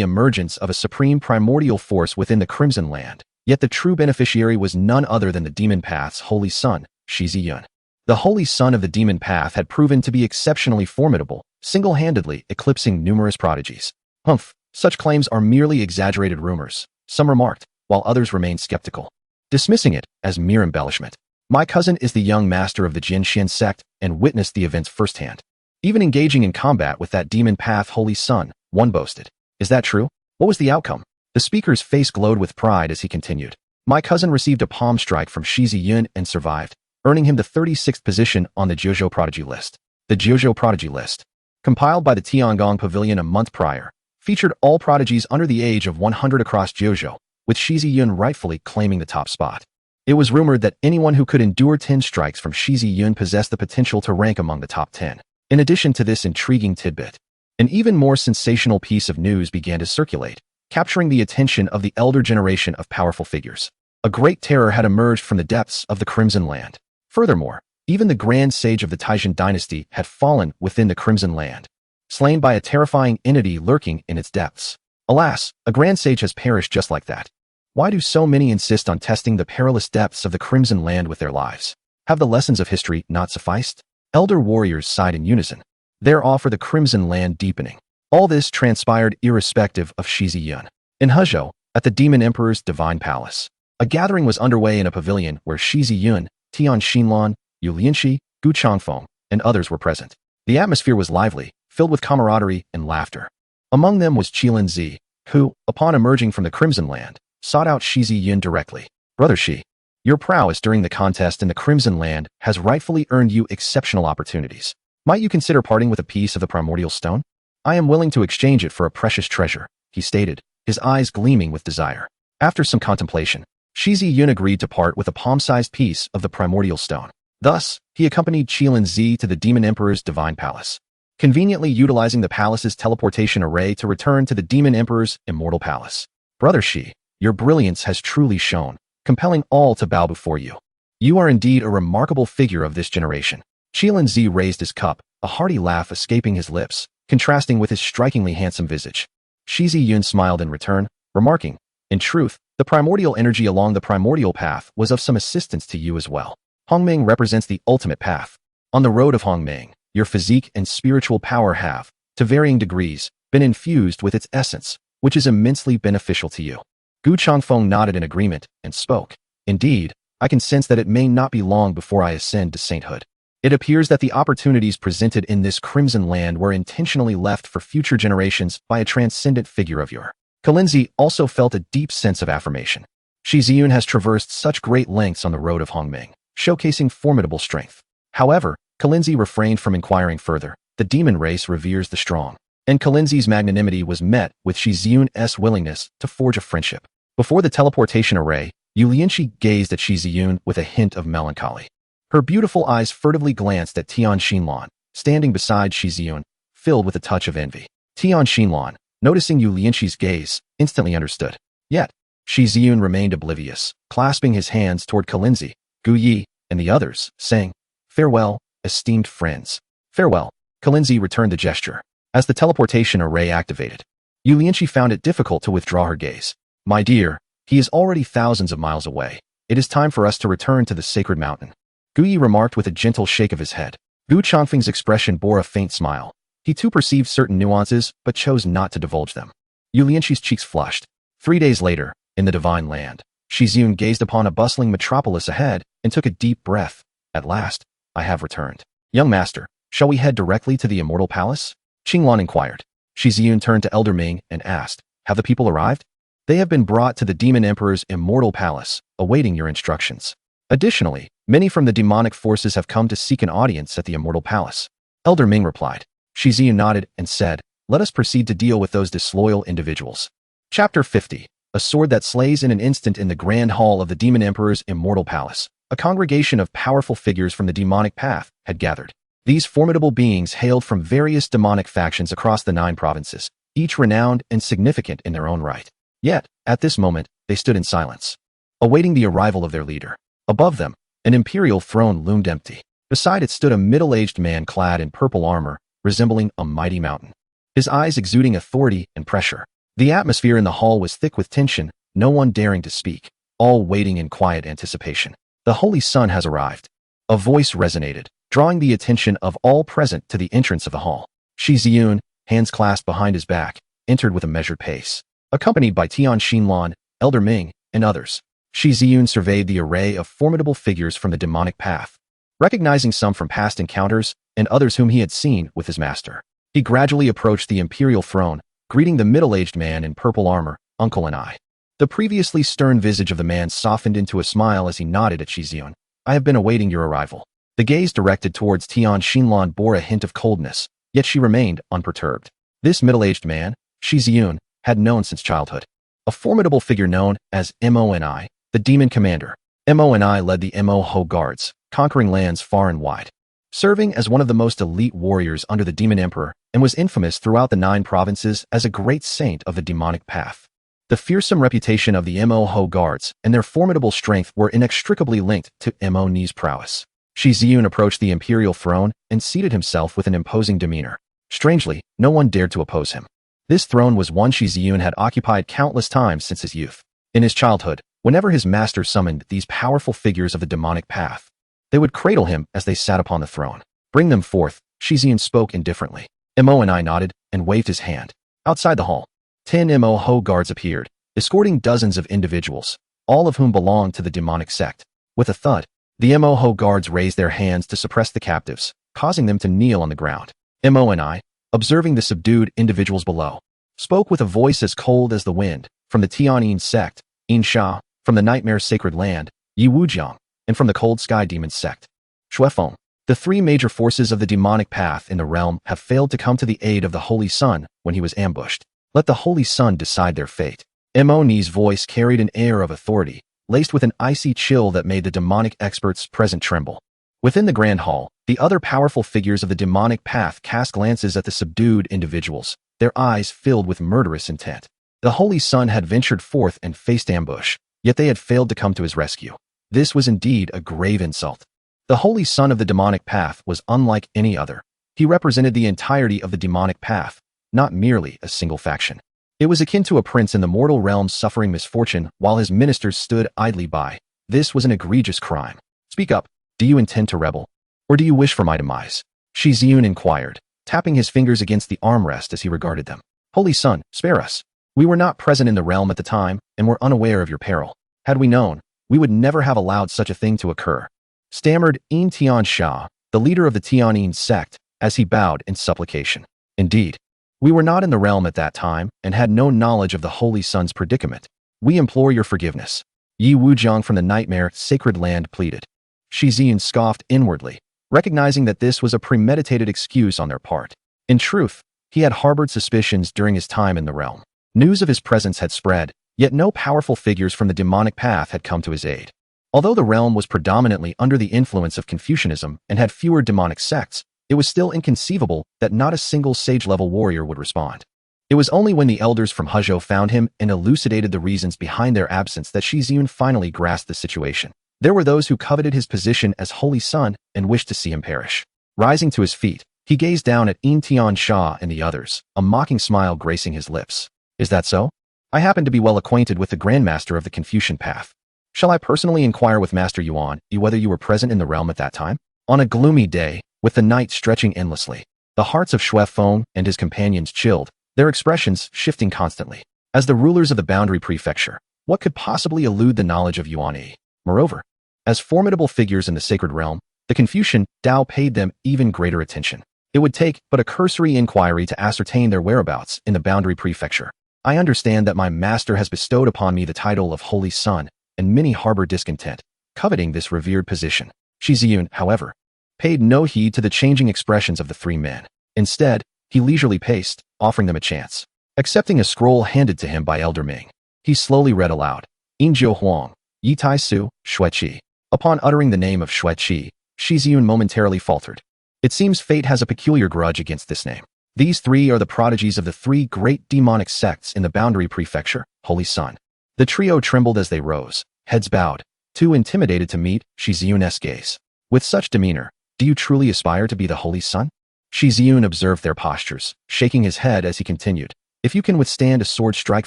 emergence of a supreme primordial force within the Crimson Land, yet the true beneficiary was none other than the Demon Path's holy son, Shi Yun. The holy son of the Demon Path had proven to be exceptionally formidable, single-handedly eclipsing numerous prodigies. "Humph, such claims are merely exaggerated rumors," some remarked, while others remained skeptical, dismissing it as mere embellishment. "My cousin is the young master of the Jin Xian sect and witnessed the events firsthand. Even engaging in combat with that Demon Path holy son," one boasted. "Is that true? What was the outcome?" The speaker's face glowed with pride as he continued. "My cousin received a palm strike from Shi Yun and survived, earning him the 36th position on the Jiuzhou Prodigy List." The Jiuzhou Prodigy List, compiled by the Tiangong Pavilion a month prior, featured all prodigies under the age of 100 across Jiuzhou, with Shi Yun rightfully claiming the top spot. It was rumored that anyone who could endure 10 strikes from Shi Yun possessed the potential to rank among the top 10. In addition to this intriguing tidbit, an even more sensational piece of news began to circulate, capturing the attention of the elder generation of powerful figures. A great terror had emerged from the depths of the Crimson Land. Furthermore, even the Grand Sage of the Taishan dynasty had fallen within the Crimson Land, slain by a terrifying entity lurking in its depths. Alas, a Grand Sage has perished just like that. Why do so many insist on testing the perilous depths of the Crimson Land with their lives? Have the lessons of history not sufficed? Elder warriors sighed in unison, their awe for the Crimson Land deepening. All this transpired irrespective of Shi Yun. In Hezhou, at the Demon Emperor's Divine Palace, a gathering was underway in a pavilion where Shi Yun, Tian Xinlan, Yu Lianxi, Gu Changfeng, and others were present. The atmosphere was lively, filled with camaraderie and laughter. Among them was Qilin Zi, who, upon emerging from the Crimson Land, sought out Shi Yun directly. "Brother Shi, your prowess during the contest in the Crimson Land has rightfully earned you exceptional opportunities. Might you consider parting with a piece of the primordial stone? I am willing to exchange it for a precious treasure," he stated, his eyes gleaming with desire. After some contemplation, Shi Yun agreed to part with a palm-sized piece of the primordial stone. Thus, he accompanied Qilin Zi to the Demon Emperor's Divine Palace, conveniently utilizing the palace's teleportation array to return to the Demon Emperor's Immortal Palace. "Brother Shi, your brilliance has truly shone, compelling all to bow before you. You are indeed a remarkable figure of this generation." Qilin Zi raised his cup, a hearty laugh escaping his lips, contrasting with his strikingly handsome visage. Shi Yun smiled in return, remarking, "In truth, the primordial energy along the primordial path was of some assistance to you as well. Hongming represents the ultimate path. On the road of Hongming, your physique and spiritual power have, to varying degrees, been infused with its essence, which is immensely beneficial to you." Gu Changfeng nodded in agreement and spoke. "Indeed, I can sense that it may not be long before I ascend to sainthood. It appears that the opportunities presented in this crimson land were intentionally left for future generations by a transcendent figure of your." Kalinzi also felt a deep sense of affirmation. Shi Yun has traversed such great lengths on the road of Hongming, showcasing formidable strength. However, Kalinzi refrained from inquiring further. The demon race reveres the strong. And Kalinzi's magnanimity was met with Shi Yun's willingness to forge a friendship. Before the teleportation array, Yu Lianqi gazed at Shi Yun with a hint of melancholy. Her beautiful eyes furtively glanced at Tian Xinlan, standing beside Shi Yun, filled with a touch of envy. Tian Xinlan, noticing Yu Lianqi's gaze, instantly understood. Yet, Shi Yun remained oblivious, clasping his hands toward Kalinzi, Gu Yi, and the others, saying, "Farewell, esteemed friends." "Farewell." Kalinzi returned the gesture. As the teleportation array activated, Yu Lianqi found it difficult to withdraw her gaze. "My dear, he is already thousands of miles away. It is time for us to return to the sacred mountain," Gu Yi remarked with a gentle shake of his head. Gu Changfeng's expression bore a faint smile. He too perceived certain nuances, but chose not to divulge them. Yu Lianqi's cheeks flushed. 3 days later, in the divine land, Shi Yun gazed upon a bustling metropolis ahead and took a deep breath. "At last, I have returned. Young master, shall we head directly to the immortal palace?" Qinglan inquired. Shi Yun turned to Elder Ming and asked, "Have the people arrived?" "They have been brought to the Demon Emperor's immortal palace, awaiting your instructions. Additionally, many from the demonic forces have come to seek an audience at the immortal palace." Elder Ming replied. Shi Yun nodded and said, "Let us proceed to deal with those disloyal individuals." Chapter 50. A sword that slays in an instant. In the grand hall of the Demon Emperor's immortal palace, a congregation of powerful figures from the demonic path had gathered. These formidable beings hailed from various demonic factions across the 9 provinces, each renowned and significant in their own right. Yet, at this moment, they stood in silence, awaiting the arrival of their leader. Above them, an imperial throne loomed empty. Beside it stood a middle-aged man clad in purple armor, resembling a mighty mountain, his eyes exuding authority and pressure. The atmosphere in the hall was thick with tension, no one daring to speak, all waiting in quiet anticipation. "The Holy Sun has arrived." A voice resonated, drawing the attention of all present to the entrance of the hall. Shi Yun, hands clasped behind his back, entered with a measured pace, accompanied by Tian Xinlan, Elder Ming, and others. Shi Yun surveyed the array of formidable figures from the demonic path, recognizing some from past encounters and others whom he had seen with his master. He gradually approached the imperial throne, greeting the middle-aged man in purple armor, "Uncle and I." The previously stern visage of the man softened into a smile as he nodded at Shi Yun. "I have been awaiting your arrival." The gaze directed towards Tian Xinlan bore a hint of coldness, yet she remained unperturbed. This middle-aged man, Shi Yun, had known since childhood. A formidable figure known as Moni, the demon commander. Moni led the Mo guards, conquering lands far and wide, serving as one of the most elite warriors under the demon emperor, and was infamous throughout the 9 provinces as a great saint of the demonic path. The fearsome reputation of the Mo guards and their formidable strength were inextricably linked to Moni's prowess. Shi Yun approached the imperial throne and seated himself with an imposing demeanor. Strangely, no one dared to oppose him. This throne was one Shi Yun had occupied countless times since his youth. In his childhood, whenever his master summoned these powerful figures of the demonic path, they would cradle him as they sat upon the throne. "Bring them forth," Shi Yun spoke indifferently. Moni nodded and waved his hand. Outside the hall, 10 Mo guards appeared, escorting dozens of individuals, all of whom belonged to the demonic sect. With a thud, the Mo guards raised their hands to suppress the captives, causing them to kneel on the ground. Moni, observing the subdued individuals below, spoke with a voice as cold as the wind. "From the Tianyin sect, Yin Sha, from the Nightmare Sacred Land, Yi Wujiang, and from the Cold Sky Demon sect, Shuefeng. The 3 major forces of the demonic path in the realm have failed to come to the aid of the Holy Sun when he was ambushed. Let the Holy Sun decide their fate." Moni's voice carried an air of authority, laced with an icy chill that made the demonic experts present tremble. Within the grand hall, the other powerful figures of the demonic path cast glances at the subdued individuals, their eyes filled with murderous intent. The Holy Sun had ventured forth and faced ambush, yet they had failed to come to his rescue. This was indeed a grave insult. The Holy Sun of the demonic path was unlike any other. He represented the entirety of the demonic path, not merely a single faction. It was akin to a prince in the mortal realm suffering misfortune while his ministers stood idly by. This was an egregious crime. Speak up. Do you intend to rebel? Or do you wish for my demise? Shi Yun inquired, tapping his fingers against the armrest as he regarded them. Holy Sun, spare us. We were not present in the realm at the time and were unaware of your peril. Had we known, we would never have allowed such a thing to occur. Stammered Yin Tian Sha, the leader of the Tianyin sect, as he bowed in supplication. Indeed, we were not in the realm at that time and had no knowledge of the Holy Sun's predicament. We implore your forgiveness. Yi Wujiang from the nightmare sacred land pleaded. Shi Yun scoffed inwardly, recognizing that this was a premeditated excuse on their part. In truth, he had harbored suspicions during his time in the realm. News of his presence had spread, yet no powerful figures from the demonic path had come to his aid. Although the realm was predominantly under the influence of Confucianism and had fewer demonic sects, it was still inconceivable that not a single sage-level warrior would respond. It was only when the elders from Hezhou found him and elucidated the reasons behind their absence that Shi Yun finally grasped the situation. There were those who coveted his position as Holy Sun and wished to see him perish. Rising to his feet, he gazed down at Yin Tian Sha and the others, a mocking smile gracing his lips. Is that so? I happen to be well acquainted with the Grandmaster of the Confucian path. Shall I personally inquire with Master Yuan whether you were present in the realm at that time? On a gloomy day, with the night stretching endlessly, the hearts of Xue Feng and his companions chilled, their expressions shifting constantly. As the rulers of the Boundary Prefecture, what could possibly elude the knowledge of Yuan Yi? Moreover, as formidable figures in the sacred realm, the Confucian Tao paid them even greater attention. It would take but a cursory inquiry to ascertain their whereabouts in the Boundary Prefecture. I understand that my master has bestowed upon me the title of Holy Sun, and many harbor discontent, coveting this revered position. Shi Yun, however, paid no heed to the changing expressions of the three men. Instead, he leisurely paced, offering them a chance. Accepting a scroll handed to him by Elder Ming, he slowly read aloud, Injiu Huang, Yi Tai Su, Xue Qi. Upon uttering the name of Xue Qi, Shi Yun momentarily faltered. It seems fate has a peculiar grudge against this name. These three are the prodigies of the three great demonic sects in the Boundary Prefecture, Holy Sun. The trio trembled as they rose, heads bowed, too intimidated to meet Shi Yun's gaze. With such demeanor, do you truly aspire to be the Holy Sun? Shi Yun observed their postures, shaking his head as he continued. If you can withstand a sword strike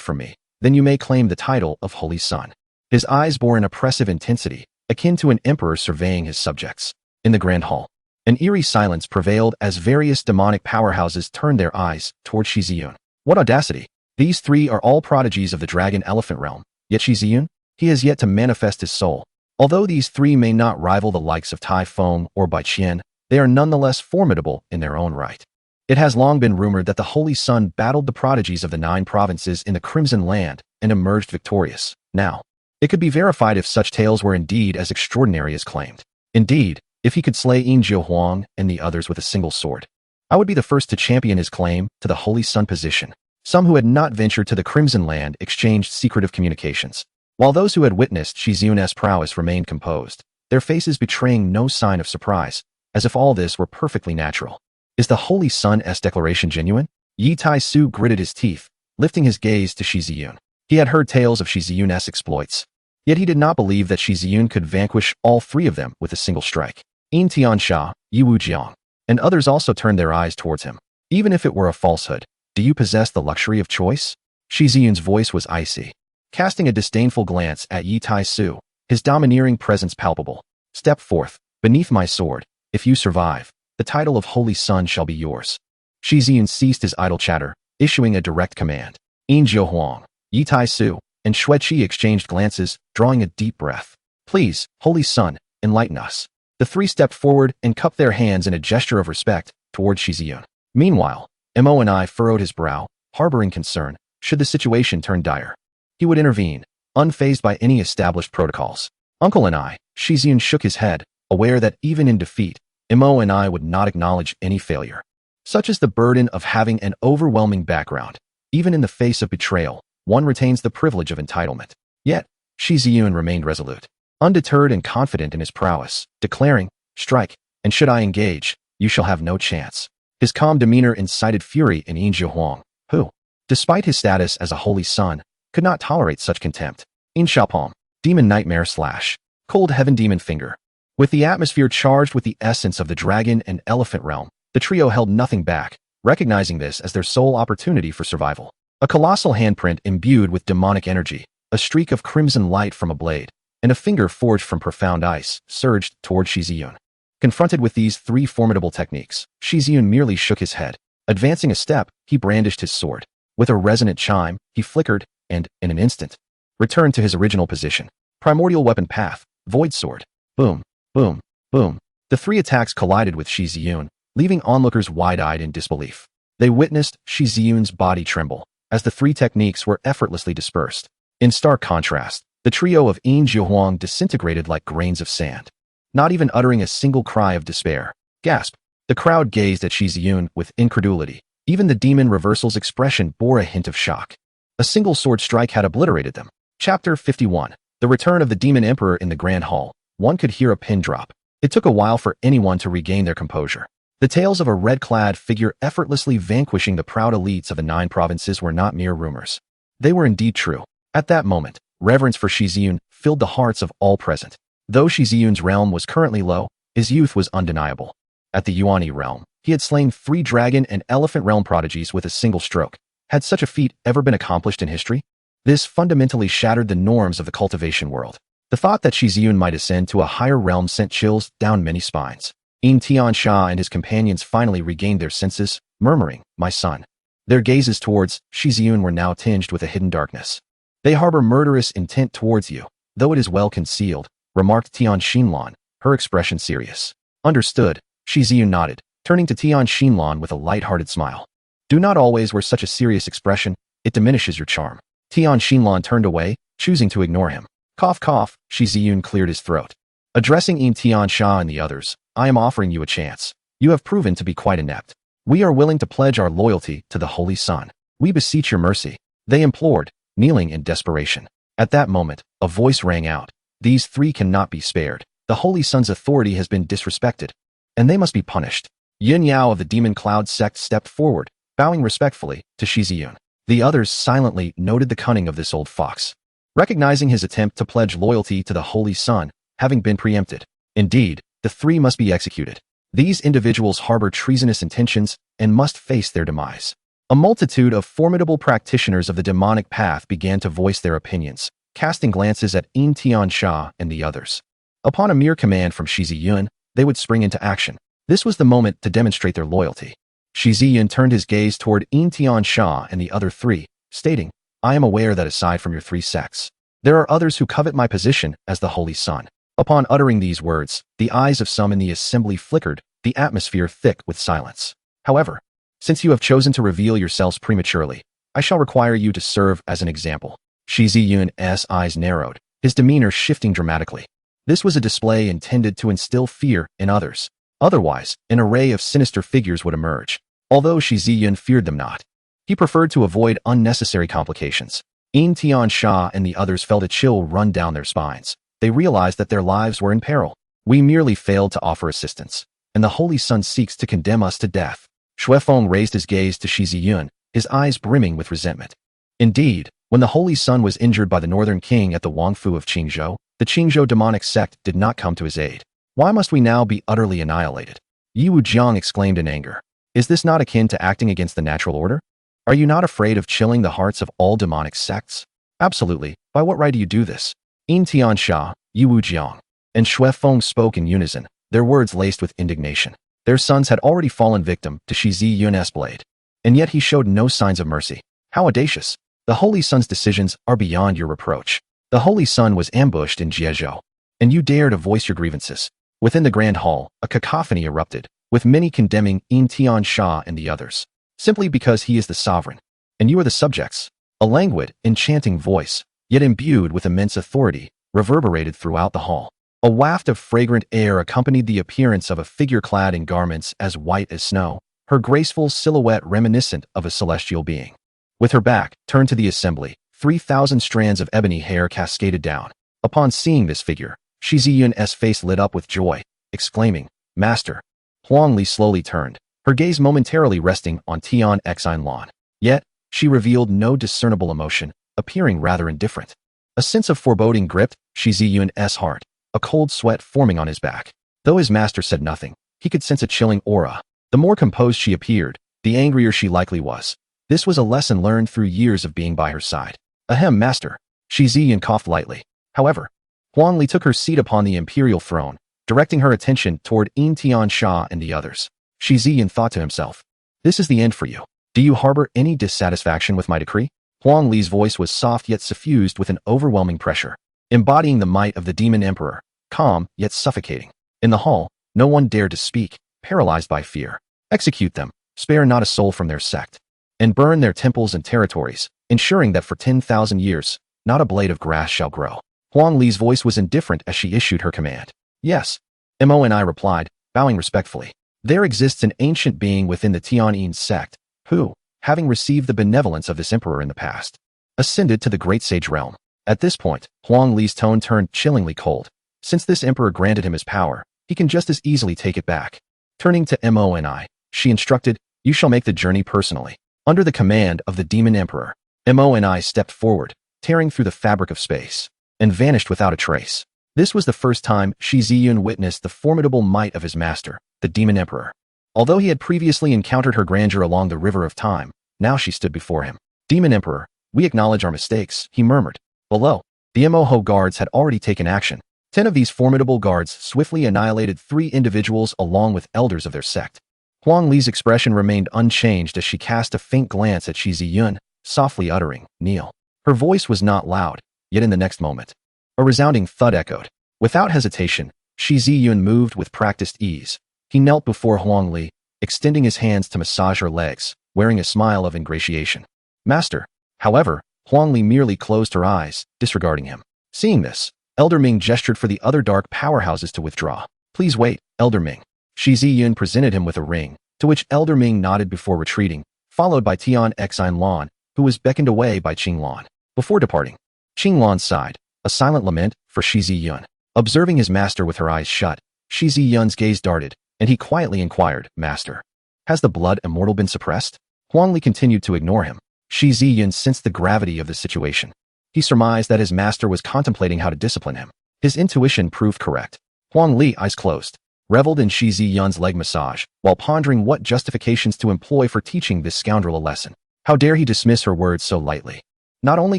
from me, then you may claim the title of Holy Sun. His eyes bore an oppressive intensity, akin to an emperor surveying his subjects. In the grand hall, an eerie silence prevailed as various demonic powerhouses turned their eyes toward Shi Yun. What audacity! These three are all prodigies of the dragon elephant realm, yet Shi Yun, he has yet to manifest his soul. Although these three may not rival the likes of Tai Feng or Bai Qian, they are nonetheless formidable in their own right. It has long been rumored that the Holy Sun battled the prodigies of the 9 provinces in the Crimson Land and emerged victorious. Now, it could be verified if such tales were indeed as extraordinary as claimed. Indeed, if he could slay Injiu Huang and the others with a single sword, I would be the first to champion his claim to the Holy Sun position. Some who had not ventured to the Crimson Land exchanged secretive communications, while those who had witnessed Shi Yun's prowess remained composed, their faces betraying no sign of surprise, as if all this were perfectly natural. Is the Holy Sun's declaration genuine? Yi Tai Su gritted his teeth, lifting his gaze to Shi Yun. He had heard tales of Shi Yun's exploits, yet he did not believe that Shi Yun could vanquish all three of them with a single strike. Yin Tiansha, Yi Wujiang, and others also turned their eyes towards him. Even if it were a falsehood, do you possess the luxury of choice? Shi Yun's voice was icy. Casting a disdainful glance at Yi Tai Su, his domineering presence palpable. Step forth, beneath my sword. If you survive, the title of Holy Sun shall be yours. Shi Yun ceased his idle chatter, issuing a direct command. Injiu Huang, Yi Tai Su, and Xue Qi exchanged glances, drawing a deep breath. Please, Holy Sun, enlighten us. The three stepped forward and cupped their hands in a gesture of respect toward Shi Yun. Meanwhile, Mo furrowed his brow, harboring concern, should the situation turn dire. He would intervene, unfazed by any established protocols. Uncle and I, Shi Yun shook his head, aware that even in defeat, Mo would not acknowledge any failure. Such is the burden of having an overwhelming background. Even in the face of betrayal, one retains the privilege of entitlement. Yet, Shi Yun remained resolute, undeterred and confident in his prowess, declaring, strike, and should I engage, you shall have no chance. His calm demeanor incited fury in Injiu Huang, who, despite his status as a Holy Sun, could not tolerate such contempt. In Xiaopom, Demon Nightmare / Cold Heaven Demon Finger. With the atmosphere charged with the essence of the dragon and elephant realm, the trio held nothing back, recognizing this as their sole opportunity for survival. A colossal handprint imbued with demonic energy, a streak of crimson light from a blade, and a finger forged from profound ice, surged toward Shi Yun. Confronted with these three formidable techniques, Shi Yun merely shook his head. Advancing a step, he brandished his sword. With a resonant chime, he flickered, and, in an instant, returned to his original position. Primordial weapon path, void sword. Boom, boom, boom. The three attacks collided with Shi Yun, leaving onlookers wide-eyed in disbelief. They witnessed Shi Yun's body tremble, as the three techniques were effortlessly dispersed. In stark contrast, the trio of Yin Jiuhuang disintegrated like grains of sand, not even uttering a single cry of despair. Gasp! The crowd gazed at Shi Yun with incredulity. Even the demon reversal's expression bore a hint of shock. A single sword strike had obliterated them. Chapter 51. The Return of the Demon Emperor. In the Grand Hall, one could hear a pin drop. It took a while for anyone to regain their composure. The tales of a red-clad figure effortlessly vanquishing the proud elites of the 9 provinces were not mere rumors. They were indeed true. At that moment, reverence for Shi Yun filled the hearts of all present. Though Shi Yun's realm was currently low, his youth was undeniable. At the Yuani realm, he had slain 3 dragon and elephant realm prodigies with a single stroke. Had such a feat ever been accomplished in history? This fundamentally shattered the norms of the cultivation world. The thought that Shi Yun might ascend to a higher realm sent chills down many spines. Yin Tiansha and his companions finally regained their senses, murmuring, "My son." Their gazes towards Shi Yun were now tinged with a hidden darkness. "They harbor murderous intent towards you, though it is well concealed," remarked Tian Xinlan, her expression serious. "Understood," Shi Yun nodded, turning to Tian Xinlan with a light-hearted smile. "Do not always wear such a serious expression, it diminishes your charm." Tian Xinlan turned away, choosing to ignore him. Cough cough, Shi Yun cleared his throat. Addressing Yin Tiansha and the others, "I am offering you a chance. You have proven to be quite inept. We are willing to pledge our loyalty to the Holy Sun. We beseech your mercy," they implored, kneeling in desperation. At that moment, a voice rang out. "These 3 cannot be spared. The Holy Sun's authority has been disrespected, and they must be punished." Yin Yao of the Demon Cloud sect stepped forward, bowing respectfully to Shi Yun. The others silently noted the cunning of this old fox, recognizing his attempt to pledge loyalty to the Holy Sun having been preempted. Indeed, the 3 must be executed. These individuals harbor treasonous intentions and must face their demise. A multitude of formidable practitioners of the demonic path began to voice their opinions, casting glances at Yin Tiansha and the others. Upon a mere command from Shi Yun, they would spring into action. This was the moment to demonstrate their loyalty. Shi Yun turned his gaze toward Yin Tiansha and the other 3, stating, "I am aware that aside from your 3 sects, there are others who covet my position as the Holy Sun." Upon uttering these words, the eyes of some in the assembly flickered, the atmosphere thick with silence. "However, since you have chosen to reveal yourselves prematurely, I shall require you to serve as an example." Shi Yun's eyes narrowed, his demeanor shifting dramatically. This was a display intended to instill fear in others. Otherwise, an array of sinister figures would emerge. Although Shi Yun feared them not, he preferred to avoid unnecessary complications. Yin Tiansha and the others felt a chill run down their spines. They realized that their lives were in peril. "We merely failed to offer assistance, and the Holy Sun seeks to condemn us to death." Xuefeng raised his gaze to Shi Yun, his eyes brimming with resentment. Indeed, when the Holy Sun was injured by the Northern King at the Wangfu of Ching Zhao, the Ching Zhao demonic sect did not come to his aid. Why must we now be utterly annihilated? Yi Wujiang exclaimed in anger. Is this not akin to acting against the natural order? Are you not afraid of chilling the hearts of all demonic sects? Absolutely. By what right do you do this? Yin Tiansha, Yi Wujiang, and Xuefeng spoke in unison, their words laced with indignation. Their sons had already fallen victim to Shi Yun's blade, and yet he showed no signs of mercy. How audacious! The Holy Sun's decisions are beyond your reproach. The Holy Sun was ambushed in Jiezhou, and you dare to voice your grievances. Within the Grand Hall, a cacophony erupted, with many condemning Yin Tiansha and the others, simply because he is the sovereign, and you are the subjects. A languid, enchanting voice, yet imbued with immense authority, reverberated throughout the hall. A waft of fragrant air accompanied the appearance of a figure clad in garments as white as snow, her graceful silhouette reminiscent of a celestial being. With her back turned to the assembly, 3,000 strands of ebony hair cascaded down. Upon seeing this figure, Shi Yun's face lit up with joy, exclaiming, "Master." Huang Li slowly turned, her gaze momentarily resting on Tian Xinlan. Yet, she revealed no discernible emotion, appearing rather indifferent. A sense of foreboding gripped Shi Yun's heart, a cold sweat forming on his back. Though his master said nothing, he could sense a chilling aura. The more composed she appeared, the angrier she likely was. This was a lesson learned through years of being by her side. Ahem, master. Shi Yun coughed lightly. However, Huang Li took her seat upon the imperial throne, directing her attention toward Yin Tian Sha and the others. Shi Yun thought to himself, this is the end for you. Do you harbor any dissatisfaction with my decree? Huang Li's voice was soft yet suffused with an overwhelming pressure, embodying the might of the demon emperor, calm yet suffocating. In the hall, no one dared to speak, paralyzed by fear. Execute them, spare not a soul from their sect, and burn their temples and territories, ensuring that for 10,000 years, not a blade of grass shall grow. Huang Li's voice was indifferent as she issued her command. Yes, Moni replied, bowing respectfully. There exists an ancient being within the Tianyin sect, who, having received the benevolence of this emperor in the past, ascended to the great sage realm. At this point, Huang Li's tone turned chillingly cold. Since this emperor granted him his power, he can just as easily take it back. Turning to Moni, she instructed, you shall make the journey personally. Under the command of the demon emperor, Moni stepped forward, tearing through the fabric of space, and vanished without a trace. This was the first time Shi Yun witnessed the formidable might of his master, the demon emperor. Although he had previously encountered her grandeur along the river of time, now she stood before him. Demon emperor, we acknowledge our mistakes, he murmured. Below, the Moho guards had already taken action. 10 of these formidable guards swiftly annihilated 3 individuals along with elders of their sect. Huang Li's expression remained unchanged as she cast a faint glance at Shi Yun, softly uttering, kneel. Her voice was not loud, yet in the next moment, a resounding thud echoed. Without hesitation, Shi Yun moved with practiced ease. He knelt before Huang Li, extending his hands to massage her legs, wearing a smile of ingratiation. Master. However, Huang Li merely closed her eyes, disregarding him. Seeing this, Elder Ming gestured for the other dark powerhouses to withdraw. Please wait, Elder Ming. Shi Yun presented him with a ring, to which Elder Ming nodded before retreating, followed by Tian Xin Lan, who was beckoned away by Qing Lan. Before departing, Qing Lan sighed, a silent lament for Shi Yun. Observing his master with her eyes shut, Shi Yun's gaze darted, and he quietly inquired, Master, has the blood immortal been suppressed? Huang Li continued to ignore him. Shi Yun sensed the gravity of the situation. He surmised that his master was contemplating how to discipline him. His intuition proved correct. Huang Li, eyes closed, reveled in Shi Yun's leg massage, while pondering what justifications to employ for teaching this scoundrel a lesson. How dare he dismiss her words so lightly? Not only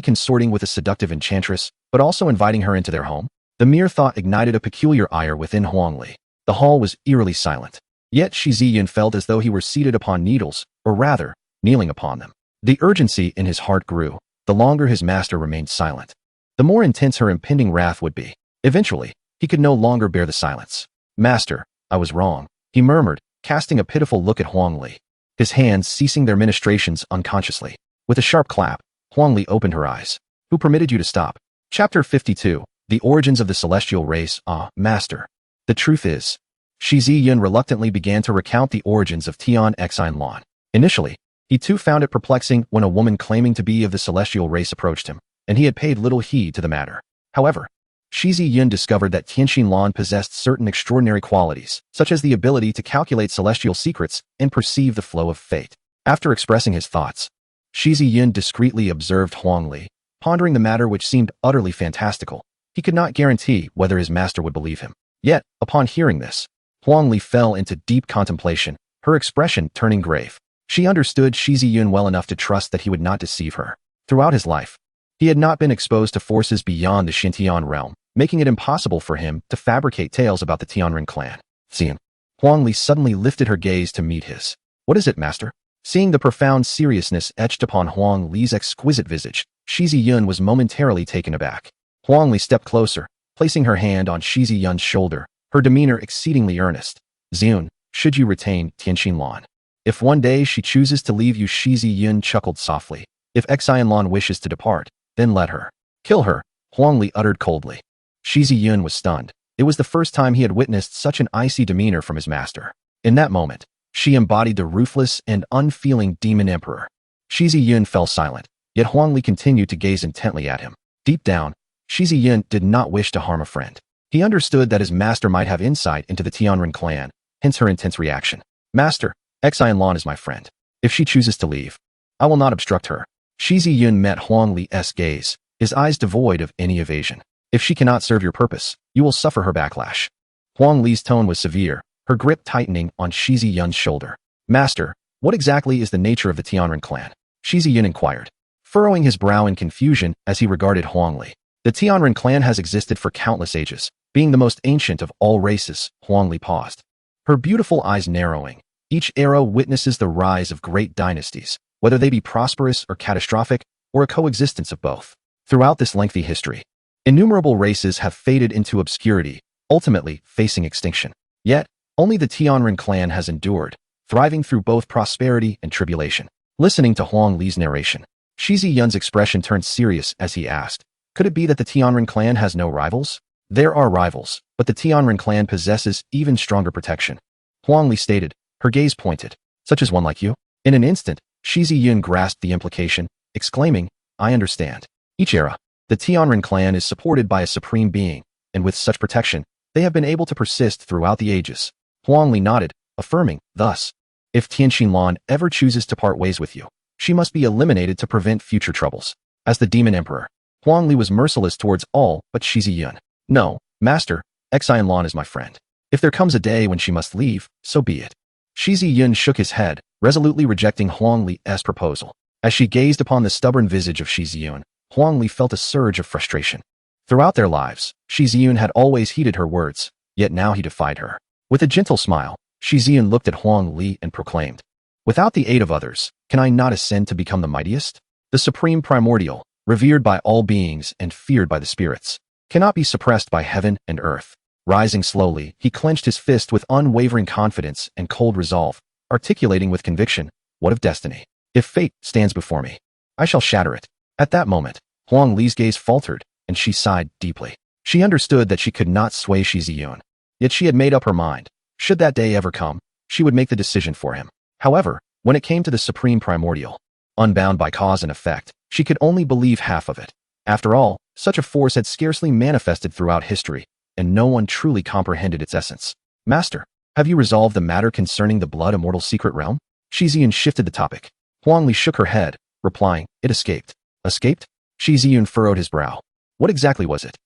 consorting with a seductive enchantress, but also inviting her into their home? The mere thought ignited a peculiar ire within Huang Li. The hall was eerily silent. Yet Shi Yun felt as though he were seated upon needles, or rather, kneeling upon them. The urgency in his heart grew, the longer his master remained silent. The more intense her impending wrath would be. Eventually, he could no longer bear the silence. Master, I was wrong, he murmured, casting a pitiful look at Huang Li, his hands ceasing their ministrations unconsciously. With a sharp clap, Huang Li opened her eyes. Who permitted you to stop? Chapter 52, The Origins of the Celestial Race. Master. The truth is, Shi Yun reluctantly began to recount the origins of Tian Xin Lan. Initially, he too found it perplexing when a woman claiming to be of the celestial race approached him, and he had paid little heed to the matter. However, Shi Yun discovered that Tianxin Lan possessed certain extraordinary qualities, such as the ability to calculate celestial secrets and perceive the flow of fate. After expressing his thoughts, Shi Yun discreetly observed Huang Li, pondering the matter which seemed utterly fantastical. He could not guarantee whether his master would believe him. Yet, upon hearing this, Huang Li fell into deep contemplation, her expression turning grave. She understood Shi Yun well enough to trust that he would not deceive her. Throughout his life, he had not been exposed to forces beyond the Xintian realm, making it impossible for him to fabricate tales about the Tianren clan. Seeing, Huang Li suddenly lifted her gaze to meet his. What is it, master? Seeing the profound seriousness etched upon Huang Li's exquisite visage, Shi Yun was momentarily taken aback. Huang Li stepped closer, placing her hand on Shi Yun's shoulder, her demeanor exceedingly earnest. Ziyun, should you retain Tianxin Lan? If one day she chooses to leave you, Shi Yun chuckled softly. If Xian Lan wishes to depart, then let her. Kill her, Huang Li uttered coldly. Shi Yun was stunned. It was the first time he had witnessed such an icy demeanor from his master. In that moment, she embodied the ruthless and unfeeling demon emperor. Shi Yun fell silent, yet Huang Li continued to gaze intently at him. Deep down, Shi Yun did not wish to harm a friend. He understood that his master might have insight into the Tianren clan, hence her intense reaction. Master, Xian Lan is my friend. If she chooses to leave, I will not obstruct her. Shi Yun met Huang Li's gaze, his eyes devoid of any evasion. If she cannot serve your purpose, you will suffer her backlash. Huang Li's tone was severe, her grip tightening on Shi Yun's shoulder. Master, what exactly is the nature of the Tianren clan? Shi Yun inquired, furrowing his brow in confusion as he regarded Huang Li. The Tianren clan has existed for countless ages, being the most ancient of all races. Huang Li paused, her beautiful eyes narrowing. Each era witnesses the rise of great dynasties, whether they be prosperous or catastrophic, or a coexistence of both. Throughout this lengthy history, innumerable races have faded into obscurity, ultimately facing extinction. Yet, only the Tianren clan has endured, thriving through both prosperity and tribulation. Listening to Huang Li's narration, Shi Yun's expression turned serious as he asked, could it be that the Tianren clan has no rivals? There are rivals, but the Tianren clan possesses even stronger protection. Huang Li stated, her gaze pointed. Such as one like you? In an instant, Shi Yun grasped the implication, exclaiming, I understand. Each era, the Tianren clan is supported by a supreme being, and with such protection, they have been able to persist throughout the ages. Huang Li nodded, affirming, thus, if Tianxinlan ever chooses to part ways with you, she must be eliminated to prevent future troubles. As the demon emperor, Huang Li was merciless towards all but Shi Yun. No, master, Xianlan is my friend. If there comes a day when she must leave, so be it. Shi Yun shook his head, resolutely rejecting Huang Li's proposal. As she gazed upon the stubborn visage of Shi Yun, Huang Li felt a surge of frustration. Throughout their lives, Shi Yun had always heeded her words, yet now he defied her. With a gentle smile, Shi Yun looked at Huang Li and proclaimed, without the aid of others, can I not ascend to become the mightiest? The supreme primordial, revered by all beings and feared by the spirits, cannot be suppressed by heaven and earth. Rising slowly, he clenched his fist with unwavering confidence and cold resolve, articulating with conviction, what of destiny? If fate stands before me, I shall shatter it. At that moment, Huang Li's gaze faltered, and she sighed deeply. She understood that she could not sway Shi Yun. Yet she had made up her mind. Should that day ever come, she would make the decision for him. However, when it came to the supreme primordial, unbound by cause and effect, she could only believe half of it. After all, such a force had scarcely manifested throughout history, and no one truly comprehended its essence. Master, have you resolved the matter concerning the blood immortal secret realm? Shi Yun shifted the topic. Huang Li shook her head, replying, it escaped. Escaped? Shi Yun furrowed his brow. What exactly was it?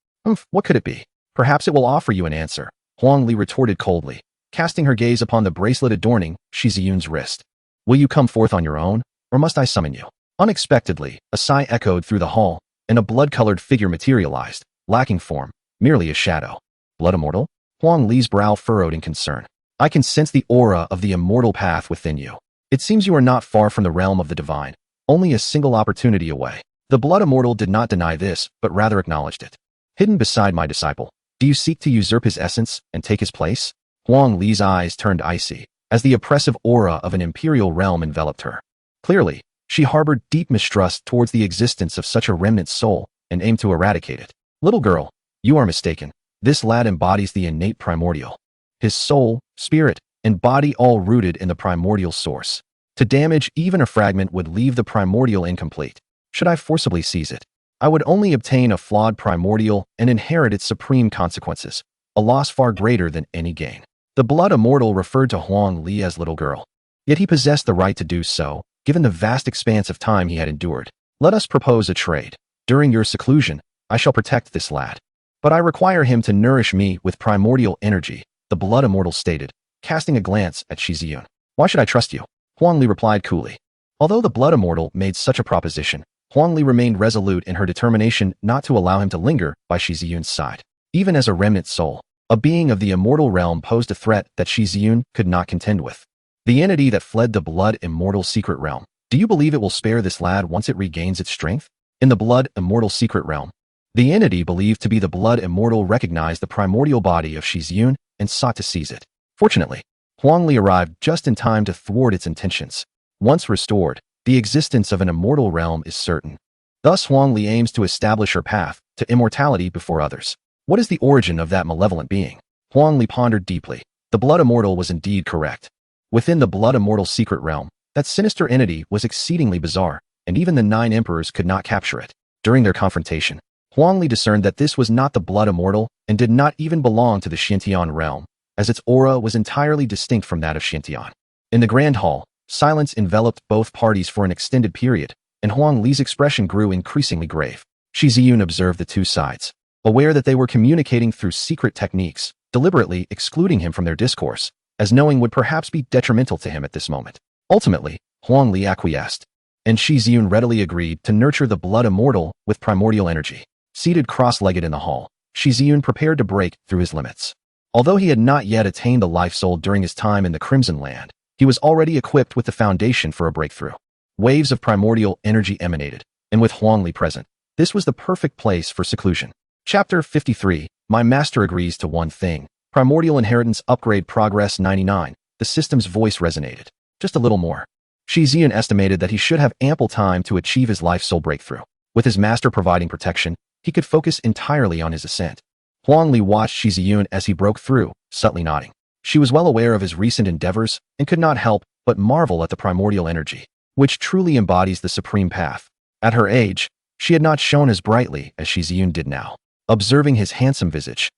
What could it be? Perhaps it will offer you an answer. Huang Li retorted coldly, casting her gaze upon the bracelet adorning Shi Yun's wrist. Will you come forth on your own, or must I summon you? Unexpectedly, a sigh echoed through the hall, and a blood-colored figure materialized, lacking form, merely a shadow. Blood immortal? Huang Li's brow furrowed in concern. I can sense the aura of the immortal path within you. It seems you are not far from the realm of the divine, only a single opportunity away. The blood immortal did not deny this, but rather acknowledged it. Hidden beside my disciple, do you seek to usurp his essence and take his place? Huang Li's eyes turned icy, as the oppressive aura of an imperial realm enveloped her. Clearly, she harbored deep mistrust towards the existence of such a remnant soul, and aimed to eradicate it. Little girl, you are mistaken. This lad embodies the innate primordial. His soul, spirit, and body all rooted in the primordial source. To damage even a fragment would leave the primordial incomplete. Should I forcibly seize it, I would only obtain a flawed primordial and inherit its supreme consequences, a loss far greater than any gain. The blood immortal referred to Huang Li as little girl. Yet he possessed the right to do so, given the vast expanse of time he had endured. Let us propose a trade. During your seclusion, I shall protect this lad. But I require him to nourish me with primordial energy, the blood immortal stated, casting a glance at Shi Yun. Why should I trust you? Huang Li replied coolly. Although the blood immortal made such a proposition, Huang Li remained resolute in her determination not to allow him to linger by Shi Yun's side. Even as a remnant soul, a being of the immortal realm posed a threat that Shi Yun could not contend with. The entity that fled the blood immortal secret realm. Do you believe it will spare this lad once it regains its strength? In the blood immortal secret realm, the entity believed to be the blood immortal recognized the primordial body of Shi Yun and sought to seize it. Fortunately, Huang Li arrived just in time to thwart its intentions. Once restored, the existence of an immortal realm is certain. Thus Huang Li aims to establish her path to immortality before others. What is the origin of that malevolent being? Huang Li pondered deeply. The blood immortal was indeed correct. Within the blood immortal secret realm, that sinister entity was exceedingly bizarre, and even the 9 emperors could not capture it. During their confrontation, Huang Li discerned that this was not the blood immortal and did not even belong to the Xiantian realm, as its aura was entirely distinct from that of Xiantian. In the grand hall, silence enveloped both parties for an extended period, and Huang Li's expression grew increasingly grave. Shi Yun observed the two sides, aware that they were communicating through secret techniques, deliberately excluding him from their discourse, as knowing would perhaps be detrimental to him at this moment. Ultimately, Huang Li acquiesced. and Shi Yun readily agreed to nurture the blood immortal with primordial energy. Seated cross-legged in the hall, Shi Yun prepared to break through his limits. Although he had not yet attained the life soul during his time in the Crimson Land, he was already equipped with the foundation for a breakthrough. Waves of primordial energy emanated, and with Huangli present, this was the perfect place for seclusion. Chapter 53. My master agrees to one thing. Primordial Inheritance Upgrade Progress 99. The system's voice resonated. Just a little more. Shi Yun estimated that he should have ample time to achieve his life soul breakthrough. With his master providing protection, he could focus entirely on his ascent. Huangli watched Shi Yun as he broke through, subtly nodding. She was well aware of his recent endeavors and could not help but marvel at the primordial energy, which truly embodies the supreme path. At her age, she had not shone as brightly as Shi Yun did now. Observing his handsome visage,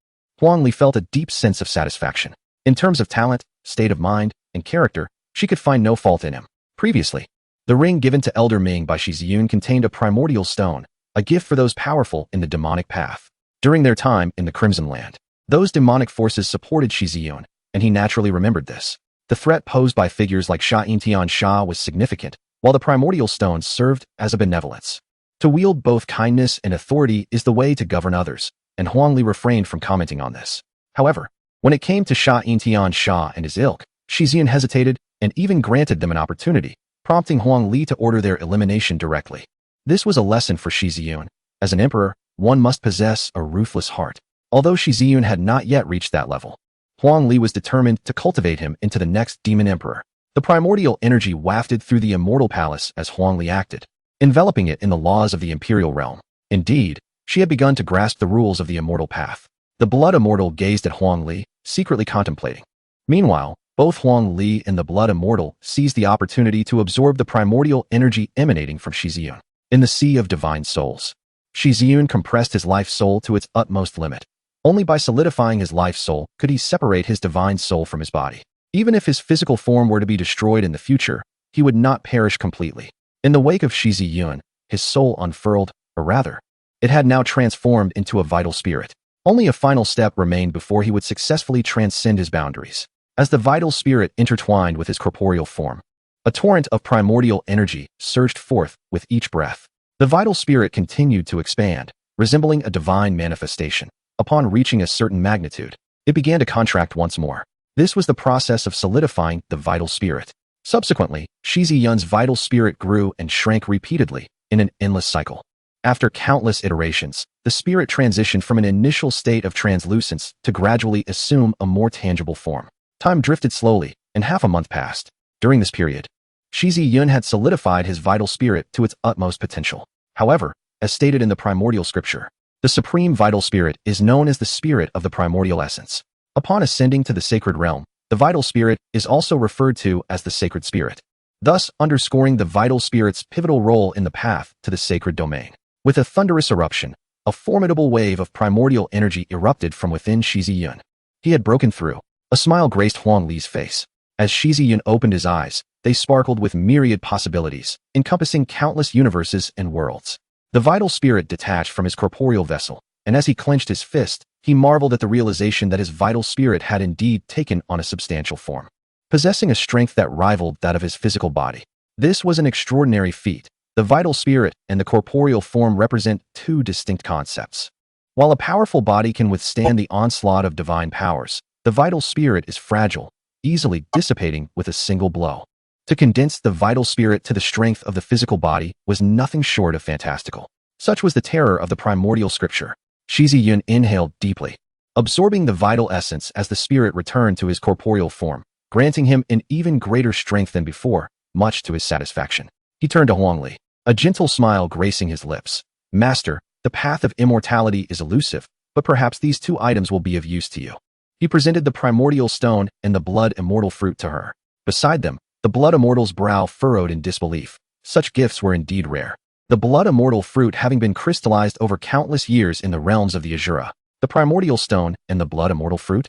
Huangli felt a deep sense of satisfaction. In terms of talent, state of mind, and character, she could find no fault in him. Previously, the ring given to Elder Ming by Shi Yun contained a primordial stone, a gift for those powerful in the demonic path. During their time in the Crimson Land, those demonic forces supported Shi Yun, and he naturally remembered this. The threat posed by figures like Sha Yintian Sha was significant, while the primordial stone served as a benevolence. To wield both kindness and authority is the way to govern others, and Huangli refrained from commenting on this. However, when it came to Sha Yintian Sha and his ilk, Shi Yun hesitated and even granted them an opportunity, prompting Huangli to order their elimination directly. This was a lesson for Shi Yun. As an emperor, one must possess a ruthless heart. Although Shi Yun had not yet reached that level, Huangli was determined to cultivate him into the next demon emperor. The primordial energy wafted through the immortal palace as Huangli acted, enveloping it in the laws of the imperial realm. Indeed, she had begun to grasp the rules of the immortal path. The blood immortal gazed at Huangli, secretly contemplating. Meanwhile, both Huangli and the blood immortal seized the opportunity to absorb the primordial energy emanating from Shi Yun. In the sea of divine souls, Shi Yun compressed his life soul to its utmost limit. Only by solidifying his life soul could he separate his divine soul from his body. Even if his physical form were to be destroyed in the future, he would not perish completely. In the wake of Shi Yun, his soul unfurled, or rather, it had now transformed into a vital spirit. Only a final step remained before he would successfully transcend his boundaries. As the vital spirit intertwined with his corporeal form, a torrent of primordial energy surged forth with each breath. The vital spirit continued to expand, resembling a divine manifestation. Upon reaching a certain magnitude, it began to contract once more. This was the process of solidifying the vital spirit. Subsequently, Shi Yun's vital spirit grew and shrank repeatedly in an endless cycle. After countless iterations, the spirit transitioned from an initial state of translucence to gradually assume a more tangible form. Time drifted slowly, and half a month passed. During this period, Shi Yun had solidified his vital spirit to its utmost potential. However, as stated in the primordial scripture, the supreme vital spirit is known as the spirit of the primordial essence. Upon ascending to the sacred realm, the vital spirit is also referred to as the sacred spirit, thus underscoring the vital spirit's pivotal role in the path to the sacred domain. With a thunderous eruption, a formidable wave of primordial energy erupted from within Shi Yun. He had broken through. A smile graced Huangli's face. As Shi Yun opened his eyes, they sparkled with myriad possibilities, encompassing countless universes and worlds. The vital spirit detached from his corporeal vessel, and as he clenched his fist, he marveled at the realization that his vital spirit had indeed taken on a substantial form, possessing a strength that rivaled that of his physical body. This was an extraordinary feat. The vital spirit and the corporeal form represent two distinct concepts. While a powerful body can withstand the onslaught of divine powers, the vital spirit is fragile, easily dissipating with a single blow. To condense the vital spirit to the strength of the physical body was nothing short of fantastical. Such was the terror of the primordial scripture. Shi Yun inhaled deeply, absorbing the vital essence as the spirit returned to his corporeal form, granting him an even greater strength than before, much to his satisfaction. He turned to Huangli, a gentle smile gracing his lips. Master, the path of immortality is elusive, but perhaps these two items will be of use to you. He presented the primordial stone and the blood immortal fruit to her. Beside them, the blood immortal's brow furrowed in disbelief. Such gifts were indeed rare. The blood immortal fruit having been crystallized over countless years in the realms of the Azura. The primordial stone and the blood immortal fruit?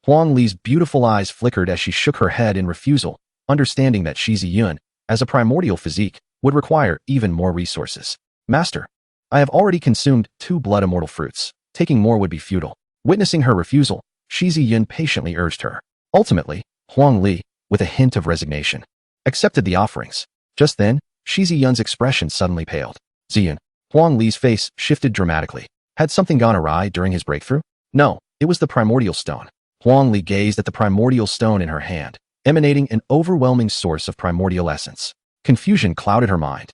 Huangli's beautiful eyes flickered as she shook her head in refusal, understanding that Shi Yun, as a primordial physique, would require even more resources. Master, I have already consumed 2 blood immortal fruits. Taking more would be futile. Witnessing her refusal, Shi Yun patiently urged her. Ultimately, Huangli, with a hint of resignation, accepted the offerings. Just then, Shi Yun's expression suddenly paled. Ziyun. Huang Li's face shifted dramatically. Had something gone awry during his breakthrough? No, it was the primordial stone. Huang Li gazed at the primordial stone in her hand, emanating an overwhelming source of primordial essence. Confusion clouded her mind.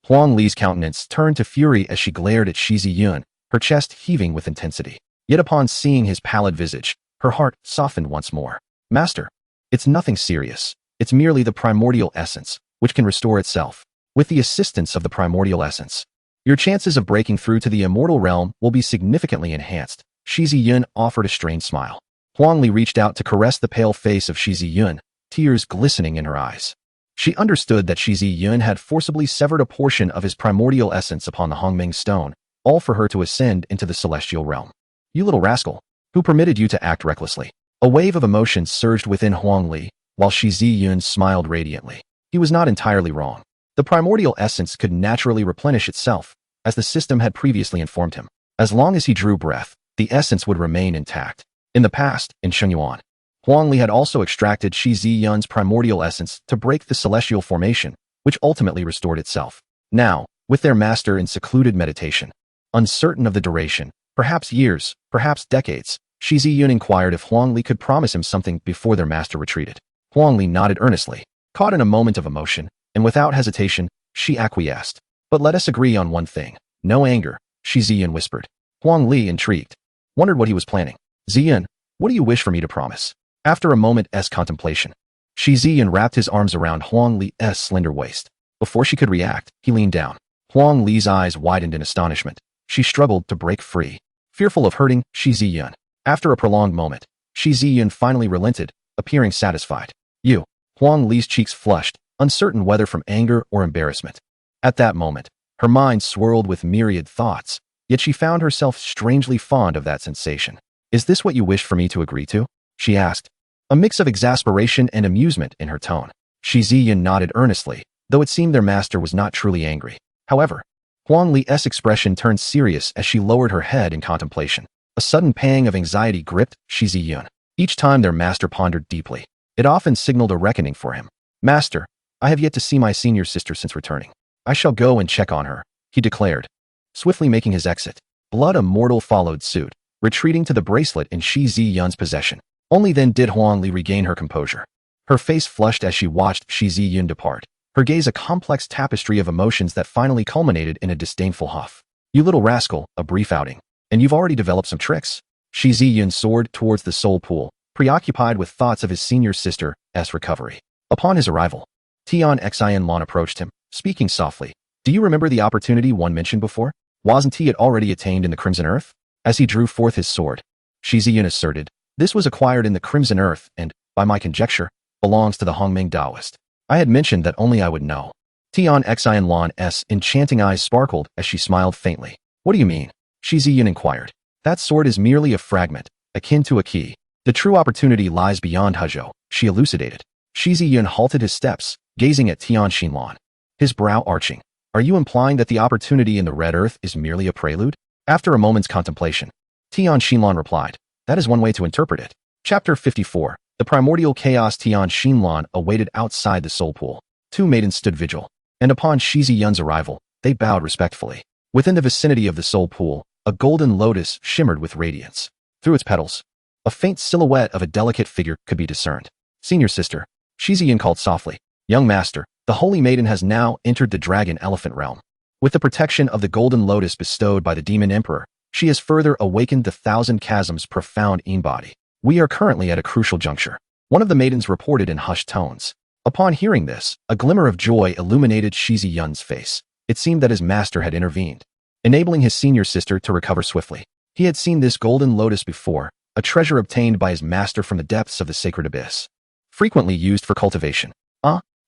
Huang Li's countenance turned to fury as she glared at Shi Yun, her chest heaving with intensity. Yet upon seeing his pallid visage, her heart softened once more. Master, it's nothing serious. It's merely the primordial essence, which can restore itself. With the assistance of the primordial essence, your chances of breaking through to the immortal realm will be significantly enhanced. Shi Yun offered a strained smile. Huang Li reached out to caress the pale face of Shi Yun, tears glistening in her eyes. She understood that Shi Yun had forcibly severed a portion of his primordial essence upon the Hongming stone, all for her to ascend into the celestial realm. You little rascal, who permitted you to act recklessly? A wave of emotion surged within Huang Li, while Shi Yun smiled radiantly. He was not entirely wrong. The primordial essence could naturally replenish itself, as the system had previously informed him. As long as he drew breath, the essence would remain intact. In the past, in Shengyuan, Huang Li had also extracted Shi Yun's primordial essence to break the celestial formation, which ultimately restored itself. Now, with their master in secluded meditation, uncertain of the duration, perhaps years, perhaps decades, Shi Yun inquired if Huang Li could promise him something before their master retreated. Huang Li nodded earnestly, caught in a moment of emotion, and without hesitation, she acquiesced. But let us agree on one thing. No anger, Shi Yun whispered. Huang Li, intrigued, wondered what he was planning. Ziyun, what do you wish for me to promise? After a moment's contemplation, Shi Yun wrapped his arms around Huang Li's slender waist. Before she could react, he leaned down. Huang Li's eyes widened in astonishment. She struggled to break free, fearful of hurting Shi Yun. After a prolonged moment, Shi Yun finally relented, appearing satisfied. You. Huang Li's cheeks flushed, uncertain whether from anger or embarrassment. At that moment, her mind swirled with myriad thoughts, yet she found herself strangely fond of that sensation. Is this what you wish for me to agree to? She asked, a mix of exasperation and amusement in her tone. Shi Yun nodded earnestly, though it seemed their master was not truly angry. However, Huang Li's expression turned serious as she lowered her head in contemplation. A sudden pang of anxiety gripped Shi Yun. Each time their master pondered deeply, it often signaled a reckoning for him. Master, I have yet to see my senior sister since returning. I shall go and check on her, he declared, swiftly making his exit. Blood Immortal followed suit, retreating to the bracelet in Shi Yun's possession. Only then did Huang Li regain her composure. Her face flushed as she watched Shi Yun depart, her gaze a complex tapestry of emotions that finally culminated in a disdainful huff. You little rascal, a brief outing. And you've already developed some tricks? Shi Yun soared towards the soul pool, preoccupied with thoughts of his senior sister's recovery. Upon his arrival, Tian Xin Lan approached him, speaking softly. Do you remember the opportunity one mentioned before? Wasn't he already attained in the Crimson Earth? As he drew forth his sword, Shi Yun asserted, this was acquired in the Crimson Earth and, by my conjecture, belongs to the Hongming Taoist. I had mentioned that only I would know. Tian Xin Lan's enchanting eyes sparkled as she smiled faintly. What do you mean? Shi Yun inquired. That sword is merely a fragment, akin to a key. The true opportunity lies beyond Huzhou, she elucidated. Shi Yun halted his steps, gazing at Tian Xinlan, his brow arching. Are you implying that the opportunity in the Red Earth is merely a prelude? After a moment's contemplation, Tian Xinlan replied, that is one way to interpret it. Chapter 54. The primordial chaos. Tian Xinlan awaited outside the soul pool. Two maidens stood vigil, and upon Shi Yun's arrival, they bowed respectfully. Within the vicinity of the soul pool, a golden lotus shimmered with radiance. Through its petals, a faint silhouette of a delicate figure could be discerned. Senior sister, Shi Yun called softly. Young master, the holy maiden has now entered the dragon elephant realm. With the protection of the golden lotus bestowed by the demon emperor, she has further awakened the thousand chasms profound body. We are currently at a crucial juncture. One of the maidens reported in hushed tones. Upon hearing this, a glimmer of joy illuminated Shi Yun's face. It seemed that his master had intervened, enabling his senior sister to recover swiftly. He had seen this golden lotus before, a treasure obtained by his master from the depths of the sacred abyss, frequently used for cultivation.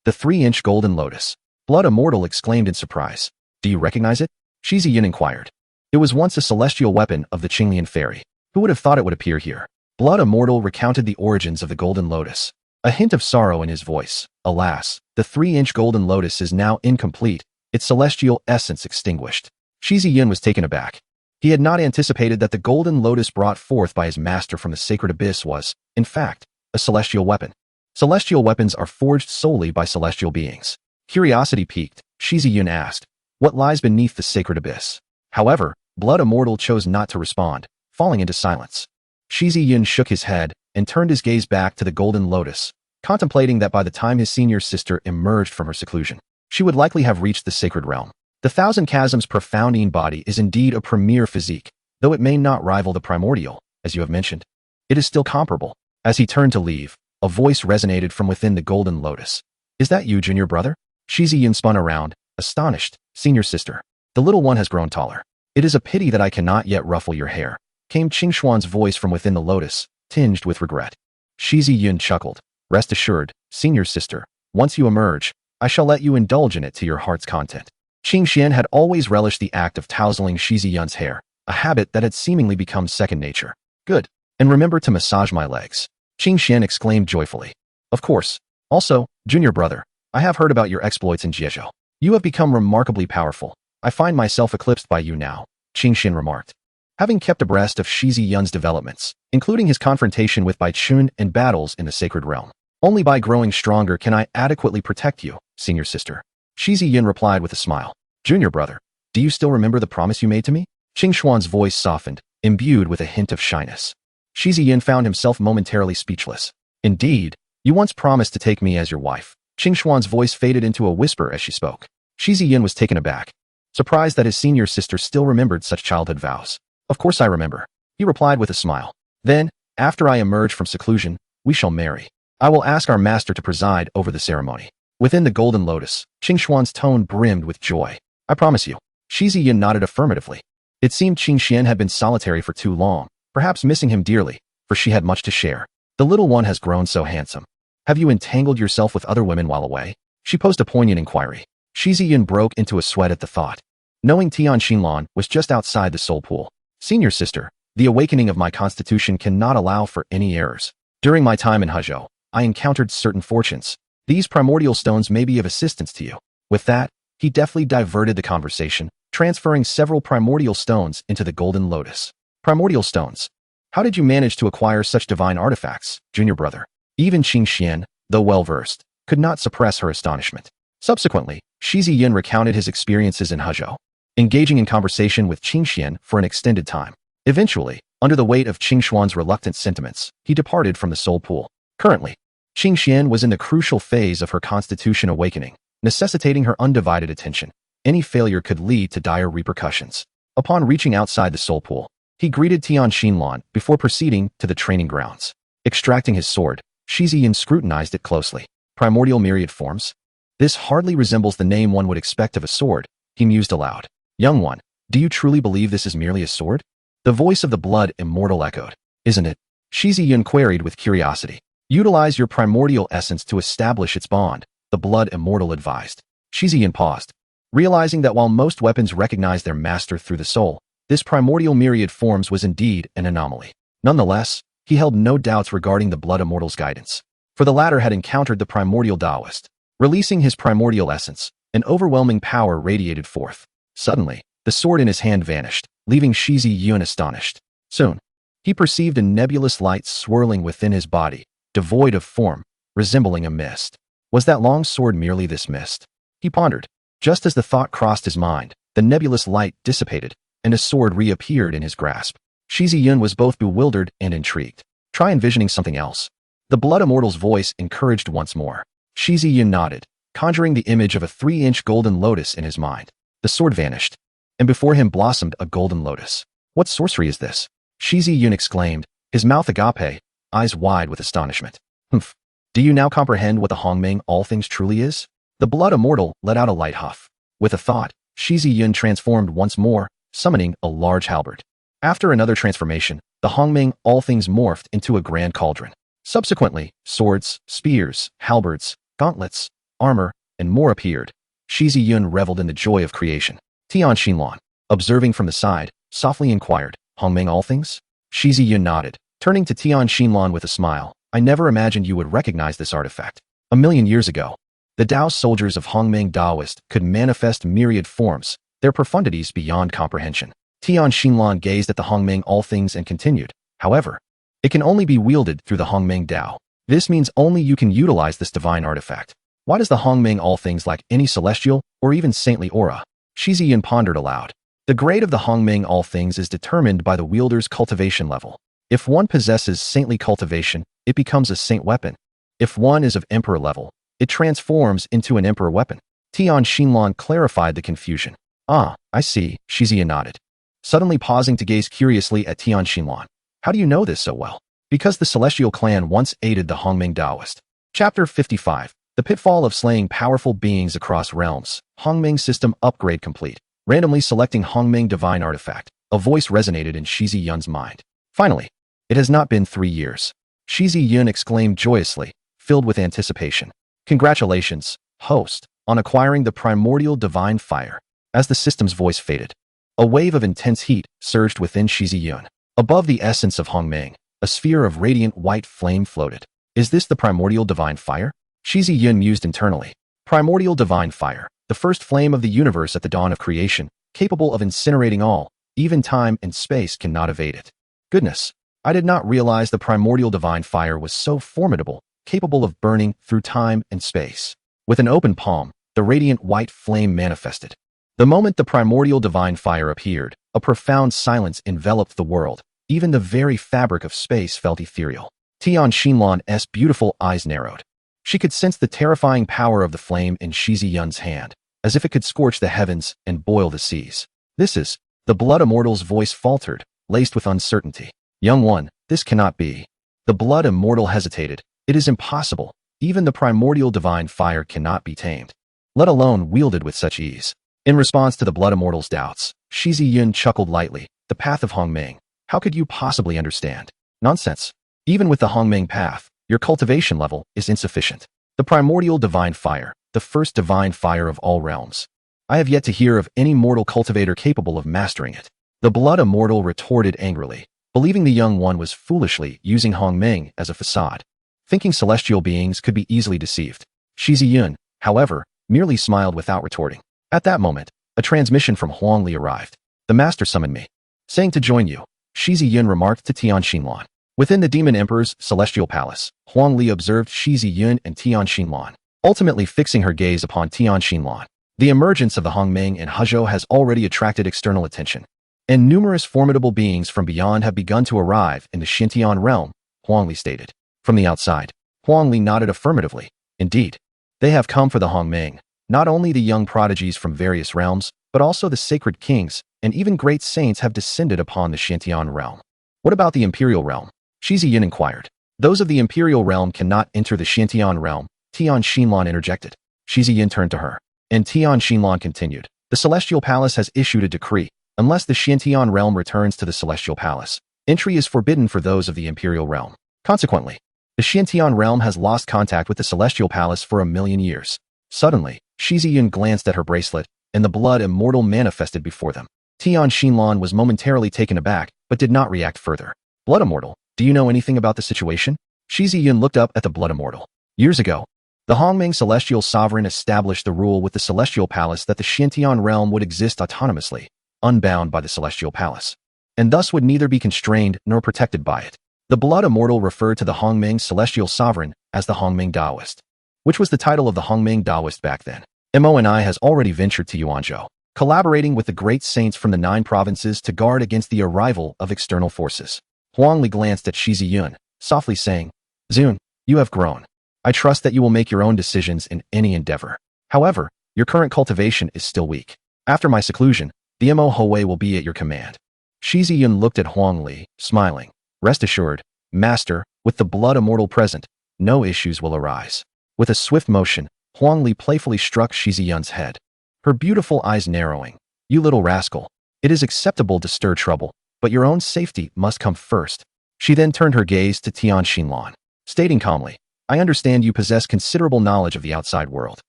The 3-inch golden lotus. Blood Immortal exclaimed in surprise. Do you recognize it? Shi Yun inquired. It was once a celestial weapon of the Qinglian fairy. Who would have thought it would appear here? Blood Immortal recounted the origins of the golden lotus, a hint of sorrow in his voice. Alas, the 3-inch golden lotus is now incomplete, its celestial essence extinguished. Shi Yun was taken aback. He had not anticipated that the golden lotus brought forth by his master from the sacred abyss was, in fact, a celestial weapon. Celestial weapons are forged solely by celestial beings. Curiosity piqued, Shi Yun asked. What lies beneath the sacred abyss? However, Blood Immortal chose not to respond, falling into silence. Shi Yun shook his head and turned his gaze back to the golden lotus, contemplating that by the time his senior sister emerged from her seclusion, she would likely have reached the sacred realm. The Thousand Chasms' profounding body is indeed a premier physique, though it may not rival the primordial, as you have mentioned. It is still comparable. As he turned to leave, a voice resonated from within the golden lotus. Is that you, junior brother? Shi Yun spun around, astonished. Senior sister. The little one has grown taller. It is a pity that I cannot yet ruffle your hair, came Qing Xuan's voice from within the lotus, tinged with regret. Shi Yun chuckled. Rest assured, senior sister, once you emerge, I shall let you indulge in it to your heart's content. Qing Xian had always relished the act of tousling Shi Yun's hair, a habit that had seemingly become second nature. Good. And remember to massage my legs. Qing Xian exclaimed joyfully. Of course. Also, junior brother, I have heard about your exploits in Jiezhou. You have become remarkably powerful. I find myself eclipsed by you now, Qing Xian remarked. Having kept abreast of Shi Yun's developments, including his confrontation with Bai Chun and battles in the sacred realm, only by growing stronger can I adequately protect you, senior sister. Shi Yun replied with a smile. Junior brother, do you still remember the promise you made to me? Qing Xuan's voice softened, imbued with a hint of shyness. Shi Yun found himself momentarily speechless. Indeed, you once promised to take me as your wife. Qing Xuan's voice faded into a whisper as she spoke. Shi Yun was taken aback, surprised that his senior sister still remembered such childhood vows. Of course I remember, he replied with a smile. Then, after I emerge from seclusion, we shall marry. I will ask our master to preside over the ceremony. Within the golden lotus, Qing Xuan's tone brimmed with joy. I promise you. Shi Yun nodded affirmatively. It seemed Qing Xian had been solitary for too long, perhaps missing him dearly, for she had much to share. The little one has grown so handsome. Have you entangled yourself with other women while away? She posed a poignant inquiry. Shi Yun broke into a sweat at the thought. Knowing Tian Xinlan was just outside the soul pool. Senior sister, the awakening of my constitution cannot allow for any errors. During my time in Hezhou, I encountered certain fortunes. These primordial stones may be of assistance to you. With that, he deftly diverted the conversation, transferring several primordial stones into the golden lotus. Primordial stones. How did you manage to acquire such divine artifacts, junior brother? Even Qing Xian, though well-versed, could not suppress her astonishment. Subsequently, Shi Yun recounted his experiences in Hezhou, engaging in conversation with Qing Xian for an extended time. Eventually, under the weight of Qing Xuan's reluctant sentiments, he departed from the soul pool. Currently, Qing Xian was in the crucial phase of her constitution awakening, necessitating her undivided attention. Any failure could lead to dire repercussions. Upon reaching outside the soul pool, he greeted Tian Xinlan before proceeding to the training grounds. Extracting his sword, Shi Yun scrutinized it closely. Primordial myriad forms? This hardly resembles the name one would expect of a sword, he mused aloud. Young one, do you truly believe this is merely a sword? The voice of the blood immortal echoed. Isn't it? Shi Yun queried with curiosity. Utilize your primordial essence to establish its bond, the blood immortal advised. Shi Yun paused, realizing that while most weapons recognize their master through the soul, this primordial myriad forms was indeed an anomaly. Nonetheless, he held no doubts regarding the blood immortal's guidance, for the latter had encountered the primordial Taoist. Releasing his primordial essence, an overwhelming power radiated forth. Suddenly, the sword in his hand vanished, leaving Shi Yun astonished. Soon, he perceived a nebulous light swirling within his body, devoid of form, resembling a mist. Was that long sword merely this mist? He pondered. Just as the thought crossed his mind, the nebulous light dissipated, and a sword reappeared in his grasp. Shi Yun was both bewildered and intrigued. Try envisioning something else. The blood immortal's voice encouraged once more. Shi Yun nodded, conjuring the image of a 3-inch golden lotus in his mind. The sword vanished, and before him blossomed a golden lotus. What sorcery is this? Shi Yun exclaimed, his mouth agape, eyes wide with astonishment. Humph. Do you now comprehend what the Hongmeng all things truly is? The blood immortal let out a light huff. With a thought, Shi Yun transformed once more, summoning a large halberd. After another transformation, the Hongmeng all things morphed into a grand cauldron. Subsequently, swords, spears, halberds, gauntlets, armor, and more appeared. Shi Yun reveled in the joy of creation. Tian Xinlan, observing from the side, softly inquired, Hongmeng all things? Shi Yun nodded, turning to Tian Xinlan with a smile. I never imagined you would recognize this artifact. 1,000,000 years ago, the Dao soldiers of Hongmeng Daoist could manifest myriad forms, their profundities beyond comprehension. Tian Xinlan gazed at the Hongmeng all things and continued. However, it can only be wielded through the Hongmeng Dao. This means only you can utilize this divine artifact. Why does the Hongming all things lack any celestial or even saintly aura? Shi Yun pondered aloud. The grade of the Hongming all things is determined by the wielder's cultivation level. If one possesses saintly cultivation, it becomes a saint weapon. If one is of emperor level, it transforms into an emperor weapon. Tian Xinlan clarified the confusion. Ah, I see, Shi Yun nodded, suddenly pausing to gaze curiously at Tian Xinlan. How do you know this so well? Because the Celestial Clan once aided the Hongming Taoist. Chapter 55. The Pitfall of Slaying Powerful Beings Across Realms. Hongming System Upgrade Complete. Randomly selecting Hongming Divine Artifact. A voice resonated in Shi Yun's mind. Finally, it has not been 3 years. Shi Yun exclaimed joyously, filled with anticipation. Congratulations, host, on acquiring the primordial divine fire. As the system's voice faded, a wave of intense heat surged within Shi Yun. Above the essence of Hongming, a sphere of radiant white flame floated. Is this the primordial divine fire? Shi Yun mused internally. Primordial divine fire, the first flame of the universe at the dawn of creation, capable of incinerating all, even time and space cannot evade it. Goodness, I did not realize the primordial divine fire was so formidable, capable of burning through time and space. With an open palm, the radiant white flame manifested. The moment the primordial divine fire appeared, a profound silence enveloped the world. Even the very fabric of space felt ethereal. Tian Xinlan's beautiful eyes narrowed. She could sense the terrifying power of the flame in Shi Yun's hand, as if it could scorch the heavens and boil the seas. This is, the Blood Immortal's voice faltered, laced with uncertainty. Young one, this cannot be. The Blood Immortal hesitated. It is impossible. Even the primordial divine fire cannot be tamed, let alone wielded with such ease. In response to the Blood Immortal's doubts, Shi Yun chuckled lightly. The path of Hongming. How could you possibly understand? Nonsense. Even with the Hongming path, your cultivation level is insufficient. The primordial divine fire, the first divine fire of all realms. I have yet to hear of any mortal cultivator capable of mastering it. The Blood Immortal retorted angrily, believing the young one was foolishly using Hongming as a facade, thinking celestial beings could be easily deceived. Shi Yun, however, merely smiled without retorting. At that moment, a transmission from Huangli arrived. The master summoned me, saying to join you. Shi Yun remarked to Tian Xinlan. Within the Demon Emperor's celestial palace, Huangli observed Shi Yun and Tian Xinlan, ultimately fixing her gaze upon Tian Xinlan. The emergence of the Hongming in Hezhou has already attracted external attention, and numerous formidable beings from beyond have begun to arrive in the Xintian realm, Huangli stated. From the outside, Huangli nodded affirmatively. Indeed, they have come for the Hongming, not only the young prodigies from various realms, but also the sacred kings, and even great saints have descended upon the Xintian realm. What about the imperial realm? Shi Yun inquired. Those of the imperial realm cannot enter the Xintian realm, Tian Xinlan interjected. Shi Yun turned to her, and Tian Xinlan continued. The celestial palace has issued a decree. Unless the Xintian realm returns to the celestial palace, entry is forbidden for those of the imperial realm. Consequently, the Xintian realm has lost contact with the celestial palace for 1,000,000 years. Suddenly, Shi Yun glanced at her bracelet, and the Blood Immortal manifested before them. Tian Xinlan was momentarily taken aback, but did not react further. Blood Immortal, do you know anything about the situation? Shi Yun looked up at the Blood Immortal. Years ago, the Hongming Celestial Sovereign established the rule with the Celestial Palace that the Xintian realm would exist autonomously, unbound by the Celestial Palace, and thus would neither be constrained nor protected by it. The Blood Immortal referred to the Hongming Celestial Sovereign as the Hongming Taoist, which was the title of the Hongming Taoist back then. MONI has already ventured to Yuanzhou, collaborating with the great saints from the 9 provinces to guard against the arrival of external forces. Huangli glanced at Shi Yun, softly saying, Zun, you have grown. I trust that you will make your own decisions in any endeavor. However, your current cultivation is still weak. After my seclusion, the MOHOE will be at your command. Shi Yun looked at Huangli, smiling. Rest assured, Master, with the Blood Immortal present, no issues will arise. With a swift motion, Huangli playfully struck Shi Yun's head, her beautiful eyes narrowing. You little rascal. It is acceptable to stir trouble, but your own safety must come first. She then turned her gaze to Tian Xinlan, stating calmly, I understand you possess considerable knowledge of the outside world.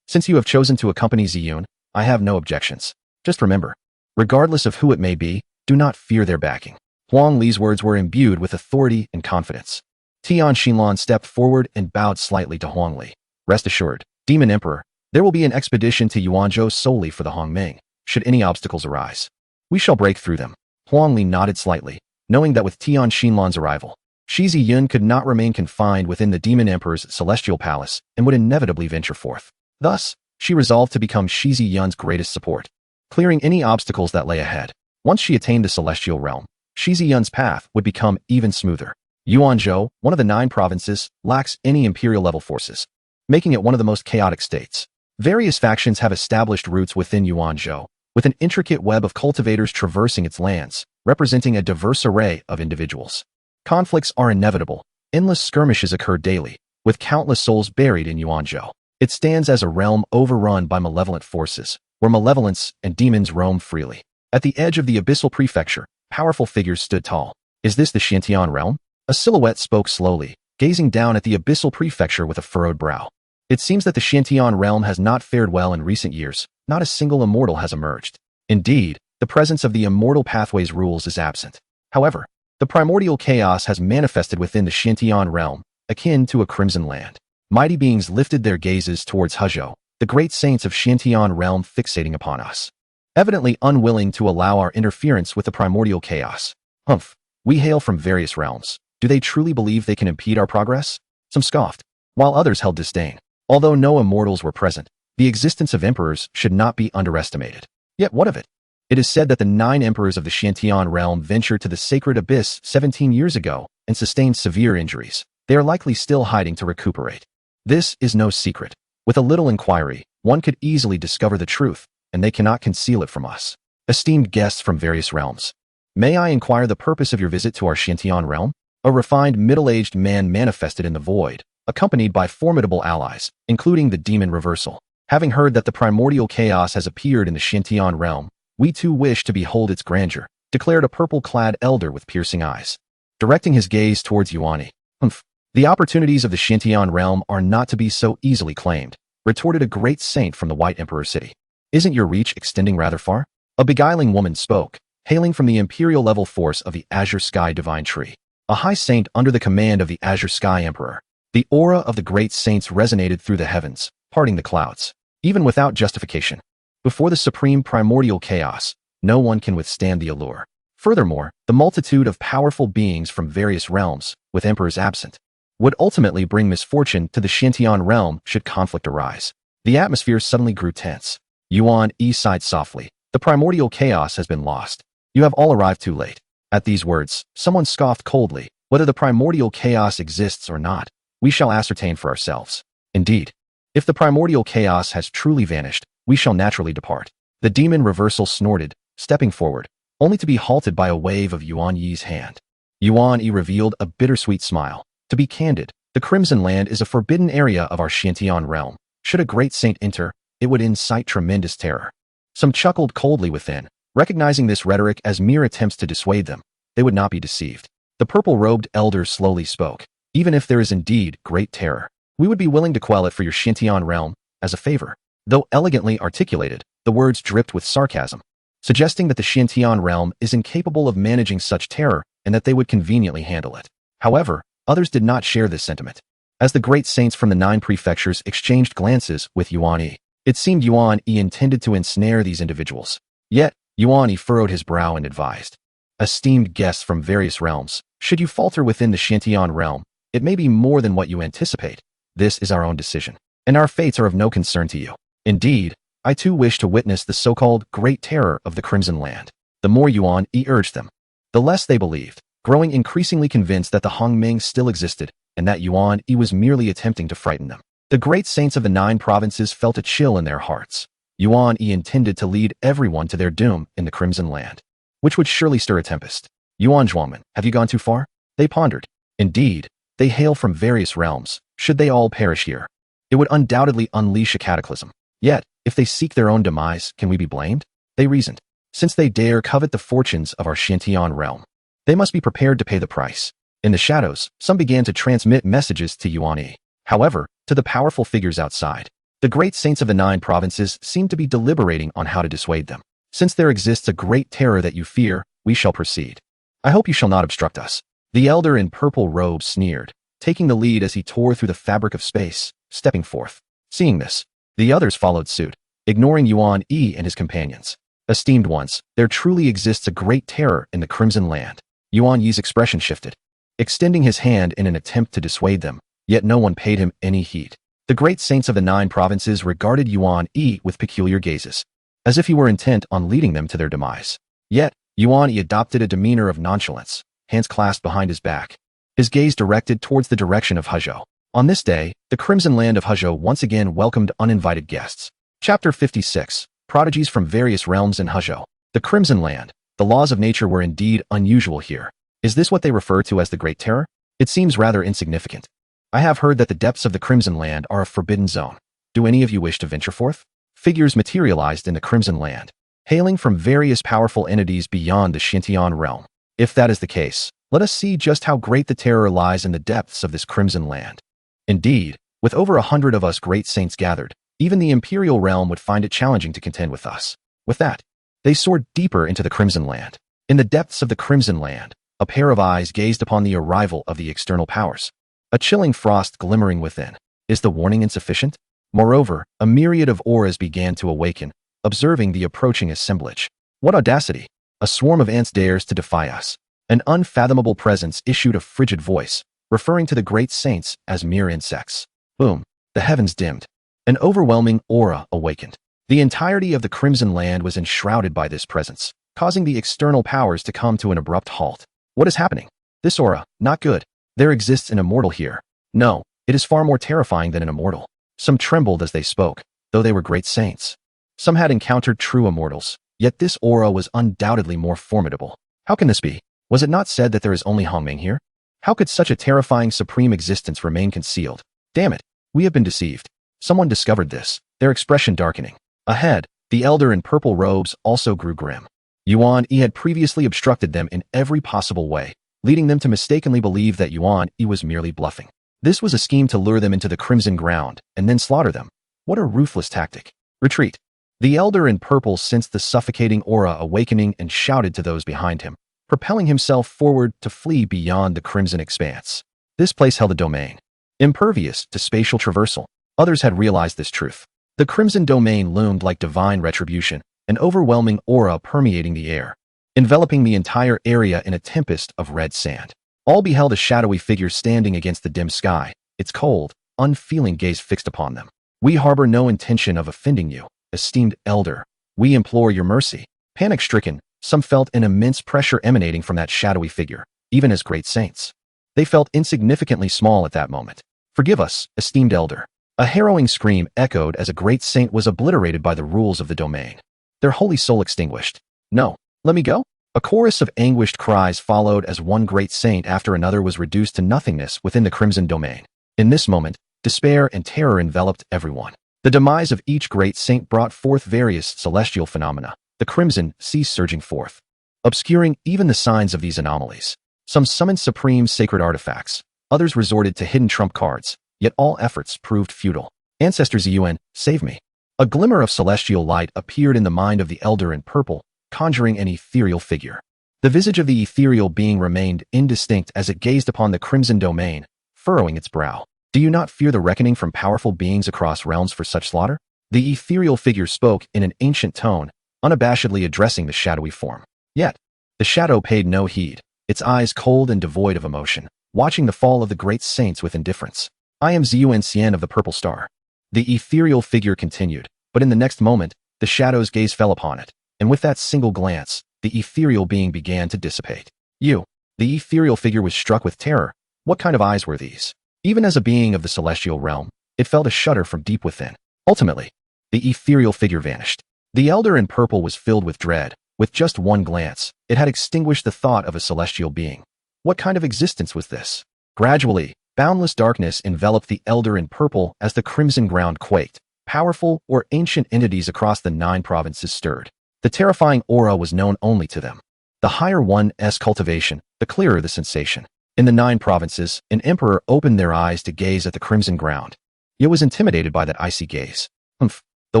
Since you have chosen to accompany Ziyun, I have no objections. Just remember, regardless of who it may be, do not fear their backing. Huang Li's words were imbued with authority and confidence. Tian Xinlan stepped forward and bowed slightly to Huang Li. Rest assured, Demon Emperor, there will be an expedition to Yuanzhou solely for the Hongming, should any obstacles arise. We shall break through them. Huang Li nodded slightly, knowing that with Tian Xinlan's arrival, Shi Yun could not remain confined within the Demon Emperor's celestial palace and would inevitably venture forth. Thus, she resolved to become Shi Yun's greatest support, clearing any obstacles that lay ahead. Once she attained the celestial realm, Shi Yun's path would become even smoother. Yuanzhou, one of the 9 provinces, lacks any imperial-level forces, making it one of the most chaotic states. Various factions have established roots within Yuanzhou, with an intricate web of cultivators traversing its lands, representing a diverse array of individuals. Conflicts are inevitable. Endless skirmishes occur daily, with countless souls buried in Yuanzhou. It stands as a realm overrun by malevolent forces, where malevolence and demons roam freely. At the edge of the abyssal prefecture, powerful figures stood tall. Is this the Xiantian realm? A silhouette spoke slowly, gazing down at the abyssal prefecture with a furrowed brow. It seems that the Xiantian realm has not fared well in recent years. Not a single immortal has emerged. Indeed, the presence of the immortal pathway's rules is absent. However, the primordial chaos has manifested within the Xiantian realm, akin to a crimson land. Mighty beings lifted their gazes towards Hezhou, the great saints of Xiantian realm fixating upon us, evidently unwilling to allow our interference with the primordial chaos. Humph, we hail from various realms. Do they truly believe they can impede our progress? Some scoffed, while others held disdain. Although no immortals were present, the existence of emperors should not be underestimated. Yet what of it? It is said that the 9 emperors of the Xiantian realm ventured to the sacred abyss 17 years ago and sustained severe injuries. They are likely still hiding to recuperate. This is no secret. With a little inquiry, one could easily discover the truth, and they cannot conceal it from us. Esteemed guests from various realms, may I inquire the purpose of your visit to our Xiantian realm? A refined middle-aged man manifested in the void, accompanied by formidable allies, including the demon reversal. Having heard that the primordial chaos has appeared in the Xiantian realm, we too wish to behold its grandeur, declared a purple-clad elder with piercing eyes, directing his gaze towards Yuani. Humph. The opportunities of the Xiantian realm are not to be so easily claimed, retorted a great saint from the White Emperor city. Isn't your reach extending rather far? A beguiling woman spoke, hailing from the imperial-level force of the Azure Sky Divine Tree, a high saint under the command of the Azure Sky Emperor. The aura of the great saints resonated through the heavens, parting the clouds, even without justification. Before the supreme primordial chaos, no one can withstand the allure. Furthermore, the multitude of powerful beings from various realms, with emperors absent, would ultimately bring misfortune to the Xiantian realm should conflict arise. The atmosphere suddenly grew tense. Yuan Yi sighed softly. The primordial chaos has been lost. You have all arrived too late. At these words, someone scoffed coldly. Whether the primordial chaos exists or not, we shall ascertain for ourselves. Indeed, if the primordial chaos has truly vanished, we shall naturally depart. The demon reversal snorted, stepping forward, only to be halted by a wave of Yuan Yi's hand. Yuan Yi revealed a bittersweet smile. To be candid, the Crimson Land is a forbidden area of our Xiantian realm. Should a great saint enter, it would incite tremendous terror. Some chuckled coldly within, recognizing this rhetoric as mere attempts to dissuade them. They would not be deceived. The purple-robed elder slowly spoke. Even if there is indeed great terror, we would be willing to quell it for your Xiantian realm, as a favor. Though elegantly articulated, the words dripped with sarcasm, suggesting that the Xiantian realm is incapable of managing such terror and that they would conveniently handle it. However, others did not share this sentiment. As the great saints from the 9 prefectures exchanged glances with Yuan Yi, it seemed Yuan Yi intended to ensnare these individuals. Yet, Yuan Yi furrowed his brow and advised. Esteemed guests from various realms, should you falter within the Xiantian realm, it may be more than what you anticipate. This is our own decision, and our fates are of no concern to you. Indeed, I too wish to witness the so-called Great Terror of the Crimson Land. The more Yuan Yi urged them, the less they believed, growing increasingly convinced that the Hongming still existed and that Yuan Yi was merely attempting to frighten them. The great saints of the 9 provinces felt a chill in their hearts. Yuan Yi intended to lead everyone to their doom in the Crimson Land, which would surely stir a tempest. Yuan Zhuangman, have you gone too far? They pondered. Indeed, they hail from various realms. Should they all perish here, it would undoubtedly unleash a cataclysm. Yet, if they seek their own demise, can we be blamed? They reasoned. Since they dare covet the fortunes of our Xiantian realm, they must be prepared to pay the price. In the shadows, some began to transmit messages to Yuan Yi. However, to the powerful figures outside, the great saints of the 9 provinces seemed to be deliberating on how to dissuade them. Since there exists a great terror that you fear, we shall proceed. I hope you shall not obstruct us. The elder in purple robe sneered, taking the lead as he tore through the fabric of space, stepping forth. Seeing this, the others followed suit, ignoring Yuan Yi and his companions. Esteemed ones, there truly exists a great terror in the Crimson Land. Yuan Yi's expression shifted. extending his hand in an attempt to dissuade them, yet no one paid him any heed. The great saints of the 9 provinces regarded Yuan Yi with peculiar gazes, as if he were intent on leading them to their demise. Yet, Yuan Yi adopted a demeanor of nonchalance, hands clasped behind his back, his gaze directed towards the direction of Hezhou. On this day, the Crimson Land of Hezhou once again welcomed uninvited guests. Chapter 56. Prodigies from various realms in Hezhou. The Crimson Land. The laws of nature were indeed unusual here. Is this what they refer to as the Great Terror? It seems rather insignificant. I have heard that the depths of the Crimson Land are a forbidden zone. Do any of you wish to venture forth? Figures materialized in the Crimson Land, hailing from various powerful entities beyond the Xintian realm. If that is the case, let us see just how great the terror lies in the depths of this Crimson Land. Indeed, with over 100 of us great saints gathered, even the Imperial realm would find it challenging to contend with us. With that, they soared deeper into the Crimson Land. In the depths of the Crimson Land, a pair of eyes gazed upon the arrival of the external powers, a chilling frost glimmering within. Is the warning insufficient? Moreover, a myriad of auras began to awaken, observing the approaching assemblage. What audacity! A swarm of ants dares to defy us. An unfathomable presence issued a frigid voice, referring to the great saints as mere insects. Boom! The heavens dimmed. An overwhelming aura awakened. The entirety of the Crimson Land was enshrouded by this presence, causing the external powers to come to an abrupt halt. What is happening? This aura, not good. There exists an immortal here. No, it is far more terrifying than an immortal. Some trembled as they spoke, though they were great saints. Some had encountered true immortals, yet this aura was undoubtedly more formidable. How can this be? Was it not said that there is only Hongming here? How could such a terrifying supreme existence remain concealed? Damn it, we have been deceived. Someone discovered this, their expression darkening. Ahead, the elder in purple robes also grew grim. Yuan Yi had previously obstructed them in every possible way, leading them to mistakenly believe that Yuan Yi was merely bluffing. This was a scheme to lure them into the Crimson Ground and then slaughter them. What a ruthless tactic. Retreat. The elder in purple sensed the suffocating aura awakening and shouted to those behind him, propelling himself forward to flee beyond the Crimson Expanse. This place held a domain, impervious to spatial traversal. Others had realized this truth. The Crimson Domain loomed like divine retribution, an overwhelming aura permeating the air, enveloping the entire area in a tempest of red sand. All beheld a shadowy figure standing against the dim sky, its cold, unfeeling gaze fixed upon them. We harbor no intention of offending you, esteemed elder. We implore your mercy. Panic-stricken, some felt an immense pressure emanating from that shadowy figure, even as great saints. They felt insignificantly small at that moment. Forgive us, esteemed elder. A harrowing scream echoed as a great saint was obliterated by the rules of the domain. Their holy soul extinguished. No, let me go. A chorus of anguished cries followed as one great saint after another was reduced to nothingness within the Crimson Domain. In this moment, despair and terror enveloped everyone. The demise of each great saint brought forth various celestial phenomena. The crimson ceased surging forth, obscuring even the signs of these anomalies. Some summoned supreme sacred artifacts. Others resorted to hidden trump cards, yet all efforts proved futile. Ancestor Shi Yun, save me. A glimmer of celestial light appeared in the mind of the elder in purple, conjuring an ethereal figure. The visage of the ethereal being remained indistinct as it gazed upon the Crimson Domain, furrowing its brow. Do you not fear the reckoning from powerful beings across realms for such slaughter? The ethereal figure spoke in an ancient tone, unabashedly addressing the shadowy form. Yet, the shadow paid no heed, its eyes cold and devoid of emotion, watching the fall of the great saints with indifference. I am Shi Yun of the Purple Star. The ethereal figure continued, but in the next moment, the shadow's gaze fell upon it, and with that single glance, the ethereal being began to dissipate. The ethereal figure was struck with terror. What kind of eyes were these? Even as a being of the celestial realm, it felt a shudder from deep within. Ultimately, the ethereal figure vanished. The elder in purple was filled with dread. With just one glance, it had extinguished the thought of a celestial being. What kind of existence was this? Gradually, boundless darkness enveloped the elder in purple as the crimson ground quaked. Powerful or ancient entities across the 9 provinces stirred. The terrifying aura was known only to them. The higher one's cultivation, the clearer the sensation. In the 9 provinces, an emperor opened their eyes to gaze at the crimson ground. Yet was intimidated by that icy gaze. Humph! The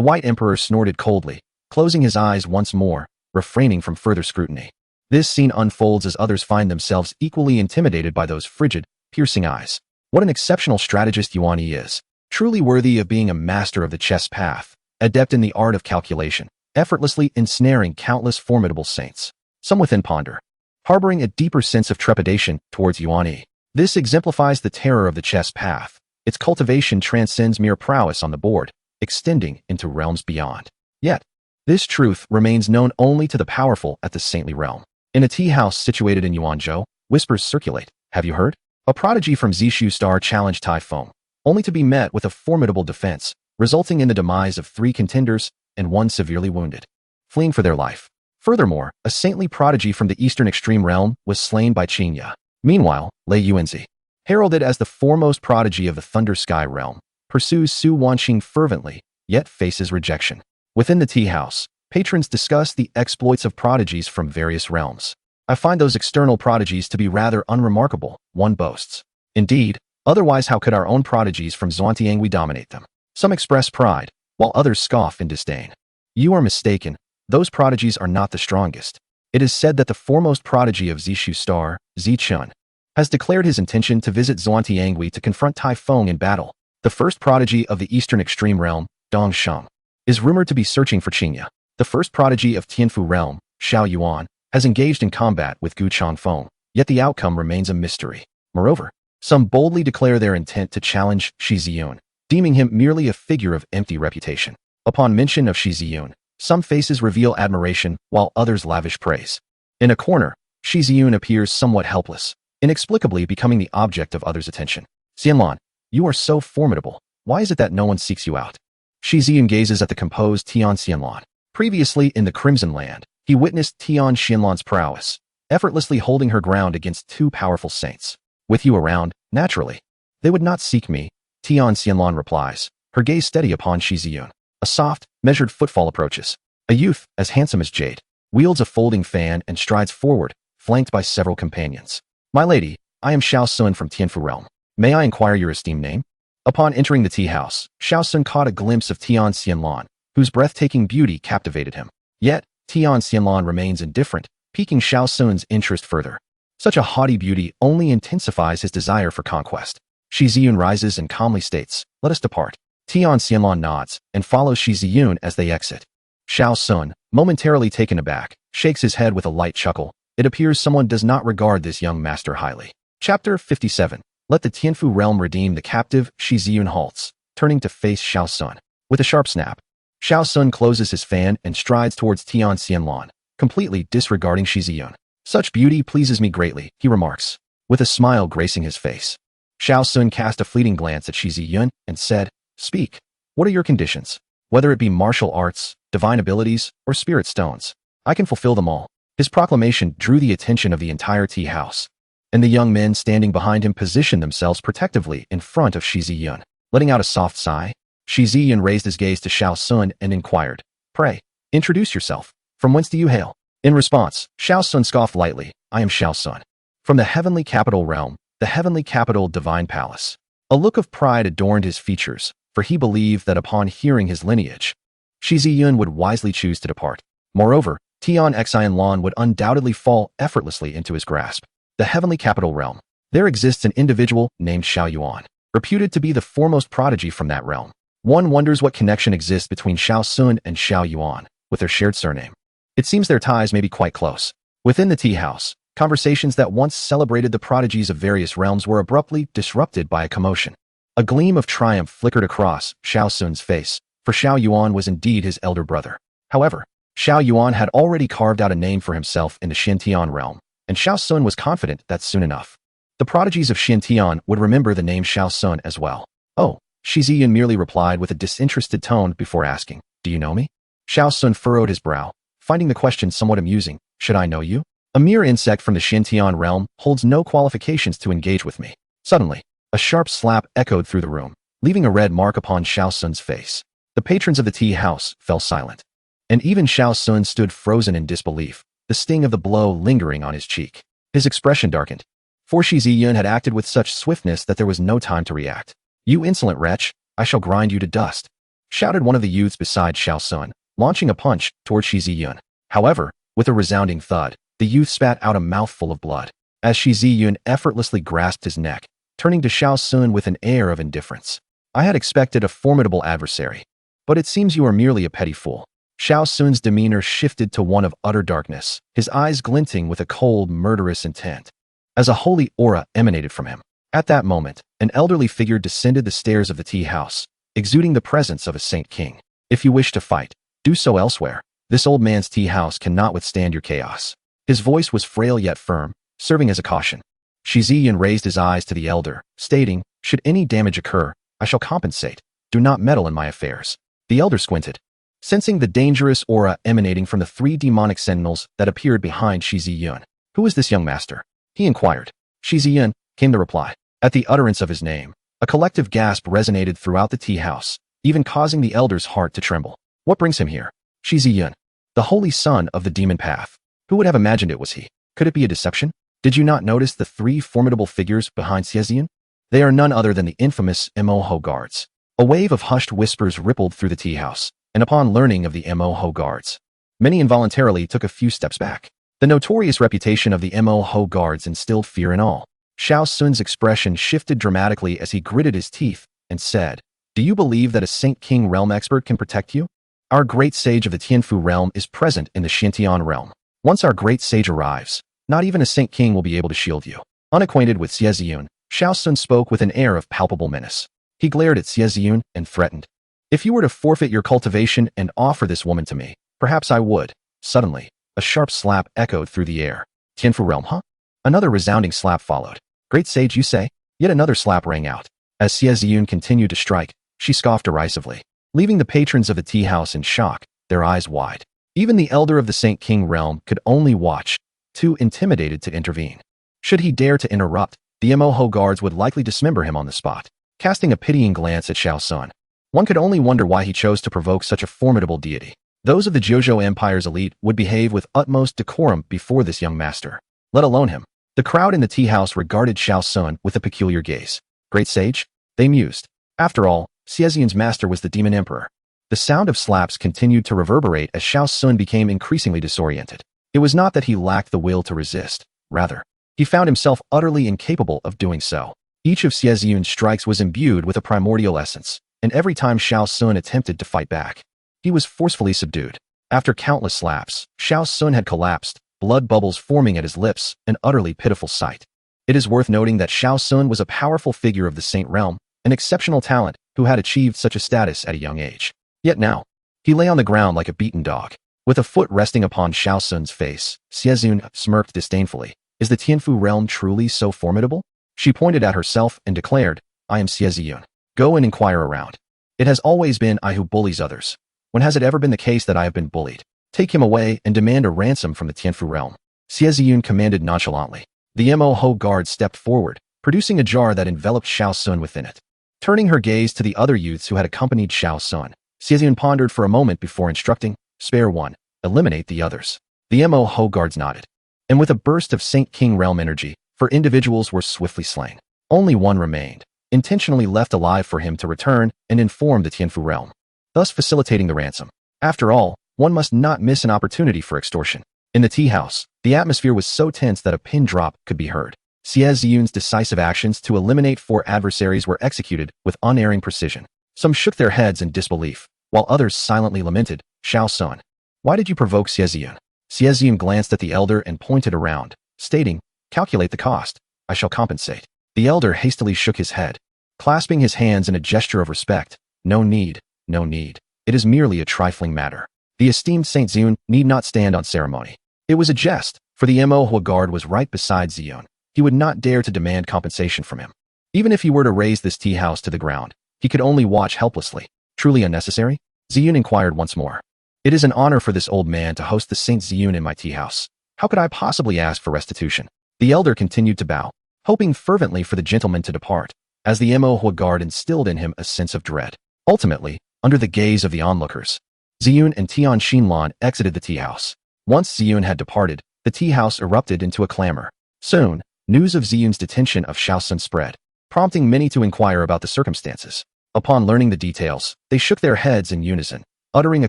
white emperor snorted coldly, closing his eyes once more, refraining from further scrutiny. This scene unfolds as others find themselves equally intimidated by those frigid, piercing eyes. What an exceptional strategist Yuan Yi is. Truly worthy of being a master of the chess path, adept in the art of calculation, effortlessly ensnaring countless formidable saints. Some within ponder, harboring a deeper sense of trepidation towards Yuan Yi. This exemplifies the terror of the chess path. Its cultivation transcends mere prowess on the board, extending into realms beyond. Yet, this truth remains known only to the powerful at the saintly realm. In a tea house situated in Yuanzhou, whispers circulate. Have you heard? A prodigy from Zishu Star challenged Typhoon, only to be met with a formidable defense, resulting in the demise of 3 contenders and 1 severely wounded, fleeing for their life. Furthermore, a saintly prodigy from the eastern extreme realm was slain by Qing Ya. Meanwhile, Lei Yuanzi, heralded as the foremost prodigy of the Thunder Sky realm, pursues Su Wanqing fervently, yet faces rejection. Within the tea house, patrons discuss the exploits of prodigies from various realms. I find those external prodigies to be rather unremarkable, one boasts. Indeed, otherwise how could our own prodigies from Zhuangtiangui dominate them? Some express pride, while others scoff in disdain. You are mistaken, those prodigies are not the strongest. It is said that the foremost prodigy of Zishu Star, Zichun, has declared his intention to visit Zhuangtiangui to confront Typhoon in battle. The first prodigy of the eastern extreme realm, Dongsheng, is rumored to be searching for Qingya. The first prodigy of Tianfu realm, Xiao Yuan, has engaged in combat with Gu Changfeng, yet the outcome remains a mystery. Moreover, some boldly declare their intent to challenge Shi Yun, deeming him merely a figure of empty reputation. Upon mention of Shi Yun, some faces reveal admiration while others lavish praise. In a corner, Shi Yun appears somewhat helpless, inexplicably becoming the object of others' attention. Xianlan, you are so formidable. Why is it that no one seeks you out? Shi Yun gazes at the composed Tian Xianlan. Previously in the Crimson Land, he witnessed Tian Xianlan's prowess, effortlessly holding her ground against 2 powerful saints. With you around, naturally, they would not seek me, Tian Xianlan replies, her gaze steady upon Shi Yun. A soft, measured footfall approaches. A youth, as handsome as jade, wields a folding fan and strides forward, flanked by several companions. My lady, I am Xiao Sun from Tianfu realm. May I inquire your esteemed name? Upon entering the tea house, Xiao Sun caught a glimpse of Tian Xianlan, whose breathtaking beauty captivated him. Yet, Tian Xianlan remains indifferent, piquing Xiao Sun's interest further. Such a haughty beauty only intensifies his desire for conquest. Shi Yun rises and calmly states, "Let us depart." Tian Xianlan nods and follows Shi Yun as they exit. Xiao Sun, momentarily taken aback, shakes his head with a light chuckle. It appears someone does not regard this young master highly. Chapter 57. Let the Tianfu realm redeem the captive. Shi Yun halts, turning to face Xiao Sun. With a sharp snap, Xiao Sun closes his fan and strides towards Tian Xianlan, completely disregarding Shi Yun. Such beauty pleases me greatly, he remarks, with a smile gracing his face. Xiao Sun cast a fleeting glance at Shi Yun and said, "Speak. What are your conditions? Whether it be martial arts, divine abilities, or spirit stones, I can fulfill them all." His proclamation drew the attention of the entire tea house, and the young men standing behind him positioned themselves protectively in front of Shi Yun. Letting out a soft sigh, Shi Yun raised his gaze to Xiao Sun and inquired, "Pray, introduce yourself. From whence do you hail?" In response, Xiao Sun scoffed lightly, "I am Xiao Sun. From the heavenly capital realm, the heavenly capital divine palace." A look of pride adorned his features, for he believed that upon hearing his lineage, Shi Yun would wisely choose to depart. Moreover, Tian Xianlan would undoubtedly fall effortlessly into his grasp. The heavenly capital realm. There exists an individual named Xiao Yuan, reputed to be the foremost prodigy from that realm. One wonders what connection exists between Xiao Sun and Xiao Yuan, with their shared surname. It seems their ties may be quite close. Within the tea house, conversations that once celebrated the prodigies of various realms were abruptly disrupted by a commotion. A gleam of triumph flickered across Xiao Sun's face, for Xiao Yuan was indeed his elder brother. However, Xiao Yuan had already carved out a name for himself in the Xintian realm, and Xiao Sun was confident that soon enough, the prodigies of Xintian would remember the name Xiao Sun as well. "Oh," Shi Yun merely replied with a disinterested tone before asking, "Do you know me?" Xiao Sun furrowed his brow, finding the question somewhat amusing. "Should I know you? A mere insect from the Xintian realm holds no qualifications to engage with me." Suddenly, a sharp slap echoed through the room, leaving a red mark upon Xiao Sun's face. The patrons of the tea house fell silent, and even Xiao Sun stood frozen in disbelief, the sting of the blow lingering on his cheek. His expression darkened, for Shi Yun had acted with such swiftness that there was no time to react. "You insolent wretch, I shall grind you to dust," shouted one of the youths beside Xiao Sun, launching a punch toward Shi Yun. However, with a resounding thud, the youth spat out a mouthful of blood, as Shi Yun effortlessly grasped his neck, turning to Xiao Sun with an air of indifference. "I had expected a formidable adversary, but it seems you are merely a petty fool." Xiao Sun's demeanor shifted to one of utter darkness, his eyes glinting with a cold, murderous intent. as a holy aura emanated from him. At that moment, an elderly figure descended the stairs of the tea house, exuding the presence of a saint king. If you wish to fight, do so elsewhere. This old man's tea house cannot withstand your chaos. His voice was frail yet firm, serving as a caution. Shi Yun raised his eyes to the elder, stating, should any damage occur, I shall compensate. Do not meddle in my affairs. The elder squinted, sensing the dangerous aura emanating from the 3 demonic sentinels that appeared behind Shi Yun. Who is this young master? He inquired. Shi Yun, came the reply. At the utterance of his name, a collective gasp resonated throughout the tea house, even causing the elder's heart to tremble. What brings him here? Shi Yun, the holy son of the demon path. Who would have imagined it was he? Could it be a deception? Did you not notice the 3 formidable figures behind Shi Yun? They are none other than the infamous Manhwa guards. A wave of hushed whispers rippled through the tea house, and upon learning of the Manhwa guards, many involuntarily took a few steps back. The notorious reputation of the Manhwa guards instilled fear in all. Xiao Sun's expression shifted dramatically as he gritted his teeth and said, do you believe that a Saint King realm expert can protect you? Our great sage of the Tianfu realm is present in the Xintian realm. Once our great sage arrives, not even a Saint King will be able to shield you. Unacquainted with Shi Yun, Xiao Sun spoke with an air of palpable menace. He glared at Shi Yun and threatened. If you were to forfeit your cultivation and offer this woman to me, perhaps I would. Suddenly, a sharp slap echoed through the air. Tianfu realm, huh? Another resounding slap followed. Great sage, you say? Yet another slap rang out. As Shi Yun continued to strike, she scoffed derisively, leaving the patrons of the tea house in shock, their eyes wide. Even the elder of the Saint King realm could only watch, too intimidated to intervene. Should he dare to interrupt, the Manhwa guards would likely dismember him on the spot. Casting a pitying glance at Xiao Sun, one could only wonder why he chose to provoke such a formidable deity. Those of the Jojo Empire's elite would behave with utmost decorum before this young master, let alone him. The crowd in the tea house regarded Xiao Sun with a peculiar gaze. Great sage? They mused. After all, Shi Yun's master was the demon emperor. The sound of slaps continued to reverberate as Xiao Sun became increasingly disoriented. It was not that he lacked the will to resist. Rather, he found himself utterly incapable of doing so. Each of Shi Yun's strikes was imbued with a primordial essence, and every time Xiao Sun attempted to fight back, he was forcefully subdued. After countless slaps, Xiao Sun had collapsed, blood bubbles forming at his lips, an utterly pitiful sight. It is worth noting that Xiao Sun was a powerful figure of the Saint realm, an exceptional talent who had achieved such a status at a young age. Yet now, he lay on the ground like a beaten dog, with a foot resting upon Xiao Sun's face. Shi Yun smirked disdainfully. Is the Tianfu realm truly so formidable? She pointed at herself and declared, I am Shi Yun. Go and inquire around. It has always been I who bullies others. When has it ever been the case that I have been bullied? Take him away and demand a ransom from the Tianfu realm. Shi Yun commanded nonchalantly. The Manhwa guard stepped forward, producing a jar that enveloped Xiao Sun within it. Turning her gaze to the other youths who had accompanied Xiao Sun, Shi Yun pondered for a moment before instructing, spare one, eliminate the others. The Manhwa guards nodded. And with a burst of Saint King realm energy, 4 individuals were swiftly slain. Only one remained, intentionally left alive for him to return and inform the Tianfu realm, thus facilitating the ransom. After all, one must not miss an opportunity for extortion. In the tea house, the atmosphere was so tense that a pin drop could be heard. Shi Yun's decisive actions to eliminate 4 adversaries were executed with unerring precision. Some shook their heads in disbelief, while others silently lamented, Xiao Sun, why did you provoke Shi Yun? Shi Yun glanced at the elder and pointed around, stating, calculate the cost. I shall compensate. The elder hastily shook his head, clasping his hands in a gesture of respect. No need, no need. It is merely a trifling matter. The esteemed Saint Ziyun need not stand on ceremony. It was a jest, for the Manhwa guard was right beside Ziyun. He would not dare to demand compensation from him. Even if he were to raise this tea house to the ground, he could only watch helplessly. Truly unnecessary? Ziyun inquired once more. It is an honor for this old man to host the Saint Ziyun in my tea house. How could I possibly ask for restitution? The elder continued to bow, hoping fervently for the gentleman to depart, as the Manhwa guard instilled in him a sense of dread. Ultimately, under the gaze of the onlookers, Ziyun and Tian Xinlan exited the tea house. Once Ziyun had departed, the tea house erupted into a clamor. Soon, news of Ziyun's detention of Xiao Sun spread, prompting many to inquire about the circumstances. Upon learning the details, they shook their heads in unison, uttering a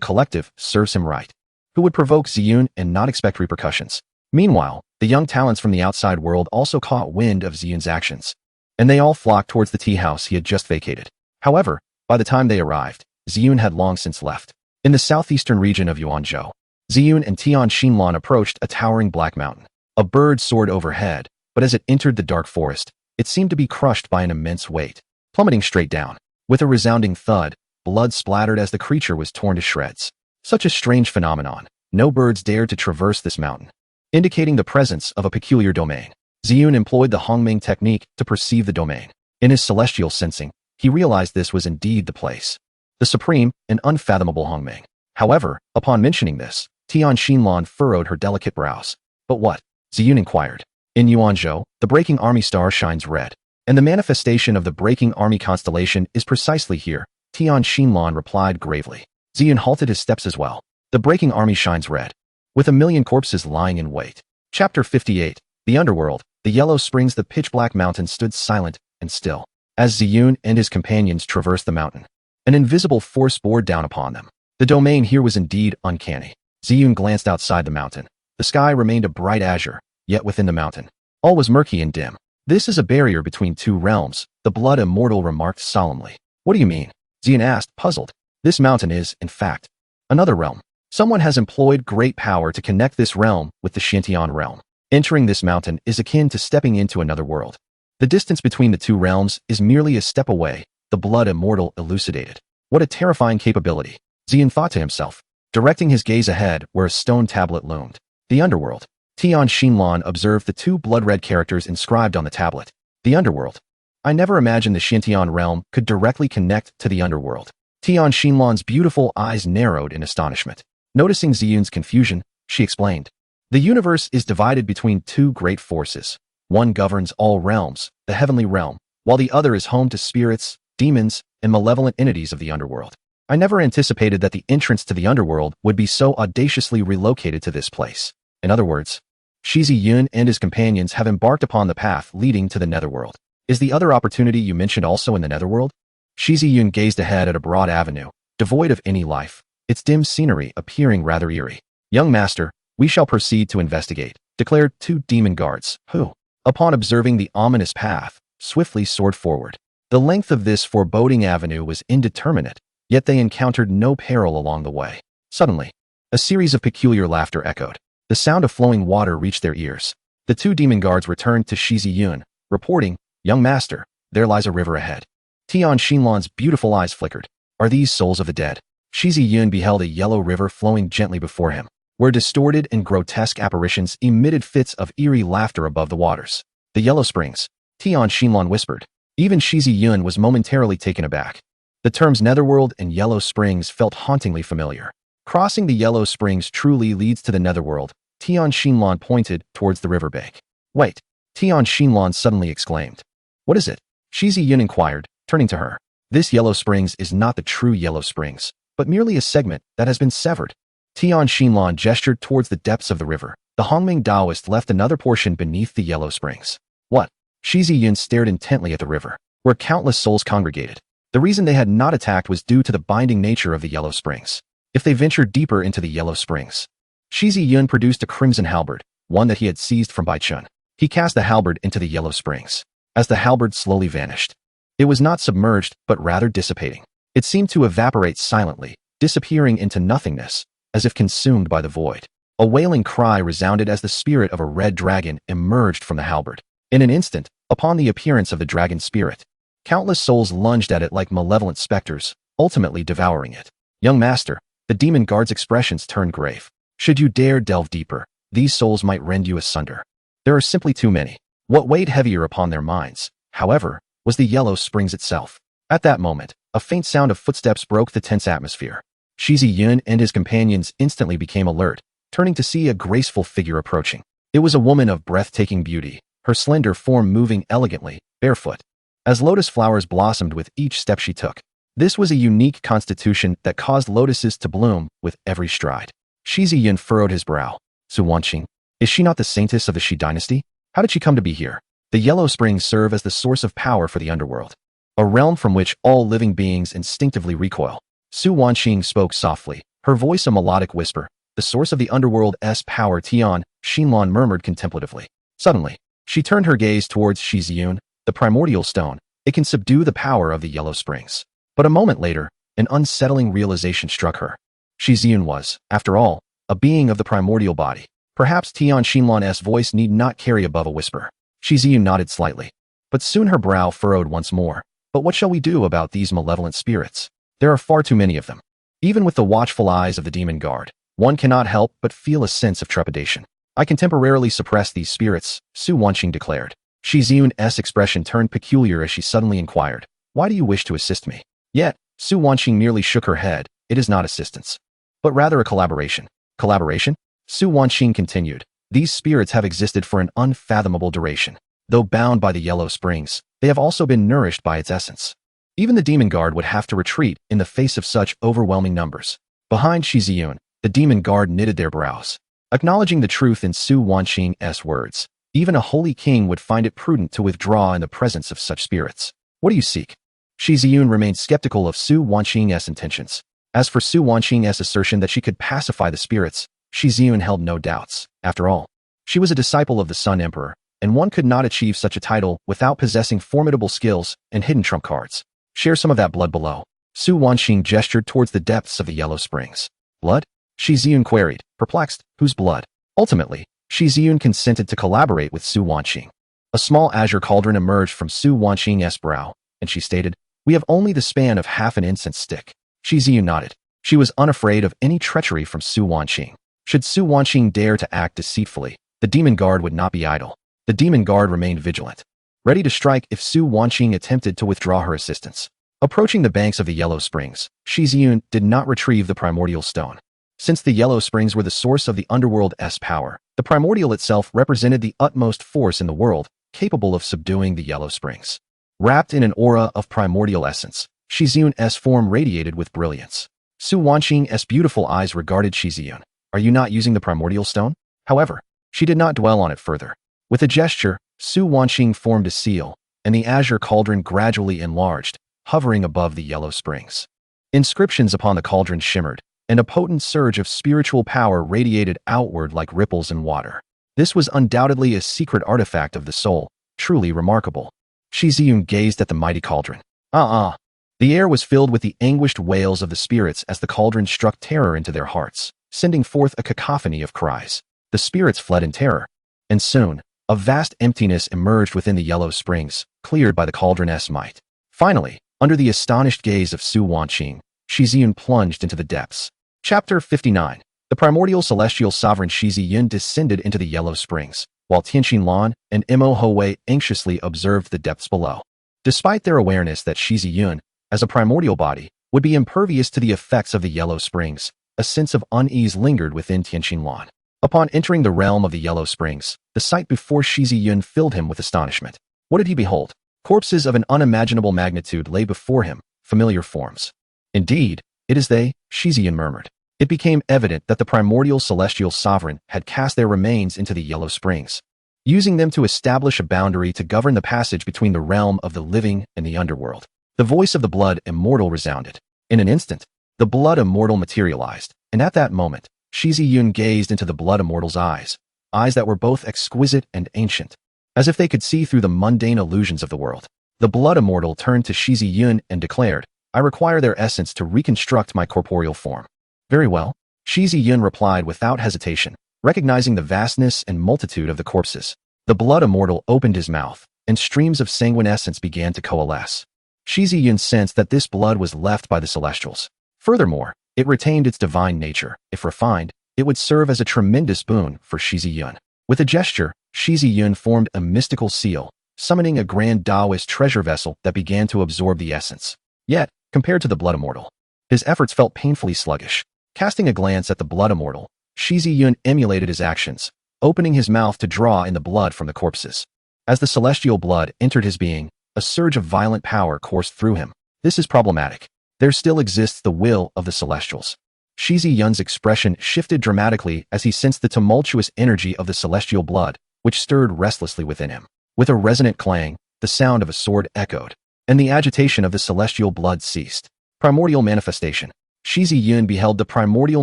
collective, serves him right. Who would provoke Ziyun and not expect repercussions? Meanwhile, the young talents from the outside world also caught wind of Ziyun's actions, and they all flocked towards the tea house he had just vacated. However, by the time they arrived, Ziyun had long since left. In the southeastern region of Yuanzhou, Ziyun and Tian Xinlan approached a towering black mountain. A bird soared overhead, but as it entered the dark forest, it seemed to be crushed by an immense weight, plummeting straight down. With a resounding thud, blood splattered as the creature was torn to shreds. Such a strange phenomenon. No birds dared to traverse this mountain, indicating the presence of a peculiar domain. Shi Yun employed the Hongming technique to perceive the domain. In his celestial sensing, he realized this was indeed the place. The supreme and unfathomable Hongming. However, upon mentioning this, Tian Xinlan furrowed her delicate brows. But what? Shi Yun inquired. In Yuanzhou, the breaking army star shines red, and the manifestation of the breaking army constellation is precisely here, Tian Xinlan replied gravely. Shi Yun halted his steps as well. The breaking army shines red, with 1,000,000 corpses lying in wait. Chapter 58. The Underworld. The yellow springs. The pitch-black mountain stood silent and still. As Shi Yun and his companions traversed the mountain, an invisible force bore down upon them. The domain here was indeed uncanny. Shi Yun glanced outside the mountain. The sky remained a bright azure, yet within the mountain, all was murky and dim. This is a barrier between two realms, the blood immortal remarked solemnly. What do you mean? Shi Yun asked, puzzled. This mountain is, in fact, another realm. Someone has employed great power to connect this realm with the Shintian realm. Entering this mountain is akin to stepping into another world. The distance between the two realms is merely a step away, the blood immortal elucidated. What a terrifying capability, Shi Yun thought to himself, directing his gaze ahead where a stone tablet loomed. The Underworld. Tian Xinlan observed the two blood-red characters inscribed on the tablet. The Underworld. I never imagined the Shintian realm could directly connect to the Underworld. Tian Xinlan's beautiful eyes narrowed in astonishment. Noticing Shi Yun's confusion, she explained. The universe is divided between two great forces. One governs all realms, the heavenly realm, while the other is home to spirits, demons, and malevolent entities of the underworld. I never anticipated that the entrance to the underworld would be so audaciously relocated to this place. In other words, Shi Yun and his companions have embarked upon the path leading to the netherworld. Is the other opportunity you mentioned also in the netherworld? Shi Yun gazed ahead at a broad avenue, devoid of any life, its dim scenery appearing rather eerie. Young master, we shall proceed to investigate, declared two demon guards, who, upon observing the ominous path, swiftly soared forward. The length of this foreboding avenue was indeterminate, yet they encountered no peril along the way. Suddenly, a series of peculiar laughter echoed. The sound of flowing water reached their ears. The two demon guards returned to Shi Yun, reporting, Young master, there lies a river ahead. Tian Xinlan's beautiful eyes flickered. Are these souls of the dead? Shi Yun beheld a yellow river flowing gently before him, where distorted and grotesque apparitions emitted fits of eerie laughter above the waters. The yellow springs, Tian Xinlan whispered. Even Shi Yun was momentarily taken aback. The terms netherworld and yellow springs felt hauntingly familiar. Crossing the yellow springs truly leads to the netherworld. Tian Xinlan pointed towards the riverbank. Wait, Tian Xinlan suddenly exclaimed. What is it? Shi Yun inquired, turning to her. This yellow springs is not the true yellow springs, but merely a segment that has been severed. Tian Xinlan gestured towards the depths of the river. The Hongming Taoist left another portion beneath the yellow springs. What? Shi Yun stared intently at the river, where countless souls congregated. The reason they had not attacked was due to the binding nature of the yellow springs. If they ventured deeper into the yellow springs, Shi Yun produced a crimson halberd, one that he had seized from Bai Chun. He cast the halberd into the yellow springs. As the halberd slowly vanished, it was not submerged, but rather dissipating. It seemed to evaporate silently, disappearing into nothingness, as if consumed by the void. A wailing cry resounded as the spirit of a red dragon emerged from the halberd. In an instant, upon the appearance of the dragon spirit, countless souls lunged at it like malevolent specters, ultimately devouring it. Young master, the demon guard's expressions turned grave. Should you dare delve deeper, these souls might rend you asunder. There are simply too many. What weighed heavier upon their minds, however, was the yellow springs itself. At that moment, a faint sound of footsteps broke the tense atmosphere. Shi Yun and his companions instantly became alert, turning to see a graceful figure approaching. It was a woman of breathtaking beauty, her slender form moving elegantly, barefoot, as lotus flowers blossomed with each step she took. This was a unique constitution that caused lotuses to bloom with every stride. Shi Yun furrowed his brow. Su Wanqing, is she not the saintess of the Shi dynasty? How did she come to be here? The yellow springs serve as the source of power for the underworld, a realm from which all living beings instinctively recoil. Su Wanqing spoke softly, her voice a melodic whisper. The source of the underworld's power. Tian Xinlan murmured contemplatively. Suddenly, she turned her gaze towards Shi Yun, the primordial stone. It can subdue the power of the yellow springs. But a moment later, an unsettling realization struck her. Shi Yun was, after all, a being of the primordial body. Perhaps Tian Xinlan's voice need not carry above a whisper. Shi Yun nodded slightly. But soon her brow furrowed once more. But what shall we do about these malevolent spirits? There are far too many of them. Even with the watchful eyes of the demon guard, one cannot help but feel a sense of trepidation. I can temporarily suppress these spirits, Su Wanqing declared. Shi Yun's expression turned peculiar as she suddenly inquired, "Why do you wish to assist me?" Yet, Su Wanqing merely shook her head. "It is not assistance, but rather a collaboration." Collaboration? Su Wanqing continued. "These spirits have existed for an unfathomable duration. Though bound by the yellow springs, they have also been nourished by its essence. Even the demon guard would have to retreat in the face of such overwhelming numbers." Behind Shi Yun, the demon guard knitted their brows, acknowledging the truth in Su Wanqing's words. Even a holy king would find it prudent to withdraw in the presence of such spirits. "What do you seek?" Shi Yun remained skeptical of Su Wanqing's intentions. As for Su Wanqing's assertion that she could pacify the spirits, Shi Yun held no doubts. After all, she was a disciple of the Sun Emperor, and one could not achieve such a title without possessing formidable skills and hidden trump cards. "Share some of that blood below." Su Wanqing gestured towards the depths of the yellow springs. "Blood?" Shi Yun queried, perplexed. "Whose blood?" Ultimately, Shi Yun consented to collaborate with Su Wanqing. A small azure cauldron emerged from Su Wanqing's brow, and she stated, "We have only the span of half an incense stick." Shi Yun nodded. She was unafraid of any treachery from Su Wanqing. Should Su Wanqing dare to act deceitfully, the demon guard would not be idle. The demon guard remained vigilant, ready to strike if Su Wanqing attempted to withdraw her assistance. Approaching the banks of the yellow springs, Shi Yun did not retrieve the primordial stone. Since the yellow springs were the source of the underworld's power, the primordial itself represented the utmost force in the world, capable of subduing the yellow springs. Wrapped in an aura of primordial essence, Shi Yun's form radiated with brilliance. Su Wanqing's beautiful eyes regarded Shi Yun. "Are you not using the primordial stone?" However, she did not dwell on it further. With a gesture, Su Wanqing formed a seal, and the azure cauldron gradually enlarged, hovering above the yellow springs. Inscriptions upon the cauldron shimmered, and a potent surge of spiritual power radiated outward like ripples in water. This was undoubtedly a secret artifact of the soul, truly remarkable. Shi Yun gazed at the mighty cauldron. The air was filled with the anguished wails of the spirits as the cauldron struck terror into their hearts, sending forth a cacophony of cries. The spirits fled in terror, and soon, a vast emptiness emerged within the yellow springs, cleared by the cauldron's might. Finally, under the astonished gaze of Su Wanqing, Shi Yun plunged into the depths. Chapter 59. The primordial celestial sovereign Shi Yun descended into the yellow springs, while Tianqin Lan and Mo Hou anxiously observed the depths below. Despite their awareness that Shi Yun, as a primordial body, would be impervious to the effects of the yellow springs, a sense of unease lingered within Tianqin Lan. Upon entering the realm of the yellow springs, the sight before Shi Yun filled him with astonishment. What did he behold? Corpses of an unimaginable magnitude lay before him, familiar forms. "Indeed, it is they," Shi Yun murmured. It became evident that the primordial celestial sovereign had cast their remains into the yellow springs, using them to establish a boundary to govern the passage between the realm of the living and the underworld. The voice of the blood immortal resounded. In an instant, the blood immortal materialized, and at that moment, Shi Yun gazed into the blood immortal's eyes that were both exquisite and ancient, as if they could see through the mundane illusions of the world. The blood immortal turned to Shi Yun and declared, "I require their essence to reconstruct my corporeal form." "Very well," Shi Yun replied without hesitation, recognizing the vastness and multitude of the corpses. The blood immortal opened his mouth, and streams of sanguine essence began to coalesce. Shi Yun sensed that this blood was left by the celestials. Furthermore, it retained its divine nature. If refined, it would serve as a tremendous boon for Shi Yun. With a gesture, Shi Yun formed a mystical seal, summoning a grand Taoist treasure vessel that began to absorb the essence. Yet, compared to the blood immortal, his efforts felt painfully sluggish. Casting a glance at the blood immortal, Shi Yun emulated his actions, opening his mouth to draw in the blood from the corpses. As the celestial blood entered his being, a surge of violent power coursed through him. This is problematic. There still exists the will of the celestials. Shi Yun's expression shifted dramatically as he sensed the tumultuous energy of the celestial blood, which stirred restlessly within him. With a resonant clang, the sound of a sword echoed, and the agitation of the celestial blood ceased. Primordial manifestation. Shi Yun beheld the primordial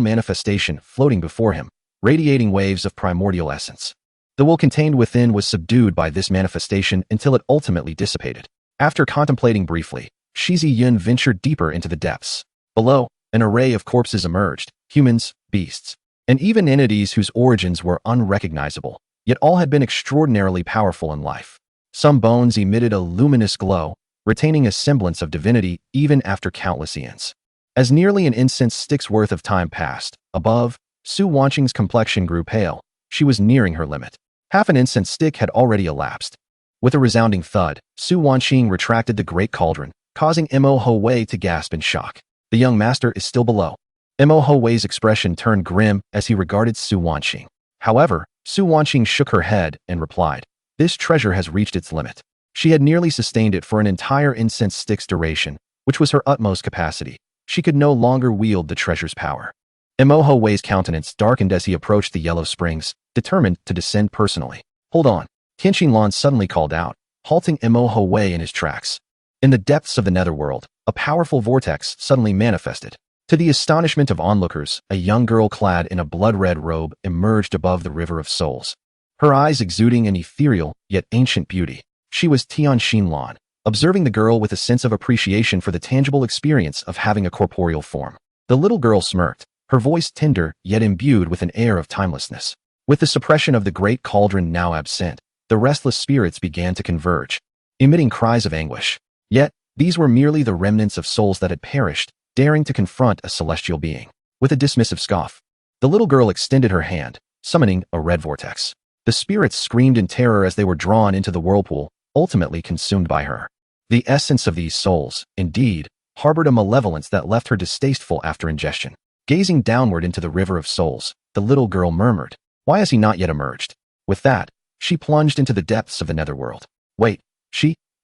manifestation floating before him, radiating waves of primordial essence. The will contained within was subdued by this manifestation until it ultimately dissipated. After contemplating briefly, Shi Yun ventured deeper into the depths. Below, an array of corpses emerged, humans, beasts, and even entities whose origins were unrecognizable. yet all had been extraordinarily powerful in life. Some bones emitted a luminous glow, retaining a semblance of divinity even after countless eons. As nearly an incense stick's worth of time passed, above, Su Wanqing's complexion grew pale. She was nearing her limit. Half an incense stick had already elapsed. With a resounding thud, Su Wanqing retracted the great cauldron, causing Mo Ho-wei to gasp in shock. The young master is still below. Mo Ho-wei's expression turned grim as he regarded Su Wanqing. However, Su Wanqing shook her head and replied, "This treasure has reached its limit." She had nearly sustained it for an entire incense stick's duration, which was her utmost capacity. She could no longer wield the treasure's power. Mo Ho-wei's countenance darkened as he approached the yellow springs, determined to descend personally. "Hold on," Tian Xinlan suddenly called out, halting Mo Ho-wei in his tracks. In the depths of the netherworld, a powerful vortex suddenly manifested. To the astonishment of onlookers, a young girl clad in a blood-red robe emerged above the river of souls. Her eyes exuding an ethereal, yet ancient beauty. She was Tian Xinlan, observing the girl with a sense of appreciation for the tangible experience of having a corporeal form. The little girl smirked, her voice tender yet imbued with an air of timelessness. With the suppression of the great cauldron now absent, the restless spirits began to converge, emitting cries of anguish. Yet, these were merely the remnants of souls that had perished, daring to confront a celestial being. With a dismissive scoff, the little girl extended her hand, summoning a red vortex. The spirits screamed in terror as they were drawn into the whirlpool, ultimately consumed by her. The essence of these souls, indeed, harbored a malevolence that left her distasteful after ingestion. Gazing downward into the river of souls, the little girl murmured, "Why has he not yet emerged?" With that, she plunged into the depths of the netherworld. "Wait,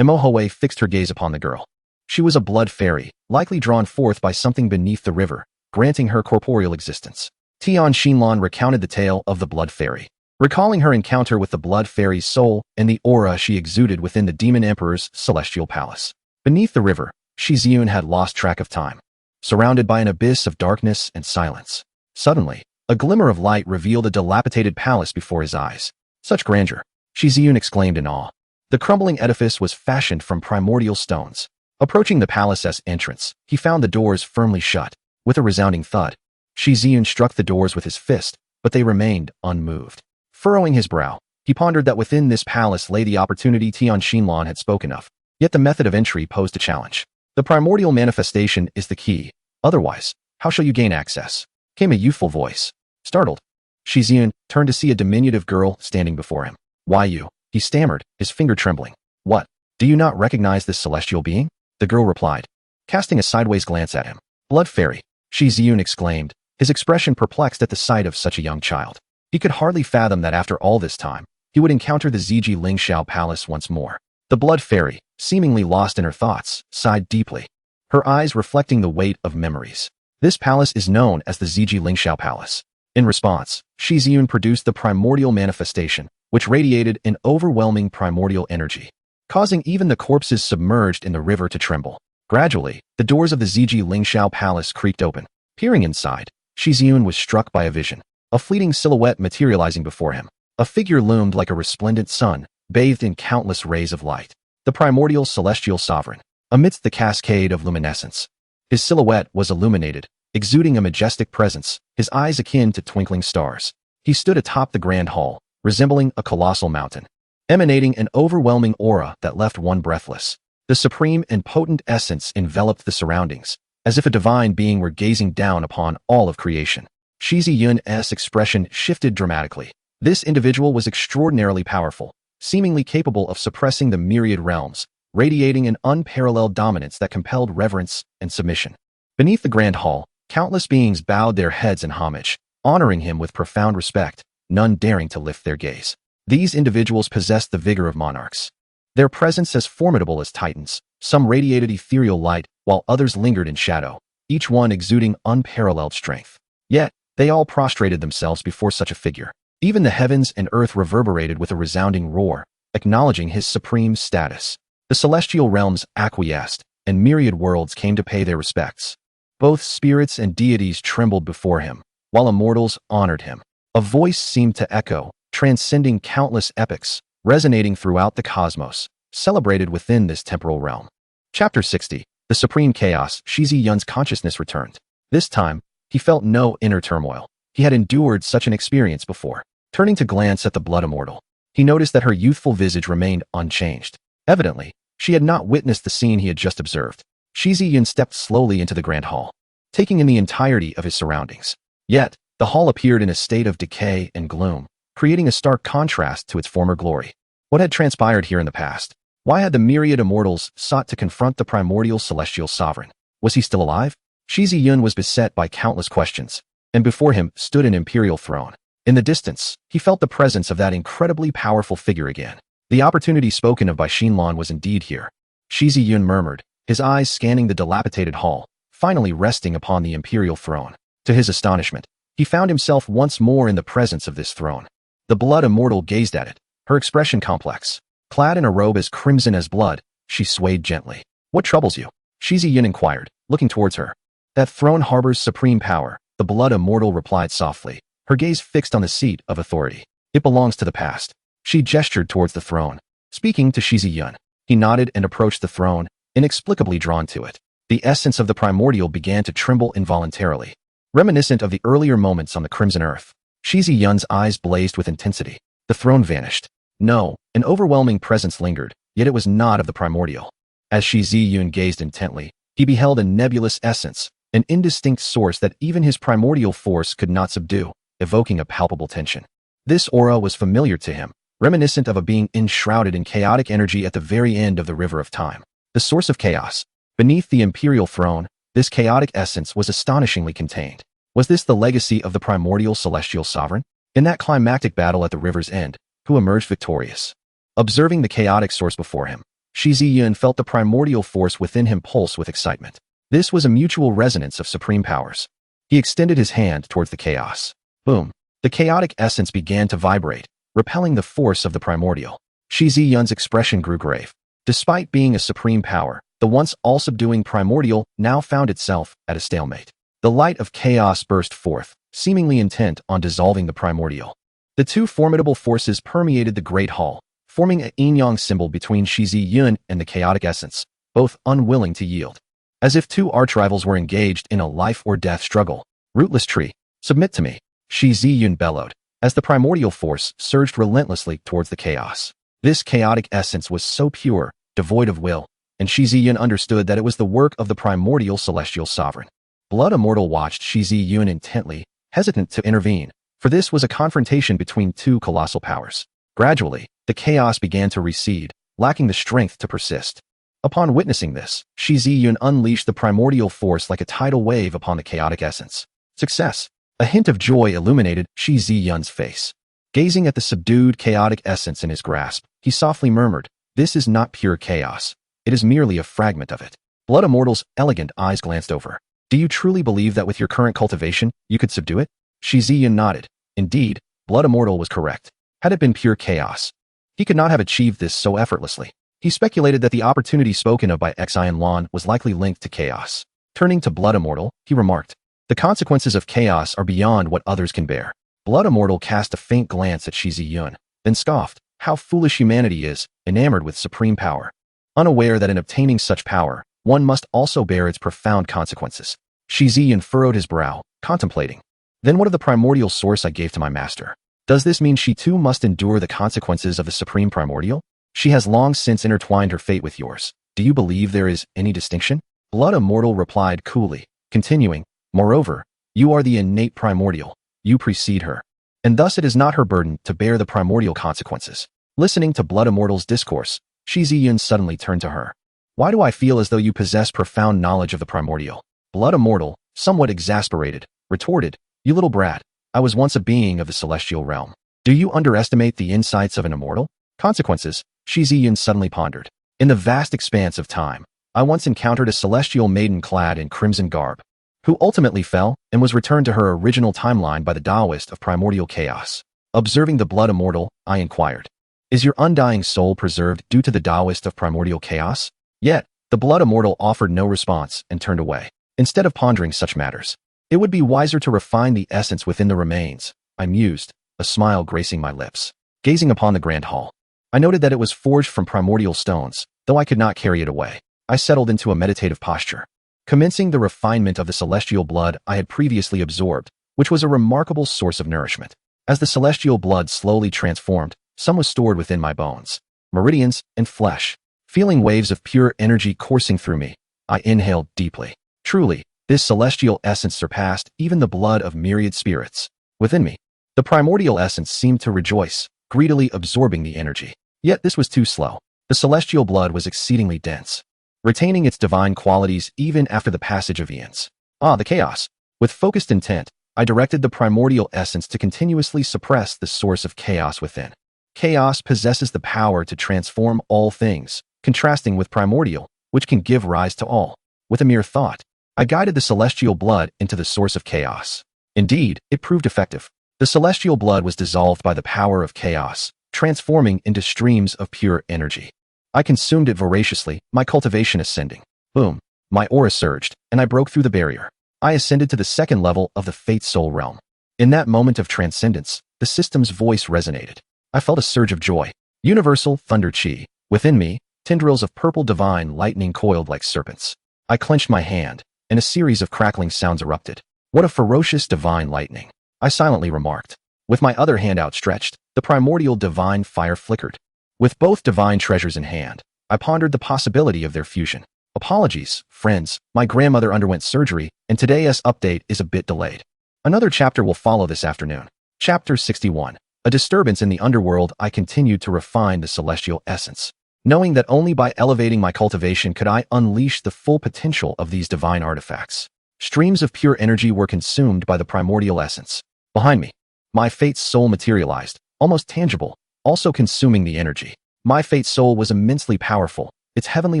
Mo Ho-wei fixed her gaze upon the girl. She was a blood fairy, likely drawn forth by something beneath the river, granting her corporeal existence. Tian Xinlan recounted the tale of the blood fairy, recalling her encounter with the blood fairy's soul and the aura she exuded within the demon emperor's celestial palace. Beneath the river, Shi Yun had lost track of time, surrounded by an abyss of darkness and silence. Suddenly, a glimmer of light revealed a dilapidated palace before his eyes. "Such grandeur!" Shi Yun exclaimed in awe. The crumbling edifice was fashioned from primordial stones. Approaching the palace's entrance, he found the doors firmly shut. With a resounding thud, Shi Yun struck the doors with his fist, but they remained unmoved. Furrowing his brow, he pondered that within this palace lay the opportunity Tian Xinlan had spoken of. Yet the method of entry posed a challenge. "The primordial manifestation is the key. Otherwise, how shall you gain access?" Came a youthful voice. Startled, Shi Yun turned to see a diminutive girl standing before him. "Why you?" he stammered, his finger trembling. "What? Do you not recognize this celestial being?" The girl replied, casting a sideways glance at him. "Blood fairy," Shi Yun exclaimed, his expression perplexed at the sight of such a young child. He could hardly fathom that after all this time, he would encounter the Ziji Lingxiao Palace once more. The blood fairy, seemingly lost in her thoughts, sighed deeply, her eyes reflecting the weight of memories. "This palace is known as the Ziji Lingxiao Palace." In response, Shi Yun produced the primordial manifestation, which radiated an overwhelming primordial energy, causing even the corpses submerged in the river to tremble. Gradually, the doors of the Ziji Lingxiao Palace creaked open. Peering inside, Shi Yun was struck by a vision, a fleeting silhouette materializing before him. A figure loomed like a resplendent sun, bathed in countless rays of light. The primordial celestial sovereign, amidst the cascade of luminescence. His silhouette was illuminated, exuding a majestic presence, his eyes akin to twinkling stars. He stood atop the grand hall, resembling a colossal mountain, emanating an overwhelming aura that left one breathless. The supreme and potent essence enveloped the surroundings, as if a divine being were gazing down upon all of creation. Shi Yun's expression shifted dramatically. This individual was extraordinarily powerful, seemingly capable of suppressing the myriad realms, radiating an unparalleled dominance that compelled reverence and submission. Beneath the grand hall, countless beings bowed their heads in homage, honoring him with profound respect, none daring to lift their gaze. These individuals possessed the vigor of monarchs, their presence as formidable as titans. Some radiated ethereal light, while others lingered in shadow, each one exuding unparalleled strength. Yet, they all prostrated themselves before such a figure. Even the heavens and earth reverberated with a resounding roar, acknowledging his supreme status. The celestial realms acquiesced, and myriad worlds came to pay their respects. Both spirits and deities trembled before him, while immortals honored him. A voice seemed to echo, transcending countless epochs, resonating throughout the cosmos, celebrated within this temporal realm. Chapter 60. The Supreme Chaos. Shi Yun's consciousness returned. This time, he felt no inner turmoil. He had endured such an experience before. Turning to glance at the blood immortal, he noticed that her youthful visage remained unchanged. Evidently, she had not witnessed the scene he had just observed. Shi Yun stepped slowly into the grand hall, taking in the entirety of his surroundings. Yet, the hall appeared in a state of decay and gloom, creating a stark contrast to its former glory. What had transpired here in the past? Why had the myriad immortals sought to confront the primordial celestial sovereign? Was he still alive? Shi Yun was beset by countless questions, and before him stood an imperial throne. In the distance, he felt the presence of that incredibly powerful figure again. The opportunity spoken of by Xinlan was indeed here. Shi Yun murmured, his eyes scanning the dilapidated hall, finally resting upon the imperial throne. To his astonishment, he found himself once more in the presence of this throne. The blood immortal gazed at it, her expression complex. Clad in a robe as crimson as blood, she swayed gently. "What troubles you?" Shi Yun inquired, looking towards her. "That throne harbors supreme power," the blood immortal replied softly, her gaze fixed on the seat of authority. "It belongs to the past." She gestured towards the throne, speaking to Shi Yun. He nodded and approached the throne, inexplicably drawn to it. The essence of the primordial began to tremble involuntarily, reminiscent of the earlier moments on the Crimson Earth. Shi Yun's eyes blazed with intensity. The throne vanished. No, an overwhelming presence lingered, yet it was not of the primordial. As Shi Yun gazed intently, he beheld a nebulous essence, an indistinct source that even his primordial force could not subdue, evoking a palpable tension. This aura was familiar to him, reminiscent of a being enshrouded in chaotic energy at the very end of the river of time. The source of chaos. Beneath the imperial throne, this chaotic essence was astonishingly contained. Was this the legacy of the primordial celestial sovereign? In that climactic battle at the river's end, who emerged victorious? Observing the chaotic source before him, Shi Yun felt the primordial force within him pulse with excitement. This was a mutual resonance of supreme powers. He extended his hand towards the chaos. Boom! The chaotic essence began to vibrate, repelling the force of the primordial. Shi Yun's expression grew grave. Despite being a supreme power, the once all-subduing primordial now found itself at a stalemate. The light of chaos burst forth, seemingly intent on dissolving the primordial. The two formidable forces permeated the great hall, forming a yin-yang symbol between Shi Yun and the chaotic essence, both unwilling to yield. As if two archrivals were engaged in a life-or-death struggle. "Rootless tree, submit to me," Shi Yun bellowed, as the primordial force surged relentlessly towards the chaos. This chaotic essence was so pure, devoid of will, and Shi Yun understood that it was the work of the primordial celestial sovereign. Blood Immortal watched Shi Yun intently, hesitant to intervene, for this was a confrontation between two colossal powers. Gradually, the chaos began to recede, lacking the strength to persist. Upon witnessing this, Shi Yun unleashed the primordial force like a tidal wave upon the chaotic essence. Success! A hint of joy illuminated Shi Yun's face. Gazing at the subdued, chaotic essence in his grasp, he softly murmured, "This is not pure chaos. It is merely a fragment of it." Blood Immortal's elegant eyes glanced over. "Do you truly believe that with your current cultivation, you could subdue it?" Shi Yun nodded. Indeed, Blood Immortal was correct. Had it been pure chaos, he could not have achieved this so effortlessly. He speculated that the opportunity spoken of by Xinlan was likely linked to chaos. Turning to Blood Immortal, he remarked, "The consequences of chaos are beyond what others can bear." Blood Immortal cast a faint glance at Shi Yun, then scoffed, "How foolish humanity is, enamored with supreme power. Unaware that in obtaining such power, one must also bear its profound consequences." Shi Yun furrowed his brow, contemplating. "Then what of the primordial source I gave to my master? Does this mean she too must endure the consequences of the supreme primordial? She has long since intertwined her fate with yours. Do you believe there is any distinction?" Blood Immortal replied coolly, continuing, "Moreover, you are the innate primordial. You precede her. And thus it is not her burden to bear the primordial consequences." Listening to Blood Immortal's discourse, Shi Yun suddenly turned to her. "Why do I feel as though you possess profound knowledge of the primordial?" Blood Immortal, somewhat exasperated, retorted, "You little brat, I was once a being of the celestial realm. Do you underestimate the insights of an immortal? Consequences?" Shi Yun suddenly pondered. "In the vast expanse of time, I once encountered a celestial maiden clad in crimson garb, who ultimately fell and was returned to her original timeline by the Taoist of primordial chaos." Observing the Blood Immortal, I inquired, "Is your undying soul preserved due to the Taoist of primordial chaos?" Yet, the Blood Immortal offered no response and turned away. Instead of pondering such matters, "It would be wiser to refine the essence within the remains," I mused, a smile gracing my lips. Gazing upon the grand hall, I noted that it was forged from primordial stones, though I could not carry it away. I settled into a meditative posture, commencing the refinement of the celestial blood I had previously absorbed, which was a remarkable source of nourishment. As the celestial blood slowly transformed, some was stored within my bones, meridians, and flesh. Feeling waves of pure energy coursing through me, I inhaled deeply. Truly, this celestial essence surpassed even the blood of myriad spirits. Within me, the primordial essence seemed to rejoice, greedily absorbing the energy. Yet this was too slow. The celestial blood was exceedingly dense, retaining its divine qualities even after the passage of eons. The chaos. With focused intent, I directed the primordial essence to continuously suppress the source of chaos within. Chaos possesses the power to transform all things, contrasting with primordial, which can give rise to all. With a mere thought, I guided the celestial blood into the source of chaos. Indeed, it proved effective. The celestial blood was dissolved by the power of chaos, transforming into streams of pure energy. I consumed it voraciously, my cultivation ascending. Boom! My aura surged, and I broke through the barrier. I ascended to the second level of the Fate Soul realm. In that moment of transcendence, the system's voice resonated. I felt a surge of joy. Universal thunder chi. Within me, tendrils of purple divine lightning coiled like serpents. I clenched my hand, and a series of crackling sounds erupted. What a ferocious divine lightning! I silently remarked. With my other hand outstretched, the primordial divine fire flickered. With both divine treasures in hand, I pondered the possibility of their fusion. Apologies, friends, my grandmother underwent surgery, and today's update is a bit delayed. Another chapter will follow this afternoon. Chapter 61. A disturbance in the underworld. I continued to refine the celestial essence, knowing that only by elevating my cultivation could I unleash the full potential of these divine artifacts. Streams of pure energy were consumed by the primordial essence. Behind me, my Fate Soul materialized, almost tangible, also consuming the energy. My Fate Soul was immensely powerful, its heavenly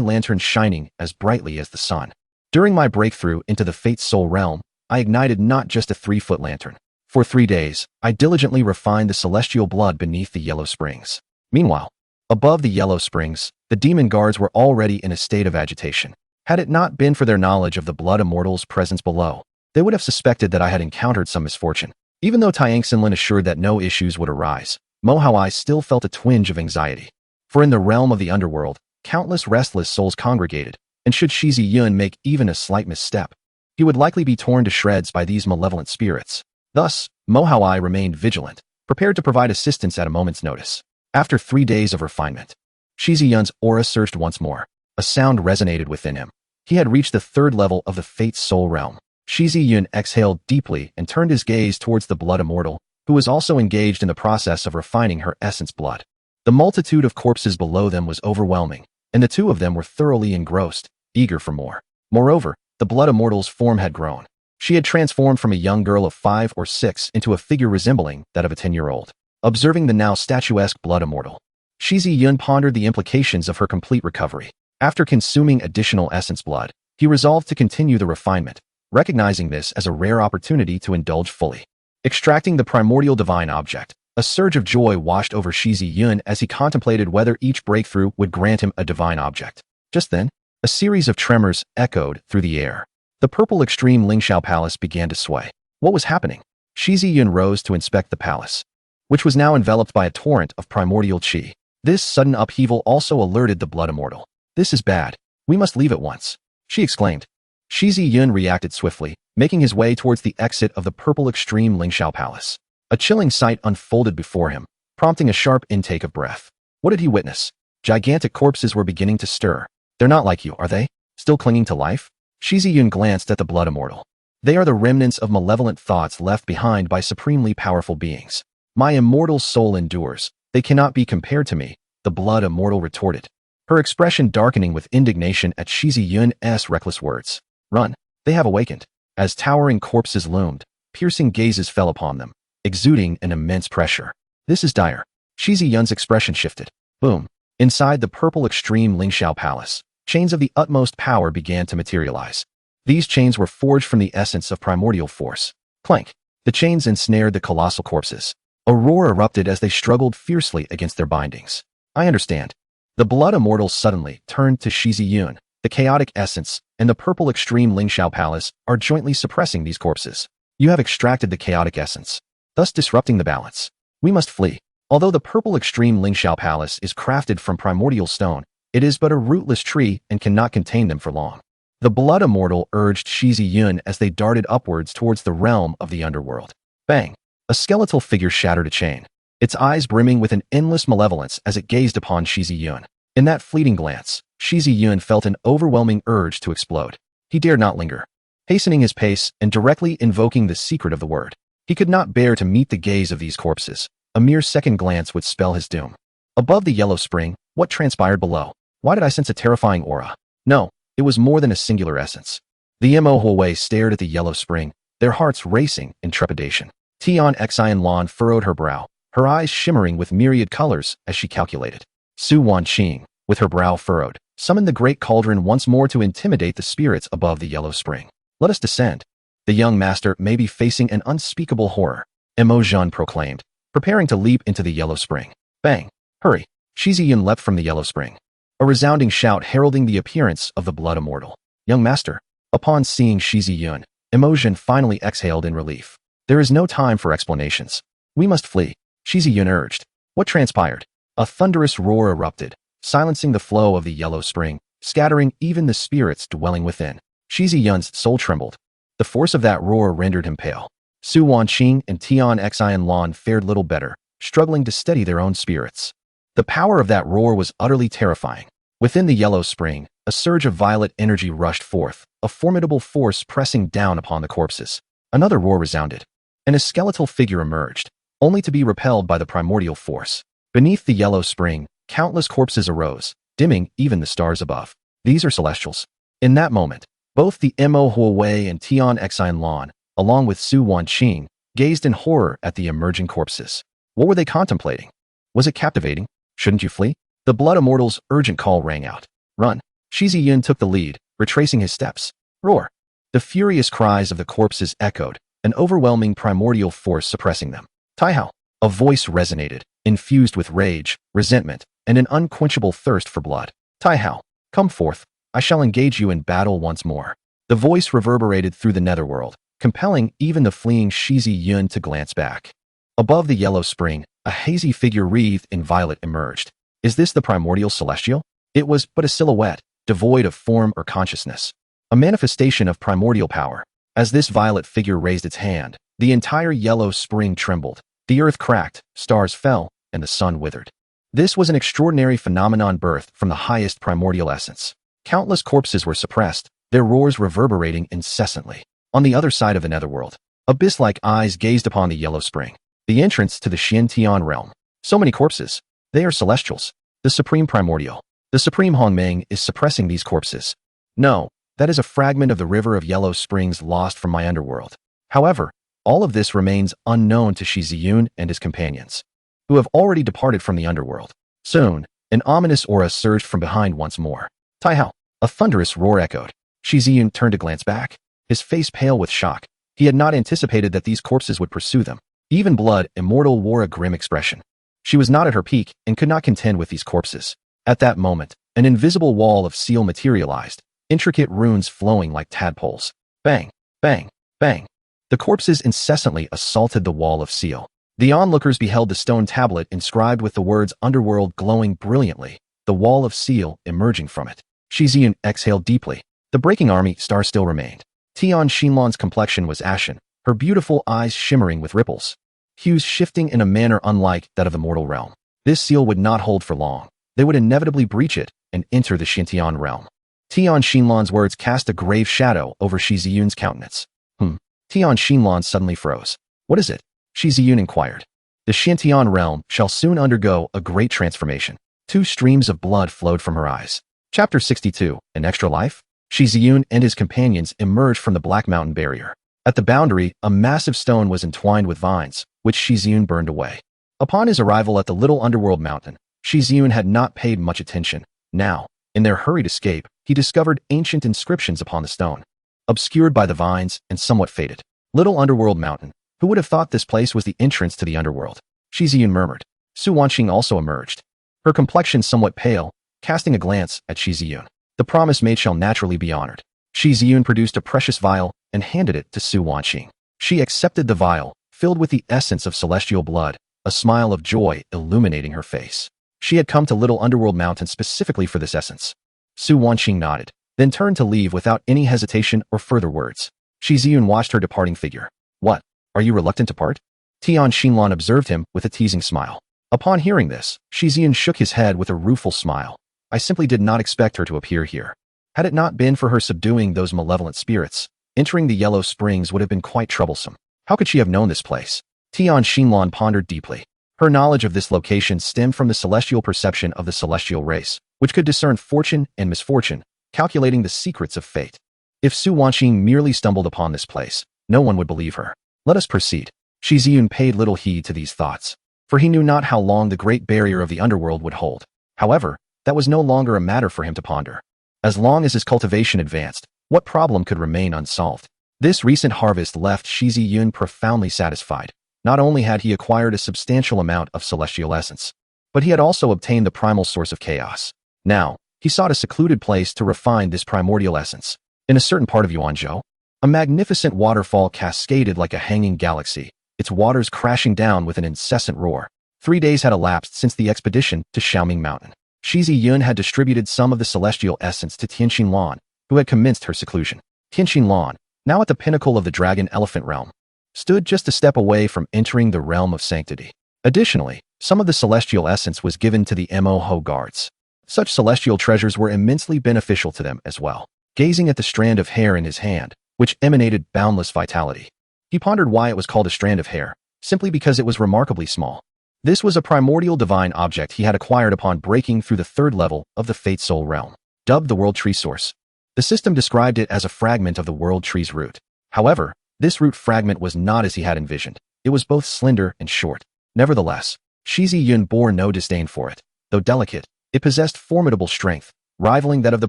lantern shining as brightly as the sun. During my breakthrough into the Fate Soul realm, I ignited not just a 3-foot lantern. For 3 days, I diligently refined the celestial blood beneath the yellow springs. Meanwhile, above the yellow springs, the demon guards were already in a state of agitation. Had it not been for their knowledge of the blood immortal's presence below, they would have suspected that I had encountered some misfortune. Even though Taiyang Sinlin assured that no issues would arise, Manhwa still felt a twinge of anxiety. For in the realm of the underworld, countless restless souls congregated, and should Shi Yun make even a slight misstep, he would likely be torn to shreds by these malevolent spirits. Thus, Manhwa remained vigilant, prepared to provide assistance at a moment's notice. After 3 days of refinement, Shi Yun's aura surged once more. A sound resonated within him. He had reached the 3rd level of the Fate Soul realm. Shi Yun exhaled deeply and turned his gaze towards the blood immortal, who was also engaged in the process of refining her essence blood. The multitude of corpses below them was overwhelming, and the two of them were thoroughly engrossed, eager for more. Moreover, the blood immortal's form had grown. She had transformed from a young girl of 5 or 6 into a figure resembling that of a 10-year-old. Observing the now statuesque blood immortal, Shi Yun pondered the implications of her complete recovery. After consuming additional essence blood, he resolved to continue the refinement, recognizing this as a rare opportunity to indulge fully. Extracting the primordial divine object, a surge of joy washed over Shi Yun as he contemplated whether each breakthrough would grant him a divine object. Just then, a series of tremors echoed through the air. The purple extreme Lingxiao Palace began to sway. What was happening? Shi Yun rose to inspect the palace, which was now enveloped by a torrent of primordial qi. This sudden upheaval also alerted the blood immortal. "This is bad. We must leave at once," she exclaimed. Shi Yun reacted swiftly, making his way towards the exit of the purple extreme Lingxiao Palace. A chilling sight unfolded before him, prompting a sharp intake of breath. What did he witness? Gigantic corpses were beginning to stir. "They're not like you, are they? Still clinging to life?" Shi Yun glanced at the blood immortal. "They are the remnants of malevolent thoughts left behind by supremely powerful beings. My immortal soul endures. They cannot be compared to me," the blood immortal retorted, her expression darkening with indignation at Shi Yun's reckless words. "Run. They have awakened." As towering corpses loomed, piercing gazes fell upon them, exuding an immense pressure. "This is dire." Shi Yun's expression shifted. Boom. Inside the purple extreme Lingxiao Palace, chains of the utmost power began to materialize. These chains were forged from the essence of primordial force. Clank. The chains ensnared the colossal corpses. A roar erupted as they struggled fiercely against their bindings. "I understand." The blood immortal suddenly turned to Shi Yun. "The chaotic essence and the purple extreme Lingxiao Palace are jointly suppressing these corpses. You have extracted the chaotic essence, thus disrupting the balance. We must flee." Although the purple extreme Lingxiao Palace is crafted from primordial stone, it is but a rootless tree and cannot contain them for long. The blood immortal urged Shi Yun as they darted upwards towards the realm of the underworld. Bang! A skeletal figure shattered a chain, its eyes brimming with an endless malevolence as it gazed upon Shi Yun. In that fleeting glance, Shi Yun felt an overwhelming urge to explode. He dared not linger. Hastening his pace and directly invoking the secret of the word, he could not bear to meet the gaze of these corpses. A mere second glance would spell his doom. Above the yellow spring, what transpired below? Why did I sense a terrifying aura? No, it was more than a singular essence. The Mo stared at the yellow spring, their hearts racing in trepidation. Tian Xian Lan furrowed her brow, her eyes shimmering with myriad colors as she calculated. Su Wanqing, with her brow furrowed, summoned the great cauldron once more to intimidate the spirits above the yellow spring. Let us descend. The young master may be facing an unspeakable horror, Mo Zhan proclaimed, preparing to leap into the yellow spring. Bang! Hurry! Shi Yun leapt from the yellow spring, a resounding shout heralding the appearance of the blood immortal. Young master. Upon seeing Shi Yun, Mo Zhan finally exhaled in relief. There is no time for explanations. We must flee, Shi Yun urged. What transpired? A thunderous roar erupted, silencing the flow of the yellow spring, scattering even the spirits dwelling within. Shi Yun's soul trembled. The force of that roar rendered him pale. Su Wanqing and Tian Xian Lan fared little better, struggling to steady their own spirits. The power of that roar was utterly terrifying. Within the yellow spring, a surge of violet energy rushed forth, a formidable force pressing down upon the corpses. Another roar resounded, and a skeletal figure emerged, only to be repelled by the primordial force. Beneath the yellow spring, countless corpses arose, dimming even the stars above. These are celestials. In that moment, both the Mo and Tian Xian Lan, along with Su Wanqing, gazed in horror at the emerging corpses. What were they contemplating? Was it captivating? Shouldn't you flee? The blood immortal's urgent call rang out. Run! Shi Yun took the lead, retracing his steps. Roar! The furious cries of the corpses echoed, an overwhelming primordial force suppressing them. Taihao! A voice resonated, infused with rage, resentment, and an unquenchable thirst for blood. Taihao! Come forth, I shall engage you in battle once more. The voice reverberated through the netherworld, compelling even the fleeing Shi Yun to glance back. Above the yellow spring, a hazy figure wreathed in violet emerged. Is this the primordial celestial? It was but a silhouette, devoid of form or consciousness. A manifestation of primordial power. As this violet figure raised its hand, the entire yellow spring trembled. The earth cracked, stars fell, and the sun withered. This was an extraordinary phenomenon birthed from the highest primordial essence. Countless corpses were suppressed, their roars reverberating incessantly. On the other side of the netherworld, abyss-like eyes gazed upon the yellow spring, the entrance to the Xiantian realm. So many corpses. They are celestials. The supreme primordial. The supreme Hongmeng is suppressing these corpses. No, that is a fragment of the river of yellow springs lost from my underworld. However, all of this remains unknown to Shi Yun and his companions, who have already departed from the underworld. Soon, an ominous aura surged from behind once more. Taihao! A thunderous roar echoed. Shi Yun turned to glance back, his face pale with shock. He had not anticipated that these corpses would pursue them. Even blood immortal wore a grim expression. She was not at her peak and could not contend with these corpses. At that moment, an invisible wall of seal materialized, intricate runes flowing like tadpoles. Bang! Bang! Bang! The corpses incessantly assaulted the wall of seal. The onlookers beheld the stone tablet inscribed with the words Underworld glowing brilliantly, the wall of seal emerging from it. Shi Yun exhaled deeply. The breaking army star still remained. Tian Xinlan's complexion was ashen, her beautiful eyes shimmering with ripples, hues shifting in a manner unlike that of the mortal realm. This seal would not hold for long. They would inevitably breach it and enter the Xiantian realm. Tian Xinlan's words cast a grave shadow over Shi Yun's countenance. Tian Xinlan suddenly froze. What is it? Shi Yun inquired. The Xiantian realm shall soon undergo a great transformation. 2 streams of blood flowed from her eyes. Chapter 62, An Extra Life? Shi Yun and his companions emerged from the Black Mountain barrier. At the boundary, a massive stone was entwined with vines, which Shi Yun burned away. Upon his arrival at the little underworld mountain, Shi Yun had not paid much attention. Now, in their hurried escape, he discovered ancient inscriptions upon the stone, obscured by the vines and somewhat faded. Little underworld mountain. Who would have thought this place was the entrance to the underworld? Shi Yun murmured. Su Wanqing also emerged, her complexion somewhat pale, casting a glance at Shi Yun. The promise made shall naturally be honored. Shi Yun produced a precious vial and handed it to Su Wanqing. She accepted the vial, filled with the essence of celestial blood, a smile of joy illuminating her face. She had come to Little Underworld Mountain specifically for this essence. Su Wanqing nodded, then turned to leave without any hesitation or further words. Shi Yun watched her departing figure. What? Are you reluctant to part? Tian Xinlan observed him with a teasing smile. Upon hearing this, Shi Yun shook his head with a rueful smile. I simply did not expect her to appear here. Had it not been for her subduing those malevolent spirits, entering the Yellow Springs would have been quite troublesome. How could she have known this place? Tian Xinlan pondered deeply. Her knowledge of this location stemmed from the celestial perception of the celestial race, which could discern fortune and misfortune, calculating the secrets of fate. If Su Wanqing merely stumbled upon this place, no one would believe her. Let us proceed. Shi Yun paid little heed to these thoughts, for he knew not how long the great barrier of the underworld would hold. However, that was no longer a matter for him to ponder. As long as his cultivation advanced, what problem could remain unsolved? This recent harvest left Shi Yun profoundly satisfied. Not only had he acquired a substantial amount of celestial essence, but he had also obtained the primal source of chaos. Now, he sought a secluded place to refine this primordial essence. In a certain part of Yuanzhou, a magnificent waterfall cascaded like a hanging galaxy, its waters crashing down with an incessant roar. 3 days had elapsed since the expedition to Xiaoming Mountain. Shi Yun had distributed some of the celestial essence to Tian Xinlan, who had commenced her seclusion. Tian Xinlan, now at the pinnacle of the dragon elephant realm, stood just a step away from entering the realm of sanctity. Additionally, some of the celestial essence was given to the Manhwa guards. Such celestial treasures were immensely beneficial to them as well. Gazing at the strand of hair in his hand, which emanated boundless vitality, he pondered why it was called a strand of hair, simply because it was remarkably small. This was a primordial divine object he had acquired upon breaking through the 3rd level of the Fate Soul realm, dubbed the World Tree Source. The system described it as a fragment of the World Tree's root. However, this root fragment was not as he had envisioned. It was both slender and short. Nevertheless, Shi Yun bore no disdain for it. Though delicate, it possessed formidable strength, rivaling that of the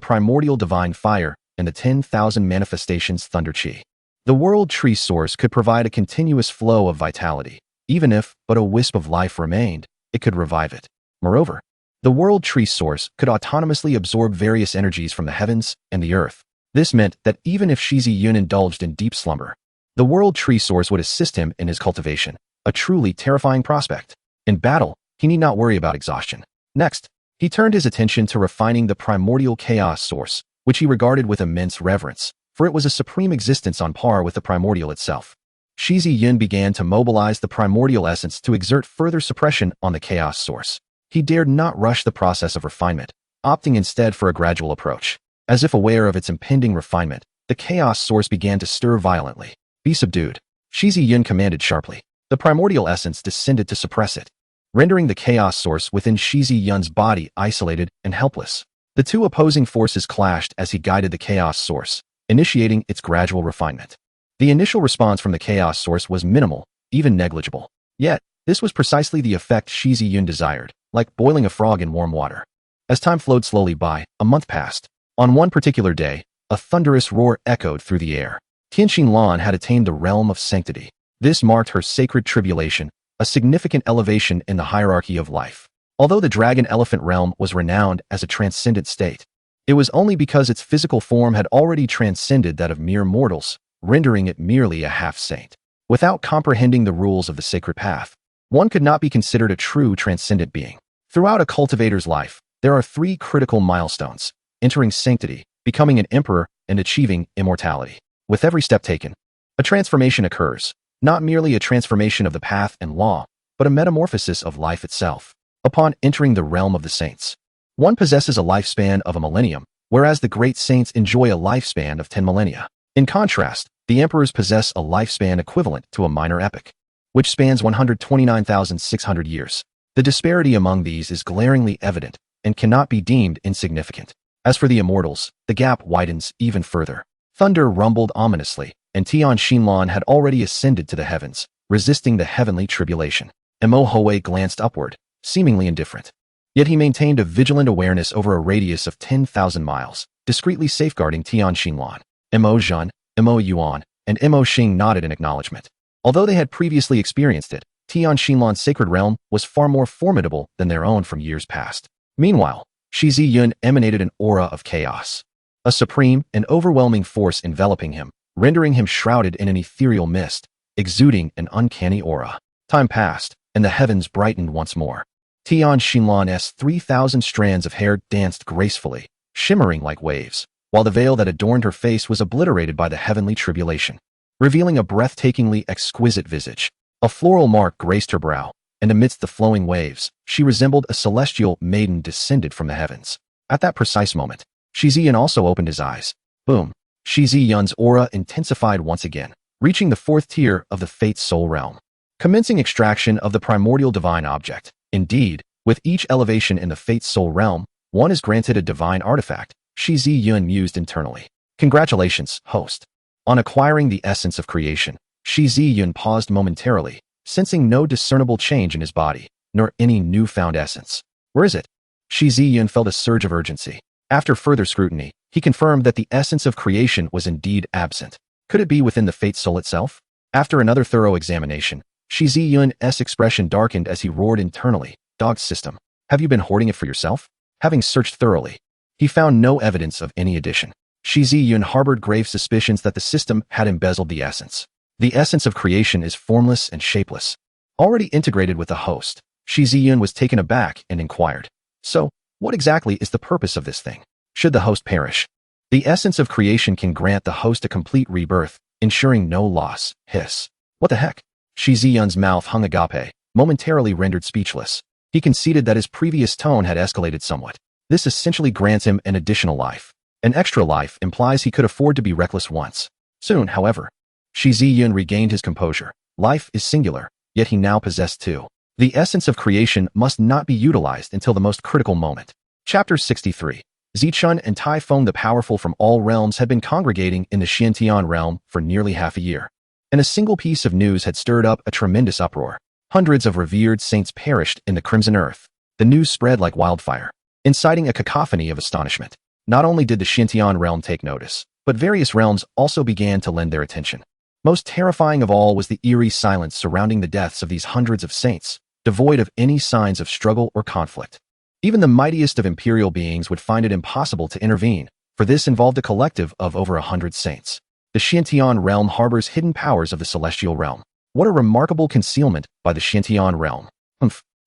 primordial divine fire and the 10,000 manifestations thunder chi. The World Tree Source could provide a continuous flow of vitality. Even if but a wisp of life remained, it could revive it. Moreover, the World Tree Source could autonomously absorb various energies from the heavens and the earth. This meant that even if Shi Yun indulged in deep slumber, the World Tree Source would assist him in his cultivation, a truly terrifying prospect. In battle, he need not worry about exhaustion. Next, he turned his attention to refining the primordial chaos source, which he regarded with immense reverence, for it was a supreme existence on par with the primordial itself. Shi Yun began to mobilize the primordial essence to exert further suppression on the chaos source. He dared not rush the process of refinement, opting instead for a gradual approach. As if aware of its impending refinement, the chaos source began to stir violently. Be subdued, Shi Yun commanded sharply. The primordial essence descended to suppress it, rendering the chaos source within Shi Yun's body isolated and helpless. The two opposing forces clashed as he guided the chaos source, initiating its gradual refinement. The initial response from the chaos source was minimal, even negligible. Yet, this was precisely the effect Shi Yun desired, like boiling a frog in warm water. As time flowed slowly by, a month passed. On one particular day, a thunderous roar echoed through the air. Tian Xinlan had attained the realm of sanctity. This marked her sacred tribulation, a significant elevation in the hierarchy of life. Although the dragon elephant realm was renowned as a transcendent state, it was only because its physical form had already transcended that of mere mortals, rendering it merely a half-saint. Without comprehending the rules of the sacred path, one could not be considered a true transcendent being. Throughout a cultivator's life, there are 3 critical milestones: entering sanctity, becoming an emperor, and achieving immortality. With every step taken, a transformation occurs, not merely a transformation of the path and law, but a metamorphosis of life itself. Upon entering the realm of the saints, one possesses a lifespan of a millennium, whereas the great saints enjoy a lifespan of 10 millennia. In contrast, the emperors possess a lifespan equivalent to a minor epoch, which spans 129,600 years. The disparity among these is glaringly evident and cannot be deemed insignificant. As for the immortals, the gap widens even further. Thunder rumbled ominously, and Tian Xinlan had already ascended to the heavens, resisting the heavenly tribulation. Manhwa glanced upward, seemingly indifferent. Yet he maintained a vigilant awareness over a radius of 10,000 miles, discreetly safeguarding Tian Xinlan. Mo Zhen, Mo Yuan, and Mo Xing nodded in acknowledgement. Although they had previously experienced it, Tian Xinlan's sacred realm was far more formidable than their own from years past. Meanwhile, Shi Yun emanated an aura of chaos, a supreme and overwhelming force enveloping him, rendering him shrouded in an ethereal mist, exuding an uncanny aura. Time passed, and the heavens brightened once more. Tian Xinlan's 3,000 strands of hair danced gracefully, shimmering like waves, while the veil that adorned her face was obliterated by the heavenly tribulation, revealing a breathtakingly exquisite visage. A floral mark graced her brow, and amidst the flowing waves, she resembled a celestial maiden descended from the heavens. At that precise moment, Shi Yun also opened his eyes. Boom! Shi Yun's aura intensified once again, reaching the fourth tier of the Fate's Soul realm, commencing extraction of the primordial divine object. Indeed, with each elevation in the Fate's Soul realm, one is granted a divine artifact, Shi Yun mused internally. Congratulations, host. On acquiring the essence of creation, Shi Yun paused momentarily, sensing no discernible change in his body, nor any newfound essence. Where is it? Shi Yun felt a surge of urgency. After further scrutiny, he confirmed that the essence of creation was indeed absent. Could it be within the Fate's Soul itself? After another thorough examination, Shi Yun's expression darkened as he roared internally. Dog system. Have you been hoarding it for yourself? Having searched thoroughly, he found no evidence of any addition. Shi Yun harbored grave suspicions that the system had embezzled the essence. The essence of creation is formless and shapeless. Already integrated with the host, Shi Yun was taken aback and inquired. So, what exactly is the purpose of this thing? Should the host perish, the essence of creation can grant the host a complete rebirth, ensuring no loss. Hiss. What the heck? Shi Yun's mouth hung agape, momentarily rendered speechless. He conceded that his previous tone had escalated somewhat. This essentially grants him an additional life. An extra life implies he could afford to be reckless once. Soon, however, Shi Yun regained his composure. Life is singular, yet he now possessed two. The essence of creation must not be utilized until the most critical moment. Chapter 63. Zichun and Typhon the powerful from all realms had been congregating in the Xiantian realm for nearly half a year. And a single piece of news had stirred up a tremendous uproar. Hundreds of revered saints perished in the Crimson Earth. The news spread like wildfire, inciting a cacophony of astonishment. Not only did the Xiantian realm take notice, but various realms also began to lend their attention. Most terrifying of all was the eerie silence surrounding the deaths of these hundreds of saints, devoid of any signs of struggle or conflict. Even the mightiest of imperial beings would find it impossible to intervene, for this involved a collective of over 100 saints. The Xiantian realm harbors hidden powers of the celestial realm. What a remarkable concealment by the Xiantian realm.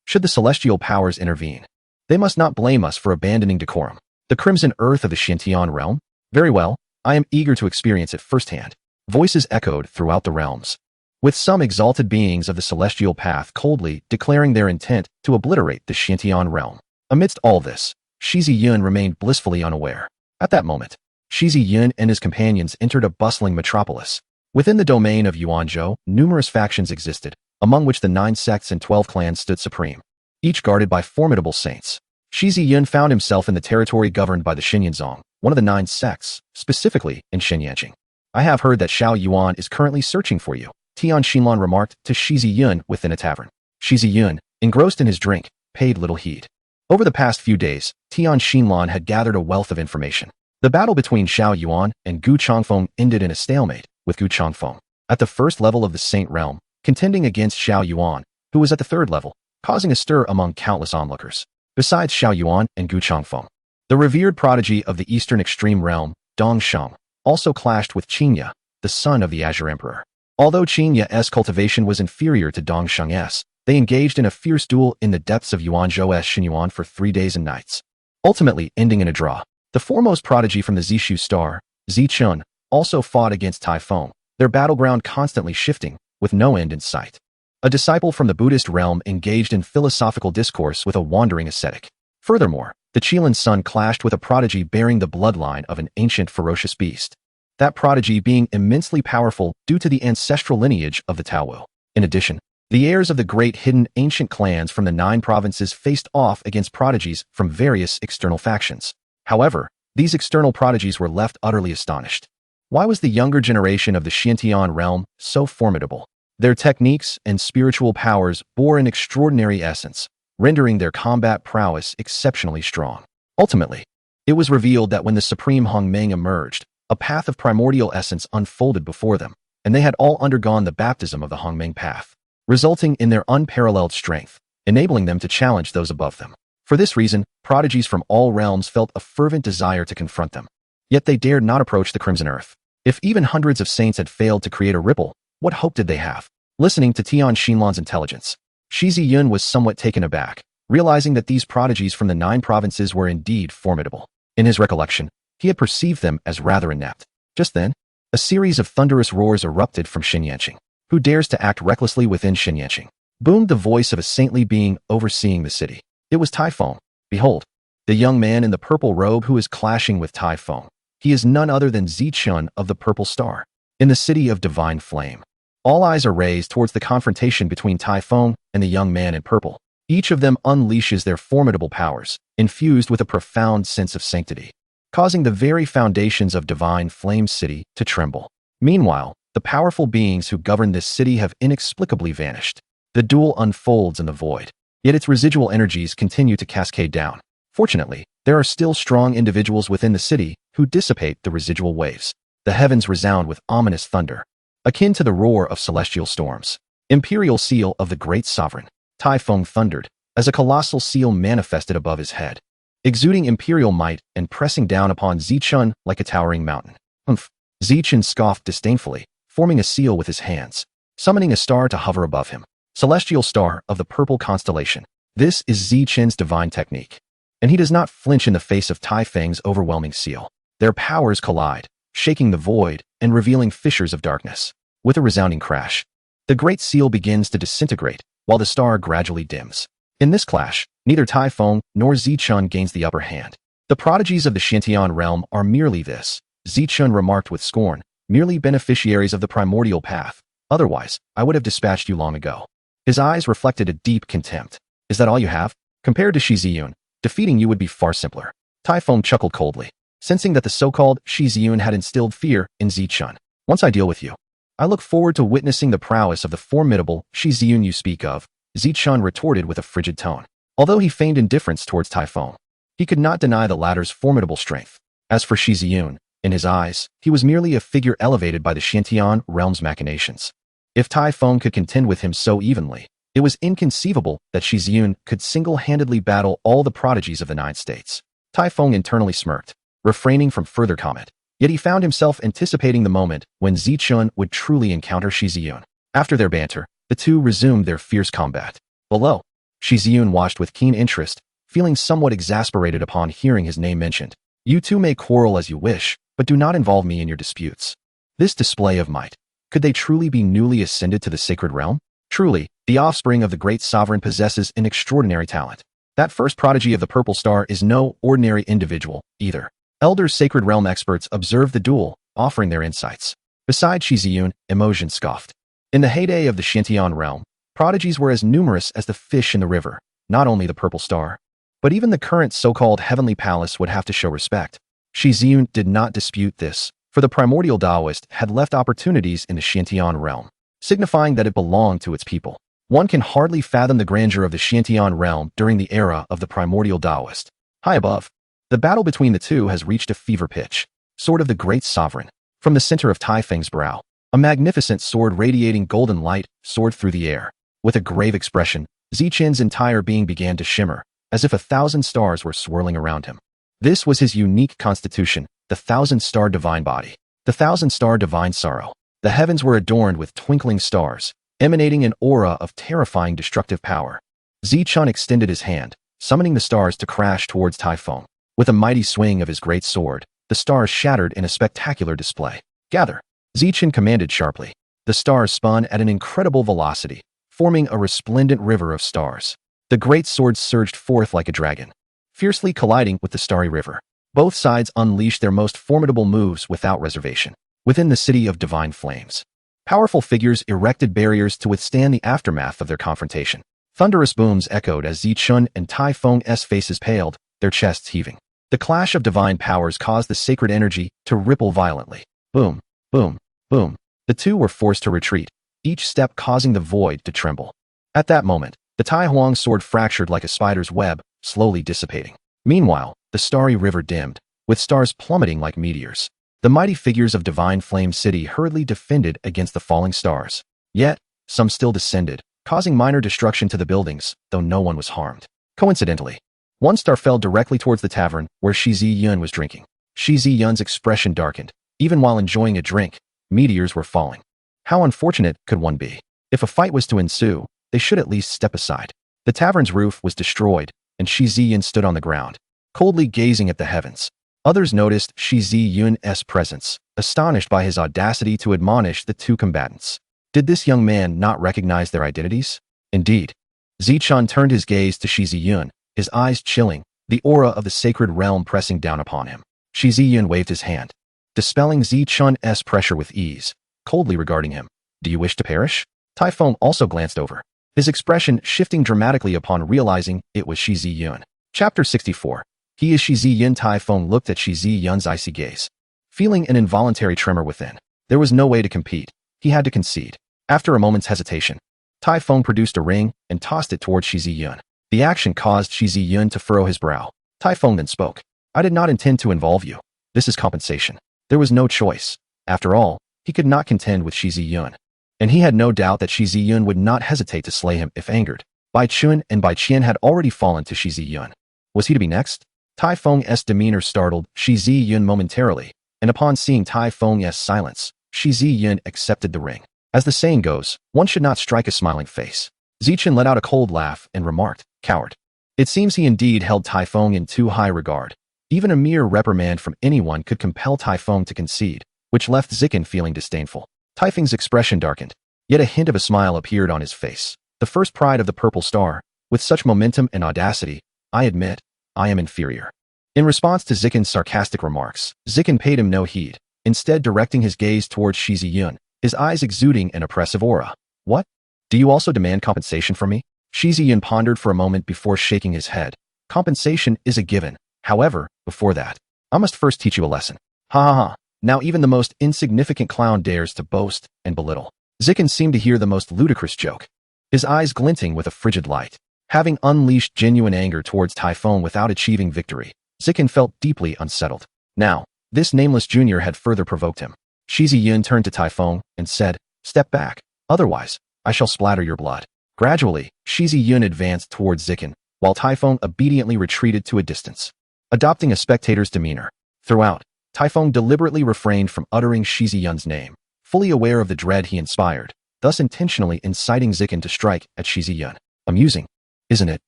Should the celestial powers intervene, they must not blame us for abandoning decorum. The Crimson Earth of the Xiantian realm? Very well, I am eager to experience it firsthand. Voices echoed throughout the realms, with some exalted beings of the celestial path coldly declaring their intent to obliterate the Xiantian realm. Amidst all this, Shi Yun remained blissfully unaware. At that moment, Shi Yun and his companions entered a bustling metropolis. Within the domain of Yuanzhou, numerous factions existed, among which the 9 sects and 12 clans stood supreme, each guarded by formidable saints. Shi Yun found himself in the territory governed by the Xinyanzong, one of the 9 sects, specifically in Xinyanqing. I have heard that Xiao Yuan is currently searching for you, Tian Xinlan remarked to Shi Yun within a tavern. Shi Yun, engrossed in his drink, paid little heed. Over the past few days, Tian Xinlan had gathered a wealth of information. The battle between Xiao Yuan and Gu Changfeng ended in a stalemate, with Gu Changfeng, at the first level of the Saint Realm, contending against Xiao Yuan, who was at the third level, causing a stir among countless onlookers. Besides Xiao Yuan and Gu Changfeng, the revered prodigy of the Eastern Extreme Realm, Dong Sheng, also clashed with Qingya, the son of the Azure Emperor. Although Qingya's cultivation was inferior to Dong Sheng's, they engaged in a fierce duel in the depths of Yuanzhou's Xinyuan for 3 days and nights, ultimately ending in a draw. The foremost prodigy from the Zishu star, Zichun, also fought against Typhon, their battleground constantly shifting, with no end in sight. A disciple from the Buddhist realm engaged in philosophical discourse with a wandering ascetic. Furthermore, the Qilan sun clashed with a prodigy bearing the bloodline of an ancient ferocious beast, that prodigy being immensely powerful due to the ancestral lineage of the Taowu. In addition, the heirs of the great hidden ancient clans from the 9 provinces faced off against prodigies from various external factions. However, these external prodigies were left utterly astonished. Why was the younger generation of the Xiantian realm so formidable? Their techniques and spiritual powers bore an extraordinary essence, rendering their combat prowess exceptionally strong. Ultimately, it was revealed that when the supreme Hongmeng emerged, a path of primordial essence unfolded before them, and they had all undergone the baptism of the Hongmeng path, resulting in their unparalleled strength, enabling them to challenge those above them. For this reason, prodigies from all realms felt a fervent desire to confront them. Yet they dared not approach the Crimson Earth. If even hundreds of saints had failed to create a ripple, what hope did they have? Listening to Tian Xinlan's intelligence, Shi Yun was somewhat taken aback, realizing that these prodigies from the 9 provinces were indeed formidable. In his recollection, he had perceived them as rather inept. Just then, a series of thunderous roars erupted from Xinyanqing. Who dares to act recklessly within Xinyanqing? Boomed the voice of a saintly being overseeing the city. It was Typhon. Behold, the young man in the purple robe who is clashing with Typhon. He is none other than Zichun of the Purple Star. In the city of divine flame, all eyes are raised towards the confrontation between Typhon and the young man in purple. Each of them unleashes their formidable powers, infused with a profound sense of sanctity, causing the very foundations of divine flame city to tremble. Meanwhile, the powerful beings who govern this city have inexplicably vanished. The duel unfolds in the void, yet its residual energies continue to cascade down. Fortunately, there are still strong individuals within the city who dissipate the residual waves. The heavens resound with ominous thunder, akin to the roar of celestial storms. Imperial seal of the great sovereign, Typhon thundered, as a colossal seal manifested above his head, exuding imperial might and pressing down upon Zichun like a towering mountain. Humph! Zichun scoffed disdainfully, forming a seal with his hands, summoning a star to hover above him. Celestial star of the purple constellation. This is Zichun's divine technique, and he does not flinch in the face of Typhon's overwhelming seal. Their powers collide, shaking the void and revealing fissures of darkness. With a resounding crash, the great seal begins to disintegrate, while the star gradually dims. In this clash, neither Typhon nor Zichun gains the upper hand. The prodigies of the Xintian realm are merely this, Zichun remarked with scorn, merely beneficiaries of the primordial path. Otherwise, I would have dispatched you long ago. His eyes reflected a deep contempt. Is that all you have? Compared to Shi Yun, defeating you would be far simpler. Typhon chuckled coldly, sensing that the so-called Shi Yun had instilled fear in Zichun. Once I deal with you, I look forward to witnessing the prowess of the formidable Shi Yun you speak of, Zichun retorted with a frigid tone. Although he feigned indifference towards Typhon, he could not deny the latter's formidable strength. As for Shi Yun, in his eyes, he was merely a figure elevated by the Xintian realm's machinations. If Typhon could contend with him so evenly, it was inconceivable that Shi Yun could single-handedly battle all the prodigies of the 9 states. Typhon internally smirked, refraining from further comment. Yet he found himself anticipating the moment when Zichun would truly encounter Shi Yun. After their banter, the two resumed their fierce combat. Below, Shi Yun watched with keen interest, feeling somewhat exasperated upon hearing his name mentioned. You two may quarrel as you wish, but do not involve me in your disputes. This display of might. Could they truly be newly ascended to the sacred realm? Truly, the offspring of the great sovereign possesses an extraordinary talent. That first prodigy of the Purple Star is no ordinary individual, either. Elder Sacred Realm experts observed the duel, offering their insights. Beside Shi Yun, Emotion scoffed. In the heyday of the Xintian realm, prodigies were as numerous as the fish in the river. Not only the Purple Star, but even the current so-called Heavenly Palace would have to show respect. Shi Yun did not dispute this, for the primordial Taoist had left opportunities in the Xintian realm, signifying that it belonged to its people. One can hardly fathom the grandeur of the Xintian realm during the era of the primordial Taoist. High above, the battle between the two has reached a fever pitch. Sword of the Great Sovereign. From the center of Typhon's brow, a magnificent sword radiating golden light soared through the air. With a grave expression, Zichun's entire being began to shimmer, as if 1,000 stars were swirling around him. This was his unique constitution, the 1,000-star divine body, the 1,000-star divine sorrow. The heavens were adorned with twinkling stars, emanating an aura of terrifying destructive power. Zichun extended his hand, summoning the stars to crash towards Typhon. With a mighty swing of his great sword, the stars shattered in a spectacular display. Gather! Zichun commanded sharply. The stars spun at an incredible velocity, forming a resplendent river of stars. The great sword surged forth like a dragon, fiercely colliding with the starry river. Both sides unleashed their most formidable moves without reservation. Within the city of divine flames, powerful figures erected barriers to withstand the aftermath of their confrontation. Thunderous booms echoed as Zichun and Typhon's faces paled, their chests heaving. The clash of divine powers caused the sacred energy to ripple violently. Boom, boom, boom. The two were forced to retreat, each step causing the void to tremble. At that moment, the Tai Huang sword fractured like a spider's web, slowly dissipating. Meanwhile, the starry river dimmed, with stars plummeting like meteors. The mighty figures of Divine Flame City hurriedly defended against the falling stars. Yet, some still descended, causing minor destruction to the buildings, though no one was harmed. Coincidentally, one star fell directly towards the tavern where Shi Yun was drinking. Shi Yun's expression darkened. Even while enjoying a drink, meteors were falling. How unfortunate could one be? If a fight was to ensue, they should at least step aside. The tavern's roof was destroyed, and Shi Yun stood on the ground, coldly gazing at the heavens. Others noticed Shi Yun's presence, astonished by his audacity to admonish the two combatants. Did this young man not recognize their identities? Indeed. Zichun turned his gaze to Shi Yun, his eyes chilling, the aura of the sacred realm pressing down upon him. Shi Yun waved his hand, dispelling Zichun's pressure with ease, coldly regarding him. Do you wish to perish? Typhon also glanced over, his expression shifting dramatically upon realizing it was Shi Yun. Chapter 64. He is Shi Yun. Typhon looked at Shi Yun's icy gaze, feeling an involuntary tremor within. There was no way to compete. He had to concede. After a moment's hesitation, Typhon produced a ring and tossed it towards Shi Yun. The action caused Shi Yun to furrow his brow. Typhon then spoke. I did not intend to involve you. This is compensation. There was no choice. After all, he could not contend with Shi Yun. And he had no doubt that Shi Yun would not hesitate to slay him if angered. Bai Chun and Bai Qian had already fallen to Shi Yun. Was he to be next? Typhon's demeanor startled Shi Yun momentarily, and upon seeing Typhon's silence, Shi Yun accepted the ring. As the saying goes, one should not strike a smiling face. Zichun let out a cold laugh and remarked, coward. It seems he indeed held Typhon in too high regard. Even a mere reprimand from anyone could compel Typhon to concede, which left Zichun feeling disdainful. Typhon's expression darkened, yet a hint of a smile appeared on his face. The first pride of the purple star, with such momentum and audacity, I admit, I am inferior. In response to Zichun's sarcastic remarks, Zichun paid him no heed, instead directing his gaze towards Shi Yun, his eyes exuding an oppressive aura. What? Do you also demand compensation from me? Shi Yun pondered for a moment before shaking his head. Compensation is a given. However, before that, I must first teach you a lesson. Ha ha ha. Now even the most insignificant clown dares to boast and belittle. Zichun seemed to hear the most ludicrous joke, his eyes glinting with a frigid light. Having unleashed genuine anger towards Typhon without achieving victory, Zichun felt deeply unsettled. Now, this nameless junior had further provoked him. Shi Yun turned to Typhon and said, step back, otherwise, I shall splatter your blood. Gradually, Shi Yun advanced towards Zichun, while Typhon obediently retreated to a distance, adopting a spectator's demeanor. Throughout, Typhon deliberately refrained from uttering Shi Yun's name, fully aware of the dread he inspired, thus intentionally inciting Zichun to strike at Shi Yun. Amusing, isn't it?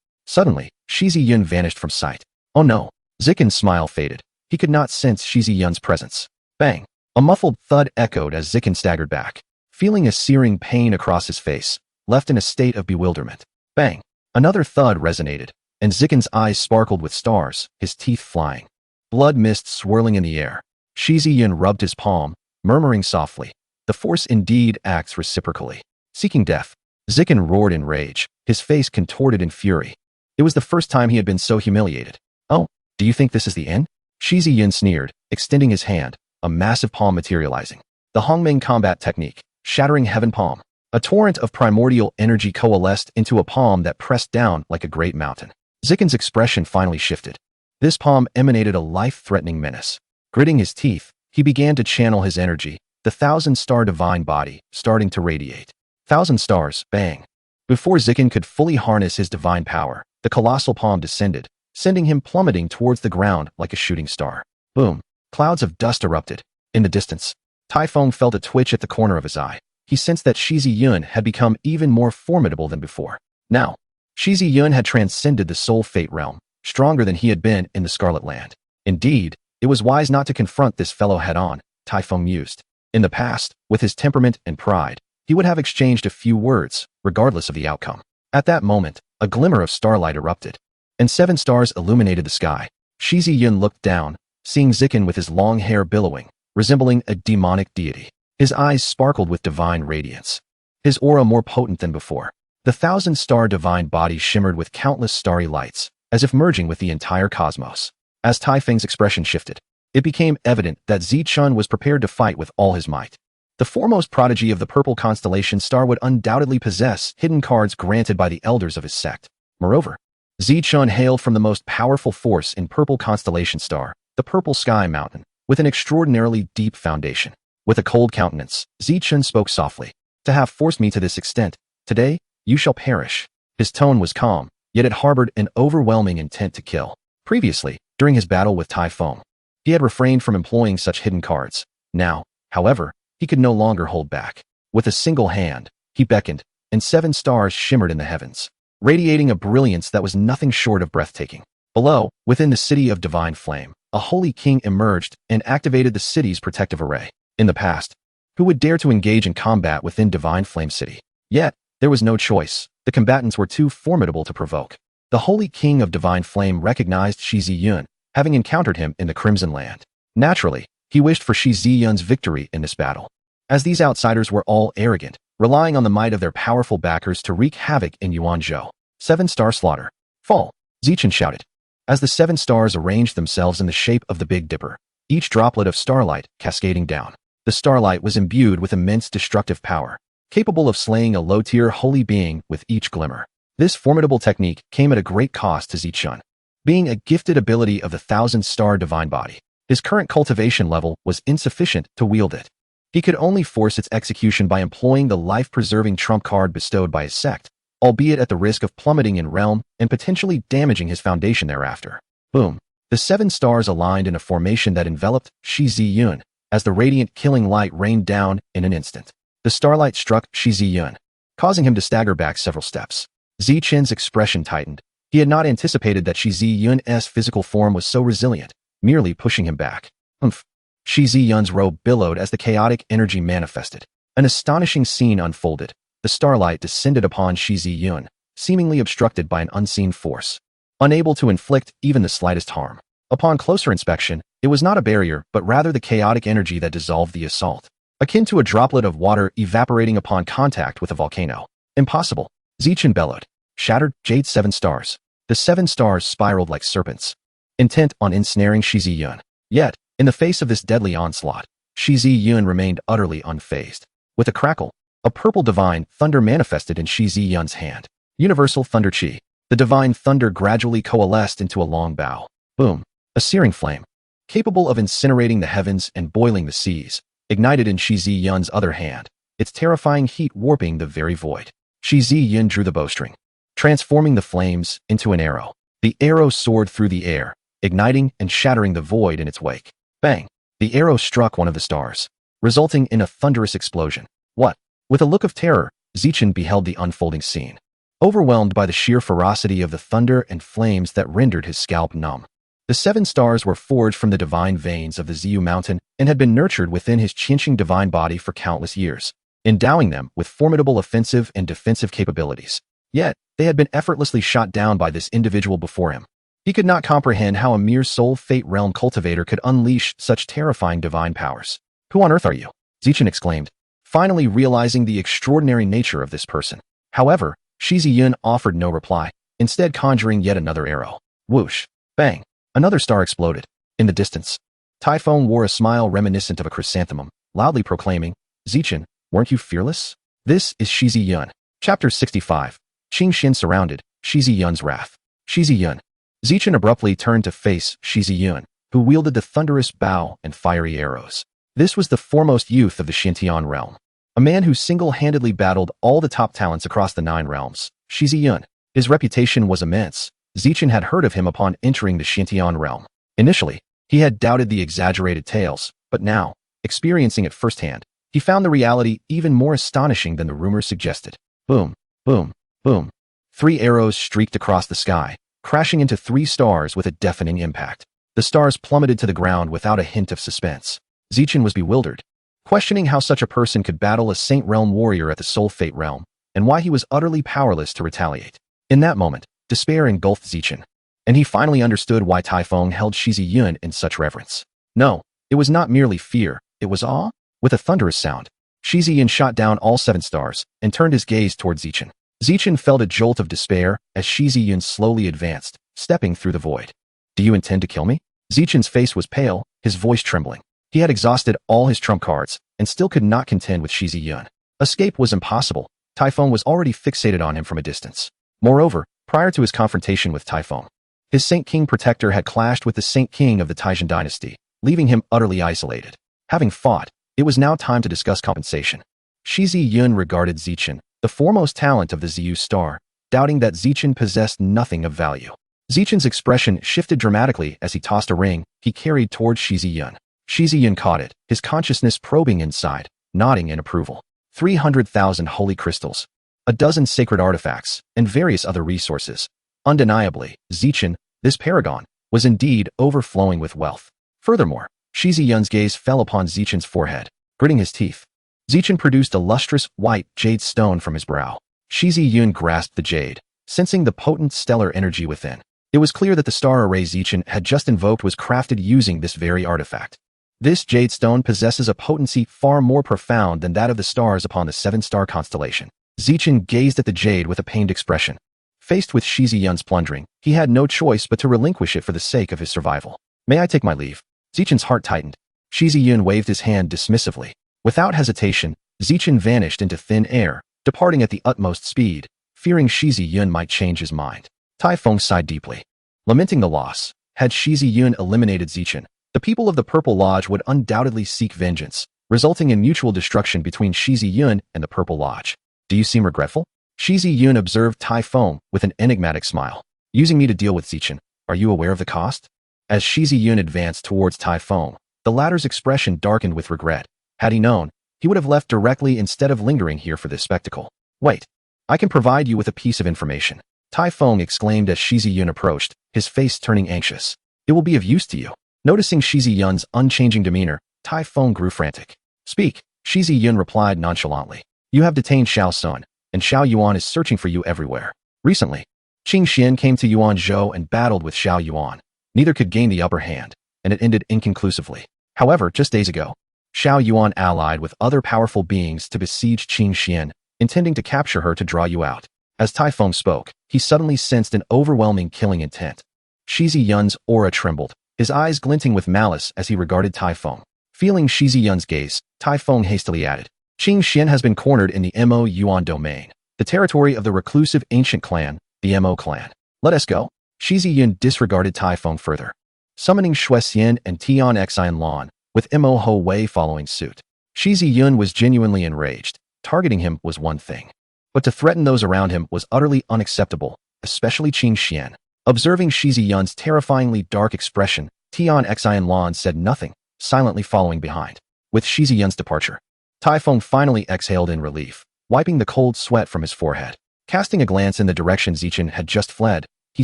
Suddenly, Shi Yun vanished from sight. Oh no! Zichun's smile faded. He could not sense Shi Yun's presence. Bang! A muffled thud echoed as Zichun staggered back, feeling a searing pain across his face, left in a state of bewilderment. Bang! Another thud resonated, and Zichun's eyes sparkled with stars, his teeth flying. Blood mist swirling in the air. Shi Yun rubbed his palm, murmuring softly, the force indeed acts reciprocally. Seeking death, Zichun roared in rage, his face contorted in fury. It was the first time he had been so humiliated. Oh, do you think this is the end? Shi Yun sneered, extending his hand, a massive palm materializing. The Hongmeng combat technique, shattering heaven palm. A torrent of primordial energy coalesced into a palm that pressed down like a great mountain. Zichun's expression finally shifted. This palm emanated a life-threatening menace. Gritting his teeth, he began to channel his energy, the thousand-star divine body starting to radiate. Thousand stars, bang. Before Zichun could fully harness his divine power, the colossal palm descended, sending him plummeting towards the ground like a shooting star. Boom. Clouds of dust erupted. In the distance, Typhon felt a twitch at the corner of his eye. He sensed that Shi Yun had become even more formidable than before. Now, Shi Yun had transcended the soul fate realm, stronger than he had been in the Scarlet Land. Indeed, it was wise not to confront this fellow head-on, Typhon mused. In the past, with his temperament and pride, he would have exchanged a few words, regardless of the outcome. At that moment, a glimmer of starlight erupted, and 7 stars illuminated the sky. Shi Yun looked down, seeing Zichun with his long hair billowing, resembling a demonic deity. His eyes sparkled with divine radiance, his aura more potent than before. The thousand-star divine body shimmered with countless starry lights, as if merging with the entire cosmos. As Typhon's expression shifted, it became evident that Zichun was prepared to fight with all his might. The foremost prodigy of the purple constellation star would undoubtedly possess hidden cards granted by the elders of his sect. Moreover, Zichun hailed from the most powerful force in purple constellation star, the Purple Sky Mountain, with an extraordinarily deep foundation. With a cold countenance, Zichun spoke softly. To have forced me to this extent, today, you shall perish. His tone was calm, yet it harbored an overwhelming intent to kill. Previously, during his battle with Typhon, he had refrained from employing such hidden cards. Now, however, he could no longer hold back. With a single hand, he beckoned, and 7 stars shimmered in the heavens, radiating a brilliance that was nothing short of breathtaking. Below, within the city of divine flame, a holy king emerged and activated the city's protective array. In the past, Who would dare to engage in combat within Divine Flame City? Yet, there was no choice. The combatants were too formidable to provoke. The Holy King of Divine Flame recognized Shi Yun, having encountered him in the Crimson Land. Naturally, he wished for Shi Yun's victory in this battle. As these outsiders were all arrogant, relying on the might of their powerful backers to wreak havoc in Yuanzhou. 7-star slaughter. Fall! Zichen shouted. As the 7 stars arranged themselves in the shape of the Big Dipper, each droplet of starlight cascading down. The starlight was imbued with immense destructive power, capable of slaying a low-tier holy being with each glimmer. This formidable technique came at a great cost to Zichen. Being a gifted ability of the 1,000-star divine body, his current cultivation level was insufficient to wield it. He could only force its execution by employing the life-preserving trump card bestowed by his sect, albeit at the risk of plummeting in realm and potentially damaging his foundation thereafter. Boom! The 7 stars aligned in a formation that enveloped Shi Yun, as the radiant killing light rained down in an instant. The starlight struck Shi Yun, causing him to stagger back several steps. Zichen's expression tightened. He had not anticipated that Shi Yun's physical form was so resilient, merely pushing him back. Humph! Shi Yun's robe billowed as the chaotic energy manifested. An astonishing scene unfolded. The starlight descended upon Shi Yun, seemingly obstructed by an unseen force, unable to inflict even the slightest harm. Upon closer inspection, it was not a barrier, but rather the chaotic energy that dissolved the assault, akin to a droplet of water evaporating upon contact with a volcano. Impossible! Zichen bellowed. Shattered, Jade 7 stars. The 7 stars spiraled like serpents, intent on ensnaring Shi Yun. Yet, in the face of this deadly onslaught, Shi Yun remained utterly unfazed. With a crackle, a purple divine thunder manifested in Shi Yun's hand. Universal Thunder Chi. The divine thunder gradually coalesced into a long bow. Boom! A searing flame, capable of incinerating the heavens and boiling the seas, ignited in Shi Yun's other hand, its terrifying heat warping the very void. Shi Yun drew the bowstring, transforming the flames into an arrow. The arrow soared through the air, igniting and shattering the void in its wake. Bang! The arrow struck one of the stars, resulting in a thunderous explosion. What? With a look of terror, Zichen beheld the unfolding scene, overwhelmed by the sheer ferocity of the thunder and flames that rendered his scalp numb. The 7 stars were forged from the divine veins of the Ziyu mountain and had been nurtured within his Qingqing divine body for countless years, endowing them with formidable offensive and defensive capabilities. Yet, they had been effortlessly shot down by this individual before him. He could not comprehend how a mere soul fate realm cultivator could unleash such terrifying divine powers. Who on earth are you? Zichen exclaimed, finally realizing the extraordinary nature of this person. However, Shi Yun offered no reply, instead conjuring yet another arrow. Whoosh! Bang! Another star exploded. In the distance, Typhon wore a smile reminiscent of a chrysanthemum, loudly proclaiming, Zichen, weren't you fearless? This is Shi Yun. Chapter 65. Qing Xin surrounded, Shi Yun's wrath. Shi Yun. Zichen abruptly turned to face Shi Yun, who wielded the thunderous bow and fiery arrows. This was the foremost youth of the Xintian realm, a man who single-handedly battled all the top talents across the 9 realms. Shi Yun. His reputation was immense. Zichen had heard of him upon entering the Xintian realm. Initially, he had doubted the exaggerated tales, but now, experiencing it firsthand, he found the reality even more astonishing than the rumors suggested. Boom, boom, boom. 3 arrows streaked across the sky, crashing into 3 stars with a deafening impact. The stars plummeted to the ground without a hint of suspense. Zichen was bewildered, questioning how such a person could battle a Saint Realm warrior at the Soul Fate realm, and why he was utterly powerless to retaliate. In that moment, despair engulfed Zichen, and he finally understood why Typhon held Shi Yun in such reverence. No, it was not merely fear, it was awe. With a thunderous sound, Shi Yun shot down all 7 stars and turned his gaze toward Zichen. Zichen felt a jolt of despair as Shi Yun slowly advanced, stepping through the void. Do you intend to kill me? Zichen's face was pale, his voice trembling. He had exhausted all his trump cards and still could not contend with Shi Yun. Escape was impossible. Typhon was already fixated on him from a distance. Moreover, prior to his confrontation with Typhon, his Saint King protector had clashed with the Saint King of the Taizhen dynasty, leaving him utterly isolated. Having fought, it was now time to discuss compensation. Shi Yun regarded Zichen, the foremost talent of the Ziyu star, doubting that Zichen possessed nothing of value. Zichen's expression shifted dramatically as he tossed a ring he carried towards Shi Yun. Shi Yun caught it, his consciousness probing inside, nodding in approval. 300,000 holy crystals, a dozen sacred artifacts, and various other resources. Undeniably, Zichen, this paragon, was indeed overflowing with wealth. Furthermore, Shi Yun's gaze fell upon Zichen's forehead. Gritting his teeth, Zichen produced a lustrous, white, jade stone from his brow. Shi Yun grasped the jade, sensing the potent stellar energy within. It was clear that the star array Zichen had just invoked was crafted using this very artifact. This jade stone possesses a potency far more profound than that of the stars upon the seven-star constellation. Zichen gazed at the jade with a pained expression. Faced with Shi Yun's plundering, he had no choice but to relinquish it for the sake of his survival. May I take my leave? Zichen's heart tightened. Shi Yun waved his hand dismissively. Without hesitation, Zichen vanished into thin air, departing at the utmost speed, fearing Shi Yun might change his mind. Tai Feng sighed deeply. Lamenting the loss, had Shi Yun eliminated Zichen, the people of the Purple Lodge would undoubtedly seek vengeance, resulting in mutual destruction between Shi Yun and the Purple Lodge. Do you seem regretful? Shi Yun observed Tai Feng with an enigmatic smile. Using me to deal with Zichen, are you aware of the cost? As Shi Yun advanced towards Tai Feng, the latter's expression darkened with regret. Had he known, he would have left directly instead of lingering here for this spectacle. Wait, I can provide you with a piece of information. Tai Feng exclaimed as Shi Yun approached, his face turning anxious. It will be of use to you. Noticing Shi Yun's unchanging demeanor, Tai Feng grew frantic. Speak, Shi Yun replied nonchalantly. You have detained Xiao Sun, and Xiao Yuan is searching for you everywhere. Recently, Ching Zhao came to Yuanzhou and battled with Xiao Yuan. Neither could gain the upper hand, and it ended inconclusively. However, just days ago, Xiao Yuan allied with other powerful beings to besiege Ching Zhao, intending to capture her to draw you out. As Tai Feng spoke, he suddenly sensed an overwhelming killing intent. Shi Yun's aura trembled, his eyes glinting with malice as he regarded Tai Feng. Feeling Shi Yun's gaze, Tai Feng hastily added, Ching Zhao has been cornered in the Mo Yuan domain, the territory of the reclusive ancient clan, the Mo clan. Let us go. Shi Yun disregarded Tai Feng further, summoning Shui Xian and Tian Xian Lan, with Mo Ho Wei following suit. Shi Yun was genuinely enraged. Targeting him was one thing, but to threaten those around him was utterly unacceptable, especially Ching Zhao. Observing Shi Yun's terrifyingly dark expression, Tian Xian Lan said nothing, silently following behind. With Shi Yun's departure, Tai Feng finally exhaled in relief, wiping the cold sweat from his forehead. Casting a glance in the direction Zichen had just fled, he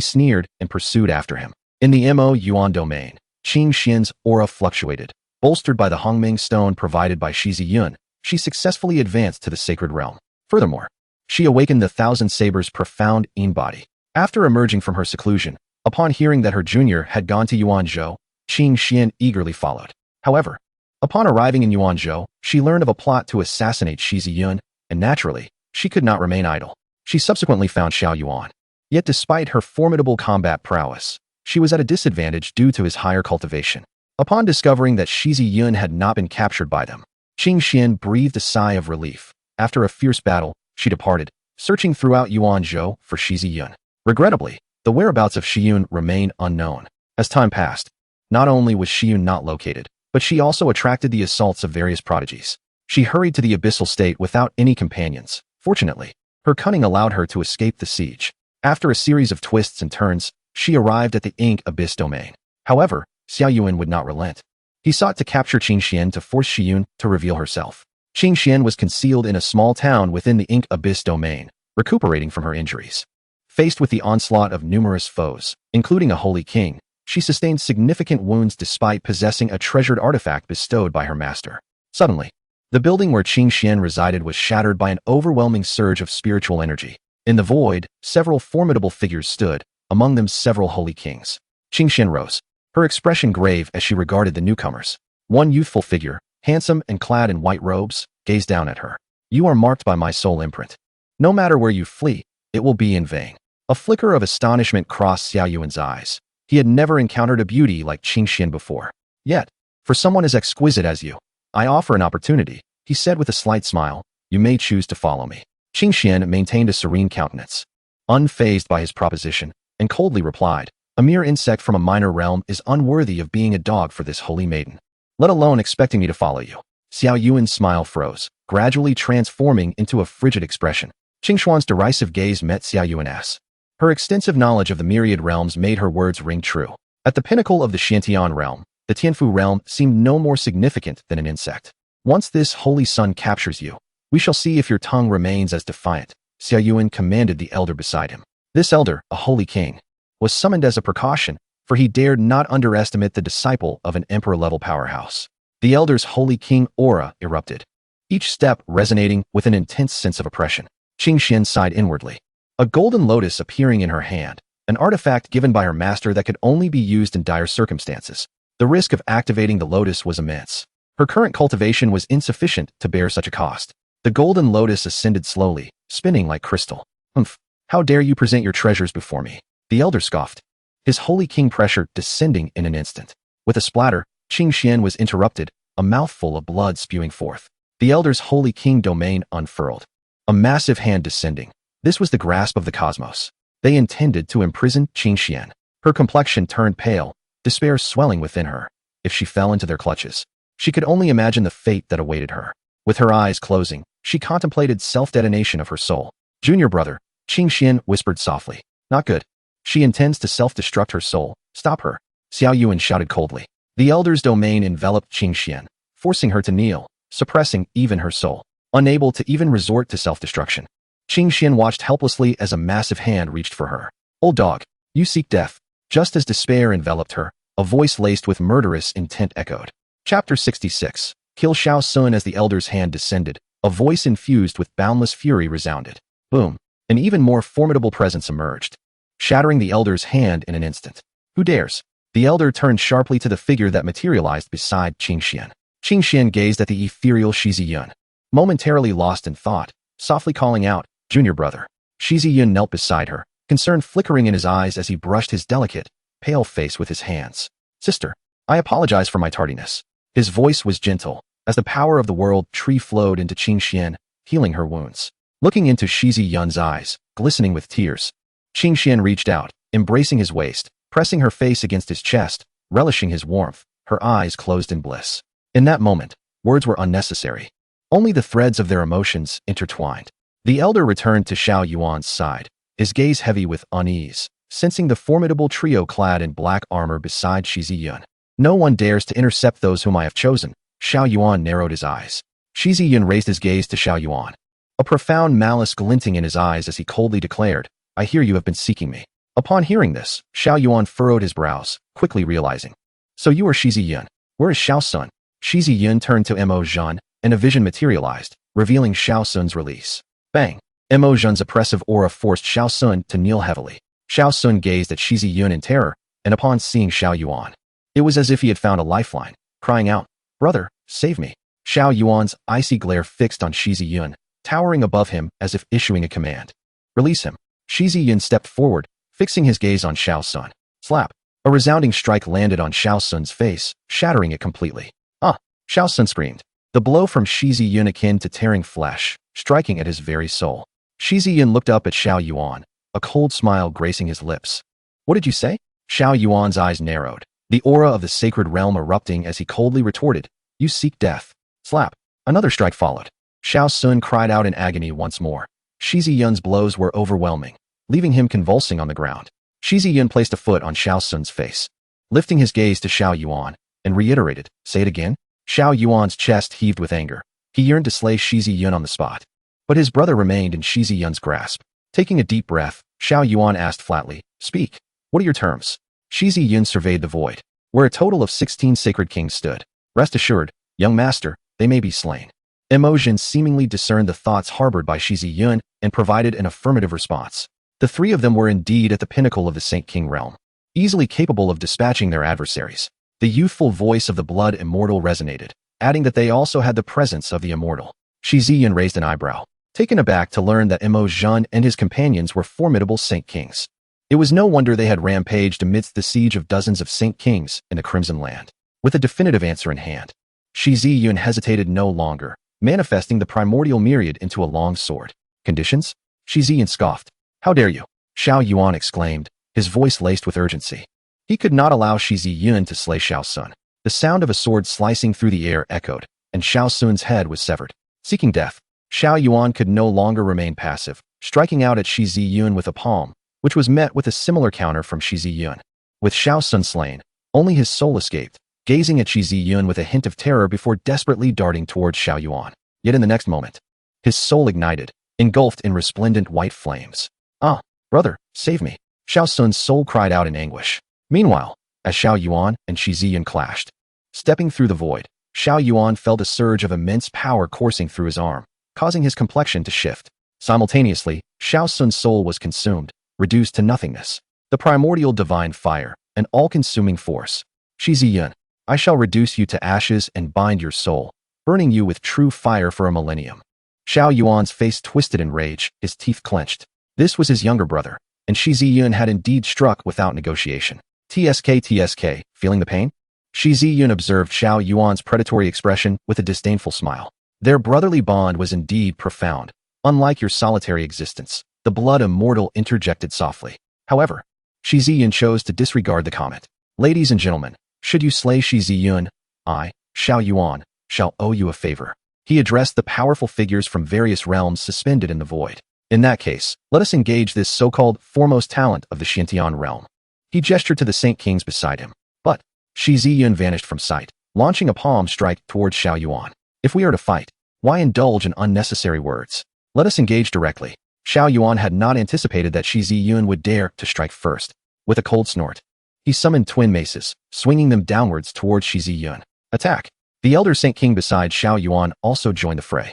sneered and pursued after him. In the Mo Yuan domain, Ching Zhao's aura fluctuated. Bolstered by the Hongming stone provided by Shi Yun, she successfully advanced to the sacred realm. Furthermore, she awakened the Thousand Sabers' profound Yin body. After emerging from her seclusion, upon hearing that her junior had gone to Yuanzhou, Ching Zhao eagerly followed. However, upon arriving in Yuanzhou, she learned of a plot to assassinate Shi Yun, and naturally, she could not remain idle. She subsequently found Xiao Yuan. Yet despite her formidable combat prowess, she was at a disadvantage due to his higher cultivation. Upon discovering that Shi Yun had not been captured by them, Ching Zhao breathed a sigh of relief. After a fierce battle, she departed, searching throughout Yuanzhou for Shi Yun. Regrettably, the whereabouts of Shi Yun remained unknown. As time passed, not only was Shi Yun not located, but she also attracted the assaults of various prodigies. She hurried to the abyssal state without any companions. Fortunately, her cunning allowed her to escape the siege. After a series of twists and turns, she arrived at the Ink Abyss domain. However, Xiao Yuan would not relent. He sought to capture Ching Zhao to force Shi Yun to reveal herself. Ching Zhao was concealed in a small town within the Ink Abyss domain, recuperating from her injuries. Faced with the onslaught of numerous foes, including a holy king, she sustained significant wounds despite possessing a treasured artifact bestowed by her master. Suddenly, the building where Ching Zhao resided was shattered by an overwhelming surge of spiritual energy. In the void, several formidable figures stood, among them several holy kings. Ching Zhao rose, her expression grave as she regarded the newcomers. One youthful figure, handsome and clad in white robes, gazed down at her. You are marked by my soul imprint. No matter where you flee, it will be in vain. A flicker of astonishment crossed Xiao Yuan's eyes. He had never encountered a beauty like Ching Zhao before. Yet, for someone as exquisite as you, I offer an opportunity, he said with a slight smile. You may choose to follow me. Ching Zhao maintained a serene countenance, unfazed by his proposition, and coldly replied, a mere insect from a minor realm is unworthy of being a dog for this holy maiden, let alone expecting me to follow you. Xiao Yuan's smile froze, gradually transforming into a frigid expression. Ching Xuan's derisive gaze met Xiao Yuan's. Her extensive knowledge of the myriad realms made her words ring true. At the pinnacle of the Xiantian realm, the Tianfu realm seemed no more significant than an insect. Once this holy sun captures you, we shall see if your tongue remains as defiant, Xiao Yuan commanded the elder beside him. This elder, a holy king, was summoned as a precaution, for he dared not underestimate the disciple of an emperor-level powerhouse. The elder's holy king aura erupted. each step resonating with an intense sense of oppression. Ching Zhao sighed inwardly. A golden lotus appearing in her hand, an artifact given by her master that could only be used in dire circumstances. The risk of activating the lotus was immense. Her current cultivation was insufficient to bear such a cost. The golden lotus ascended slowly, spinning like crystal. Humph! How dare you present your treasures before me? The elder scoffed. His holy king pressure descending in an instant. With a splatter, Ching Zhao was interrupted, a mouthful of blood spewing forth. The elder's holy king domain unfurled. A massive hand descending. This was the grasp of the cosmos. They intended to imprison Ching Zhao. Her complexion turned pale, despair swelling within her. If she fell into their clutches, she could only imagine the fate that awaited her. With her eyes closing, she contemplated self-detonation of her soul. Junior brother, Ching Zhao whispered softly. Not good. She intends to self-destruct her soul. Stop her. Xiao Yun shouted coldly. The elder's domain enveloped Ching Zhao, forcing her to kneel, suppressing even her soul. Unable to even resort to self-destruction, Ching Zhao watched helplessly as a massive hand reached for her. Old dog, you seek death. Just as despair enveloped her, a voice laced with murderous intent echoed. Chapter 66. Kill Xiao Sun. As the elder's hand descended, a voice infused with boundless fury resounded. Boom! An even more formidable presence emerged, shattering the elder's hand in an instant. Who dares? The elder turned sharply to the figure that materialized beside Ching Zhao. Ching Zhao gazed at the ethereal Shi Yun, momentarily lost in thought, softly calling out, Junior brother. Shi Yun knelt beside her, concern flickering in his eyes as he brushed his delicate, pale face with his hands. Sister, I apologize for my tardiness. His voice was gentle, as the power of the world tree flowed into Ching Zhao, healing her wounds. Looking into Shi Yun's eyes, glistening with tears, Ching Zhao reached out, embracing his waist, pressing her face against his chest, relishing his warmth, her eyes closed in bliss. In that moment, words were unnecessary. Only the threads of their emotions intertwined. The elder returned to Xiao Yuan's side, his gaze heavy with unease, sensing the formidable trio clad in black armor beside Shi Yun. No one dares to intercept those whom I have chosen. Xiao Yuan narrowed his eyes. Shi Yun raised his gaze to Xiao Yuan, a profound malice glinting in his eyes as he coldly declared, I hear you have been seeking me. Upon hearing this, Xiao Yuan furrowed his brows, quickly realizing. So you are Shi Yun. Where is Xiao Sun? Shi Yun turned to Mo Zhan, and a vision materialized, revealing Xiao Sun's release. Bang! Mo Zhan's oppressive aura forced Xiao Sun to kneel heavily. Xiao Sun gazed at Shi Yun in terror, and upon seeing Xiao Yuan, it was as if he had found a lifeline, crying out, Brother, save me. Xiao Yuan's icy glare fixed on Shi Yun, towering above him as if issuing a command. Release him. Shi Yun stepped forward, fixing his gaze on Xiao Sun. Slap! A resounding strike landed on Xiao Sun's face, shattering it completely. Ah! Xiao Sun screamed. The blow from Shi Yun akin to tearing flesh, striking at his very soul. Shi Yun looked up at Xiao Yuan, a cold smile gracing his lips. What did you say? Xiao Yuan's eyes narrowed, the aura of the sacred realm erupting as he coldly retorted, You seek death. Slap! Another strike followed. Xiao Sun cried out in agony once more. Shi Yun's blows were overwhelming, leaving him convulsing on the ground. Shi Yun placed a foot on Xiao Sun's face, lifting his gaze to Xiao Yuan, and reiterated, Say it again? Xiao Yuan's chest heaved with anger. He yearned to slay Shi Yun on the spot. But his brother remained in Shi Yun's grasp. Taking a deep breath, Xiao Yuan asked flatly, Speak. What are your terms? Shi Yun surveyed the void, where a total of 16 sacred kings stood. Rest assured, young master, they may be slain. Mo Zhan seemingly discerned the thoughts harbored by Shi Yun and provided an affirmative response. The three of them were indeed at the pinnacle of the Saint King realm, easily capable of dispatching their adversaries. The youthful voice of the blood immortal resonated, adding that they also had the presence of the immortal. Shi Yun raised an eyebrow, taken aback to learn that Mo Zhan and his companions were formidable Saint Kings. It was no wonder they had rampaged amidst the siege of dozens of Saint Kings in the Crimson Land. With a definitive answer in hand, Shi Yun hesitated no longer, manifesting the primordial myriad into a long sword. Conditions? Shi Yun scoffed. How dare you? Xiao Yuan exclaimed, his voice laced with urgency. He could not allow Shi Yun to slay Xiao Sun. The sound of a sword slicing through the air echoed, and Xiao Sun's head was severed. Seeking death, Xiao Yuan could no longer remain passive, striking out at Shi Yun with a palm, which was met with a similar counter from Shi Yun. With Xiao Sun slain, only his soul escaped, gazing at Shi Yun with a hint of terror before desperately darting towards Xiao Yuan. Yet in the next moment, his soul ignited, engulfed in resplendent white flames. Ah, brother, save me. Xiao Sun's soul cried out in anguish. Meanwhile, as Xiao Yuan and Shi Yun clashed, stepping through the void, Xiao Yuan felt a surge of immense power coursing through his arm, causing his complexion to shift. Simultaneously, Xiao Sun's soul was consumed, reduced to nothingness. The primordial divine fire, an all-consuming force. Shi Yun, I shall reduce you to ashes and bind your soul, burning you with true fire for a millennium. Xiao Yuan's face twisted in rage, his teeth clenched. This was his younger brother, and Shi Yun had indeed struck without negotiation. TSK, feeling the pain? Shi Yun observed Xiao Yuan's predatory expression with a disdainful smile. Their brotherly bond was indeed profound. Unlike your solitary existence, the blood immortal interjected softly. However, Shi Yun chose to disregard the comment. Ladies and gentlemen, should you slay Shi Yun, I, Xiao Yuan, shall owe you a favor. He addressed the powerful figures from various realms suspended in the void. In that case, let us engage this so-called foremost talent of the Xintian realm. He gestured to the Saint Kings beside him. But Shi Yun vanished from sight, launching a palm strike towards Xiao Yuan. If we are to fight, why indulge in unnecessary words? Let us engage directly. Xiao Yuan had not anticipated that Shi Yun would dare to strike first. With a cold snort, he summoned twin maces, swinging them downwards towards Shi Yun. Attack! The elder Saint King beside Xiao Yuan also joined the fray.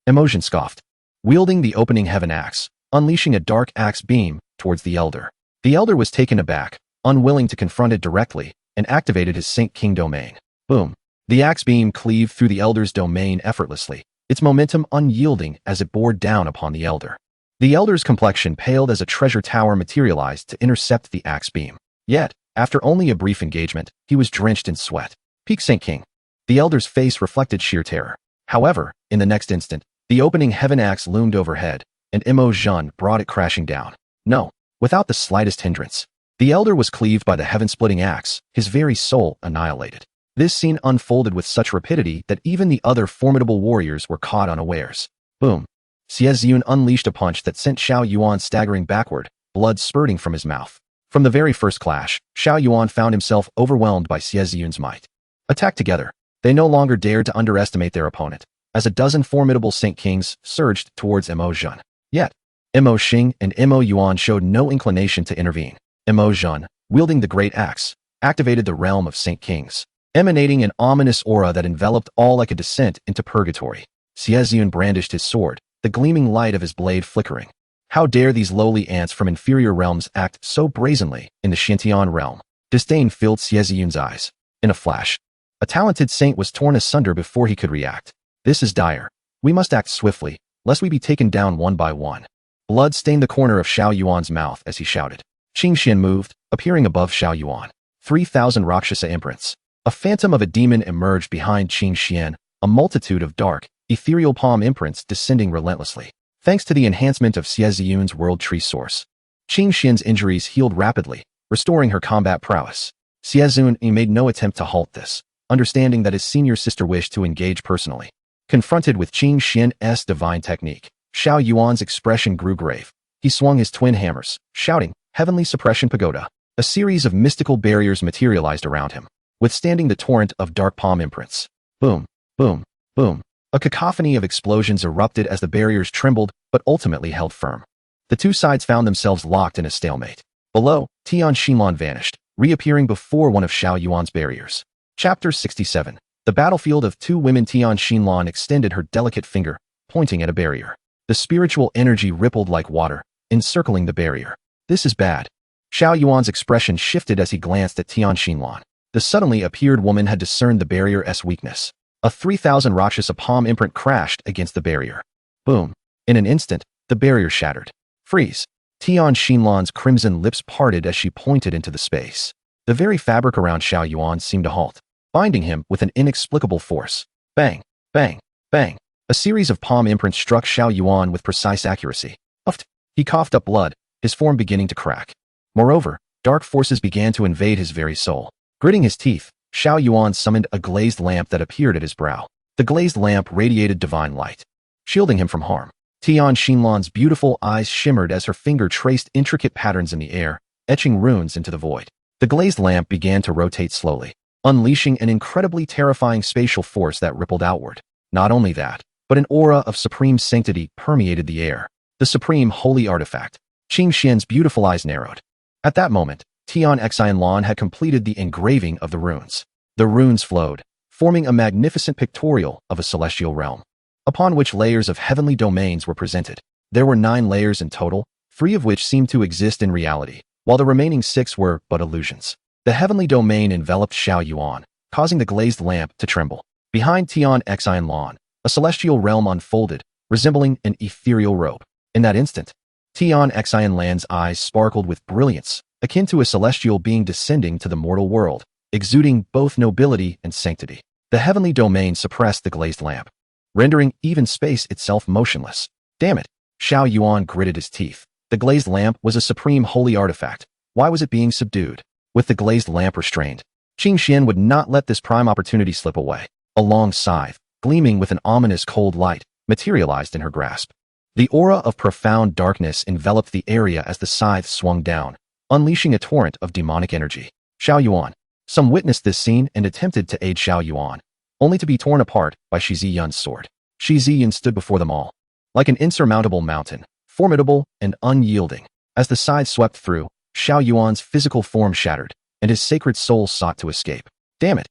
Emotion scoffed, wielding the opening heaven axe, unleashing a dark axe beam towards the elder. The elder was taken aback, unwilling to confront it directly, and activated his Saint King domain. Boom! The axe beam cleaved through the elder's domain effortlessly, its momentum unyielding as it bore down upon the elder. The elder's complexion paled as a treasure tower materialized to intercept the axe beam. Yet, after only a brief engagement, he was drenched in sweat. Peak Saint King. The elder's face reflected sheer terror. However, in the next instant, the opening heaven axe loomed overhead, and Mo Zhun brought it crashing down. No, without the slightest hindrance. The elder was cleaved by the heaven-splitting axe, his very soul annihilated. This scene unfolded with such rapidity that even the other formidable warriors were caught unawares. Boom! Shi Yun unleashed a punch that sent Xiao Yuan staggering backward, blood spurting from his mouth. From the very first clash, Xiao Yuan found himself overwhelmed by Shi Yun's might. Attacked together, they no longer dared to underestimate their opponent, as a dozen formidable Saint Kings surged towards Mo Zhun. Yet, Mo Xing and Mo Yuan showed no inclination to intervene. Mo Zhun, wielding the great axe, activated the realm of Saint Kings, emanating an ominous aura that enveloped all like a descent into purgatory. Shi Yun brandished his sword, the gleaming light of his blade flickering. How dare these lowly ants from inferior realms act so brazenly in the Xintian realm? Disdain filled Shi Yun's eyes. In a flash, a talented saint was torn asunder before he could react. This is dire. We must act swiftly, lest we be taken down one by one. Blood stained the corner of Xiao Yuan's mouth as he shouted. Qing Xian moved, appearing above Xiao Yuan. 3,000 Rakshasa imprints. A phantom of a demon emerged behind Qing Xian, a multitude of dark, ethereal palm imprints descending relentlessly. Thanks to the enhancement of Shi Yun's world tree source, Qing Xian's injuries healed rapidly, restoring her combat prowess. Shi Yun made no attempt to halt this, understanding that his senior sister wished to engage personally. Confronted with Qing Xian's divine technique, Xiao Yuan's expression grew grave. He swung his twin hammers, shouting, Heavenly Suppression Pagoda. A series of mystical barriers materialized around him, withstanding the torrent of dark palm imprints. Boom, boom, boom. A cacophony of explosions erupted as the barriers trembled, but ultimately held firm. The two sides found themselves locked in a stalemate. Below, Tian Xinlan vanished, reappearing before one of Xiao Yuan's barriers. Chapter 67. The battlefield of two women. Tian Xinlan extended her delicate finger, pointing at a barrier. The spiritual energy rippled like water, encircling the barrier. This is bad. Xiao Yuan's expression shifted as he glanced at Tian Xinlan. The suddenly appeared woman had discerned the barrier's weakness. A 3,000 Rakshasa palm imprint crashed against the barrier. Boom. In an instant, the barrier shattered. Freeze. Tian Xinlan's crimson lips parted as she pointed into the space. The very fabric around Xiao Yuan seemed to halt, binding him with an inexplicable force. Bang, bang, bang. A series of palm imprints struck Xiao Yuan with precise accuracy. Uffed. He coughed up blood, his form beginning to crack. Moreover, dark forces began to invade his very soul. Gritting his teeth, Xiao Yuan summoned a glazed lamp that appeared at his brow. The glazed lamp radiated divine light, shielding him from harm. Tian Xinlan's beautiful eyes shimmered as her finger traced intricate patterns in the air, etching runes into the void. The glazed lamp began to rotate slowly, unleashing an incredibly terrifying spatial force that rippled outward. Not only that, but an aura of supreme sanctity permeated the air. The supreme holy artifact. Qing Xian's beautiful eyes narrowed. At that moment, Tian Xinlan had completed the engraving of the runes. The runes flowed, forming a magnificent pictorial of a celestial realm, upon which layers of heavenly domains were presented. There were 9 layers in total, 3 of which seemed to exist in reality, while the remaining 6 were but illusions. The heavenly domain enveloped Xiao Yuan, causing the glazed lamp to tremble. Behind Tian Xian Lan, a celestial realm unfolded, resembling an ethereal robe. In that instant, Tian Xian Lan's eyes sparkled with brilliance, akin to a celestial being descending to the mortal world, exuding both nobility and sanctity. The heavenly domain suppressed the glazed lamp, rendering even space itself motionless. Damn it! Xiao Yuan gritted his teeth. The glazed lamp was a supreme holy artifact. Why was it being subdued? With the glazed lamp restrained, Qing Xian would not let this prime opportunity slip away. A long scythe, gleaming with an ominous cold light, materialized in her grasp. The aura of profound darkness enveloped the area as the scythe swung down, unleashing a torrent of demonic energy. Xiao Yuan. Some witnessed this scene and attempted to aid Xiao Yuan, only to be torn apart by Shi Yun's sword. Shi Yun stood before them all, like an insurmountable mountain, formidable and unyielding. As the scythe swept through, Xiao Yuan's physical form shattered, and his sacred soul sought to escape. Damn it!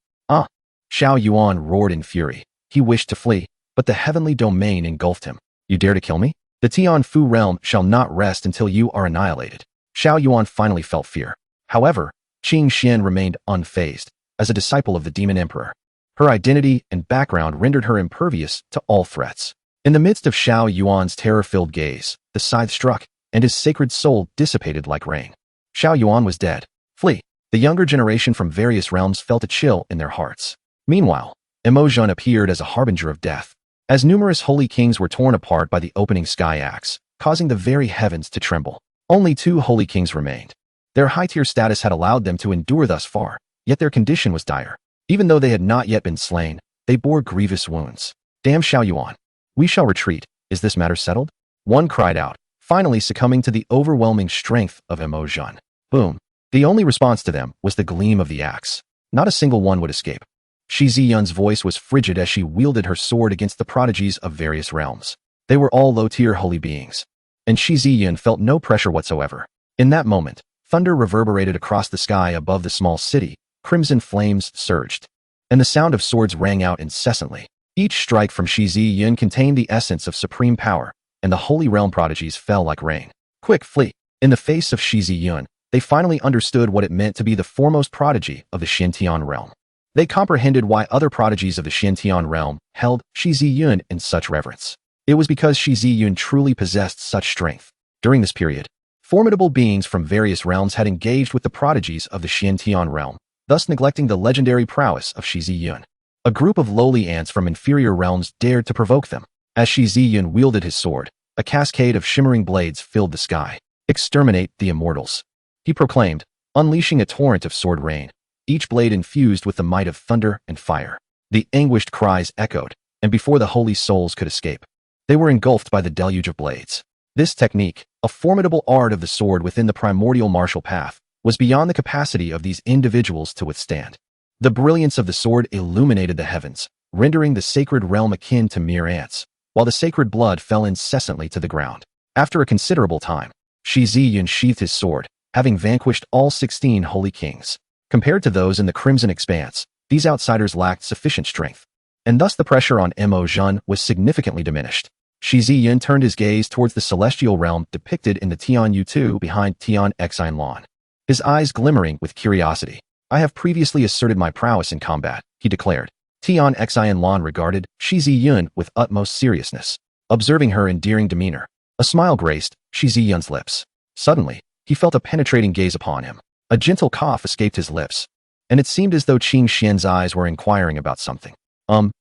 Xiao Yuan roared in fury. He wished to flee, but the heavenly domain engulfed him. You dare to kill me? The Tianfu realm shall not rest until you are annihilated. Xiao Yuan finally felt fear. However, Qing Xian remained unfazed, as a disciple of the demon emperor. Her identity and background rendered her impervious to all threats. In the midst of Xiao Yuan's terror-filled gaze, the scythe struck, and his sacred soul dissipated like rain. Xiao Yuan was dead. Flee. The younger generation from various realms felt a chill in their hearts. Meanwhile, Emotion appeared as a harbinger of death, as numerous holy kings were torn apart by the opening sky axe, causing the very heavens to tremble. Only 2 holy kings remained. Their high-tier status had allowed them to endure thus far, yet their condition was dire. Even though they had not yet been slain, they bore grievous wounds. Damn Xiao Yuan. We shall retreat. Is this matter settled? One cried out, finally succumbing to the overwhelming strength of Emotion. Boom. The only response to them was the gleam of the axe. Not a single one would escape. Shi Yun's voice was frigid as she wielded her sword against the prodigies of various realms. They were all low-tier holy beings, and Shi Yun felt no pressure whatsoever. In that moment, thunder reverberated across the sky above the small city, crimson flames surged, and the sound of swords rang out incessantly. Each strike from Shi Yun contained the essence of supreme power, and the holy realm prodigies fell like rain. Quick, flee! In the face of Shi Yun, they finally understood what it meant to be the foremost prodigy of the Xintian realm. They comprehended why other prodigies of the Xintian realm held Shi Yun in such reverence. It was because Shi Yun truly possessed such strength. During this period, formidable beings from various realms had engaged with the prodigies of the Xintian realm, thus neglecting the legendary prowess of Shi Yun. A group of lowly ants from inferior realms dared to provoke them. As Shi Yun wielded his sword, a cascade of shimmering blades filled the sky. Exterminate the immortals, he proclaimed, unleashing a torrent of sword rain, each blade infused with the might of thunder and fire. The anguished cries echoed, and before the holy souls could escape, they were engulfed by the deluge of blades. This technique, a formidable art of the sword within the primordial martial path, was beyond the capacity of these individuals to withstand. The brilliance of the sword illuminated the heavens, rendering the sacred realm akin to mere ants, while the sacred blood fell incessantly to the ground. After a considerable time, Shi Yun sheathed his sword, having vanquished all 16 holy kings. Compared to those in the Crimson Expanse, these outsiders lacked sufficient strength, and thus the pressure on Mo Zhen was significantly diminished. Shi Yun turned his gaze towards the celestial realm depicted in the Tian Yu behind Tian Xian Lan, his eyes glimmering with curiosity. I have previously asserted my prowess in combat, he declared. Tian Xian Lan regarded Shi Yun with utmost seriousness, observing her endearing demeanor. A smile graced Shi Yun's lips. Suddenly, he felt a penetrating gaze upon him. A gentle cough escaped his lips, and it seemed as though Qing Xian's eyes were inquiring about something.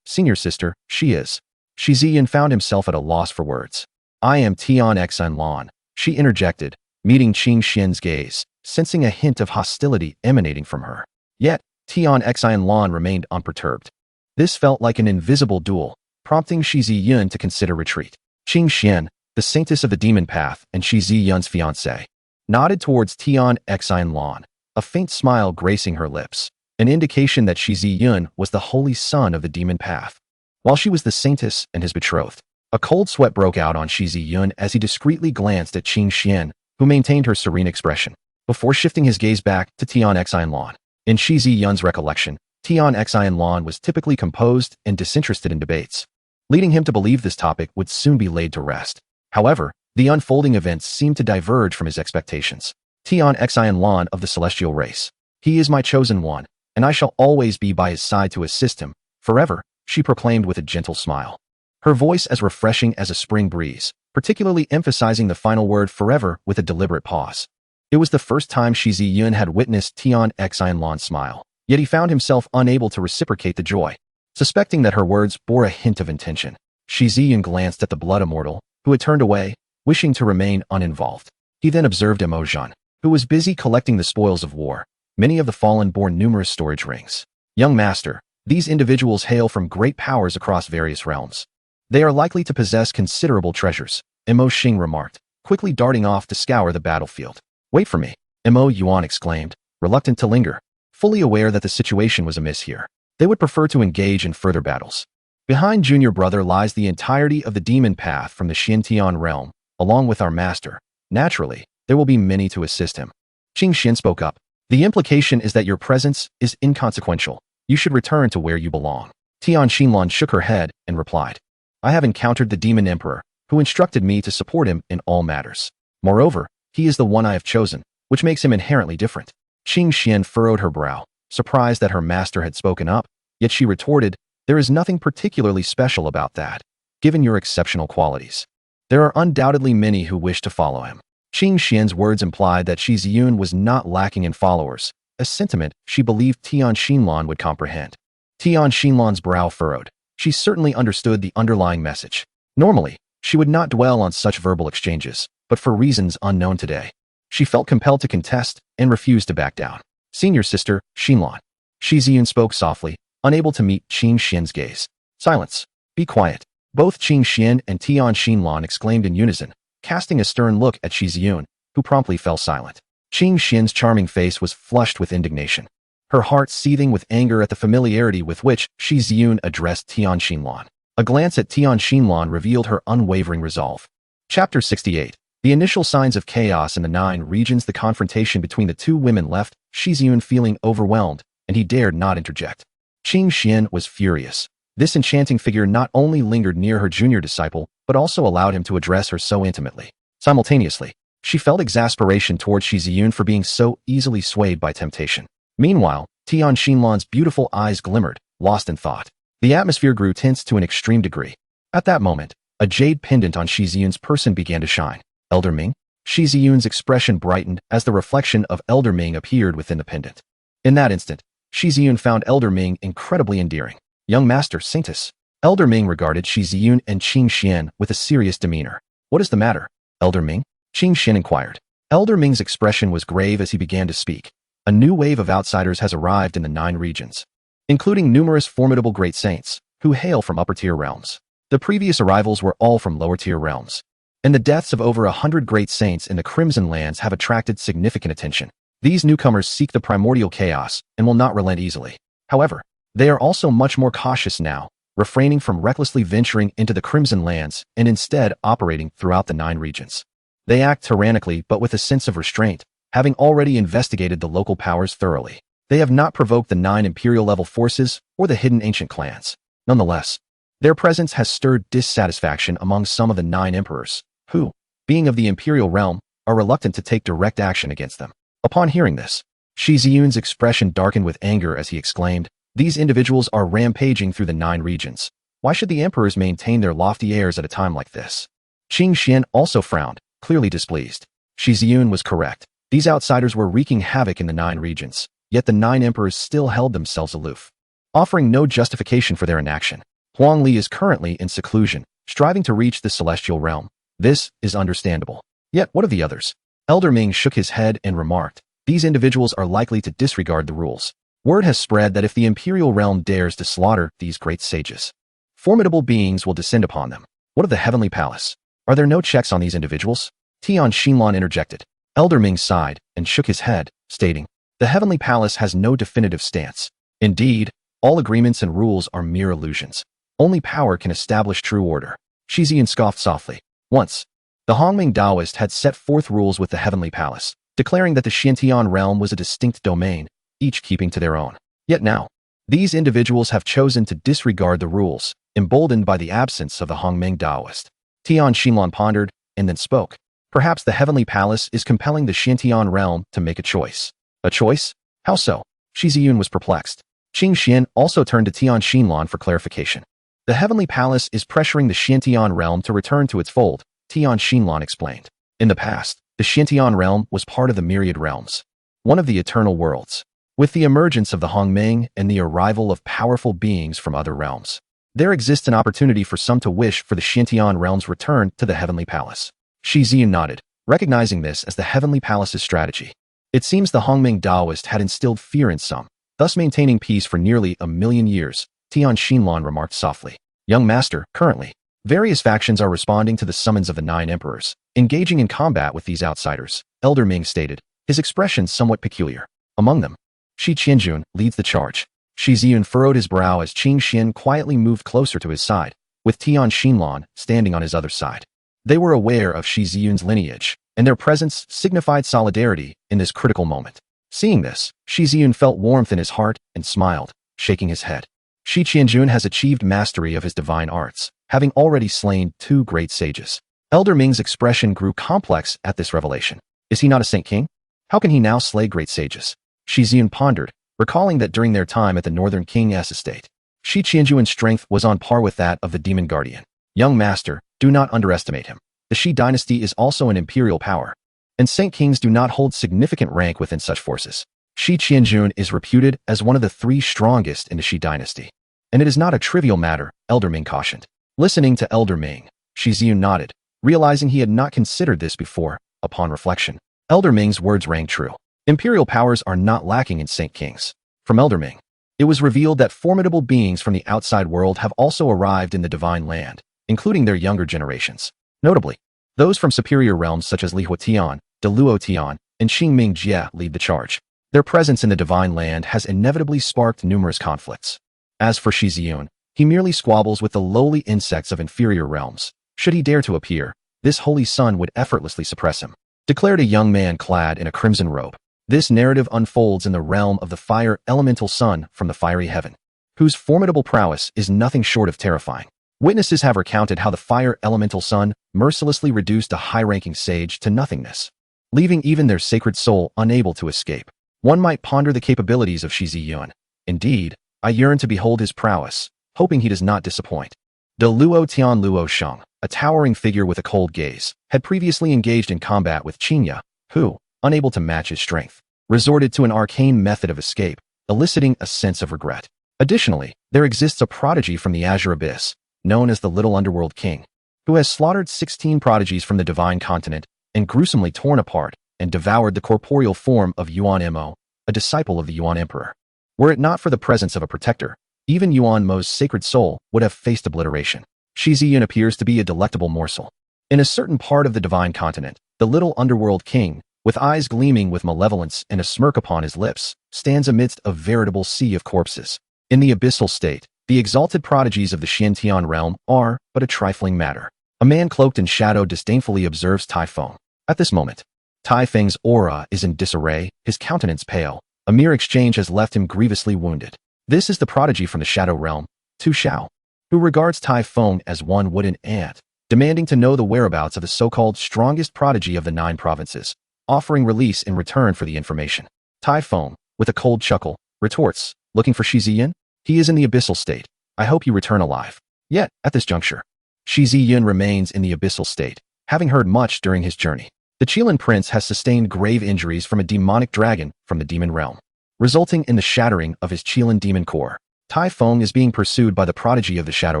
Senior sister, she is. Shi Yun found himself at a loss for words. I am Tian Xian Lan, she interjected, meeting Qing Xian's gaze, sensing a hint of hostility emanating from her. Yet, Tian Xian Lan remained unperturbed. This felt like an invisible duel, prompting Shi Yun to consider retreat. Qing Xian, the saintess of the demon path and Shi Yun's fiancée, nodded towards Tian Xian Lan, a faint smile gracing her lips, an indication that Shi Yun was the holy son of the demon path, while she was the saintess and his betrothed. A cold sweat broke out on Shi Yun as he discreetly glanced at Qing Xian, who maintained her serene expression, before shifting his gaze back to Tian Xian Lan. In Shi Yun's recollection, Tian Xian Lan was typically composed and disinterested in debates, leading him to believe this topic would soon be laid to rest. However, the unfolding events seemed to diverge from his expectations. Tian Xian Lan of the celestial race. He is my chosen one, and I shall always be by his side to assist him, forever, she proclaimed with a gentle smile. Her voice as refreshing as a spring breeze, particularly emphasizing the final word forever with a deliberate pause. It was the first time Shi Yun had witnessed Tian Xian Lan smile, yet he found himself unable to reciprocate the joy. Suspecting that her words bore a hint of intention, Shi Yun glanced at the blood immortal, who had turned away, wishing to remain uninvolved. He then observed Mo Zhan, who was busy collecting the spoils of war. Many of the fallen bore numerous storage rings. Young master, these individuals hail from great powers across various realms. They are likely to possess considerable treasures, Mo Xing remarked, quickly darting off to scour the battlefield. Wait for me, Mo Yuan exclaimed, reluctant to linger, fully aware that the situation was amiss here. They would prefer to engage in further battles. Behind junior brother lies the entirety of the demon path from the Xintian realm, along with our master. Naturally, there will be many to assist him. Qing Xin spoke up. The implication is that your presence is inconsequential. You should return to where you belong. Tian Xinlan shook her head and replied, I have encountered the demon emperor, who instructed me to support him in all matters. Moreover, he is the one I have chosen, which makes him inherently different. Qing Xian furrowed her brow, surprised that her master had spoken up, yet she retorted, there is nothing particularly special about that, given your exceptional qualities. There are undoubtedly many who wish to follow him. Qing Xian's words implied that Shi Yun was not lacking in followers, a sentiment she believed Tian Xinlan would comprehend. Tian Xinlan's brow furrowed. She certainly understood the underlying message. Normally, she would not dwell on such verbal exchanges, but for reasons unknown today, she felt compelled to contest and refused to back down. Senior sister, Xinlan. Shi Yun spoke softly, unable to meet Qing Xian's gaze. Silence. Be quiet. Both Qing Xian and Tian Xinlan exclaimed in unison, casting a stern look at Shi Yun, who promptly fell silent. Qing Xian's charming face was flushed with indignation, her heart seething with anger at the familiarity with which Shi Yun addressed Tian Xinlan. A glance at Tian Xinlan revealed her unwavering resolve. Chapter 68. The initial signs of chaos in the 9 regions. The confrontation between the two women left Shi Yun feeling overwhelmed, and he dared not interject. Qing Xian was furious. This enchanting figure not only lingered near her junior disciple, but also allowed him to address her so intimately. Simultaneously, she felt exasperation towards Shi Yun for being so easily swayed by temptation. Meanwhile, Tian Xinlan's beautiful eyes glimmered, lost in thought. The atmosphere grew tense to an extreme degree. At that moment, a jade pendant on Shi Yun's person began to shine. Elder Ming? Shi Yun's expression brightened as the reflection of Elder Ming appeared within the pendant. In that instant, Shi Yun found Elder Ming incredibly endearing. Young Master Saintus. Elder Ming regarded Shi Yun and Qing Xian with a serious demeanor. What is the matter, Elder Ming? Qing Xian inquired. Elder Ming's expression was grave as he began to speak. A new wave of outsiders has arrived in the 9 regions, including numerous formidable great saints, who hail from upper-tier realms. The previous arrivals were all from lower-tier realms, and the deaths of over 100 great saints in the Crimson Lands have attracted significant attention. These newcomers seek the primordial chaos and will not relent easily. However, they are also much more cautious now, refraining from recklessly venturing into the Crimson Lands and instead operating throughout the 9 regions. They act tyrannically but with a sense of restraint, having already investigated the local powers thoroughly. They have not provoked the 9 Imperial-level forces or the hidden ancient clans. Nonetheless, their presence has stirred dissatisfaction among some of the 9 emperors, who, being of the Imperial realm, are reluctant to take direct action against them. Upon hearing this, Shi Yun's expression darkened with anger as he exclaimed, these individuals are rampaging through the 9 regions. Why should the emperors maintain their lofty airs at a time like this? Qing Xian also frowned, clearly displeased. Shi Yun was correct. These outsiders were wreaking havoc in the 9 regions, yet the 9 emperors still held themselves aloof, offering no justification for their inaction. Huang Li is currently in seclusion, striving to reach the celestial realm. This is understandable. Yet what of the others? Elder Ming shook his head and remarked, these individuals are likely to disregard the rules. Word has spread that if the Imperial realm dares to slaughter these great sages, formidable beings will descend upon them. What of the Heavenly Palace? Are there no checks on these individuals? Tian Xinlan interjected. Elder Ming sighed and shook his head, stating, the Heavenly Palace has no definitive stance. Indeed, all agreements and rules are mere illusions. Only power can establish true order. Shi Yun scoffed softly. Once, the Hongming Taoist had set forth rules with the Heavenly Palace, declaring that the Xintian realm was a distinct domain, each keeping to their own. Yet now, These individuals have chosen to disregard the rules, emboldened by the absence of the Hongmeng Taoist. Tian Xinlan pondered, and then spoke. Perhaps the Heavenly Palace is compelling the Xintian realm to make a choice. A choice? How so? Shi Yun was perplexed. Qing Xian also turned to Tian Xinlan for clarification. The Heavenly Palace is pressuring the Xintian realm to return to its fold, Tian Xinlan explained. In the past, the Xintian realm was part of the myriad realms, one of the eternal worlds. With the emergence of the Hongmeng and the arrival of powerful beings from other realms, there exists an opportunity for some to wish for the Xintian realm's return to the Heavenly Palace. Shi Yun nodded, recognizing this as the Heavenly Palace's strategy. It seems the Hongmeng Taoist had instilled fear in some, thus maintaining peace for nearly 1,000,000 years, Tian Xinlan remarked softly. Young master, currently, various factions are responding to the summons of the 9 emperors, engaging in combat with these outsiders, Elder Ming stated, his expression somewhat peculiar. Among them, Shi Qianjun leads the charge. Shi Yun furrowed his brow as Qing Xian quietly moved closer to his side, with Tian Xinlan standing on his other side. They were aware of Shi Yun's lineage, and their presence signified solidarity in this critical moment. Seeing this, Shi Yun felt warmth in his heart and smiled, shaking his head. Shi Qianjun has achieved mastery of his divine arts, having already slain 2 great sages. Elder Ming's expression grew complex at this revelation. Is he not a Saint King? How can he now slay great sages? Shi Yun pondered, recalling that during their time at the Northern King's estate, Shi Qianjuan's strength was on par with that of the Demon Guardian. Young master, do not underestimate him. The Shi dynasty is also an imperial power, and Saint Kings do not hold significant rank within such forces. Shi Qianjun is reputed as one of the 3 strongest in the Shi dynasty, and it is not a trivial matter, Elder Ming cautioned. Listening to Elder Ming, Shi Yun nodded, realizing he had not considered this before. Upon reflection, Elder Ming's words rang true. Imperial powers are not lacking in Saint Kings. From Elder Ming, it was revealed that formidable beings from the outside world have also arrived in the divine land, including their younger generations. Notably, those from superior realms such as Li Huatian, De Luo Tian, and Xingming Jie lead the charge. Their presence in the divine land has inevitably sparked numerous conflicts. As for Shi Yun, he merely squabbles with the lowly insects of inferior realms. Should he dare to appear, this holy sun would effortlessly suppress him, declared a young man clad in a crimson robe. This narrative unfolds in the realm of the fire elemental sun from the fiery heaven, whose formidable prowess is nothing short of terrifying. Witnesses have recounted how the fire elemental sun mercilessly reduced a high-ranking sage to nothingness, leaving even their sacred soul unable to escape. One might ponder the capabilities of Shi Yun. Indeed, I yearn to behold his prowess, hoping he does not disappoint. De Luo Tian Luo Sheng, a towering figure with a cold gaze, had previously engaged in combat with Qingya, who, unable to match his strength, resorted to an arcane method of escape, eliciting a sense of regret. Additionally, there exists a prodigy from the Azure Abyss, known as the Little Underworld King, who has slaughtered 16 prodigies from the Divine Continent and gruesomely torn apart and devoured the corporeal form of Yuan Mo, a disciple of the Yuan Emperor. Were it not for the presence of a protector, even Yuan Mo's sacred soul would have faced obliteration. Shi Yun appears to be a delectable morsel. In a certain part of the Divine Continent, the Little Underworld King, with eyes gleaming with malevolence and a smirk upon his lips, stands amidst a veritable sea of corpses. In the abyssal state, the exalted prodigies of the Xintian realm are but a trifling matter. A man cloaked in shadow disdainfully observes Tai Feng. At this moment, Tai Feng's aura is in disarray, his countenance pale. A mere exchange has left him grievously wounded. This is the prodigy from the shadow realm, Tu Xiao, who regards Tai Feng as one wooden ant, demanding to know the whereabouts of the so-called strongest prodigy of the 9 provinces, offering release in return for the information. Tai Feng, with a cold chuckle, retorts, looking for Shi Yun? He is in the abyssal state. I hope you return alive. Yet, at this juncture, Shi Yun remains in the abyssal state, having heard much during his journey. The Qilin prince has sustained grave injuries from a demonic dragon from the demon realm, resulting in the shattering of his Qilin demon core. Tai Feng is being pursued by the prodigy of the shadow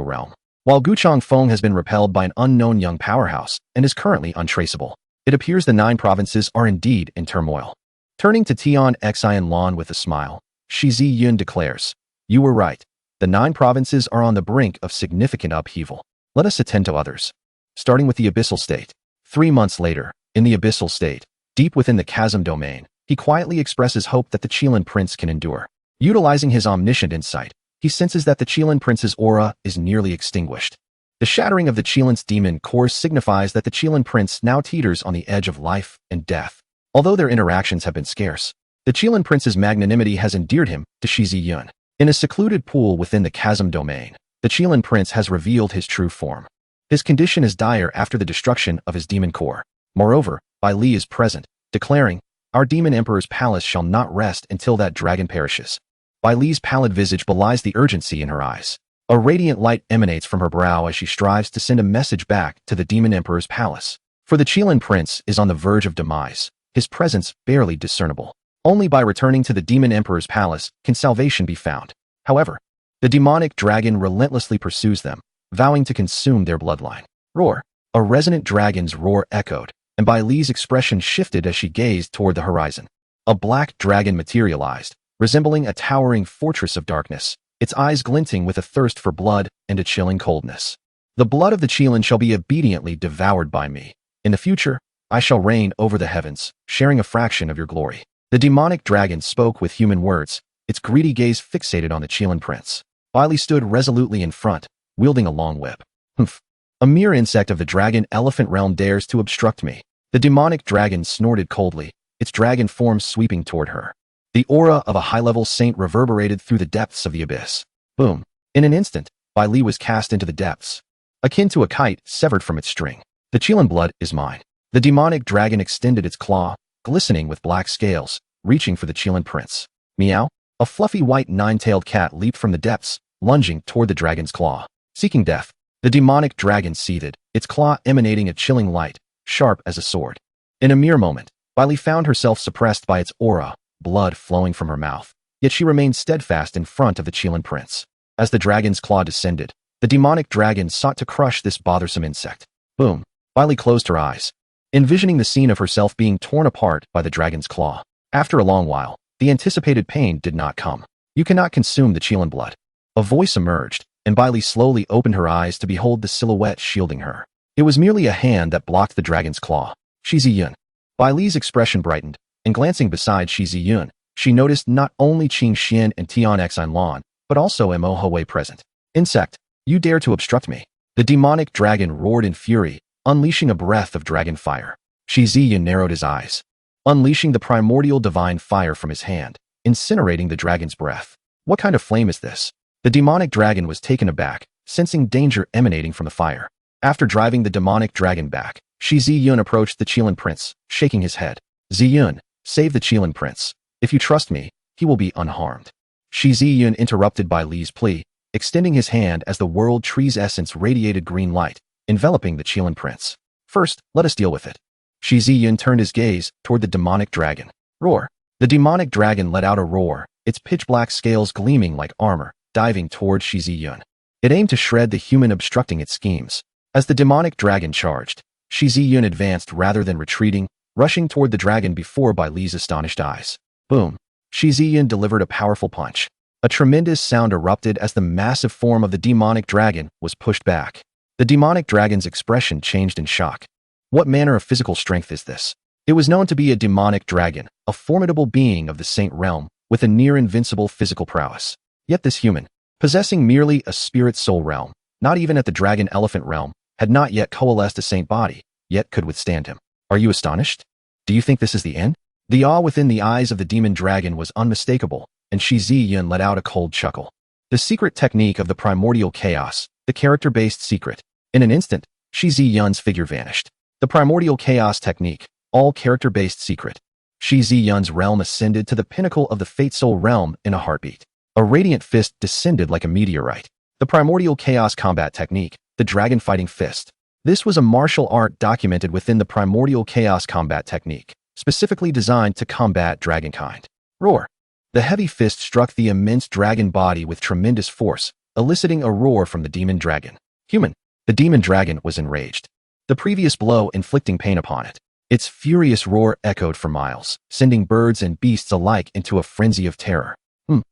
realm, while Guchang Feng has been repelled by an unknown young powerhouse and is currently untraceable. It appears the 9 provinces are indeed in turmoil. Turning to Tian Xian Lan with a smile, Shi Yun declares, "You were right. The 9 provinces are on the brink of significant upheaval. Let us attend to others." Starting with the abyssal state. 3 months later, in the abyssal state, deep within the chasm domain, he quietly expresses hope that the Qilin prince can endure. Utilizing his omniscient insight, he senses that the Qilin prince's aura is nearly extinguished. The shattering of the Qilin's demon core signifies that the Qilin prince now teeters on the edge of life and death. Although their interactions have been scarce, the Qilin prince's magnanimity has endeared him to Shi Yun. In a secluded pool within the chasm domain, the Qilin prince has revealed his true form. His condition is dire after the destruction of his demon core. Moreover, Bai Li is present, declaring, "Our demon emperor's palace shall not rest until that dragon perishes." Bai Li's pallid visage belies the urgency in her eyes. A radiant light emanates from her brow as she strives to send a message back to the demon emperor's palace. For the Qilin prince is on the verge of demise, his presence barely discernible. Only by returning to the demon emperor's palace can salvation be found. However, the demonic dragon relentlessly pursues them, vowing to consume their bloodline. Roar! A resonant dragon's roar echoed, and Bai Li's expression shifted as she gazed toward the horizon. A black dragon materialized, resembling a towering fortress of darkness, its eyes glinting with a thirst for blood and a chilling coldness. "The blood of the Qilin shall be obediently devoured by me. In the future, I shall reign over the heavens, sharing a fraction of your glory." The demonic dragon spoke with human words, its greedy gaze fixated on the Qilin prince. Bai Li stood resolutely in front, wielding a long whip. "Humph! A mere insect of the dragon elephant realm dares to obstruct me." The demonic dragon snorted coldly, its dragon form sweeping toward her. The aura of a high-level saint reverberated through the depths of the abyss. Boom! In an instant, Bai Li was cast into the depths, akin to a kite severed from its string. "The Qilin blood is mine." The demonic dragon extended its claw, glistening with black scales, reaching for the Qilin prince. Meow! A fluffy white nine-tailed cat leaped from the depths, lunging toward the dragon's claw. Seeking death, the demonic dragon seethed, its claw emanating a chilling light, sharp as a sword. In a mere moment, Bai Li found herself suppressed by its aura, blood flowing from her mouth. Yet she remained steadfast in front of the Qilin prince. As the dragon's claw descended, the demonic dragon sought to crush this bothersome insect. Boom! Bai Li closed her eyes, envisioning the scene of herself being torn apart by the dragon's claw. After a long while, the anticipated pain did not come. "You cannot consume the Qilin blood." A voice emerged, and Bai Li slowly opened her eyes to behold the silhouette shielding her. It was merely a hand that blocked the dragon's claw. Shi Yun. Bai Li's expression brightened, and glancing beside Shi Yun, she noticed not only Qing Xian and Tian Xinlan, but also Mo Hui present. "Insect, you dare to obstruct me." The demonic dragon roared in fury, unleashing a breath of dragon fire. Shi Yun narrowed his eyes, unleashing the primordial divine fire from his hand, incinerating the dragon's breath. "What kind of flame is this?" The demonic dragon was taken aback, sensing danger emanating from the fire. After driving the demonic dragon back, Shi Yun approached the Qilin prince, shaking his head. "Ziyun, save the Qilin prince. If you trust me, he will be unharmed." Shi Yun interrupted Bai Li's plea, extending his hand as the world tree's essence radiated green light, enveloping the Qilin prince. "First, let us deal with it." Shi Yun turned his gaze toward the demonic dragon. Roar! The demonic dragon let out a roar, its pitch-black scales gleaming like armor, diving toward Shi Yun. It aimed to shred the human obstructing its schemes. As the demonic dragon charged, Shi Yun advanced rather than retreating, rushing toward the dragon before Bai Li's astonished eyes. Boom! Shi Yun delivered a powerful punch. A tremendous sound erupted as the massive form of the demonic dragon was pushed back. The demonic dragon's expression changed in shock. What manner of physical strength is this? It was known to be a demonic dragon, a formidable being of the saint realm, with a near-invincible physical prowess. Yet this human, possessing merely a spirit-soul realm, not even at the dragon-elephant realm, had not yet coalesced a saint body, yet could withstand him. "Are you astonished? Do you think this is the end?" The awe within the eyes of the demon dragon was unmistakable, and Shi Yun let out a cold chuckle. The secret technique of the primordial chaos, the character-based secret. In an instant, Shi Yun's figure vanished. The primordial chaos technique, all character-based secret. Shi Yun's realm ascended to the pinnacle of the fate soul realm in a heartbeat. A radiant fist descended like a meteorite. The primordial chaos combat technique, the dragon fighting fist. This was a martial art documented within the primordial chaos combat technique, specifically designed to combat dragonkind. Roar! The heavy fist struck the immense dragon body with tremendous force, eliciting a roar from the demon dragon. Human! The demon dragon was enraged, the previous blow inflicting pain upon it. Its furious roar echoed for miles, sending birds and beasts alike into a frenzy of terror.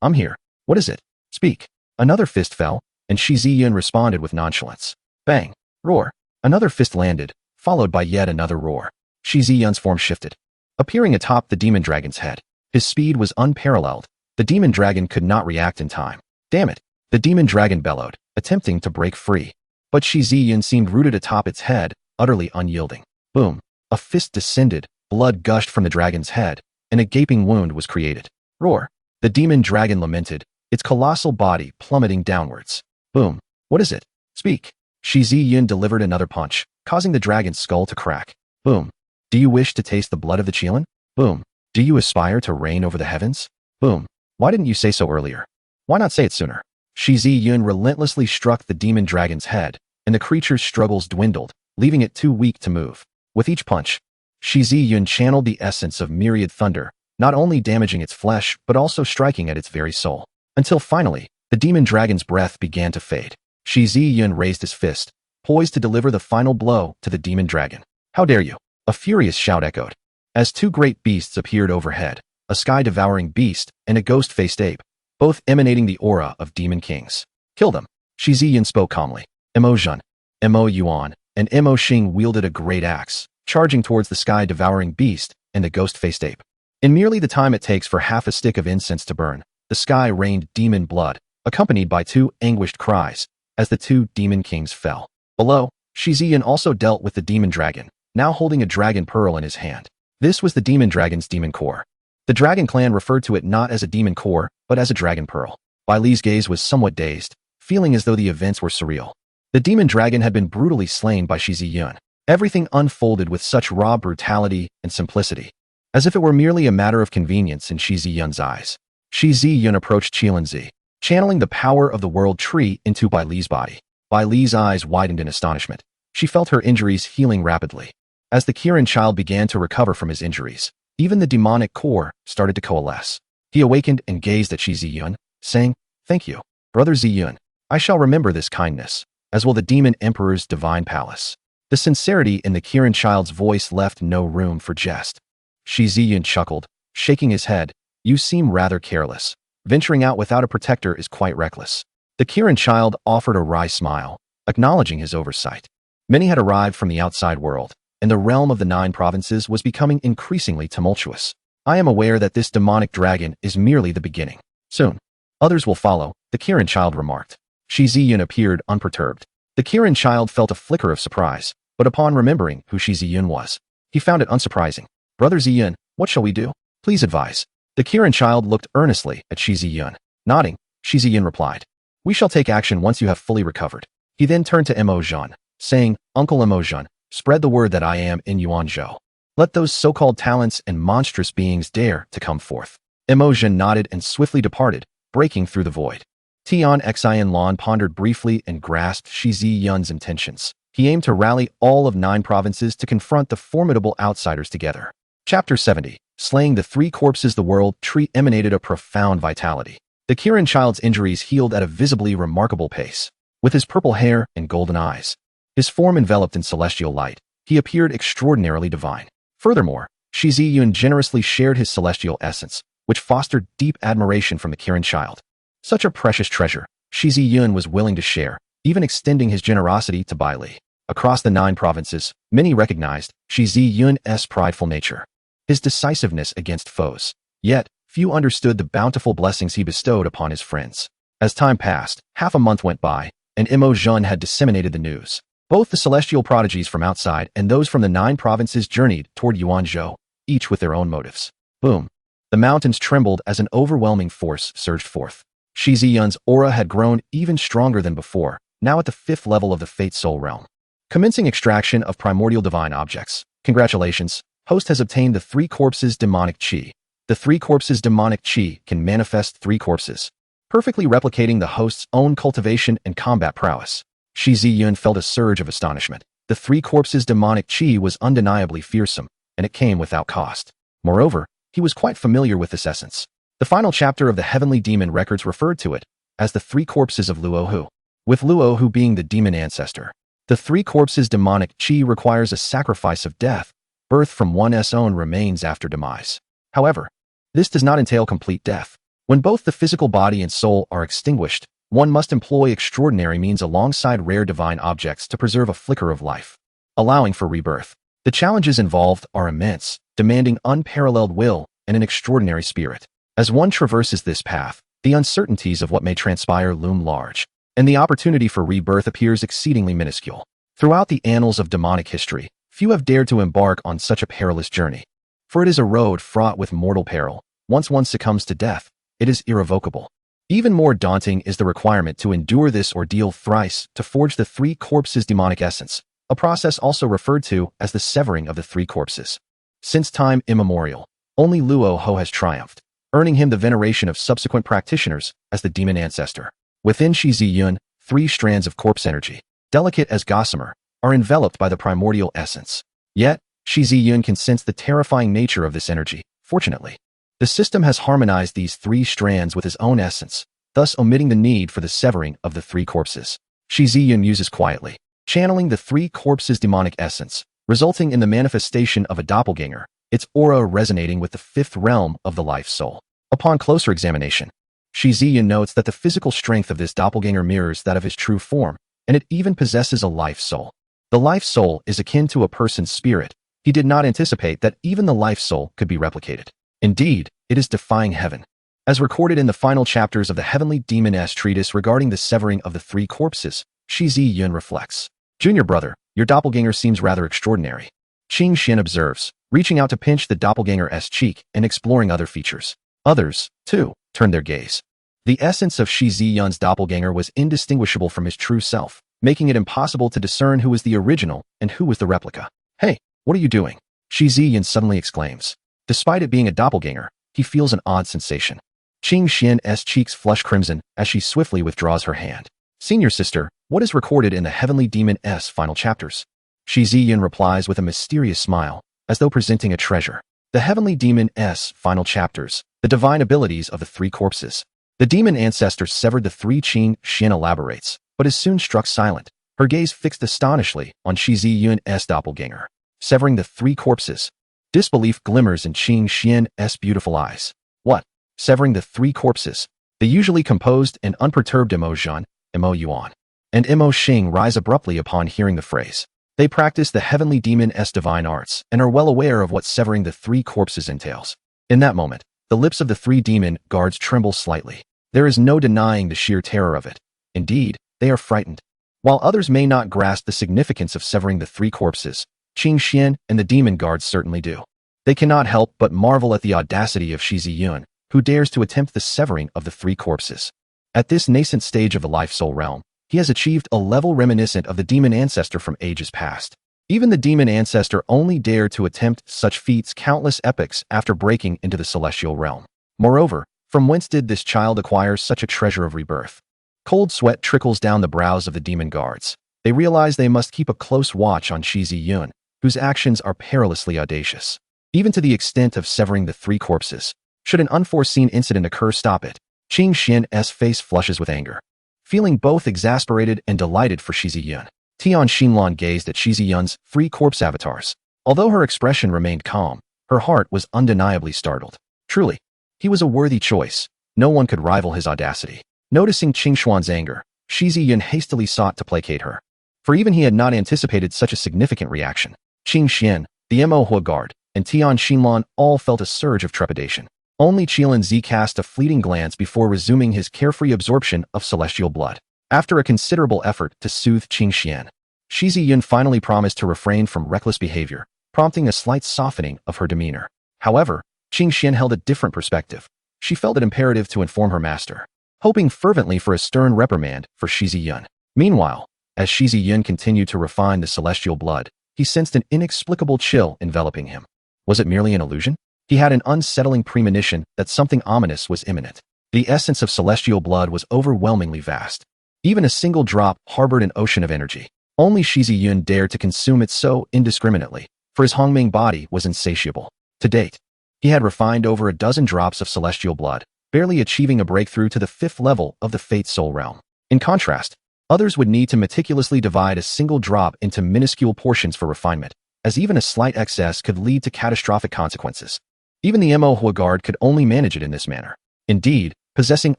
I'm here. What is it? Speak." Another fist fell, and Shi Yun responded with nonchalance. Bang! Roar! Another fist landed, followed by yet another roar. Shi Yun's form shifted, appearing atop the demon dragon's head. His speed was unparalleled. The demon dragon could not react in time. Damn it! The demon dragon bellowed, attempting to break free. But Shi Yun seemed rooted atop its head, utterly unyielding. Boom! A fist descended, blood gushed from the dragon's head, and a gaping wound was created. Roar! The demon dragon lamented, its colossal body plummeting downwards. Boom. What is it? Speak. Shi Yun delivered another punch, causing the dragon's skull to crack. Boom. Do you wish to taste the blood of the Qilin? Boom. Do you aspire to reign over the heavens? Boom. Why didn't you say so earlier? Why not say it sooner? Shi Yun relentlessly struck the demon dragon's head, and the creature's struggles dwindled, leaving it too weak to move. With each punch, Shi Yun channeled the essence of myriad thunder, not only damaging its flesh but also striking at its very soul. Until finally, the demon dragon's breath began to fade. Shi Yun raised his fist, poised to deliver the final blow to the demon dragon. How dare you? A furious shout echoed. As two great beasts appeared overhead, a sky-devouring beast and a ghost-faced ape, both emanating the aura of demon kings. Kill them. Shi Yun spoke calmly. Mo Jun, Mo Yuan, and Mo Xing wielded a great axe, charging towards the sky-devouring beast and the ghost-faced ape. In merely the time it takes for half a stick of incense to burn, the sky rained demon blood, accompanied by two anguished cries, as the two demon kings fell. Below, Shi Yun also dealt with the demon dragon, now holding a dragon pearl in his hand. This was the demon dragon's demon core. The dragon clan referred to it not as a demon core, but as a dragon pearl. Bai Li's gaze was somewhat dazed, feeling as though the events were surreal. The demon dragon had been brutally slain by Shi Yun. Everything unfolded with such raw brutality and simplicity, as if it were merely a matter of convenience in Shi Yun's eyes. Shi Yun approached Qilin, channeling the power of the world tree into Bai Li's body. Bai Li's eyes widened in astonishment. She felt her injuries healing rapidly. As the Kirin child began to recover from his injuries, even the demonic core started to coalesce. He awakened and gazed at Shi Yun, saying, "Thank you, Brother Yun. I shall remember this kindness, as will the demon emperor's divine palace." The sincerity in the Kirin child's voice left no room for jest. Shi Yun chuckled, shaking his head. "You seem rather careless. Venturing out without a protector is quite reckless." The Kirin child offered a wry smile, acknowledging his oversight. Many had arrived from the outside world, and the realm of the 9 provinces was becoming increasingly tumultuous. I am aware that this demonic dragon is merely the beginning. Soon, others will follow, the Kirin child remarked. Shi Yun appeared unperturbed. The Kirin child felt a flicker of surprise, but upon remembering who Shi Yun was, he found it unsurprising. "Brother Yun, what shall we do? Please advise." The Kirin child looked earnestly at Shi Yun. Nodding, Shi Yun replied, "We shall take action once you have fully recovered." He then turned to Mo Jun, saying, "Uncle Mo Jun, spread the word that I am in Yuanzhou. Let those so-called talents and monstrous beings dare to come forth." Mo Jun nodded and swiftly departed, breaking through the void. Tian Xian Lan pondered briefly and grasped Shi Yun's intentions. He aimed to rally all of 9 provinces to confront the formidable outsiders together. Chapter 70. Slaying the 3 corpses. The world tree emanated a profound vitality. The Kirin child's injuries healed at a visibly remarkable pace. With his purple hair and golden eyes, his form enveloped in celestial light, he appeared extraordinarily divine. Furthermore, Shi Yun generously shared his celestial essence, which fostered deep admiration from the Kirin child. Such a precious treasure, Shi Yun was willing to share, even extending his generosity to Bai Li. Across the 9 provinces, many recognized Shi Yun's prideful nature, his decisiveness against foes. Yet, few understood the bountiful blessings he bestowed upon his friends. As time passed, half a month went by, and Mo Jun had disseminated the news. Both the celestial prodigies from outside and those from the 9 provinces journeyed toward Yuanzhou, each with their own motives. Boom. The mountains trembled as an overwhelming force surged forth. Shi Yun's aura had grown even stronger than before, now at the 5th level of the Fate Soul realm. Commencing extraction of primordial divine objects. Congratulations, host has obtained the 3 corpses demonic chi. The 3 corpses demonic chi can manifest 3 corpses, perfectly replicating the host's own cultivation and combat prowess. Shi Yun felt a surge of astonishment. The 3 corpses demonic chi was undeniably fearsome, and it came without cost. Moreover, he was quite familiar with this essence. The final chapter of the Heavenly Demon Records referred to it as the 3 corpses of Luohu, with Luohu being the demon ancestor. The 3 corpses demonic chi requires a sacrifice of death, birth from one's own remains after demise. However, this does not entail complete death. When both the physical body and soul are extinguished, one must employ extraordinary means alongside rare divine objects to preserve a flicker of life, allowing for rebirth. The challenges involved are immense, demanding unparalleled will and an extraordinary spirit. As one traverses this path, the uncertainties of what may transpire loom large, and the opportunity for rebirth appears exceedingly minuscule. Throughout the annals of demonic history, few have dared to embark on such a perilous journey. For it is a road fraught with mortal peril. Once one succumbs to death, it is irrevocable. Even more daunting is the requirement to endure this ordeal thrice to forge the three corpses' demonic essence, a process also referred to as the severing of the three corpses. Since time immemorial, only Luo Ho has triumphed, earning him the veneration of subsequent practitioners as the demon ancestor. Within Shi Yun, three strands of corpse energy, delicate as gossamer, are enveloped by the primordial essence. Yet, Shi Yun can sense the terrifying nature of this energy, fortunately. The system has harmonized these three strands with his own essence, thus omitting the need for the severing of the three corpses. Shi Yun uses quietly, channeling the three corpses' demonic essence, resulting in the manifestation of a doppelganger, its aura resonating with the fifth realm of the life soul. Upon closer examination, Shi Yun notes that the physical strength of this doppelganger mirrors that of his true form, and it even possesses a life soul. The life soul is akin to a person's spirit. He did not anticipate that even the life soul could be replicated. Indeed, it is defying heaven. As recorded in the final chapters of the Heavenly Demon-S treatise regarding the severing of the three corpses, Shi Yun reflects. Junior brother, your doppelganger seems rather extraordinary. Ching Zhao observes, reaching out to pinch the doppelganger's cheek and exploring other features. Others, too, turned their gaze. The essence of Shi Yun's doppelganger was indistinguishable from his true self, making it impossible to discern who was the original and who was the replica. Hey, what are you doing? Shi Yun suddenly exclaims. Despite it being a doppelganger, he feels an odd sensation. Ching Zhao's cheeks flush crimson as she swiftly withdraws her hand. Senior sister, what is recorded in the Heavenly Demon-S final chapters? Shi Yun replies with a mysterious smile, as though presenting a treasure. The Heavenly Demon-S final chapters, the divine abilities of the three corpses. The demon ancestor severed the three. Ching Zhao elaborates, but is soon struck silent, her gaze fixed astonishingly on Shi Yun's doppelganger. Severing the three corpses. Disbelief glimmers in Ching Zhao's beautiful eyes. What? Severing the three corpses? The usually composed and unperturbed Emo Zhan, Emo Yuan, and Emo Xing rise abruptly upon hearing the phrase. They practice the Heavenly Demon-S divine arts and are well aware of what severing the three corpses entails. In that moment, the lips of the three demon guards tremble slightly. There is no denying the sheer terror of it. Indeed, they are frightened. While others may not grasp the significance of severing the three corpses, Ching Zhao and the demon guards certainly do. They cannot help but marvel at the audacity of Shi Yun, who dares to attempt the severing of the three corpses. At this nascent stage of the life soul realm, he has achieved a level reminiscent of the demon ancestor from ages past. Even the demon ancestor only dared to attempt such feats countless epochs after breaking into the celestial realm. Moreover, from whence did this child acquire such a treasure of rebirth? Cold sweat trickles down the brows of the demon guards. They realize they must keep a close watch on Shi Yun, whose actions are perilously audacious. Even to the extent of severing the three corpses. Should an unforeseen incident occur, stop it. Ching Zhao's face flushes with anger. Feeling both exasperated and delighted for Shi Yun, Tian Xinlan gazed at Shi Yun's three corpse avatars. Although her expression remained calm, her heart was undeniably startled. Truly, he was a worthy choice. No one could rival his audacity. Noticing Ching Xuan's anger, Shi Yun hastily sought to placate her. For even he had not anticipated such a significant reaction. Ching Zhao, the Manhwa guard, and Tian Xinlan all felt a surge of trepidation. Only Qilan Zi cast a fleeting glance before resuming his carefree absorption of celestial blood. After a considerable effort to soothe Ching Zhao, Shi Yun finally promised to refrain from reckless behavior, prompting a slight softening of her demeanor. However, Ching Zhao held a different perspective. She felt it imperative to inform her master, hoping fervently for a stern reprimand for Shi Yun. Meanwhile, as Shi Yun continued to refine the celestial blood, he sensed an inexplicable chill enveloping him. Was it merely an illusion? He had an unsettling premonition that something ominous was imminent. The essence of celestial blood was overwhelmingly vast. Even a single drop harbored an ocean of energy. Only Shi Yun dared to consume it so indiscriminately, for his Hongming body was insatiable. To date, he had refined over a dozen drops of celestial blood, barely achieving a breakthrough to the fifth level of the Fate Soul realm. In contrast, others would need to meticulously divide a single drop into minuscule portions for refinement, as even a slight excess could lead to catastrophic consequences. Even the Manhwa guard could only manage it in this manner. Indeed, possessing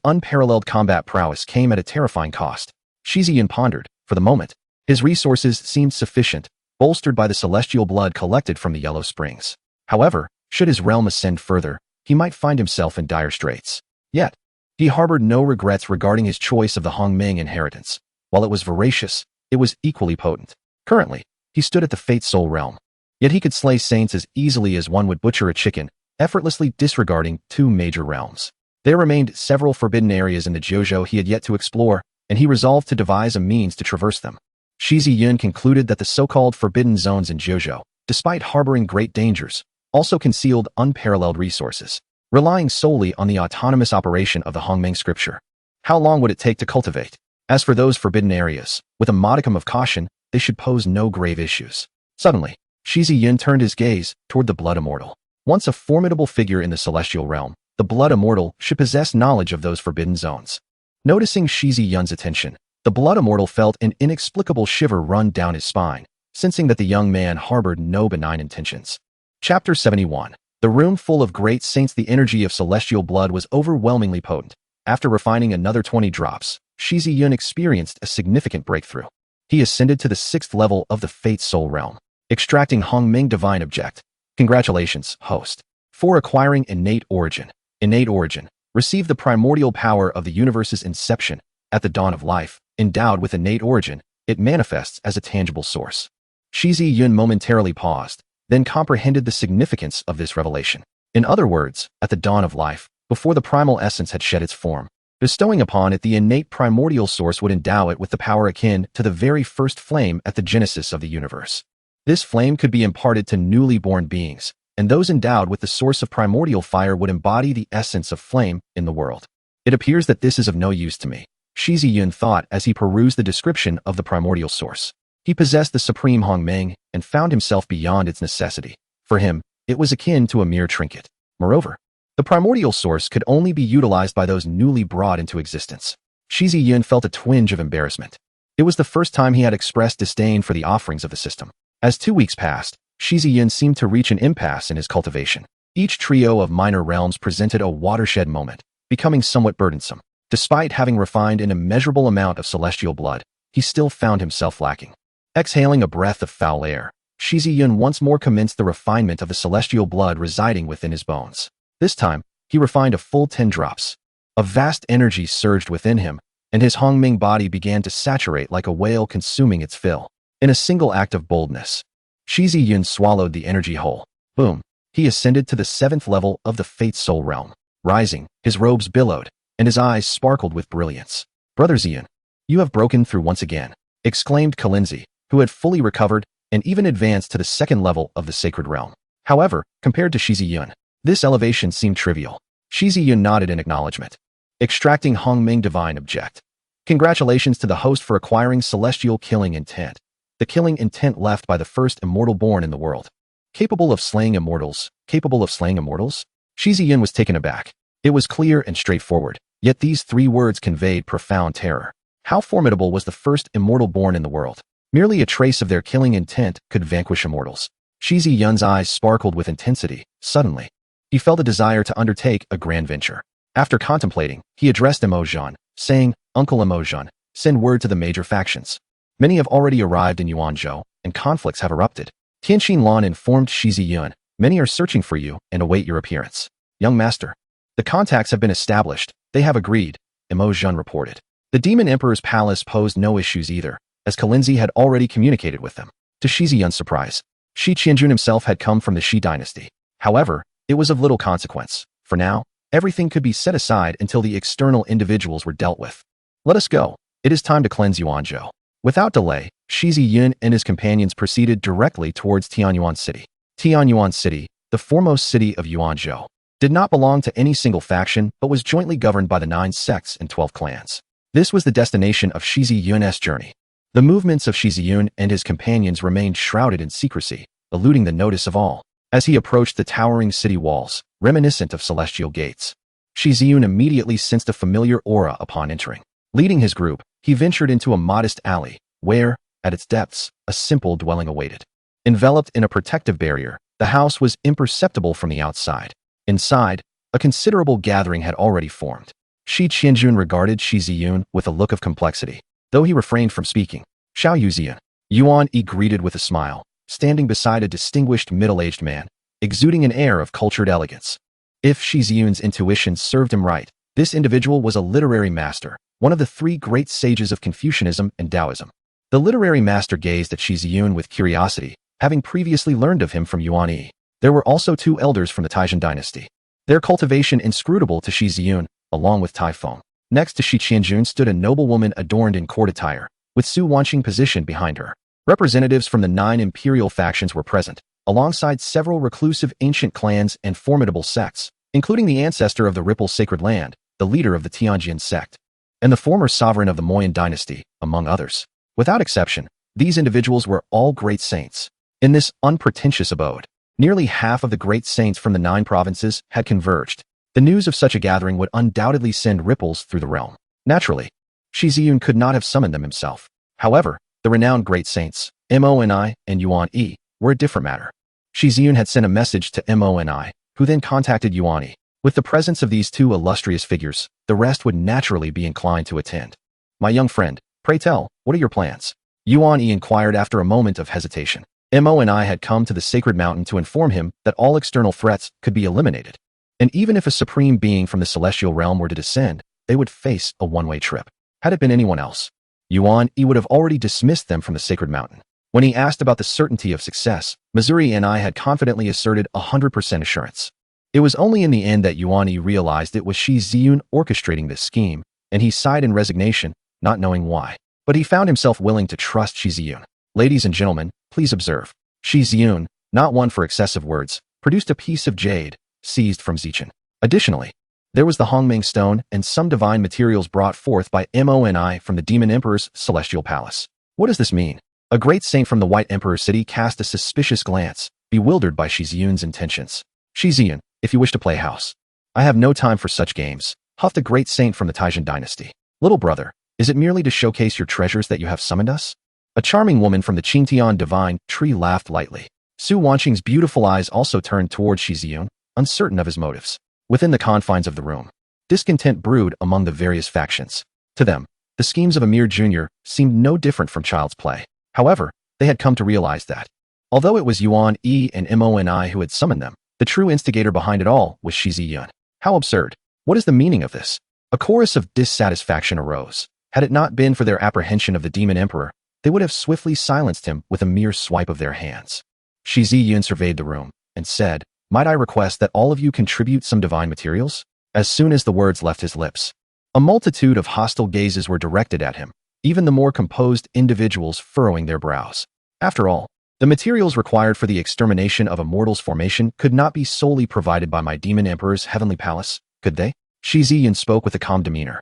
unparalleled combat prowess came at a terrifying cost. Shi Yun pondered. For the moment, his resources seemed sufficient, bolstered by the celestial blood collected from the Yellow Springs. However, should his realm ascend further, he might find himself in dire straits. Yet, he harbored no regrets regarding his choice of the Hongming inheritance. While it was voracious, it was equally potent. Currently, he stood at the Fate Soul realm. Yet he could slay saints as easily as one would butcher a chicken, effortlessly disregarding two major realms. There remained several forbidden areas in the Jojo he had yet to explore, and he resolved to devise a means to traverse them. Shi Yun concluded that the so-called forbidden zones in Jojo, despite harboring great dangers, also concealed unparalleled resources, relying solely on the autonomous operation of the Hongmeng scripture. How long would it take to cultivate? As for those forbidden areas, with a modicum of caution, they should pose no grave issues. Suddenly, Shi Yun turned his gaze toward the Blood Immortal. Once a formidable figure in the celestial realm, the Blood Immortal should possess knowledge of those forbidden zones. Noticing Shi Yun's attention, the Blood Immortal felt an inexplicable shiver run down his spine, sensing that the young man harbored no benign intentions. Chapter 71. The room full of great saints. The energy of celestial blood was overwhelmingly potent. After refining another 20 drops, Shi Yun experienced a significant breakthrough. He ascended to the 6th level of the Fate Soul Realm, extracting Hongmeng Divine Object. Congratulations, host. For acquiring Innate Origin. Innate Origin. Receive the primordial power of the universe's inception. At the dawn of life, endowed with innate origin, it manifests as a tangible source. Shi Yun momentarily paused, then comprehended the significance of this revelation. In other words, at the dawn of life, before the primal essence had shed its form, bestowing upon it the innate primordial source would endow it with the power akin to the very first flame at the genesis of the universe. This flame could be imparted to newly born beings, and those endowed with the source of primordial fire would embody the essence of flame in the world. It appears that this is of no use to me, Shi Yun thought as he perused the description of the primordial source. He possessed the supreme Hongmeng and found himself beyond its necessity. For him, it was akin to a mere trinket. Moreover, the primordial source could only be utilized by those newly brought into existence. Shi Yun felt a twinge of embarrassment. It was the first time he had expressed disdain for the offerings of the system. As 2 weeks passed, Shi Yun seemed to reach an impasse in his cultivation. Each trio of minor realms presented a watershed moment, becoming somewhat burdensome. Despite having refined an immeasurable amount of celestial blood, he still found himself lacking. Exhaling a breath of foul air, Shi Yun once more commenced the refinement of the celestial blood residing within his bones. This time, he refined a full 10 drops. A vast energy surged within him, and his Hongmeng body began to saturate like a whale consuming its fill. In a single act of boldness, Shi Yun swallowed the energy whole. Boom! He ascended to the 7th level of the Fate Soul Realm. Rising, his robes billowed, and his eyes sparkled with brilliance. Brother Ziyun, you have broken through once again, exclaimed Kalinzi, who had fully recovered and even advanced to the 2nd level of the Sacred Realm. However, compared to Shi Yun, this elevation seemed trivial. Shi Yun nodded in acknowledgement. Extracting Hongmeng Divine Object. Congratulations to the host for acquiring Celestial Killing Intent. The killing intent left by the first immortal born in the world. Capable of slaying immortals. Capable of slaying immortals? Shi Yun was taken aback. It was clear and straightforward, yet these 3 words conveyed profound terror. How formidable was the first immortal born in the world? Merely a trace of their killing intent could vanquish immortals. Shi Yun's eyes sparkled with intensity. Suddenly, he felt a desire to undertake a grand venture. After contemplating, he addressed Emojan, saying, Uncle Emojan, send word to the major factions. Many have already arrived in Yuanzhou, and conflicts have erupted. Tianqin Lan informed Shi Yun, many are searching for you and await your appearance. Young master, the contacts have been established. They have agreed, Emojan reported. The Demon Emperor's palace posed no issues either, as Kalinzi had already communicated with them. To Shi Yun's surprise, Shi Qianjun himself had come from the Shi dynasty. However, it was of little consequence. For now, everything could be set aside until the external individuals were dealt with. Let us go. It is time to cleanse Yuanzhou. Without delay, Shi Yun and his companions proceeded directly towards Tianyuan City. Tianyuan City, the foremost city of Yuanzhou, did not belong to any single faction but was jointly governed by the 9 sects and 12 clans. This was the destination of Shi Yun's journey. The movements of Shi Yun and his companions remained shrouded in secrecy, eluding the notice of all. As he approached the towering city walls, reminiscent of celestial gates, Shi Yun immediately sensed a familiar aura upon entering. Leading his group, he ventured into a modest alley, where, at its depths, a simple dwelling awaited. Enveloped in a protective barrier, the house was imperceptible from the outside. Inside, a considerable gathering had already formed. Shi Qianjun regarded Shi Yun with a look of complexity, though he refrained from speaking. Xiao Yuzian, Yuan Yi greeted with a smile, standing beside a distinguished middle-aged man, exuding an air of cultured elegance. If Shi Yun's intuition served him right, this individual was a literary master, one of the 3 great sages of Confucianism and Taoism. The literary master gazed at Shi Yun with curiosity, having previously learned of him from Yuan Yi. There were also 2 elders from the Taishan dynasty. their cultivation inscrutable to Shi Yun, along with Typhon. Next to Shi Qianjun stood a noblewoman adorned in court attire, with Su Wanqing positioned behind her. Representatives from the 9 imperial factions were present, alongside several reclusive ancient clans and formidable sects, including the ancestor of the Ripple Sacred Land, the leader of the Tianjin sect, and the former sovereign of the Moyan dynasty, among others. Without exception, these individuals were all great saints. In this unpretentious abode, nearly half of the great saints from the 9 provinces had converged. The news of such a gathering would undoubtedly send ripples through the realm. Naturally, Shi Yun could not have summoned them himself. However, the renowned great saints, Moni and Yuan Yi, were a different matter. Shi Yun had sent a message to Moni, who then contacted Yuan Yi. With the presence of these 2 illustrious figures, the rest would naturally be inclined to attend. My young friend, pray tell, what are your plans? Yuan Yi inquired after a moment of hesitation. Moni had come to the sacred mountain to inform him that all external threats could be eliminated. And even if a supreme being from the celestial realm were to descend, they would face a one-way trip. Had it been anyone else, Yuan Yi would have already dismissed them from the sacred mountain. When he asked about the certainty of success, Missouri and I had confidently asserted 100% assurance. It was only in the end that Yuan Yi realized it was Shi Yun orchestrating this scheme, and he sighed in resignation, not knowing why. But he found himself willing to trust Shi Yun. Ladies and gentlemen, please observe. Shi Yun, not one for excessive words, produced a piece of jade, seized from Zichen. Additionally, there was the Hongming stone and some divine materials brought forth by Moni from the Demon Emperor's celestial palace. What does this mean? A great saint from the White Emperor city cast a suspicious glance, bewildered by Shi Yun's intentions. Shi Yun, if you wish to play house, I have no time for such games, huffed a great saint from the Taijin dynasty. Little brother, is it merely to showcase your treasures that you have summoned us? A charming woman from the Qingtian divine tree laughed lightly. Su Wanqing's beautiful eyes also turned toward Shi Yun, uncertain of his motives. Within the confines of the room, discontent brewed among the various factions. To them, the schemes of Amir Jr. seemed no different from child's play. However, they had come to realize that, although it was Yuan Yi and Moni who had summoned them, the true instigator behind it all was Shi Yun. How absurd! What is the meaning of this? A chorus of dissatisfaction arose. Had it not been for their apprehension of the Demon Emperor, they would have swiftly silenced him with a mere swipe of their hands. Shi Yun surveyed the room and said, "Might I request that all of you contribute some divine materials?" As soon as the words left his lips, a multitude of hostile gazes were directed at him, even the more composed individuals furrowing their brows. After all, the materials required for the extermination of a mortal's formation could not be solely provided by my Demon Emperor's heavenly palace, could they? Shi Yun spoke with a calm demeanor.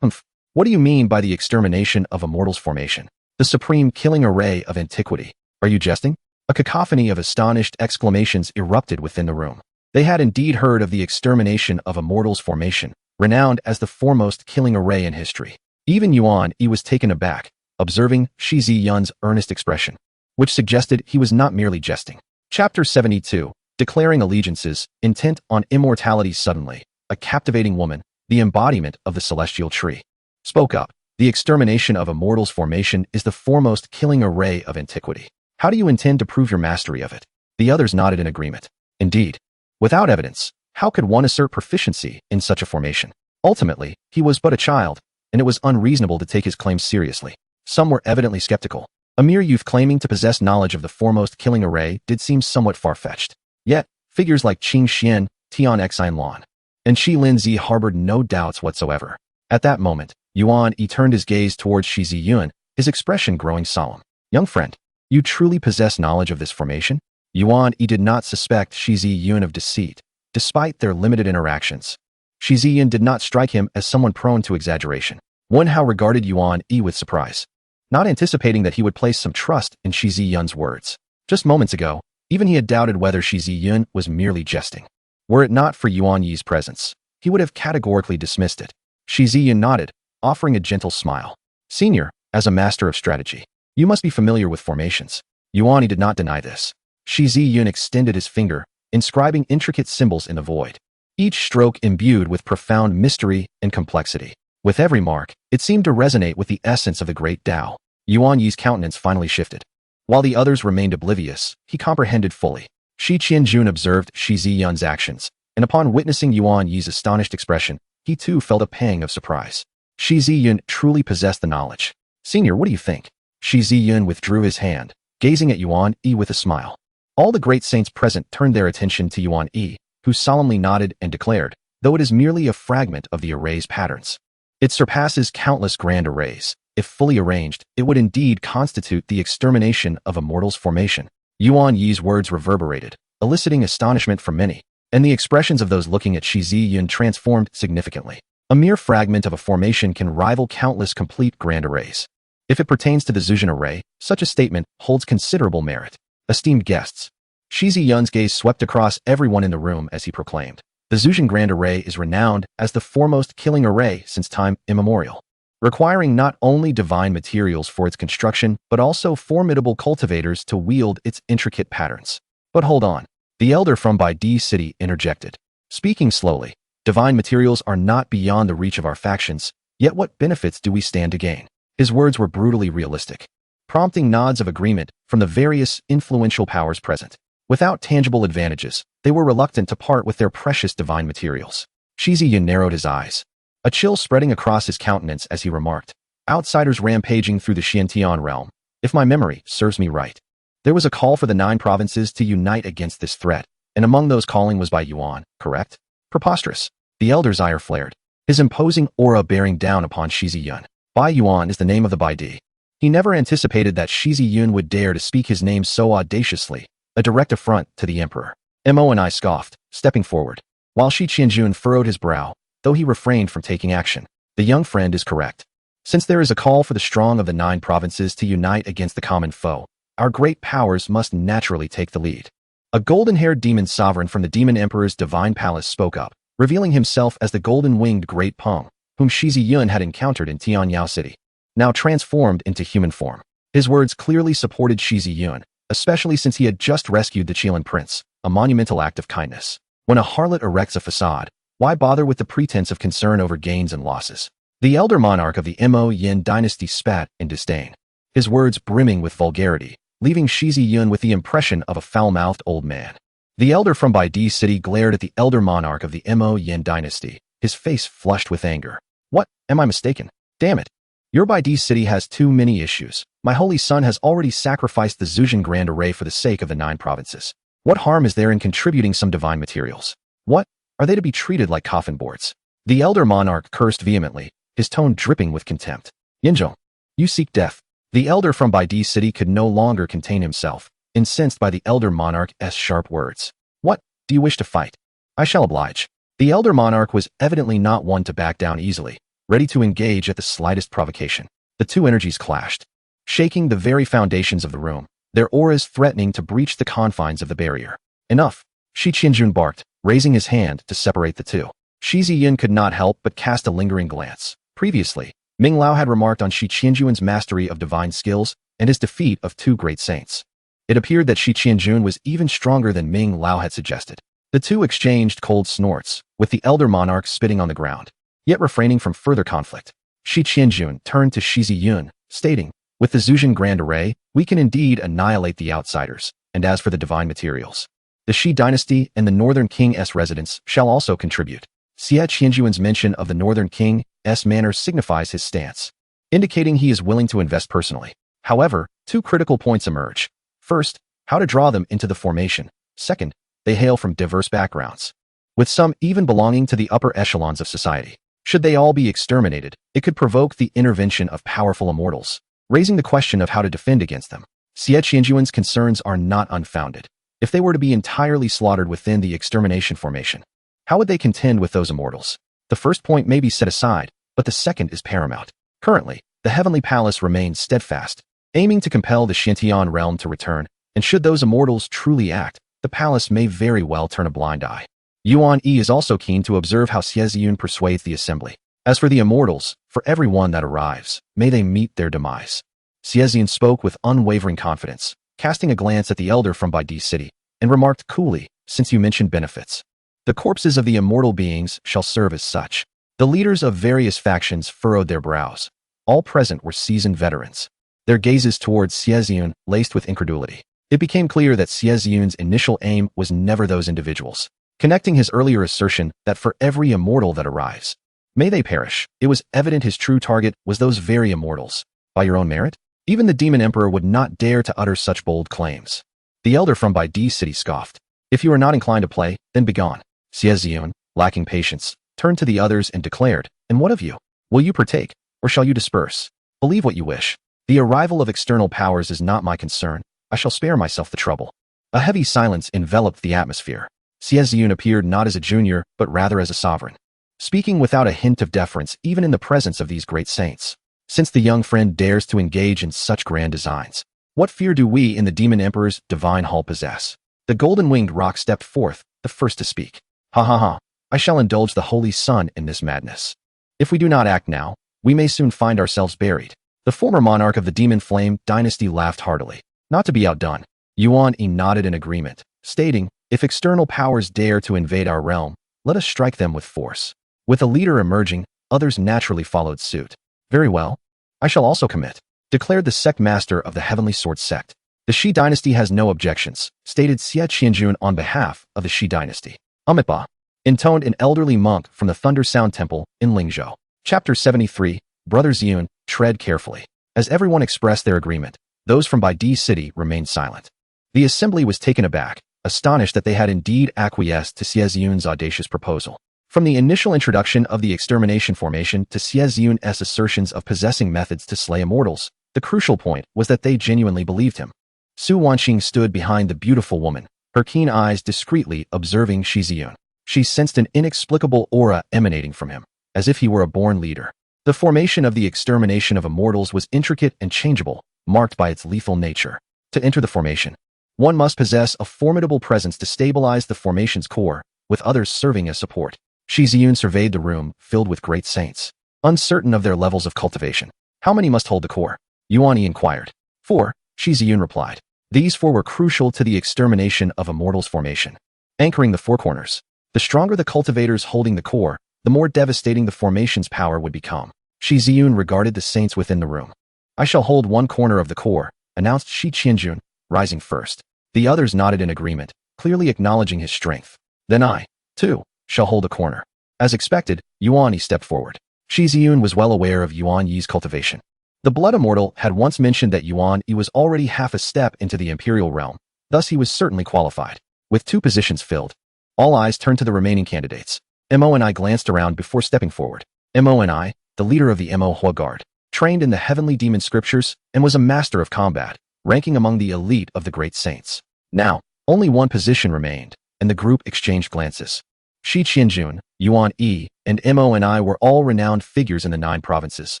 What do you mean by the extermination of a mortal's formation? The supreme killing array of antiquity. Are you jesting? A cacophony of astonished exclamations erupted within the room. They had indeed heard of the extermination of a mortal's formation, renowned as the foremost killing array in history. Even Yuan Yi was taken aback, observing Shi Yun's earnest expression, which suggested he was not merely jesting. Chapter 72, Declaring Allegiances, Intent on Immortality. Suddenly, a captivating woman, the embodiment of the celestial tree, spoke up. The extermination of a mortal's formation is the foremost killing array of antiquity. How do you intend to prove your mastery of it? The others nodded in agreement. Indeed, without evidence, how could one assert proficiency in such a formation? Ultimately, he was but a child, and it was unreasonable to take his claims seriously. Some were evidently skeptical. A mere youth claiming to possess knowledge of the foremost killing array did seem somewhat far-fetched. Yet, figures like Qing Xian, Tian Xianlan, and Shi Linzi harbored no doubts whatsoever. At that moment, Yuan Yi turned his gaze towards Shi Yun, his expression growing solemn. Young friend, you truly possess knowledge of this formation? Yuan Yi did not suspect Shi Yun of deceit, despite their limited interactions. Shi Yun did not strike him as someone prone to exaggeration. Wen Hao regarded Yuan Yi with surprise, not anticipating that he would place some trust in Shi Yun's words. Just moments ago, even he had doubted whether Shi Yun was merely jesting. Were it not for Yuan Yi's presence, he would have categorically dismissed it. Shi Yun nodded, offering a gentle smile. Senior, as a master of strategy, you must be familiar with formations. Yuan Yi did not deny this. Shi Yun extended his finger, inscribing intricate symbols in the void, each stroke imbued with profound mystery and complexity. With every mark, it seemed to resonate with the essence of the great Tao. Yuan Yi's countenance finally shifted. While the others remained oblivious, he comprehended fully. Shi Qianjun observed Shi Yun's actions, and upon witnessing Yuan Yi's astonished expression, he too felt a pang of surprise. Shi Yun truly possessed the knowledge. Senior, what do you think? Shi Yun withdrew his hand, gazing at Yuan Yi with a smile. All the great saints present turned their attention to Yuan Yi, who solemnly nodded and declared, though it is merely a fragment of the array's patterns. It surpasses countless grand arrays. If fully arranged, it would indeed constitute the extermination of a mortal's formation. Yuan Yi's words reverberated, eliciting astonishment from many, and the expressions of those looking at Shi Yun transformed significantly. A mere fragment of a formation can rival countless complete grand arrays. If it pertains to the Zhuzhen array, such a statement holds considerable merit. Esteemed guests, Shi Yun's gaze swept across everyone in the room as he proclaimed, the Zhuzhen Grand Array is renowned as the foremost killing array since time immemorial, requiring not only divine materials for its construction, but also formidable cultivators to wield its intricate patterns. But hold on, the elder from Baidi City interjected, speaking slowly. Divine materials are not beyond the reach of our factions, yet what benefits do we stand to gain? His words were brutally realistic, prompting nods of agreement from the various influential powers present. Without tangible advantages, they were reluctant to part with their precious divine materials. Shi Yun narrowed his eyes, a chill spreading across his countenance as he remarked, outsiders rampaging through the Xiantian realm. If my memory serves me right, there was a call for the 9 provinces to unite against this threat, and among those calling was by Yuan, correct? Preposterous. The elder's ire flared, his imposing aura bearing down upon Shi Yun. Bai Yuan is the name of the Baidi. He never anticipated that Shi Yun would dare to speak his name so audaciously, a direct affront to the emperor. Mo and I scoffed, stepping forward, while Shi Qianjun furrowed his brow, though he refrained from taking action. The young friend is correct. Since there is a call for the strong of the 9 provinces to unite against the common foe, our great powers must naturally take the lead. A golden-haired demon sovereign from the demon emperor's divine palace spoke up, revealing himself as the golden-winged Great Peng, whom Shi Yun had encountered in Tianyao City, now transformed into human form. His words clearly supported Shi Yun, especially since he had just rescued the Qilin prince, a monumental act of kindness. When a harlot erects a facade, why bother with the pretense of concern over gains and losses? The elder monarch of the Mo Yin dynasty spat in disdain, his words brimming with vulgarity, leaving Shi Yun with the impression of a foul-mouthed old man. The elder from Baidi City glared at the elder monarch of the Mo Yin dynasty, his face flushed with anger. What? Am I mistaken? Damn it. Your Baidi City has too many issues. My holy son has already sacrificed the Zhuzhen Grand Array for the sake of the 9 provinces. What harm is there in contributing some divine materials? What? Are they to be treated like coffin boards? The elder monarch cursed vehemently, his tone dripping with contempt. Yinzhong, you seek death. The elder from Baidi City could no longer contain himself, incensed by the elder monarch's sharp words. What? Do you wish to fight? I shall oblige. The elder monarch was evidently not one to back down easily, ready to engage at the slightest provocation. The two energies clashed, shaking the very foundations of the room, their auras threatening to breach the confines of the barrier. Enough, Shi Qianjun barked, raising his hand to separate the two. Shi Yun could not help but cast a lingering glance. Previously, Ming Lao had remarked on Shi Qianjun's mastery of divine skills and his defeat of 2 great saints. It appeared that Shi Qianjun was even stronger than Ming Lao had suggested. The two exchanged cold snorts, with the elder monarch spitting on the ground, yet refraining from further conflict. Shi Qianjun turned to Shi Yun, stating, with the Zhuzhen Grand Array, we can indeed annihilate the outsiders, and as for the divine materials, the Shi dynasty and the Northern King's residents shall also contribute. Xie Qianjuan's mention of the Northern King's manor signifies his stance, indicating he is willing to invest personally. However, 2 critical points emerge. First, how to draw them into the formation. Second, they hail from diverse backgrounds, with some even belonging to the upper echelons of society. Should they all be exterminated, it could provoke the intervention of powerful immortals, raising the question of how to defend against them. Xie Qianjuan's concerns are not unfounded. If they were to be entirely slaughtered within the extermination formation, how would they contend with those immortals? The first point may be set aside, but the second is paramount. Currently, the Heavenly Palace remains steadfast, aiming to compel the Xiantian realm to return, and should those immortals truly act, the palace may very well turn a blind eye. Yuan Yi is also keen to observe how Xie Yun persuades the assembly. As for the immortals, for every one that arrives, may they meet their demise. Xie Yun spoke with unwavering confidence, casting a glance at the elder from Baidi City, and remarked coolly, since you mentioned benefits, the corpses of the immortal beings shall serve as such. The leaders of various factions furrowed their brows. All present were seasoned veterans, their gazes towards Xie Yun laced with incredulity. It became clear that Xie Yun's initial aim was never those individuals, connecting his earlier assertion that for every immortal that arrives, may they perish. It was evident his true target was those very immortals. By your own merit? Even the demon emperor would not dare to utter such bold claims. The elder from Baidi City scoffed. If you are not inclined to play, then begone. Shi Yun, lacking patience, turned to the others and declared, "And what of you? Will you partake, or shall you disperse? Believe what you wish. The arrival of external powers is not my concern. I shall spare myself the trouble." A heavy silence enveloped the atmosphere. Shi Yun appeared not as a junior, but rather as a sovereign, speaking without a hint of deference even in the presence of these great saints. Since the young friend dares to engage in such grand designs, what fear do we in the Demon Emperor's divine hall possess? The golden-winged rock stepped forth, the first to speak. "Ha ha ha, I shall indulge the Holy Sun in this madness. If we do not act now, we may soon find ourselves buried." The former monarch of the Demon Flame dynasty laughed heartily. Not to be outdone, Yuan Yi nodded in agreement, stating, "If external powers dare to invade our realm, let us strike them with force." With a leader emerging, others naturally followed suit. "Very well. I shall also commit," declared the sect master of the Heavenly Sword sect. "The Shi dynasty has no objections," stated Xie Qianjun on behalf of the Shi dynasty. "Amitabha," intoned an elderly monk from the Thunder Sound Temple in Lingzhou. Chapter 73, Brothers Yun, tread carefully. As everyone expressed their agreement, those from Baidi City remained silent. The assembly was taken aback, astonished that they had indeed acquiesced to Xie Yun's audacious proposal. From the initial introduction of the extermination formation to Xie Yun's assertions of possessing methods to slay immortals, the crucial point was that they genuinely believed him. Su Wanqing stood behind the beautiful woman, her keen eyes discreetly observing Shi Yun. She sensed an inexplicable aura emanating from him, as if he were a born leader. The formation of the extermination of immortals was intricate and changeable, marked by its lethal nature. To enter the formation, one must possess a formidable presence to stabilize the formation's core, with others serving as support. Shi Yun surveyed the room, filled with great saints, uncertain of their levels of cultivation. "How many must hold the core?" Yuan Yi inquired. "4," Shi Yun replied. These 4 were crucial to the extermination of immortals formation, anchoring the 4 corners. The stronger the cultivators holding the core, the more devastating the formation's power would become. Shi Yun regarded the saints within the room. "I shall hold one corner of the core," announced Shi Qianjun, rising first. The others nodded in agreement, clearly acknowledging his strength. "Then I, too, shall hold a corner." As expected, Yuan Yi stepped forward. Shi Yun was well aware of Yuan Yi's cultivation. The Blood Immortal had once mentioned that Yuan Yi was already half a step into the Imperial realm, thus he was certainly qualified. With 2 positions filled, all eyes turned to the remaining candidates. Mo&I glanced around before stepping forward. Mo&I, the leader of the Mo Hua Guard, trained in the heavenly demon scriptures and was a master of combat, ranking among the elite of the great saints. Now, only one position remained, and the group exchanged glances. Shi Qianjun, Yuan Yi, and Mo&I were all renowned figures in the 9 provinces,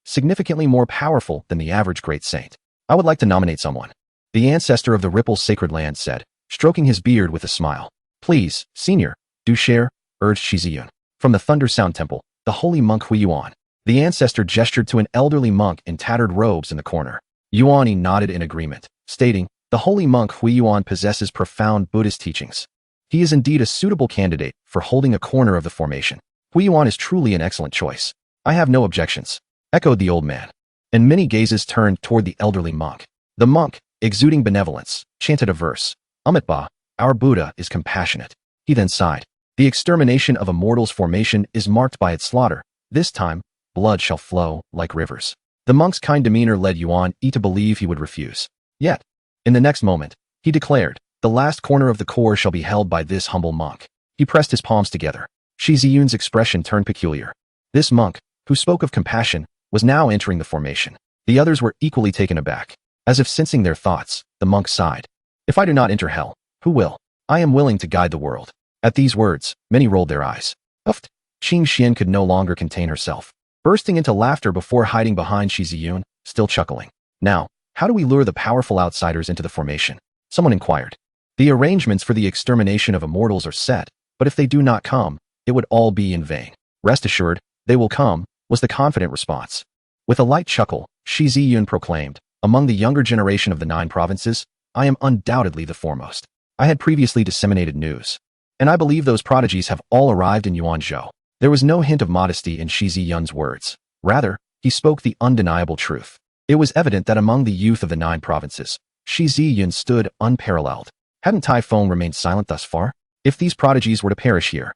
significantly more powerful than the average great saint. "I would like to nominate someone," the ancestor of the Ripple's sacred land said, stroking his beard with a smile. "Please, senior, do share," urged Shi Yun. From the Thunder Sound Temple, the holy monk Huiyuan. The ancestor gestured to an elderly monk in tattered robes in the corner. Yuan Yi nodded in agreement, stating, "The holy monk Huiyuan possesses profound Buddhist teachings. He is indeed a suitable candidate for holding a corner of the formation. Huiyuan is truly an excellent choice. I have no objections," echoed the old man. And many gazes turned toward the elderly monk. The monk, exuding benevolence, chanted a verse. "Amitabha, our Buddha is compassionate." He then sighed. "The extermination of immortals formation is marked by its slaughter. This time, blood shall flow like rivers." The monk's kind demeanor led Yuan Yi to believe he would refuse. Yet, in the next moment, he declared, "The last corner of the core shall be held by this humble monk." He pressed his palms together. Shi Yun's expression turned peculiar. This monk, who spoke of compassion, was now entering the formation. The others were equally taken aback. As if sensing their thoughts, the monk sighed. "If I do not enter hell, who will? I am willing to guide the world." At these words, many rolled their eyes. Uffed! Qing Xian could no longer contain herself, bursting into laughter before hiding behind Shi Yun, still chuckling. "Now, how do we lure the powerful outsiders into the formation?" Someone inquired. "The arrangements for the extermination of immortals are set, but if they do not come, it would all be in vain." "Rest assured, they will come," was the confident response. With a light chuckle, Shi Yun proclaimed, "Among the younger generation of the 9 provinces, I am undoubtedly the foremost. I had previously disseminated news, and I believe those prodigies have all arrived in Yuanzhou." There was no hint of modesty in Shi Yun's words. Rather, he spoke the undeniable truth. It was evident that among the youth of the 9 provinces, Shi Yun stood unparalleled. Hadn't Typhon remained silent thus far? If these prodigies were to perish here,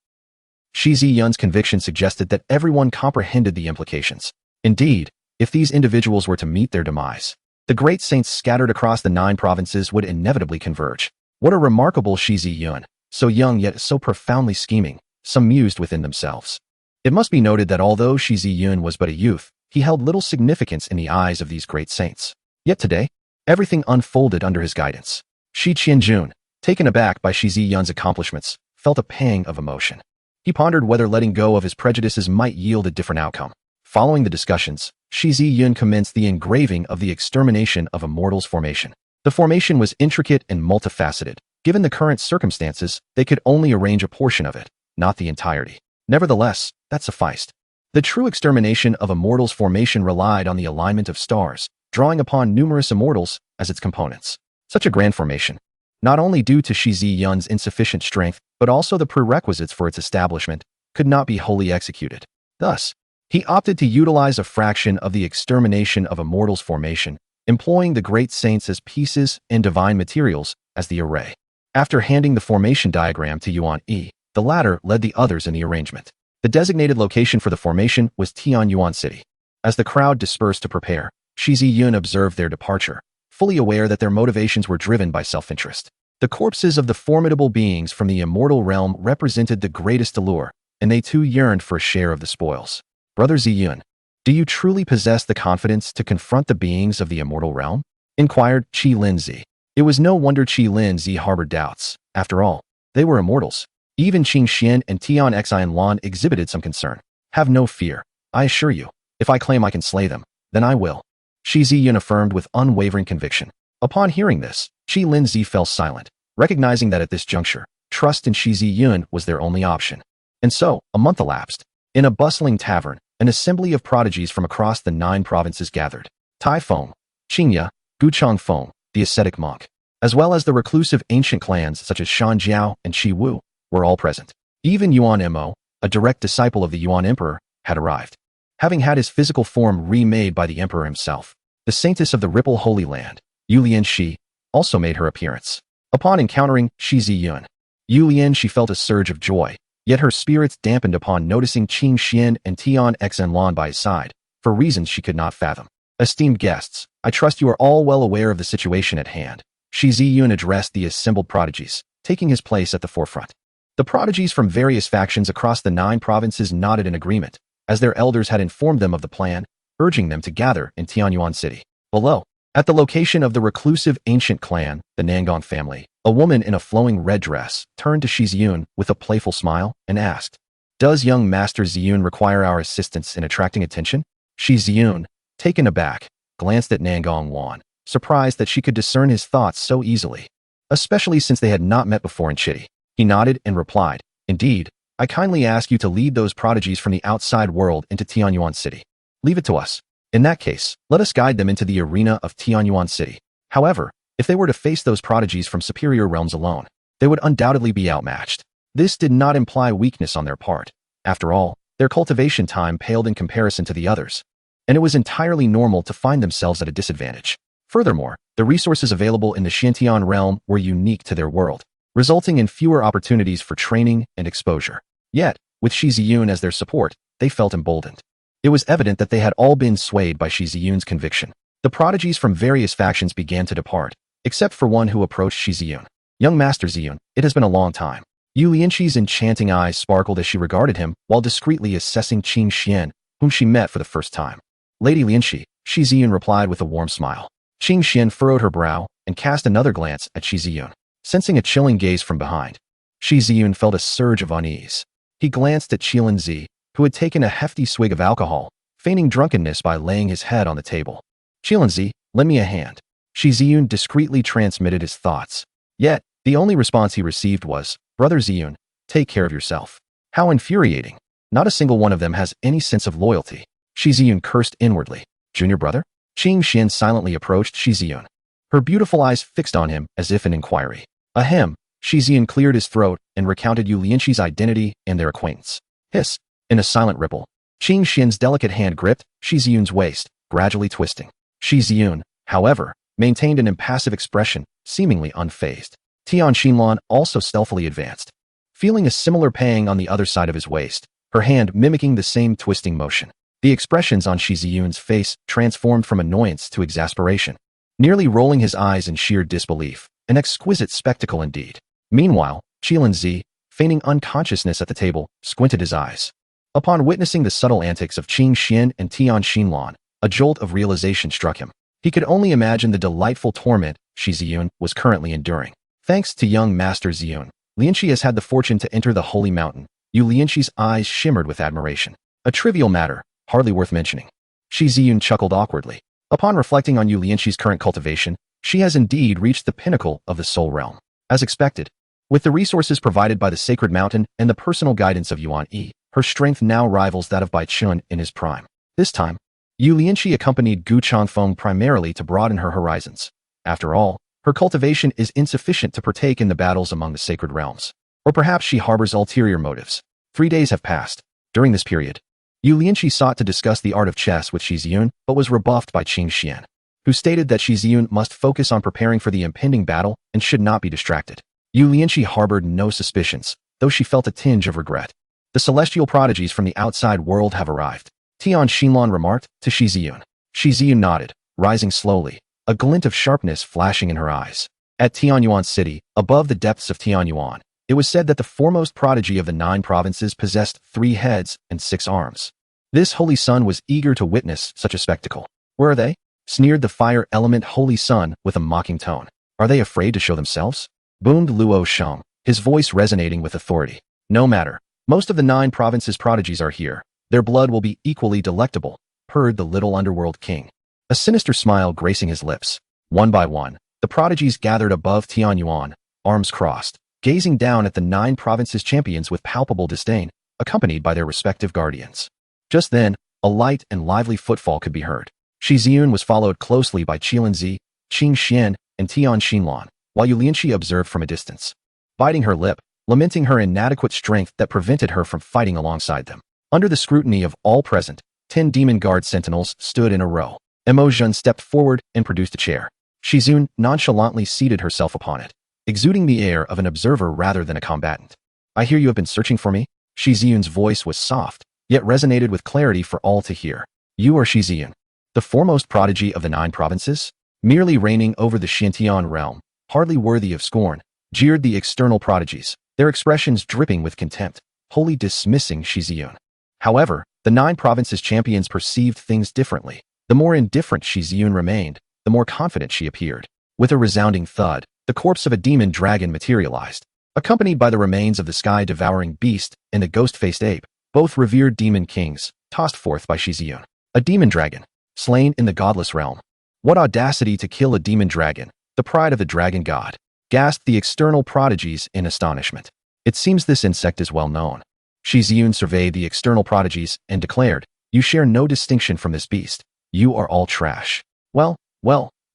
Shi Yun's conviction suggested that everyone comprehended the implications. Indeed, if these individuals were to meet their demise, the great saints scattered across the 9 provinces would inevitably converge. What a remarkable Shi Yun, so young yet so profoundly scheming, some mused within themselves. It must be noted that although Shi Yun was but a youth, he held little significance in the eyes of these great saints. Yet today, everything unfolded under his guidance. Shi Qianjun, taken aback by Shi Yun's accomplishments, felt a pang of emotion. He pondered whether letting go of his prejudices might yield a different outcome. Following the discussions, Shi Yun commenced the engraving of the extermination of a mortal's formation. The formation was intricate and multifaceted. Given the current circumstances, they could only arrange a portion of it, not the entirety. Nevertheless, that sufficed. The true extermination of a mortal's formation relied on the alignment of stars, drawing upon numerous immortals as its components. Such a grand formation, not only due to Shi Yun's insufficient strength, but also the prerequisites for its establishment, could not be wholly executed. Thus, he opted to utilize a fraction of the extermination of a mortal's formation, employing the great saints as pieces and divine materials as the array. After handing the formation diagram to Yuan Yi, the latter led the others in the arrangement. The designated location for the formation was Tianyuan City. As the crowd dispersed to prepare, Shi Yun observed their departure, fully aware that their motivations were driven by self-interest. The corpses of the formidable beings from the immortal realm represented the greatest allure, and they too yearned for a share of the spoils. Brother Ziyun, do you truly possess the confidence to confront the beings of the immortal realm? Inquired Qi Linzi. It was no wonder Qi Linzi harbored doubts. After all, they were immortals. Even Qing Xian and Tian Xianlan exhibited some concern. Have no fear, I assure you. If I claim I can slay them, then I will. Shi Yun affirmed with unwavering conviction. Upon hearing this, Qi Linzi fell silent, recognizing that at this juncture, trust in Shi Yun was their only option. And so, a month elapsed. In a bustling tavern, an assembly of prodigies from across the 9 provinces gathered. Tai Feng, Qingya, Guchang Feng, the ascetic monk, as well as the reclusive ancient clans such as Shan Jiao and Shi Wu, were all present. Even Yuan Mo, a direct disciple of the Yuan Emperor, had arrived. Having had his physical form remade by the Emperor himself, the saintess of the Ripple Holy Land, Yu Lianxi, also made her appearance. Upon encountering Shi Yun, Yu Lianxi felt a surge of joy, yet her spirits dampened upon noticing Qing Xian and Tian Xianlan by his side, for reasons she could not fathom. Esteemed guests, I trust you are all well aware of the situation at hand. Shi Yun addressed the assembled prodigies, taking his place at the forefront. The prodigies from various factions across the 9 provinces nodded in agreement, as their elders had informed them of the plan, urging them to gather in Tianyuan City. Below, at the location of the reclusive ancient clan, the Nangong family, a woman in a flowing red dress turned to Shi Yun with a playful smile and asked, "Does young Master Ziyun require our assistance in attracting attention?" Shi Yun, taken aback, glanced at Nangong Wan, surprised that she could discern his thoughts so easily, especially since they had not met before in Chitty. He nodded and replied, "Indeed, I kindly ask you to lead those prodigies from the outside world into Tianyuan City. Leave it to us. In that case, let us guide them into the arena of Tianyuan City. However, if they were to face those prodigies from superior realms alone, they would undoubtedly be outmatched." This did not imply weakness on their part. After all, their cultivation time paled in comparison to the others, and it was entirely normal to find themselves at a disadvantage. Furthermore, the resources available in the Xiantian realm were unique to their world, resulting in fewer opportunities for training and exposure. Yet, with Shi Yun as their support, they felt emboldened. It was evident that they had all been swayed by Shi Yun's conviction. The prodigies from various factions began to depart, except for one who approached Shi Yun. "Young Master Ziyun, it has been a long time." Yu Lianxi's enchanting eyes sparkled as she regarded him while discreetly assessing Qing Xian, whom she met for the first time. "Lady Lianxi," Shi Yun replied with a warm smile. Qing Xian furrowed her brow and cast another glance at Shi Yun, sensing a chilling gaze from behind. Shi Yun felt a surge of unease. He glanced at Qilin Zi, who had taken a hefty swig of alcohol, feigning drunkenness by laying his head on the table. "Qilin Zi, lend me a hand." Shi Yun discreetly transmitted his thoughts. Yet, the only response he received was, "Brother Ziyun, take care of yourself." How infuriating. Not a single one of them has any sense of loyalty. Shi Yun cursed inwardly. "Junior brother?" Qing Xian silently approached Shi Yun, her beautiful eyes fixed on him as if in inquiry. Ahem. Shi Yun cleared his throat and recounted Yu Lianxi's identity and their acquaintance. Hiss. In a silent ripple, Qing Xian's delicate hand gripped Shi Yun's waist, gradually twisting. Shi Yun, however, maintained an impassive expression, seemingly unfazed. Tian Xinlan also stealthily advanced, feeling a similar pang on the other side of his waist, her hand mimicking the same twisting motion. The expressions on Shi Yun's face transformed from annoyance to exasperation, nearly rolling his eyes in sheer disbelief. An exquisite spectacle indeed. Meanwhile, Qilin Zi, feigning unconsciousness at the table, squinted his eyes. Upon witnessing the subtle antics of Qing Xian and Tian Xinlan, a jolt of realization struck him. He could only imagine the delightful torment Shi Yun was currently enduring. Thanks to young Master Ziyun, Lianqi has had the fortune to enter the holy mountain. Yu Lianqi's eyes shimmered with admiration. A trivial matter, hardly worth mentioning. Shi Yun chuckled awkwardly. Upon reflecting on Yu Lianqi's current cultivation, she has indeed reached the pinnacle of the soul realm. As expected, with the resources provided by the sacred mountain and the personal guidance of Yuan Yi, her strength now rivals that of Bai Chun in his prime. This time, Yu Lianqi accompanied Gu Changfeng primarily to broaden her horizons. After all, her cultivation is insufficient to partake in the battles among the sacred realms. Or perhaps she harbors ulterior motives. 3 days have passed. During this period, Yu Lianqi sought to discuss the art of chess with Shi Yun, but was rebuffed by Qing Xian, who stated that Shi Yun must focus on preparing for the impending battle and should not be distracted. Yu Lianqi harbored no suspicions, though she felt a tinge of regret. The celestial prodigies from the outside world have arrived, Tian Xinlan remarked to Shi Yun. Shi Yun nodded, rising slowly, a glint of sharpness flashing in her eyes. At Tianyuan City, above the depths of Tianyuan, it was said that the foremost prodigy of the 9 provinces possessed 3 heads and 6 arms. This holy sun was eager to witness such a spectacle. Where are they? Sneered the fire element holy sun with a mocking tone. Are they afraid to show themselves? Boomed Luo Sheng, his voice resonating with authority. No matter. Most of the 9 provinces' prodigies are here. Their blood will be equally delectable, purred the little underworld king. A sinister smile gracing his lips. One by one, the prodigies gathered above Tianyuan, arms crossed, gazing down at the 9 provinces' champions with palpable disdain, accompanied by their respective guardians. Just then, a light and lively footfall could be heard. Shi Yun was followed closely by Qilinzi, Qing Xian, and Tian Xinlan, while Yu Lianqi observed from a distance, biting her lip, lamenting her inadequate strength that prevented her from fighting alongside them. Under the scrutiny of all present, 10 demon guard sentinels stood in a row. Emojun stepped forward and produced a chair. Shi Yun nonchalantly seated herself upon it, exuding the air of an observer rather than a combatant. I hear you have been searching for me? Shi Yun's voice was soft, yet resonated with clarity for all to hear. You are Shi Yun, the foremost prodigy of the 9 provinces? Merely reigning over the Xintian realm, hardly worthy of scorn, jeered the external prodigies, their expressions dripping with contempt, wholly dismissing Shi Yun. However, the 9 provinces' champions perceived things differently. The more indifferent Shi Yun remained, the more confident she appeared. With a resounding thud, the corpse of a demon dragon materialized, accompanied by the remains of the sky-devouring beast and the ghost-faced ape, both revered demon kings, tossed forth by Shi Yun. A demon dragon, slain in the godless realm. What audacity to kill a demon dragon, the pride of the dragon god, gasped the external prodigies in astonishment. It seems this insect is well known. Shi Yun surveyed the external prodigies and declared, you share no distinction from this beast. You are all trash. Well,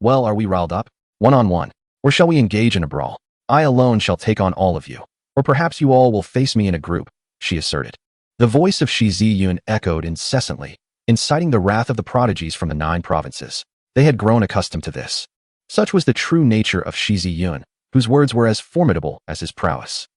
are we riled up? One-on-one. Or shall we engage in a brawl? I alone shall take on all of you. Or perhaps you all will face me in a group, she asserted. The voice of Shi Yun echoed incessantly, inciting the wrath of the prodigies from the 9 provinces. They had grown accustomed to this. Such was the true nature of Shi Yun, whose words were as formidable as his prowess.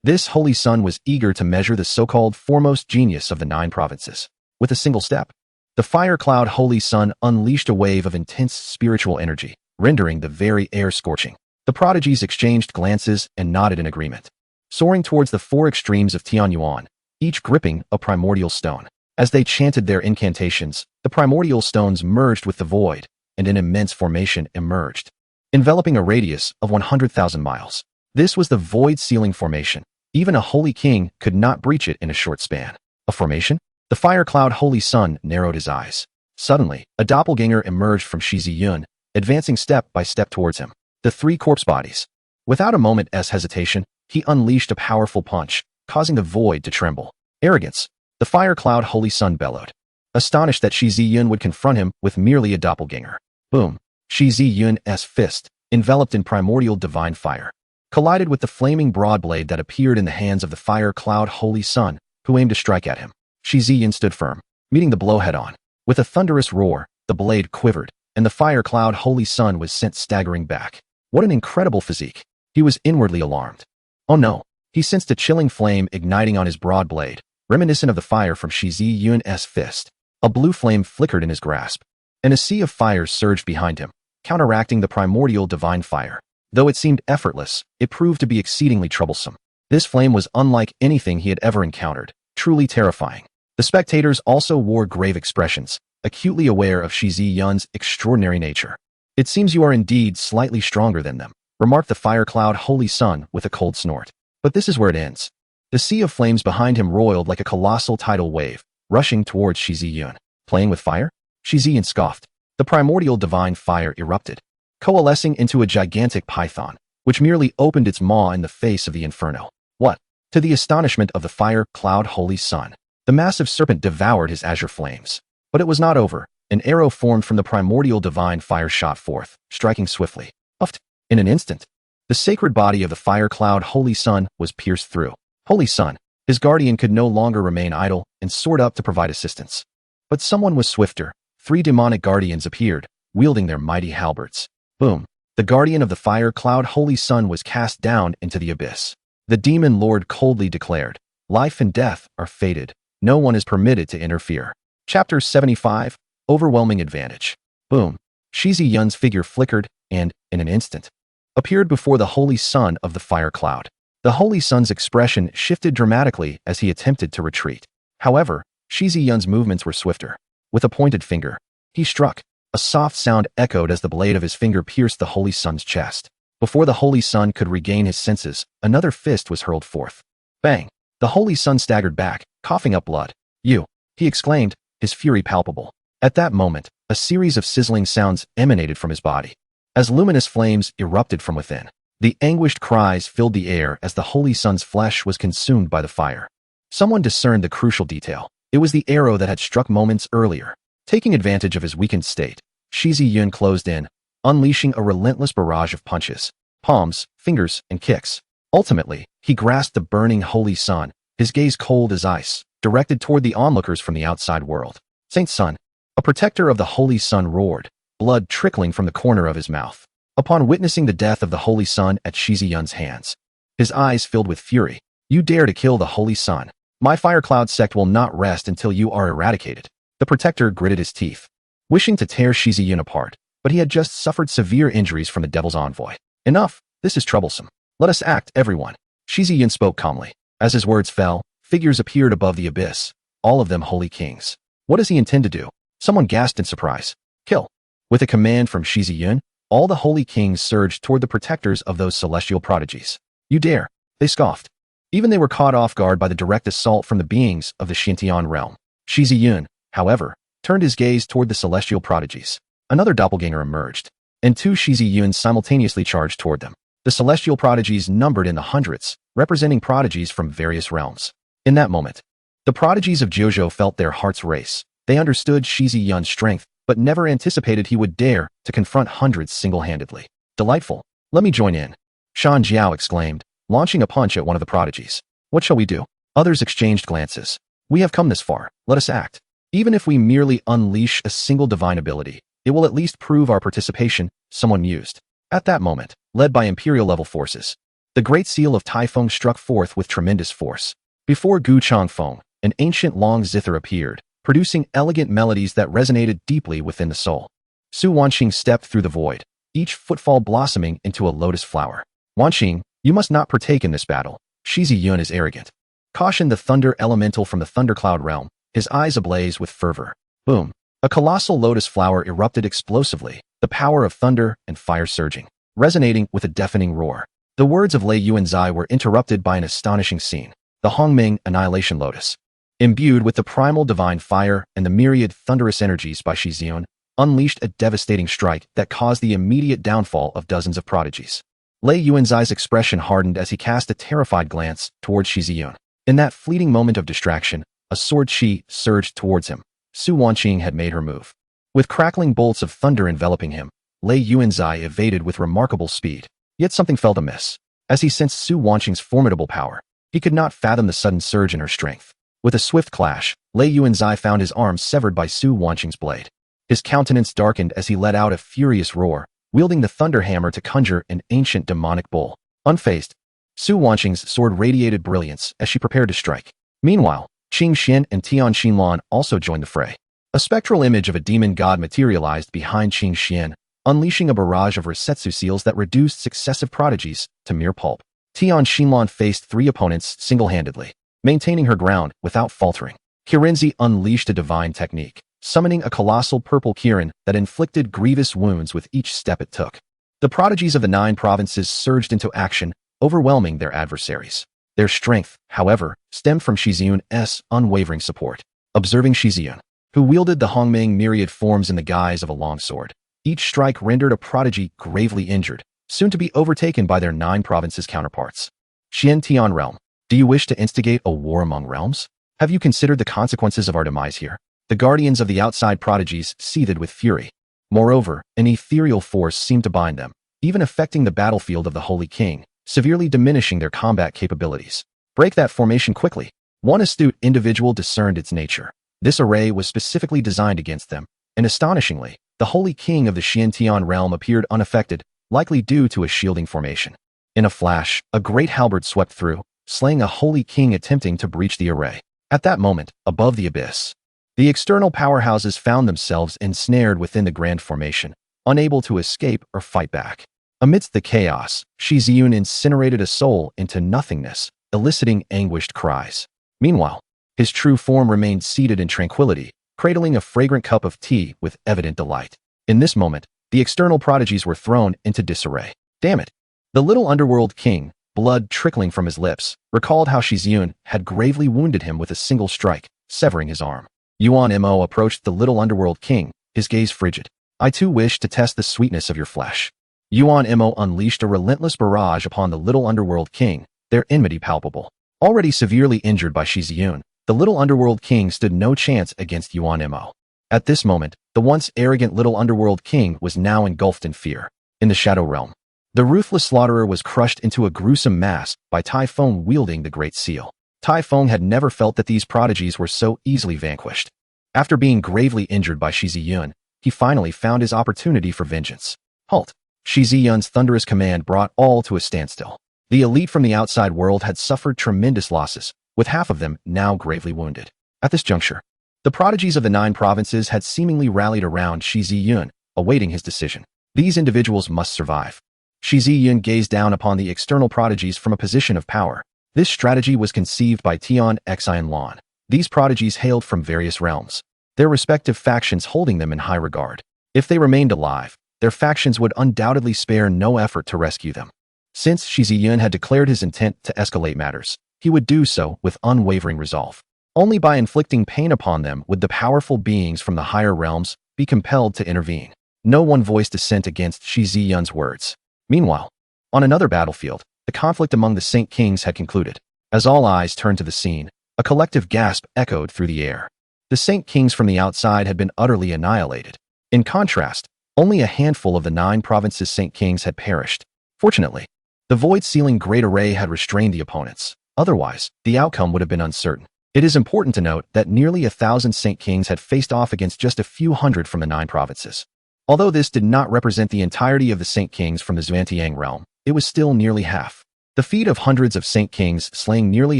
This holy sun was eager to measure the so-called foremost genius of the 9 provinces. With a single step, the fire cloud holy sun unleashed a wave of intense spiritual energy, rendering the very air scorching. The prodigies exchanged glances and nodded in agreement, soaring towards the 4 extremes of Tianyuan, each gripping a primordial stone. As they chanted their incantations, the primordial stones merged with the void, and an immense formation emerged, enveloping a radius of 100,000 miles. This was the void ceiling formation. Even a holy king could not breach it in a short span. A formation? The fire cloud holy sun narrowed his eyes. Suddenly, a doppelganger emerged from Shi Yun, advancing step by step towards him. The 3 corpse bodies. Without a moment's hesitation, he unleashed a powerful punch, causing the void to tremble. Arrogance. The fire cloud holy sun bellowed, astonished that Shi Yun would confront him with merely a doppelganger. Boom. Shi Yun's fist, enveloped in primordial divine fire, collided with the flaming broad blade that appeared in the hands of the fire cloud holy sun, who aimed to strike at him. Shi Yun stood firm, meeting the blow head-on. With a thunderous roar, the blade quivered, and the fire cloud holy sun was sent staggering back. What an incredible physique! He was inwardly alarmed. Oh no! He sensed a chilling flame igniting on his broad blade, reminiscent of the fire from Shi Yun's fist. A blue flame flickered in his grasp, and a sea of fire surged behind him, counteracting the primordial divine fire. Though it seemed effortless, it proved to be exceedingly troublesome. This flame was unlike anything he had ever encountered, truly terrifying. The spectators also wore grave expressions, acutely aware of Shi Yun's extraordinary nature. "It seems you are indeed slightly stronger than them," remarked the fire cloud Holy Sun with a cold snort. But this is where it ends. The sea of flames behind him roiled like a colossal tidal wave, rushing towards Shi Yun. "Playing with fire?" Shi Yun scoffed. The primordial divine fire erupted, coalescing into a gigantic python, which merely opened its maw in the face of the inferno. What? To the astonishment of the fire cloud Holy Sun, the massive serpent devoured his azure flames. But it was not over. An arrow formed from the primordial divine fire shot forth, striking swiftly. Uft! In an instant, the sacred body of the fire cloud Holy Sun was pierced through. Holy Sun, his guardian, could no longer remain idle and soared up to provide assistance. But someone was swifter. 3 demonic guardians appeared, wielding their mighty halberds. Boom! The guardian of the fire cloud Holy Sun was cast down into the abyss. The demon lord coldly declared, "Life and death are fated. No one is permitted to interfere." Chapter 75, Overwhelming Advantage. Boom! Shi Yun's figure flickered and, in an instant, appeared before the Holy Sun of the fire cloud. The Holy Sun's expression shifted dramatically as he attempted to retreat. However, Shi Yun's movements were swifter. With a pointed finger, he struck. A soft sound echoed as the blade of his finger pierced the Holy Sun's chest. Before the Holy Sun could regain his senses, another fist was hurled forth. Bang! The Holy Sun staggered back, coughing up blood. "You!" he exclaimed, his fury palpable. At that moment, a series of sizzling sounds emanated from his body, as luminous flames erupted from within. The anguished cries filled the air as the Holy Sun's flesh was consumed by the fire. Someone discerned the crucial detail. It was the arrow that had struck moments earlier. Taking advantage of his weakened state, Shi Yun closed in, unleashing a relentless barrage of punches, palms, fingers, and kicks. Ultimately, he grasped the burning Holy Sun, his gaze cold as ice, directed toward the onlookers from the outside world. "Saint Sun!" A protector of the Holy Sun roared, blood trickling from the corner of his mouth. Upon witnessing the death of the Holy Sun at Shi Yun's hands, his eyes filled with fury. "You dare to kill the Holy Sun? My fire cloud sect will not rest until you are eradicated." The protector gritted his teeth, wishing to tear Shi Yun apart, but he had just suffered severe injuries from the Devil's Envoy. "Enough! This is troublesome. Let us act, everyone." Shi Yun spoke calmly. As his words fell, figures appeared above the abyss, all of them holy kings. What does he intend to do? Someone gasped in surprise. "Kill." With a command from Shi Yun, all the holy kings surged toward the protectors of those celestial prodigies. "You dare!" they scoffed. Even they were caught off guard by the direct assault from the beings of the Xintian realm. Shi Yun, however, turned his gaze toward the celestial prodigies. Another doppelganger emerged, and 2 Shi Yuns simultaneously charged toward them. The celestial prodigies numbered in the hundreds, representing prodigies from various realms. In that moment, the prodigies of Jiuzhou felt their hearts race. They understood Shi Yun's strength, but never anticipated he would dare to confront hundreds single-handedly. "Delightful. Let me join in," Ching Zhao exclaimed, launching a punch at one of the prodigies. "What shall we do?" Others exchanged glances. "We have come this far. Let us act. Even if we merely unleash a single divine ability, it will at least prove our participation," someone mused. At that moment, led by Imperial-level forces, the Great Seal of Taifeng struck forth with tremendous force. Before Gu Changfeng, an ancient long zither appeared, producing elegant melodies that resonated deeply within the soul. Su Wanqing stepped through the void, each footfall blossoming into a lotus flower. "Wanqing, you must not partake in this battle. Shi Yun is arrogant," cautioned the thunder elemental from the thundercloud realm, his eyes ablaze with fervor. Boom! A colossal lotus flower erupted explosively, the power of thunder and fire surging, resonating with a deafening roar. The words of Lei Yuanzai were interrupted by an astonishing scene. The Hongming Annihilation Lotus, imbued with the primal divine fire and the myriad thunderous energies by Shi Yun, unleashed a devastating strike that caused the immediate downfall of dozens of prodigies. Lei Yuanzai's expression hardened as he cast a terrified glance towards Shi Yun. In that fleeting moment of distraction, a sword chi surged towards him. Su Wanqing had made her move. With crackling bolts of thunder enveloping him, Lei Yuanzai evaded with remarkable speed. Yet something felt amiss. As he sensed Su Wanqing's formidable power, he could not fathom the sudden surge in her strength. With a swift clash, Lei Yuanzai found his arm severed by Su Wanqing's blade. His countenance darkened as he let out a furious roar, wielding the thunder hammer to conjure an ancient demonic bull. Unfazed, Su Wanqing's sword radiated brilliance as she prepared to strike. Meanwhile, Qing Xian and Tian Xinlan also joined the fray. A spectral image of a demon god materialized behind Qing Xian, unleashing a barrage of Resetsu seals that reduced successive prodigies to mere pulp. Tian Xinlan faced 3 opponents single-handedly, maintaining her ground without faltering. Kirinzi unleashed a divine technique, summoning a colossal purple Kirin that inflicted grievous wounds with each step it took. The prodigies of the 9 provinces surged into action, overwhelming their adversaries. Their strength, however, stemmed from Shi Yun's unwavering support. Observing Shi Yun, who wielded the Hongming myriad forms in the guise of a longsword, each strike rendered a prodigy gravely injured, soon to be overtaken by their 9 provinces counterparts. Xiantian Realm, do you wish to instigate a war among realms? Have you considered the consequences of our demise here? The guardians of the outside prodigies seethed with fury. Moreover, an ethereal force seemed to bind them, even affecting the battlefield of the Holy King, severely diminishing their combat capabilities. Break that formation quickly. One astute individual discerned its nature. This array was specifically designed against them, and astonishingly, the Holy King of the Xiantian realm appeared unaffected, likely due to a shielding formation. In a flash, a great halberd swept through, slaying a Holy King attempting to breach the array. At that moment, above the abyss, the external powerhouses found themselves ensnared within the grand formation, unable to escape or fight back. Amidst the chaos, Shi Yun incinerated a soul into nothingness, eliciting anguished cries. Meanwhile, his true form remained seated in tranquility, cradling a fragrant cup of tea with evident delight. In this moment, the external prodigies were thrown into disarray. Damn it! The little underworld king, blood trickling from his lips, recalled how Shi Yun had gravely wounded him with a single strike, severing his arm. Yuan Mo approached the little underworld king, his gaze frigid. I too wish to test the sweetness of your flesh. Yuan Mo unleashed a relentless barrage upon the little underworld king, their enmity palpable. Already severely injured by Shi Yun, the little underworld king stood no chance against Yuan Mo. At this moment, the once arrogant little underworld king was now engulfed in fear. In the Shadow Realm, the ruthless slaughterer was crushed into a gruesome mass by Typhon wielding the Great Seal. Typhon had never felt that these prodigies were so easily vanquished. After being gravely injured by Shi Yun, he finally found his opportunity for vengeance. Halt! Shi Yun's thunderous command brought all to a standstill. The elite from the outside world had suffered tremendous losses, with half of them now gravely wounded. At this juncture, the prodigies of the 9 provinces had seemingly rallied around Shi Yun, awaiting his decision. These individuals must survive. Shi Yun gazed down upon the external prodigies from a position of power. This strategy was conceived by Tian Xinlan. These prodigies hailed from various realms, their respective factions holding them in high regard. If they remained alive, their factions would undoubtedly spare no effort to rescue them. Since Shi Yun had declared his intent to escalate matters, he would do so with unwavering resolve. Only by inflicting pain upon them would the powerful beings from the higher realms be compelled to intervene. No one voiced dissent against Shi Yun's words. Meanwhile, on another battlefield, the conflict among the Saint Kings had concluded. As all eyes turned to the scene, a collective gasp echoed through the air. The Saint Kings from the outside had been utterly annihilated. In contrast, only a handful of the 9 provinces' Saint Kings had perished. Fortunately, the void-sealing Great Array had restrained the opponents. Otherwise, the outcome would have been uncertain. It is important to note that nearly 1,000 Saint Kings had faced off against just a few hundred from the 9 provinces. Although this did not represent the entirety of the Saint Kings from the Xuantiang realm, it was still nearly half. The feat of hundreds of Saint Kings slaying nearly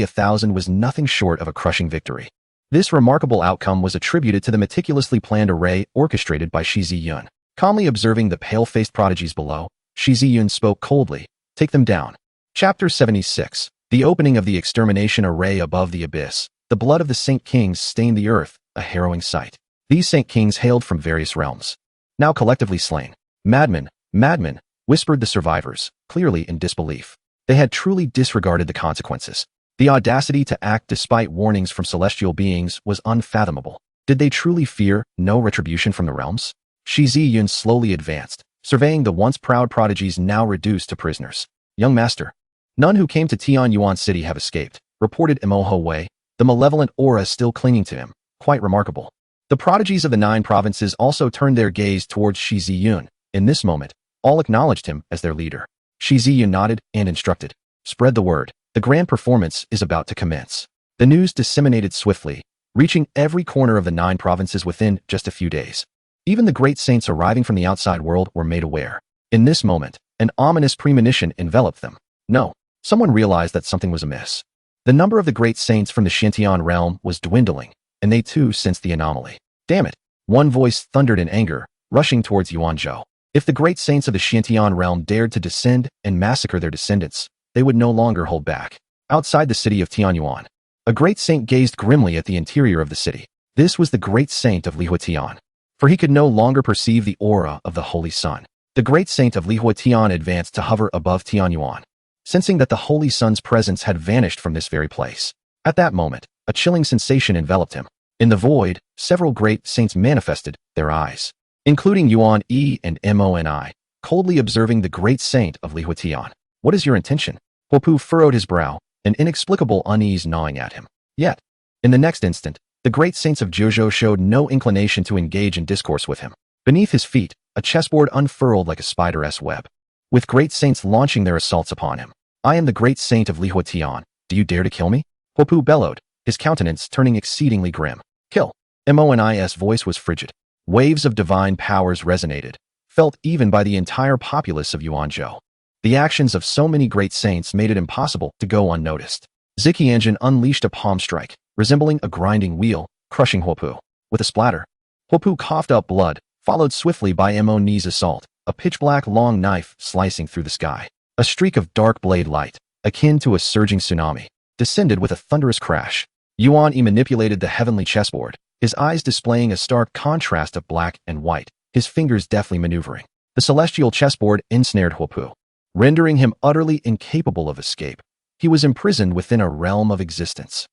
1,000 was nothing short of a crushing victory. This remarkable outcome was attributed to the meticulously planned array orchestrated by Shi Yun. Calmly observing the pale-faced prodigies below, Shi Yun spoke coldly, "Take them down." Chapter 76. The opening of the extermination array above the abyss. The blood of the Saint Kings stained the earth, a harrowing sight. These Saint Kings hailed from various realms, now collectively slain. Madmen, madmen, whispered the survivors, clearly in disbelief. They had truly disregarded the consequences. The audacity to act despite warnings from celestial beings was unfathomable. Did they truly fear no retribution from the realms? Shi Yun slowly advanced, surveying the once proud prodigies now reduced to prisoners. Young master, none who came to Tianyuan City have escaped, reported Imoho Wei, the malevolent aura still clinging to him. Quite remarkable. The prodigies of the 9 provinces also turned their gaze towards Shi Yun. In this moment, all acknowledged him as their leader. Shi Yun nodded and instructed, "Spread the word. The grand performance is about to commence." The news disseminated swiftly, reaching every corner of the 9 provinces within just a few days. Even the great saints arriving from the outside world were made aware. In this moment, an ominous premonition enveloped them. No, someone realized that something was amiss. The number of the great saints from the Xiantian realm was dwindling, and they too sensed the anomaly. Damn it! One voice thundered in anger, rushing towards Yuanzhou. If the great saints of the Xiantian realm dared to descend and massacre their descendants, they would no longer hold back. Outside the city of Tianyuan, a great saint gazed grimly at the interior of the city. This was the great saint of Lihuatian, for he could no longer perceive the aura of the Holy Sun. The great saint of Lihuatian advanced to hover above Tianyuan, sensing that the Holy Sun's presence had vanished from this very place. At that moment, a chilling sensation enveloped him. In the void, several great saints manifested their eyes, including Yuan Yi and Moni, coldly observing the great saint of Lihuatian. What is your intention? Huopu furrowed his brow, an inexplicable unease gnawing at him. Yet, in the next instant, the great saints of Zhuzhou showed no inclination to engage in discourse with him. Beneath his feet, a chessboard unfurled like a spider's web, with great saints launching their assaults upon him. I am the great saint of Lihuatian. Do you dare to kill me? Huopu bellowed, his countenance turning exceedingly grim. Kill. Moni's voice was frigid. Waves of divine powers resonated, felt even by the entire populace of Yuanzhou. The actions of so many great saints made it impossible to go unnoticed. Ziqianjin unleashed a palm strike, resembling a grinding wheel, crushing Huopu. With a splatter, Huopu coughed up blood, followed swiftly by Moni's assault, a pitch-black long knife slicing through the sky. A streak of dark blade light, akin to a surging tsunami, descended with a thunderous crash. Yuan Yi manipulated the heavenly chessboard, his eyes displaying a stark contrast of black and white, his fingers deftly maneuvering. The celestial chessboard ensnared Huopu, rendering him utterly incapable of escape. He was imprisoned within a realm of existence.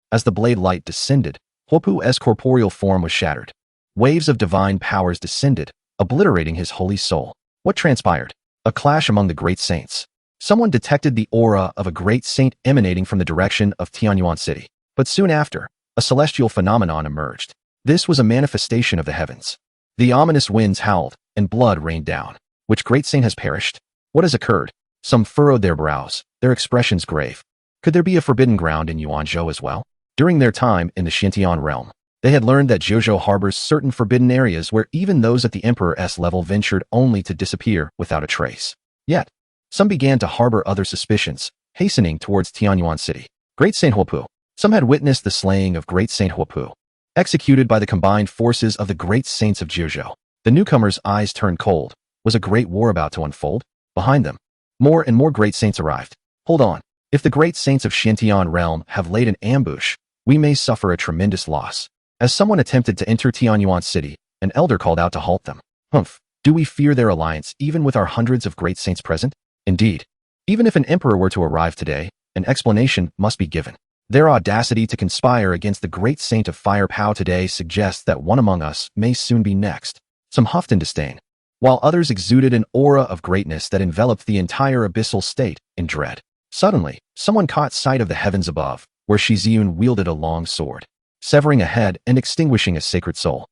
As the blade light descended, Huopu's corporeal form was shattered. Waves of divine powers descended, obliterating his holy soul. What transpired? A clash among the great saints. Someone detected the aura of a great saint emanating from the direction of Tianyuan City. But soon after, a celestial phenomenon emerged. This was a manifestation of the heavens. The ominous winds howled, and blood rained down. Which great saint has perished? What has occurred? Some furrowed their brows, their expressions grave. Could there be a forbidden ground in Yuanzhou as well? During their time in the Xintian realm, they had learned that Zhuzhou harbors certain forbidden areas where even those at the Emperor's level ventured only to disappear without a trace. Yet, some began to harbor other suspicions, hastening towards Tianyuan City. Great Saint Huopu. Some had witnessed the slaying of Great Saint Huopu, executed by the combined forces of the great saints of Zhuzhou. The newcomers' eyes turned cold. Was a great war about to unfold? Behind them, more and more great saints arrived. Hold on. If the great saints of Xintian realm have laid an ambush, we may suffer a tremendous loss. As someone attempted to enter Tianyuan City, an elder called out to halt them. Humph. Do we fear their alliance even with our hundreds of great saints present? Indeed. Even if an emperor were to arrive today, an explanation must be given. Their audacity to conspire against the great saint of Fire Pao today suggests that one among us may soon be next. Some huffed in disdain, while others exuded an aura of greatness that enveloped the entire abyssal state in dread. Suddenly, someone caught sight of the heavens above, where Shi Yun wielded a long sword, severing a head and extinguishing a sacred soul.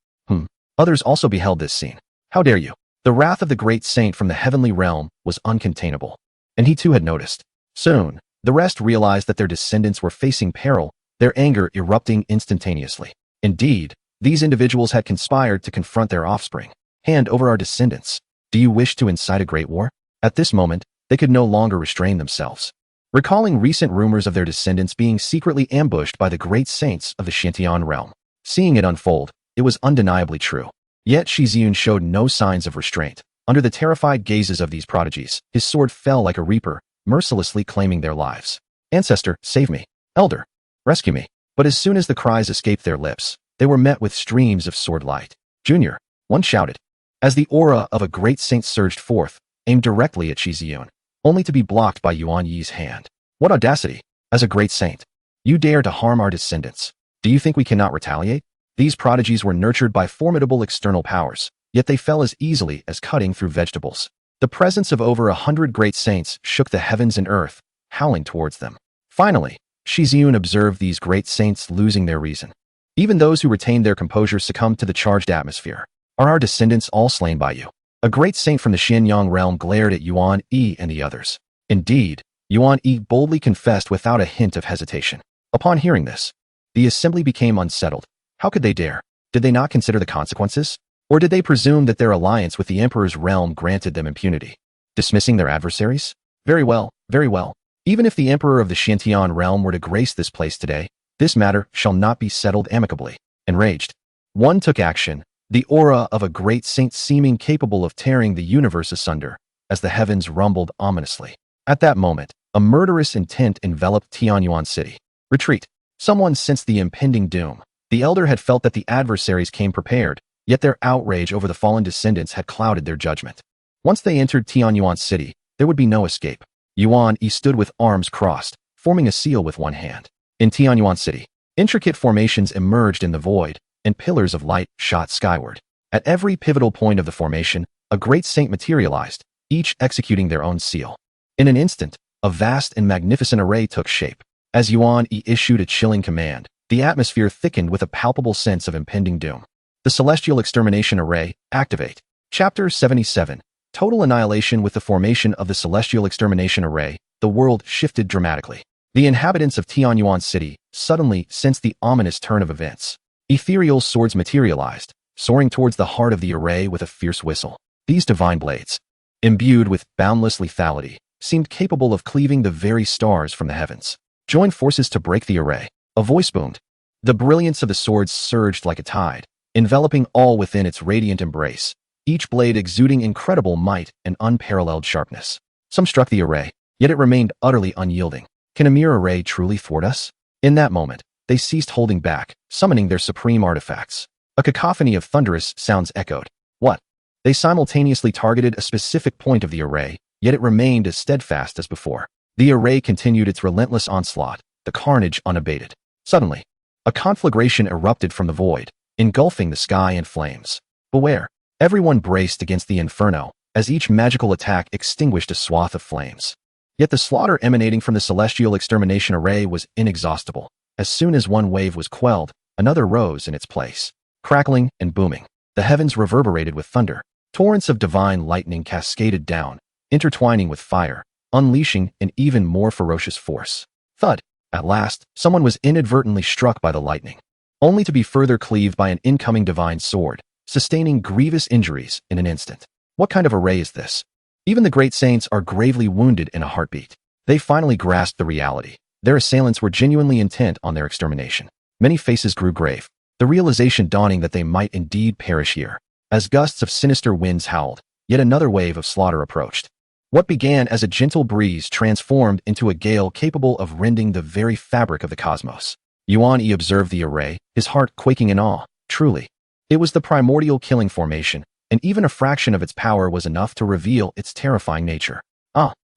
Others also beheld this scene. How dare you? The wrath of the great saint from the heavenly realm was uncontainable, and he too had noticed. Soon, the rest realized that their descendants were facing peril, their anger erupting instantaneously. Indeed, these individuals had conspired to confront their offspring. Hand over our descendants. Do you wish to incite a great war? At this moment, they could no longer restrain themselves. Recalling recent rumors of their descendants being secretly ambushed by the great saints of the Xintian realm. Seeing it unfold, it was undeniably true. Yet Shi Yun showed no signs of restraint. Under the terrified gazes of these prodigies, his sword fell like a reaper, mercilessly claiming their lives. Ancestor, save me. Elder, rescue me. But as soon as the cries escaped their lips, they were met with streams of sword light. Junior, one shouted, as the aura of a great saint surged forth, aimed directly at Shi Yun, only to be blocked by Yuan Yi's hand. What audacity! As a great saint, you dare to harm our descendants. Do you think we cannot retaliate? These prodigies were nurtured by formidable external powers, yet they fell as easily as cutting through vegetables. The presence of over 100 great saints shook the heavens and earth, howling towards them. Finally, Shi Yun observed these great saints losing their reason. Even those who retained their composure succumbed to the charged atmosphere. Are our descendants all slain by you? A great saint from the Xianyang realm glared at Yuan Yi and the others. Indeed, Yuan Yi boldly confessed without a hint of hesitation. Upon hearing this, the assembly became unsettled. How could they dare? Did they not consider the consequences? Or did they presume that their alliance with the emperor's realm granted them impunity? Dismissing their adversaries? Very well, very well. Even if the emperor of the Xintian realm were to grace this place today, this matter shall not be settled amicably. Enraged, one took action, the aura of a great saint seeming capable of tearing the universe asunder, as the heavens rumbled ominously. At that moment, A murderous intent enveloped Tianyuan City. Retreat. Someone sensed the impending doom. The elder had felt that the adversaries came prepared, yet their outrage over the fallen descendants had clouded their judgment. Once they entered Tianyuan City, there would be no escape. Yuan Yi stood with arms crossed, forming a seal with one hand. In Tianyuan City, intricate formations emerged in the void, and pillars of light shot skyward. At every pivotal point of the formation, a great saint materialized, each executing their own seal. In an instant, a vast and magnificent array took shape. As Yuan Yi issued a chilling command, the atmosphere thickened with a palpable sense of impending doom. The Celestial Extermination Array, activate. Chapter 77. Total annihilation. With the formation of the Celestial Extermination Array, the world shifted dramatically. The inhabitants of Tianyuan City suddenly sensed the ominous turn of events. Ethereal swords materialized, soaring towards the heart of the array with a fierce whistle. These divine blades, imbued with boundless lethality, seemed capable of cleaving the very stars from the heavens. Join forces to break the array. A voice boomed. The brilliance of the swords surged like a tide, enveloping all within its radiant embrace, each blade exuding incredible might and unparalleled sharpness. Some struck the array, yet it remained utterly unyielding. Can a mere array truly thwart us? In that moment, they ceased holding back, summoning their supreme artifacts. A cacophony of thunderous sounds echoed. What? They simultaneously targeted a specific point of the array, yet it remained as steadfast as before. The array continued its relentless onslaught, the carnage unabated. Suddenly, a conflagration erupted from the void, engulfing the sky in flames. Beware! Everyone braced against the inferno, as each magical attack extinguished a swath of flames. Yet the slaughter emanating from the Celestial Extermination Array was inexhaustible. As soon as one wave was quelled, another rose in its place. Crackling and booming, the heavens reverberated with thunder. Torrents of divine lightning cascaded down, intertwining with fire, unleashing an even more ferocious force. Thud! At last, someone was inadvertently struck by the lightning, only to be further cleaved by an incoming divine sword, sustaining grievous injuries in an instant. What kind of array is this? Even the great saints are gravely wounded in a heartbeat. They finally grasped the reality. Their assailants were genuinely intent on their extermination. Many faces grew grave, the realization dawning that they might indeed perish here. As gusts of sinister winds howled, yet another wave of slaughter approached. What began as a gentle breeze transformed into a gale capable of rending the very fabric of the cosmos. Yuan Yi observed the array, his heart quaking in awe. Truly, it was the primordial killing formation, and even a fraction of its power was enough to reveal its terrifying nature.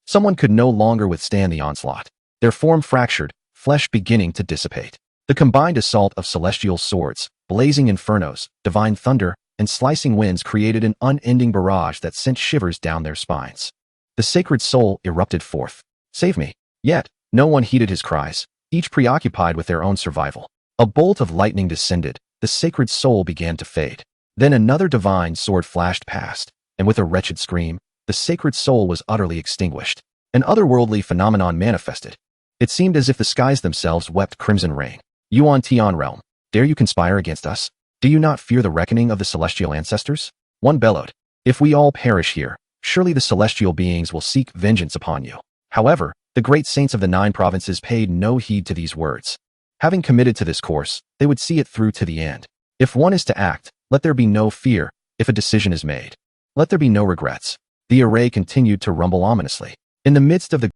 Someone could no longer withstand the onslaught. Their form fractured, flesh beginning to dissipate. The combined assault of celestial swords, blazing infernos, divine thunder, and slicing winds created an unending barrage that sent shivers down their spines. The sacred soul erupted forth. Save me! Yet, no one heeded his cries, each preoccupied with their own survival. A bolt of lightning descended, the sacred soul began to fade. Then another divine sword flashed past, and with a wretched scream, the sacred soul was utterly extinguished. An otherworldly phenomenon manifested. It seemed as if the skies themselves wept crimson rain. Yuan Tian realm, dare you conspire against us? Do you not fear the reckoning of the celestial ancestors? One bellowed. If we all perish here, surely the celestial beings will seek vengeance upon you. However, the great saints of the 9 provinces paid no heed to these words. Having committed to this course, they would see it through to the end. If one is to act, let there be no fear. If a decision is made, let there be no regrets. The array continued to rumble ominously. In the midst of the